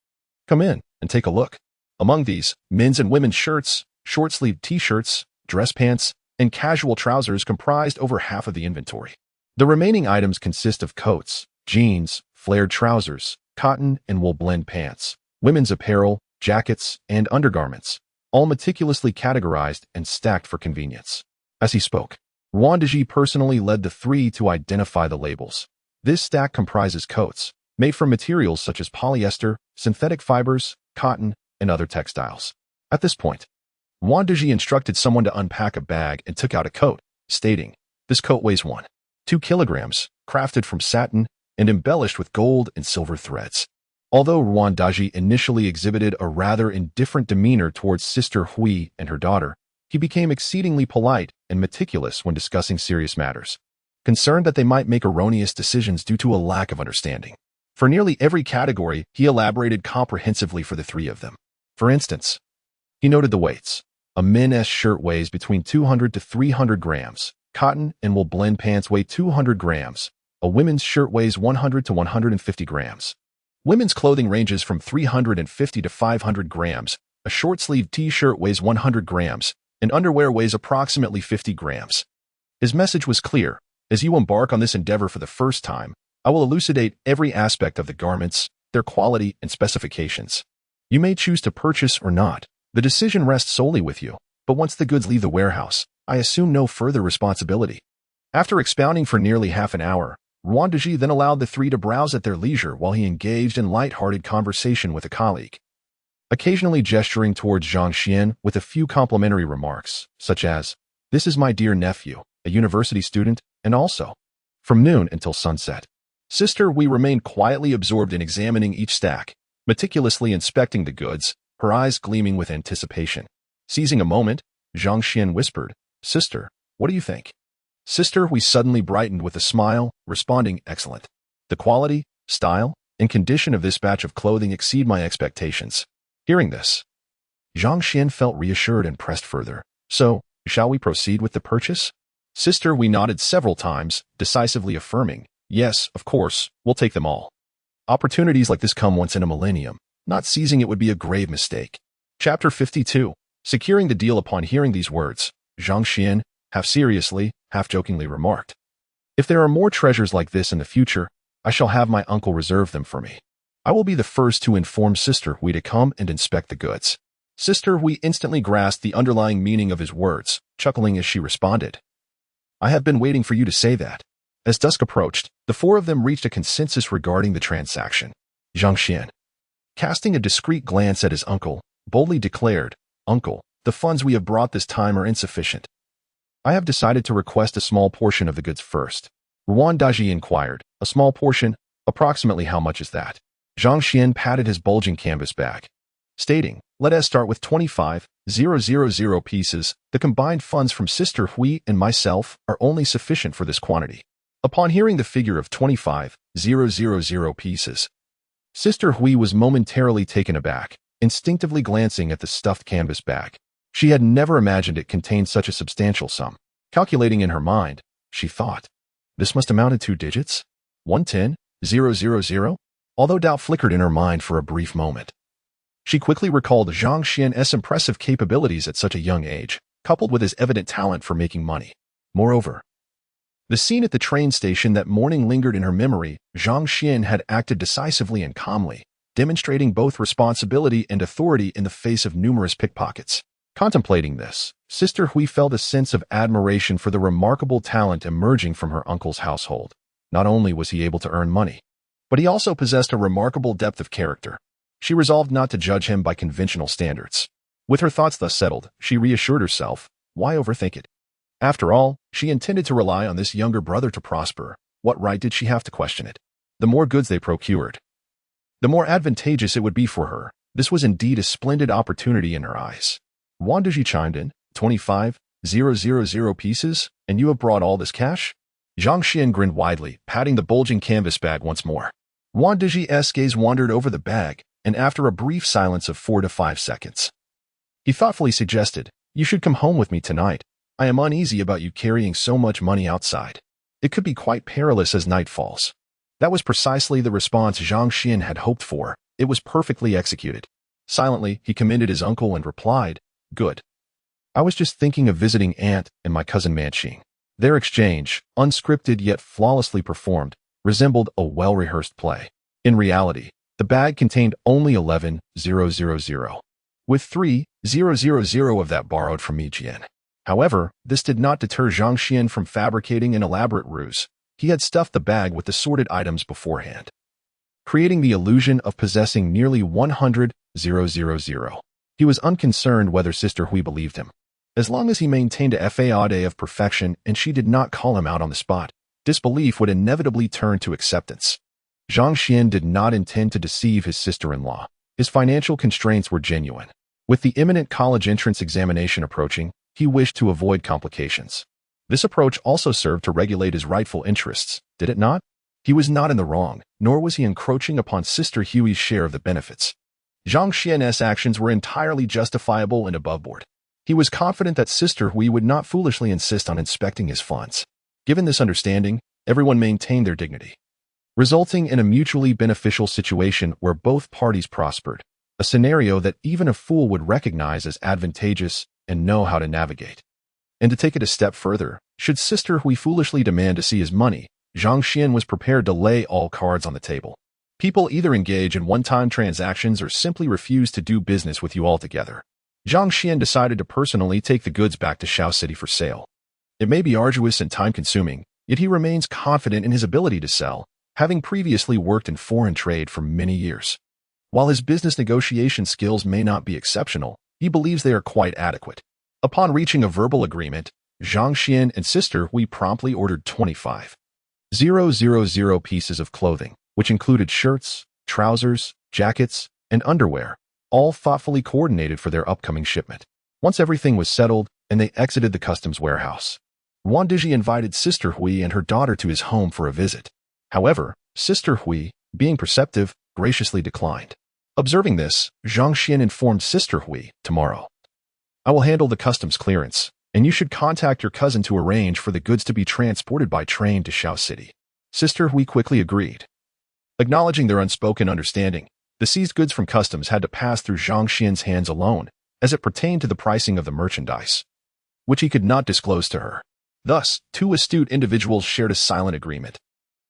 S1: Come in and take a look. Among these, men's and women's shirts, short-sleeved t-shirts, dress pants, and casual trousers comprised over half of the inventory. The remaining items consist of coats, jeans, flared trousers, cotton and wool blend pants, women's apparel, jackets, and undergarments, all meticulously categorized and stacked for convenience. As he spoke, Yuan Daji personally led the three to identify the labels. This stack comprises coats, made from materials such as polyester, synthetic fibers, cotton, and other textiles. At this point, Yuan Daji instructed someone to unpack a bag and took out a coat, stating, "This coat weighs 1.2 kilograms, crafted from satin and embellished with gold and silver threads." Although Yuan Daji initially exhibited a rather indifferent demeanor towards Sister Hui and her daughter, he became exceedingly polite and meticulous when discussing serious matters, concerned that they might make erroneous decisions due to a lack of understanding. For nearly every category, he elaborated comprehensively for the three of them. For instance, he noted the weights. A men's shirt weighs between 200 to 300 grams. Cotton and wool blend pants weigh 200 grams. A women's shirt weighs 100 to 150 grams. Women's clothing ranges from 350 to 500 grams. A short-sleeved t-shirt weighs 100 grams, and underwear weighs approximately 50 grams. His message was clear. As you embark on this endeavor for the first time, I will elucidate every aspect of the garments, their quality, and specifications. You may choose to purchase or not. The decision rests solely with you, but once the goods leave the warehouse, I assume no further responsibility. After expounding for nearly half an hour, Yuan Daji then allowed the three to browse at their leisure while he engaged in light-hearted conversation with a colleague, occasionally gesturing towards Zhang Xuan with a few complimentary remarks, such as, "This is my dear nephew, a university student, and also." From noon until sunset, Sister Hui remained quietly absorbed in examining each stack, meticulously inspecting the goods, her eyes gleaming with anticipation. Seizing a moment, Zhang Xuan whispered, "Sister, what do you think?" Sister Hui suddenly brightened with a smile, responding, "Excellent. The quality, style, and condition of this batch of clothing exceed my expectations." Hearing this, Zhang Xuan felt reassured and pressed further. "So, shall we proceed with the purchase?" Sister Hui nodded several times, decisively affirming, "Yes, of course, we'll take them all. Opportunities like this come once in a millennium. Not seizing it would be a grave mistake." Chapter 52. Securing the deal. Upon hearing these words, Zhang Xuan, half seriously, half jokingly remarked, "If there are more treasures like this in the future, I shall have my uncle reserve them for me. I will be the first to inform Sister Hui to come and inspect the goods." Sister Hui instantly grasped the underlying meaning of his words, chuckling as she responded, "I have been waiting for you to say that." As dusk approached, the four of them reached a consensus regarding the transaction. Zhang Xuan, casting a discreet glance at his uncle, boldly declared, "Uncle, the funds we have brought this time are insufficient. I have decided to request a small portion of the goods first." Yuan Daji inquired, "A small portion? Approximately how much is that?" Zhang Xuan patted his bulging canvas bag, stating, "Let us start with 25,000 pieces. The combined funds from Sister Hui and myself are only sufficient for this quantity." Upon hearing the figure of 25,000 pieces, Sister Hui was momentarily taken aback, instinctively glancing at the stuffed canvas bag. She had never imagined it contained such a substantial sum. Calculating in her mind, she thought, "This must amount to 2 digits? 110,000? Although doubt flickered in her mind for a brief moment, she quickly recalled Zhang Xuan's impressive capabilities at such a young age, coupled with his evident talent for making money. Moreover, the scene at the train station that morning lingered in her memory. Zhang Xuan had acted decisively and calmly, demonstrating both responsibility and authority in the face of numerous pickpockets. Contemplating this, Sister Hui felt a sense of admiration for the remarkable talent emerging from her uncle's household. Not only was he able to earn money, but he also possessed a remarkable depth of character. She resolved not to judge him by conventional standards. With her thoughts thus settled, she reassured herself, why overthink it? After all, she intended to rely on this younger brother to prosper. What right did she have to question it? The more goods they procured, the more advantageous it would be for her. This was indeed a splendid opportunity in her eyes. Yuan Daji chimed in, 000 pieces, and you have brought all this cash? Zhang Xuan grinned widely, patting the bulging canvas bag once more. Wan Diji's gaze wandered over the bag, and after a brief silence of 4 to 5 seconds, he thoughtfully suggested, "You should come home with me tonight. I am uneasy about you carrying so much money outside. It could be quite perilous as night falls." That was precisely the response Zhang Xuan had hoped for. It was perfectly executed. Silently, he commended his uncle and replied, "Good. I was just thinking of visiting Aunt and my cousin Manqing." Their exchange, unscripted yet flawlessly performed, resembled a well-rehearsed play. In reality, the bag contained only 11,000, with 3,000 of that borrowed from Mijian. However, this did not deter Zhang Xuan from fabricating an elaborate ruse. He had stuffed the bag with assorted items beforehand, creating the illusion of possessing nearly 100,000. He was unconcerned whether Sister Hui believed him. As long as he maintained a facade of perfection and she did not call him out on the spot, disbelief would inevitably turn to acceptance. Zhang Xuan did not intend to deceive his sister-in-law. His financial constraints were genuine. With the imminent college entrance examination approaching, he wished to avoid complications. This approach also served to regulate his rightful interests, did it not? He was not in the wrong, nor was he encroaching upon Sister Hui's share of the benefits. Zhang Xuan's actions were entirely justifiable and aboveboard. He was confident that Sister Hui would not foolishly insist on inspecting his funds. Given this understanding, everyone maintained their dignity, resulting in a mutually beneficial situation where both parties prospered, a scenario that even a fool would recognize as advantageous and know how to navigate. And to take it a step further, should Sister Hui foolishly demand to see his money, Zhang Xuan was prepared to lay all cards on the table. People either engage in one-time transactions or simply refuse to do business with you altogether. Zhang Xuan decided to personally take the goods back to Shao City for sale. It may be arduous and time-consuming, yet he remains confident in his ability to sell, having previously worked in foreign trade for many years. While his business negotiation skills may not be exceptional, he believes they are quite adequate. Upon reaching a verbal agreement, Zhang Xuan and Sister Hui promptly ordered 25,000 pieces of clothing, which included shirts, trousers, jackets, and underwear, all thoughtfully coordinated for their upcoming shipment. Once everything was settled and they exited the customs warehouse, Wan Diji invited Sister Hui and her daughter to his home for a visit. However, Sister Hui, being perceptive, graciously declined. Observing this, Zhang Xuan informed Sister Hui, "Tomorrow, I will handle the customs clearance, and you should contact your cousin to arrange for the goods to be transported by train to Shao City." Sister Hui quickly agreed. Acknowledging their unspoken understanding, the seized goods from customs had to pass through Zhang Xuan's hands alone, as it pertained to the pricing of the merchandise, which he could not disclose to her. Thus, two astute individuals shared a silent agreement.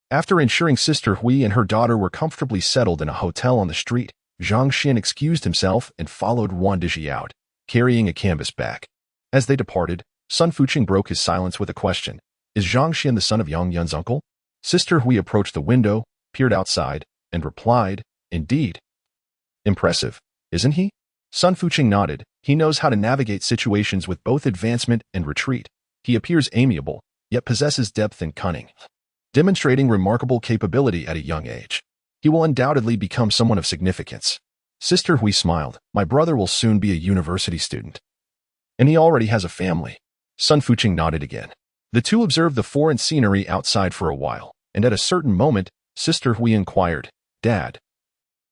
S1: After ensuring Sister Hui and her daughter were comfortably settled in a hotel on the street, Zhang Xuan excused himself and followed Wan Diji out, carrying a canvas bag. As they departed, Sun Fuqing broke his silence with a question. "Is Zhang Xuan the son of Yang Yun's uncle?" Sister Hui approached the window, peered outside, and replied, "Indeed." "Impressive, isn't he?" Sun Fuqing nodded. "He knows how to navigate situations with both advancement and retreat. He appears amiable, yet possesses depth and cunning, demonstrating remarkable capability at a young age. He will undoubtedly become someone of significance." Sister Hui smiled. "My brother will soon be a university student. And he already has a family." Sun Fuqing nodded again. The two observed the foreign scenery outside for a while, and at a certain moment, Sister Hui inquired, "Dad,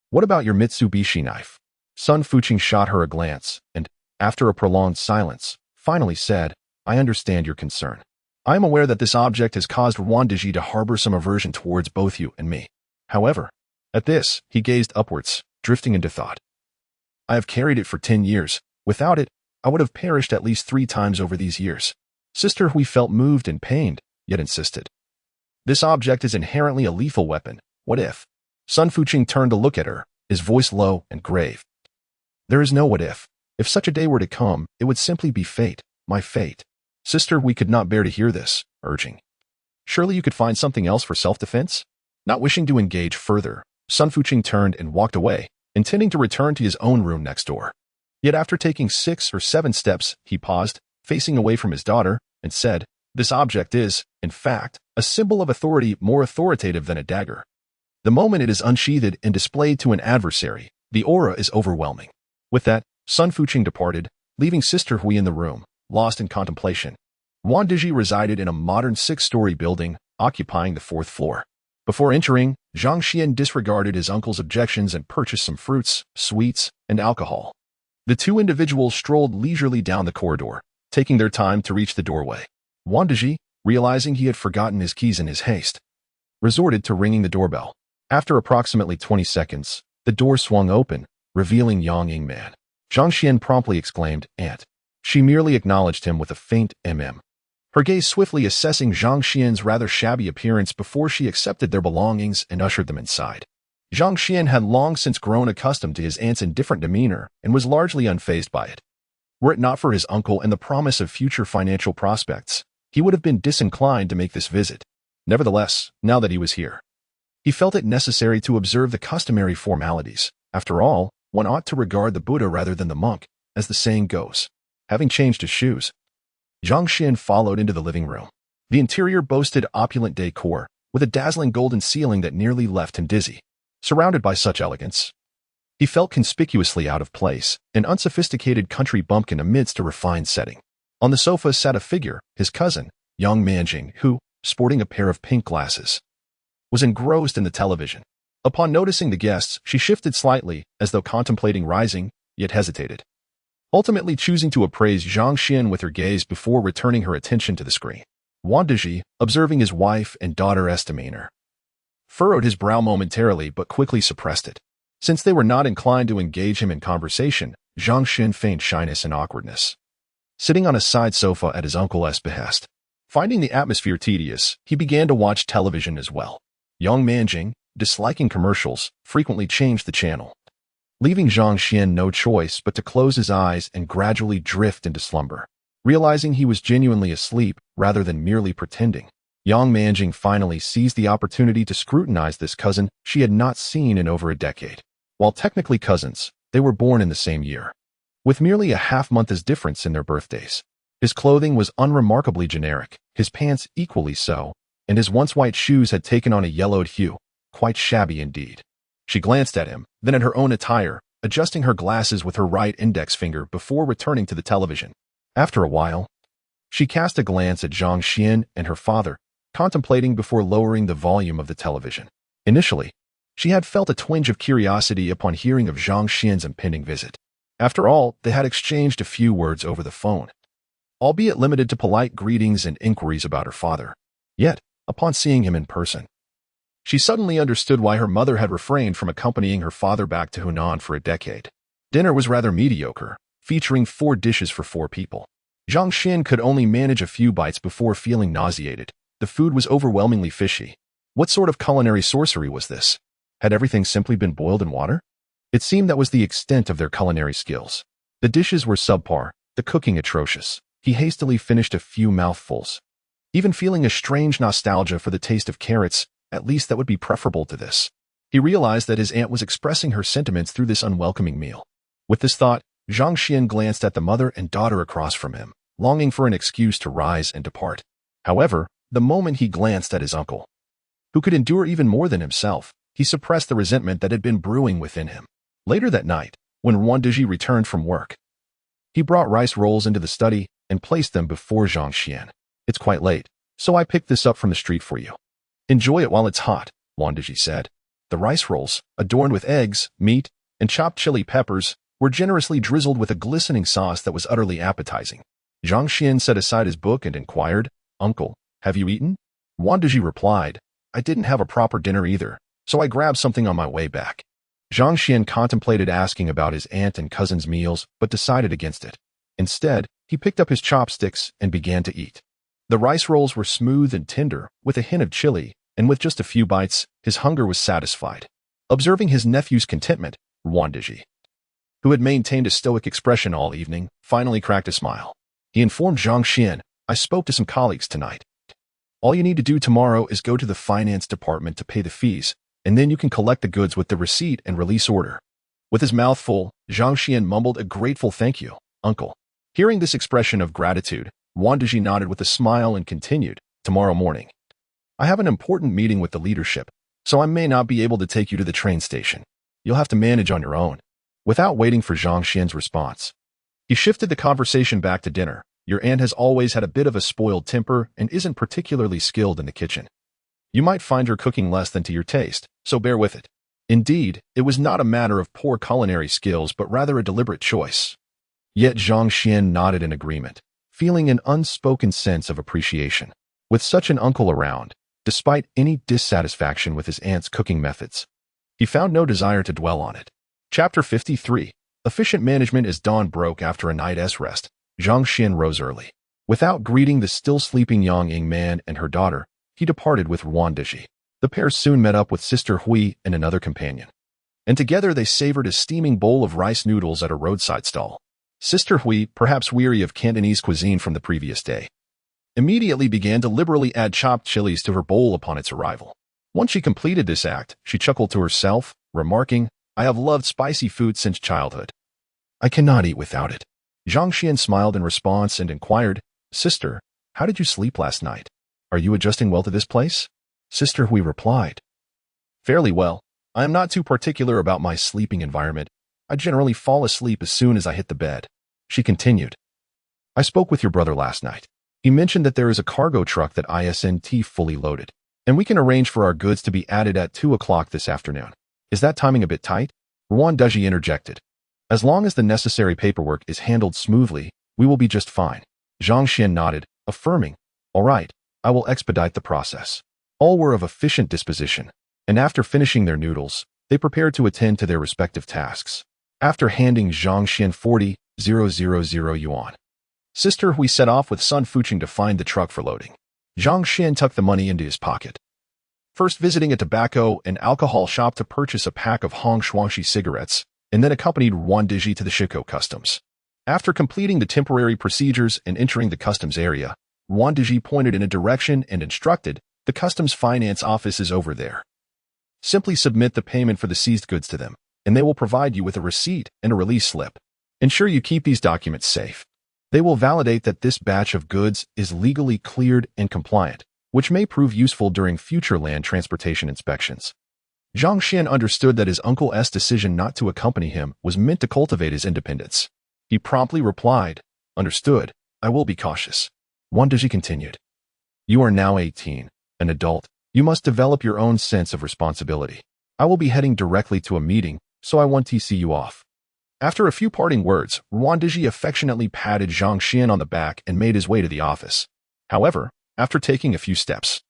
S1: what about your Mitsubishi knife?" Sun Fuqing shot her a glance, and, after a prolonged silence, finally said, "I understand your concern. I am aware that this object has caused Wan Diji to harbor some aversion towards both you and me. However," at this, he gazed upwards, drifting into thought, "I have carried it for 10 years. Without it, I would have perished at least 3 times over these years." Sister Hui felt moved and pained, yet insisted, "This object is inherently a lethal weapon. What if?" Sun Fuqing turned to look at her, his voice low and grave. "There is no what if. If such a day were to come, it would simply be fate, my fate." Sister Hui could not bear to hear this, urging, "Surely you could find something else for self-defense?" Not wishing to engage further, Sun Fuqing turned and walked away, intending to return to his own room next door. Yet after taking 6 or 7 steps, he paused, facing away from his daughter, and said, "This object is, in fact, a symbol of authority more authoritative than a dagger. The moment it is unsheathed and displayed to an adversary, the aura is overwhelming." With that, Sun Fuqing departed, leaving Sister Hui in the room, lost in contemplation. Wang Diji resided in a modern 6-story building, occupying the 4th floor. Before entering, Zhang Xuan disregarded his uncle's objections and purchased some fruits, sweets, and alcohol. The two individuals strolled leisurely down the corridor, taking their time to reach the doorway. Wang Diji, realizing he had forgotten his keys in his haste, resorted to ringing the doorbell. After approximately 20 seconds, the door swung open, revealing Yang Yingman. Zhang Xuan promptly exclaimed, "Aunt." She merely acknowledged him with a faint her gaze swiftly assessing Zhang Xuan's rather shabby appearance before she accepted their belongings and ushered them inside. Zhang Xuan had long since grown accustomed to his aunt's indifferent demeanor and was largely unfazed by it. Were it not for his uncle and the promise of future financial prospects, he would have been disinclined to make this visit. Nevertheless, now that he was here, he felt it necessary to observe the customary formalities. After all, one ought to regard the Buddha rather than the monk, as the saying goes. Having changed his shoes, Zhang Xuan followed into the living room. The interior boasted opulent decor, with a dazzling golden ceiling that nearly left him dizzy. Surrounded by such elegance, he felt conspicuously out of place, an unsophisticated country bumpkin amidst a refined setting. On the sofa sat a figure, his cousin, young Manjing, who, sporting a pair of pink glasses, was engrossed in the television. Upon noticing the guests, she shifted slightly, as though contemplating rising, yet hesitated, ultimately choosing to appraise Zhang Xuan with her gaze before returning her attention to the screen. Wang Diji, observing his wife and daughter's demeanor, furrowed his brow momentarily but quickly suppressed it. Since they were not inclined to engage him in conversation, Zhang Xuan feigned shyness and awkwardness, sitting on a side sofa at his uncle's behest. Finding the atmosphere tedious, he began to watch television as well. Young Manjing, disliking commercials, frequently changed the channel, leaving Zhang Xuan no choice but to close his eyes and gradually drift into slumber. Realizing he was genuinely asleep rather than merely pretending, Yang Manjing finally seized the opportunity to scrutinize this cousin she had not seen in over a decade. While technically cousins, they were born in the same year, with merely a half-month as difference in their birthdays. His clothing was unremarkably generic, his pants equally so, and his once white shoes had taken on a yellowed hue, quite shabby indeed. She glanced at him, then at her own attire, adjusting her glasses with her right index finger before returning to the television. After a while, she cast a glance at Zhang Xuan and her father, contemplating before lowering the volume of the television. Initially, she had felt a twinge of curiosity upon hearing of Zhang Xuan's impending visit. After all, they had exchanged a few words over the phone, albeit limited to polite greetings and inquiries about her father. Yet, upon seeing him in person, she suddenly understood why her mother had refrained from accompanying her father back to Hunan for a decade. Dinner was rather mediocre, featuring 4 dishes for 4 people. Zhang Xuan could only manage a few bites before feeling nauseated. The food was overwhelmingly fishy. What sort of culinary sorcery was this? Had everything simply been boiled in water? It seemed that was the extent of their culinary skills. The dishes were subpar, the cooking atrocious. He hastily finished a few mouthfuls, even feeling a strange nostalgia for the taste of carrots. At least that would be preferable to this. He realized that his aunt was expressing her sentiments through this unwelcoming meal. With this thought, Zhang Xuan glanced at the mother and daughter across from him, longing for an excuse to rise and depart. However, the moment he glanced at his uncle, who could endure even more than himself, he suppressed the resentment that had been brewing within him. Later that night, when Wang Diji returned from work, he brought rice rolls into the study and placed them before Zhang Xuan. "It's quite late, so I picked this up from the street for you. Enjoy it while it's hot," Wang Diji said. The rice rolls, adorned with eggs, meat, and chopped chili peppers, were generously drizzled with a glistening sauce that was utterly appetizing. Zhang Xuan set aside his book and inquired, "Uncle, have you eaten?" Wang Diji replied, "I didn't have a proper dinner either, so I grabbed something on my way back." Zhang Xuan contemplated asking about his aunt and cousin's meals, but decided against it. Instead, he picked up his chopsticks and began to eat. The rice rolls were smooth and tender, with a hint of chili, and with just a few bites, his hunger was satisfied. Observing his nephew's contentment, Wang Diji, who had maintained a stoic expression all evening, finally cracked a smile. He informed Zhang Xuan, "I spoke to some colleagues tonight. All you need to do tomorrow is go to the finance department to pay the fees, and then you can collect the goods with the receipt and release order." With his mouth full, Zhang Xuan mumbled a grateful "Thank you, uncle." Hearing this expression of gratitude, Wang Diji nodded with a smile and continued, "Tomorrow morning, I have an important meeting with the leadership, so I may not be able to take you to the train station. You'll have to manage on your own." Without waiting for Zhang Xuan's response, he shifted the conversation back to dinner, Your aunt has always had a bit of a spoiled temper and isn't particularly skilled in the kitchen. You might find her cooking less than to your taste, so bear with it. Indeed, it was not a matter of poor culinary skills but rather a deliberate choice. Yet Zhang Xuan nodded in agreement, feeling an unspoken sense of appreciation. With such an uncle around, despite any dissatisfaction with his aunt's cooking methods, he found no desire to dwell on it. Chapter 53. Efficient management. As dawn broke after a night's rest, Zhang Xuan rose early. Without greeting the still sleeping Yang Ying man and her daughter, he departed with Ruan Diji. The pair soon met up with Sister Hui and another companion, and together they savored a steaming bowl of rice noodles at a roadside stall. Sister Hui, perhaps weary of Cantonese cuisine from the previous day, immediately began to liberally add chopped chilies to her bowl upon its arrival. Once she completed this act, she chuckled to herself, remarking, "I have loved spicy food since childhood. I cannot eat without it." Zhang Xuan smiled in response and inquired, "Sister, how did you sleep last night? Are you adjusting well to this place?" Sister Hui replied, "Fairly well. I am not too particular about my sleeping environment. I generally fall asleep as soon as I hit the bed." She continued, "I spoke with your brother last night. He mentioned that there is a cargo truck that isn't fully loaded, and we can arrange for our goods to be added at 2 o'clock this afternoon. Is that timing a bit tight?" Ruan Diji interjected, "As long as the necessary paperwork is handled smoothly, we will be just fine." Zhang Xuan nodded, affirming, "All right, I will expedite the process." All were of efficient disposition, and after finishing their noodles, they prepared to attend to their respective tasks. After handing Zhang Xuan 40,000 yuan, Sister Hui set off with Sun Fuching to find the truck for loading. Zhang Xuan tucked the money into his pocket, first visiting a tobacco and alcohol shop to purchase a pack of Hong Shuangxi cigarettes, and then accompanied Ruan Diji to the Shiko customs. After completing the temporary procedures and entering the customs area, Ruan Diji pointed in a direction and instructed, "The customs finance office is over there. Simply submit the payment for the seized goods to them, and they will provide you with a receipt and a release slip. Ensure you keep these documents safe. They will validate that this batch of goods is legally cleared and compliant, which may prove useful during future land transportation inspections." Zhang Xuan understood that his uncle's decision not to accompany him was meant to cultivate his independence. He promptly replied, "Understood, I will be cautious." Ruan Diji continued, "You are now 18, an adult. You must develop your own sense of responsibility. I will be heading directly to a meeting, so I want to see you off." After a few parting words, Ruan Diji affectionately patted Zhang Xuan on the back and made his way to the office. However, after taking a few steps,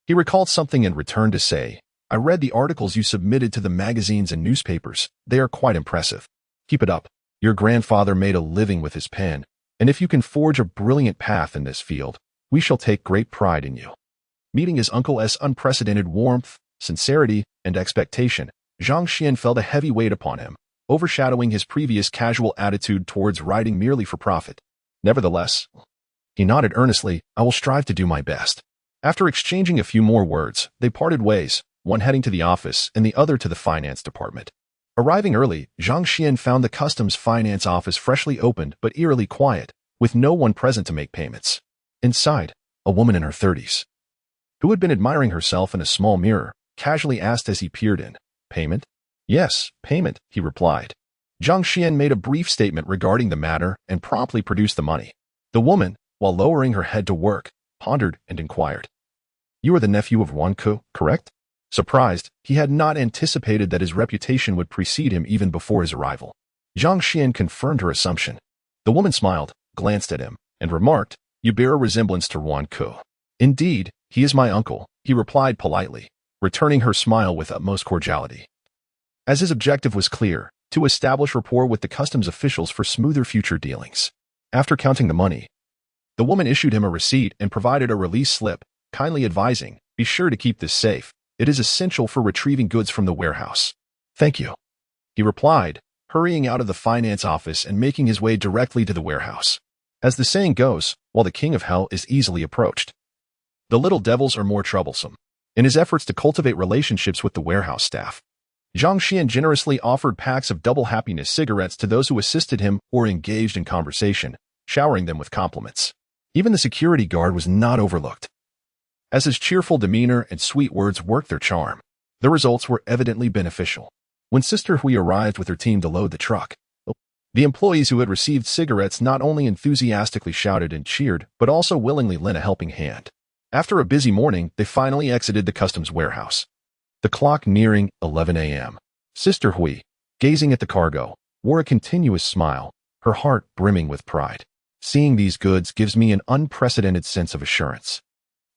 S1: he recalled something and returned to say, "I read the articles you submitted to the magazines and newspapers. They are quite impressive. Keep it up. Your grandfather made a living with his pen, and if you can forge a brilliant path in this field, we shall take great pride in you." Meeting his uncle's unprecedented warmth, sincerity, and expectation, Zhang Xuan felt a heavy weight upon him, overshadowing his previous casual attitude towards writing merely for profit. Nevertheless, he nodded earnestly, "I will strive to do my best." After exchanging a few more words, they parted ways, one heading to the office and the other to the finance department. Arriving early, Zhang Xuan found the customs finance office freshly opened but eerily quiet, with no one present to make payments. Inside, a woman in her 30s, who had been admiring herself in a small mirror, casually asked as he peered in, "Payment?" "Yes, payment," he replied. Zhang Xuan made a brief statement regarding the matter and promptly produced the money. The woman, while lowering her head to work, pondered and inquired, "You are the nephew of Wan Ku, correct?" Surprised, he had not anticipated that his reputation would precede him even before his arrival. Zhang Xuan confirmed her assumption. The woman smiled, glanced at him, and remarked, "You bear a resemblance to Wan Ku." "Indeed, he is my uncle," he replied politely, returning her smile with utmost cordiality, as his objective was clear, to establish rapport with the customs officials for smoother future dealings. After counting the money, the woman issued him a receipt and provided a release slip, kindly advising, "Be sure to keep this safe. It is essential for retrieving goods from the warehouse." "Thank you," he replied, hurrying out of the finance office and making his way directly to the warehouse. As the saying goes, while the king of hell is easily approached, the little devils are more troublesome. In his efforts to cultivate relationships with the warehouse staff, Zhang Xuan generously offered packs of double happiness cigarettes to those who assisted him or engaged in conversation, showering them with compliments. Even the security guard was not overlooked, as his cheerful demeanor and sweet words worked their charm. The results were evidently beneficial. When Sister Hui arrived with her team to load the truck, The employees who had received cigarettes not only enthusiastically shouted and cheered, but also willingly lent a helping hand. After a busy morning, they finally exited the customs warehouse. The clock nearing 11 a.m. Sister Hui, gazing at the cargo, wore a continuous smile, her heart brimming with pride. Seeing these goods gives me an unprecedented sense of assurance,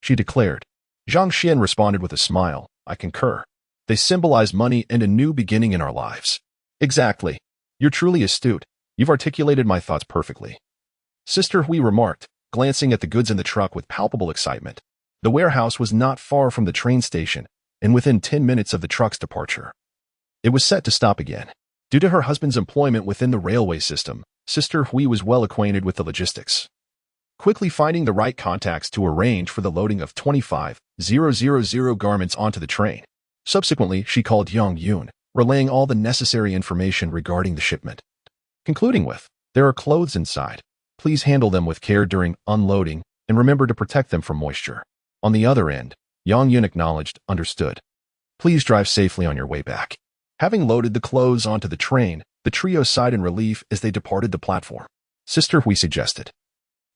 S1: she declared. Zhang Xuan responded with a smile. I concur. They symbolize money and a new beginning in our lives. Exactly. You're truly astute. You've articulated my thoughts perfectly, Sister Hui remarked, glancing at the goods in the truck with palpable excitement. The warehouse was not far from the train station, and within 10 minutes of the truck's departure. It was set to stop again. Due to her husband's employment within the railway system, Sister Hui was well acquainted with the logistics. Quickly finding the right contacts to arrange for the loading of 25,000 garments onto the train. Subsequently, she called Yang Yun, relaying all the necessary information regarding the shipment. Concluding with, there are clothes inside. Please handle them with care during unloading and remember to protect them from moisture. On the other end, Yang Yun acknowledged, understood. Please drive safely on your way back. Having loaded the clothes onto the train, the trio sighed in relief as they departed the platform. Sister Hui suggested,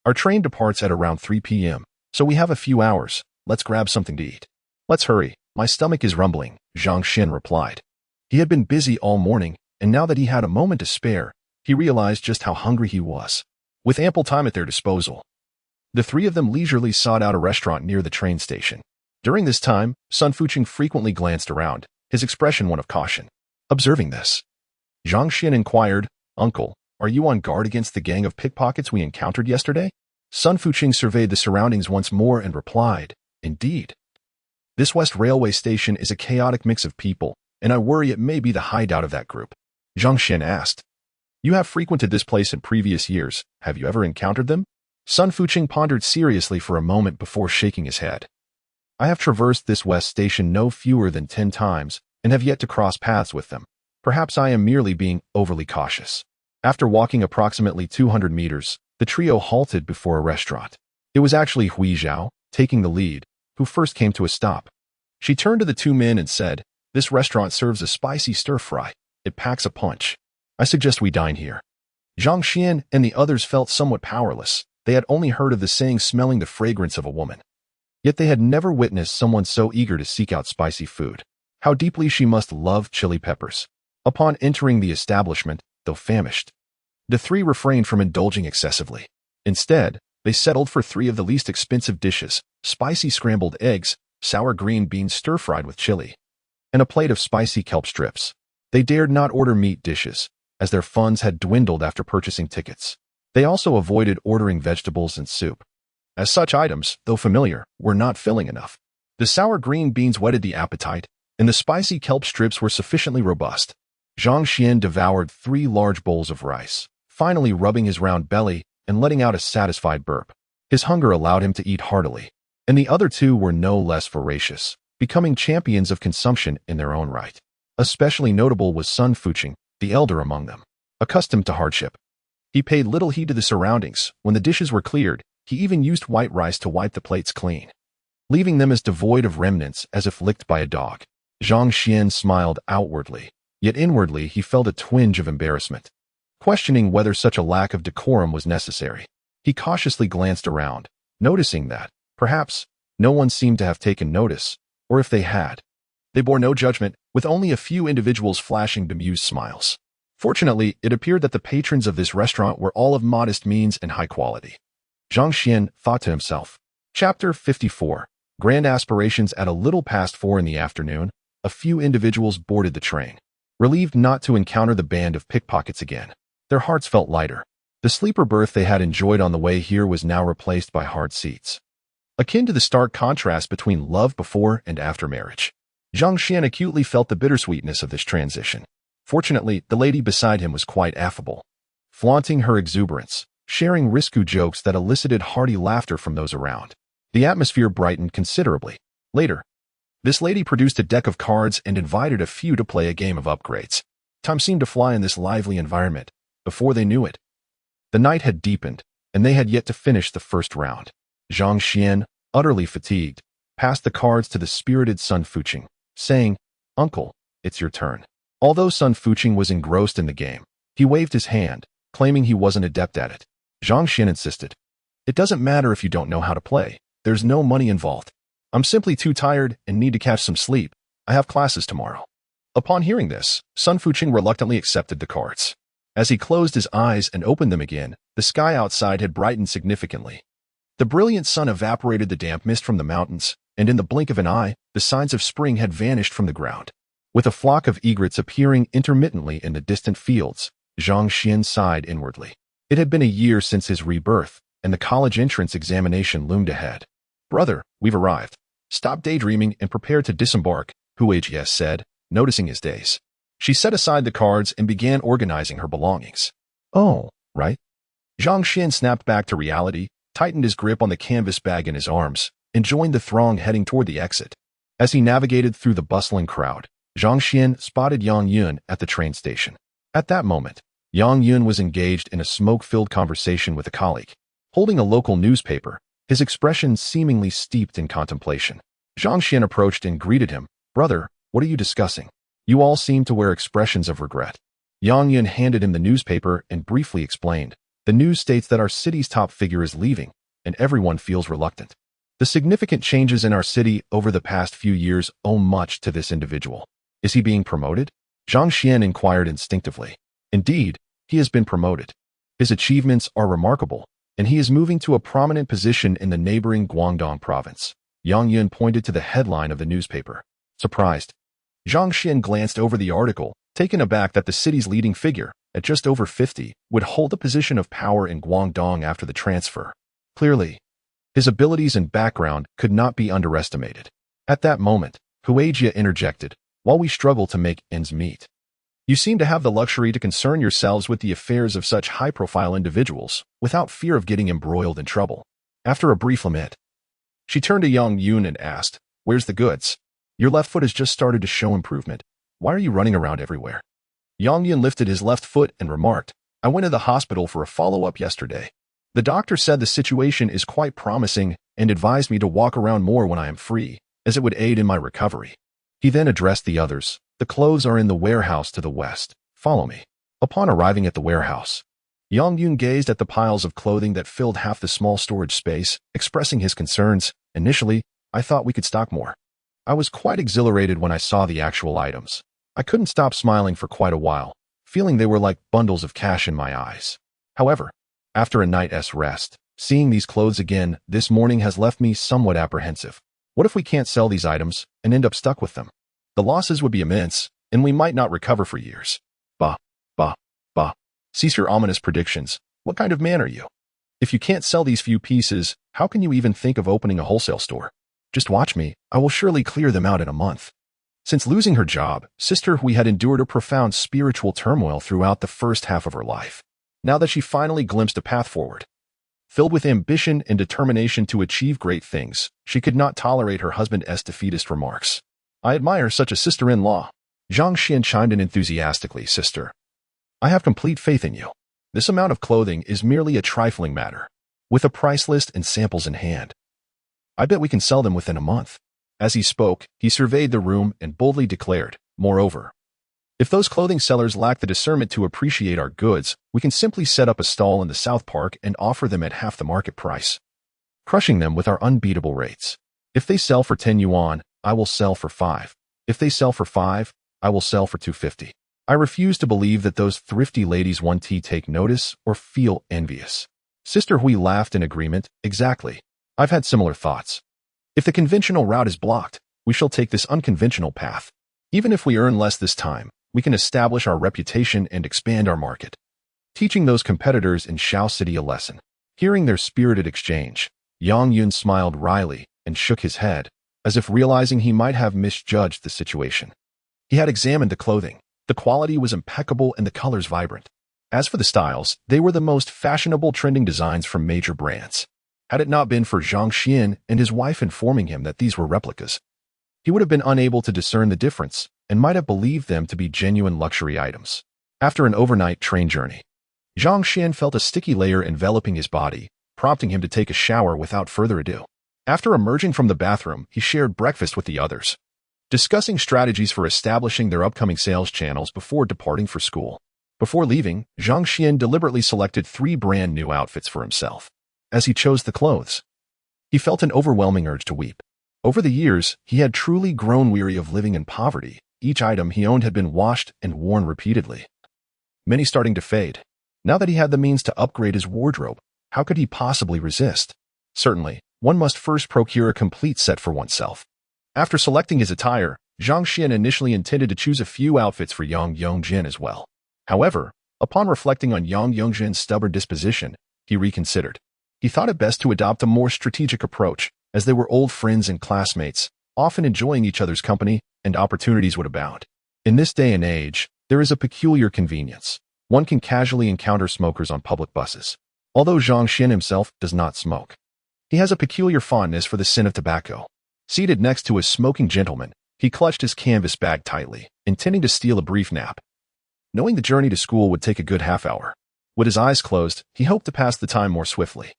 S1: our train departs at around 3 p.m., so we have a few hours. Let's grab something to eat. Let's hurry. My stomach is rumbling, Zhang Xuan replied. He had been busy all morning, and now that he had a moment to spare, he realized just how hungry he was. With ample time at their disposal, the three of them leisurely sought out a restaurant near the train station. During this time, Sun Fuching frequently glanced around, his expression one of caution. Observing this, Zhang Xuan inquired, Uncle, are you on guard against the gang of pickpockets we encountered yesterday? Sun Fuching surveyed the surroundings once more and replied, Indeed. This West Railway Station is a chaotic mix of people, and I worry it may be the hideout of that group. Zhang Xuan asked, You have frequented this place in previous years. Have you ever encountered them? Sun Fuching pondered seriously for a moment before shaking his head. I have traversed this West Station no fewer than 10 times and have yet to cross paths with them. Perhaps I am merely being overly cautious. After walking approximately 200 meters, the trio halted before a restaurant. It was actually Hui Zhao, taking the lead, who first came to a stop. She turned to the two men and said, This restaurant serves a spicy stir-fry. It packs a punch. I suggest we dine here. Zhang Xuan and the others felt somewhat powerless. They had only heard of the saying smelling the fragrance of a woman. Yet they had never witnessed someone so eager to seek out spicy food. How deeply she must love chili peppers. Upon entering the establishment, though famished, the three refrained from indulging excessively. Instead, they settled for 3 of the least expensive dishes, spicy scrambled eggs, sour green beans stir-fried with chili, and a plate of spicy kelp strips. They dared not order meat dishes, as their funds had dwindled after purchasing tickets. They also avoided ordering vegetables and soup, as such items, though familiar, were not filling enough. The sour green beans whetted the appetite, and the spicy kelp strips were sufficiently robust. Zhang Xuan devoured 3 large bowls of rice, finally rubbing his round belly and letting out a satisfied burp. His hunger allowed him to eat heartily, and the other 2 were no less voracious, becoming champions of consumption in their own right. Especially notable was Sun Fuching, the elder among them. Accustomed to hardship, he paid little heed to the surroundings. When the dishes were cleared, he even used white rice to wipe the plates clean, leaving them as devoid of remnants as if licked by a dog. Zhang Xuan smiled outwardly, yet inwardly he felt a twinge of embarrassment, questioning whether such a lack of decorum was necessary. He cautiously glanced around, noticing that, perhaps, no one seemed to have taken notice, or if they had, they bore no judgment, with only a few individuals flashing bemused smiles. Fortunately, it appeared that the patrons of this restaurant were all of modest means and high quality. Zhang Xuan thought to himself. Chapter 54. Grand aspirations. At a little past 4 in the afternoon, a few individuals boarded the train, relieved not to encounter the band of pickpockets again. Their hearts felt lighter. The sleeper berth they had enjoyed on the way here was now replaced by hard seats, akin to the stark contrast between love before and after marriage. Zhang Xuan acutely felt the bittersweetness of this transition. Fortunately, the lady beside him was quite affable, flaunting her exuberance, sharing risque jokes that elicited hearty laughter from those around. The atmosphere brightened considerably. Later, this lady produced a deck of cards and invited a few to play a game of upgrades. Time seemed to fly in this lively environment. Before they knew it, the night had deepened, and they had yet to finish the first round. Zhang Xuan, utterly fatigued, passed the cards to the spirited Sun Fuching, saying, Uncle, it's your turn. Although Sun Fuching was engrossed in the game, he waved his hand, claiming he wasn't adept at it. Zhang Xuan insisted. It doesn't matter if you don't know how to play. There's no money involved. I'm simply too tired and need to catch some sleep. I have classes tomorrow. Upon hearing this, Sun Fuqing reluctantly accepted the cards. As he closed his eyes and opened them again, the sky outside had brightened significantly. The brilliant sun evaporated the damp mist from the mountains, and in the blink of an eye, the signs of spring had vanished from the ground. With a flock of egrets appearing intermittently in the distant fields, Zhang Xuan sighed inwardly. It had been a year since his rebirth, and the college entrance examination loomed ahead. Brother, we've arrived. Stop daydreaming and prepare to disembark, Huajian said, noticing his daze. She set aside the cards and began organizing her belongings. Oh, right. Zhang Xuan snapped back to reality, tightened his grip on the canvas bag in his arms, and joined the throng heading toward the exit. As he navigated through the bustling crowd, Zhang Xuan spotted Yang Yun at the train station. At that moment, Yang Yun was engaged in a smoke-filled conversation with a colleague. Holding a local newspaper, his expression seemingly steeped in contemplation. Zhang Xuan approached and greeted him. Brother, what are you discussing? You all seem to wear expressions of regret. Yang Yun handed him the newspaper and briefly explained. The news states that our city's top figure is leaving, and everyone feels reluctant. The significant changes in our city over the past few years owe much to this individual. Is he being promoted? Zhang Xuan inquired instinctively. Indeed, he has been promoted. His achievements are remarkable, and he is moving to a prominent position in the neighboring Guangdong province. Yang Yun pointed to the headline of the newspaper. Surprised, Zhang Xuan glanced over the article, taken aback that the city's leading figure, at just over 50, would hold a position of power in Guangdong after the transfer. Clearly, his abilities and background could not be underestimated. At that moment, Huajian interjected, while we struggle to make ends meet. You seem to have the luxury to concern yourselves with the affairs of such high-profile individuals, without fear of getting embroiled in trouble. After a brief lament, she turned to Yang Yun and asked, Where's the goods? Your left foot has just started to show improvement. Why are you running around everywhere? Yang Yun lifted his left foot and remarked, I went to the hospital for a follow-up yesterday. The doctor said the situation is quite promising and advised me to walk around more when I am free, as it would aid in my recovery. He then addressed the others. The clothes are in the warehouse to the west. Follow me. Upon arriving at the warehouse, Yang Yun gazed at the piles of clothing that filled half the small storage space, expressing his concerns. Initially, I thought we could stock more. I was quite exhilarated when I saw the actual items. I couldn't stop smiling for quite a while, feeling they were like bundles of cash in my eyes. However, after a night's rest, seeing these clothes again this morning has left me somewhat apprehensive. What if we can't sell these items and end up stuck with them? The losses would be immense, and we might not recover for years. Bah. Cease your ominous predictions. What kind of man are you? If you can't sell these few pieces, how can you even think of opening a wholesale store? Just watch me. I will surely clear them out in a month. Since losing her job, Sister Hui had endured a profound spiritual turmoil throughout the first half of her life. Now that she finally glimpsed a path forward, filled with ambition and determination to achieve great things, she could not tolerate her husband's defeatist remarks. I admire such a sister-in-law. Zhang Xuan chimed in enthusiastically. Sister, I have complete faith in you. This amount of clothing is merely a trifling matter. With a price list and samples in hand, I bet we can sell them within a month. As he spoke, he surveyed the room and boldly declared, Moreover, if those clothing sellers lack the discernment to appreciate our goods, we can simply set up a stall in the South Park and offer them at half the market price, crushing them with our unbeatable rates. If they sell for 10 yuan, I will sell for 5. If they sell for 5, I will sell for 250. I refuse to believe that those thrifty ladies want to take notice or feel envious. Sister Hui laughed in agreement. Exactly. I've had similar thoughts. If the conventional route is blocked, we shall take this unconventional path. Even if we earn less this time, we can establish our reputation and expand our market, teaching those competitors in Shao City a lesson. Hearing their spirited exchange, Yang Yun smiled wryly and shook his head, as if realizing he might have misjudged the situation. He had examined the clothing. The quality was impeccable and the colors vibrant. As for the styles, they were the most fashionable trending designs from major brands. Had it not been for Zhang Xuan and his wife informing him that these were replicas, he would have been unable to discern the difference and might have believed them to be genuine luxury items. After an overnight train journey, Zhang Xuan felt a sticky layer enveloping his body, prompting him to take a shower without further ado. After emerging from the bathroom, he shared breakfast with the others, discussing strategies for establishing their upcoming sales channels before departing for school. Before leaving, Zhang Xuan deliberately selected 3 brand new outfits for himself. As he chose the clothes, he felt an overwhelming urge to weep. Over the years, he had truly grown weary of living in poverty. Each item he owned had been washed and worn repeatedly, many starting to fade. Now that he had the means to upgrade his wardrobe, how could he possibly resist? Certainly, one must first procure a complete set for oneself. After selecting his attire, Zhang Xuan initially intended to choose a few outfits for Yang Yongjin as well. However, upon reflecting on Yang Yongjin's stubborn disposition, he reconsidered. He thought it best to adopt a more strategic approach, as they were old friends and classmates, often enjoying each other's company, and opportunities would abound. In this day and age, there is a peculiar convenience. One can casually encounter smokers on public buses. Although Zhang Xuan himself does not smoke, he has a peculiar fondness for the sin of tobacco. Seated next to a smoking gentleman, he clutched his canvas bag tightly, intending to steal a brief nap. Knowing the journey to school would take a good half-hour, with his eyes closed, he hoped to pass the time more swiftly.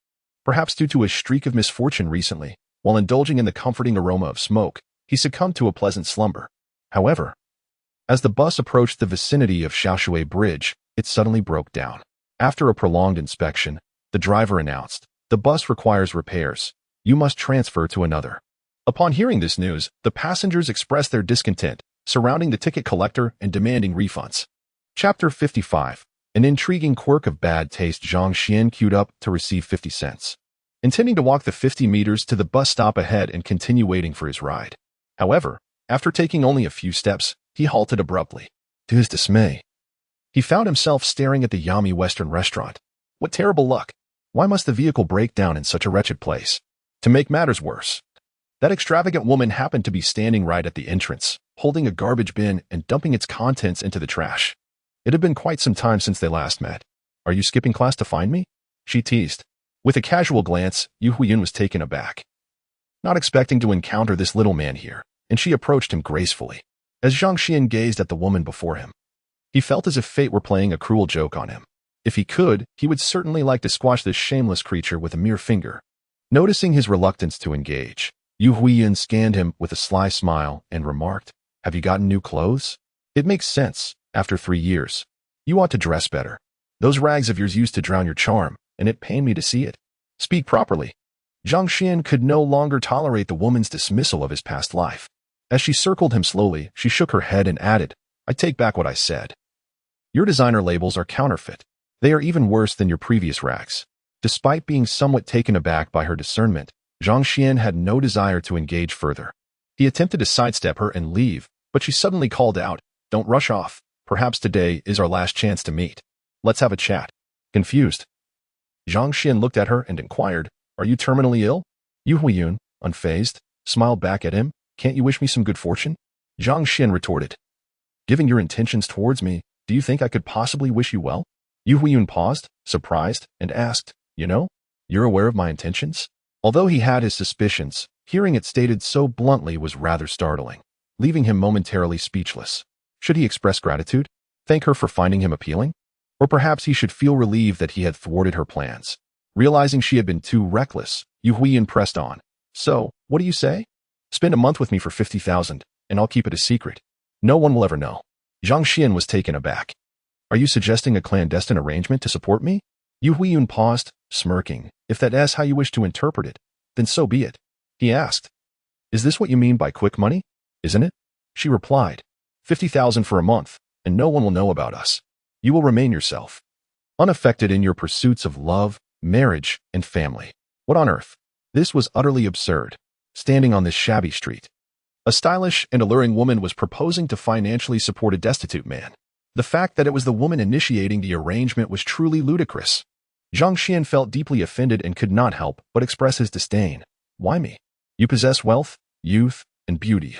S1: Perhaps due to a streak of misfortune recently, while indulging in the comforting aroma of smoke, he succumbed to a pleasant slumber. However, as the bus approached the vicinity of Xiaoshui Bridge, it suddenly broke down. After a prolonged inspection, the driver announced, "The bus requires repairs. You must transfer to another." Upon hearing this news, the passengers expressed their discontent, surrounding the ticket collector and demanding refunds. Chapter 55. An intriguing quirk of bad taste. Zhang Xuan queued up to receive 50 cents, intending to walk the 50 meters to the bus stop ahead and continue waiting for his ride. However, after taking only a few steps, he halted abruptly. To his dismay, he found himself staring at the Yummy Western restaurant. What terrible luck! Why must the vehicle break down in such a wretched place? To make matters worse, that extravagant woman happened to be standing right at the entrance, holding a garbage bin and dumping its contents into the trash. It had been quite some time since they last met. "Are you skipping class to find me?" she teased. With a casual glance, Yu Huiyun was taken aback, not expecting to encounter this little man here, and she approached him gracefully. As Zhang Xuan gazed at the woman before him, he felt as if fate were playing a cruel joke on him. If he could, he would certainly like to squash this shameless creature with a mere finger. Noticing his reluctance to engage, Yu Huiyun scanned him with a sly smile and remarked, "Have you gotten new clothes? It makes sense. After 3 years, you ought to dress better. Those rags of yours used to drown your charm, and it pained me to see it. Speak properly." Zhang Xuan could no longer tolerate the woman's dismissal of his past life. As she circled him slowly, she shook her head and added, "I take back what I said. Your designer labels are counterfeit. They are even worse than your previous rags." Despite being somewhat taken aback by her discernment, Zhang Xuan had no desire to engage further. He attempted to sidestep her and leave, but she suddenly called out, "Don't rush off. Perhaps today is our last chance to meet. Let's have a chat." Confused, Zhang Xuan looked at her and inquired, "Are you terminally ill?" Yu Huiyun, unfazed, smiled back at him. "Can't you wish me some good fortune?" Zhang Xuan retorted, "Given your intentions towards me, do you think I could possibly wish you well?" Yu Huiyun paused, surprised, and asked, "You're aware of my intentions?" Although he had his suspicions, hearing it stated so bluntly was rather startling, leaving him momentarily speechless. Should he express gratitude? Thank her for finding him appealing? Or perhaps he should feel relieved that he had thwarted her plans. Realizing she had been too reckless, Yu Huiyun pressed on. "So, what do you say? Spend a month with me for 50,000, and I'll keep it a secret. No one will ever know." Zhang Xuan was taken aback. "Are you suggesting a clandestine arrangement to support me?" Yu Huiyun paused, smirking. "If that is how you wish to interpret it, then so be it." He asked, "Is this what you mean by quick money? Isn't it?" She replied, 50,000 for a month, and no one will know about us. You will remain yourself, unaffected in your pursuits of love, marriage, and family." What on earth? This was utterly absurd. Standing on this shabby street, a stylish and alluring woman was proposing to financially support a destitute man. The fact that it was the woman initiating the arrangement was truly ludicrous. Zhang Xuan felt deeply offended and could not help but express his disdain. "Why me? You possess wealth, youth, and beauty.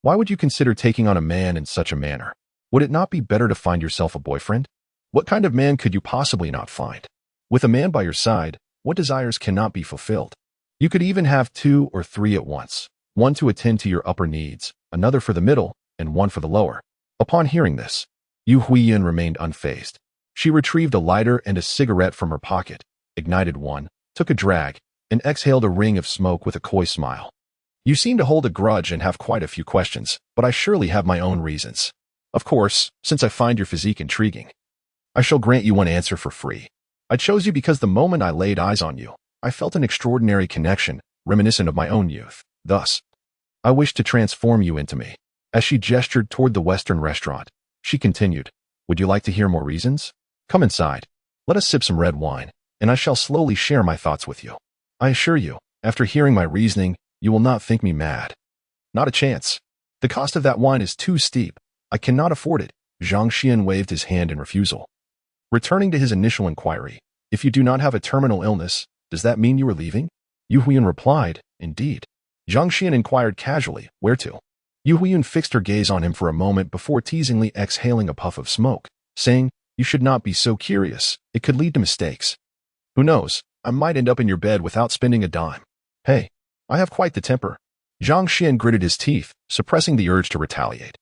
S1: Why would you consider taking on a man in such a manner? Would it not be better to find yourself a boyfriend? What kind of man could you possibly not find? With a man by your side, what desires cannot be fulfilled? You could even have 2 or 3 at once, one to attend to your upper needs, another for the middle, and one for the lower." Upon hearing this, Yu Huiyun remained unfazed. She retrieved a lighter and a cigarette from her pocket, ignited one, took a drag, and exhaled a ring of smoke with a coy smile. "You seem to hold a grudge and have quite a few questions, but I surely have my own reasons. Of course, since I find your physique intriguing, I shall grant you one answer for free. I chose you because the moment I laid eyes on you, I felt an extraordinary connection, reminiscent of my own youth. Thus, I wished to transform you into me. As she gestured toward the Western restaurant, she continued, would you like to hear more reasons? Come inside. Let us sip some red wine, and I shall slowly share my thoughts with you. I assure you, after hearing my reasoning, you will not think me mad. Not a chance. The cost of that wine is too steep. I cannot afford it. Zhang Xuan waved his hand in refusal. Returning to his initial inquiry, if you do not have a terminal illness, does that mean you are leaving? Yu Huiyun replied, indeed. Zhang Xuan inquired casually, where to? Yu Huiyun fixed her gaze on him for a moment before teasingly exhaling a puff of smoke, saying, you should not be so curious. It could lead to mistakes. Who knows? I might end up in your bed without spending a dime. Hey, I have quite the temper. Zhang Xuan gritted his teeth, suppressing the urge to retaliate,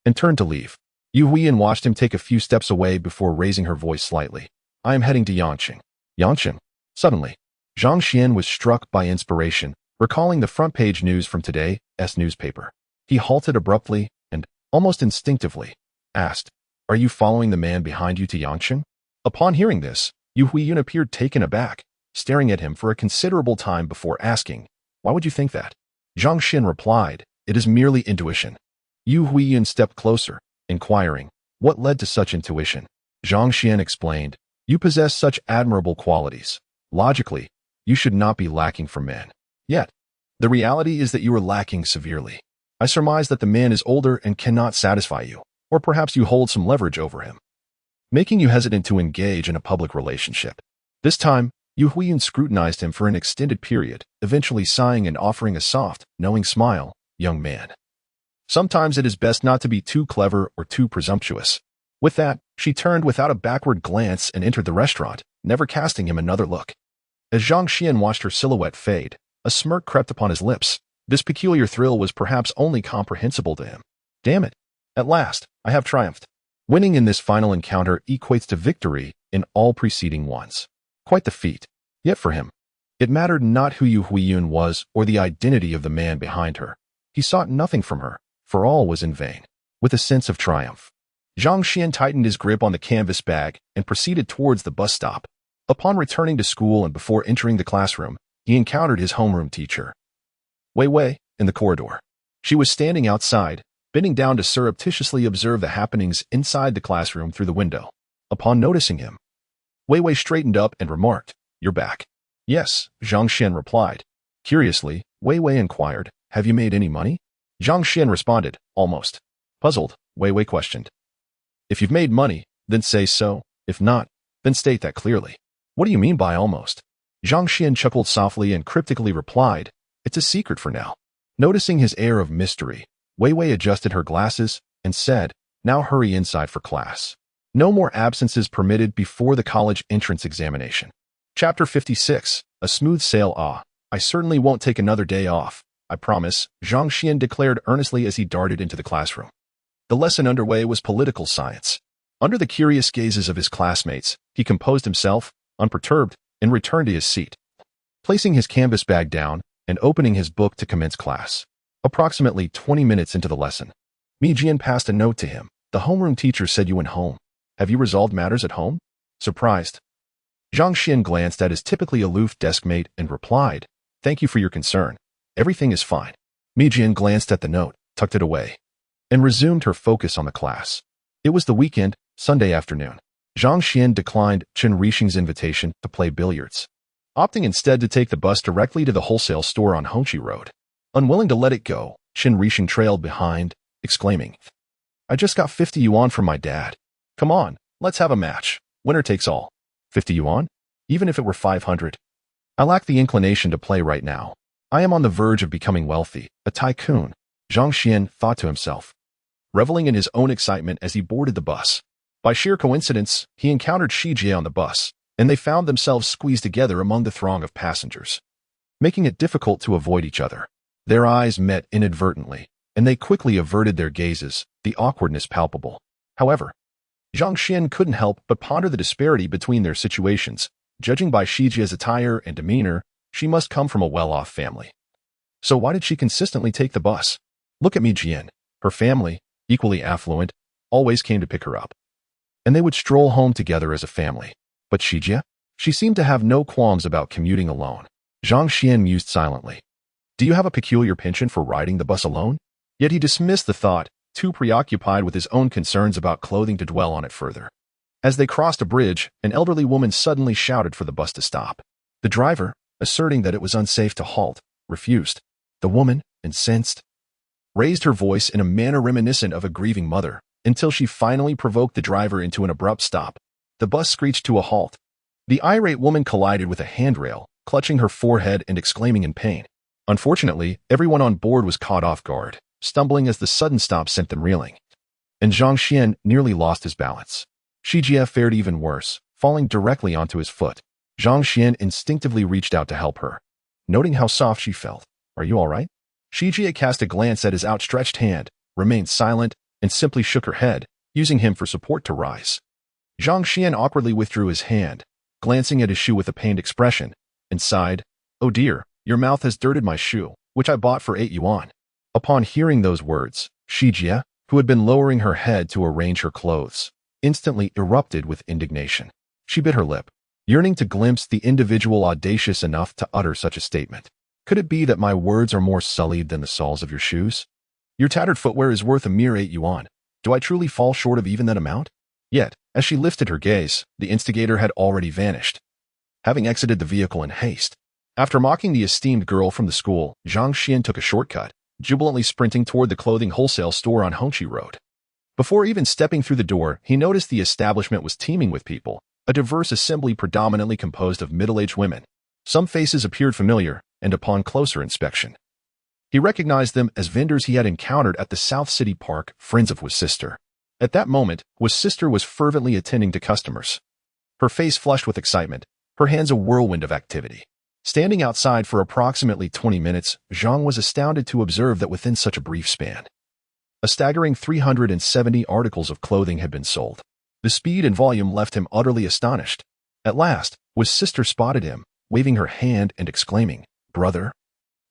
S1: and turned to leave. Yu Huiyun watched him take a few steps away before raising her voice slightly. I am heading to Yangqing. Yangqing? Suddenly, Zhang Xuan was struck by inspiration, recalling the front-page news from today's newspaper. He halted abruptly and, almost instinctively, asked, are you following the man behind you to Yangqing? Upon hearing this, Yu Huiyun appeared taken aback, staring at him for a considerable time before asking, why would you think that? Zhang Xuan replied, it is merely intuition. Yu Huiyun stepped closer, inquiring, what led to such intuition? Zhang Xuan explained, you possess such admirable qualities. Logically, you should not be lacking for men. Yet, the reality is that you are lacking severely. I surmise that the man is older and cannot satisfy you, or perhaps you hold some leverage over him, making you hesitant to engage in a public relationship. This time, Yu Huiyun scrutinized him for an extended period, eventually sighing and offering a soft, knowing smile, young man. Sometimes it is best not to be too clever or too presumptuous. With that, she turned without a backward glance and entered the restaurant, never casting him another look. As Zhang Xuan watched her silhouette fade, a smirk crept upon his lips. This peculiar thrill was perhaps only comprehensible to him. Damn it. At last, I have triumphed. Winning in this final encounter equates to victory in all preceding ones. Quite the feat. Yet for him, it mattered not who Yu Huiyun was or the identity of the man behind her. He sought nothing from her, for all was in vain. With a sense of triumph, Zhang Xuan tightened his grip on the canvas bag and proceeded towards the bus stop. Upon returning to school and before entering the classroom, he encountered his homeroom teacher, Wei Wei, in the corridor. She was standing outside, bending down to surreptitiously observe the happenings inside the classroom through the window. Upon noticing him, Wei Wei straightened up and remarked, you're back. Yes, Zhang Xuan replied. Curiously, Wei Wei inquired, have you made any money? Zhang Xuan responded, almost. Puzzled, Wei Wei questioned. If you've made money, then say so. If not, then state that clearly. What do you mean by almost? Zhang Xuan chuckled softly and cryptically replied, it's a secret for now. Noticing his air of mystery, Wei Wei adjusted her glasses and said, now hurry inside for class. No more absences permitted before the college entrance examination. Chapter 56, A Smooth Sail. I certainly won't take another day off, I promise, Zhang Xuan declared earnestly as he darted into the classroom. The lesson underway was political science. Under the curious gazes of his classmates, he composed himself, unperturbed, and returned to his seat. Placing his canvas bag down and opening his book to commence class. Approximately 20 minutes into the lesson, Mi Jian passed a note to him. The homeroom teacher said you went home. Have you resolved matters at home? Surprised, Zhang Xuan glanced at his typically aloof deskmate and replied, thank you for your concern. Everything is fine. Mi Jian glanced at the note, tucked it away, and resumed her focus on the class. It was the weekend, Sunday afternoon. Zhang Xuan declined Chen Rixing's invitation to play billiards, opting instead to take the bus directly to the wholesale store on Hongqi Road. Unwilling to let it go, Chen Rixing trailed behind, exclaiming, I just got 50 yuan from my dad. Come on, let's have a match. Winner takes all. 50 yuan? Even if it were 500. I lack the inclination to play right now. I am on the verge of becoming wealthy, a tycoon, Zhang Xuan thought to himself, reveling in his own excitement as he boarded the bus. By sheer coincidence, he encountered Shi Jie on the bus, and they found themselves squeezed together among the throng of passengers, making it difficult to avoid each other. Their eyes met inadvertently, and they quickly averted their gazes, the awkwardness palpable. However, Zhang Xuan couldn't help but ponder the disparity between their situations. Judging by Shi Jie's attire and demeanor, she must come from a well-off family. So why did she consistently take the bus? Look at Mi Jian. Her family, equally affluent, always came to pick her up. and they would stroll home together as a family. But Shijie? She seemed to have no qualms about commuting alone. Zhang Xuan mused silently. Do you have a peculiar penchant for riding the bus alone? Yet he dismissed the thought, too preoccupied with his own concerns about clothing to dwell on it further. As they crossed a bridge, an elderly woman suddenly shouted for the bus to stop. The driver, asserting that it was unsafe to halt, refused. The woman, incensed, raised her voice in a manner reminiscent of a grieving mother, until she finally provoked the driver into an abrupt stop. The bus screeched to a halt. The irate woman collided with a handrail, clutching her forehead and exclaiming in pain. Unfortunately, everyone on board was caught off guard, stumbling as the sudden stop sent them reeling. And Zhang Xuan nearly lost his balance. Shijie fared even worse, falling directly onto his foot. Zhang Xuan instinctively reached out to help her. Noting how soft she felt, "Are you all right?" Shijie cast a glance at his outstretched hand, remained silent, and simply shook her head, using him for support to rise. Zhang Xuan awkwardly withdrew his hand, glancing at his shoe with a pained expression, and sighed, "Oh dear, your mouth has dirted my shoe, which I bought for 8 yuan. Upon hearing those words, Shijie, who had been lowering her head to arrange her clothes, instantly erupted with indignation. She bit her lip, yearning to glimpse the individual audacious enough to utter such a statement. Could it be that my words are more sullied than the soles of your shoes? Your tattered footwear is worth a mere 8 yuan. Do I truly fall short of even that amount? Yet, as she lifted her gaze, the instigator had already vanished, having exited the vehicle in haste. After mocking the esteemed girl from the school, Zhang Xuan took a shortcut, jubilantly sprinting toward the clothing wholesale store on Hongqi Road. Before even stepping through the door, he noticed the establishment was teeming with people, a diverse assembly predominantly composed of middle-aged women. Some faces appeared familiar, and upon closer inspection, he recognized them as vendors he had encountered at the South City Park, friends of Hui's sister. At that moment, Hui's sister was fervently attending to customers. Her face flushed with excitement, her hands a whirlwind of activity. Standing outside for approximately 20 minutes, Zhang was astounded to observe that within such a brief span, a staggering 370 articles of clothing had been sold. The speed and volume left him utterly astonished. At last, Hui's sister spotted him, waving her hand and exclaiming, "Brother,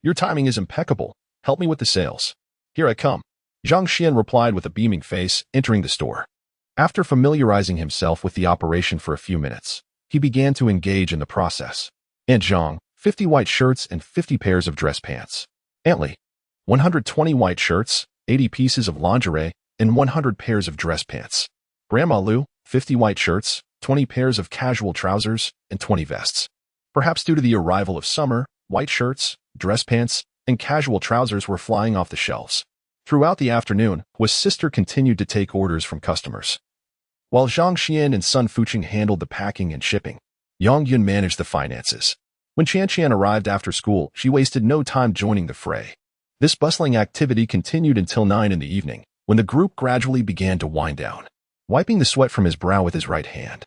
S1: your timing is impeccable. Help me with the sales." "Here I come," Zhang Xuan replied with a beaming face, entering the store. After familiarizing himself with the operation for a few minutes, he began to engage in the process. "And Zhang, 50 white shirts and 50 pairs of dress pants. Antly, 120 white shirts, 80 pieces of lingerie, and 100 pairs of dress pants. Grandma Lu, 50 white shirts, 20 pairs of casual trousers, and 20 vests." Perhaps due to the arrival of summer, white shirts, dress pants, and casual trousers were flying off the shelves. Throughout the afternoon, Hui's sister continued to take orders from customers, while Zhang Xuan and Sun Fuqing handled the packing and shipping. Yang Yun managed the finances. When Qian Qian arrived after school, she wasted no time joining the fray. This bustling activity continued until 9 in the evening, when the group gradually began to wind down. Wiping the sweat from his brow with his right hand,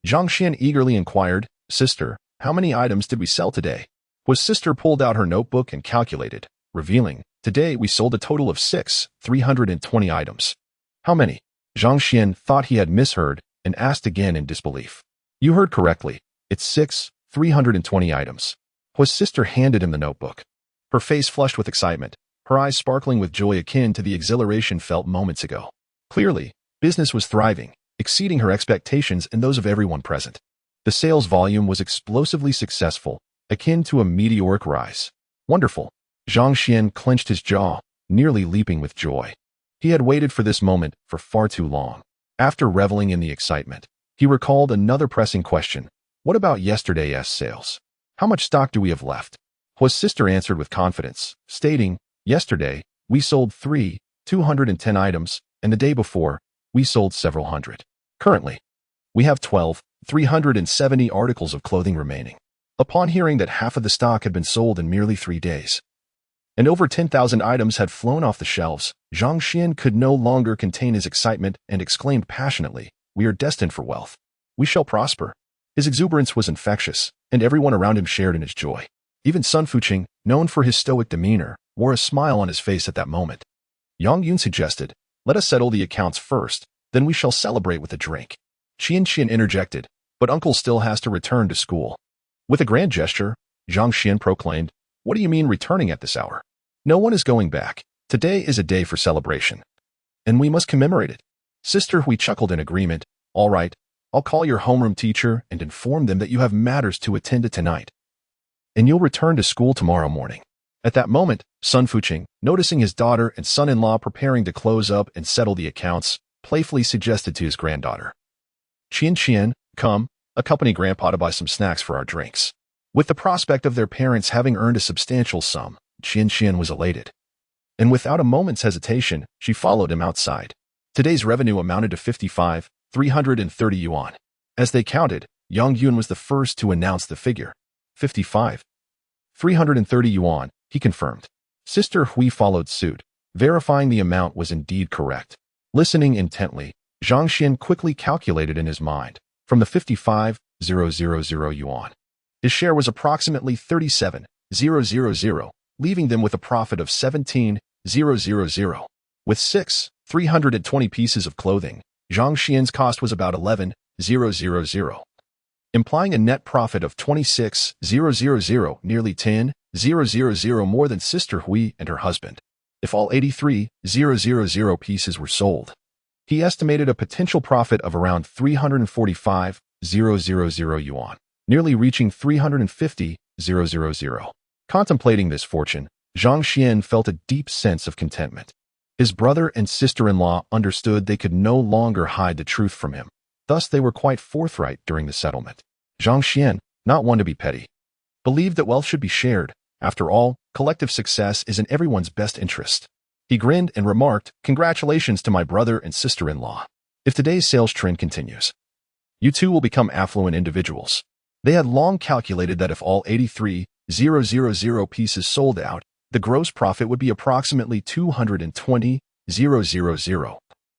S1: Zhang Xuan eagerly inquired, "Sister, how many items did we sell today?" Hui's sister pulled out her notebook and calculated, revealing, "Today we sold a total of 320 items. "How many?" Zhang Xuan thought he had misheard and asked again in disbelief. "You heard correctly. It's 320 items." Hui's sister handed him the notebook. Her face flushed with excitement, her eyes sparkling with joy akin to the exhilaration felt moments ago. Clearly, business was thriving, exceeding her expectations and those of everyone present. The sales volume was explosively successful, akin to a meteoric rise. Wonderful. Zhang Xuan clenched his jaw, nearly leaping with joy. He had waited for this moment for far too long. After reveling in the excitement, he recalled another pressing question. What about yesterday's sales? How much stock do we have left? Hui's sister answered with confidence, stating, "Yesterday, we sold 210 items, and the day before, we sold several hundred. Currently, we have 370 articles of clothing remaining." Upon hearing that half of the stock had been sold in merely 3 days, and over 10,000 items had flown off the shelves, Zhang Xuan could no longer contain his excitement and exclaimed passionately, "We are destined for wealth. We shall prosper." His exuberance was infectious, and everyone around him shared in his joy. Even Sun Fuqing, known for his stoic demeanor, wore a smile on his face at that moment. Yang Yun suggested, "Let us settle the accounts first, then we shall celebrate with a drink." Qian Qian interjected, "But uncle still has to return to school." With a grand gesture, Zhang Xuan proclaimed, "What do you mean returning at this hour? No one is going back. Today is a day for celebration, and we must commemorate it." Sister Hui chuckled in agreement, All right, I'll call your homeroom teacher and inform them that you have matters to attend to tonight, and you'll return to school tomorrow morning. At that moment, Sun Fuqing, noticing his daughter and son-in-law preparing to close up and settle the accounts, playfully suggested to his granddaughter, Qian, come, accompany Grandpa to buy some snacks for our drinks. With the prospect of their parents having earned a substantial sum, Qian was elated. And without a moment's hesitation, she followed him outside. Today's revenue amounted to 330 yuan. As they counted, Yang Yun was the first to announce the figure. 330 yuan, he confirmed. Sister Hui followed suit, verifying the amount was indeed correct. Listening intently, Zhang Xuan quickly calculated in his mind. From the 55,000 yuan, his share was approximately 37,000, leaving them with a profit of 17,000. With 320 pieces of clothing, Zhang Xuan's cost was about 11,000, implying a net profit of 26,000, nearly 10,000 more than Sister Hui and her husband. If all 83,000 pieces were sold, he estimated a potential profit of around 345,000 yuan, nearly reaching 350,000. Contemplating this fortune, Zhang Xuan felt a deep sense of contentment. His brother and sister-in-law understood they could no longer hide the truth from him. Thus, they were quite forthright during the settlement. Zhang Xuan, not one to be petty, believed that wealth should be shared. After all, collective success is in everyone's best interest. He grinned and remarked, "Congratulations to my brother and sister-in-law. If today's sales trend continues, you two will become affluent individuals." They had long calculated that if all 83,000 pieces sold out, the gross profit would be approximately 220,000,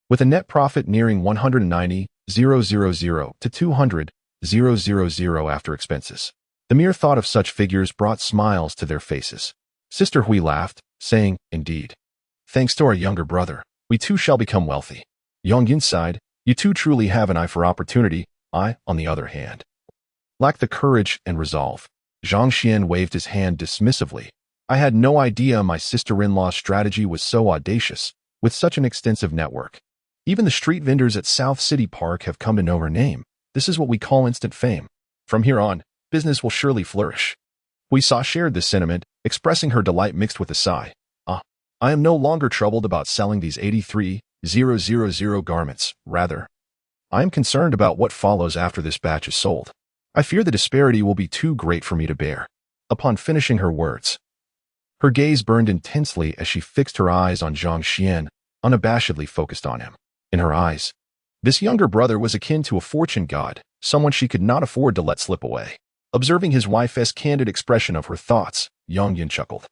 S1: with a net profit nearing 190,000 to 200,000 after expenses. The mere thought of such figures brought smiles to their faces. Sister Hui laughed, saying, "Indeed. Thanks to our younger brother, we too shall become wealthy." Yang Yun sighed, "You two truly have an eye for opportunity. I, on the other hand, lack the courage and resolve." Zhang Xuan waved his hand dismissively. "I had no idea my sister-in-law's strategy was so audacious, with such an extensive network. Even the street vendors at South City Park have come to know her name. This is what we call instant fame. From here on, business will surely flourish." Hui Sa shared this sentiment, expressing her delight mixed with a sigh. I am no longer troubled about selling these 83,000 garments. Rather, I am concerned about what follows after this batch is sold. I fear the disparity will be too great for me to bear." Upon finishing her words, her gaze burned intensely as she fixed her eyes on Zhang Xuan, unabashedly focused on him. In her eyes, this younger brother was akin to a fortune god, someone she could not afford to let slip away. Observing his wife's candid expression of her thoughts, Yang Yun chuckled.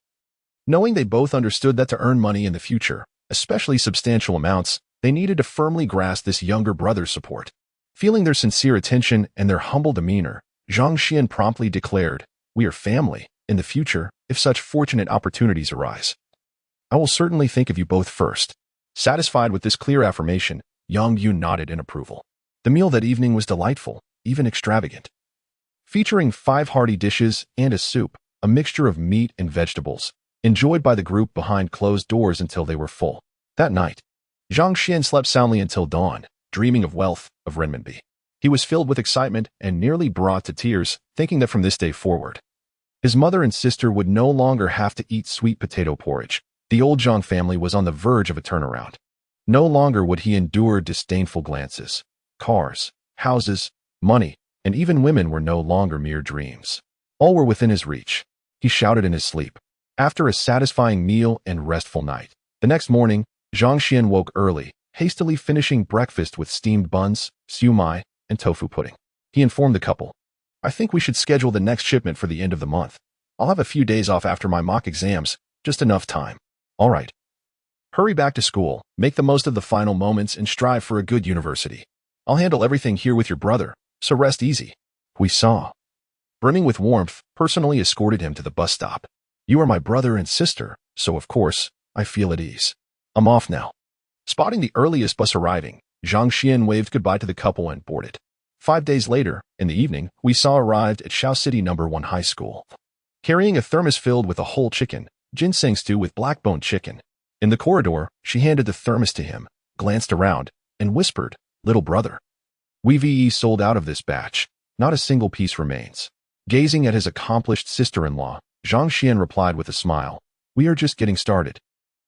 S1: Knowing they both understood that to earn money in the future, especially substantial amounts, they needed to firmly grasp this younger brother's support. Feeling their sincere attention and their humble demeanor, Zhang Xuan promptly declared, "We are family. In the future, if such fortunate opportunities arise, I will certainly think of you both first." Satisfied with this clear affirmation, Yang Yun nodded in approval. The meal that evening was delightful, even extravagant. Featuring 5 hearty dishes and a soup, a mixture of meat and vegetables, enjoyed by the group behind closed doors until they were full. That night, Zhang Xuan slept soundly until dawn, dreaming of wealth, of renminbi. He was filled with excitement and nearly brought to tears, thinking that from this day forward, his mother and sister would no longer have to eat sweet potato porridge. The old Zhang family was on the verge of a turnaround. No longer would he endure disdainful glances. Cars, houses, money, and even women were no longer mere dreams. All were within his reach. He shouted in his sleep. After a satisfying meal and restful night, the next morning, Zhang Xuan woke early, hastily finishing breakfast with steamed buns, siu mai, and tofu pudding. He informed the couple, "I think we should schedule the next shipment for the end of the month. I'll have a few days off after my mock exams, just enough time." "All right. Hurry back to school, make the most of the final moments, and strive for a good university. I'll handle everything here with your brother, so rest easy." Hui Sa, brimming with warmth, personally escorted him to the bus stop. "You are my brother and sister, so of course, I feel at ease. I'm off now." Spotting the earliest bus arriving, Zhang Xuan waved goodbye to the couple and boarded. 5 days later, in the evening, Hui Sa arrived at Shao City No. 1 High School, carrying a thermos filled with a whole chicken, ginseng stew with black-bone chicken. In the corridor, she handed the thermos to him, glanced around, and whispered, "Little brother, We've sold out of this batch. Not a single piece remains. Gazing at his accomplished sister-in-law, Zhang Xuan replied with a smile. We are just getting started.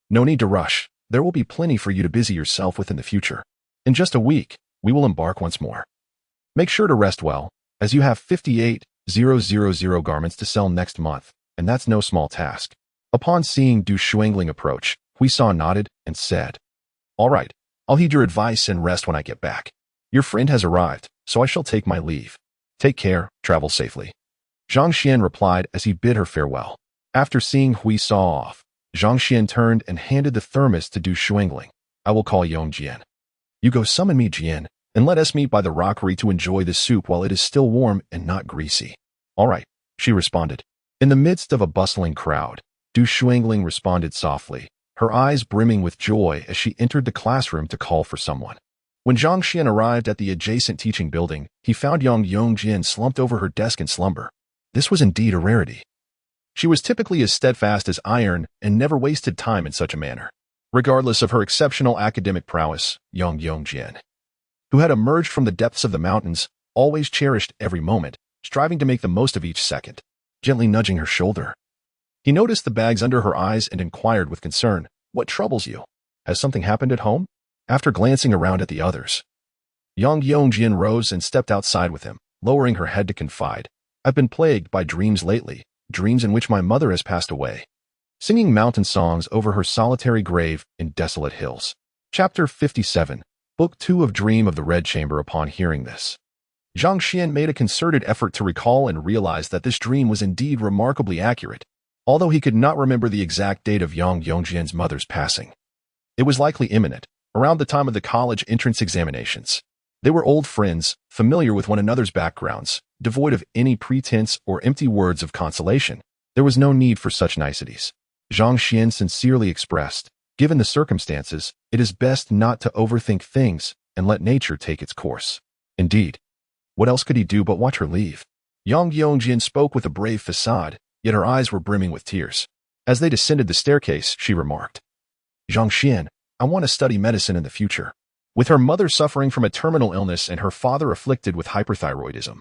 S1: No need to rush. There will be plenty for you to busy yourself with in the future. In just a week, we will embark once more. Make sure to rest well, as you have 58,000 garments to sell next month, and that's no small task. Upon seeing Du Shuangling approach, Huisao nodded and said, All right, I'll heed your advice and rest when I get back. Your friend has arrived, so I shall take my leave. Take care, travel safely. Zhang Xuan replied as he bid her farewell. After seeing Huisao off, Zhang Xuan turned and handed the thermos to Du Shuangling. I will call Yong Jian. You go summon me, Jian, and let us meet by the rockery to enjoy the soup while it is still warm and not greasy. All right, she responded. In the midst of a bustling crowd, Du Shuangling responded softly, her eyes brimming with joy as she entered the classroom to call for someone. When Zhang Xuan arrived at the adjacent teaching building, he found Yong Jian slumped over her desk in slumber. This was indeed a rarity. She was typically as steadfast as iron and never wasted time in such a manner. Regardless of her exceptional academic prowess, Yong Jian, who had emerged from the depths of the mountains, always cherished every moment, striving to make the most of each second. Gently nudging her shoulder, he noticed the bags under her eyes and inquired with concern, What troubles you? Has something happened at home? After glancing around at the others, Yong Jian rose and stepped outside with him, lowering her head to confide. I've been plagued by dreams lately, dreams in which my mother has passed away. Singing mountain songs over her solitary grave in desolate hills. Chapter 57, Book 2 of Dream of the Red Chamber. Upon hearing this, Zhang Xuan made a concerted effort to recall and realized that this dream was indeed remarkably accurate, although he could not remember the exact date of Yong Jian's mother's passing. It was likely imminent, around the time of the college entrance examinations. They were old friends, familiar with one another's backgrounds, devoid of any pretense or empty words of consolation. There was no need for such niceties. Zhang Xuan sincerely expressed, given the circumstances, it is best not to overthink things and let nature take its course. Indeed, what else could he do but watch her leave? Yong Jian spoke with a brave facade, yet her eyes were brimming with tears. As they descended the staircase, she remarked, Zhang Xuan, I want to study medicine in the future. With her mother suffering from a terminal illness and her father afflicted with hyperthyroidism,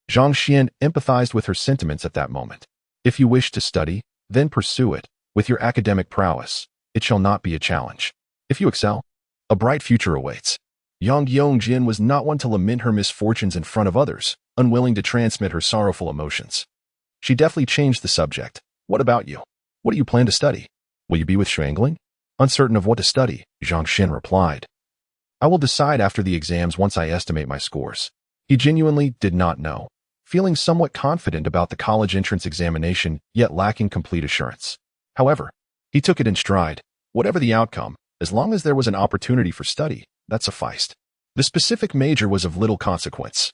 S1: Zhang Xuan empathized with her sentiments at that moment. If you wish to study, then pursue it. With your academic prowess, it shall not be a challenge. If you excel, a bright future awaits. Yong Jian was not one to lament her misfortunes in front of others, unwilling to transmit her sorrowful emotions. She deftly changed the subject. What about you? What do you plan to study? Will you be with Shuangling? Uncertain of what to study, Zhang Xuan replied. I will decide after the exams once I estimate my scores. He genuinely did not know, feeling somewhat confident about the college entrance examination, yet lacking complete assurance. However, he took it in stride. Whatever the outcome, as long as there was an opportunity for study, that sufficed. The specific major was of little consequence,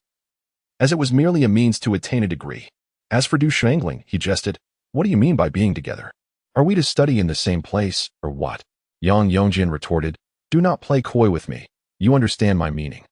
S1: as it was merely a means to attain a degree. As for Du Shuangling, he jested, What do you mean by being together? Are we to study in the same place, or what? Yong Jian retorted, Do not play coy with me. You understand my meaning.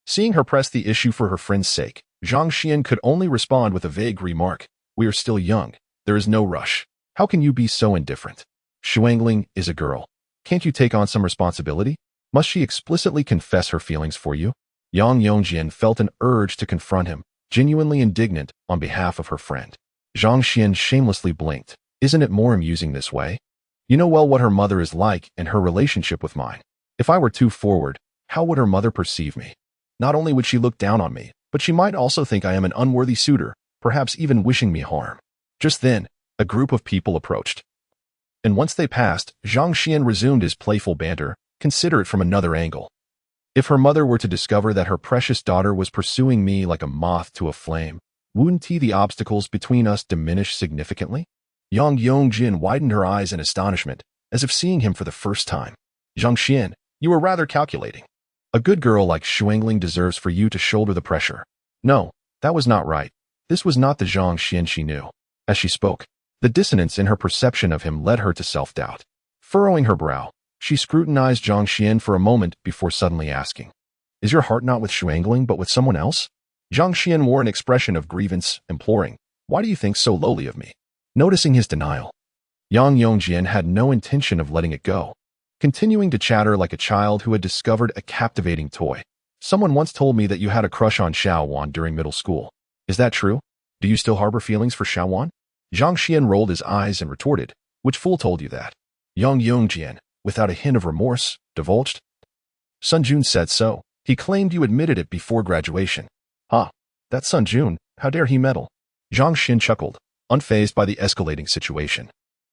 S1: Seeing her press the issue for her friend's sake, Zhang Xuan could only respond with a vague remark, We are still young. There is no rush. How can you be so indifferent? Shuangling is a girl. Can't you take on some responsibility? Must she explicitly confess her feelings for you? Yong Jian felt an urge to confront him, genuinely indignant on behalf of her friend. Zhang Xuan shamelessly blinked. Isn't it more amusing this way? You know well what her mother is like and her relationship with mine. If I were too forward, how would her mother perceive me? Not only would she look down on me, but she might also think I am an unworthy suitor, perhaps even wishing me harm. Just then, a group of people approached. And once they passed, Zhang Xuan resumed his playful banter, consider it from another angle. If her mother were to discover that her precious daughter was pursuing me like a moth to a flame, wouldn't the obstacles between us diminish significantly? Yong Jian widened her eyes in astonishment, as if seeing him for the first time. Zhang Xuan, you were rather calculating. A good girl like Shuangling deserves for you to shoulder the pressure. No, that was not right. This was not the Zhang Xuan she knew. As she spoke, the dissonance in her perception of him led her to self-doubt. Furrowing her brow, she scrutinized Zhang Xuan for a moment before suddenly asking, Is your heart not with Shuangling but with someone else? Zhang Xuan wore an expression of grievance, imploring, Why do you think so lowly of me? Noticing his denial, Yong Jian had no intention of letting it go. Continuing to chatter like a child who had discovered a captivating toy, Someone once told me that you had a crush on Xuan during middle school. Is that true? Do you still harbor feelings for Xuan? Zhang Xuan rolled his eyes and retorted, which fool told you that? Yang Yongjian, without a hint of remorse, divulged. Sun Jun said so. He claimed you admitted it before graduation. Ah, that Sun Jun, how dare he meddle? Zhang Xuan chuckled, unfazed by the escalating situation.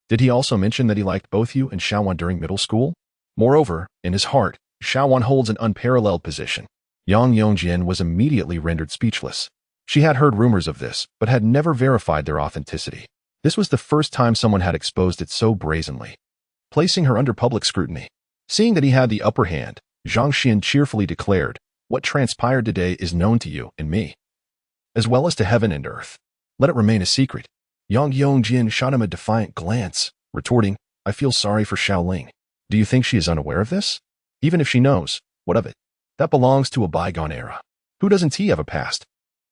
S1: Did he also mention that he liked both you and Xuan during middle school? Moreover, in his heart, Xuan holds an unparalleled position. Yang Yongjian was immediately rendered speechless. She had heard rumors of this, but had never verified their authenticity. This was the first time someone had exposed it so brazenly, placing her under public scrutiny. Seeing that he had the upper hand, Zhang Xuan cheerfully declared, "What transpired today is known to you and me, as well as to heaven and earth. Let it remain a secret." Yang Yongjian shot him a defiant glance, retorting, "I feel sorry for Xiaoling. Do you think she is unaware of this? Even if she knows, what of it? That belongs to a bygone era. Who doesn't he have a past?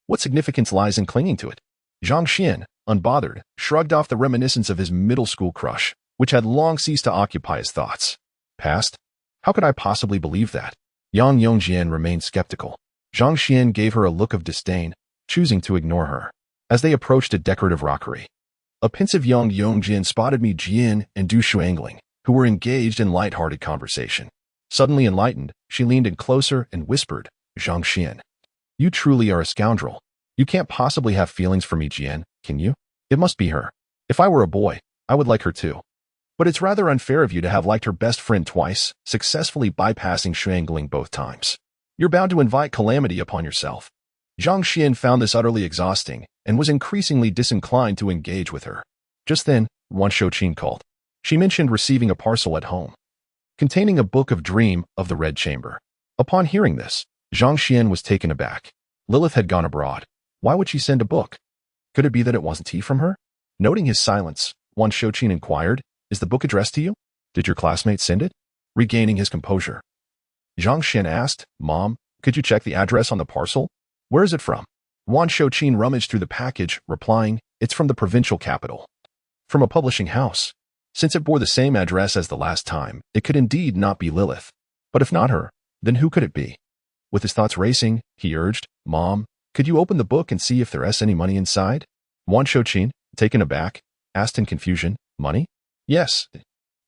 S1: What significance lies in clinging to it?" Zhang Xuan, unbothered, shrugged off the reminiscence of his middle school crush, which had long ceased to occupy his thoughts. Past? How could I possibly believe that? Yang Yongjian remained skeptical. Zhang Xuan gave her a look of disdain, choosing to ignore her. As they approached a decorative rockery, a pensive Yang Yongjian spotted Mi Jian and Du Shuangling, who were engaged in light-hearted conversation. Suddenly enlightened, she leaned in closer and whispered, "Zhang Xuan, you truly are a scoundrel. You can't possibly have feelings for Mi Jian, can you? It must be her. If I were a boy, I would like her too. But it's rather unfair of you to have liked her best friend twice, successfully bypassing Shuangling both times. You're bound to invite calamity upon yourself." Zhang Xuan found this utterly exhausting and was increasingly disinclined to engage with her. Just then, Wan Shouqin called. She mentioned receiving a parcel at home, containing a book of Dream of the Red Chamber. Upon hearing this, Zhang Xuan was taken aback. Lilith had gone abroad. Why would she send a book? Could it be that it wasn't he from her? Noting his silence, Wan Shouqin inquired, "Is the book addressed to you? Did your classmate send it?" Regaining his composure, Zhang Xuan asked, "Mom, could you check the address on the parcel? Where is it from?" Wan Shouqin rummaged through the package, replying, "It's from the provincial capital. From a publishing house. Since it bore the same address as the last time, it could indeed not be Lilith. But if not her, then who could it be?" With his thoughts racing, he urged, "Mom, could you open the book and see if there is any money inside?" Wan Shouqin, taken aback, asked in confusion, "Money?" "Yes."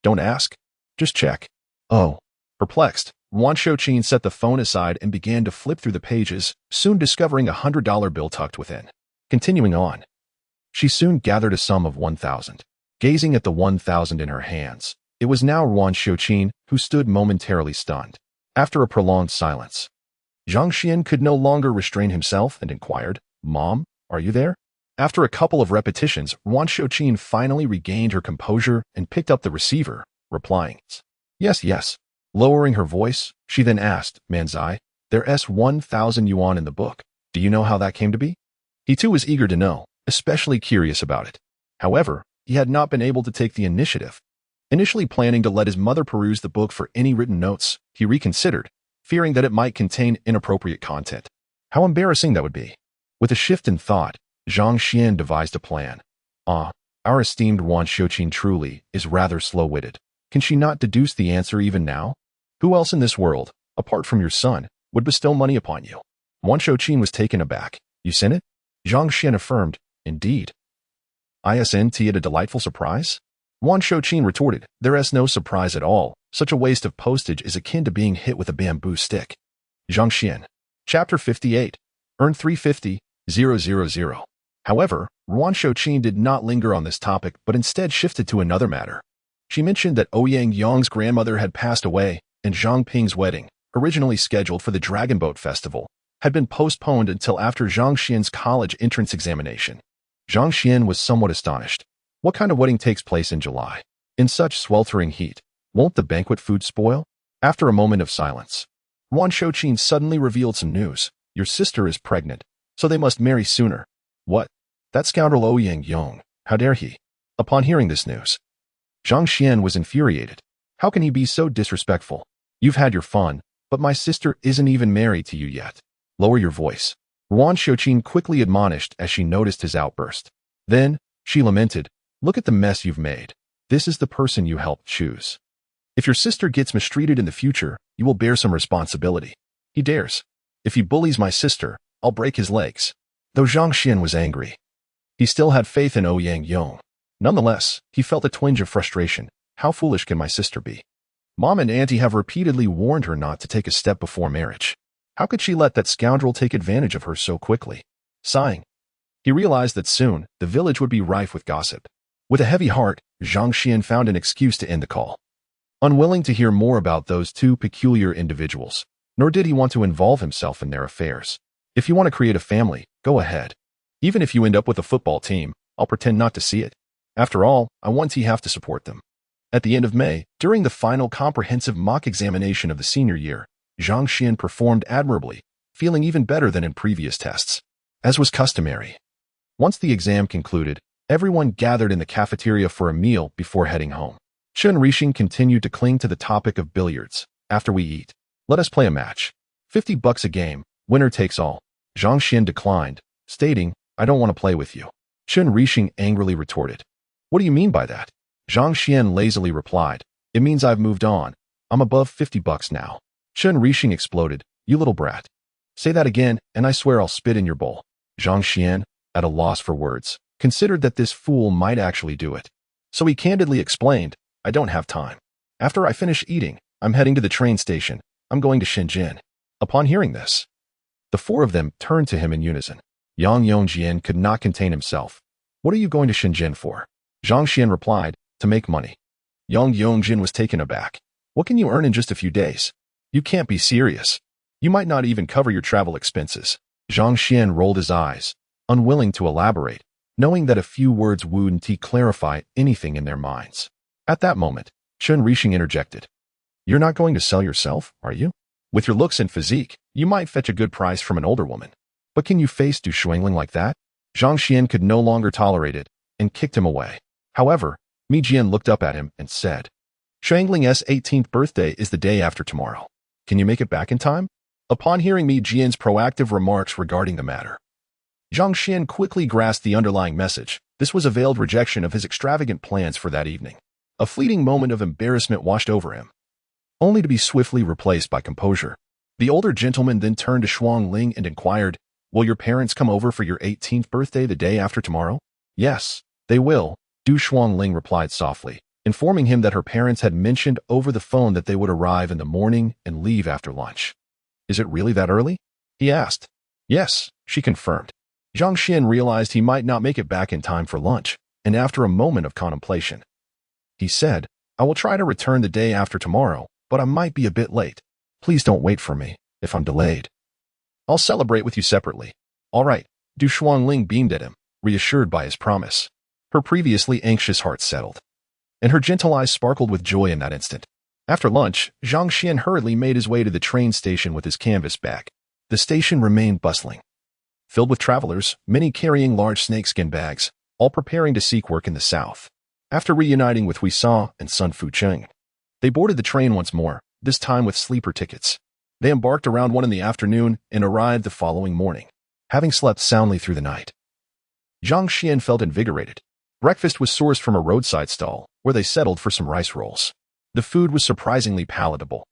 S1: "Don't ask. Just check." "Oh." Perplexed, Wan Shouqin set the phone aside and began to flip through the pages, soon discovering a $100 bill tucked within. Continuing on, she soon gathered a sum of 1,000. Gazing at the 1,000 in her hands, it was now Wan Shouqin who stood momentarily stunned. After a prolonged silence, Zhang Xuan could no longer restrain himself and inquired, "Mom, are you there?" After a couple of repetitions, Wan Shouqin finally regained her composure and picked up the receiver, replying, "Yes, yes." Lowering her voice, she then asked, "Manzai, there's 1,000 yuan in the book. Do you know how that came to be?" He too was eager to know, especially curious about it. However, he had not been able to take the initiative. Initially planning to let his mother peruse the book for any written notes, he reconsidered, fearing that it might contain inappropriate content. How embarrassing that would be. With a shift in thought, Zhang Xuan devised a plan. Our esteemed Wan Shouqin truly is rather slow-witted. Can she not deduce the answer even now? Who else in this world, apart from your son, would bestow money upon you? Wan Shouqin was taken aback. "You sent it?" Zhang Xuan affirmed, "Indeed." "Isn't it a delightful surprise?" Wan Shouqin retorted, "There is no surprise at all. Such a waste of postage is akin to being hit with a bamboo stick." Zhang Xuan. Chapter 58. Earn 350,000. However, Wan Shouqin did not linger on this topic but instead shifted to another matter. She mentioned that Ouyang Yang's grandmother had passed away, and Zhang Ping's wedding, originally scheduled for the Dragon Boat Festival, had been postponed until after Zhang Xian's college entrance examination. Zhang Xuan was somewhat astonished. What kind of wedding takes place in July? In such sweltering heat, won't the banquet food spoil? After a moment of silence, Wan Shouqin suddenly revealed some news. "Your sister is pregnant, so they must marry sooner." "What? That scoundrel Ouyang Yang, how dare he?" Upon hearing this news, Zhang Xuan was infuriated. How can he be so disrespectful? "You've had your fun, but my sister isn't even married to you yet." "Lower your voice," Wan Shouqin quickly admonished as she noticed his outburst. Then, she lamented, "Look at the mess you've made. This is the person you helped choose. If your sister gets mistreated in the future, you will bear some responsibility." "He dares." If he bullies my sister, I'll break his legs. Though Zhang Xuan was angry, he still had faith in Ouyang Yong. Nonetheless, he felt a twinge of frustration. How foolish can my sister be? Mom and Auntie have repeatedly warned her not to take a step before marriage. How could she let that scoundrel take advantage of her so quickly? Sighing, he realized that soon the village would be rife with gossip. With a heavy heart, Zhang Xuan found an excuse to end the call. Unwilling to hear more about those two peculiar individuals, nor did he want to involve himself in their affairs. If you want to create a family, go ahead. Even if you end up with a football team, I'll pretend not to see it. After all, I want to have to support them. At the end of May, during the final comprehensive mock examination of the senior year, Zhang Xuan performed admirably, feeling even better than in previous tests. As was customary, once the exam concluded, everyone gathered in the cafeteria for a meal before heading home. Chen Rixing continued to cling to the topic of billiards. After we eat, let us play a match. $50 a game, winner takes all. Zhang Xuan declined, stating, I don't want to play with you. Chen Rixing angrily retorted. What do you mean by that? Zhang Xuan lazily replied, it means I've moved on. I'm above $50 now. Chen Rixing exploded, you little brat. Say that again, and I swear I'll spit in your bowl. Zhang Xuan, at a loss for words, considered that this fool might actually do it. So he candidly explained, I don't have time. After I finish eating, I'm heading to the train station. I'm going to Shenzhen. Upon hearing this, the four of them turned to him in unison. Yang Yongjian could not contain himself. What are you going to Shenzhen for? Zhang Xuan replied, to make money. Yang Yongjin was taken aback. What can you earn in just a few days? You can't be serious. You might not even cover your travel expenses. Zhang Xuan rolled his eyes, unwilling to elaborate, knowing that a few words wouldn't clarify anything in their minds. At that moment, Chen Rixing interjected. You're not going to sell yourself, are you? With your looks and physique, you might fetch a good price from an older woman. But can you face Du Shuangling like that? Zhang Xuan could no longer tolerate it and kicked him away. However, Mi Jian looked up at him and said, Shuangling's 18th birthday is the day after tomorrow. Can you make it back in time? Upon hearing Mi Jian's proactive remarks regarding the matter, Zhang Xuan quickly grasped the underlying message. This was a veiled rejection of his extravagant plans for that evening. A fleeting moment of embarrassment washed over him, only to be swiftly replaced by composure. The older gentleman then turned to Shuangling and inquired, will your parents come over for your 18th birthday the day after tomorrow? Yes, they will, Du Shuangling replied softly, informing him that her parents had mentioned over the phone that they would arrive in the morning and leave after lunch. Is it really that early? He asked. Yes, she confirmed. Zhang Xuan realized he might not make it back in time for lunch, and after a moment of contemplation, he said, I will try to return the day after tomorrow, but I might be a bit late. Please don't wait for me, if I'm delayed. I'll celebrate with you separately. All right, Du Shuangling beamed at him, reassured by his promise. Her previously anxious heart settled, and her gentle eyes sparkled with joy in that instant. After lunch, Zhang Xuan hurriedly made his way to the train station with his canvas bag. The station remained bustling, filled with travelers, many carrying large snakeskin bags, all preparing to seek work in the south. After reuniting with Huisao and Sun Fucheng, they boarded the train once more, this time with sleeper tickets. They embarked around 1 in the afternoon and arrived the following morning, having slept soundly through the night. Zhang Xuan felt invigorated. Breakfast was sourced from a roadside stall, where they settled for some rice rolls. The food was surprisingly palatable,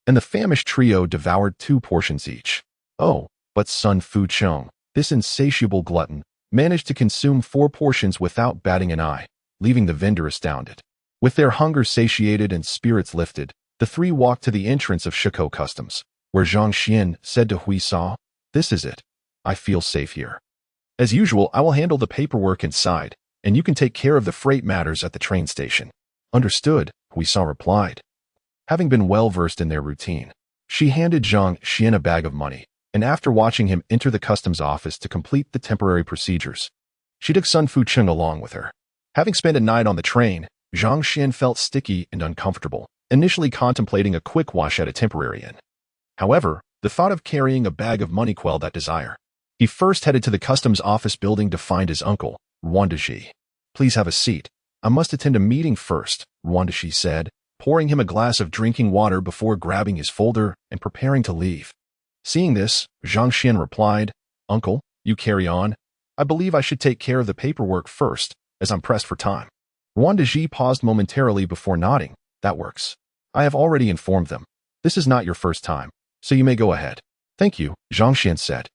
S1: and the famished trio devoured 2 portions each. Oh, but Sun Fucheng, this insatiable glutton, managed to consume 4 portions without batting an eye, leaving the vendor astounded. With their hunger satiated and spirits lifted, the 3 walked to the entrance of Shiko Customs, where Zhang Xuan said to Huisao, this is it. I feel safe here. As usual, I will handle the paperwork inside, and you can take care of the freight matters at the train station. Understood, Huisao replied. Having been well versed in their routine, she handed Zhang Xuan a bag of money, and after watching him enter the customs office to complete the temporary procedures, she took Sun Fucheng along with her. Having spent a night on the train, Zhang Xuan felt sticky and uncomfortable, initially contemplating a quick wash at a temporary inn. However, the thought of carrying a bag of money quelled that desire. He first headed to the customs office building to find his uncle, Ruandaji. Please have a seat. I must attend a meeting first, Ruandaji said, pouring him a glass of drinking water before grabbing his folder and preparing to leave. Seeing this, Zhang Xuan replied, Uncle, you carry on. I believe I should take care of the paperwork first, as I'm pressed for time. Ruandaji paused momentarily before nodding. That works. I have already informed them. This is not your first time, so you may go ahead. Thank you, Zhang Xuan said,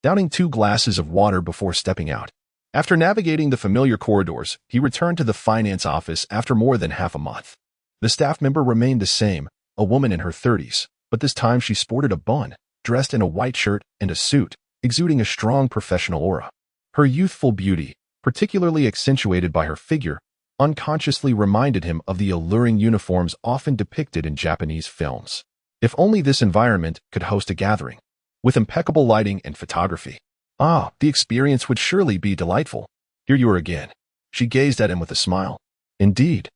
S1: downing 2 glasses of water before stepping out. After navigating the familiar corridors, he returned to the finance office after more than half a month. The staff member remained the same, a woman in her 30s, but this time she sported a bun, dressed in a white shirt and a suit, exuding a strong professional aura. Her youthful beauty, particularly accentuated by her figure, unconsciously reminded him of the alluring uniforms often depicted in Japanese films. If only this environment could host a gathering, with impeccable lighting and photography. Ah, the experience would surely be delightful. Here you are again. She gazed at him with a smile. Indeed.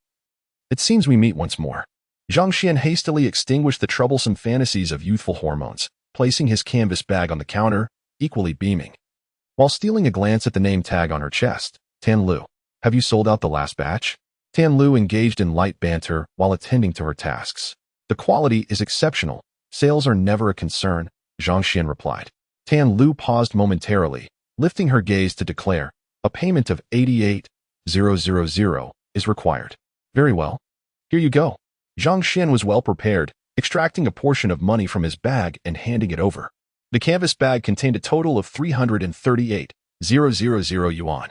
S1: It seems we meet once more. Zhang Xuan hastily extinguished the troublesome fantasies of youthful hormones, placing his canvas bag on the counter, equally beaming. While stealing a glance at the name tag on her chest, Tan Lu, have you sold out the last batch? Tan Lu engaged in light banter while attending to her tasks. The quality is exceptional. Sales are never a concern, Zhang Xuan replied. Tan Lu paused momentarily, lifting her gaze to declare, a payment of 88,000 is required. Very well. Here you go. Zhang Xuan was well prepared, extracting a portion of money from his bag and handing it over. The canvas bag contained a total of 338,000 yuan.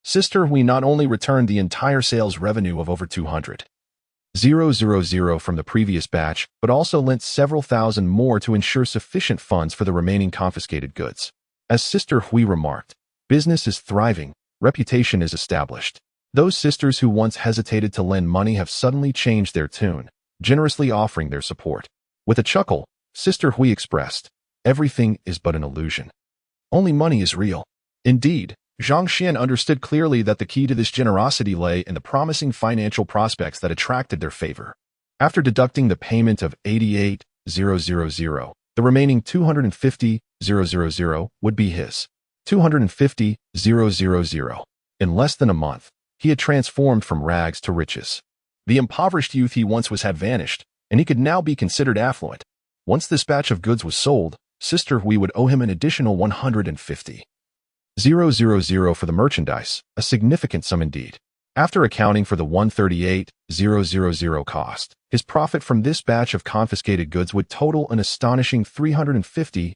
S1: Sister, we not only returned the entire sales revenue of over 200,000 from the previous batch, but also lent several thousand more to ensure sufficient funds for the remaining confiscated goods. As Sister Hui remarked, business is thriving, reputation is established. Those sisters who once hesitated to lend money have suddenly changed their tune, generously offering their support. With a chuckle, Sister Hui expressed, everything is but an illusion. Only money is real. Indeed, Zhang Xuan understood clearly that the key to this generosity lay in the promising financial prospects that attracted their favor. After deducting the payment of 88,000, the remaining 250,000 would be his. 250,000. In less than a month, he had transformed from rags to riches. The impoverished youth he once was had vanished, and he could now be considered affluent. Once this batch of goods was sold, Sister Hui would owe him an additional 150,000 for the merchandise, a significant sum indeed. After accounting for the 138,000 cost, his profit from this batch of confiscated goods would total an astonishing 350,000.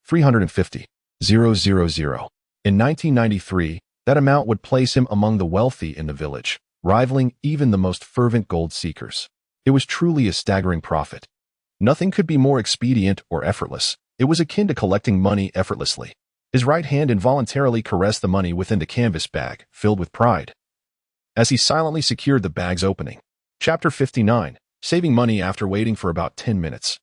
S1: 350,000. In 1993, that amount would place him among the wealthy in the village, rivaling even the most fervent gold seekers. It was truly a staggering profit. Nothing could be more expedient or effortless. It was akin to collecting money effortlessly. His right hand involuntarily caressed the money within the canvas bag, filled with pride. As he silently secured the bag's opening. Chapter 59, Saving Money After Waiting for About 10 Minutes.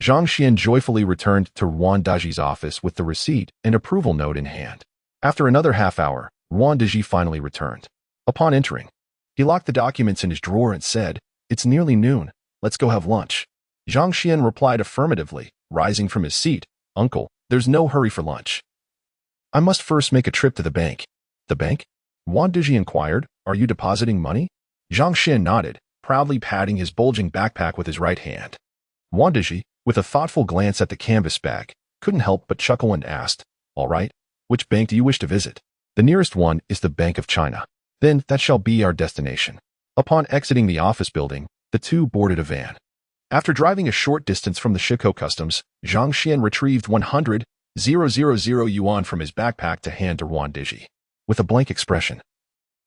S1: Zhang Xuan joyfully returned to Ruan Daji's office with the receipt and approval note in hand. After another half hour, Ruan Daji finally returned. Upon entering, he locked the documents in his drawer and said, "It's nearly noon. Let's go have lunch." Zhang Xuan replied affirmatively, rising from his seat. "Uncle, there's no hurry for lunch. I must first make a trip to the bank." "The bank?" Ruan Daji inquired. "Are you depositing money?" Zhang Xuan nodded, proudly patting his bulging backpack with his right hand. Ruan Daji, with a thoughtful glance at the canvas bag, couldn't help but chuckle and asked, "All right, which bank do you wish to visit?" "The nearest one is the Bank of China." "Then that shall be our destination." Upon exiting the office building, the two boarded a van. After driving a short distance from the Shiko customs, Zhang Xuan retrieved 100,000 yuan from his backpack to hand to Ruan Daji. With a blank expression,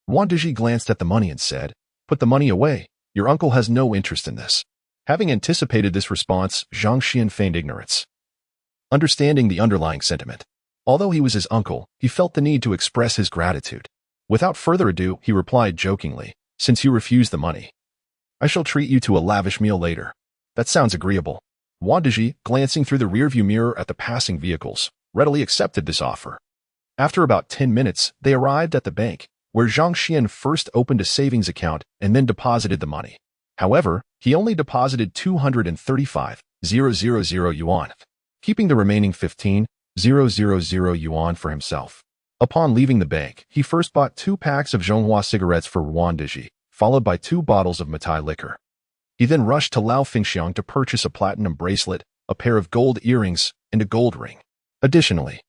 S1: Ruan Daji glanced at the money and said, "Put the money away. Your uncle has no interest in this." Having anticipated this response, Zhang Xuan feigned ignorance, understanding the underlying sentiment. Although he was his uncle, he felt the need to express his gratitude. Without further ado, he replied jokingly, "Since you refuse the money, I shall treat you to a lavish meal later." "That sounds agreeable." Ruan Daji, glancing through the rearview mirror at the passing vehicles, readily accepted this offer. After about 10 minutes, they arrived at the bank, where Zhang Xuan first opened a savings account and then deposited the money. However, he only deposited 235,000 yuan, keeping the remaining 15,000 yuan for himself. Upon leaving the bank, he first bought 2 packs of Zhonghua cigarettes for Ruan Daji, followed by 2 bottles of Matai liquor. He then rushed to Lao Fingxiang to purchase a platinum bracelet, a pair of gold earrings, and a gold ring. Additionally,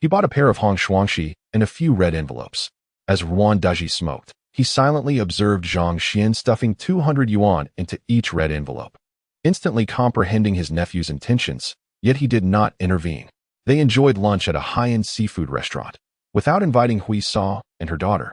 S1: he bought a pair of Hong Shuangxi and a few red envelopes. As Ruan Daji smoked, he silently observed Zhang Xuan stuffing 200 yuan into each red envelope. Instantly comprehending his nephew's intentions, Yet he did not intervene. They enjoyed lunch at a high-end seafood restaurant, without inviting Hui Sa and her daughter.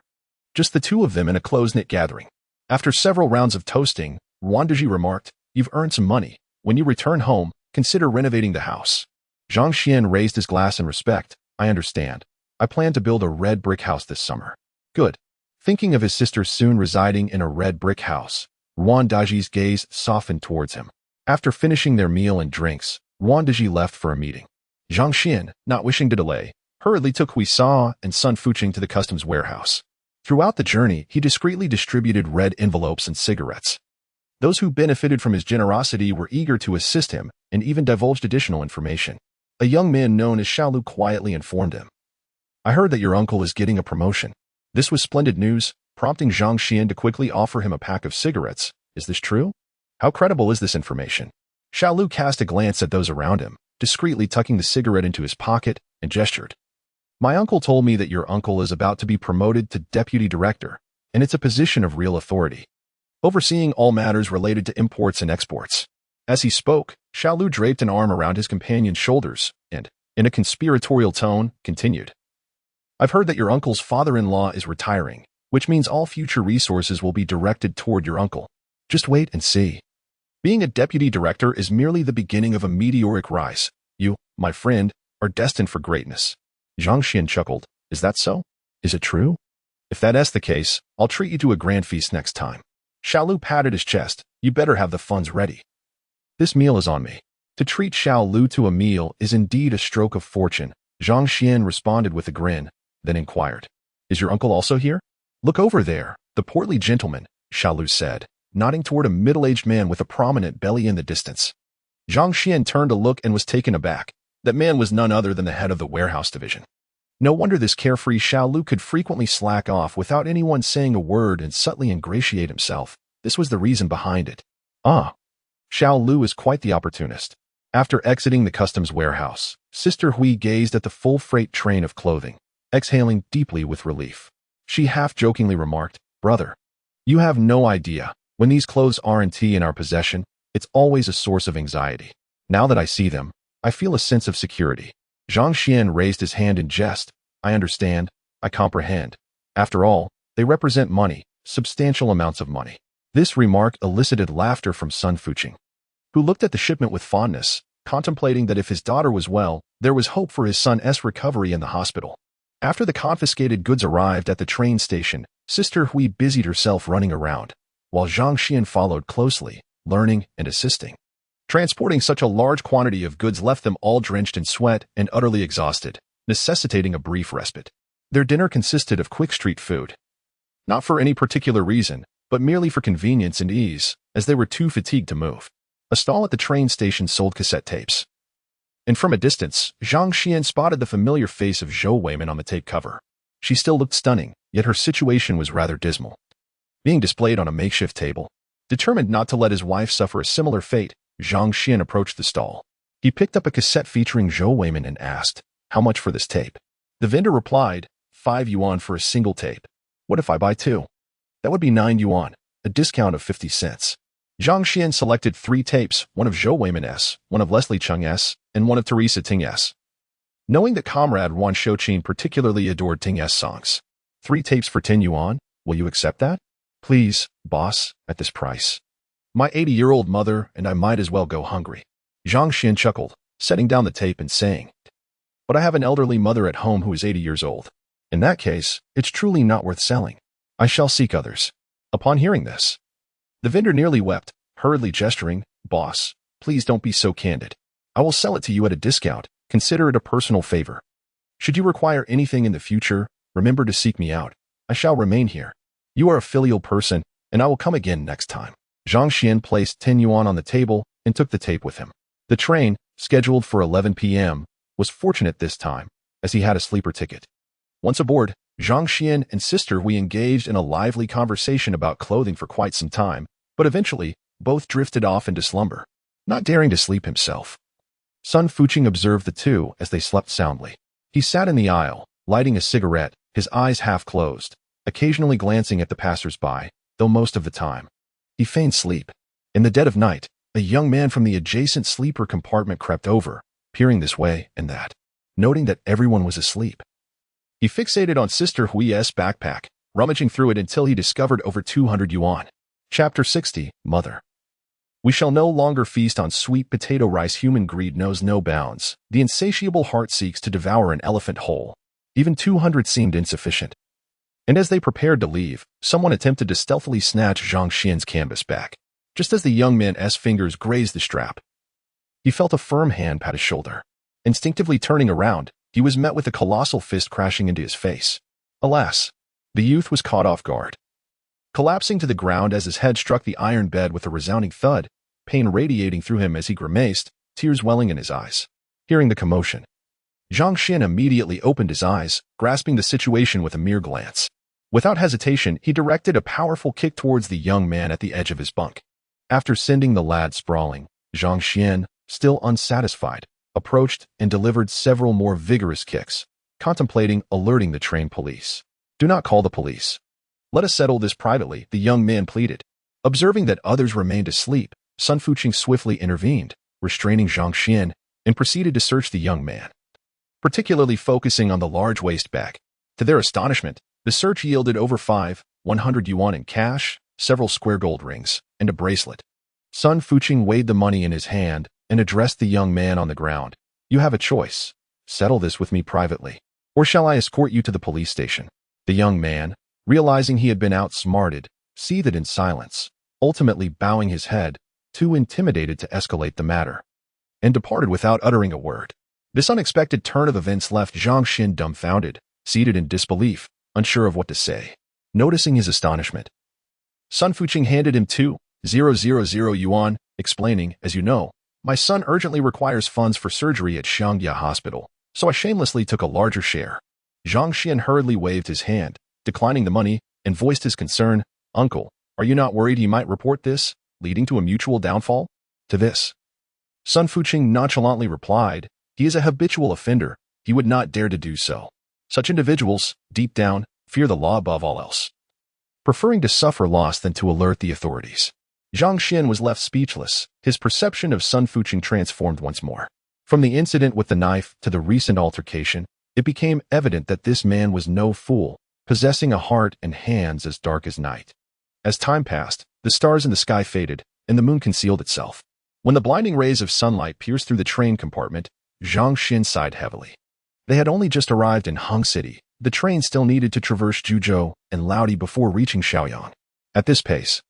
S1: Just the two of them in a close-knit gathering. After several rounds of toasting, Wan Deji remarked, "You've earned some money. When you return home, consider renovating the house." Zhang Xuan raised his glass in respect. "I understand. I plan to build a red brick house this summer." "Good." Thinking of his sister soon residing in a red brick house, Wan Daji's gaze softened towards him. After finishing their meal and drinks, Wan Daji left for a meeting. Zhang Xuan, not wishing to delay, hurriedly took Hui Sa and Sun Fuqing to the customs warehouse. Throughout the journey, he discreetly distributed red envelopes and cigarettes. Those who benefited from his generosity were eager to assist him and even divulged additional information. A young man known as Xiaolu quietly informed him, "I heard that your uncle is getting a promotion." This was splendid news, prompting Zhang Xuan to quickly offer him a pack of cigarettes. "Is this true? How credible is this information?" Xiaolu cast a glance at those around him, discreetly tucking the cigarette into his pocket, and gestured. "My uncle told me that your uncle is about to be promoted to deputy director, and it's a position of real authority, overseeing all matters related to imports and exports." As he spoke, Xiaolu draped an arm around his companion's shoulders and, in a conspiratorial tone, continued. "I've heard that your uncle's father-in-law is retiring, which means all future resources will be directed toward your uncle. Just wait and see. Being a deputy director is merely the beginning of a meteoric rise. You, my friend, are destined for greatness." Zhang Xuan chuckled. "Is that so? Is it true? If that's the case, I'll treat you to a grand feast next time." Xiaolu patted his chest. "You better have the funds ready. This meal is on me." To treat Xiaolu to a meal is indeed a stroke of fortune. Zhang Xuan responded with a grin, then inquired, "Is your uncle also here?" "Look over there, the portly gentleman," Xiaolu said, nodding toward a middle-aged man with a prominent belly in the distance. Zhang Xuan turned to look and was taken aback. That man was none other than the head of the warehouse division. No wonder this carefree Xiaolu could frequently slack off without anyone saying a word and subtly ingratiate himself. This was the reason behind it. Ah, Xiaolu is quite the opportunist. After exiting the customs warehouse, Sister Hui gazed at the full freight train of clothing, exhaling deeply with relief. She half-jokingly remarked, "Brother, you have no idea. When these clothes aren't in our possession, it's always a source of anxiety. Now that I see them, I feel a sense of security." Zhang Xuan raised his hand in jest. "I understand. I comprehend. After all, they represent money, substantial amounts of money." This remark elicited laughter from Sun Fuqing, who looked at the shipment with fondness, contemplating that if his daughter was well, there was hope for his son's recovery in the hospital. After the confiscated goods arrived at the train station, Sister Hui busied herself running around, while Zhang Xuan followed closely, learning and assisting. Transporting such a large quantity of goods left them all drenched in sweat and utterly exhausted, necessitating a brief respite. Their dinner consisted of quick street food. Not for any particular reason, but merely for convenience and ease, as they were too fatigued to move. A stall at the train station sold cassette tapes. And from a distance, Zhang Xuan spotted the familiar face of Zhou Weiman on the tape cover. She still looked stunning, yet her situation was rather dismal. Being displayed on a makeshift table, determined not to let his wife suffer a similar fate, Zhang Xuan approached the stall. He picked up a cassette featuring Zhou Weiman and asked, "How much for this tape?" The vendor replied, 5 yuan for a single tape. "What if I buy 2? That would be 9 yuan, a discount of 50 cents. Zhang Xuan selected 3 tapes, one of Zhou Weiman, one of Leslie Cheng's, and one of Teresa Ting's. Knowing that comrade Wan Shouqin particularly adored Ting's songs. 3 tapes for 10 yuan, will you accept that? Please, boss, at this price. My 80-year-old mother and I might as well go hungry." Zhang Xuan chuckled, setting down the tape and saying, "But I have an elderly mother at home who is 80 years old. In that case, it's truly not worth selling. I shall seek others." Upon hearing this, the vendor nearly wept, hurriedly gesturing, "Boss, please don't be so candid. I will sell it to you at a discount. Consider it a personal favor. Should you require anything in the future, remember to seek me out. I shall remain here. You are a filial person, and I will come again next time." Zhang Xuan placed 10 yuan on the table and took the tape with him. The train, scheduled for 11 p.m., was fortunate this time, as he had a sleeper ticket. Once aboard, Zhang Xuan and Sister Hui engaged in a lively conversation about clothing for quite some time, but eventually, both drifted off into slumber, not daring to sleep himself. Sun Fuqing observed the two as they slept soundly. He sat in the aisle, lighting a cigarette, his eyes half closed, occasionally glancing at the passers-by, though most of the time he feigned sleep. In the dead of night, a young man from the adjacent sleeper compartment crept over, peering this way and that, noting that everyone was asleep. He fixated on Sister Hui's backpack, rummaging through it until he discovered over 200 yuan. Chapter 60, Mother. We shall no longer feast on sweet potato rice. Human greed knows no bounds. The insatiable heart seeks to devour an elephant whole. Even 200 seemed insufficient. And as they prepared to leave, someone attempted to stealthily snatch Zhang Xuan's canvas back, just as the young man's fingers grazed the strap. He felt a firm hand pat his shoulder. Instinctively turning around, he was met with a colossal fist crashing into his face. Alas, the youth was caught off guard. Collapsing to the ground as his head struck the iron bed with a resounding thud, pain radiating through him as he grimaced, tears welling in his eyes. Hearing the commotion, Zhang Xuan immediately opened his eyes, grasping the situation with a mere glance. Without hesitation, he directed a powerful kick towards the young man at the edge of his bunk. After sending the lad sprawling, Zhang Xuan, still unsatisfied, approached and delivered several more vigorous kicks, contemplating alerting the trained police. Do not call the police. Let us settle this privately, the young man pleaded. Observing that others remained asleep, Sun Fuqing swiftly intervened, restraining Zhang Xuan, and proceeded to search the young man, particularly focusing on the large waist bag. To their astonishment, the search yielded over 100 yuan in cash, several square gold rings, and a bracelet. Sun Fuqing weighed the money in his hand and addressed the young man on the ground. You have a choice. Settle this with me privately, or shall I escort you to the police station? The young man, realizing he had been outsmarted, seethed in silence, ultimately bowing his head, too intimidated to escalate the matter, and departed without uttering a word. This unexpected turn of events left Zhang Xuan dumbfounded, seated in disbelief, unsure of what to say. Noticing his astonishment, Sun Fuqing handed him 2,000 yuan, explaining, as you know, my son urgently requires funds for surgery at Xiangya Hospital, so I shamelessly took a larger share. Zhang Xuan hurriedly waved his hand, declining the money, and voiced his concern. Uncle, are you not worried he might report this, leading to a mutual downfall? To this, Sun Fuqing nonchalantly replied, he is a habitual offender, he would not dare to do so. Such individuals, deep down, fear the law above all else, preferring to suffer loss than to alert the authorities. Zhang Xuan was left speechless, his perception of Sun Fuqing transformed once more. From the incident with the knife to the recent altercation, it became evident that this man was no fool, possessing a heart and hands as dark as night. As time passed, the stars in the sky faded, and the moon concealed itself. When the blinding rays of sunlight pierced through the train compartment, Zhang Xuan sighed heavily. They had only just arrived in Hung City. The train still needed to traverse Juzhou and Laodi before reaching Shaoyang. At this pace,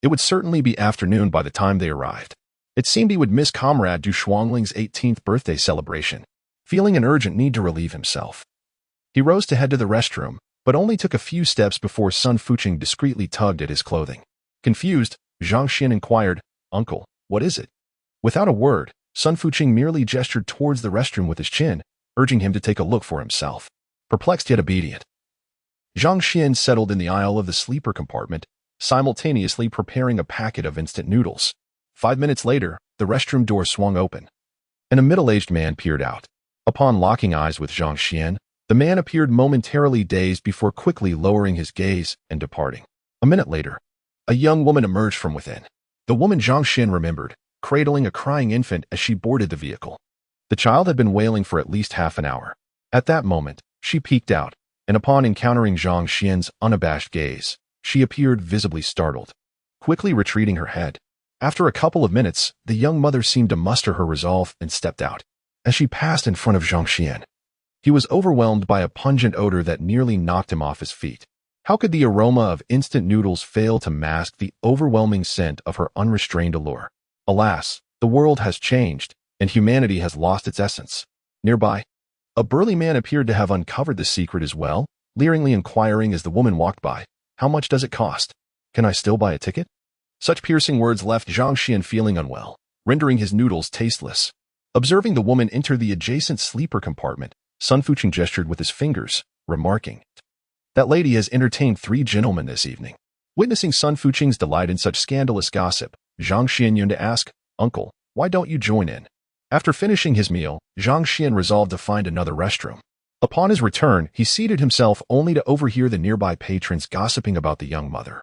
S1: it would certainly be afternoon by the time they arrived. It seemed he would miss Comrade Du Shuangling's 18th birthday celebration, feeling an urgent need to relieve himself. He rose to head to the restroom, but only took a few steps before Sun Fuqing discreetly tugged at his clothing. Confused, Zhang Xuan inquired, Uncle, what is it? Without a word, Sun Fuqing merely gestured towards the restroom with his chin, urging him to take a look for himself. Perplexed yet obedient, Zhang Xuan settled in the aisle of the sleeper compartment, simultaneously preparing a packet of instant noodles. 5 minutes later, the restroom door swung open, and a middle-aged man peered out. Upon locking eyes with Zhang Xuan, the man appeared momentarily dazed before quickly lowering his gaze and departing. A minute later, a young woman emerged from within. The woman Zhang Xuan remembered, cradling a crying infant as she boarded the vehicle. The child had been wailing for at least half an hour. At that moment, she peeked out, and upon encountering Zhang Xuan's unabashed gaze, she appeared visibly startled, quickly retreating her head. After a couple of minutes, the young mother seemed to muster her resolve and stepped out. As she passed in front of Zhang Xuan, he was overwhelmed by a pungent odor that nearly knocked him off his feet. How could the aroma of instant noodles fail to mask the overwhelming scent of her unrestrained allure? Alas, the world has changed, and humanity has lost its essence. Nearby, a burly man appeared to have uncovered the secret as well, leeringly inquiring as the woman walked by, how much does it cost? Can I still buy a ticket? Such piercing words left Zhang Xuan feeling unwell, rendering his noodles tasteless. Observing the woman enter the adjacent sleeper compartment, Sun Fuqing gestured with his fingers, remarking, that lady has entertained 3 gentlemen this evening. Witnessing Sun Fuqing's delight in such scandalous gossip, Zhang Xuan yearned to ask, Uncle, why don't you join in? After finishing his meal, Zhang Xuan resolved to find another restroom. Upon his return, he seated himself only to overhear the nearby patrons gossiping about the young mother.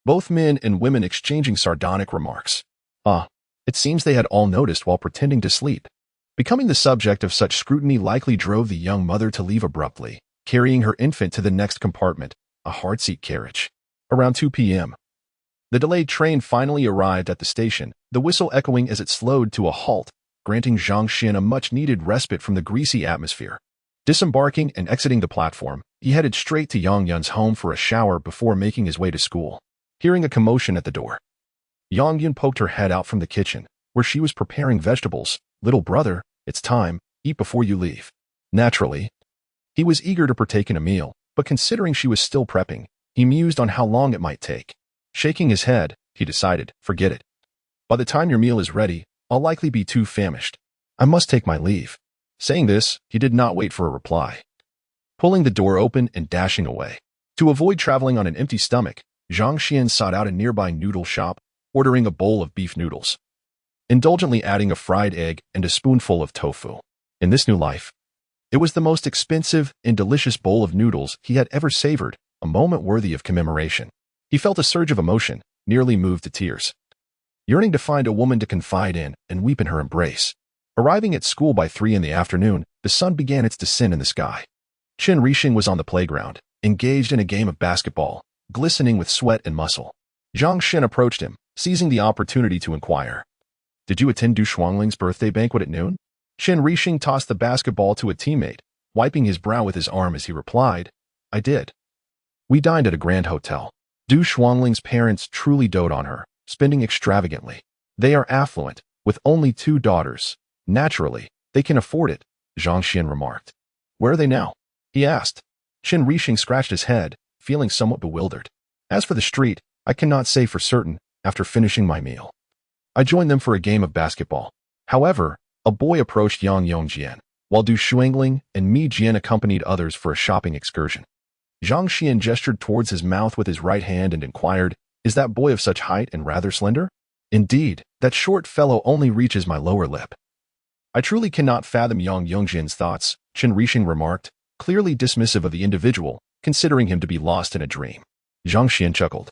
S1: Both men and women exchanging sardonic remarks. It seems they had all noticed while pretending to sleep. Becoming the subject of such scrutiny likely drove the young mother to leave abruptly, carrying her infant to the next compartment, a hard-seat carriage. Around 2 p.m., the delayed train finally arrived at the station, the whistle echoing as it slowed to a halt, granting Zhang Xuan a much-needed respite from the greasy atmosphere. Disembarking and exiting the platform, he headed straight to Yang Yun's home for a shower before making his way to school. Hearing a commotion at the door, Yang Yun poked her head out from the kitchen, where she was preparing vegetables. "Little brother, it's time, eat before you leave." Naturally, he was eager to partake in a meal, but considering she was still prepping, he mused on how long it might take. Shaking his head, he decided, "Forget it. By the time your meal is ready, I'll likely be too famished. I must take my leave." Saying this, he did not wait for a reply. Pulling the door open and dashing away. To avoid traveling on an empty stomach, Zhang Xuan sought out a nearby noodle shop, ordering a bowl of beef noodles, indulgently adding a fried egg and a spoonful of tofu. In this new life, it was the most expensive and delicious bowl of noodles he had ever savored, a moment worthy of commemoration. He felt a surge of emotion, nearly moved to tears, yearning to find a woman to confide in and weep in her embrace. Arriving at school by 3 in the afternoon, the sun began its descent in the sky. Chen Rixing was on the playground, engaged in a game of basketball, glistening with sweat and muscle. Zhang Xuan approached him, seizing the opportunity to inquire, "Did you attend Du Shuangling's birthday banquet at noon?" Chen Rixing tossed the basketball to a teammate, wiping his brow with his arm as he replied, "I did. We dined at a grand hotel. Du Shuangling's parents truly dote on her, spending extravagantly. They are affluent, with only 2 daughters. Naturally, they can afford it," Zhang Xuan remarked. "Where are they now?" he asked. Chen Rixing scratched his head, feeling somewhat bewildered. "As for the street, I cannot say for certain. After finishing my meal, I joined them for a game of basketball." However, a boy approached Yang Yongjian, while Du Shuangling and Mi Jian accompanied others for a shopping excursion. Zhang Xuan gestured towards his mouth with his right hand and inquired, "Is that boy of such height and rather slender?" "Indeed, that short fellow only reaches my lower lip." "I truly cannot fathom Yang Yongjian's thoughts," Chen Rixing remarked, clearly dismissive of the individual, considering him to be lost in a dream. Zhang Xuan chuckled,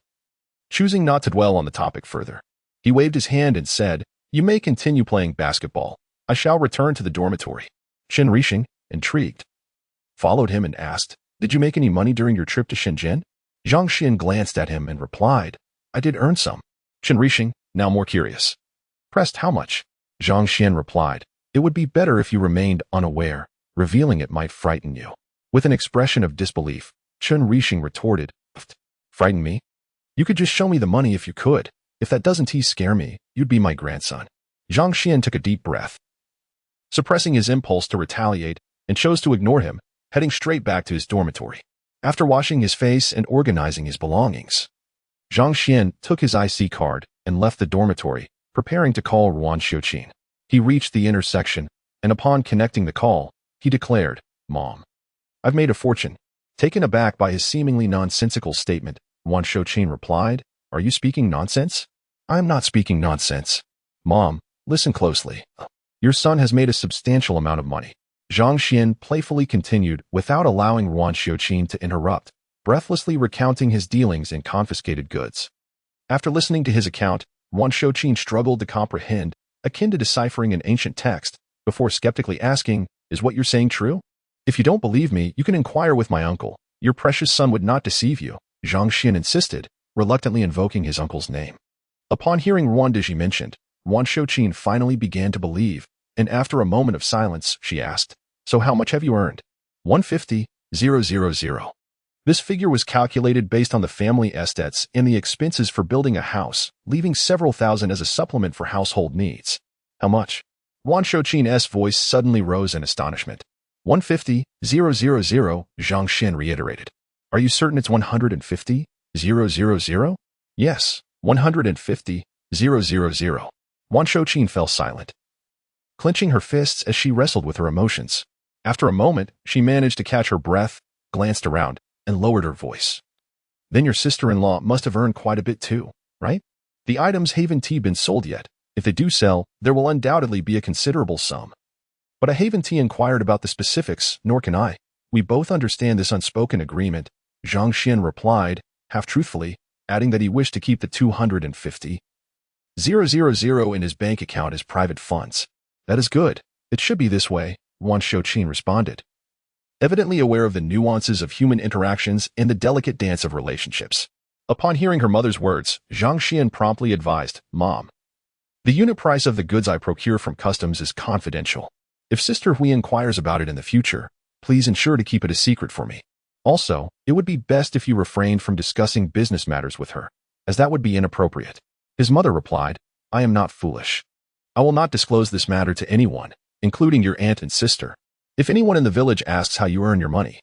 S1: choosing not to dwell on the topic further. He waved his hand and said, "You may continue playing basketball. I shall return to the dormitory." Chen Rixing, intrigued, followed him and asked, "Did you make any money during your trip to Shenzhen?" Zhang Xuan glanced at him and replied, "I did earn some." Chen Rixing, now more curious, pressed, "How much?" Zhang Xuan replied, "It would be better if you remained unaware. Revealing it might frighten you." With an expression of disbelief, Chen Rixing retorted, "Frighten me? You could just show me the money if you could. If that doesn't scare me, you'd be my grandson." Zhang Xuan took a deep breath, suppressing his impulse to retaliate, and chose to ignore him, heading straight back to his dormitory. After washing his face and organizing his belongings, Zhang Xuan took his IC card and left the dormitory, preparing to call Ruan Xiuqin. He reached the intersection, and upon connecting the call, he declared, "Mom, I've made a fortune." Taken aback by his seemingly nonsensical statement, Ruan Xiuqin replied, "Are you speaking nonsense?" "I am not speaking nonsense. Mom, listen closely. Your son has made a substantial amount of money." Zhang Xuan playfully continued without allowing Ruan Xiuqin to interrupt, breathlessly recounting his dealings in confiscated goods. After listening to his account, Ruan Xiuqin struggled to comprehend, akin to deciphering an ancient text, before skeptically asking, "Is what you're saying true? If you don't believe me, you can inquire with my uncle. Your precious son would not deceive you," Zhang Xuan insisted, reluctantly invoking his uncle's name. Upon hearing Ruan Diji mentioned, Ruan Xiuqin finally began to believe, and after a moment of silence, she asked, "So how much have you earned?" 150,000. This figure was calculated based on the family estates and the expenses for building a house, leaving several thousand as a supplement for household needs. "How much?" Ruan Xiuqin's voice suddenly rose in astonishment. 150,000, Zhang Xuan reiterated. "Are you certain it's 150,000? "Yes, 150,000. Ruan Xiuqin fell silent, clenching her fists as she wrestled with her emotions. After a moment, she managed to catch her breath, glanced around, and lowered her voice. "Then your sister-in-law must have earned quite a bit too, right? The items haven't been sold yet. If they do sell, there will undoubtedly be a considerable sum." "But I haven't inquired about the specifics, nor can I. We both understand this unspoken agreement," Zhang Xuan replied, half-truthfully, adding that he wished to keep the 250,000 in his bank account as private funds. "That is good. It should be this way, Zhang Xuan responded, evidently aware of the nuances of human interactions and the delicate dance of relationships. Upon hearing her mother's words, Zhang Xuan promptly advised, Mom, the unit price of the goods I procure from customs is confidential. If Sister Hui inquires about it in the future, please ensure to keep it a secret for me. Also, it would be best if you refrained from discussing business matters with her, as that would be inappropriate. His mother replied, I am not foolish. I will not disclose this matter to anyone, including your aunt and sister. If anyone in the village asks how you earn your money,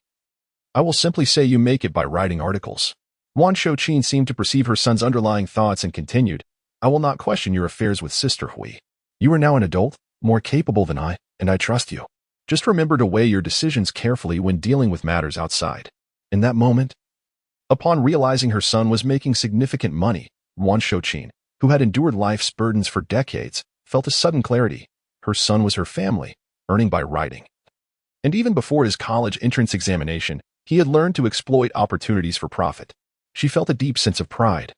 S1: I will simply say you make it by writing articles. Zhang Xuan seemed to perceive her son's underlying thoughts and continued, I will not question your affairs with Sister Hui. You are now an adult, more capable than I, and I trust you. Just remember to weigh your decisions carefully when dealing with matters outside. In that moment, upon realizing her son was making significant money, Zhang Xuan, who had endured life's burdens for decades, felt a sudden clarity. Her son was her family, earning by writing. And even before his college entrance examination, he had learned to exploit opportunities for profit. She felt a deep sense of pride,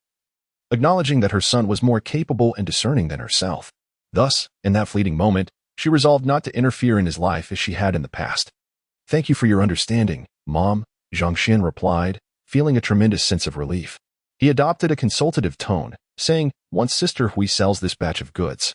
S1: acknowledging that her son was more capable and discerning than herself. Thus, in that fleeting moment, she resolved not to interfere in his life as she had in the past. Thank you for your understanding, Mom, Zhang Xuan replied, feeling a tremendous sense of relief. He adopted a consultative tone, saying, once Sister Hui sells this batch of goods,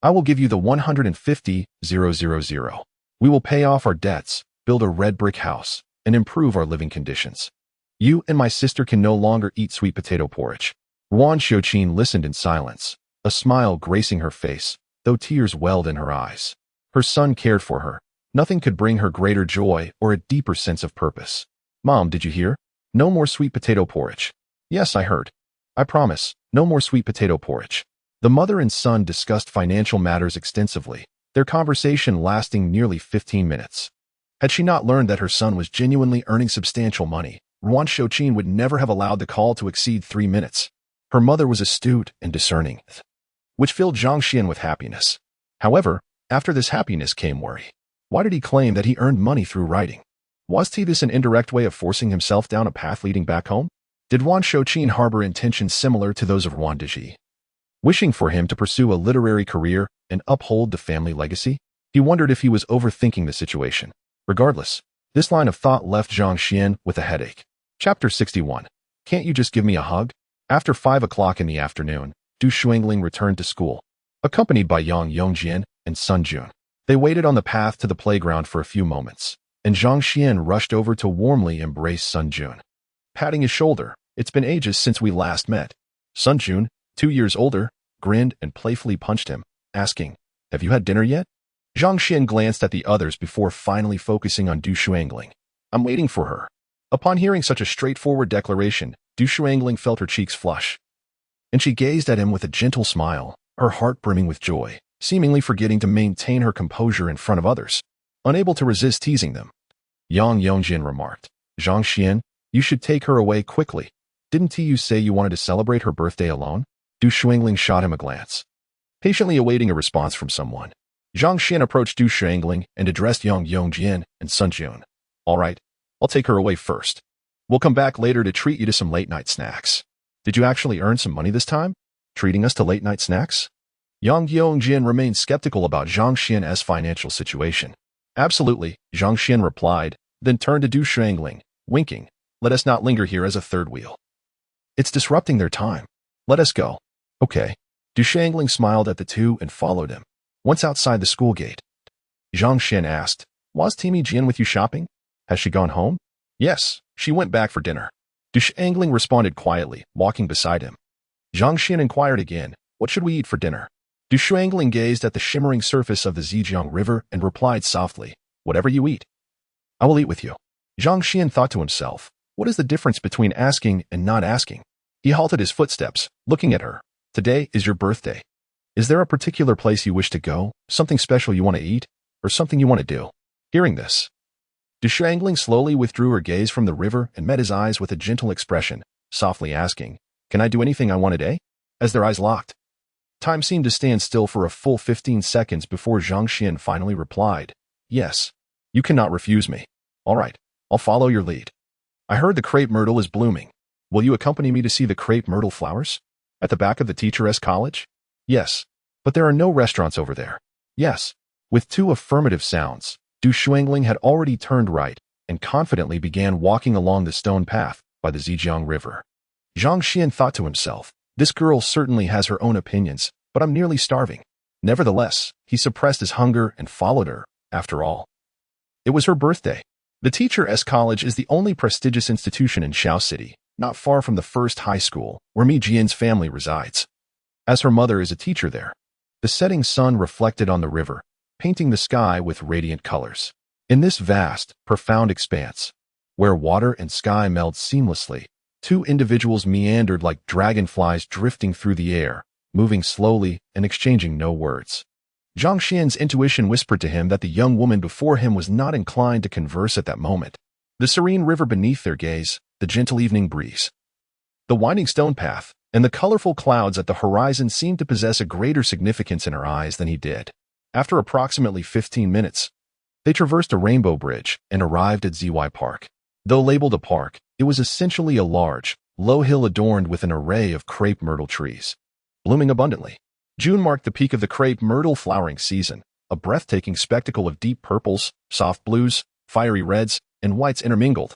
S1: I will give you the 150,000. We will pay off our debts, build a red brick house, and improve our living conditions. You and my sister can no longer eat sweet potato porridge. Zhang Xuan listened in silence, a smile gracing her face, though tears welled in her eyes. Her son cared for her. Nothing could bring her greater joy or a deeper sense of purpose. Mom, did you hear? No more sweet potato porridge. Yes, I heard. I promise, no more sweet potato porridge. The mother and son discussed financial matters extensively, their conversation lasting nearly 15 minutes. Had she not learned that her son was genuinely earning substantial money, Zhang Xuan would never have allowed the call to exceed 3 minutes. Her mother was astute and discerning, which filled Zhang Xuan with happiness. However, after this happiness came worry. Why did he claim that he earned money through writing? Was this an indirect way of forcing himself down a path leading back home? Did Zhang Xuan harbor intentions similar to those of Yuan Diji, wishing for him to pursue a literary career and uphold the family legacy? He wondered if he was overthinking the situation. Regardless, this line of thought left Zhang Xuan with a headache. Chapter 61. Can't you just give me a hug? After 5 o'clock in the afternoon, Du Shuangling returned to school, accompanied by Yang Yongjian and Sun Jun. They waited on the path to the playground for a few moments, and Zhang Xuan rushed over to warmly embrace Sun Jun. Patting his shoulder, it's been ages since we last met. Sun Jun, 2 years older, grinned and playfully punched him, asking, have you had dinner yet? Zhang Xuan glanced at the others before finally focusing on Du Shuangling. I'm waiting for her. Upon hearing such a straightforward declaration, Du Shuangling felt her cheeks flush, and she gazed at him with a gentle smile, her heart brimming with joy, seemingly forgetting to maintain her composure in front of others. Unable to resist teasing them, Yang Yongjin remarked, Zhang Xuan, you should take her away quickly. Didn't you say you wanted to celebrate her birthday alone? Du Shuangling shot him a glance, patiently awaiting a response from someone. Zhang Xuan approached Du Shuangling and addressed Yang Yongjian and Sun Jun. All right, I'll take her away first. We'll come back later to treat you to some late-night snacks. Did you actually earn some money this time? Treating us to late-night snacks? Yang Yongjin remained skeptical about Zhang Xuan's financial situation. Absolutely, Zhang Xuan replied, then turned to Du Shuangling, winking. Let us not linger here as a third wheel. It's disrupting their time. Let us go. Okay. Du Shuangling smiled at the two and followed him. Once outside the school gate, Zhang Xuan asked, was Timmy Jian with you shopping? Has she gone home? Yes, she went back for dinner. Du Shuangling responded quietly, walking beside him. Zhang Xuan inquired again, what should we eat for dinner? Du Shuangling gazed at the shimmering surface of the Zhejiang River and replied softly, whatever you eat. I will eat with you. Zhang Xuan thought to himself, what is the difference between asking and not asking? He halted his footsteps, looking at her. Today is your birthday. Is there a particular place you wish to go, something special you want to eat, or something you want to do? Hearing this, Du Shuangling slowly withdrew her gaze from the river and met his eyes with a gentle expression, softly asking, can I do anything I want today? As their eyes locked, time seemed to stand still for a full 15 seconds before Zhang Xuan finally replied, yes, you cannot refuse me. All right, I'll follow your lead. I heard the crepe myrtle is blooming. Will you accompany me to see the crepe myrtle flowers? At the back of the teacheress college? Yes, but there are no restaurants over there. Yes, With two affirmative sounds, Du Shuangling had already turned right and confidently began walking along the stone path by the Zhejiang River. Zhang Xuan thought to himself, this girl certainly has her own opinions, but I'm nearly starving. Nevertheless, he suppressed his hunger and followed her. After all, it was her birthday. The Teacher's College is the only prestigious institution in Xiao City, not far from the first high school where Mi Jian's family resides. As her mother is a teacher there, the setting sun reflected on the river, painting the sky with radiant colors. In this vast, profound expanse, where water and sky meld seamlessly, two individuals meandered like dragonflies drifting through the air, moving slowly and exchanging no words. Zhang Xian's intuition whispered to him that the young woman before him was not inclined to converse at that moment. The serene river beneath their gaze, the gentle evening breeze, the winding stone path, and the colorful clouds at the horizon seemed to possess a greater significance in her eyes than he did. After approximately 15 minutes, they traversed a rainbow bridge and arrived at ZY Park. Though labeled a park, it was essentially a large, low hill adorned with an array of crepe myrtle trees, blooming abundantly. June marked the peak of the crepe myrtle flowering season, a breathtaking spectacle of deep purples, soft blues, fiery reds, and whites intermingled,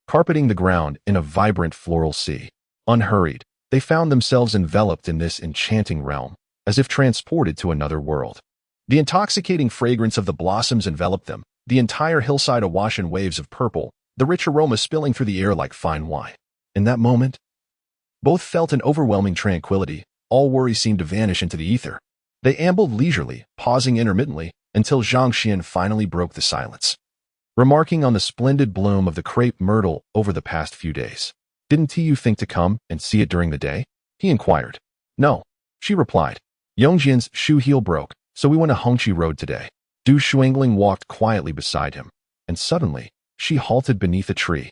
S1: carpeting the ground in a vibrant floral sea. Unhurried, they found themselves enveloped in this enchanting realm, as if transported to another world. The intoxicating fragrance of the blossoms enveloped them, the entire hillside awash in waves of purple, the rich aroma spilling through the air like fine wine. In that moment, both felt an overwhelming tranquility. All worry seemed to vanish into the ether. They ambled leisurely, pausing intermittently, until Zhang Xuan finally broke the silence, remarking on the splendid bloom of the crepe myrtle over the past few days. Didn't you think to come and see it during the day? He inquired. No, she replied. Yongjian's shoe heel broke, so we went to Hongqi Road today. Du Shuangling walked quietly beside him, and suddenly, she halted beneath a tree,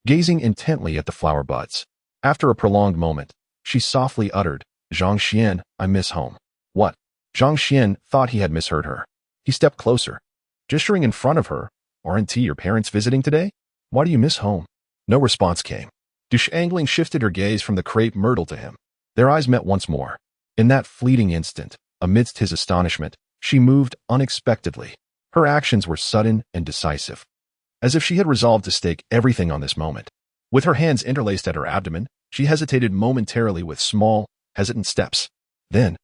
S1: gazing intently at the flower buds. After a prolonged moment, she softly uttered, Zhang Xuan, I miss home. What? Zhang Xuan thought he had misheard her. He stepped closer, gesturing in front of her. Aren't your parents visiting today? Why do you miss home? No response came. Du Shuangling shifted her gaze from the crepe myrtle to him. Their eyes met once more. In that fleeting instant, amidst his astonishment, she moved unexpectedly. Her actions were sudden and decisive, as if she had resolved to stake everything on this moment. With her hands interlaced at her abdomen, she hesitated momentarily with small, hesitant steps. Then,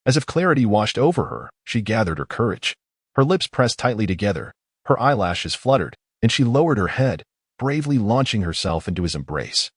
S1: as if clarity washed over her, she gathered her courage. Her lips pressed tightly together, her eyelashes fluttered, and she lowered her head, bravely launching herself into his embrace.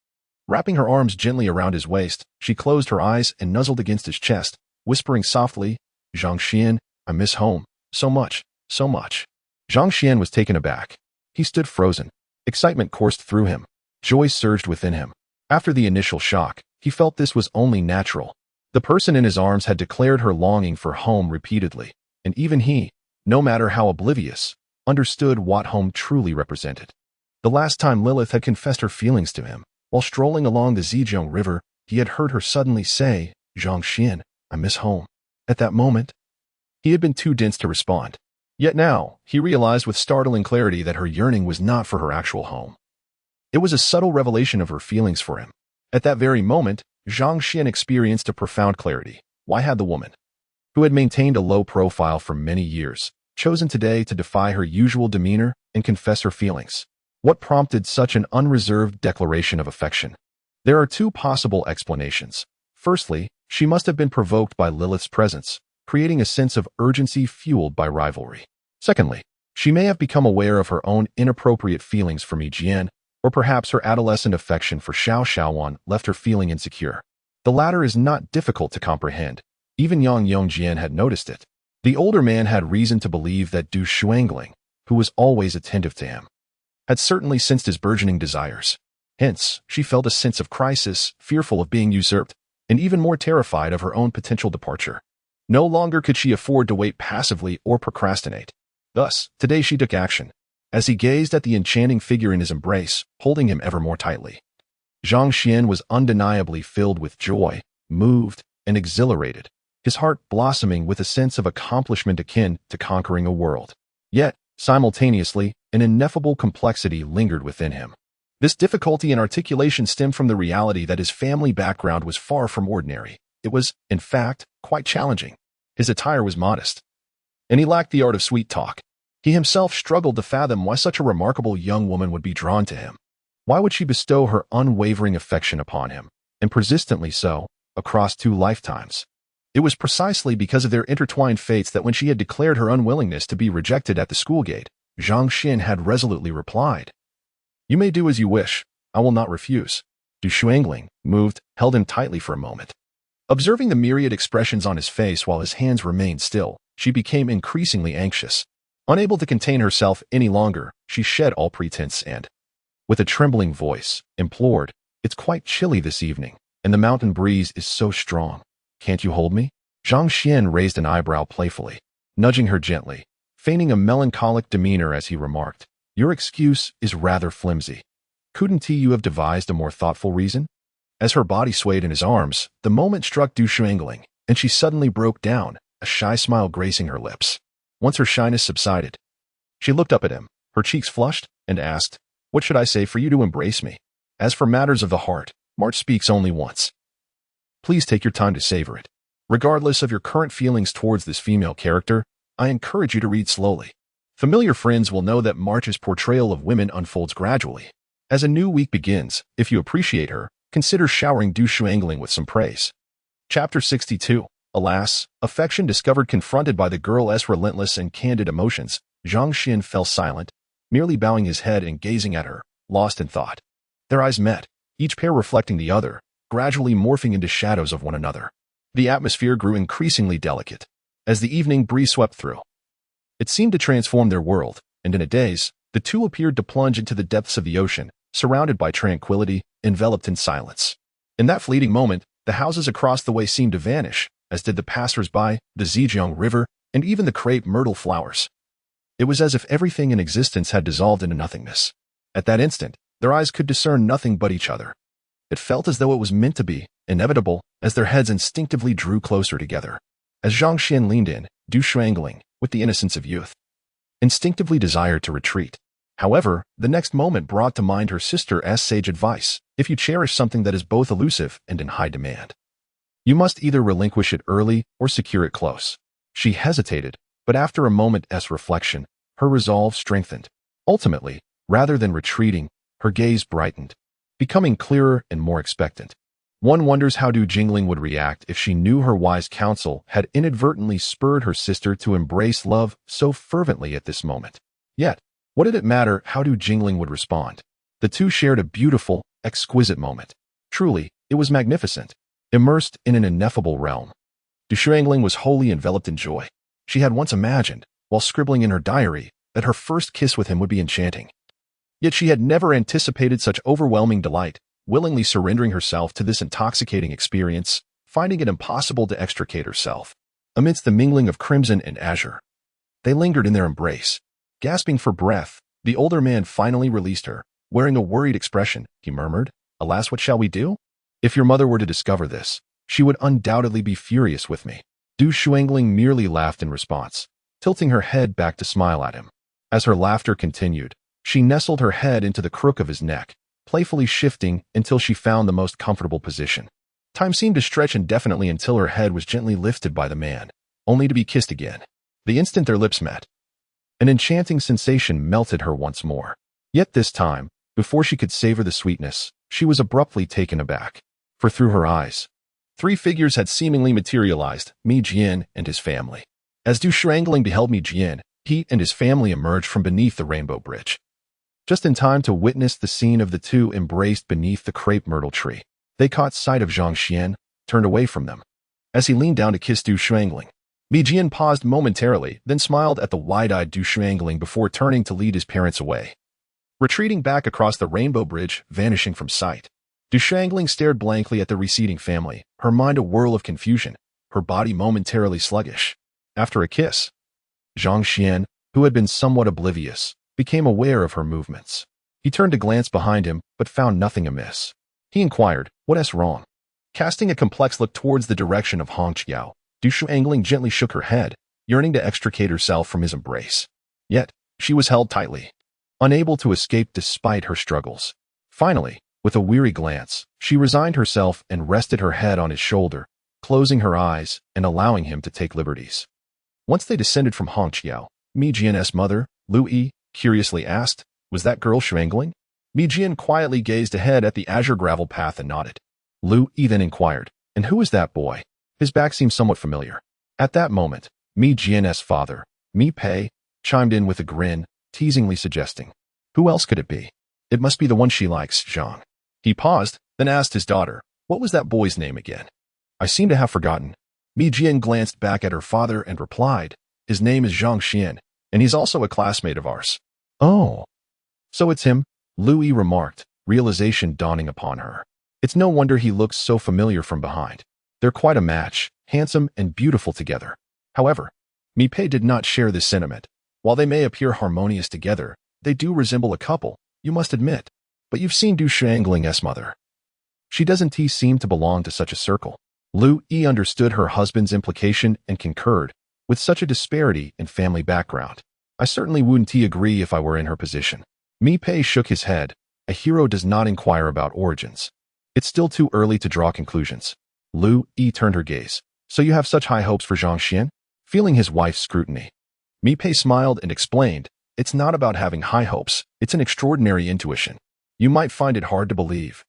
S1: Wrapping her arms gently around his waist, she closed her eyes and nuzzled against his chest, whispering softly, Zhang Xuan, I miss home. So much, so much. Zhang Xuan was taken aback. He stood frozen. Excitement coursed through him. Joy surged within him. After the initial shock, he felt this was only natural. The person in his arms had declared her longing for home repeatedly, and even he, no matter how oblivious, understood what home truly represented. The last time Lilith had confessed her feelings to him, while strolling along the Zhejiang River, he had heard her suddenly say, Zhang Xuan, I miss home. At that moment, he had been too dense to respond. Yet now, he realized with startling clarity that her yearning was not for her actual home. It was a subtle revelation of her feelings for him. At that very moment, Zhang Xuan experienced a profound clarity. Why had the woman, who had maintained a low profile for many years, chosen today to defy her usual demeanor and confess her feelings? What prompted such an unreserved declaration of affection? There are two possible explanations. Firstly, she must have been provoked by Lilith's presence, creating a sense of urgency fueled by rivalry. Secondly, she may have become aware of her own inappropriate feelings for Mi Jian, or perhaps her adolescent affection for Xiao Xiaowan left her feeling insecure. The latter is not difficult to comprehend. Even Yang Yongjian had noticed it. The older man had reason to believe that Du Shuangling, who was always attentive to him, had certainly sensed his burgeoning desires. Hence, she felt a sense of crisis, fearful of being usurped, and even more terrified of her own potential departure. No longer could she afford to wait passively or procrastinate. Thus, today she took action, as he gazed at the enchanting figure in his embrace, holding him ever more tightly. Zhang Xuan was undeniably filled with joy, moved, and exhilarated, his heart blossoming with a sense of accomplishment akin to conquering a world. Yet, simultaneously, an ineffable complexity lingered within him. This difficulty in articulation stemmed from the reality that his family background was far from ordinary. It was, in fact, quite challenging. His attire was modest, and he lacked the art of sweet talk. He himself struggled to fathom why such a remarkable young woman would be drawn to him. Why would she bestow her unwavering affection upon him, and persistently so, across 2 lifetimes? It was precisely because of their intertwined fates that when she had declared her unwillingness to be rejected at the school gate, Zhang Xuan had resolutely replied, "You may do as you wish. I will not refuse." Du Shuangling, moved, held him tightly for a moment. Observing the myriad expressions on his face while his hands remained still, she became increasingly anxious. Unable to contain herself any longer, she shed all pretense and, with a trembling voice, implored, "It's quite chilly this evening, and the mountain breeze is so strong. Can't you hold me?" Zhang Xuan raised an eyebrow playfully, nudging her gently, feigning a melancholic demeanor as he remarked, "Your excuse is rather flimsy. Couldn't you have devised a more thoughtful reason?" As her body swayed in his arms, the moment struck Du Shuangling, and she suddenly broke down, a shy smile gracing her lips. Once her shyness subsided, she looked up at him, her cheeks flushed, and asked, "What should I say for you to embrace me? As for matters of the heart, March speaks only once. Please take your time to savor it. Regardless of your current feelings towards this female character, I encourage you to read slowly. Familiar friends will know that March's portrayal of women unfolds gradually. As a new week begins, if you appreciate her, consider showering Du Shuangling with some praise." Chapter 62. Alas, affection discovered. Confronted by the girl's relentless and candid emotions, Zhang Xuan fell silent, merely bowing his head and gazing at her, lost in thought. Their eyes met, each pair reflecting the other, gradually morphing into shadows of one another. The atmosphere grew increasingly delicate as the evening breeze swept through. It seemed to transform their world, and in a daze, the two appeared to plunge into the depths of the ocean, surrounded by tranquility, enveloped in silence. In that fleeting moment, the houses across the way seemed to vanish, as did the passers-by, the Zhejiang River, and even the crepe myrtle flowers. It was as if everything in existence had dissolved into nothingness. At that instant, their eyes could discern nothing but each other. It felt as though it was meant to be, inevitable, as their heads instinctively drew closer together. As Zhang Xuan leaned in, Du Shuangling, with the innocence of youth, instinctively desired to retreat. However, the next moment brought to mind her sister's sage advice: if you cherish something that is both elusive and in high demand, you must either relinquish it early or secure it close. She hesitated, but after a moment's reflection, her resolve strengthened. Ultimately, rather than retreating, her gaze brightened, becoming clearer and more expectant. One wonders how Du Jingling would react if she knew her wise counsel had inadvertently spurred her sister to embrace love so fervently at this moment. Yet, what did it matter how Du Jingling would respond? The two shared a beautiful, exquisite moment. Truly, it was magnificent, immersed in an ineffable realm. Du Shuangling was wholly enveloped in joy. She had once imagined, while scribbling in her diary, that her first kiss with him would be enchanting. Yet she had never anticipated such overwhelming delight, willingly surrendering herself to this intoxicating experience, finding it impossible to extricate herself. Amidst the mingling of crimson and azure, they lingered in their embrace. Gasping for breath, the older man finally released her. Wearing a worried expression, he murmured, "Alas, what shall we do? If your mother were to discover this, she would undoubtedly be furious with me." Du Shuangling merely laughed in response, tilting her head back to smile at him. As her laughter continued, she nestled her head into the crook of his neck, playfully shifting until she found the most comfortable position. Time seemed to stretch indefinitely until her head was gently lifted by the man, only to be kissed again. The instant their lips met, an enchanting sensation melted her once more. Yet this time, before she could savor the sweetness, she was abruptly taken aback. For through her eyes, 3 figures had seemingly materialized: Mi Jian and his family. As Du Shuangling beheld Mi Jian, he and his family emerged from beneath the rainbow bridge, just in time to witness the scene of the two embraced beneath the crepe myrtle tree. They caught sight of Zhang Xuan, turned away from them. As he leaned down to kiss Du Shuangling, Mi Jian paused momentarily, then smiled at the wide-eyed Du Shuangling before turning to lead his parents away. Retreating back across the rainbow bridge, vanishing from sight, Du Shuangling stared blankly at the receding family, her mind a whirl of confusion, her body momentarily sluggish. After a kiss, Zhang Xuan, who had been somewhat oblivious, became aware of her movements. He turned to glance behind him, but found nothing amiss. He inquired, "What's wrong?" Casting a complex look towards the direction of Hongqiao, Du Shuangling gently shook her head, yearning to extricate herself from his embrace. Yet, she was held tightly, unable to escape despite her struggles. Finally, with a weary glance, she resigned herself and rested her head on his shoulder, closing her eyes and allowing him to take liberties. Once they descended from Hongqiao, Mi Jian's mother, Lu Yi, curiously asked, "Was that girl Shuangling?" Mi Jian quietly gazed ahead at the azure gravel path and nodded. Lu Yi then inquired, "And who is that boy?" His back seemed somewhat familiar. At that moment, Mi Jian's father, Mi Pei, chimed in with a grin, teasingly suggesting, "Who else could it be? It must be the one she likes, Zhang." He paused, then asked his daughter, "What was that boy's name again?" "I seem to have forgotten." Mi Jian glanced back at her father and replied, "His name is Zhang Xuan, and he's also a classmate of ours." "Oh, so it's him," Lu Yi remarked, realization dawning upon her. It's no wonder he looks so familiar from behind. They're quite a match, handsome and beautiful together. However, Mi Pei did not share this sentiment. While they may appear harmonious together, they do resemble a couple, you must admit. But you've seen Du Shuangling's mother. She doesn't seem to belong to such a circle. Lu Yi understood her husband's implication and concurred. With such a disparity in family background, I certainly wouldn't agree if I were in her position. Mi Pei shook his head. A hero does not inquire about origins. It's still too early to draw conclusions. Lu Yi turned her gaze. "So you have such high hopes for Zhang Xuan?" Feeling his wife's scrutiny, Mi Pei smiled and explained, "It's not about having high hopes, it's an extraordinary intuition. You might find it hard to believe.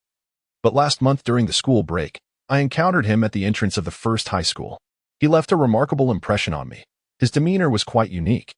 S1: But last month during the school break, I encountered him at the entrance of the first high school. He left a remarkable impression on me. His demeanor was quite unique,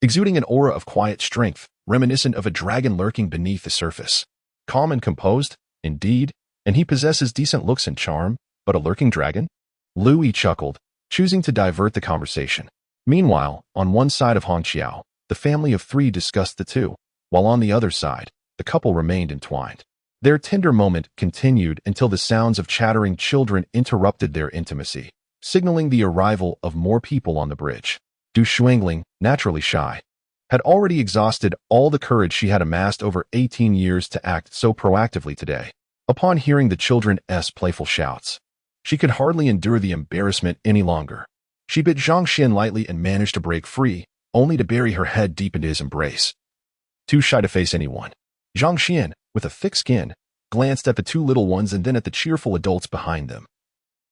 S1: exuding an aura of quiet strength, reminiscent of a dragon lurking beneath the surface. Calm and composed, indeed, and he possesses decent looks and charm, but a lurking dragon?" Lu Yi chuckled, choosing to divert the conversation. Meanwhile, on one side of Hongqiao, the family of three discussed the two, while on the other side, the couple remained entwined. Their tender moment continued until the sounds of chattering children interrupted their intimacy, signaling the arrival of more people on the bridge. Du Shuangling, naturally shy, had already exhausted all the courage she had amassed over 18 years to act so proactively today. Upon hearing the children's playful shouts, she could hardly endure the embarrassment any longer. She bit Zhang Xuan lightly and managed to break free, only to bury her head deep into his embrace. Too shy to face anyone, Zhang Xuan, with a thick skin, glanced at the two little ones and then at the cheerful adults behind them,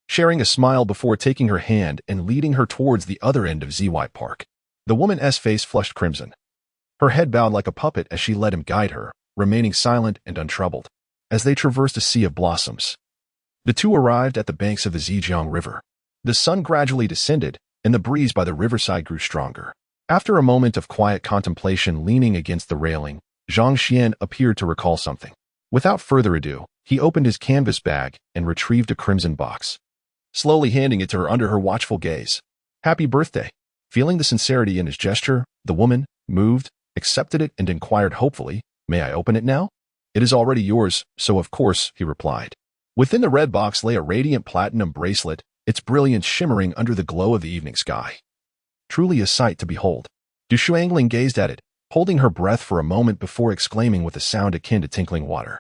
S1: sharing a smile before taking her hand and leading her towards the other end of ZY Park. The woman's face flushed crimson. Her head bowed like a puppet as she let him guide her, remaining silent and untroubled. As they traversed a sea of blossoms, the two arrived at the banks of the Zhejiang River. The sun gradually descended, and the breeze by the riverside grew stronger. After a moment of quiet contemplation leaning against the railing, Zhang Xuan appeared to recall something. Without further ado, he opened his canvas bag and retrieved a crimson box, slowly handing it to her under her watchful gaze. "Happy birthday." Feeling the sincerity in his gesture, the woman, moved, accepted it and inquired hopefully, "May I open it now?" "It is already yours, so of course," he replied. Within the red box lay a radiant platinum bracelet, its brilliance shimmering under the glow of the evening sky. Truly a sight to behold. Du Shuangling gazed at it, holding her breath for a moment before exclaiming with a sound akin to tinkling water.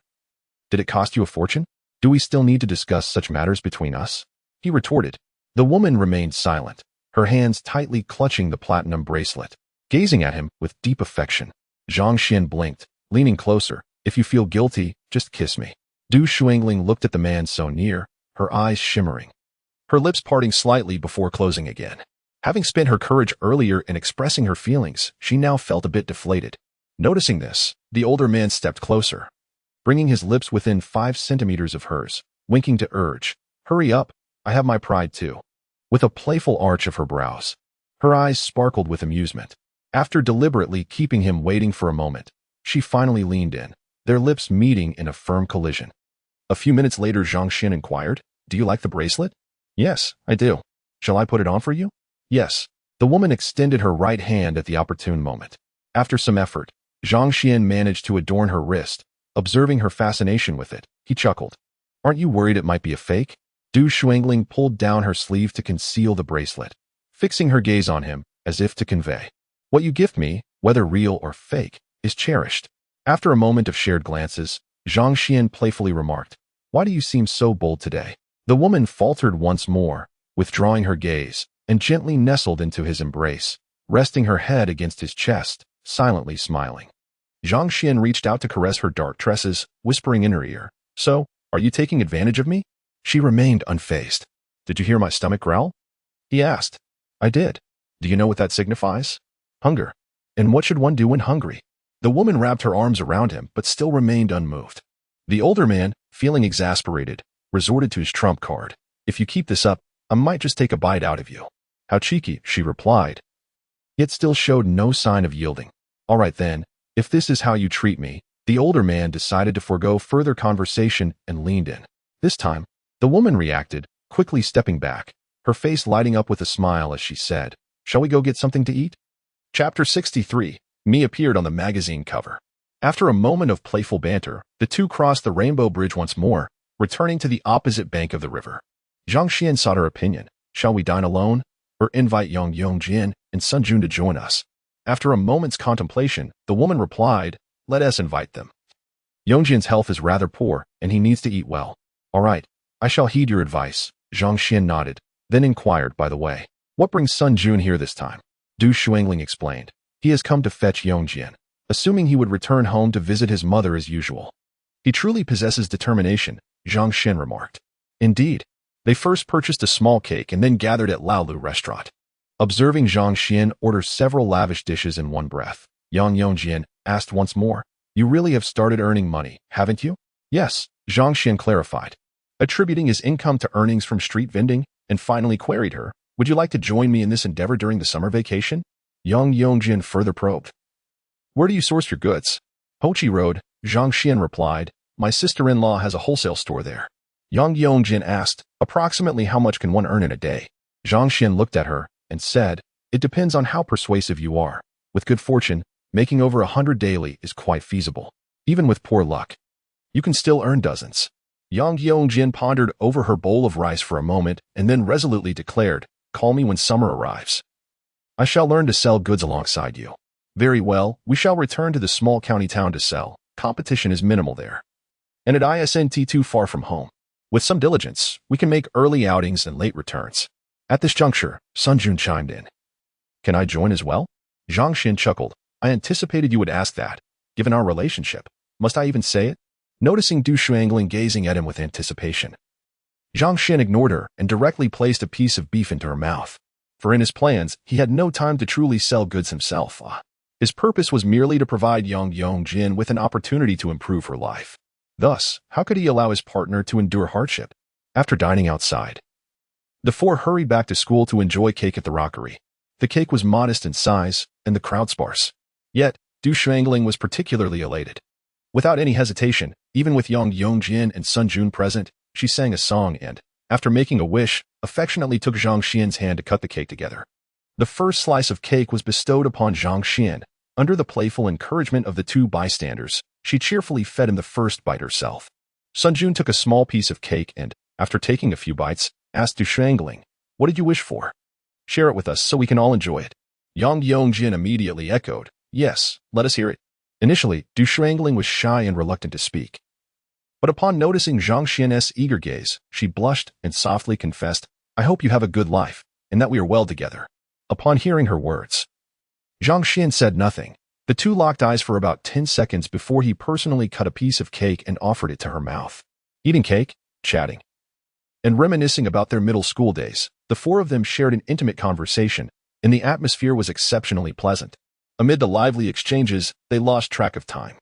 S1: "Did it cost you a fortune? Do we still need to discuss such matters between us?" he retorted. The woman remained silent, her hands tightly clutching the platinum bracelet, gazing at him with deep affection. Zhang Xuan blinked, leaning closer. "If you feel guilty, just kiss me." Du Shuangling looked at the man so near, her eyes shimmering, her lips parting slightly before closing again. Having spent her courage earlier in expressing her feelings, she now felt a bit deflated. Noticing this, the older man stepped closer, bringing his lips within 5 centimeters of hers, winking to urge, "Hurry up, I have my pride too." With a playful arch of her brows, her eyes sparkled with amusement. After deliberately keeping him waiting for a moment, she finally leaned in, their lips meeting in a firm collision. A few minutes later, Zhang Xuan inquired, "Do you like the bracelet?" "Yes, I do. Shall I put it on for you?" "Yes." The woman extended her right hand at the opportune moment. After some effort, Zhang Xuan managed to adorn her wrist. Observing her fascination with it, he chuckled. "Aren't you worried it might be a fake?" Du Shuangling pulled down her sleeve to conceal the bracelet, fixing her gaze on him, as if to convey, "What you gift me, whether real or fake, is cherished." After a moment of shared glances, Zhang Xuan playfully remarked, "Why do you seem so bold today?" The woman faltered once more, withdrawing her gaze, and gently nestled into his embrace, resting her head against his chest, silently smiling. Zhang Xuan reached out to caress her dark tresses, whispering in her ear, "So, are you taking advantage of me?" She remained unfazed. "Did you hear my stomach growl?" he asked. "I did." Do you know what that signifies? Hunger. And what should one do when hungry? The woman wrapped her arms around him, but still remained unmoved. The older man, feeling exasperated, resorted to his trump card. If you keep this up, I might just take a bite out of you. How cheeky, she replied. Yet still showed no sign of yielding. All right then, if this is how you treat me, the older man decided to forego further conversation and leaned in. This time, the woman reacted, quickly stepping back, her face lighting up with a smile as she said, "Shall we go get something to eat?" Chapter 63. Me appeared on the magazine cover. After a moment of playful banter, the two crossed the rainbow bridge once more, returning to the opposite bank of the river. Zhang Xuan sought her opinion. Shall we dine alone, or invite Yang Yongjin and Sun Jun to join us? After a moment's contemplation, the woman replied, let us invite them. Yongjin's health is rather poor, and he needs to eat well. All right, I shall heed your advice. Zhang Xuan nodded, then inquired, by the way, what brings Sun Jun here this time? Du Shuangling explained. He has come to fetch Yongjin, assuming he would return home to visit his mother as usual. He truly possesses determination, Zhang Xuan remarked. Indeed. They first purchased a small cake and then gathered at Laolu restaurant. Observing Zhang Xuan order several lavish dishes in one breath, Yang Yongjin asked once more, you really have started earning money, haven't you? Yes, Zhang Xuan clarified, attributing his income to earnings from street vending, and finally queried her, would you like to join me in this endeavor during the summer vacation? Yang Yongjin further probed. Where do you source your goods? Hochi Road, Zhang Xuan replied, my sister-in-law has a wholesale store there. Yang Yongjin asked, approximately how much can one earn in a day? Zhang Xuan looked at her and said, it depends on how persuasive you are. With good fortune, making over 100 daily is quite feasible. Even with poor luck, you can still earn dozens. Yang Yongjin pondered over her bowl of rice for a moment and then resolutely declared, call me when summer arrives. I shall learn to sell goods alongside you. Very well, we shall return to the small county town to sell. Competition is minimal there. And it isn't too far from home. With some diligence, we can make early outings and late returns. At this juncture, Sun Jun chimed in. Can I join as well? Zhang Xuan chuckled. I anticipated you would ask that. Given our relationship, must I even say it? Noticing Du Shuangling gazing at him with anticipation, Zhang Xuan ignored her and directly placed a piece of beef into her mouth. For in his plans, he had no time to truly sell goods himself. His purpose was merely to provide Yang Yongjin with an opportunity to improve her life. Thus, how could he allow his partner to endure hardship? After dining outside, the four hurried back to school to enjoy cake at the rockery. The cake was modest in size, and the crowd sparse. Yet, Du Shuangling was particularly elated. Without any hesitation, even with Yang Yongjin and Sun Jun present, she sang a song and, after making a wish, affectionately took Zhang Xian's hand to cut the cake together. The first slice of cake was bestowed upon Zhang Xian. Under the playful encouragement of the two bystanders, she cheerfully fed him the first bite herself. Sun Jun took a small piece of cake and, after taking a few bites, asked Du Shuangling, what did you wish for? Share it with us so we can all enjoy it. Yang Yongjin immediately echoed, yes, let us hear it. Initially, Du Shuangling was shy and reluctant to speak. But upon noticing Zhang Xian's eager gaze, she blushed and softly confessed, I hope you have a good life, and that we are well together. Upon hearing her words, Zhang Xuan said nothing. The two locked eyes for about 10 seconds before he personally cut a piece of cake and offered it to her mouth. Eating cake, chatting, and reminiscing about their middle school days, the four of them shared an intimate conversation, and the atmosphere was exceptionally pleasant. Amid the lively exchanges, they lost track of time.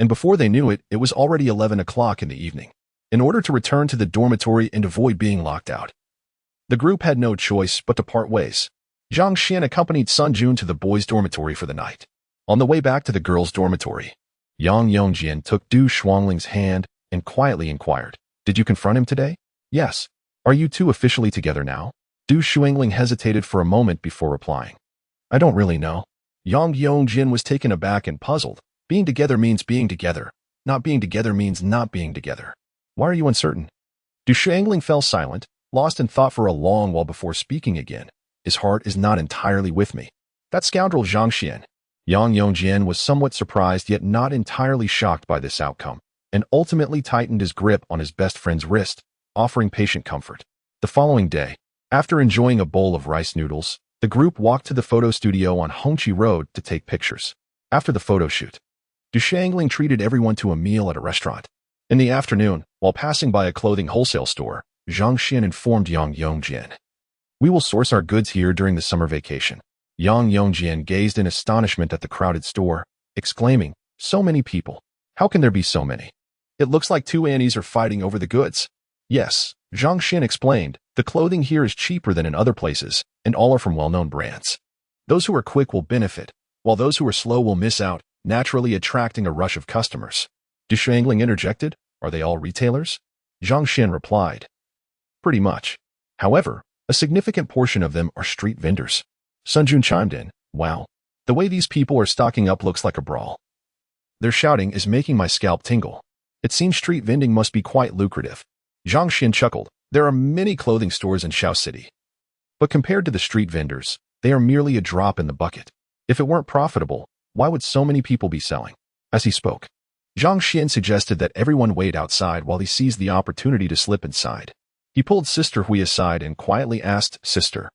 S1: And before they knew it, it was already 11 o'clock in the evening. In order to return to the dormitory and avoid being locked out, the group had no choice but to part ways. Zhang Xuan accompanied Sun Jun to the boys' dormitory for the night. On the way back to the girls' dormitory, Yang Yongjin took Du Shuangling's hand and quietly inquired, did you confront him today? Yes. Are you two officially together now? Du Shuangling hesitated for a moment before replying. I don't really know. Yang Yongjin was taken aback and puzzled. Being together means being together. Not being together means not being together. Why are you uncertain? Du Shuangling fell silent, lost in thought for a long while before speaking again. His heart is not entirely with me. That scoundrel Zhang Xuan. Yang Yongjin was somewhat surprised yet not entirely shocked by this outcome, and ultimately tightened his grip on his best friend's wrist, offering patient comfort. The following day, after enjoying a bowl of rice noodles, the group walked to the photo studio on Hongqi Road to take pictures. After the photo shoot, Du Shuangling treated everyone to a meal at a restaurant. In the afternoon, while passing by a clothing wholesale store, Zhang Xuan informed Yang Yongjin, We will source our goods here during the summer vacation. Yang Yongjian gazed in astonishment at the crowded store, exclaiming, "So many people. How can there be so many? It looks like two Annies are fighting over the goods." "Yes," Zhang Xuan explained, "the clothing here is cheaper than in other places, and all are from well-known brands. Those who are quick will benefit, while those who are slow will miss out, naturally attracting a rush of customers." Dishangling interjected, "Are they all retailers?" Zhang Xuan replied, "Pretty much. However, a significant portion of them are street vendors." Sun Jun chimed in, "Wow. The way these people are stocking up looks like a brawl. Their shouting is making my scalp tingle. It seems street vending must be quite lucrative." Zhang Xuan chuckled, "There are many clothing stores in Shao City. But compared to the street vendors, they are merely a drop in the bucket. If it weren't profitable, why would so many people be selling?" As he spoke, Zhang Xuan suggested that everyone wait outside while he seized the opportunity to slip inside. He pulled Sister Hui aside and quietly asked, "Sister,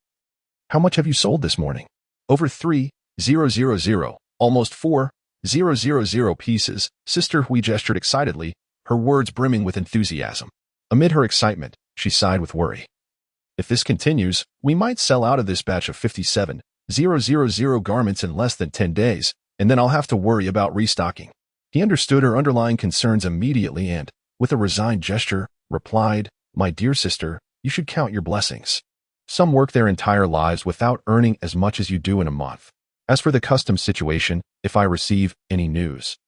S1: how much have you sold this morning?" "Over 3,000, almost 4,000 pieces." Sister Hui gestured excitedly, her words brimming with enthusiasm. Amid her excitement, she sighed with worry. "If this continues, we might sell out of this batch of 57,000 garments in less than 10 days, and then I'll have to worry about restocking." He understood her underlying concerns immediately and, with a resigned gesture, replied, "My dear sister, you should count your blessings. Some work their entire lives without earning as much as you do in a month. As for the customs situation, if I receive any news,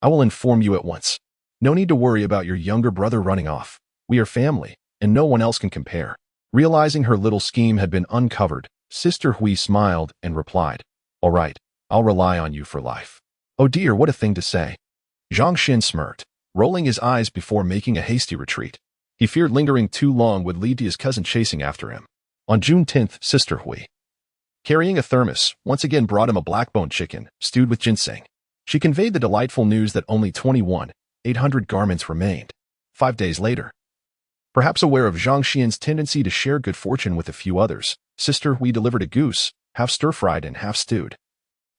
S1: I will inform you at once. No need to worry about your younger brother running off. We are family, and no one else can compare." Realizing her little scheme had been uncovered, Sister Hui smiled and replied, "All right, I'll rely on you for life." "Oh dear, what a thing to say." Zhang Xuan smirked, rolling his eyes before making a hasty retreat. He feared lingering too long would lead to his cousin chasing after him. On June 10th, Sister Hui, carrying a thermos, once again brought him a black-bone chicken, stewed with ginseng. She conveyed the delightful news that only 21,800 garments remained. 5 days later, perhaps aware of Zhang Xuan's tendency to share good fortune with a few others, Sister Hui delivered a goose, half stir-fried and half stewed,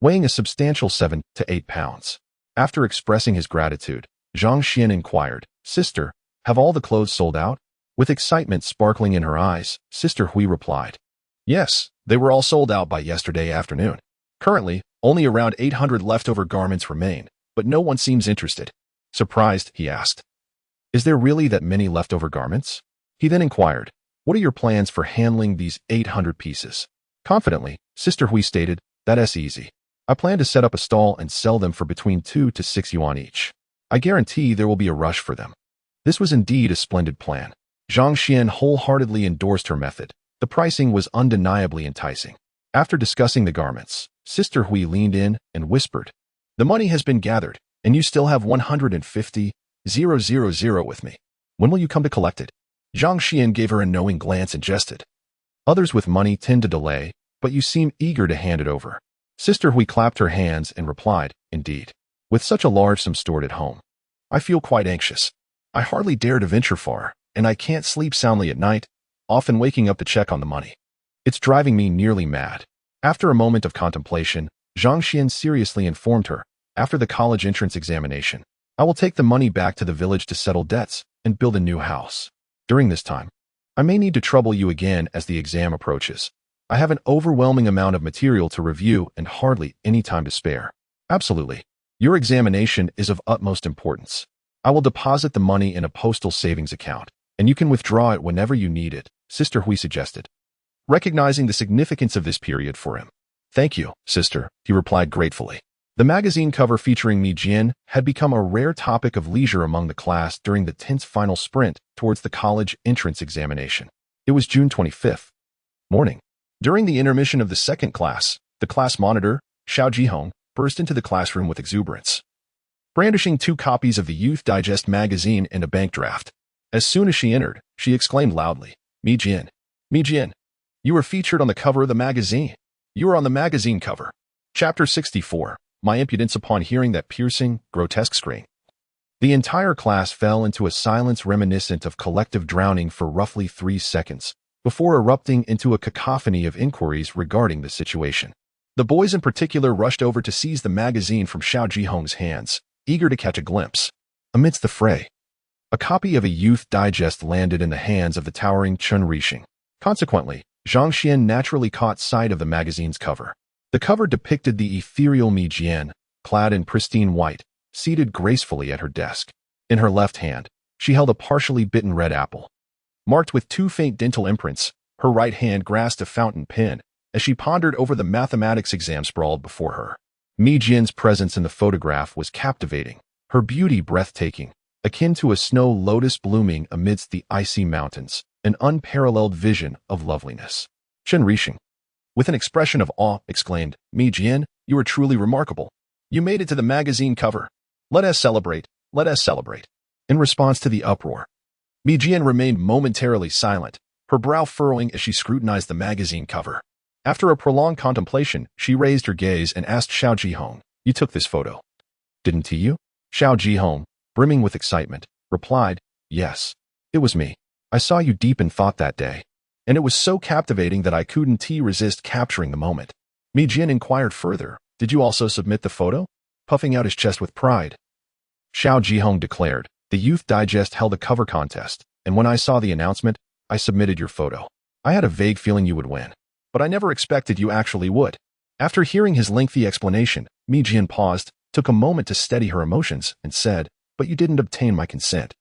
S1: weighing a substantial 7 to 8 pounds. After expressing his gratitude, Zhang Xuan inquired, "Sister, have all the clothes sold out?" With excitement sparkling in her eyes, Sister Hui replied, "Yes, they were all sold out by yesterday afternoon. Currently, only around 800 leftover garments remain, but no one seems interested." Surprised, he asked, "Is there really that many leftover garments?" He then inquired, "What are your plans for handling these 800 pieces?" Confidently, Sister Hui stated, "That's easy. I plan to set up a stall and sell them for between 2 to 6 yuan each. I guarantee there will be a rush for them." This was indeed a splendid plan. Zhang Xuan wholeheartedly endorsed her method. The pricing was undeniably enticing. After discussing the garments, Sister Hui leaned in and whispered, "The money has been gathered, and you still have 150,000 with me. When will you come to collect it?" Zhang Xuan gave her a knowing glance and jested, "Others with money tend to delay, but you seem eager to hand it over." Sister Hui clapped her hands and replied, "Indeed. With such a large sum stored at home, I feel quite anxious. I hardly dare to venture far, and I can't sleep soundly at night, often waking up to check on the money. It's driving me nearly mad." After a moment of contemplation, Zhang Xuan seriously informed her, "After the college entrance examination, I will take the money back to the village to settle debts and build a new house. During this time, I may need to trouble you again as the exam approaches. I have an overwhelming amount of material to review and hardly any time to spare." "Absolutely. Your examination is of utmost importance. I will deposit the money in a postal savings account, and you can withdraw it whenever you need it," Sister Hui suggested, recognizing the significance of this period for him. "Thank you, sister," he replied gratefully. The magazine cover featuring Mi Jian had become a rare topic of leisure among the class during the tense final sprint towards the college entrance examination. It was June 25th. Morning. During the intermission of the second class, the class monitor, Xiao Jihong, burst into the classroom with exuberance, brandishing 2 copies of the Youth Digest magazine and a bank draft. As soon as she entered, she exclaimed loudly, Mi Jian, you were featured on the cover of the magazine. You are on the magazine cover." Chapter 64. My impudence upon hearing that piercing, grotesque scream. The entire class fell into a silence reminiscent of collective drowning for roughly 3 seconds, before erupting into a cacophony of inquiries regarding the situation. The boys in particular rushed over to seize the magazine from Xiao Jihong's hands, eager to catch a glimpse. Amidst the fray, a copy of a Youth Digest landed in the hands of the towering Chun Rixing. Consequently, Zhang Xuan naturally caught sight of the magazine's cover. The cover depicted the ethereal Mi Jian, clad in pristine white, seated gracefully at her desk. In her left hand, she held a partially bitten red apple. Marked with 2 faint dental imprints, her right hand grasped a fountain pen as she pondered over the mathematics exam sprawled before her. Mi Jian's presence in the photograph was captivating, her beauty breathtaking, akin to a snow lotus blooming amidst the icy mountains, an unparalleled vision of loveliness. Shen Rixing, with an expression of awe, exclaimed, Mi Jian, you are truly remarkable. You made it to the magazine cover. Let us celebrate, let us celebrate. In response to the uproar, Mi Jian remained momentarily silent, her brow furrowing as she scrutinized the magazine cover. After a prolonged contemplation, she raised her gaze and asked Xiao Jihong, you took this photo, didn't you? Xiao Jihong, brimming with excitement, replied, yes, it was me. I saw you deep in thought that day, and it was so captivating that I couldn't resist capturing the moment. Mi Jian inquired further, did you also submit the photo? Puffing out his chest with pride, Xiao Jihong declared, the Youth Digest held a cover contest, and when I saw the announcement, I submitted your photo. I had a vague feeling you would win, but I never expected you actually would. After hearing his lengthy explanation, Mi Jian paused, took a moment to steady her emotions, and said, but you didn't obtain my consent.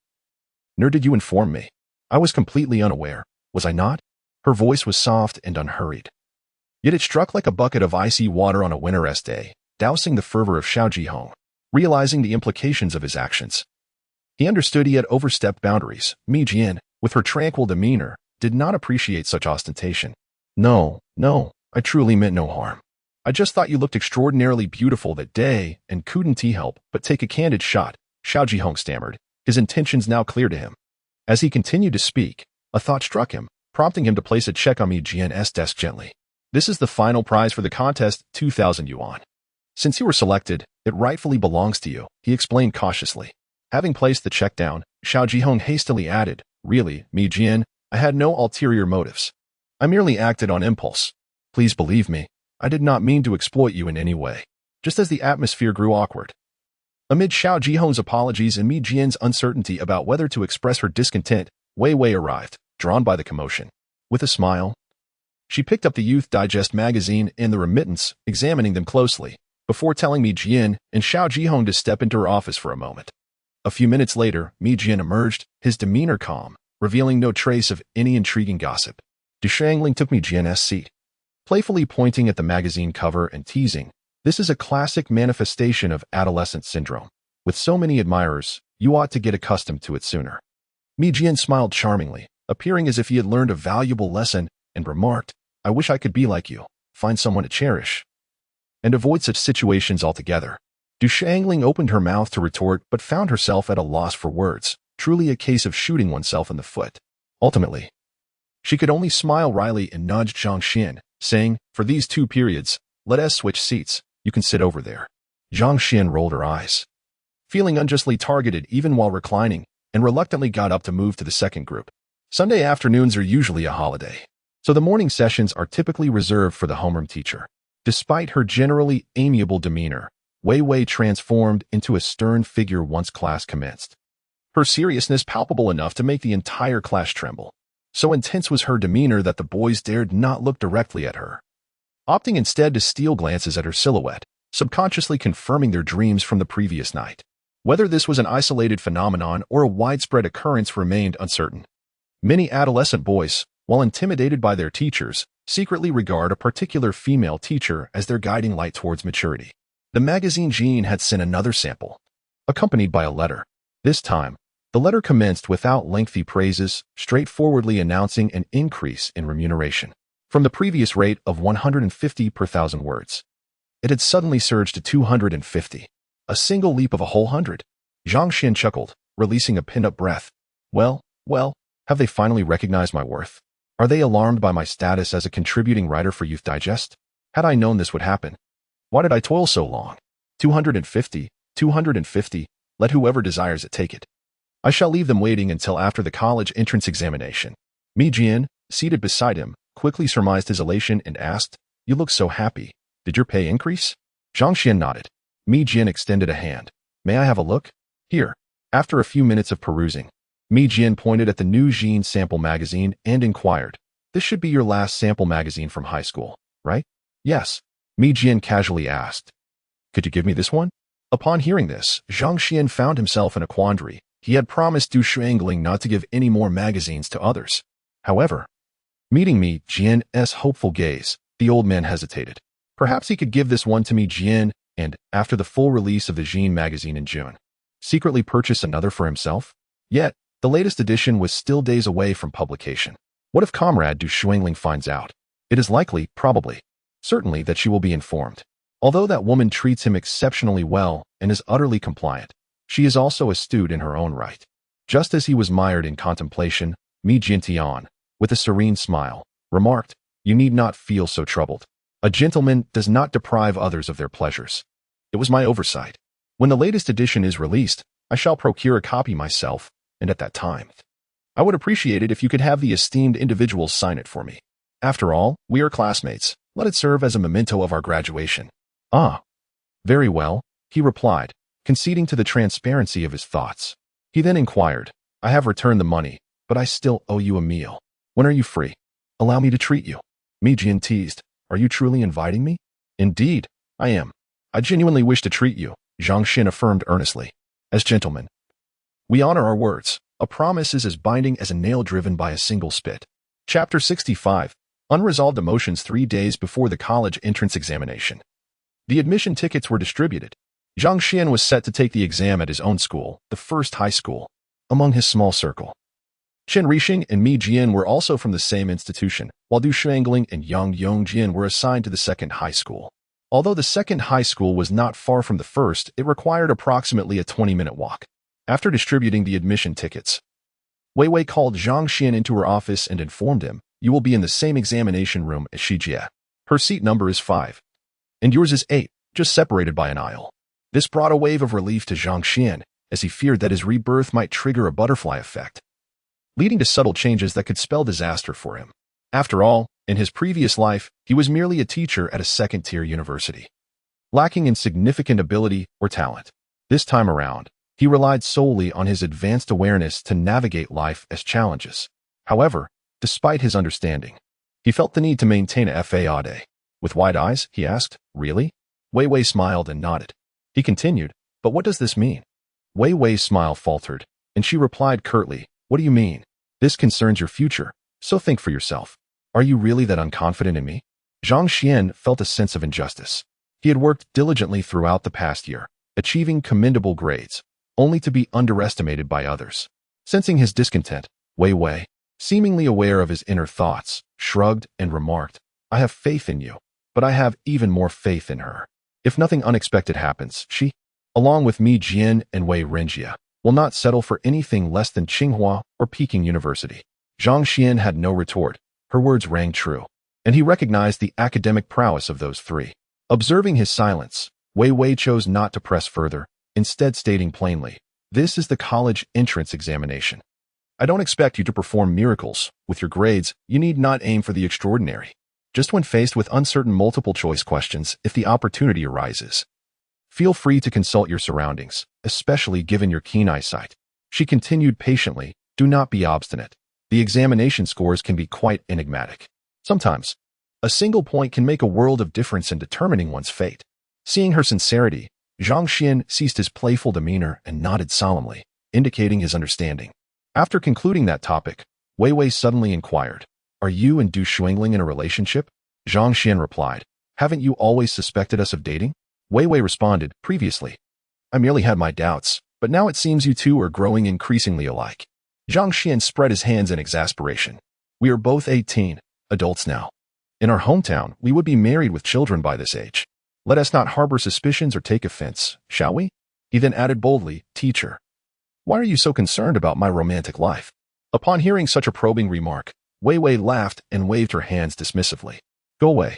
S1: Nor did you inform me. I was completely unaware, was I not? Her voice was soft and unhurried. Yet it struck like a bucket of icy water on a winter's day, dousing the fervor of Xiao Jihong. Realizing the implications of his actions, he understood he had overstepped boundaries. Mi Jian, with her tranquil demeanor, did not appreciate such ostentation. No, I truly meant no harm. I just thought you looked extraordinarily beautiful that day and couldn't help but take a candid shot, Xiao Jihong stammered, his intentions now clear to him. As he continued to speak, a thought struck him, prompting him to place a check on Mi Jian's desk gently. This is the final prize for the contest, 2,000 yuan. Since you were selected, it rightfully belongs to you, he explained cautiously. Having placed the check down, Xiao Jihong hastily added, really, Mi Jian, I had no ulterior motives. I merely acted on impulse. Please believe me, I did not mean to exploit you in any way. Just as the atmosphere grew awkward, amid Xiao Jihong's apologies and Mi Jian's uncertainty about whether to express her discontent, Wei Wei arrived, drawn by the commotion. With a smile, she picked up the Youth Digest magazine and the remittance, examining them closely, before telling Mi Jian and Xiao Jihong to step into her office for a moment. A few minutes later, Mi Jian emerged, his demeanor calm, revealing no trace of any intriguing gossip. Du Shangling took Mi Jian's seat, playfully pointing at the magazine cover and teasing, this is a classic manifestation of adolescent syndrome. With so many admirers, you ought to get accustomed to it sooner. Mi Jian smiled charmingly, appearing as if he had learned a valuable lesson, and remarked, I wish I could be like you, find someone to cherish, and avoid such situations altogether. Du Shangling opened her mouth to retort but found herself at a loss for words, truly a case of shooting oneself in the foot. Ultimately, she could only smile wryly and nudged Zhang Xuan, saying, for these 2 periods, let us switch seats, you can sit over there. Zhang Xuan rolled her eyes, feeling unjustly targeted even while reclining, and reluctantly got up to move to the second group. Sunday afternoons are usually a holiday, so the morning sessions are typically reserved for the homeroom teacher. Despite her generally amiable demeanor, Wei Wei transformed into a stern figure once class commenced. Her seriousness palpable enough to make the entire class tremble. So intense was her demeanor that the boys dared not look directly at her, opting instead to steal glances at her silhouette, subconsciously confirming their dreams from the previous night. Whether this was an isolated phenomenon or a widespread occurrence remained uncertain. Many adolescent boys, while intimidated by their teachers, secretly regard a particular female teacher as their guiding light towards maturity. The magazine Jean had sent another sample, accompanied by a letter. This time, the letter commenced without lengthy praises, straightforwardly announcing an increase in remuneration. From the previous rate of 150 per 1,000 words, it had suddenly surged to 250, a single leap of a whole 100. Zhang Xuan chuckled, releasing a pinned-up breath. Well, have they finally recognized my worth? Are they alarmed by my status as a contributing writer for Youth Digest? Had I known this would happen, why did I toil so long? 250, let whoever desires it take it. I shall leave them waiting until after the college entrance examination. Mi Jian, seated beside him, quickly surmised his elation and asked, you look so happy. Did your pay increase? Zhang Xuan nodded. Mi Jian extended a hand. May I have a look? Here. After a few minutes of perusing, Mi Jian pointed at the new Jean sample magazine and inquired, This should be your last sample magazine from high school, right? Yes. Mi Jian casually asked. Could you give me this one? Upon hearing this, Zhang Xuan found himself in a quandary. He had promised Du Shuangling not to give any more magazines to others. However, meeting Mi Jian's hopeful gaze, the old man hesitated. Perhaps he could give this one to Mi Jian and, after the full release of the Jin magazine in June, secretly purchase another for himself? Yet, the latest edition was still days away from publication. What if Comrade Du Shuangling finds out? It is likely, probably, certainly that she will be informed. Although that woman treats him exceptionally well and is utterly compliant, she is also astute in her own right. Just as he was mired in contemplation, Mi Jintian, with a serene smile, remarked, You need not feel so troubled. A gentleman does not deprive others of their pleasures. It was my oversight. When the latest edition is released, I shall procure a copy myself, and at that time, I would appreciate it if you could have the esteemed individuals sign it for me. After all, we are classmates. Let it serve as a memento of our graduation. Ah, very well, he replied, conceding to the transparency of his thoughts. He then inquired, I have returned the money, but I still owe you a meal. When are you free? Allow me to treat you. Mi Jian teased, Are you truly inviting me? Indeed, I am. I genuinely wish to treat you, Zhang Xuan affirmed earnestly. As gentlemen, we honor our words. A promise is as binding as a nail driven by a single spit. Chapter 65. Unresolved emotions 3 days before the college entrance examination. The admission tickets were distributed. Zhang Xuan was set to take the exam at his own school, the first high school, among his small circle. Chen Rixing and Mi Jian were also from the same institution, while Du Shuangling and Yang Yongjin were assigned to the second high school. Although the second high school was not far from the first, it required approximately a 20-minute walk. After distributing the admission tickets, Wei Wei called Zhang Xuan into her office and informed him, You will be in the same examination room as Shijie. Her seat number is 5. And yours is 8, just separated by an aisle. This brought a wave of relief to Zhang Xuan, as he feared that his rebirth might trigger a butterfly effect, leading to subtle changes that could spell disaster for him. After all, in his previous life, he was merely a teacher at a second-tier university, lacking in significant ability or talent. This time around, he relied solely on his advanced awareness to navigate life as challenges. However, despite his understanding, he felt the need to maintain a faade. With wide eyes, he asked, Really? Wei Wei smiled and nodded. He continued, But what does this mean? Wei Wei's smile faltered, and she replied curtly, What do you mean? This concerns your future, so think for yourself. Are you really that unconfident in me? Zhang Xuan felt a sense of injustice. He had worked diligently throughout the past year, achieving commendable grades, only to be underestimated by others. Sensing his discontent, Wei Wei, seemingly aware of his inner thoughts, shrugged and remarked, I have faith in you, but I have even more faith in her. If nothing unexpected happens, she, along with Mi Jian and Wei Renjia, will not settle for anything less than Tsinghua or Peking University. Zhang Xuan had no retort. Her words rang true, and he recognized the academic prowess of those three. Observing his silence, Wei Wei chose not to press further, instead stating plainly, This is the college entrance examination. I don't expect you to perform miracles. With your grades, you need not aim for the extraordinary. Just when faced with uncertain multiple-choice questions, if the opportunity arises, feel free to consult your surroundings, especially given your keen eyesight. She continued patiently, Do not be obstinate. The examination scores can be quite enigmatic. Sometimes, a single point can make a world of difference in determining one's fate. Seeing her sincerity, Zhang Xuan ceased his playful demeanor and nodded solemnly, indicating his understanding. After concluding that topic, Wei Wei suddenly inquired, Are you and Du Shuangling in a relationship? Zhang Xuan replied, Haven't you always suspected us of dating? Wei Wei responded, Previously, I merely had my doubts, but now it seems you two are growing increasingly alike. Zhang Xuan spread his hands in exasperation. We are both 18, adults now. In our hometown, we would be married with children by this age. Let us not harbor suspicions or take offense, shall we? He then added boldly, Teacher, why are you so concerned about my romantic life? Upon hearing such a probing remark, Wei Wei laughed and waved her hands dismissively. Go away.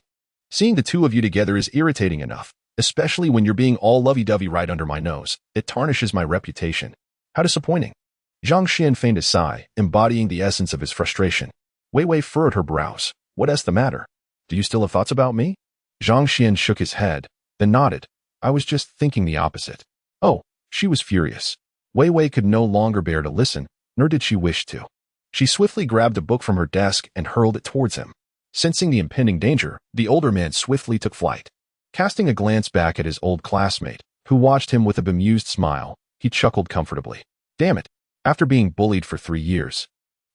S1: Seeing the two of you together is irritating enough, especially when you're being all lovey-dovey right under my nose. It tarnishes my reputation. How disappointing. Zhang Xuan feigned a sigh, embodying the essence of his frustration. Wei Wei furrowed her brows. What's the matter? Do you still have thoughts about me? Zhang Xuan shook his head, then nodded. I was just thinking the opposite. Oh, she was furious. Wei Wei could no longer bear to listen, nor did she wish to. She swiftly grabbed a book from her desk and hurled it towards him. Sensing the impending danger, the older man swiftly took flight. Casting a glance back at his old classmate, who watched him with a bemused smile, he chuckled comfortably. Damn it. After being bullied for 3 years,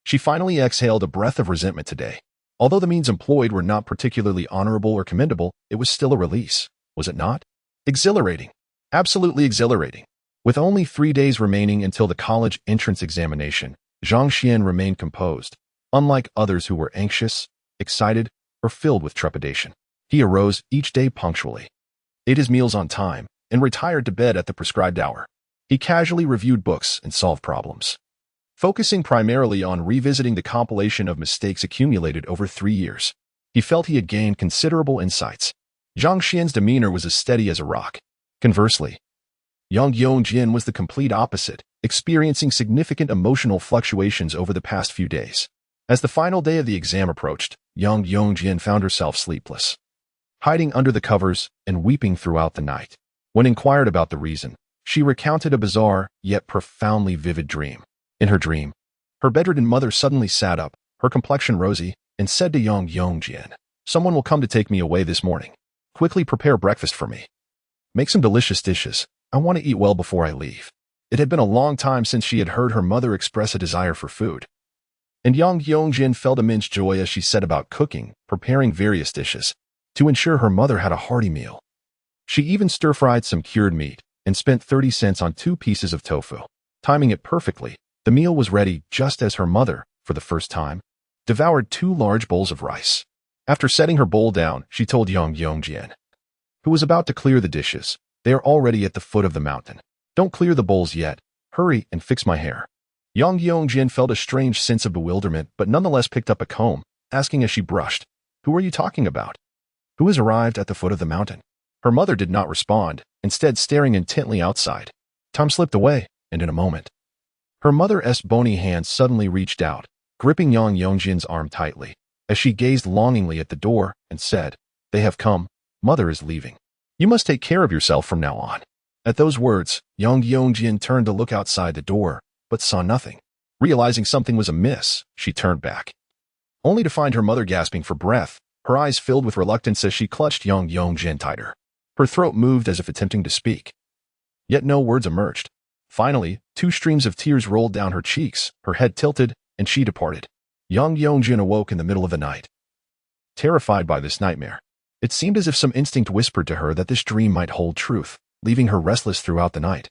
S1: she finally exhaled a breath of resentment today. Although the means employed were not particularly honorable or commendable, it was still a release, was it not? Exhilarating. Absolutely exhilarating. With only 3 days remaining until the college entrance examination, Zhang Xuan remained composed, unlike others who were anxious, excited, or filled with trepidation. He arose each day punctually, ate his meals on time, and retired to bed at the prescribed hour. He casually reviewed books and solved problems, focusing primarily on revisiting the compilation of mistakes accumulated over 3 years. He felt he had gained considerable insights. Zhang Xian's demeanor was as steady as a rock. Conversely, Yang Yongjin was the complete opposite, experiencing significant emotional fluctuations over the past few days. As the final day of the exam approached, Yang Yongjin found herself sleepless, hiding under the covers and weeping throughout the night. When inquired about the reason, she recounted a bizarre, yet profoundly vivid dream. In her dream, her bedridden mother suddenly sat up, her complexion rosy, and said to Yang Yongjin, "Someone will come to take me away this morning. Quickly prepare breakfast for me. Make some delicious dishes. I want to eat well before I leave." It had been a long time since she had heard her mother express a desire for food, and Yang Yongjin felt immense joy as she set about cooking, preparing various dishes, to ensure her mother had a hearty meal. She even stir-fried some cured meat and spent 30 cents on 2 pieces of tofu. Timing it perfectly, the meal was ready just as her mother, for the first time, devoured 2 large bowls of rice. After setting her bowl down, she told Yang Yongjin, who was about to clear the dishes, "They are already at the foot of the mountain. Don't clear the bowls yet. Hurry and fix my hair." Yang Yongjin felt a strange sense of bewilderment but nonetheless picked up a comb, asking as she brushed, "Who are you talking about? Who has arrived at the foot of the mountain?" Her mother did not respond, instead staring intently outside. Time slipped away, and in a moment, her mother's bony hand suddenly reached out, gripping Yang Yongjin's arm tightly, as she gazed longingly at the door and said, "They have come. Mother is leaving. You must take care of yourself from now on." At those words, Yang Yongjin turned to look outside the door, but saw nothing. Realizing something was amiss, she turned back, only to find her mother gasping for breath, her eyes filled with reluctance as she clutched Yang Yongjin tighter. Her throat moved as if attempting to speak, yet no words emerged. Finally, 2 streams of tears rolled down her cheeks, her head tilted, and she departed. Yang Yongjin awoke in the middle of the night, terrified by this nightmare. It seemed as if some instinct whispered to her that this dream might hold truth, leaving her restless throughout the night,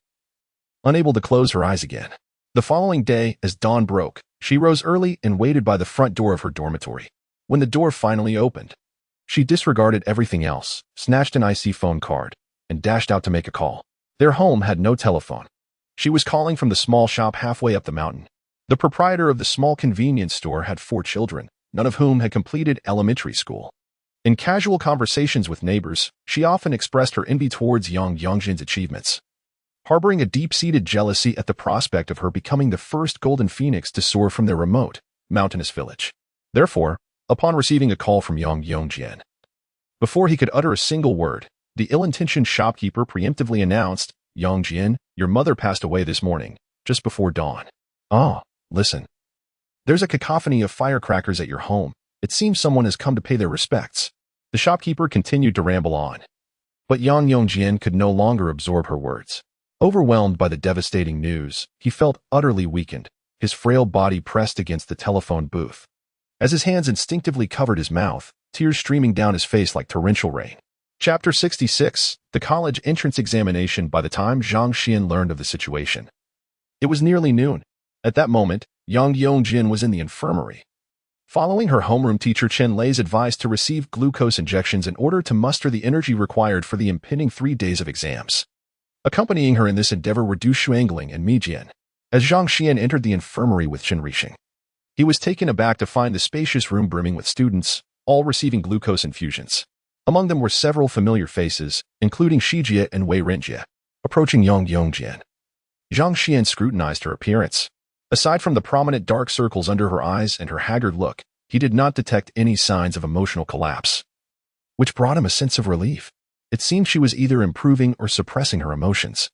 S1: unable to close her eyes again. The following day, as dawn broke, she rose early and waited by the front door of her dormitory. When the door finally opened, she disregarded everything else, snatched an IC phone card, and dashed out to make a call. Their home had no telephone. She was calling from the small shop halfway up the mountain. The proprietor of the small convenience store had 4 children, none of whom had completed elementary school. In casual conversations with neighbors, she often expressed her envy towards Yang Yongjin's achievements, harboring a deep-seated jealousy at the prospect of her becoming the first golden phoenix to soar from their remote, mountainous village. Therefore, upon receiving a call from Yang Yongjin, before he could utter a single word, the ill-intentioned shopkeeper preemptively announced, "Yongjin, your mother passed away this morning, just before dawn." "Ah, listen. There's a cacophony of firecrackers at your home. It seems someone has come to pay their respects." The shopkeeper continued to ramble on, but Yang Yongjin could no longer absorb her words. Overwhelmed by the devastating news, he felt utterly weakened, his frail body pressed against the telephone booth. As his hands instinctively covered his mouth, tears streaming down his face like torrential rain. Chapter 66, the college entrance examination. By the time Zhang Xuan learned of the situation, it was nearly noon. At that moment, Yang Yongjin was in the infirmary, following her homeroom teacher Chen Lei's advice to receive glucose injections in order to muster the energy required for the impending 3 days of exams. Accompanying her in this endeavor were Du Shuangling and Mi Jian. As Zhang Xuan entered the infirmary with Chen Rixing, he was taken aback to find the spacious room brimming with students, all receiving glucose infusions. Among them were several familiar faces, including Shijie and Wei Renjie. Approaching Yang Yongjin, Zhang Xuan scrutinized her appearance. Aside from the prominent dark circles under her eyes and her haggard look, he did not detect any signs of emotional collapse, which brought him a sense of relief. It seemed she was either improving or suppressing her emotions,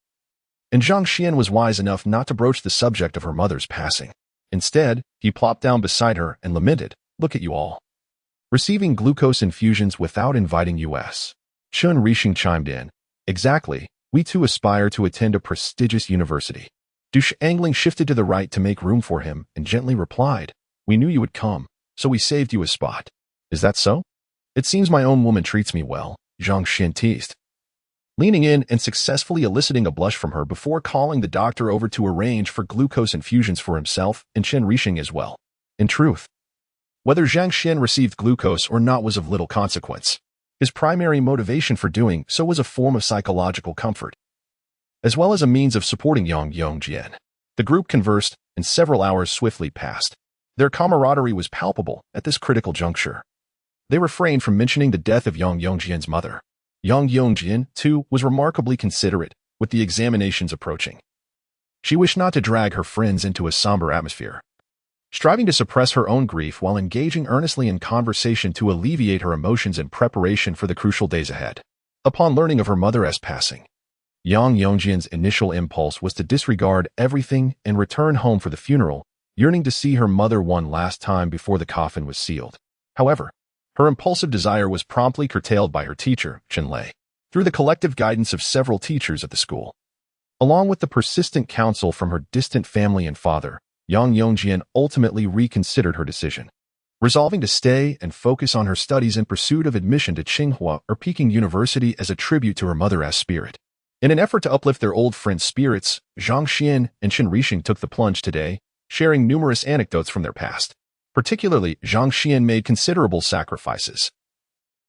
S1: and Zhang Xuan was wise enough not to broach the subject of her mother's passing. Instead, he plopped down beside her and lamented, "Look at you all. Receiving glucose infusions without inviting us." Chun Rixing chimed in, "Exactly, we too aspire to attend a prestigious university." Du Angling shifted to the right to make room for him and gently replied, "We knew you would come, so we saved you a spot." "Is that so? It seems my own woman treats me well," Zhang Xuan teased, leaning in and successfully eliciting a blush from her before calling the doctor over to arrange for glucose infusions for himself and Chen Rixing as well. In truth, whether Zhang Xuan received glucose or not was of little consequence. His primary motivation for doing so was a form of psychological comfort, as well as a means of supporting Yang Yongjian. The group conversed, and several hours swiftly passed. Their camaraderie was palpable at this critical juncture. They refrained from mentioning the death of Yang Yongjian's mother. Yang Yongjian, too, was remarkably considerate, with the examinations approaching. She wished not to drag her friends into a somber atmosphere, striving to suppress her own grief while engaging earnestly in conversation to alleviate her emotions in preparation for the crucial days ahead. Upon learning of her mother's passing, Yang Yongjian's initial impulse was to disregard everything and return home for the funeral, yearning to see her mother one last time before the coffin was sealed. However, her impulsive desire was promptly curtailed by her teacher, Chen Lei, through the collective guidance of several teachers at the school. Along with the persistent counsel from her distant family and father, Yang Yongjian ultimately reconsidered her decision, resolving to stay and focus on her studies in pursuit of admission to Tsinghua or Peking University as a tribute to her mother's spirit. In an effort to uplift their old friends' spirits, Zhang Xuan and Chen Rixing took the plunge today, sharing numerous anecdotes from their past. Particularly, Zhang Xuan made considerable sacrifices.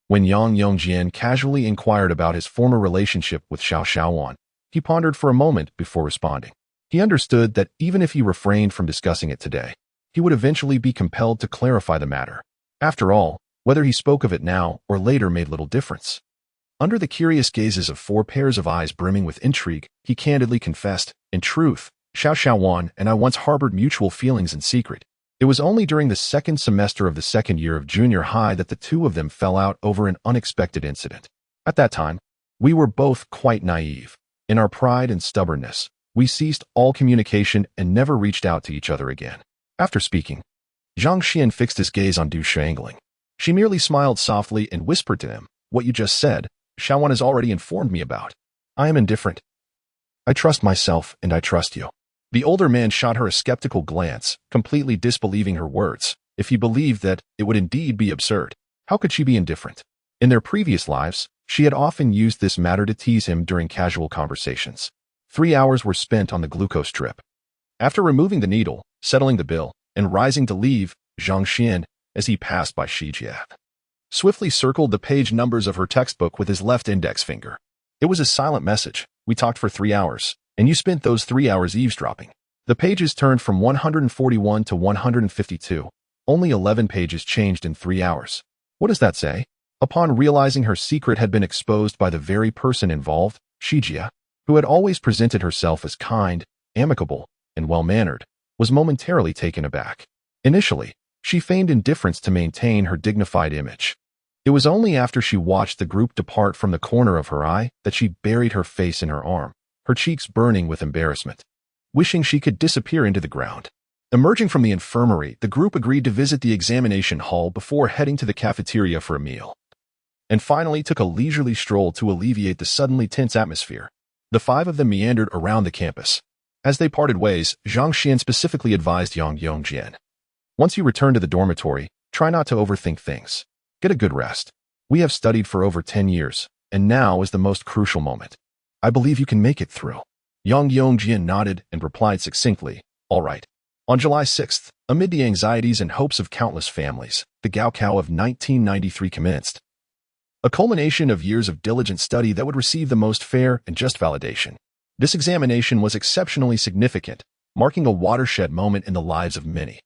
S1: When Yang Yongjian casually inquired about his former relationship with Xiao Xiaowan, he pondered for a moment before responding. He understood that even if he refrained from discussing it today, he would eventually be compelled to clarify the matter. After all, whether he spoke of it now or later made little difference. Under the curious gazes of 4 pairs of eyes brimming with intrigue, he candidly confessed, "In truth, Xiao Xiaowan and I once harbored mutual feelings in secret. It was only during the second semester of the second year of junior high that the two of them fell out over an unexpected incident. At that time, we were both quite naive. In our pride and stubbornness, we ceased all communication and never reached out to each other again." After speaking, Zhang Xuan fixed his gaze on Du Shangling. She merely smiled softly and whispered to him, "What you just said, Xiaowan has already informed me about. I am indifferent. I trust myself and I trust you." The older man shot her a skeptical glance, completely disbelieving her words. If he believed that, it would indeed be absurd. How could she be indifferent? In their previous lives, she had often used this matter to tease him during casual conversations. 3 hours were spent on the glucose strip. After removing the needle, settling the bill, and rising to leave, Zhang Xuan, as he passed by Shijie, swiftly circled the page numbers of her textbook with his left index finger. It was a silent message. "We talked for 3 hours. And you spent those 3 hours eavesdropping." The pages turned from 141 to 152. Only 11 pages changed in 3 hours. What does that say? Upon realizing her secret had been exposed by the very person involved, Shijie, who had always presented herself as kind, amicable, and well-mannered, was momentarily taken aback. Initially, she feigned indifference to maintain her dignified image. It was only after she watched the group depart from the corner of her eye that she buried her face in her arm, her cheeks burning with embarrassment, wishing she could disappear into the ground. Emerging from the infirmary, the group agreed to visit the examination hall before heading to the cafeteria for a meal, and finally took a leisurely stroll to alleviate the suddenly tense atmosphere. The 5 of them meandered around the campus. As they parted ways, Zhang Xuan specifically advised Yang Yongjian, "Once you return to the dormitory, try not to overthink things. Get a good rest. We have studied for over 10 years, and now is the most crucial moment. I believe you can make it through." Yang Yongjian nodded and replied succinctly, "All right." On July 6th, amid the anxieties and hopes of countless families, the Gaokao of 1993 commenced. A culmination of years of diligent study that would receive the most fair and just validation. This examination was exceptionally significant, marking a watershed moment in the lives of many.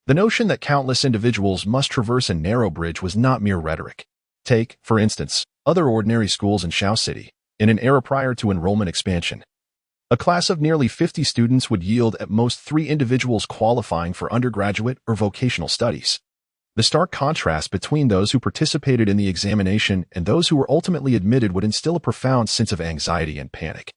S1: The notion that countless individuals must traverse a narrow bridge was not mere rhetoric. Take, for instance, other ordinary schools in Shao City. In an era prior to enrollment expansion, a class of nearly 50 students would yield at most 3 individuals qualifying for undergraduate or vocational studies. The stark contrast between those who participated in the examination and those who were ultimately admitted would instill a profound sense of anxiety and panic.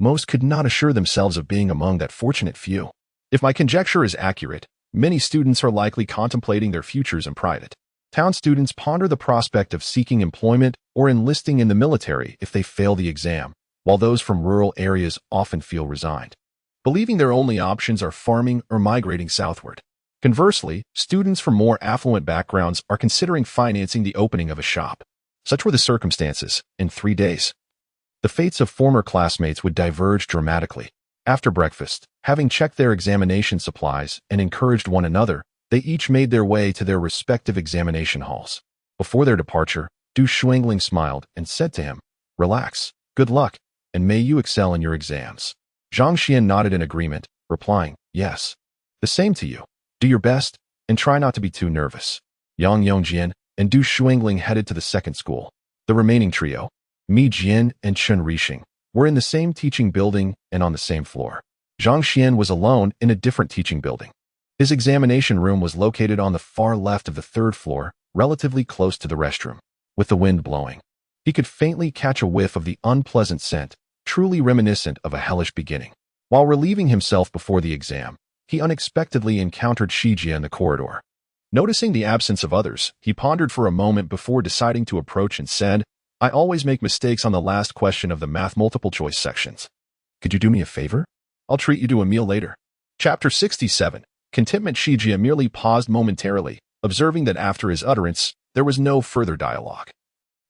S1: Most could not assure themselves of being among that fortunate few. If my conjecture is accurate, Many students are likely contemplating their futures in private. Town students ponder the prospect of seeking employment or enlisting in the military if they fail the exam, while those from rural areas often feel resigned, believing their only options are farming or migrating southward. Conversely, students from more affluent backgrounds are considering financing the opening of a shop. Such were the circumstances in 3 days. The fates of former classmates would diverge dramatically. After breakfast, having checked their examination supplies and encouraged one another, they each made their way to their respective examination halls. Before their departure, Du Shuangling smiled and said to him, "Relax, good luck, and may you excel in your exams." Zhang Xuan nodded in agreement, replying, "Yes. The same to you. Do your best, and try not to be too nervous." Yang Yongjian and Du Shuangling headed to the second school. The remaining trio, Mi Jian and Chen Rixing, were in the same teaching building and on the same floor. Zhang Xuan was alone in a different teaching building. His examination room was located on the far left of the third floor, relatively close to the restroom. With the wind blowing, he could faintly catch a whiff of the unpleasant scent, truly reminiscent of a hellish beginning. While relieving himself before the exam, he unexpectedly encountered Shijie in the corridor. Noticing the absence of others, he pondered for a moment before deciding to approach and said, "I always make mistakes on the last question of the math multiple choice sections. Could you do me a favor? I'll treat you to a meal later." Chapter 67. Contentment. Shijie merely paused momentarily, observing that after his utterance, there was no further dialogue.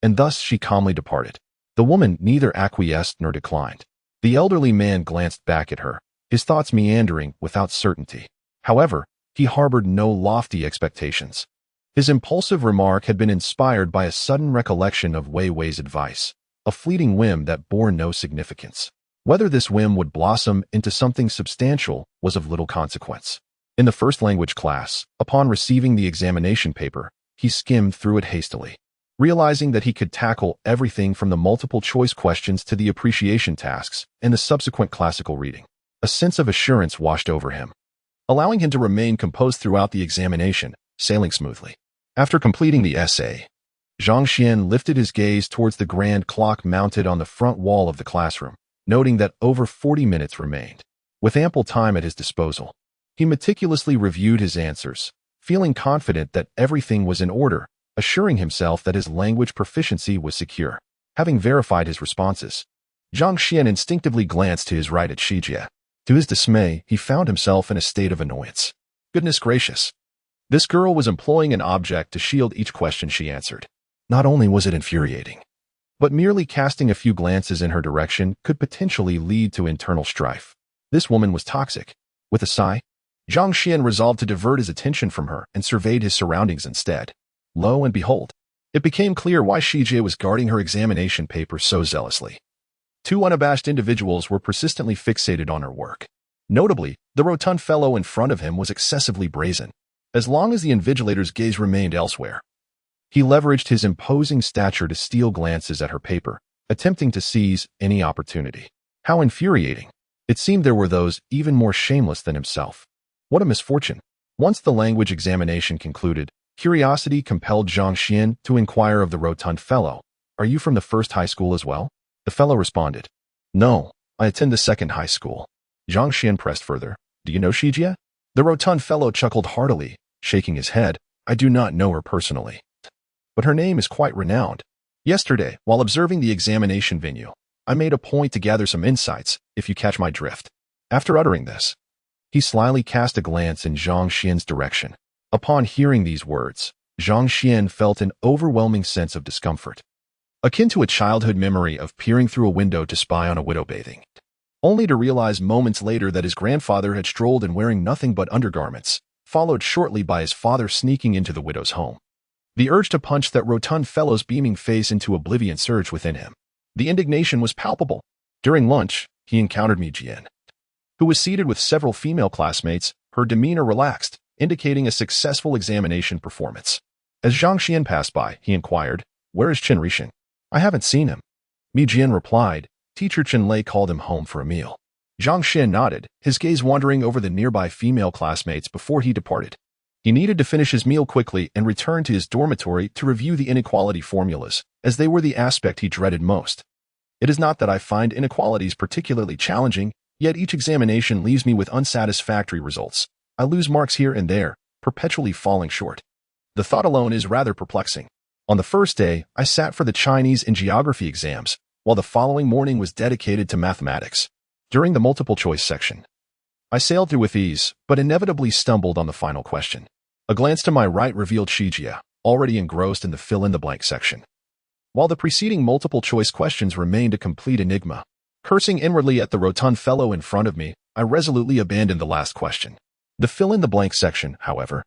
S1: And thus she calmly departed. The woman neither acquiesced nor declined. The elderly man glanced back at her, his thoughts meandering without certainty. However, he harbored no lofty expectations. His impulsive remark had been inspired by a sudden recollection of Wei Wei's advice, a fleeting whim that bore no significance. Whether this whim would blossom into something substantial was of little consequence. In the first language class, upon receiving the examination paper, he skimmed through it hastily. Realizing that he could tackle everything from the multiple choice questions to the appreciation tasks and the subsequent classical reading, a sense of assurance washed over him, allowing him to remain composed throughout the examination, sailing smoothly. After completing the essay, Zhang Xuan lifted his gaze towards the grand clock mounted on the front wall of the classroom, noting that over 40 minutes remained. With ample time at his disposal, he meticulously reviewed his answers, feeling confident that everything was in order, assuring himself that his language proficiency was secure. Having verified his responses, Zhang Xuan instinctively glanced to his right at Shijie. To his dismay, he found himself in a state of annoyance. Goodness gracious! This girl was employing an object to shield each question she answered. Not only was it infuriating, but merely casting a few glances in her direction could potentially lead to internal strife. This woman was toxic. With a sigh, Zhang Xuan resolved to divert his attention from her and surveyed his surroundings instead. Lo and behold, it became clear why Shijie was guarding her examination paper so zealously. Two unabashed individuals were persistently fixated on her work. Notably, the rotund fellow in front of him was excessively brazen, as long as the invigilator's gaze remained elsewhere. He leveraged his imposing stature to steal glances at her paper, attempting to seize any opportunity. How infuriating! It seemed there were those even more shameless than himself. What a misfortune! Once the language examination concluded, curiosity compelled Zhang Xuan to inquire of the rotund fellow, "Are you from the first high school as well?" The fellow responded, "No, I attend the second high school." Zhang Xuan pressed further, "Do you know Shijie?" The rotund fellow chuckled heartily, shaking his head. "I do not know her personally, but her name is quite renowned. Yesterday, while observing the examination venue, I made a point to gather some insights, if you catch my drift." After uttering this, he slyly cast a glance in Zhang Xuan's direction. Upon hearing these words, Zhang Xuan felt an overwhelming sense of discomfort, akin to a childhood memory of peering through a window to spy on a widow bathing, only to realize moments later that his grandfather had strolled in wearing nothing but undergarments, followed shortly by his father sneaking into the widow's home. The urge to punch that rotund fellow's beaming face into oblivion surged within him. The indignation was palpable. During lunch, he encountered Mi Jian, who was seated with several female classmates, her demeanor relaxed, indicating a successful examination performance. As Zhang Xuan passed by, he inquired, "Where is Chen Rixing?" "I haven't seen him." Mi Jian replied, "Teacher Chen Lei called him home for a meal." Zhang Xuan nodded, his gaze wandering over the nearby female classmates before he departed. He needed to finish his meal quickly and return to his dormitory to review the inequality formulas, as they were the aspect he dreaded most. It is not that I find inequalities particularly challenging, yet each examination leaves me with unsatisfactory results, I lose marks here and there, perpetually falling short. The thought alone is rather perplexing. On the first day, I sat for the Chinese and geography exams, while the following morning was dedicated to mathematics. During the multiple-choice section, I sailed through with ease, but inevitably stumbled on the final question. A glance to my right revealed Shijia, already engrossed in the fill-in-the-blank section. While the preceding multiple-choice questions remained a complete enigma, cursing inwardly at the rotund fellow in front of me, I resolutely abandoned the last question. The fill-in-the-blank section, however,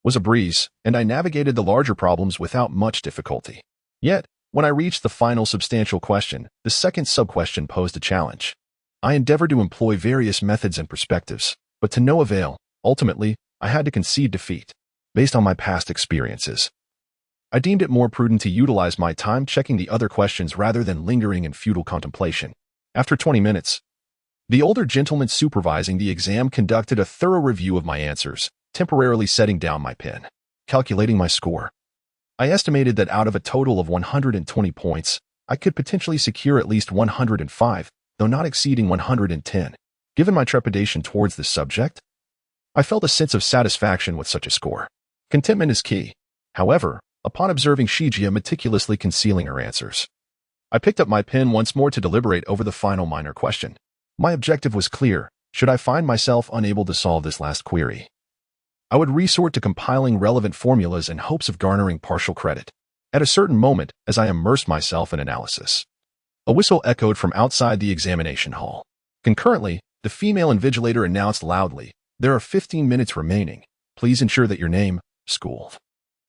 S1: was a breeze, and I navigated the larger problems without much difficulty. Yet, when I reached the final substantial question, the second sub-question posed a challenge. I endeavored to employ various methods and perspectives, but to no avail. Ultimately, I had to concede defeat. Based on my past experiences, I deemed it more prudent to utilize my time checking the other questions rather than lingering in futile contemplation. After 20 minutes, the older gentleman supervising the exam conducted a thorough review of my answers, temporarily setting down my pen. Calculating my score, I estimated that out of a total of 120 points, I could potentially secure at least 105, though not exceeding 110. Given my trepidation towards this subject, I felt a sense of satisfaction with such a score. Contentment is key. However, upon observing Shijia meticulously concealing her answers, I picked up my pen once more to deliberate over the final minor question. My objective was clear. Should I find myself unable to solve this last query, I would resort to compiling relevant formulas in hopes of garnering partial credit. At a certain moment, as I immersed myself in analysis, a whistle echoed from outside the examination hall. Concurrently, the female invigilator announced loudly, "There are 15 minutes remaining. Please ensure that your name, school,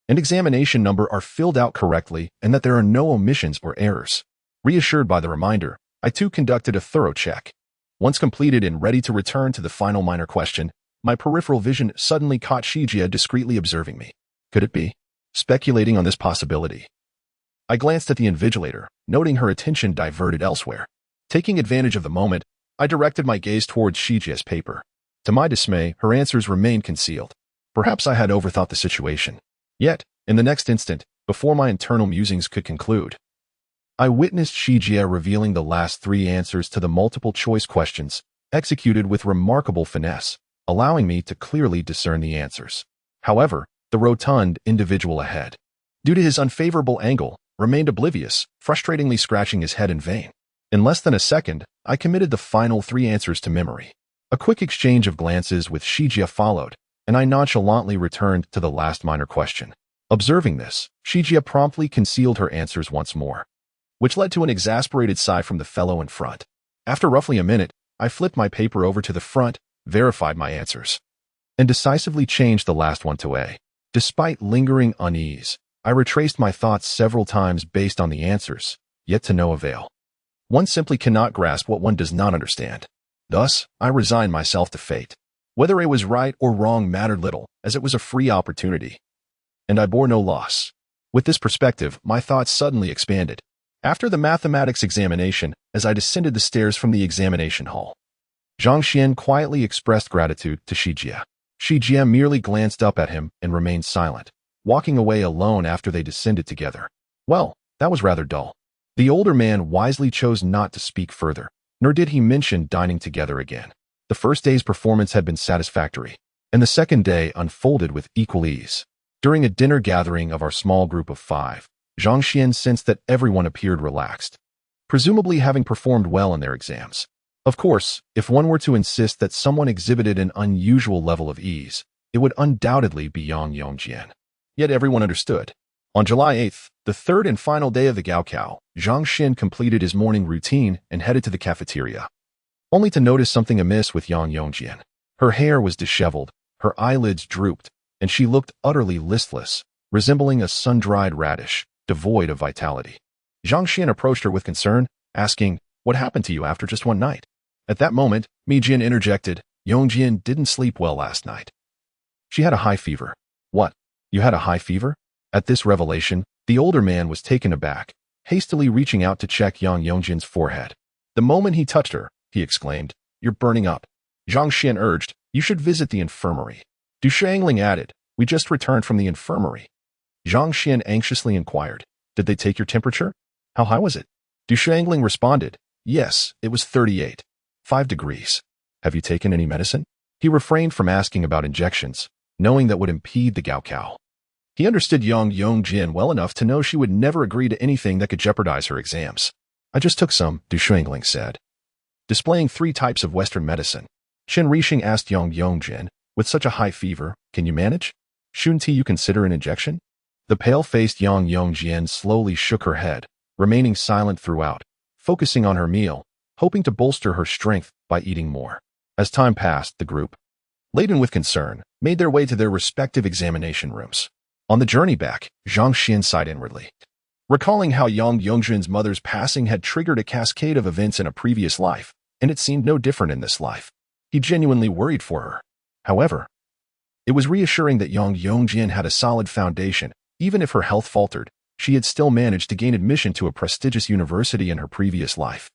S1: and examination number are filled out correctly and that there are no omissions or errors." Reassured by the reminder, I too conducted a thorough check. Once completed and ready to return to the final minor question, my peripheral vision suddenly caught Shijia discreetly observing me. Could it be? Speculating on this possibility, I glanced at the invigilator, noting her attention diverted elsewhere. Taking advantage of the moment, I directed my gaze towards Shijia's paper. To my dismay, her answers remained concealed. Perhaps I had overthought the situation. Yet, in the next instant, before my internal musings could conclude, I witnessed Shijia revealing the last 3 answers to the multiple-choice questions, executed with remarkable finesse, allowing me to clearly discern the answers. However, the rotund individual ahead, due to his unfavorable angle, remained oblivious, frustratingly scratching his head in vain. In less than a second, I committed the final 3 answers to memory. A quick exchange of glances with Shijia followed, and I nonchalantly returned to the last minor question. Observing this, Shijia promptly concealed her answers once more, which led to an exasperated sigh from the fellow in front. After roughly a minute, I flipped my paper over to the front, verified my answers, and decisively changed the last one to A. Despite lingering unease, I retraced my thoughts several times based on the answers, yet to no avail. One simply cannot grasp what one does not understand. Thus, I resigned myself to fate. Whether it was right or wrong mattered little, as it was a free opportunity, and I bore no loss. With this perspective, my thoughts suddenly expanded. After the mathematics examination, as I descended the stairs from the examination hall, Zhang Xuan quietly expressed gratitude to Shijia. Shijia merely glanced up at him and remained silent, walking away alone after they descended together. Well, that was rather dull. The older man wisely chose not to speak further, nor did he mention dining together again. The first day's performance had been satisfactory, and the second day unfolded with equal ease. During a dinner gathering of our small group of 5, Zhang Xuan sensed that everyone appeared relaxed, presumably having performed well in their exams. Of course, if one were to insist that someone exhibited an unusual level of ease, it would undoubtedly be Yang Yongjian. Yet everyone understood. On July 8th, the third and final day of the Gaokao, Zhang Xuan completed his morning routine and headed to the cafeteria, only to notice something amiss with Yang Yongjian. Her hair was disheveled, her eyelids drooped, and she looked utterly listless, resembling a sun-dried radish, devoid of vitality. Zhang Xuan approached her with concern, asking, "What happened to you after just one night?" At that moment, Mi Jin interjected, "Yongjian didn't sleep well last night. She had a high fever." "What? You had a high fever?" At this revelation, the older man was taken aback, hastily reaching out to check Yang Yongjian's forehead. The moment he touched her, he exclaimed, "You're burning up." Zhang Xuan urged, "You should visit the infirmary." Du Shangling added, "We just returned from the infirmary." Zhang Xuan anxiously inquired, "Did they take your temperature? How high was it?" Du Shangling responded, "Yes, it was 38.5 degrees. Have you taken any medicine?" He refrained from asking about injections, knowing that would impede the gaokao. He understood Yang Yongjin well enough to know she would never agree to anything that could jeopardize her exams. I just took some, Du Shuangling said. Displaying 3 types of Western medicine. Chen Rixing asked Yang Yongjin, with such a high fever, can you manage? Shouldn't you consider an injection? The pale-faced Yang Yongjin slowly shook her head, remaining silent throughout, focusing on her meal, hoping to bolster her strength by eating more. As time passed, the group, laden with concern, made their way to their respective examination rooms. On the journey back, Zhang Xuan sighed inwardly. Recalling how Yang Yongjin's mother's passing had triggered a cascade of events in a previous life, and it seemed no different in this life, he genuinely worried for her. However, it was reassuring that Yang Yongjin had a solid foundation. Even if her health faltered, she had still managed to gain admission to a prestigious university in her previous life.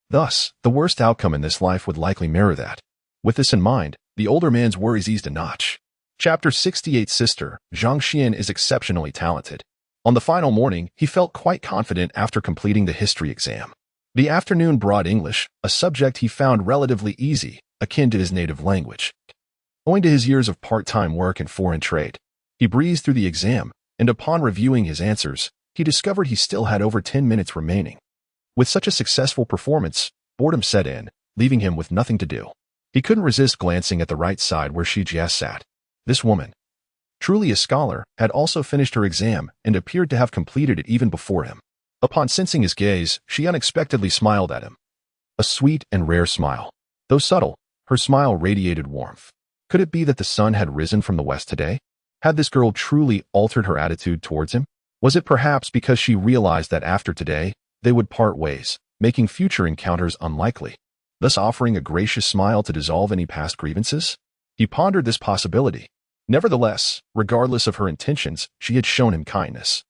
S1: Thus, the worst outcome in this life would likely mirror that. With this in mind, the older man's worries eased a notch. Chapter 68 Sister, Zhang Xuan is exceptionally talented. On the final morning, he felt quite confident after completing the history exam. The afternoon brought English, a subject he found relatively easy, akin to his native language. Owing to his years of part-time work in foreign trade, he breezed through the exam, and upon reviewing his answers, he discovered he still had over 10 minutes remaining. With such a successful performance, boredom set in, leaving him with nothing to do. He couldn't resist glancing at the right side where Shi Jia sat. This woman, truly a scholar, had also finished her exam and appeared to have completed it even before him. Upon sensing his gaze, she unexpectedly smiled at him. A sweet and rare smile. Though subtle, her smile radiated warmth. Could it be that the sun had risen from the west today? Had this girl truly altered her attitude towards him? Was it perhaps because she realized that after today, they would part ways, making future encounters unlikely, thus offering a gracious smile to dissolve any past grievances? He pondered this possibility. Nevertheless, regardless of her intentions, she had shown him kindness.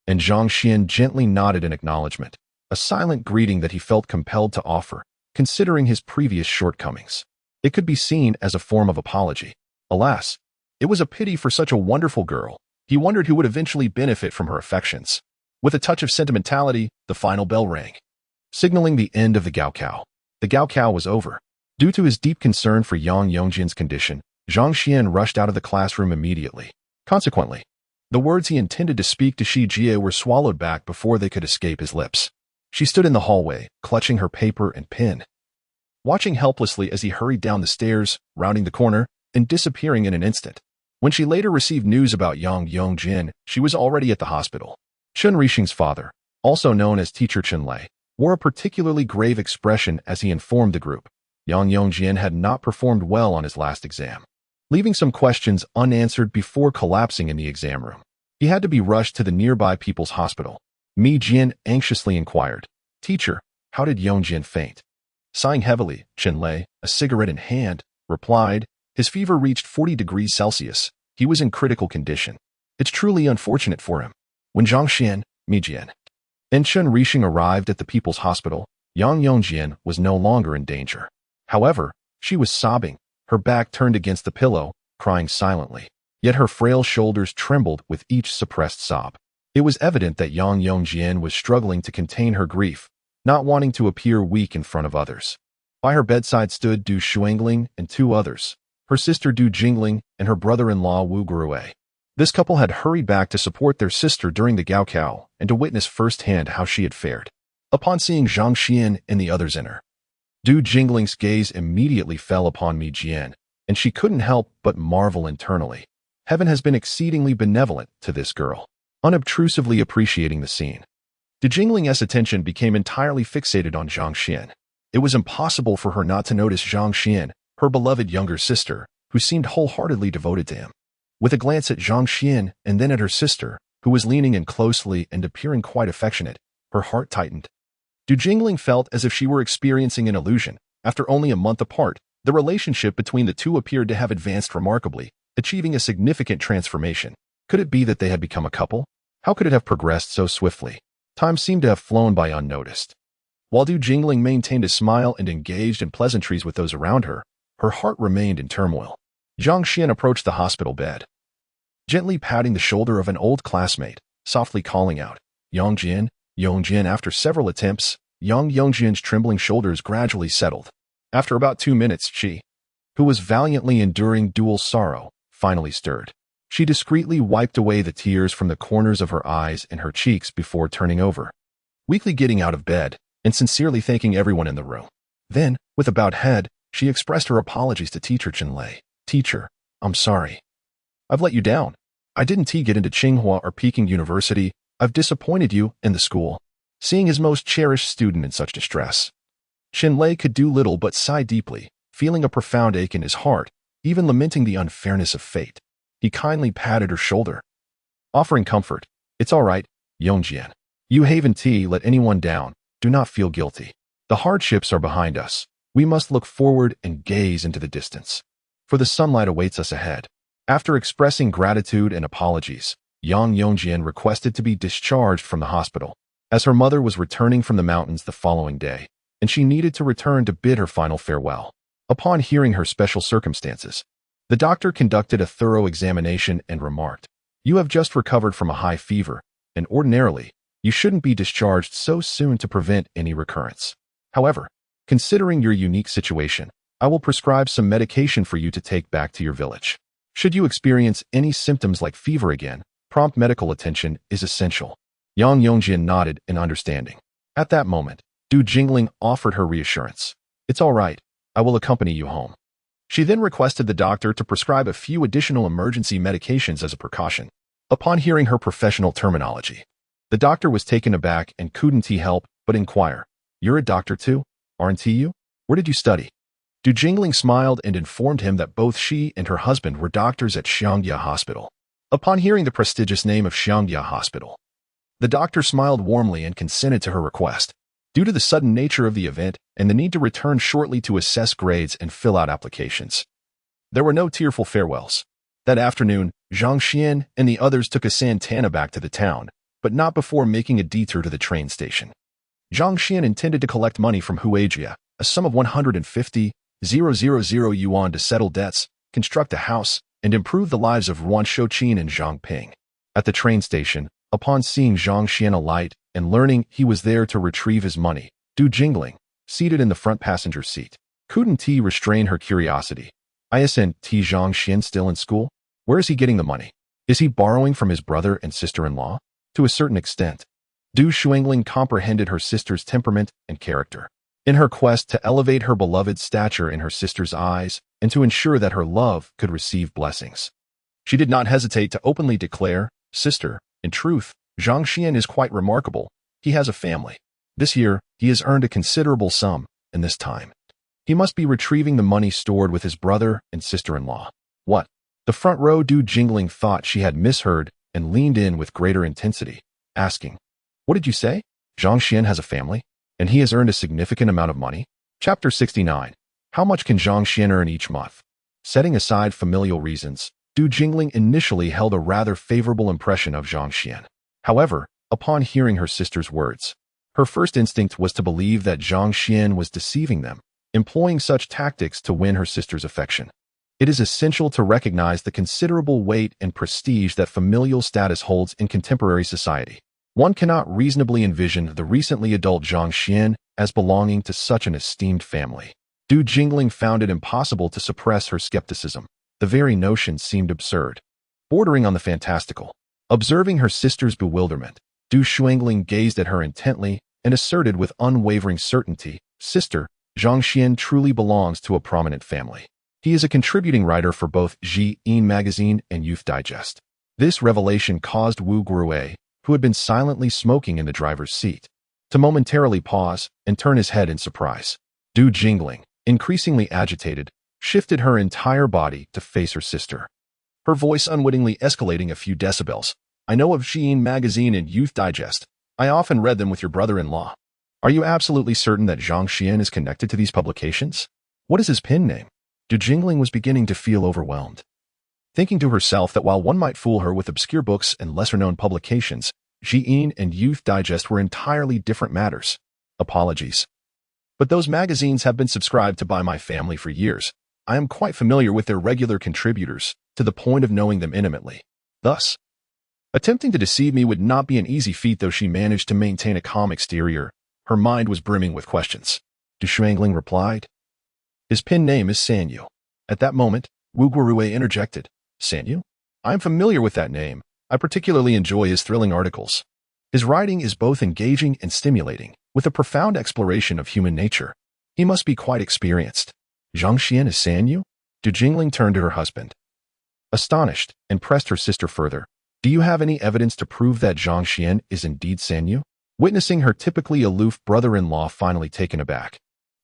S1: And Zhang Xuan gently nodded in acknowledgement, a silent greeting that he felt compelled to offer, considering his previous shortcomings. It could be seen as a form of apology. Alas, it was a pity for such a wonderful girl. He wondered who would eventually benefit from her affections. With a touch of sentimentality, the final bell rang, signaling the end of the gaokao. The gaokao was over. Due to his deep concern for Yang Yongjin's condition, Zhang Xuan rushed out of the classroom immediately. Consequently, the words he intended to speak to Shi Jie were swallowed back before they could escape his lips. She stood in the hallway, clutching her paper and pen, watching helplessly as he hurried down the stairs, rounding the corner, and disappearing in an instant. When she later received news about Yang Yongjin, she was already at the hospital. Chen Rixing's father, also known as Teacher Chen Lei, wore a particularly grave expression as he informed the group. Yang Yongjin had not performed well on his last exam, leaving some questions unanswered before collapsing in the exam room. He had to be rushed to the nearby People's Hospital. Mi Jian anxiously inquired, "Teacher, how did Yongjin faint?" Sighing heavily, Chen Lei, a cigarette in hand, replied, "His fever reached 40 degrees Celsius. He was in critical condition. It's truly unfortunate for him." When Zhang Xuan, Mi Jian, and Chen Rixing arrived at the People's Hospital, Yang Yongjin was no longer in danger. However, she was sobbing, her back turned against the pillow, crying silently. Yet her frail shoulders trembled with each suppressed sob. It was evident that Yang Yongjin was struggling to contain her grief, not wanting to appear weak in front of others. By her bedside stood Du Shuangling and 2 others, her sister Du Jingling and her brother-in-law Wu Guruwei. This couple had hurried back to support their sister during the gaokao and to witness firsthand how she had fared. Upon seeing Zhang Xuan and the others enter, Du Jingling's gaze immediately fell upon Mi Jian, and she couldn't help but marvel internally. Heaven has been exceedingly benevolent to this girl. Unobtrusively appreciating the scene, Du Jingling's attention became entirely fixated on Zhang Xuan. It was impossible for her not to notice Zhang Xuan, her beloved younger sister, who seemed wholeheartedly devoted to him. With a glance at Zhang Xuan and then at her sister, who was leaning in closely and appearing quite affectionate, her heart tightened. Du Jingling felt as if she were experiencing an illusion. After only a month apart, the relationship between the two appeared to have advanced remarkably, achieving a significant transformation. Could it be that they had become a couple? How could it have progressed so swiftly? Time seemed to have flown by unnoticed. While Du Jingling maintained a smile and engaged in pleasantries with those around her, her heart remained in turmoil. Zhang Xuan approached the hospital bed, gently patting the shoulder of an old classmate, softly calling out, "Yongjin, Yongjin." After several attempts, Yang Yongjin's trembling shoulders gradually settled. After about 2 minutes, she who was valiantly enduring dual sorrow, finally stirred. She discreetly wiped away the tears from the corners of her eyes and her cheeks before turning over, weakly getting out of bed and sincerely thanking everyone in the room. Then, with a bowed head, she expressed her apologies to Teacher Chenlei. Teacher, I'm sorry. I've let you down. I didn't get into Tsinghua or Peking University. I've disappointed you and the school. Seeing his most cherished student in such distress, Chenlei could do little but sigh deeply, feeling a profound ache in his heart, even lamenting the unfairness of fate. He kindly patted her shoulder, offering comfort. It's all right, Yongjian. You haven't let anyone down. Do not feel guilty. The hardships are behind us. We must look forward and gaze into the distance, for the sunlight awaits us ahead. After expressing gratitude and apologies, Yang Yongjian requested to be discharged from the hospital, as her mother was returning from the mountains the following day, and she needed to return to bid her final farewell. Upon hearing her special circumstances, the doctor conducted a thorough examination and remarked, "You have just recovered from a high fever, and ordinarily, you shouldn't be discharged so soon to prevent any recurrence. However, considering your unique situation, I will prescribe some medication for you to take back to your village. Should you experience any symptoms like fever again, prompt medical attention is essential." Yang Yongjian nodded in understanding. At that moment, Du Jingling offered her reassurance. "It's all right. I will accompany you home." She then requested the doctor to prescribe a few additional emergency medications as a precaution. Upon hearing her professional terminology, the doctor was taken aback and couldn't help but inquire, "You're a doctor too, aren't you? Where did you study?" Du Jingling smiled and informed him that both she and her husband were doctors at Xiangya Hospital. Upon hearing the prestigious name of Xiangya Hospital, the doctor smiled warmly and consented to her request. Due to the sudden nature of the event and the need to return shortly to assess grades and fill out applications, there were no tearful farewells. That afternoon, Zhang Xuan and the others took a Santana back to the town, but not before making a detour to the train station. Zhang Xuan intended to collect money from Huijia, a sum of 150,000 yuan to settle debts, construct a house, and improve the lives of Ruan Shouqin and Zhang Ping. At the train station, upon seeing Zhang Xuan alight and learning he was there to retrieve his money, Du Jingling, seated in the front passenger seat, couldn't restrain her curiosity. Isn't Zhang Xuan still in school? Where is he getting the money? Is he borrowing from his brother and sister-in-law? To a certain extent, Du Shuangling comprehended her sister's temperament and character. In her quest to elevate her beloved's stature in her sister's eyes and to ensure that her love could receive blessings, she did not hesitate to openly declare, "Sister, in truth, Zhang Xuan is quite remarkable. He has a family. This year, he has earned a considerable sum, and this time, he must be retrieving the money stored with his brother and sister-in-law." What? The front row Du Jingling thought she had misheard and leaned in with greater intensity, asking, "What did you say? Zhang Xuan has a family, and he has earned a significant amount of money?" Chapter 69. How much can Zhang Xuan earn each month? Setting aside familial reasons, Du Jingling initially held a rather favorable impression of Zhang Xuan. However, upon hearing her sister's words, her first instinct was to believe that Zhang Xuan was deceiving them, employing such tactics to win her sister's affection. It is essential to recognize the considerable weight and prestige that familial status holds in contemporary society. One cannot reasonably envision the recently adult Zhang Xuan as belonging to such an esteemed family. Du Jingling found it impossible to suppress her skepticism. The very notion seemed absurd, bordering on the fantastical. Observing her sister's bewilderment, Du Shuangling gazed at her intently and asserted with unwavering certainty, "Sister, Zhang Xuan truly belongs to a prominent family. He is a contributing writer for both Zhi-In magazine and Youth Digest." This revelation caused Wu Guoyue, who had been silently smoking in the driver's seat, to momentarily pause and turn his head in surprise. Du Jingling, increasingly agitated, shifted her entire body to face her sister, her voice unwittingly escalating a few decibels. "I know of Zhi-In magazine and Youth Digest. I often read them with your brother-in-law. Are you absolutely certain that Zhang Xuan is connected to these publications? What is his pen name?" Du Jingling was beginning to feel overwhelmed, thinking to herself that while one might fool her with obscure books and lesser-known publications, Zhi-In and Youth Digest were entirely different matters. "Apologies, but those magazines have been subscribed to by my family for years. I am quite familiar with their regular contributors, to the point of knowing them intimately. Thus, attempting to deceive me would not be an easy feat." Though she managed to maintain a calm exterior, her mind was brimming with questions. Du Shuangling replied, "His pen name is Sanyu. At that moment, Wu Guorui interjected, Sanyu? I am familiar with that name. I particularly enjoy his thrilling articles. His writing is both engaging and stimulating, with a profound exploration of human nature. He must be quite experienced. Zhang Xuan is Sanyu? Du Jingling turned to her husband, astonished, and pressed her sister further. Do you have any evidence to prove that Zhang Xuan is indeed Sanyu? Witnessing her typically aloof brother-in-law finally taken aback,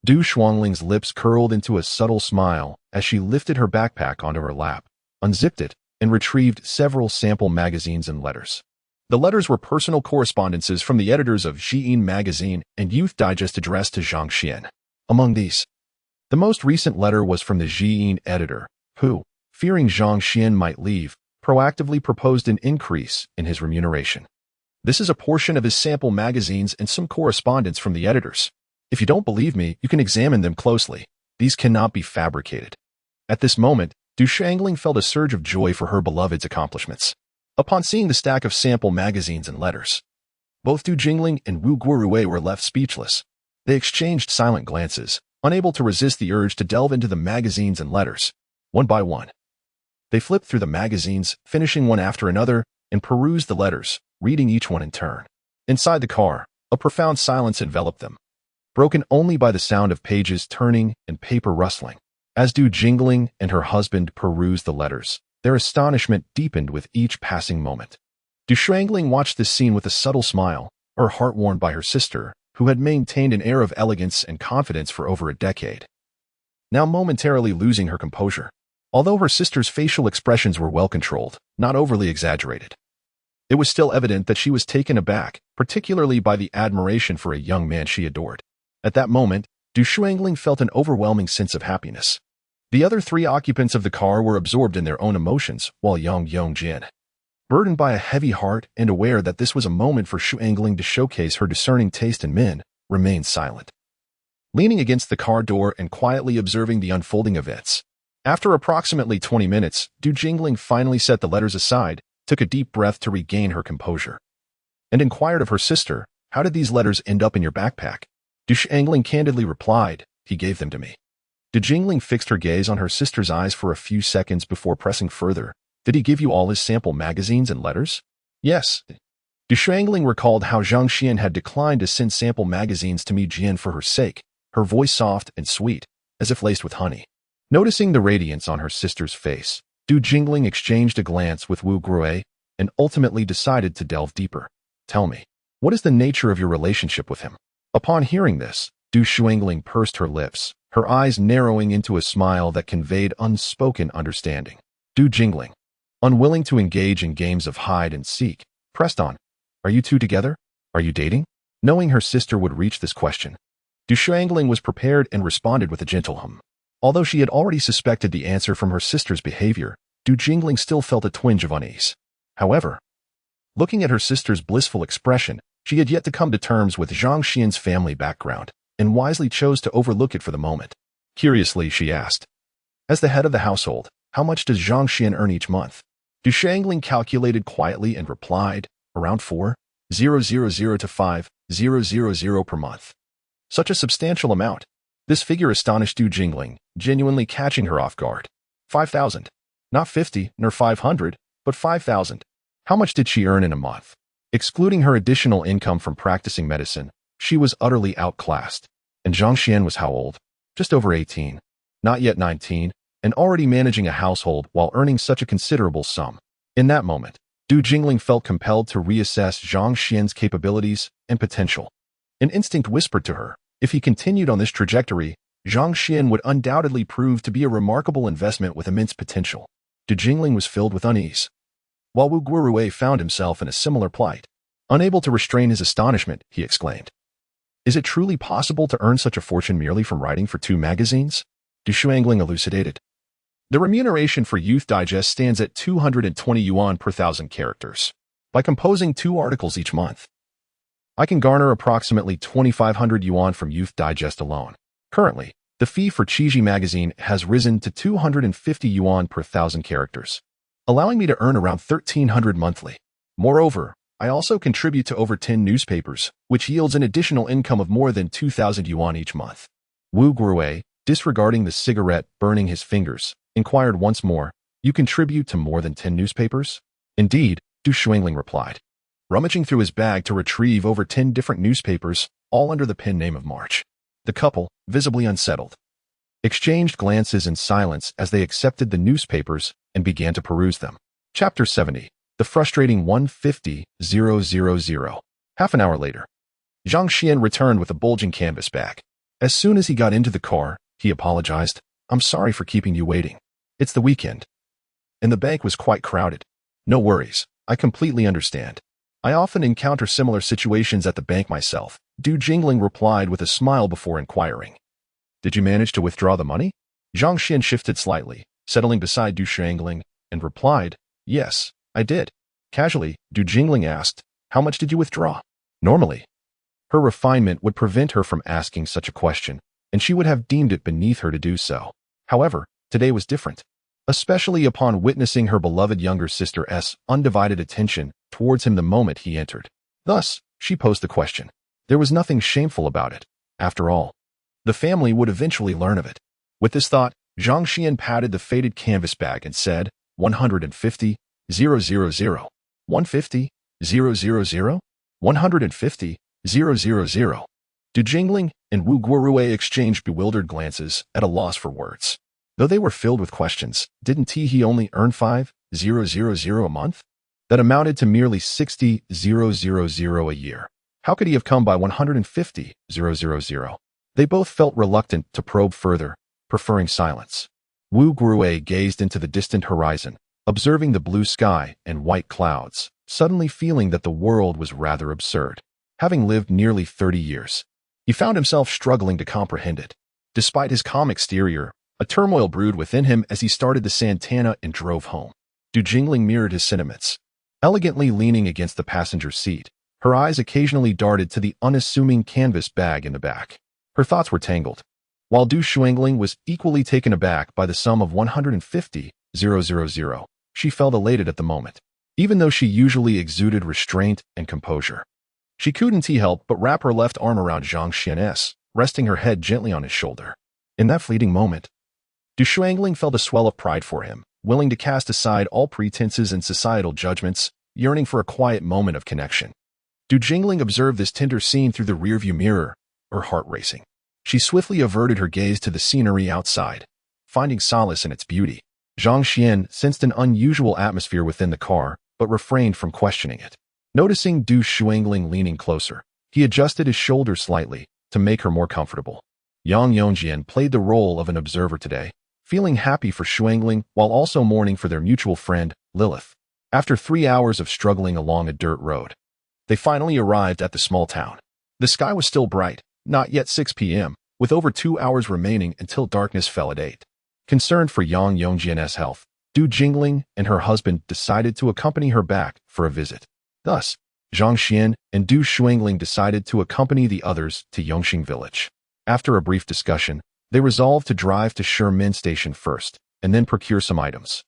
S1: Du Shuangling's lips curled into a subtle smile as she lifted her backpack onto her lap, unzipped it, and retrieved several sample magazines and letters. The letters were personal correspondences from the editors of Zhiyin magazine and Youth Digest addressed to Zhang Xuan. Among these, the most recent letter was from the Zhiyin editor, who, fearing Zhang Xuan might leave, proactively proposed an increase in his remuneration. This is a portion of his sample magazines and some correspondence from the editors. If you don't believe me, you can examine them closely. These cannot be fabricated. At this moment, Du Shangling felt a surge of joy for her beloved's accomplishments. Upon seeing the stack of sample magazines and letters, both Du Jingling and Wu Guorui were left speechless. They exchanged silent glances, unable to resist the urge to delve into the magazines and letters. One by one, they flipped through the magazines, finishing one after another, and perused the letters, reading each one in turn. Inside the car, a profound silence enveloped them, broken only by the sound of pages turning and paper rustling. As Du Jingling and her husband perused the letters, their astonishment deepened with each passing moment. Du Shuangling watched this scene with a subtle smile, her heart warmed by her sister, who had maintained an air of elegance and confidence for over a decade, now momentarily losing her composure. Although her sister's facial expressions were well controlled, not overly exaggerated, it was still evident that she was taken aback, particularly by the admiration for a young man she adored. At that moment, Du Shuangling felt an overwhelming sense of happiness. The other three occupants of the car were absorbed in their own emotions, while Yang Yongjin, burdened by a heavy heart and aware that this was a moment for Shuangling to showcase her discerning taste in men, remained silent, leaning against the car door and quietly observing the unfolding events. After approximately 20 minutes, Du Jingling finally set the letters aside, took a deep breath to regain her composure, and inquired of her sister, how did these letters end up in your backpack? Du Shangling candidly replied, he gave them to me. Du Jingling fixed her gaze on her sister's eyes for a few seconds before pressing further. Did he give you all his sample magazines and letters? Yes. Du Shangling recalled how Zhang Xuan had declined to send sample magazines to Mi Jian for her sake, her voice soft and sweet, as if laced with honey. Noticing the radiance on her sister's face, Du Jingling exchanged a glance with Wu Guorui and ultimately decided to delve deeper. Tell me, what is the nature of your relationship with him? Upon hearing this, Du Shuangling pursed her lips, her eyes narrowing into a smile that conveyed unspoken understanding. Du Jingling, unwilling to engage in games of hide and seek, pressed on. Are you two together? Are you dating? Knowing her sister would reach this question, Du Shuangling was prepared and responded with a gentle hum. Although she had already suspected the answer from her sister's behavior, Du Jingling still felt a twinge of unease. However, looking at her sister's blissful expression, she had yet to come to terms with Zhang Xuan's family background, and wisely chose to overlook it for the moment. Curiously, she asked, as the head of the household, how much does Zhang Xuan earn each month? Du Shangling calculated quietly and replied, around 4,000 to 5,000 per month. Such a substantial amount. This figure astonished Du Jingling, genuinely catching her off guard. 5,000. Not 50, nor 500, but 5,000. How much did she earn in a month? Excluding her additional income from practicing medicine, she was utterly outclassed. And Zhang Xuan was how old? Just over 18. Not yet 19, and already managing a household while earning such a considerable sum. In that moment, Du Jingling felt compelled to reassess Zhang Xuan's capabilities and potential. An instinct whispered to her, if he continued on this trajectory, Zhang Xuan would undoubtedly prove to be a remarkable investment with immense potential. Du Jingling was filled with unease, while Wu Guorui found himself in a similar plight. Unable to restrain his astonishment, he exclaimed, is it truly possible to earn such a fortune merely from writing for 2 magazines? Du Shuangling elucidated. The remuneration for Youth Digest stands at 220 yuan per 1,000 characters. By composing 2 articles each month, I can garner approximately 2,500 yuan from Youth Digest alone. Currently, the fee for Qiji magazine has risen to 250 yuan per 1,000 characters, allowing me to earn around 1,300 monthly. Moreover, I also contribute to over 10 newspapers, which yields an additional income of more than 2,000 yuan each month. Wu Guorui, disregarding the cigarette burning his fingers, inquired once more, "You contribute to more than 10 newspapers?" "Indeed," Du Shuangling replied, rummaging through his bag to retrieve over 10 different newspapers, all under the pen name of March. The couple, visibly unsettled, exchanged glances in silence as they accepted the newspapers and began to peruse them. Chapter 70. The frustrating 150,000. Half an hour later, Zhang Xuan returned with a bulging canvas bag. As soon as he got into the car, he apologized. "I'm sorry for keeping you waiting. It's the weekend, and the bank was quite crowded." "No worries. I completely understand. I often encounter similar situations at the bank myself," Du Jingling replied with a smile before inquiring, "Did you manage to withdraw the money?" Zhang Xuan shifted slightly, settling beside Du Shuangling, and replied, "Yes, I did." Casually, Du Jingling asked, "How much did you withdraw?" Normally, her refinement would prevent her from asking such a question, and she would have deemed it beneath her to do so. However, today was different, especially upon witnessing her beloved younger sister's undivided attention towards him the moment he entered. Thus, she posed the question. There was nothing shameful about it. After all, the family would eventually learn of it. With this thought, Zhang Xuan patted the faded canvas bag and said, 150,000. 150,000? 150,000. Du Jingling and Wu Guorui exchanged bewildered glances, at a loss for words. Though they were filled with questions, didn't he only earn 5,000 a month? That amounted to merely 60,000 a year. How could he have come by 150,000? They both felt reluctant to probe further, preferring silence. Wu Guorui gazed into the distant horizon, observing the blue sky and white clouds, suddenly feeling that the world was rather absurd. Having lived nearly 30 years, he found himself struggling to comprehend it. Despite his calm exterior, a turmoil brewed within him as he started the Santana and drove home. Du Jingling mirrored his sentiments. Elegantly leaning against the passenger seat, her eyes occasionally darted to the unassuming canvas bag in the back. Her thoughts were tangled, while Du Shuangling was equally taken aback by the sum of 150,000. She felt elated at the moment, even though she usually exuded restraint and composure. She couldn't help but wrap her left arm around Zhang Xuan's, resting her head gently on his shoulder. In that fleeting moment, Du Shuangling felt a swell of pride for him, willing to cast aside all pretenses and societal judgments, yearning for a quiet moment of connection. Du Jingling observed this tender scene through the rearview mirror, her heart racing. She swiftly averted her gaze to the scenery outside, finding solace in its beauty. Zhang Xuan sensed an unusual atmosphere within the car, but refrained from questioning it. Noticing Du Shuangling leaning closer, he adjusted his shoulders slightly to make her more comfortable. Yang Yongjian played the role of an observer today, feeling happy for Shuangling while also mourning for their mutual friend, Lilith. After 3 hours of struggling along a dirt road, they finally arrived at the small town. The sky was still bright, not yet 6 p.m., with over 2 hours remaining until darkness fell at 8. Concerned for Yang Yongjian's health, Du Jingling and her husband decided to accompany her back for a visit. Thus, Zhang Xuan and Du Shuangling decided to accompany the others to Yongxing village. After a brief discussion, they resolved to drive to Shimin Station first, and then procure some items.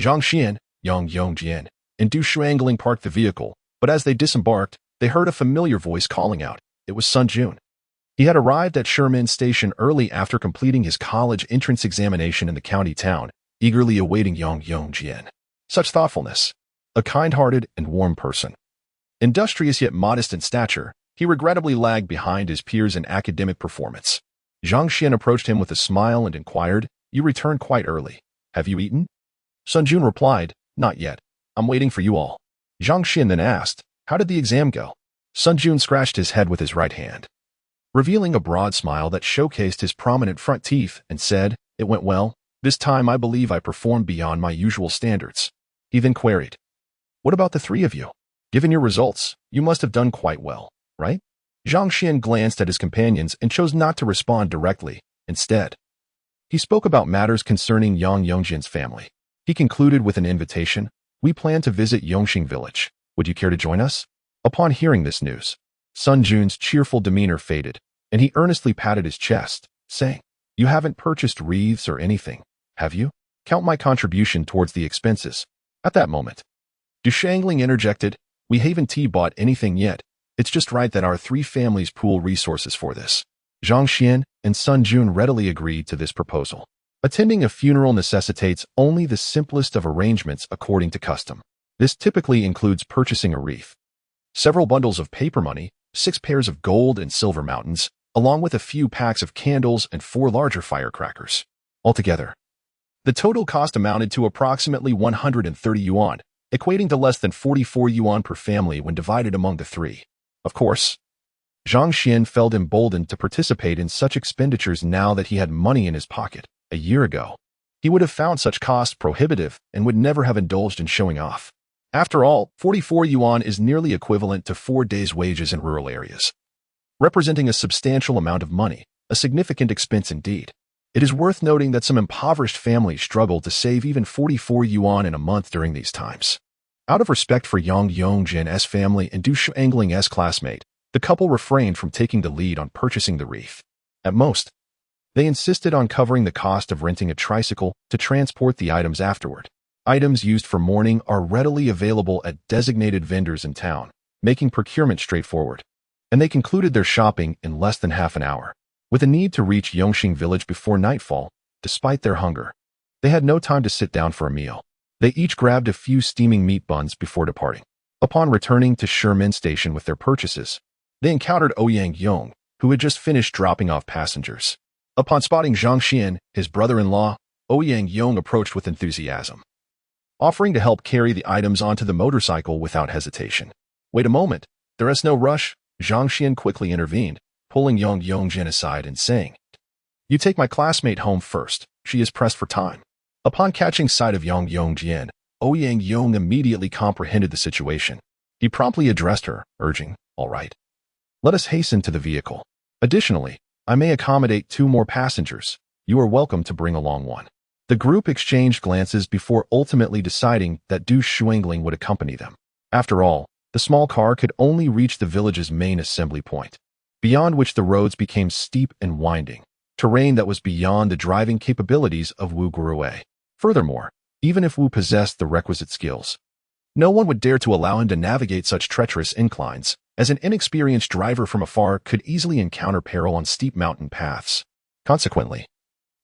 S1: Zhang Xuan, Yang Yongjian, and Du Shuangling parked the vehicle, but as they disembarked, they heard a familiar voice calling out. It was Sun Jun. He had arrived at Shimin Station early after completing his college entrance examination in the county town, eagerly awaiting Yang Yongjian. Such thoughtfulness. A kind-hearted and warm person. Industrious yet modest in stature, he regrettably lagged behind his peers in academic performance. Zhang Xuan approached him with a smile and inquired, "You returned quite early. Have you eaten?" Sun Jun replied, "Not yet. I'm waiting for you all." Zhang Xuan then asked, "How did the exam go?" Sun Jun scratched his head with his right hand, revealing a broad smile that showcased his prominent front teeth, and said, "It went well. This time I believe I performed beyond my usual standards." He then queried, "What about the three of you? Given your results, you must have done quite well, right?" Zhang Xuan glanced at his companions and chose not to respond directly. Instead, he spoke about matters concerning Yang Yongjian's family. He concluded with an invitation. "We plan to visit Yongxing village. Would you care to join us?" Upon hearing this news, Sun Jun's cheerful demeanor faded, and he earnestly patted his chest, saying, "You haven't purchased wreaths or anything, have you? Count my contribution towards the expenses." At that moment, Du Shuangling interjected, "We haven't bought anything yet. It's just right that our three families pool resources for this." Zhang Xuan and Sun Jun readily agreed to this proposal. Attending a funeral necessitates only the simplest of arrangements according to custom. This typically includes purchasing a wreath, several bundles of paper money, 6 pairs of gold and silver mountains, along with a few packs of candles and 4 larger firecrackers. Altogether, the total cost amounted to approximately 130 yuan, equating to less than 44 yuan per family when divided among the 3. Of course, Zhang Xuan felt emboldened to participate in such expenditures now that he had money in his pocket. A year ago, he would have found such costs prohibitive and would never have indulged in showing off. After all, 44 yuan is nearly equivalent to 4 days' wages in rural areas, representing a substantial amount of money, a significant expense indeed. It is worth noting that some impoverished families struggle to save even 44 yuan in a month during these times. Out of respect for Yang Yongjin's family and Du Shuangling's classmate, the couple refrained from taking the lead on purchasing the wreath. At most, they insisted on covering the cost of renting a tricycle to transport the items afterward. Items used for mourning are readily available at designated vendors in town, making procurement straightforward. And they concluded their shopping in less than half an hour. With a need to reach Yongxing village before nightfall, despite their hunger, they had no time to sit down for a meal. They each grabbed a few steaming meat buns before departing. Upon returning to Sherman Station with their purchases, they encountered Ouyang Yong, who had just finished dropping off passengers. Upon spotting Zhang Xuan, his brother-in-law, Ouyang Yong approached with enthusiasm, offering to help carry the items onto the motorcycle without hesitation. "Wait a moment, there is no rush," Zhang Xuan quickly intervened, pulling Yang Yongjin aside and saying, "You take my classmate home first, she is pressed for time." Upon catching sight of Yang Yongjin, Ouyang Yong immediately comprehended the situation. He promptly addressed her, urging, "All right, let us hasten to the vehicle. Additionally, I may accommodate 2 more passengers. You are welcome to bring along one." The group exchanged glances before ultimately deciding that Du Shuangling would accompany them. After all, the small car could only reach the village's main assembly point, beyond which the roads became steep and winding, terrain that was beyond the driving capabilities of Wu Guruwei. Furthermore, even if Wu possessed the requisite skills, no one would dare to allow him to navigate such treacherous inclines, as an inexperienced driver from afar could easily encounter peril on steep mountain paths. Consequently,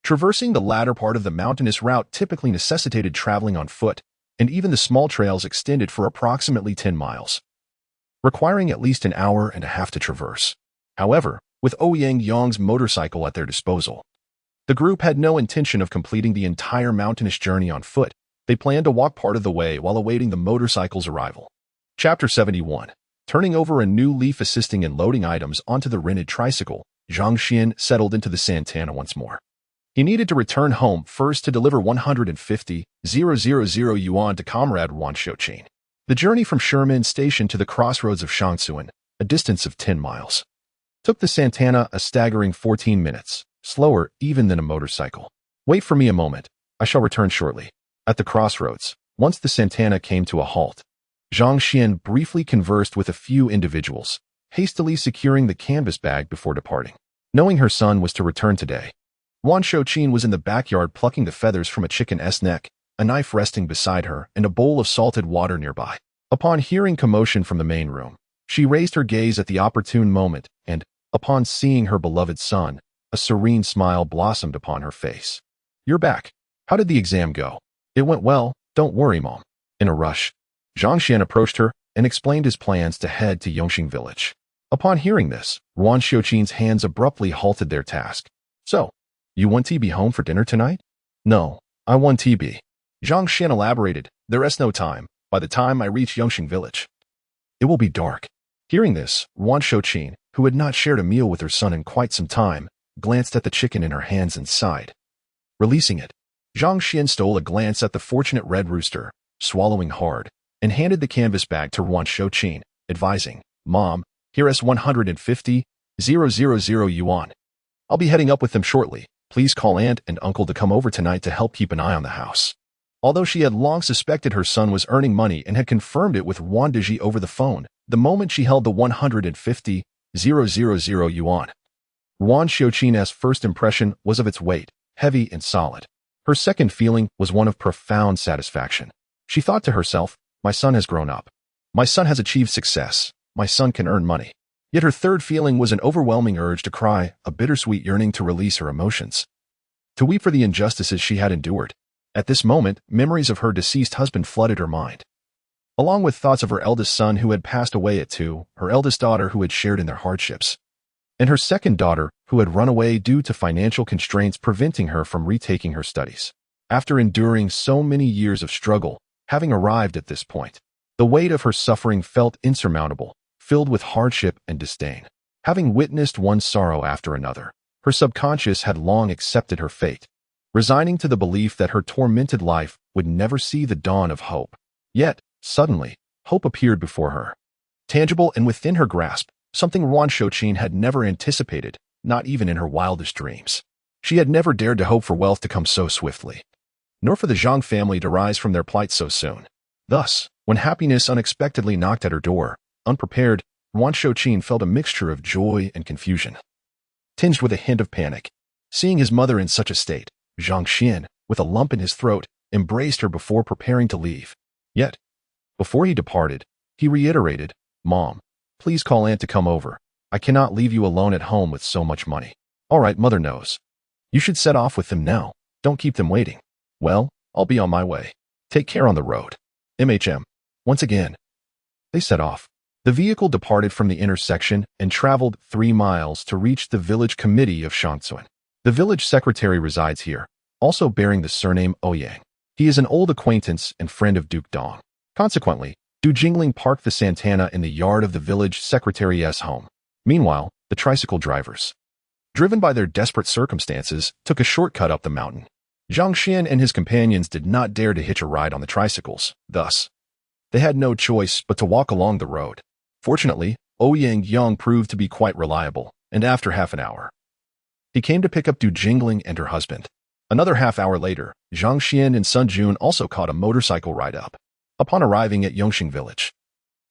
S1: traversing the latter part of the mountainous route typically necessitated traveling on foot, and even the small trails extended for approximately 10 miles, requiring at least an hour and a half to traverse. However, with Ouyang Yong's motorcycle at their disposal, the group had no intention of completing the entire mountainous journey on foot. They planned to walk part of the way while awaiting the motorcycle's arrival. Chapter 71. Turning over a new leaf. Assisting in loading items onto the rented tricycle, Zhang Xuan settled into the Santana once more. He needed to return home first to deliver 150,000 yuan to comrade Wan Xiuqin. The journey from Sherman Station to the crossroads of Shangsuan, a distance of 10 miles, took the Santana a staggering 14 minutes, slower even than a motorcycle. "Wait for me a moment, I shall return shortly." At the crossroads, once the Santana came to a halt, Zhang Xuan briefly conversed with a few individuals, hastily securing the canvas bag before departing. Knowing her son was to return today, Wan Xiuqin was in the backyard plucking the feathers from a chicken's neck, a knife resting beside her and a bowl of salted water nearby. Upon hearing commotion from the main room, she raised her gaze at the opportune moment and, upon seeing her beloved son, a serene smile blossomed upon her face. "You're back. How did the exam go?" "It went well, don't worry, Mom." In a rush, Zhang Xuan approached her and explained his plans to head to Yongxing village. Upon hearing this, Wan Xiuqin's hands abruptly halted their task. "So, you want to be home for dinner tonight?" "No, I want to be." Zhang Xuan elaborated, "There is no time. By the time I reach Yongxing village, it will be dark." Hearing this, Wan Xiuqin, who had not shared a meal with her son in quite some time, glanced at the chicken in her hands and sighed. Releasing it, Zhang Xuan stole a glance at the fortunate red rooster, swallowing hard, and handed the canvas bag to Wan Xiuqin, advising, "Mom, here is 150,000 yuan. I'll be heading up with them shortly. Please call Aunt and Uncle to come over tonight to help keep an eye on the house." Although she had long suspected her son was earning money and had confirmed it with Wan Diji over the phone, the moment she held the 150,000 yuan, Wan Xiuqin's first impression was of its weight, heavy and solid. Her second feeling was one of profound satisfaction. She thought to herself, "My son has grown up. My son has achieved success. My son can earn money. Yet her third feeling was an overwhelming urge to cry, a bittersweet yearning to release her emotions, to weep for the injustices she had endured. At this moment, memories of her deceased husband flooded her mind, along with thoughts of her eldest son who had passed away at 2, her eldest daughter who had shared in their hardships, and her second daughter who had run away due to financial constraints preventing her from retaking her studies. After enduring so many years of struggle, having arrived at this point, the weight of her suffering felt insurmountable, filled with hardship and disdain. Having witnessed one sorrow after another, her subconscious had long accepted her fate, resigning to the belief that her tormented life would never see the dawn of hope. Yet, suddenly, hope appeared before her, tangible and within her grasp, something Zhang Xuan had never anticipated, not even in her wildest dreams. She had never dared to hope for wealth to come so swiftly, nor for the Zhang family to rise from their plight so soon. Thus, when happiness unexpectedly knocked at her door, unprepared, Zhang Xuan felt a mixture of joy and confusion, tinged with a hint of panic. Seeing his mother in such a state, Zhang Xuan, with a lump in his throat, embraced her before preparing to leave. Yet, before he departed, he reiterated, "Mom, please call Aunt to come over. I cannot leave you alone at home with so much money." "All right, Mother knows. You should set off with them now. Don't keep them waiting." "Well, I'll be on my way. Take care on the road." Once again, they set off. The vehicle departed from the intersection and traveled 3 miles to reach the village committee of Zhang Xuan. The village secretary resides here, also bearing the surname Ouyang. He is an old acquaintance and friend of Duke Dong. Consequently, Du Jingling parked the Santana in the yard of the village secretary's home. Meanwhile, the tricycle drivers, driven by their desperate circumstances, took a shortcut up the mountain. Zhang Xuan and his companions did not dare to hitch a ride on the tricycles. Thus, they had no choice but to walk along the road. Fortunately, Ouyang proved to be quite reliable, and after half an hour, he came to pick up Du Jingling and her husband. Another half-hour later, Zhang Xuan and Sun Jun also caught a motorcycle ride up. Upon arriving at Yongxing village,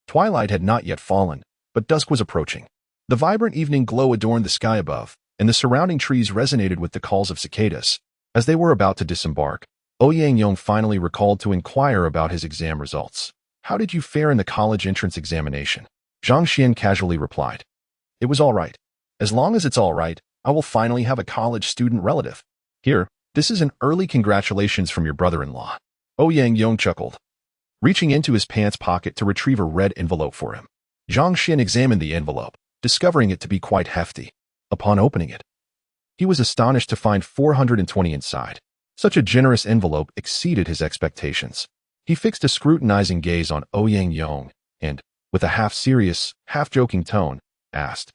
S1: twilight had not yet fallen, but dusk was approaching. The vibrant evening glow adorned the sky above, and the surrounding trees resonated with the calls of cicadas. As they were about to disembark, Ouyang finally recalled to inquire about his exam results. "How did you fare in the college entrance examination?" Zhang Xuan casually replied, "It was all right. As long as it's all right, I will finally have a college student relative. Here, this is an early congratulations from your brother-in-law." Ouyang chuckled, reaching into his pants pocket to retrieve a red envelope for him. Zhang Xuan examined the envelope, discovering it to be quite hefty. Upon opening it, he was astonished to find 420 inside. Such a generous envelope exceeded his expectations. He fixed a scrutinizing gaze on Ouyang and, with a half-serious, half-joking tone, asked,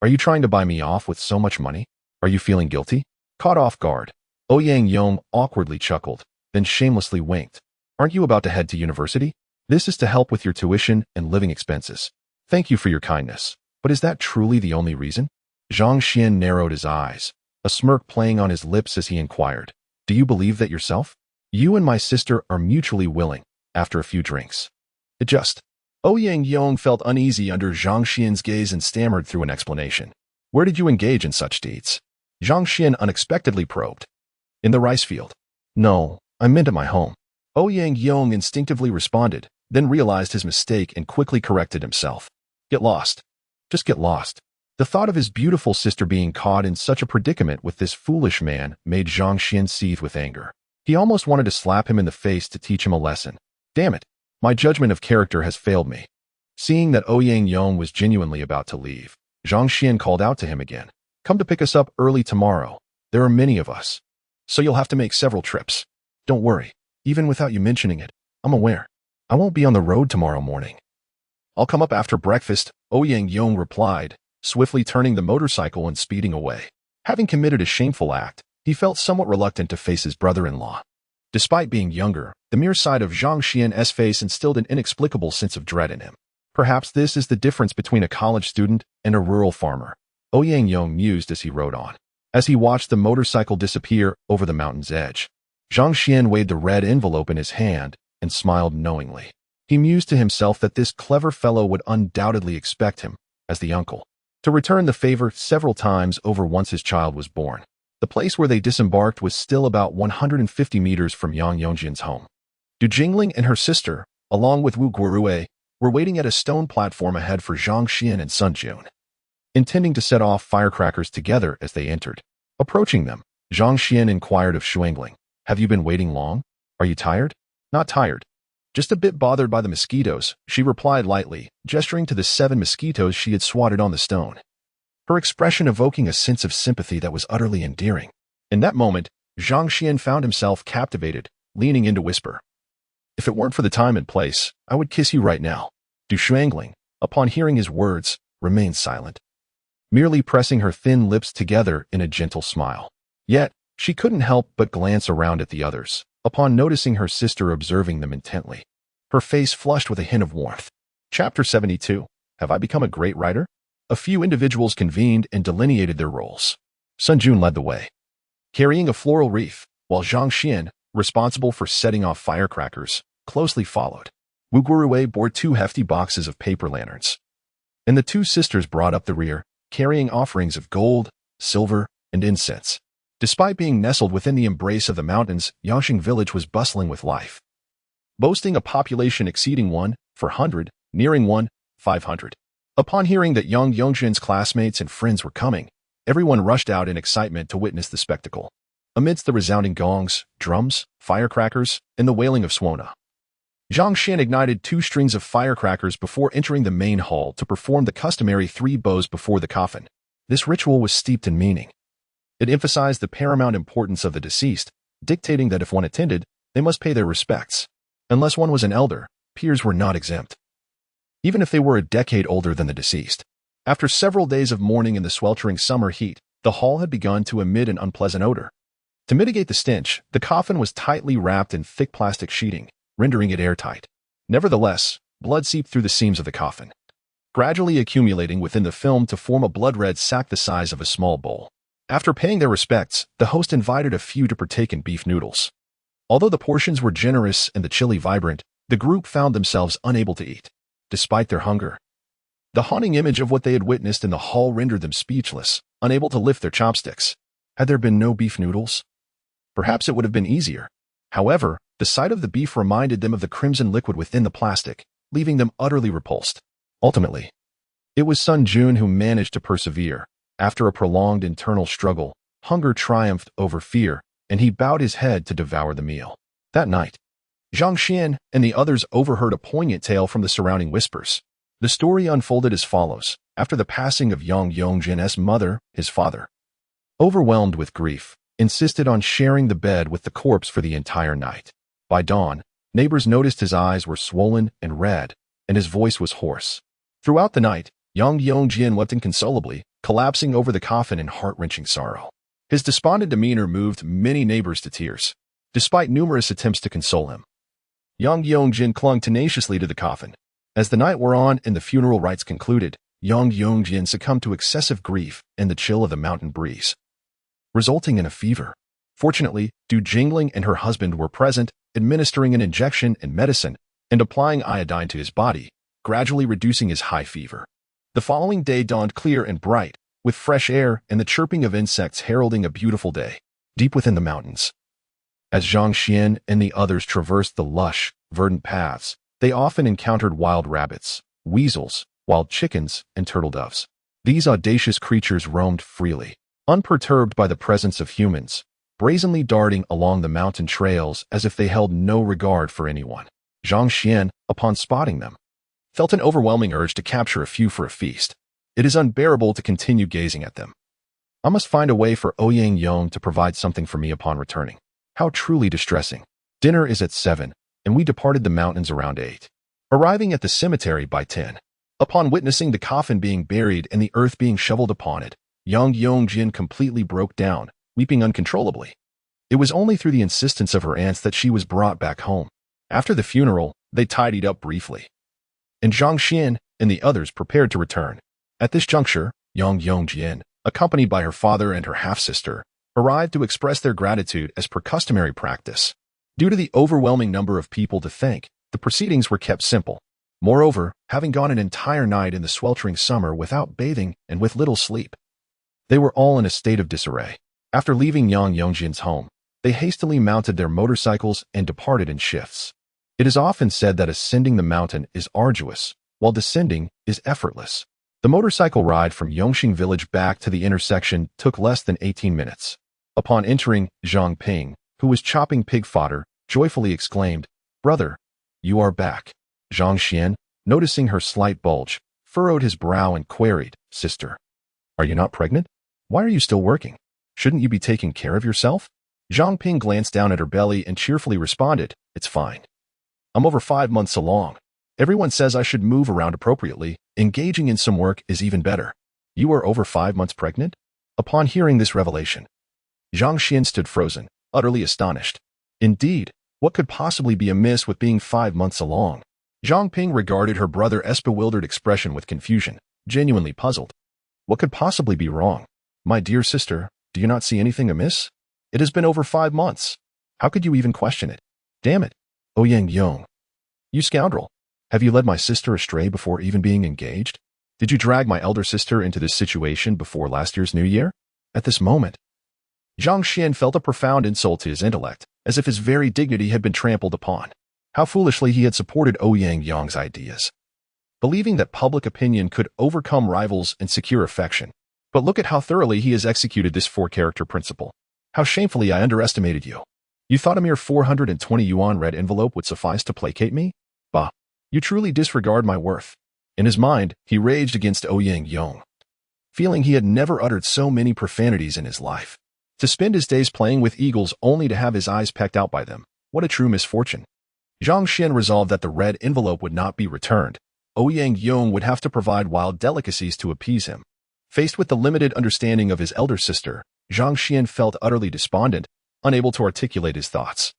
S1: "Are you trying to buy me off with so much money? Are you feeling guilty?" Caught off guard, Ouyang awkwardly chuckled, then shamelessly winked. "Aren't you about to head to university? This is to help with your tuition and living expenses. Thank you for your kindness. But is that truly the only reason?" Zhang Xuan narrowed his eyes, a smirk playing on his lips as he inquired, "Do you believe that yourself? You and my sister are mutually willing, after a few drinks." It just... Ouyang felt uneasy under Zhang Xuan's gaze and stammered through an explanation. "Where did you engage in such deeds?" Zhang Xuan unexpectedly probed. "In the rice field." "No, I meant at my home." Ouyang instinctively responded, then realized his mistake and quickly corrected himself. "Get lost. Just get lost." The thought of his beautiful sister being caught in such a predicament with this foolish man made Zhang Xuan seethe with anger. He almost wanted to slap him in the face to teach him a lesson. "Damn it, my judgment of character has failed me." Seeing that Ouyang was genuinely about to leave, Zhang Xuan called out to him again. "Come to pick us up early tomorrow. There are many of us, so you'll have to make several trips. Don't worry, even without you mentioning it, I'm aware. I won't be on the road tomorrow morning. I'll come up after breakfast," Ouyang replied, swiftly turning the motorcycle and speeding away. Having committed a shameful act, he felt somewhat reluctant to face his brother-in-law. Despite being younger, the mere sight of Zhang Xuan's face instilled an inexplicable sense of dread in him. Perhaps this is the difference between a college student and a rural farmer, Ouyang mused as he rode on. As he watched the motorcycle disappear over the mountain's edge, Zhang Xuan weighed the red envelope in his hand and smiled knowingly. He mused to himself that this clever fellow would undoubtedly expect him, as the uncle, to return the favor several times over once his child was born. The place where they disembarked was still about 150 meters from Yang Yongjian's home. Du Jingling and her sister, along with Wu Guorue, were waiting at a stone platform ahead for Zhang Xuan and Sun Jun. intending to set off firecrackers together as they entered. Approaching them, Zhang Xuan inquired of Xuangling, "Have you been waiting long? Are you tired?" "Not tired. Just a bit bothered by the mosquitoes," she replied lightly, gesturing to the 7 mosquitoes she had swatted on the stone, her expression evoking a sense of sympathy that was utterly endearing. In that moment, Zhang Xuan found himself captivated, leaning in to whisper, "If it weren't for the time and place, I would kiss you right now." Du Xuangling, upon hearing his words, remained silent, merely pressing her thin lips together in a gentle smile. Yet, she couldn't help but glance around at the others, upon noticing her sister observing them intently. Her face flushed with a hint of warmth. Chapter 72. Have I become a great writer? A few individuals convened and delineated their roles. Sun Jun led the way, carrying a floral wreath, while Zhang Xuan, responsible for setting off firecrackers, closely followed. Wu Guruwei bore 2 hefty boxes of paper lanterns, and the 2 sisters brought up the rear, carrying offerings of gold, silver, and incense. Despite being nestled within the embrace of the mountains, Yangxing village was bustling with life, boasting a population exceeding 1,400, nearing 1,500. Upon hearing that Yang Yongzhen's classmates and friends were coming, everyone rushed out in excitement to witness the spectacle. Amidst the resounding gongs, drums, firecrackers, and the wailing of Suona, Zhang Xuan ignited 2 strings of firecrackers before entering the main hall to perform the customary 3 bows before the coffin. This ritual was steeped in meaning. It emphasized the paramount importance of the deceased, dictating that if one attended, they must pay their respects. Unless one was an elder, peers were not exempt, even if they were a decade older than the deceased. After several days of mourning in the sweltering summer heat, the hall had begun to emit an unpleasant odor. To mitigate the stench, the coffin was tightly wrapped in thick plastic sheeting, rendering it airtight. Nevertheless, blood seeped through the seams of the coffin, gradually accumulating within the film to form a blood-red sack the size of a small bowl. After paying their respects, the host invited a few to partake in beef noodles. Although the portions were generous and the chili vibrant, the group found themselves unable to eat, despite their hunger. The haunting image of what they had witnessed in the hall rendered them speechless, unable to lift their chopsticks. Had there been no beef noodles? Perhaps it would have been easier. However, the sight of the beef reminded them of the crimson liquid within the plastic, leaving them utterly repulsed. Ultimately, it was Sun Jun who managed to persevere. After a prolonged internal struggle, hunger triumphed over fear, and he bowed his head to devour the meal. That night, Zhang Xuan and the others overheard a poignant tale from the surrounding whispers. The story unfolded as follows. After the passing of Yang Yongzhen's mother, his father, overwhelmed with grief, insisted on sharing the bed with the corpse for the entire night. By dawn, neighbors noticed his eyes were swollen and red, and his voice was hoarse. Throughout the night, Yang Yongzhen wept inconsolably, collapsing over the coffin in heart-wrenching sorrow. His despondent demeanor moved many neighbors to tears. Despite numerous attempts to console him, Yang Yongzhen clung tenaciously to the coffin. As the night wore on and the funeral rites concluded, Yang Yongzhen succumbed to excessive grief and the chill of the mountain breeze, resulting in a fever. Fortunately, Du Jingling and her husband were present, administering an injection and medicine and applying iodine to his body, gradually reducing his high fever. The following day dawned clear and bright, with fresh air and the chirping of insects heralding a beautiful day, deep within the mountains. As Zhang Xuan and the others traversed the lush, verdant paths, they often encountered wild rabbits, weasels, wild chickens, and turtle doves. These audacious creatures roamed freely, unperturbed by the presence of humans, brazenly darting along the mountain trails as if they held no regard for anyone. Zhang Xuan, upon spotting them, felt an overwhelming urge to capture a few for a feast. It is unbearable to continue gazing at them. I must find a way for Ouyang Yong to provide something for me upon returning. How truly distressing. Dinner is at 7, and we departed the mountains around 8, arriving at the cemetery by 10. Upon witnessing the coffin being buried and the earth being shoveled upon it, Yang Yongjin completely broke down, weeping uncontrollably. It was only through the insistence of her aunts that she was brought back home. After the funeral, they tidied up briefly, and Zhang Xuan and the others prepared to return. At this juncture, Yang Yongjin, accompanied by her father and her half-sister, arrived to express their gratitude as per customary practice. Due to the overwhelming number of people to thank, the proceedings were kept simple. Moreover, having gone an entire night in the sweltering summer without bathing and with little sleep, they were all in a state of disarray. After leaving Yang Yongjin's home, they hastily mounted their motorcycles and departed in shifts. It is often said that ascending the mountain is arduous, while descending is effortless. The motorcycle ride from Yongxing village back to the intersection took less than 18 minutes. Upon entering, Zhang Ping, who was chopping pig fodder, joyfully exclaimed, "Brother, you are back." Zhang Xuan, noticing her slight bulge, furrowed his brow and queried, "Sister, are you not pregnant? Why are you still working? Shouldn't you be taking care of yourself?" Zhang Ping glanced down at her belly and cheerfully responded, "It's fine. I'm over 5 months along. Everyone says I should move around appropriately. Engaging in some work is even better. You are over 5 months pregnant?" Upon hearing this revelation, Zhang Xuan stood frozen, utterly astonished. Indeed, what could possibly be amiss with being 5 months along? Zhang Ping regarded her brother's bewildered expression with confusion, genuinely puzzled. What could possibly be wrong? "My dear sister, do you not see anything amiss? It has been over 5 months. How could you even question it? Damn it. Ouyang Yong. You scoundrel. Have you led my sister astray before even being engaged? Did you drag my elder sister into this situation before last year's New Year?" At this moment, Zhang Xuan felt a profound insult to his intellect, as if his very dignity had been trampled upon. How foolishly he had supported Ouyang Yong's ideas, believing that public opinion could overcome rivals and secure affection. But look at how thoroughly he has executed this four-character principle. How shamefully I underestimated you. You thought a mere 420 yuan red envelope would suffice to placate me? Bah, you truly disregard my worth. In his mind, he raged against Ouyang Yong, feeling he had never uttered so many profanities in his life. To spend his days playing with eagles only to have his eyes pecked out by them, what a true misfortune. Zhang Xuan resolved that the red envelope would not be returned. Ouyang Yong would have to provide wild delicacies to appease him. Faced with the limited understanding of his elder sister, Zhang Xuan felt utterly despondent, unable to articulate his thoughts,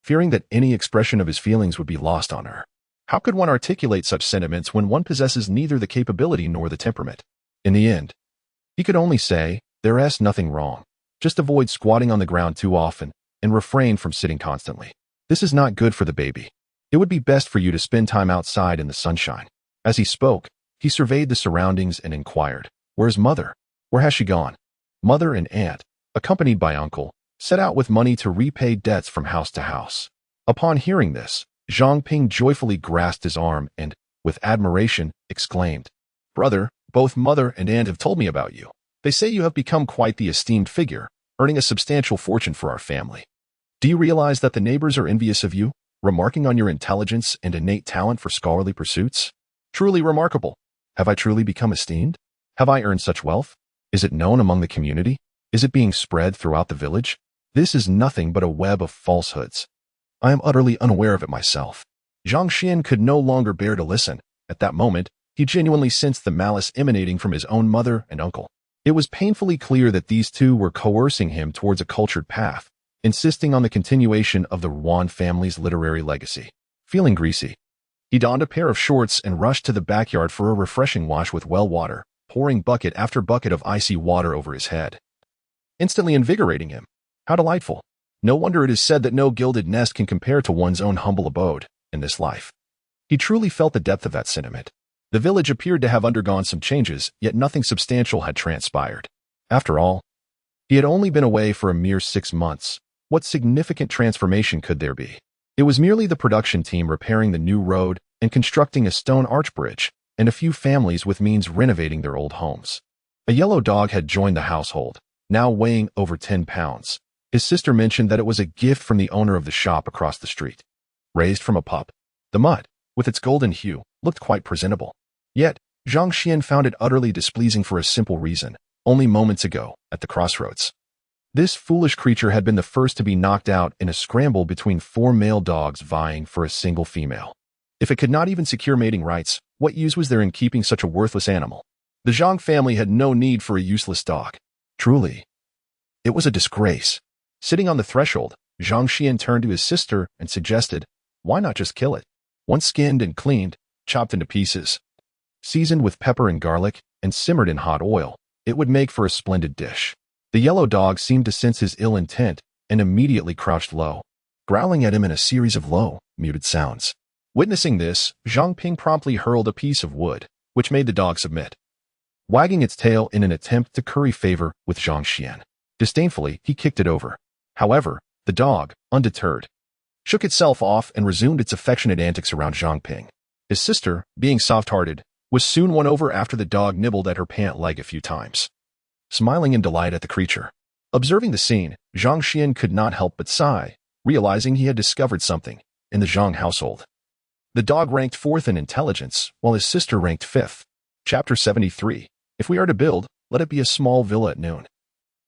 S1: fearing that any expression of his feelings would be lost on her. How could one articulate such sentiments when one possesses neither the capability nor the temperament? In the end, he could only say, "There's nothing wrong. Just avoid squatting on the ground too often and refrain from sitting constantly. This is not good for the baby. It would be best for you to spend time outside in the sunshine." As he spoke, he surveyed the surroundings and inquired, "Where's mother? Where has she gone?" Mother and aunt, accompanied by uncle, set out with money to repay debts from house to house. Upon hearing this, Zhang Ping joyfully grasped his arm and, with admiration, exclaimed, "Brother, both mother and aunt have told me about you. They say you have become quite the esteemed figure, earning a substantial fortune for our family. Do you realize that the neighbors are envious of you, remarking on your intelligence and innate talent for scholarly pursuits? Truly remarkable. Have I truly become esteemed? Have I earned such wealth? Is it known among the community? Is it being spread throughout the village? This is nothing but a web of falsehoods. I am utterly unaware of it myself." Zhang Xuan could no longer bear to listen. At that moment, he genuinely sensed the malice emanating from his own mother and uncle. It was painfully clear that these two were coercing him towards a cultured path, insisting on the continuation of the Yuan family's literary legacy. Feeling greasy, he donned a pair of shorts and rushed to the backyard for a refreshing wash with well water, pouring bucket after bucket of icy water over his head, instantly invigorating him. How delightful. No wonder it is said that no gilded nest can compare to one's own humble abode in this life. He truly felt the depth of that sentiment. The village appeared to have undergone some changes, yet nothing substantial had transpired. After all, he had only been away for a mere 6 months. What significant transformation could there be? It was merely the production team repairing the new road and constructing a stone arch bridge, and a few families with means renovating their old homes. A yellow dog had joined the household, now weighing over 10 pounds. His sister mentioned that it was a gift from the owner of the shop across the street. Raised from a pup, the mutt, with its golden hue, looked quite presentable. Yet, Zhang Xuan found it utterly displeasing for a simple reason. Only moments ago, at the crossroads, this foolish creature had been the first to be knocked out in a scramble between 4 male dogs vying for a single female. If it could not even secure mating rights, what use was there in keeping such a worthless animal? The Zhang family had no need for a useless dog. Truly, it was a disgrace. Sitting on the threshold, Zhang Xuan turned to his sister and suggested, "Why not just kill it? Once skinned and cleaned, chopped into pieces, seasoned with pepper and garlic, and simmered in hot oil, it would make for a splendid dish." The yellow dog seemed to sense his ill intent and immediately crouched low, growling at him in a series of low, muted sounds. Witnessing this, Zhang Ping promptly hurled a piece of wood, which made the dog submit, wagging its tail in an attempt to curry favor with Zhang Xuan. Disdainfully, he kicked it over. However, the dog, undeterred, shook itself off and resumed its affectionate antics around Zhang Ping. His sister, being soft-hearted, was soon won over after the dog nibbled at her pant leg a few times, smiling in delight at the creature. Observing the scene, Zhang Xuan could not help but sigh, realizing he had discovered something in the Zhang household. The dog ranked 4th in intelligence, while his sister ranked 5th. Chapter 73. If we are to build, let it be a small villa at noon.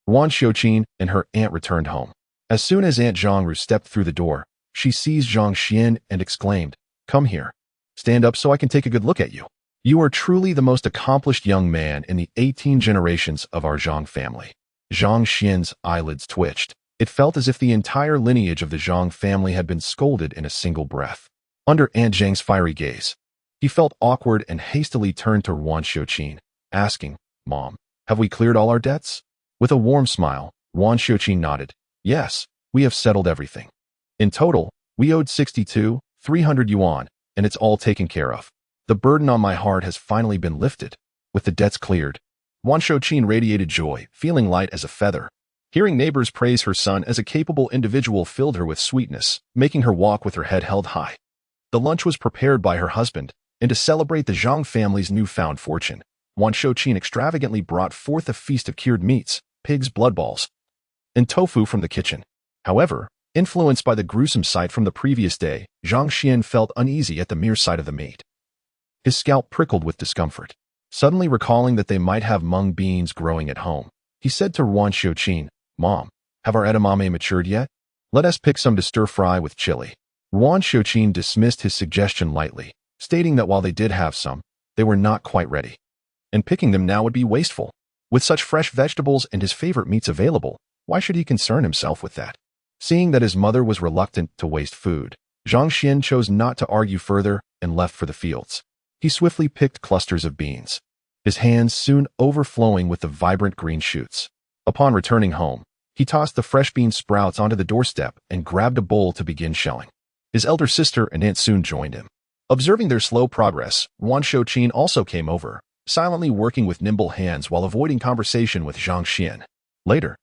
S1: Wan Xiuqin and her aunt returned home. As soon as Aunt Zhangru stepped through the door, she seized Zhang Xuan and exclaimed, "Come here. Stand up so I can take a good look at you. You are truly the most accomplished young man in the 18 generations of our Zhang family." Zhang Xuan's eyelids twitched. It felt as if the entire lineage of the Zhang family had been scolded in a single breath. Under Aunt Zhang's fiery gaze, he felt awkward and hastily turned to Wan Xiuqin, asking, "Mom, have we cleared all our debts?" With a warm smile, Wan Xiuqin nodded. "Yes, we have settled everything. In total, we owed 62,300 yuan, and it's all taken care of. The burden on my heart has finally been lifted." With the debts cleared, Wan Xiuqin radiated joy, feeling light as a feather. Hearing neighbors praise her son as a capable individual filled her with sweetness, making her walk with her head held high. The lunch was prepared by her husband, and to celebrate the Zhang family's newfound fortune, Wan Xiuqin extravagantly brought forth a feast of cured meats, pig's blood balls, and tofu from the kitchen. However, influenced by the gruesome sight from the previous day, Zhang Xuan felt uneasy at the mere sight of the meat. His scalp prickled with discomfort. Suddenly recalling that they might have mung beans growing at home, he said to Wan Xiuqin, "Mom, have our edamame matured yet? Let us pick some to stir-fry with chili." Wan Xiuqin dismissed his suggestion lightly, stating that while they did have some, they were not quite ready, and picking them now would be wasteful. With such fresh vegetables and his favorite meats available, why should he concern himself with that? Seeing that his mother was reluctant to waste food, Zhang Xuan chose not to argue further and left for the fields. He swiftly picked clusters of beans, his hands soon overflowing with the vibrant green shoots. Upon returning home, he tossed the fresh bean sprouts onto the doorstep and grabbed a bowl to begin shelling. His elder sister and aunt soon joined him. Observing their slow progress, Wan Xiuqin also came over, silently working with nimble hands while avoiding conversation with Zhang Xuan. Later,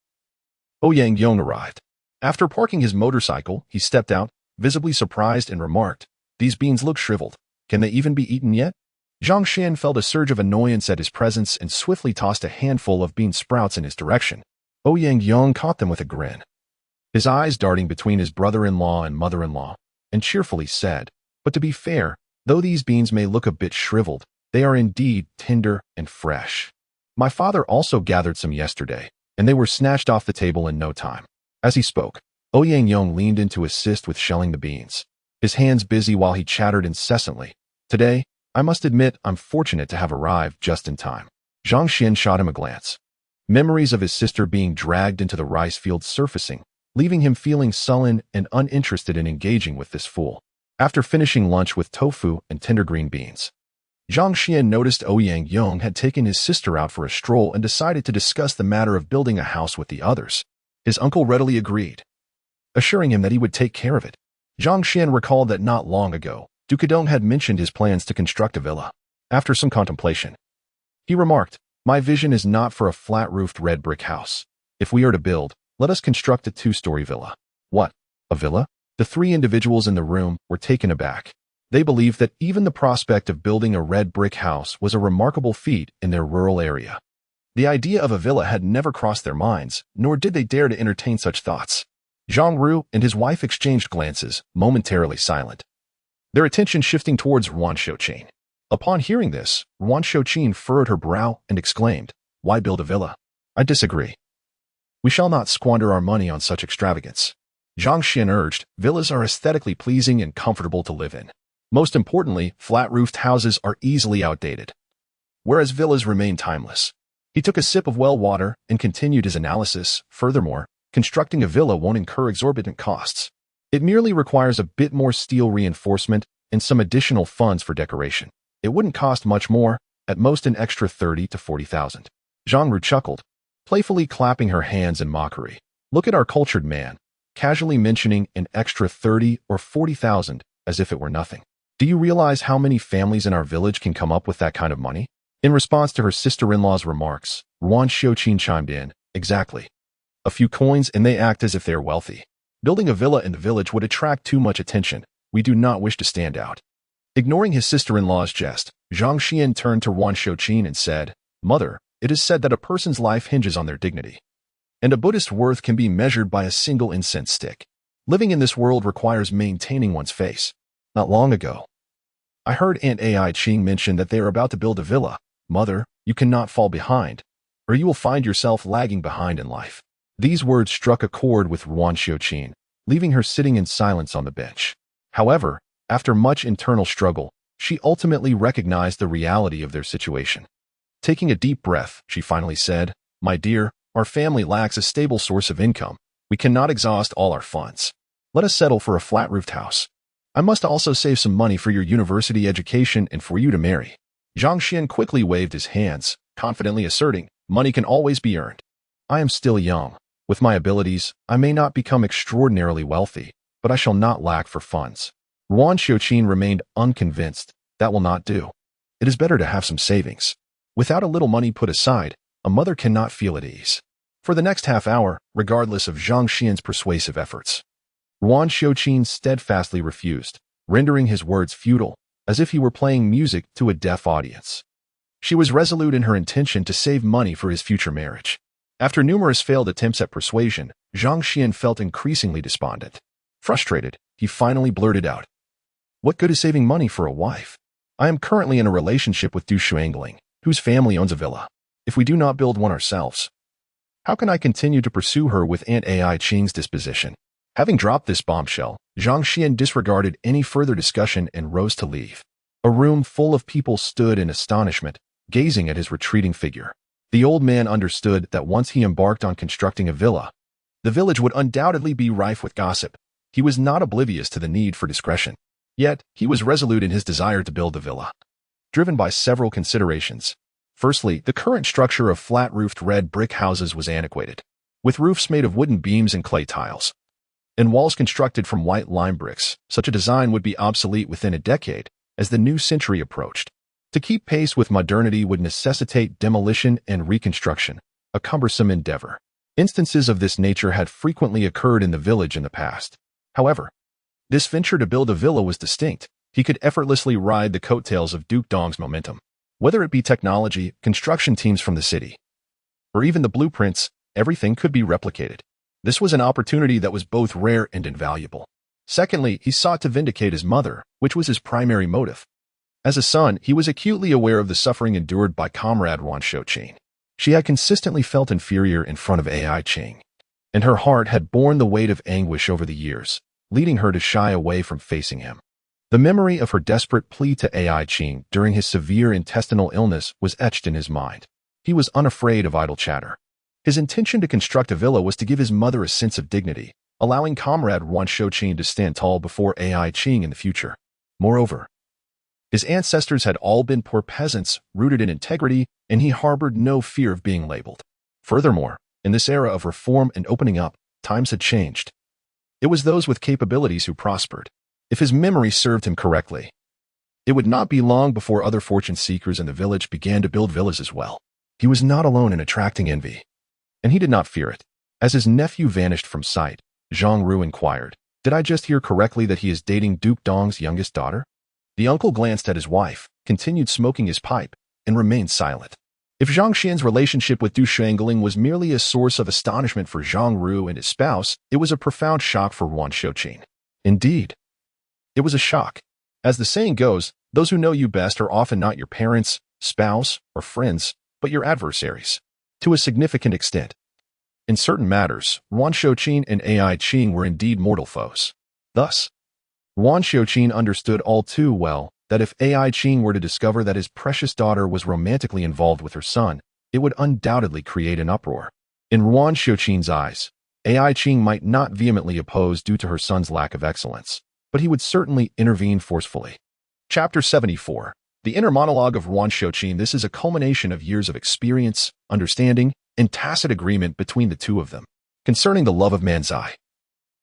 S1: Ouyang Yong arrived. After parking his motorcycle, he stepped out, visibly surprised, and remarked, "These beans look shriveled. Can they even be eaten yet?" Zhang Xuan felt a surge of annoyance at his presence and swiftly tossed a handful of bean sprouts in his direction. Ouyang Yong caught them with a grin, his eyes darting between his brother-in-law and mother-in-law, and cheerfully said, "But to be fair, though these beans may look a bit shriveled, they are indeed tender and fresh. My father also gathered some yesterday, and they were snatched off the table in no time." As he spoke, Ouyang Yong leaned in to assist with shelling the beans, his hands busy while he chattered incessantly. "Today, I must admit I'm fortunate to have arrived just in time." Zhang Xuan shot him a glance. Memories of his sister being dragged into the rice field surfacing, leaving him feeling sullen and uninterested in engaging with this fool. After finishing lunch with tofu and tender green beans, Zhang Xuan noticed Ouyang Yong had taken his sister out for a stroll and decided to discuss the matter of building a house with the others. His uncle readily agreed, assuring him that he would take care of it. Zhang Xuan recalled that not long ago, Dukadong had mentioned his plans to construct a villa. After some contemplation, he remarked, "My vision is not for a flat-roofed red brick house. If we are to build, let us construct a 2-story villa." "What? A villa?" The 3 individuals in the room were taken aback. They believed that even the prospect of building a red brick house was a remarkable feat in their rural area. The idea of a villa had never crossed their minds, nor did they dare to entertain such thoughts. Zhang Ru and his wife exchanged glances, momentarily silent, their attention shifting towards Wan Xiuqin. Upon hearing this, Wan Xiuqin furrowed her brow and exclaimed, "Why build a villa? I disagree. We shall not squander our money on such extravagance." Zhang Xuan urged, "Villas are aesthetically pleasing and comfortable to live in. Most importantly, flat-roofed houses are easily outdated, whereas villas remain timeless." He took a sip of well water and continued his analysis. "Furthermore, constructing a villa won't incur exorbitant costs. It merely requires a bit more steel reinforcement and some additional funds for decoration. It wouldn't cost much more, at most an extra 30 to 40,000. Zhang Ru chuckled, playfully clapping her hands in mockery. Look at our cultured man, casually mentioning an extra 30 or 40,000 as if it were nothing. Do you realize how many families in our village can come up with that kind of money? In response to her sister-in-law's remarks, Wan Xiuqin chimed in, "Exactly. A few coins and they act as if they are wealthy. Building a villa in the village would attract too much attention. We do not wish to stand out." Ignoring his sister-in-law's jest, Zhang Xuan turned to Wan Shouqin and said, "Mother, it is said that a person's life hinges on their dignity, and a Buddhist worth can be measured by a single incense stick. Living in this world requires maintaining one's face. Not long ago, I heard Aunt Ai Ching mention that they are about to build a villa. Mother, you cannot fall behind, or you will find yourself lagging behind in life." These words struck a chord with Wan Shouqin, leaving her sitting in silence on the bench. However, after much internal struggle, she ultimately recognized the reality of their situation. Taking a deep breath, she finally said, "My dear, our family lacks a stable source of income. We cannot exhaust all our funds. Let us settle for a flat-roofed house. I must also save some money for your university education and for you to marry." Zhang Xuan quickly waved his hands, confidently asserting, "Money can always be earned. I am still young. With my abilities, I may not become extraordinarily wealthy, but I shall not lack for funds." Wan Shouqin remained unconvinced. That will not do. It is better to have some savings. Without a little money put aside, a mother cannot feel at ease. For the next half hour, regardless of Zhang Xian's persuasive efforts, Wan Shouqin steadfastly refused, rendering his words futile, as if he were playing music to a deaf audience. She was resolute in her intention to save money for his future marriage. After numerous failed attempts at persuasion, Zhang Xuan felt increasingly despondent. Frustrated, he finally blurted out, "What good is saving money for a wife? I am currently in a relationship with Du Shuangling, whose family owns a villa. If we do not build one ourselves, how can I continue to pursue her with Aunt Ai Ching's disposition?" Having dropped this bombshell, Zhang Xuan disregarded any further discussion and rose to leave. A room full of people stood in astonishment, gazing at his retreating figure. The old man understood that once he embarked on constructing a villa, the village would undoubtedly be rife with gossip. He was not oblivious to the need for discretion. Yet, he was resolute in his desire to build the villa, driven by several considerations. Firstly, the current structure of flat-roofed red brick houses was antiquated, with roofs made of wooden beams and clay tiles, and walls constructed from white lime bricks. Such a design would be obsolete within a decade as the new century approached. To keep pace with modernity would necessitate demolition and reconstruction, a cumbersome endeavor. Instances of this nature had frequently occurred in the village in the past. However, this venture to build a villa was distinct. He could effortlessly ride the coattails of Duke Dong's momentum. Whether it be technology, construction teams from the city, or even the blueprints, everything could be replicated. This was an opportunity that was both rare and invaluable. Secondly, he sought to vindicate his mother, which was his primary motive. As a son, he was acutely aware of the suffering endured by comrade Wan Shouqin. She had consistently felt inferior in front of Ai Ching, and her heart had borne the weight of anguish over the years, leading her to shy away from facing him. The memory of her desperate plea to Ai Ching during his severe intestinal illness was etched in his mind. He was unafraid of idle chatter. His intention to construct a villa was to give his mother a sense of dignity, allowing comrade Wan Shouqin to stand tall before Ai Ching in the future. Moreover, his ancestors had all been poor peasants, rooted in integrity, and he harbored no fear of being labeled. Furthermore, in this era of reform and opening up, times had changed. It was those with capabilities who prospered. If his memory served him correctly, it would not be long before other fortune seekers in the village began to build villas as well. He was not alone in attracting envy, and he did not fear it. As his nephew vanished from sight, Zhang Ru inquired, "Did I just hear correctly that he is dating Duke Dong's youngest daughter?" The uncle glanced at his wife, continued smoking his pipe, and remained silent. If Zhang Xian's relationship with Du Shuangling was merely a source of astonishment for Zhang Ru and his spouse, it was a profound shock for Wan Shouqin. Indeed, it was a shock. As the saying goes, those who know you best are often not your parents, spouse, or friends, but your adversaries. To a significant extent, in certain matters, Wan Shouqin and Ai Ching were indeed mortal foes. Thus, Wan Shouqin understood all too well that if Ai Ching were to discover that his precious daughter was romantically involved with her son, it would undoubtedly create an uproar. In Wan Shouqin's eyes, Ai Ching might not vehemently oppose due to her son's lack of excellence, but he would certainly intervene forcefully. Chapter 74. The Inner Monologue of Wan Shouqin. This is a culmination of years of experience, understanding, and tacit agreement between the two of them. Concerning the love of Manzai,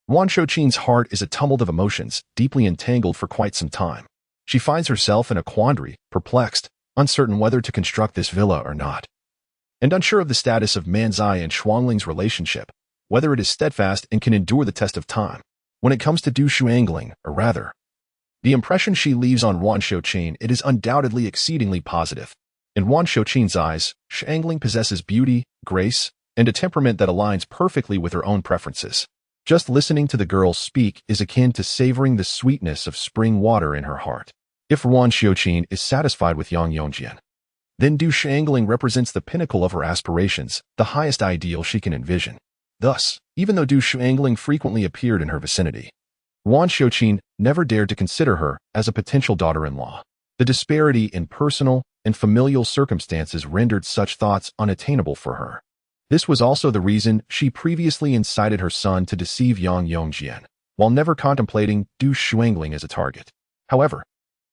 S1: Wan Shouqin's heart is a tumult of emotions, deeply entangled for quite some time. She finds herself in a quandary, perplexed, uncertain whether to construct this villa or not, and unsure of the status of Manzai and Shuangling's relationship, whether it is steadfast and can endure the test of time. When it comes to Du Shuangling, or rather, The impression she leaves on Wan Shouqin it is undoubtedly exceedingly positive. In Wan Shouqin's eyes, Shangling possesses beauty, grace, and a temperament that aligns perfectly with her own preferences. Just listening to the girl speak is akin to savoring the sweetness of spring water in her heart. If Wan Shouqin is satisfied with Yang Yongjian, then Du Shangling represents the pinnacle of her aspirations, the highest ideal she can envision. Thus, even though Du Shangling frequently appeared in her vicinity, Wan Shouqin never dared to consider her as a potential daughter-in-law. The disparity in personal and familial circumstances rendered such thoughts unattainable for her. This was also the reason she previously incited her son to deceive Yang Yongjian, while never contemplating Du Shangling as a target. However,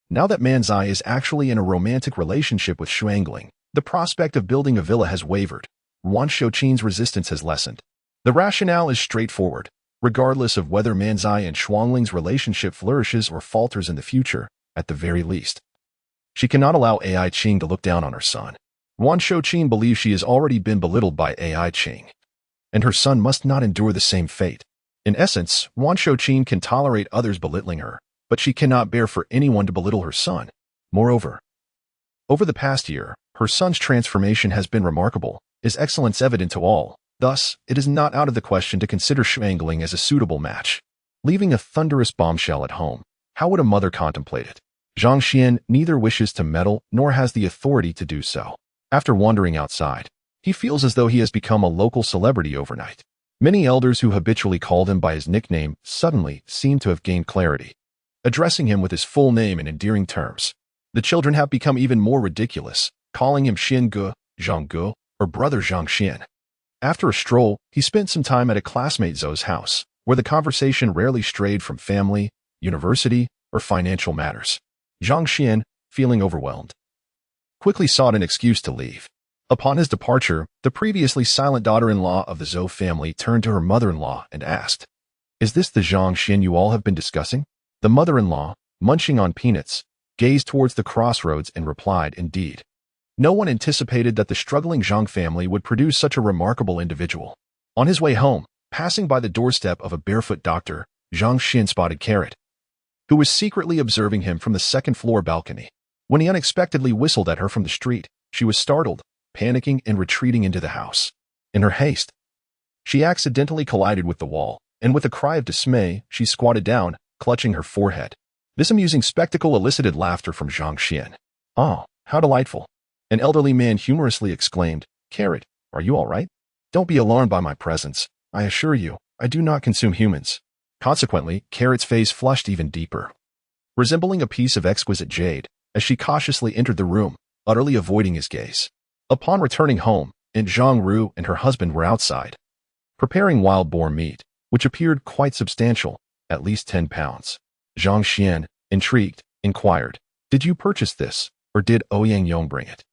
S1: now that Manzai is actually in a romantic relationship with Shangling, the prospect of building a villa has wavered. Wan Shouqin's resistance has lessened. The rationale is straightforward. Regardless of whether Manzai and Shuangling's relationship flourishes or falters in the future, at the very least, she cannot allow Ai Qing to look down on her son. Wan Shouqin believes she has already been belittled by Ai Qing, and her son must not endure the same fate. In essence, Wan Shouqin can tolerate others belittling her, but she cannot bear for anyone to belittle her son. Moreover, over the past year, her son's transformation has been remarkable, his excellence evident to all. Thus, it is not out of the question to consider Shangling as a suitable match. Leaving a thunderous bombshell at home, how would a mother contemplate it? Zhang Xuan neither wishes to meddle nor has the authority to do so. After wandering outside, he feels as though he has become a local celebrity overnight. Many elders who habitually called him by his nickname suddenly seem to have gained clarity, addressing him with his full name in endearing terms. The children have become even more ridiculous, calling him Xian Ge, Zhang Ge, or Brother Zhang Xian. After a stroll, he spent some time at a classmate Zhou's house, where the conversation rarely strayed from family, university, or financial matters. Zhang Xian, feeling overwhelmed, quickly sought an excuse to leave. Upon his departure, the previously silent daughter-in-law of the Zhou family turned to her mother-in-law and asked, "Is this the Zhang Xian you all have been discussing?" The mother-in-law, munching on peanuts, gazed towards the crossroads and replied, "Indeed." No one anticipated that the struggling Zhang family would produce such a remarkable individual. On his way home, passing by the doorstep of a barefoot doctor, Zhang Xin spotted Carrot, who was secretly observing him from the second-floor balcony. When he unexpectedly whistled at her from the street, she was startled, panicking and retreating into the house. In her haste, she accidentally collided with the wall, and with a cry of dismay, she squatted down, clutching her forehead. This amusing spectacle elicited laughter from Zhang Xian. "Oh, how delightful!" An elderly man humorously exclaimed, "Carrot, are you all right? Don't be alarmed by my presence. I assure you, I do not consume humans." Consequently, Carrot's face flushed even deeper, resembling a piece of exquisite jade, as she cautiously entered the room, utterly avoiding his gaze. Upon returning home, Aunt Zhang Ru and her husband were outside, preparing wild boar meat, which appeared quite substantial, at least 10 pounds. Zhang Xian, intrigued, inquired, "Did you purchase this, or did Ouyang Yong bring it?"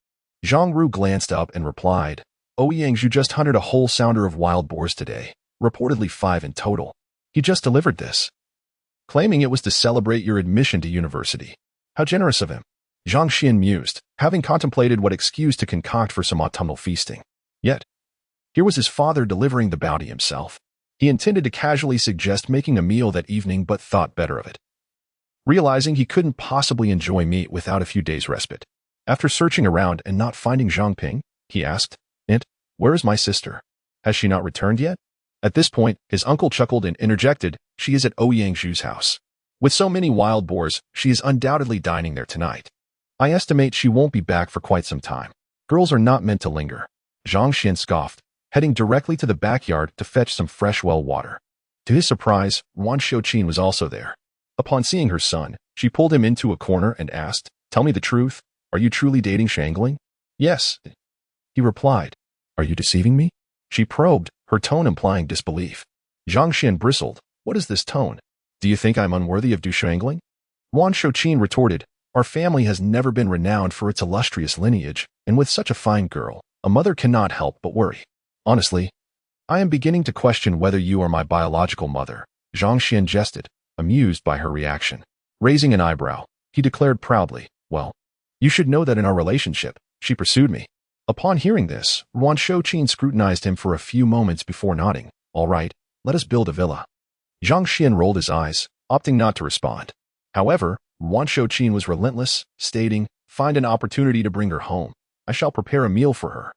S1: Zhang Ru glanced up and replied, "Ouyang Zhu just hunted a whole sounder of wild boars today, reportedly 5 in total. He just delivered this, claiming it was to celebrate your admission to university. How generous of him." Zhang Xian mused, having contemplated what excuse to concoct for some autumnal feasting. Yet, here was his father delivering the bounty himself. He intended to casually suggest making a meal that evening but thought better of it, realizing he couldn't possibly enjoy meat without a few days' respite. After searching around and not finding Zhang Ping, he asked, "Aunt, where is my sister? Has she not returned yet?" At this point, his uncle chuckled and interjected, "She is at Ouyang Zhu's house. With so many wild boars, she is undoubtedly dining there tonight. I estimate she won't be back for quite some time. Girls are not meant to linger." Zhang Xian scoffed, heading directly to the backyard to fetch some fresh well water. To his surprise, Wan Shouqin was also there. Upon seeing her son, she pulled him into a corner and asked, "Tell me the truth, are you truly dating Shangling?" "Yes," he replied. "Are you deceiving me?" She probed, her tone implying disbelief. Zhang Xian bristled, "What is this tone? Do you think I'm unworthy of Du Shangling?" Wan Shouqin retorted, "Our family has never been renowned for its illustrious lineage, and with such a fine girl, a mother cannot help but worry. Honestly, I am beginning to question whether you are my biological mother." Zhang Xian jested, amused by her reaction. Raising an eyebrow, he declared proudly, "Well, you should know that in our relationship, she pursued me." Upon hearing this, Wan Shouqin scrutinized him for a few moments before nodding. "All right, let us build a villa." Zhang Xian rolled his eyes, opting not to respond. However, Wan Shouqin was relentless, stating, "Find an opportunity to bring her home. I shall prepare a meal for her."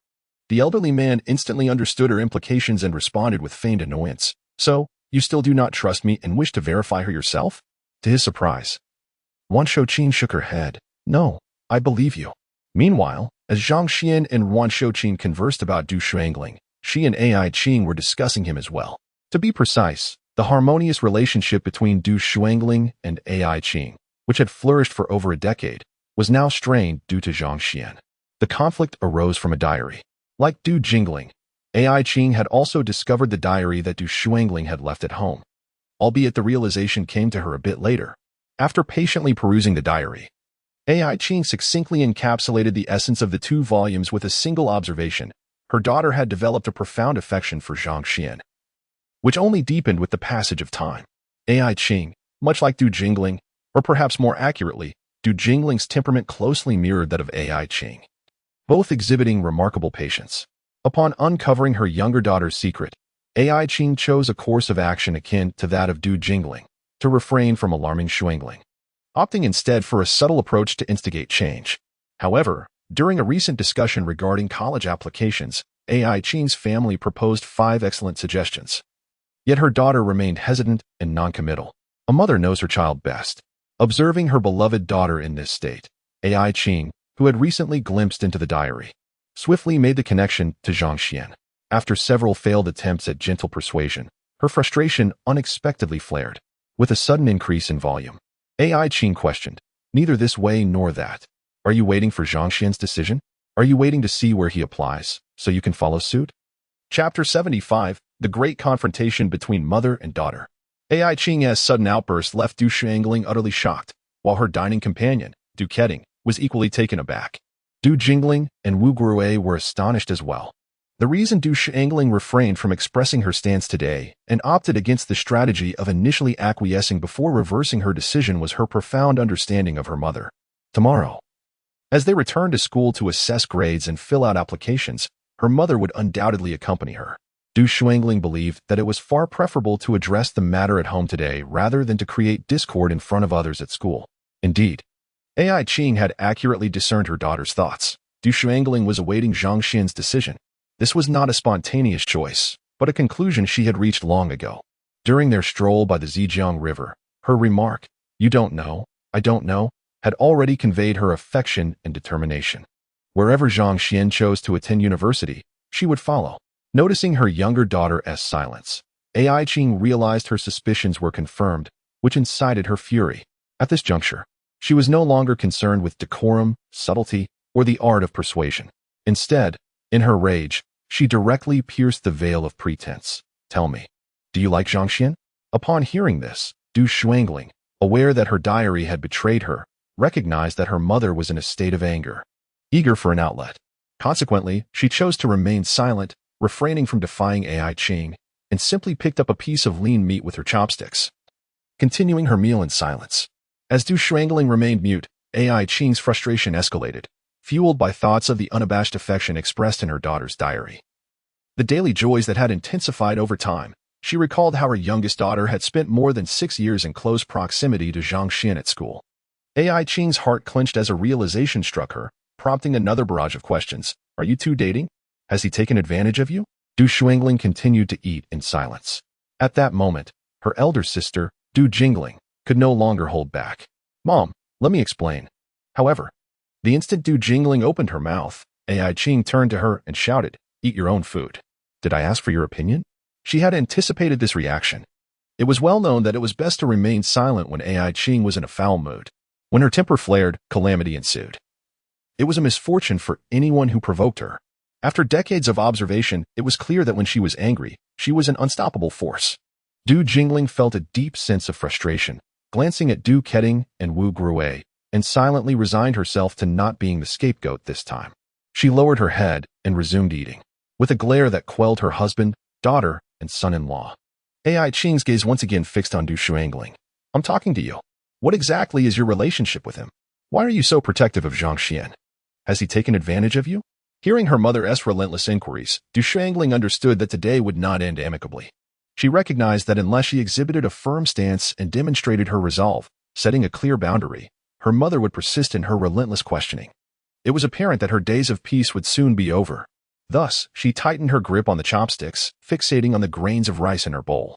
S1: The elderly man instantly understood her implications and responded with feigned annoyance. "So, you still do not trust me and wish to verify her yourself?" To his surprise, Wan Shouqin shook her head. "No, I believe you." Meanwhile, as Zhang Xuan and Wan Shouqin conversed about Du Shuangling, she and Ai Qing were discussing him as well. To be precise, the harmonious relationship between Du Shuangling and Ai Qing, which had flourished for over a decade, was now strained due to Zhang Xuan. The conflict arose from a diary. Like Du Jingling, Ai Qing had also discovered the diary that Du Shuangling had left at home, albeit the realization came to her a bit later. After patiently perusing the diary, Ai Qing succinctly encapsulated the essence of the two volumes with a single observation. Her daughter had developed a profound affection for Zhang Xuan, which only deepened with the passage of time. Ai Qing, much like Du Jingling, or perhaps more accurately, Du Jingling's temperament closely mirrored that of Ai Qing, both exhibiting remarkable patience. Upon uncovering her younger daughter's secret, Ai Qing chose a course of action akin to that of Du Jingling, to refrain from alarming Shuangling, opting instead for a subtle approach to instigate change. However, during a recent discussion regarding college applications, Ai Qing's family proposed 5 excellent suggestions. Yet her daughter remained hesitant and noncommittal. A mother knows her child best. Observing her beloved daughter in this state, Ai Qing, who had recently glimpsed into the diary, swiftly made the connection to Zhang Xuan. After several failed attempts at gentle persuasion, her frustration unexpectedly flared, with a sudden increase in volume. Ai Qing questioned, "Neither this way nor that. Are you waiting for Zhang Xuan's decision? Are you waiting to see where he applies, so you can follow suit?" Chapter 75, The Great Confrontation Between Mother and Daughter. Ai Qing's sudden outburst left Du Shuangling utterly shocked, while her dining companion, Du Keting, was equally taken aback. Du Jingling and Wu Guruei were astonished as well. The reason Du Shuangling refrained from expressing her stance today and opted against the strategy of initially acquiescing before reversing her decision was her profound understanding of her mother. Tomorrow, as they returned to school to assess grades and fill out applications, her mother would undoubtedly accompany her. Du Shuangling believed that it was far preferable to address the matter at home today rather than to create discord in front of others at school. Indeed, Ai Qing had accurately discerned her daughter's thoughts. Du Shuangling was awaiting Zhang Xuan's decision. This was not a spontaneous choice, but a conclusion she had reached long ago. During their stroll by the Zhejiang River, her remark, "You don't know, I don't know," had already conveyed her affection and determination. Wherever Zhang Xuan chose to attend university, she would follow. Noticing her younger daughter's silence, Ai Qing realized her suspicions were confirmed, which incited her fury. At this juncture, she was no longer concerned with decorum, subtlety, or the art of persuasion. Instead, in her rage, she directly pierced the veil of pretense. "Tell me, do you like Zhang Xuan?" Upon hearing this, Du Shuangling, aware that her diary had betrayed her, recognized that her mother was in a state of anger, eager for an outlet. Consequently, she chose to remain silent, refraining from defying Ai Qing, and simply picked up a piece of lean meat with her chopsticks, continuing her meal in silence. As Du Shuangling remained mute, Ai Qing's frustration escalated, fueled by thoughts of the unabashed affection expressed in her daughter's diary. The daily joys that had intensified over time, she recalled how her youngest daughter had spent more than 6 years in close proximity to Zhang Xuan at school. Ai Qing's heart clenched as a realization struck her, prompting another barrage of questions. "Are you two dating? Has he taken advantage of you?" Du Shuangling continued to eat in silence. At that moment, her elder sister, Du Jingling, could no longer hold back. "Mom, let me explain." However, the instant Du Jingling opened her mouth, Ai Qing turned to her and shouted, "Eat your own food. Did I ask for your opinion?" She had anticipated this reaction. It was well known that it was best to remain silent when Ai Qing was in a foul mood. When her temper flared, calamity ensued. It was a misfortune for anyone who provoked her. After decades of observation, it was clear that when she was angry, she was an unstoppable force. Du Jingling felt a deep sense of frustration, glancing at Du Keting and Wu Guruei, and silently resigned herself to not being the scapegoat this time. She lowered her head and resumed eating, with a glare that quelled her husband, daughter, and son-in-law. Ai Qing's gaze once again fixed on Du Shuangling. "I'm talking to you. What exactly is your relationship with him? Why are you so protective of Zhang Xuan? Has he taken advantage of you?" Hearing her mother's relentless inquiries, Du Shuangling understood that today would not end amicably. She recognized that unless she exhibited a firm stance and demonstrated her resolve, Setting a clear boundary, her mother would persist in her relentless questioning. It was apparent that her days of peace would soon be over. Thus, she tightened her grip on the chopsticks, fixating on the grains of rice in her bowl,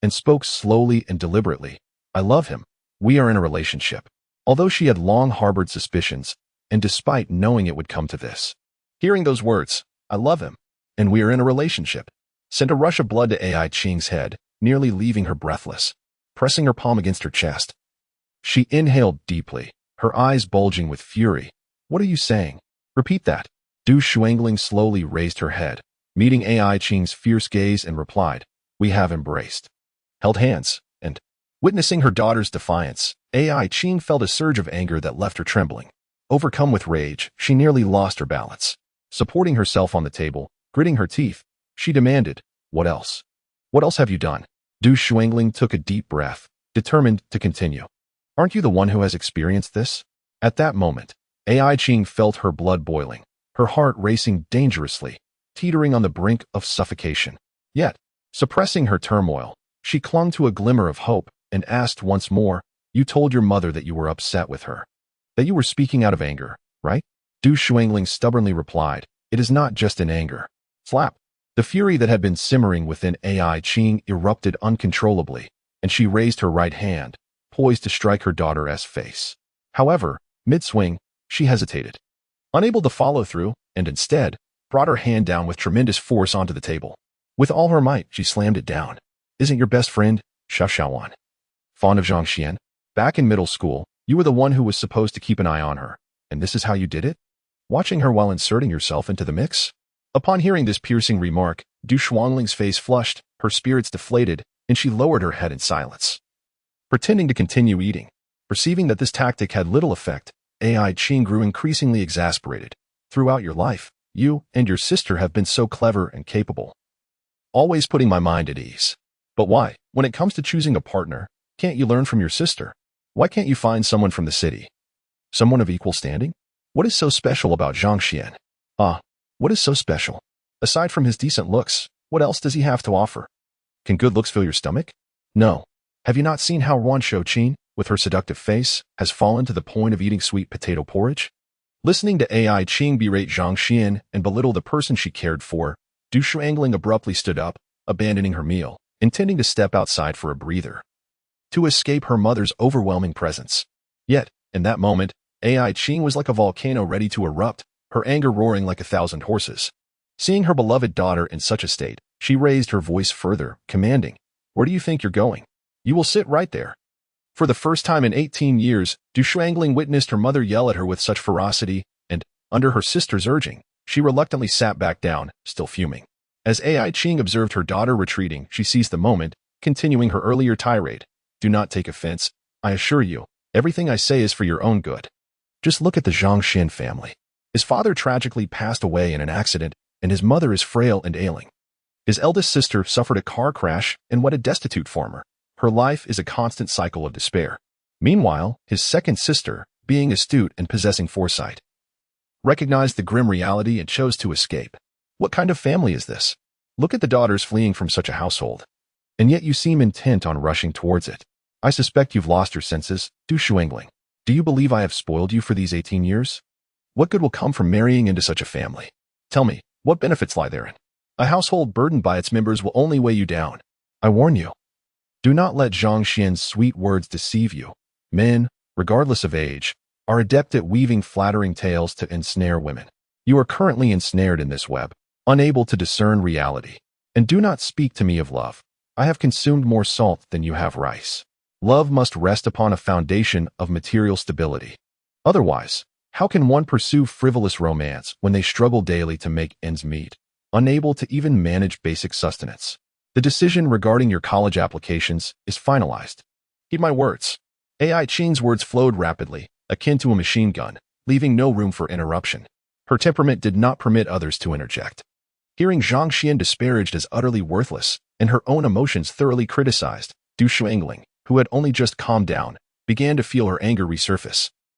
S1: and spoke slowly and deliberately. I love him. We are in a relationship. Although she had long harbored suspicions, and despite knowing it would come to this, hearing those words, I love him, and we are in a relationship, sent a rush of blood to Ai Qing's head, nearly leaving her breathless, pressing her palm against her chest. She inhaled deeply, her eyes bulging with fury. What are you saying? Repeat that. Du Shuangling slowly raised her head, meeting Ai Qing's fierce gaze and replied, we have embraced, held hands, and, witnessing her daughter's defiance, Ai Qing felt a surge of anger that left her trembling. Overcome with rage, she nearly lost her balance. Supporting herself on the table, gritting her teeth, she demanded, what else? What else have you done? Du Shuangling took a deep breath, determined to continue. Aren't you the one who has experienced this? At that moment, Ai Qing felt her blood boiling, her heart racing dangerously, teetering on the brink of suffocation. Yet, suppressing her turmoil, she clung to a glimmer of hope and asked once more, you told your mother that you were upset with her, that you were speaking out of anger, right? Du Shuangling stubbornly replied, it is not just in anger. Slap. The fury that had been simmering within Ai Qing erupted uncontrollably, and she raised her right hand, poised to strike her daughter's face. However, mid-swing, she hesitated, unable to follow through, and instead, brought her hand down with tremendous force onto the table. With all her might, she slammed it down. Isn't your best friend, Zhang Xuan, fond of Zhang Xuan? Back in middle school, you were the one who was supposed to keep an eye on her, and this is how you did it? Watching her while inserting yourself into the mix? Upon hearing this piercing remark, Du Shuangling's face flushed, her spirits deflated, and she lowered her head in silence, pretending to continue eating. Perceiving that this tactic had little effect, Ai Qing grew increasingly exasperated. Throughout your life, you and your sister have been so clever and capable, always putting my mind at ease. But why, when it comes to choosing a partner, can't you learn from your sister? Why can't you find someone from the city? Someone of equal standing? What is so special about Zhang Xuan? What is so special? Aside from his decent looks, what else does he have to offer? Can good looks fill your stomach? No. Have you not seen how Wan Shouqin, with her seductive face, has fallen to the point of eating sweet potato porridge? Listening to Ai Qing berate Zhang Xuan and belittle the person she cared for, Du Shuangling abruptly stood up, abandoning her meal, intending to step outside for a breather, to escape her mother's overwhelming presence. Yet, in that moment, Ai Qing was like a volcano ready to erupt, her anger roaring like 1,000 horses. Seeing her beloved daughter in such a state, she raised her voice further, commanding, where do you think you're going? You will sit right there. For the first time in 18 years, Du Shuangling witnessed her mother yell at her with such ferocity, and, under her sister's urging, she reluctantly sat back down, still fuming. As Ai Qing observed her daughter retreating, she seized the moment, continuing her earlier tirade. Do not take offense. I assure you, everything I say is for your own good. Just look at the Zhang Xuan family. His father tragically passed away in an accident, and his mother is frail and ailing. His eldest sister suffered a car crash and wed a destitute farmer. Her life is a constant cycle of despair. Meanwhile, his second sister, being astute and possessing foresight, recognized the grim reality and chose to escape. What kind of family is this? Look at the daughters fleeing from such a household. And yet you seem intent on rushing towards it. I suspect you've lost your senses, Du Shuangling. Do you believe I have spoiled you for these 18 years? What good will come from marrying into such a family? Tell me, what benefits lie therein? A household burdened by its members will only weigh you down. I warn you. Do not let Zhang Xuan's sweet words deceive you. Men, regardless of age, are adept at weaving flattering tales to ensnare women. You are currently ensnared in this web, unable to discern reality. And do not speak to me of love. I have consumed more salt than you have rice. Love must rest upon a foundation of material stability. Otherwise, how can one pursue frivolous romance when they struggle daily to make ends meet, unable to even manage basic sustenance? The decision regarding your college applications is finalized. Heed my words. Ai Qing's words flowed rapidly, akin to a machine gun, leaving no room for interruption. Her temperament did not permit others to interject. Hearing Zhang Xuan disparaged as utterly worthless, and her own emotions thoroughly criticized, Du Shuangling, who had only just calmed down, began to feel her anger resurface.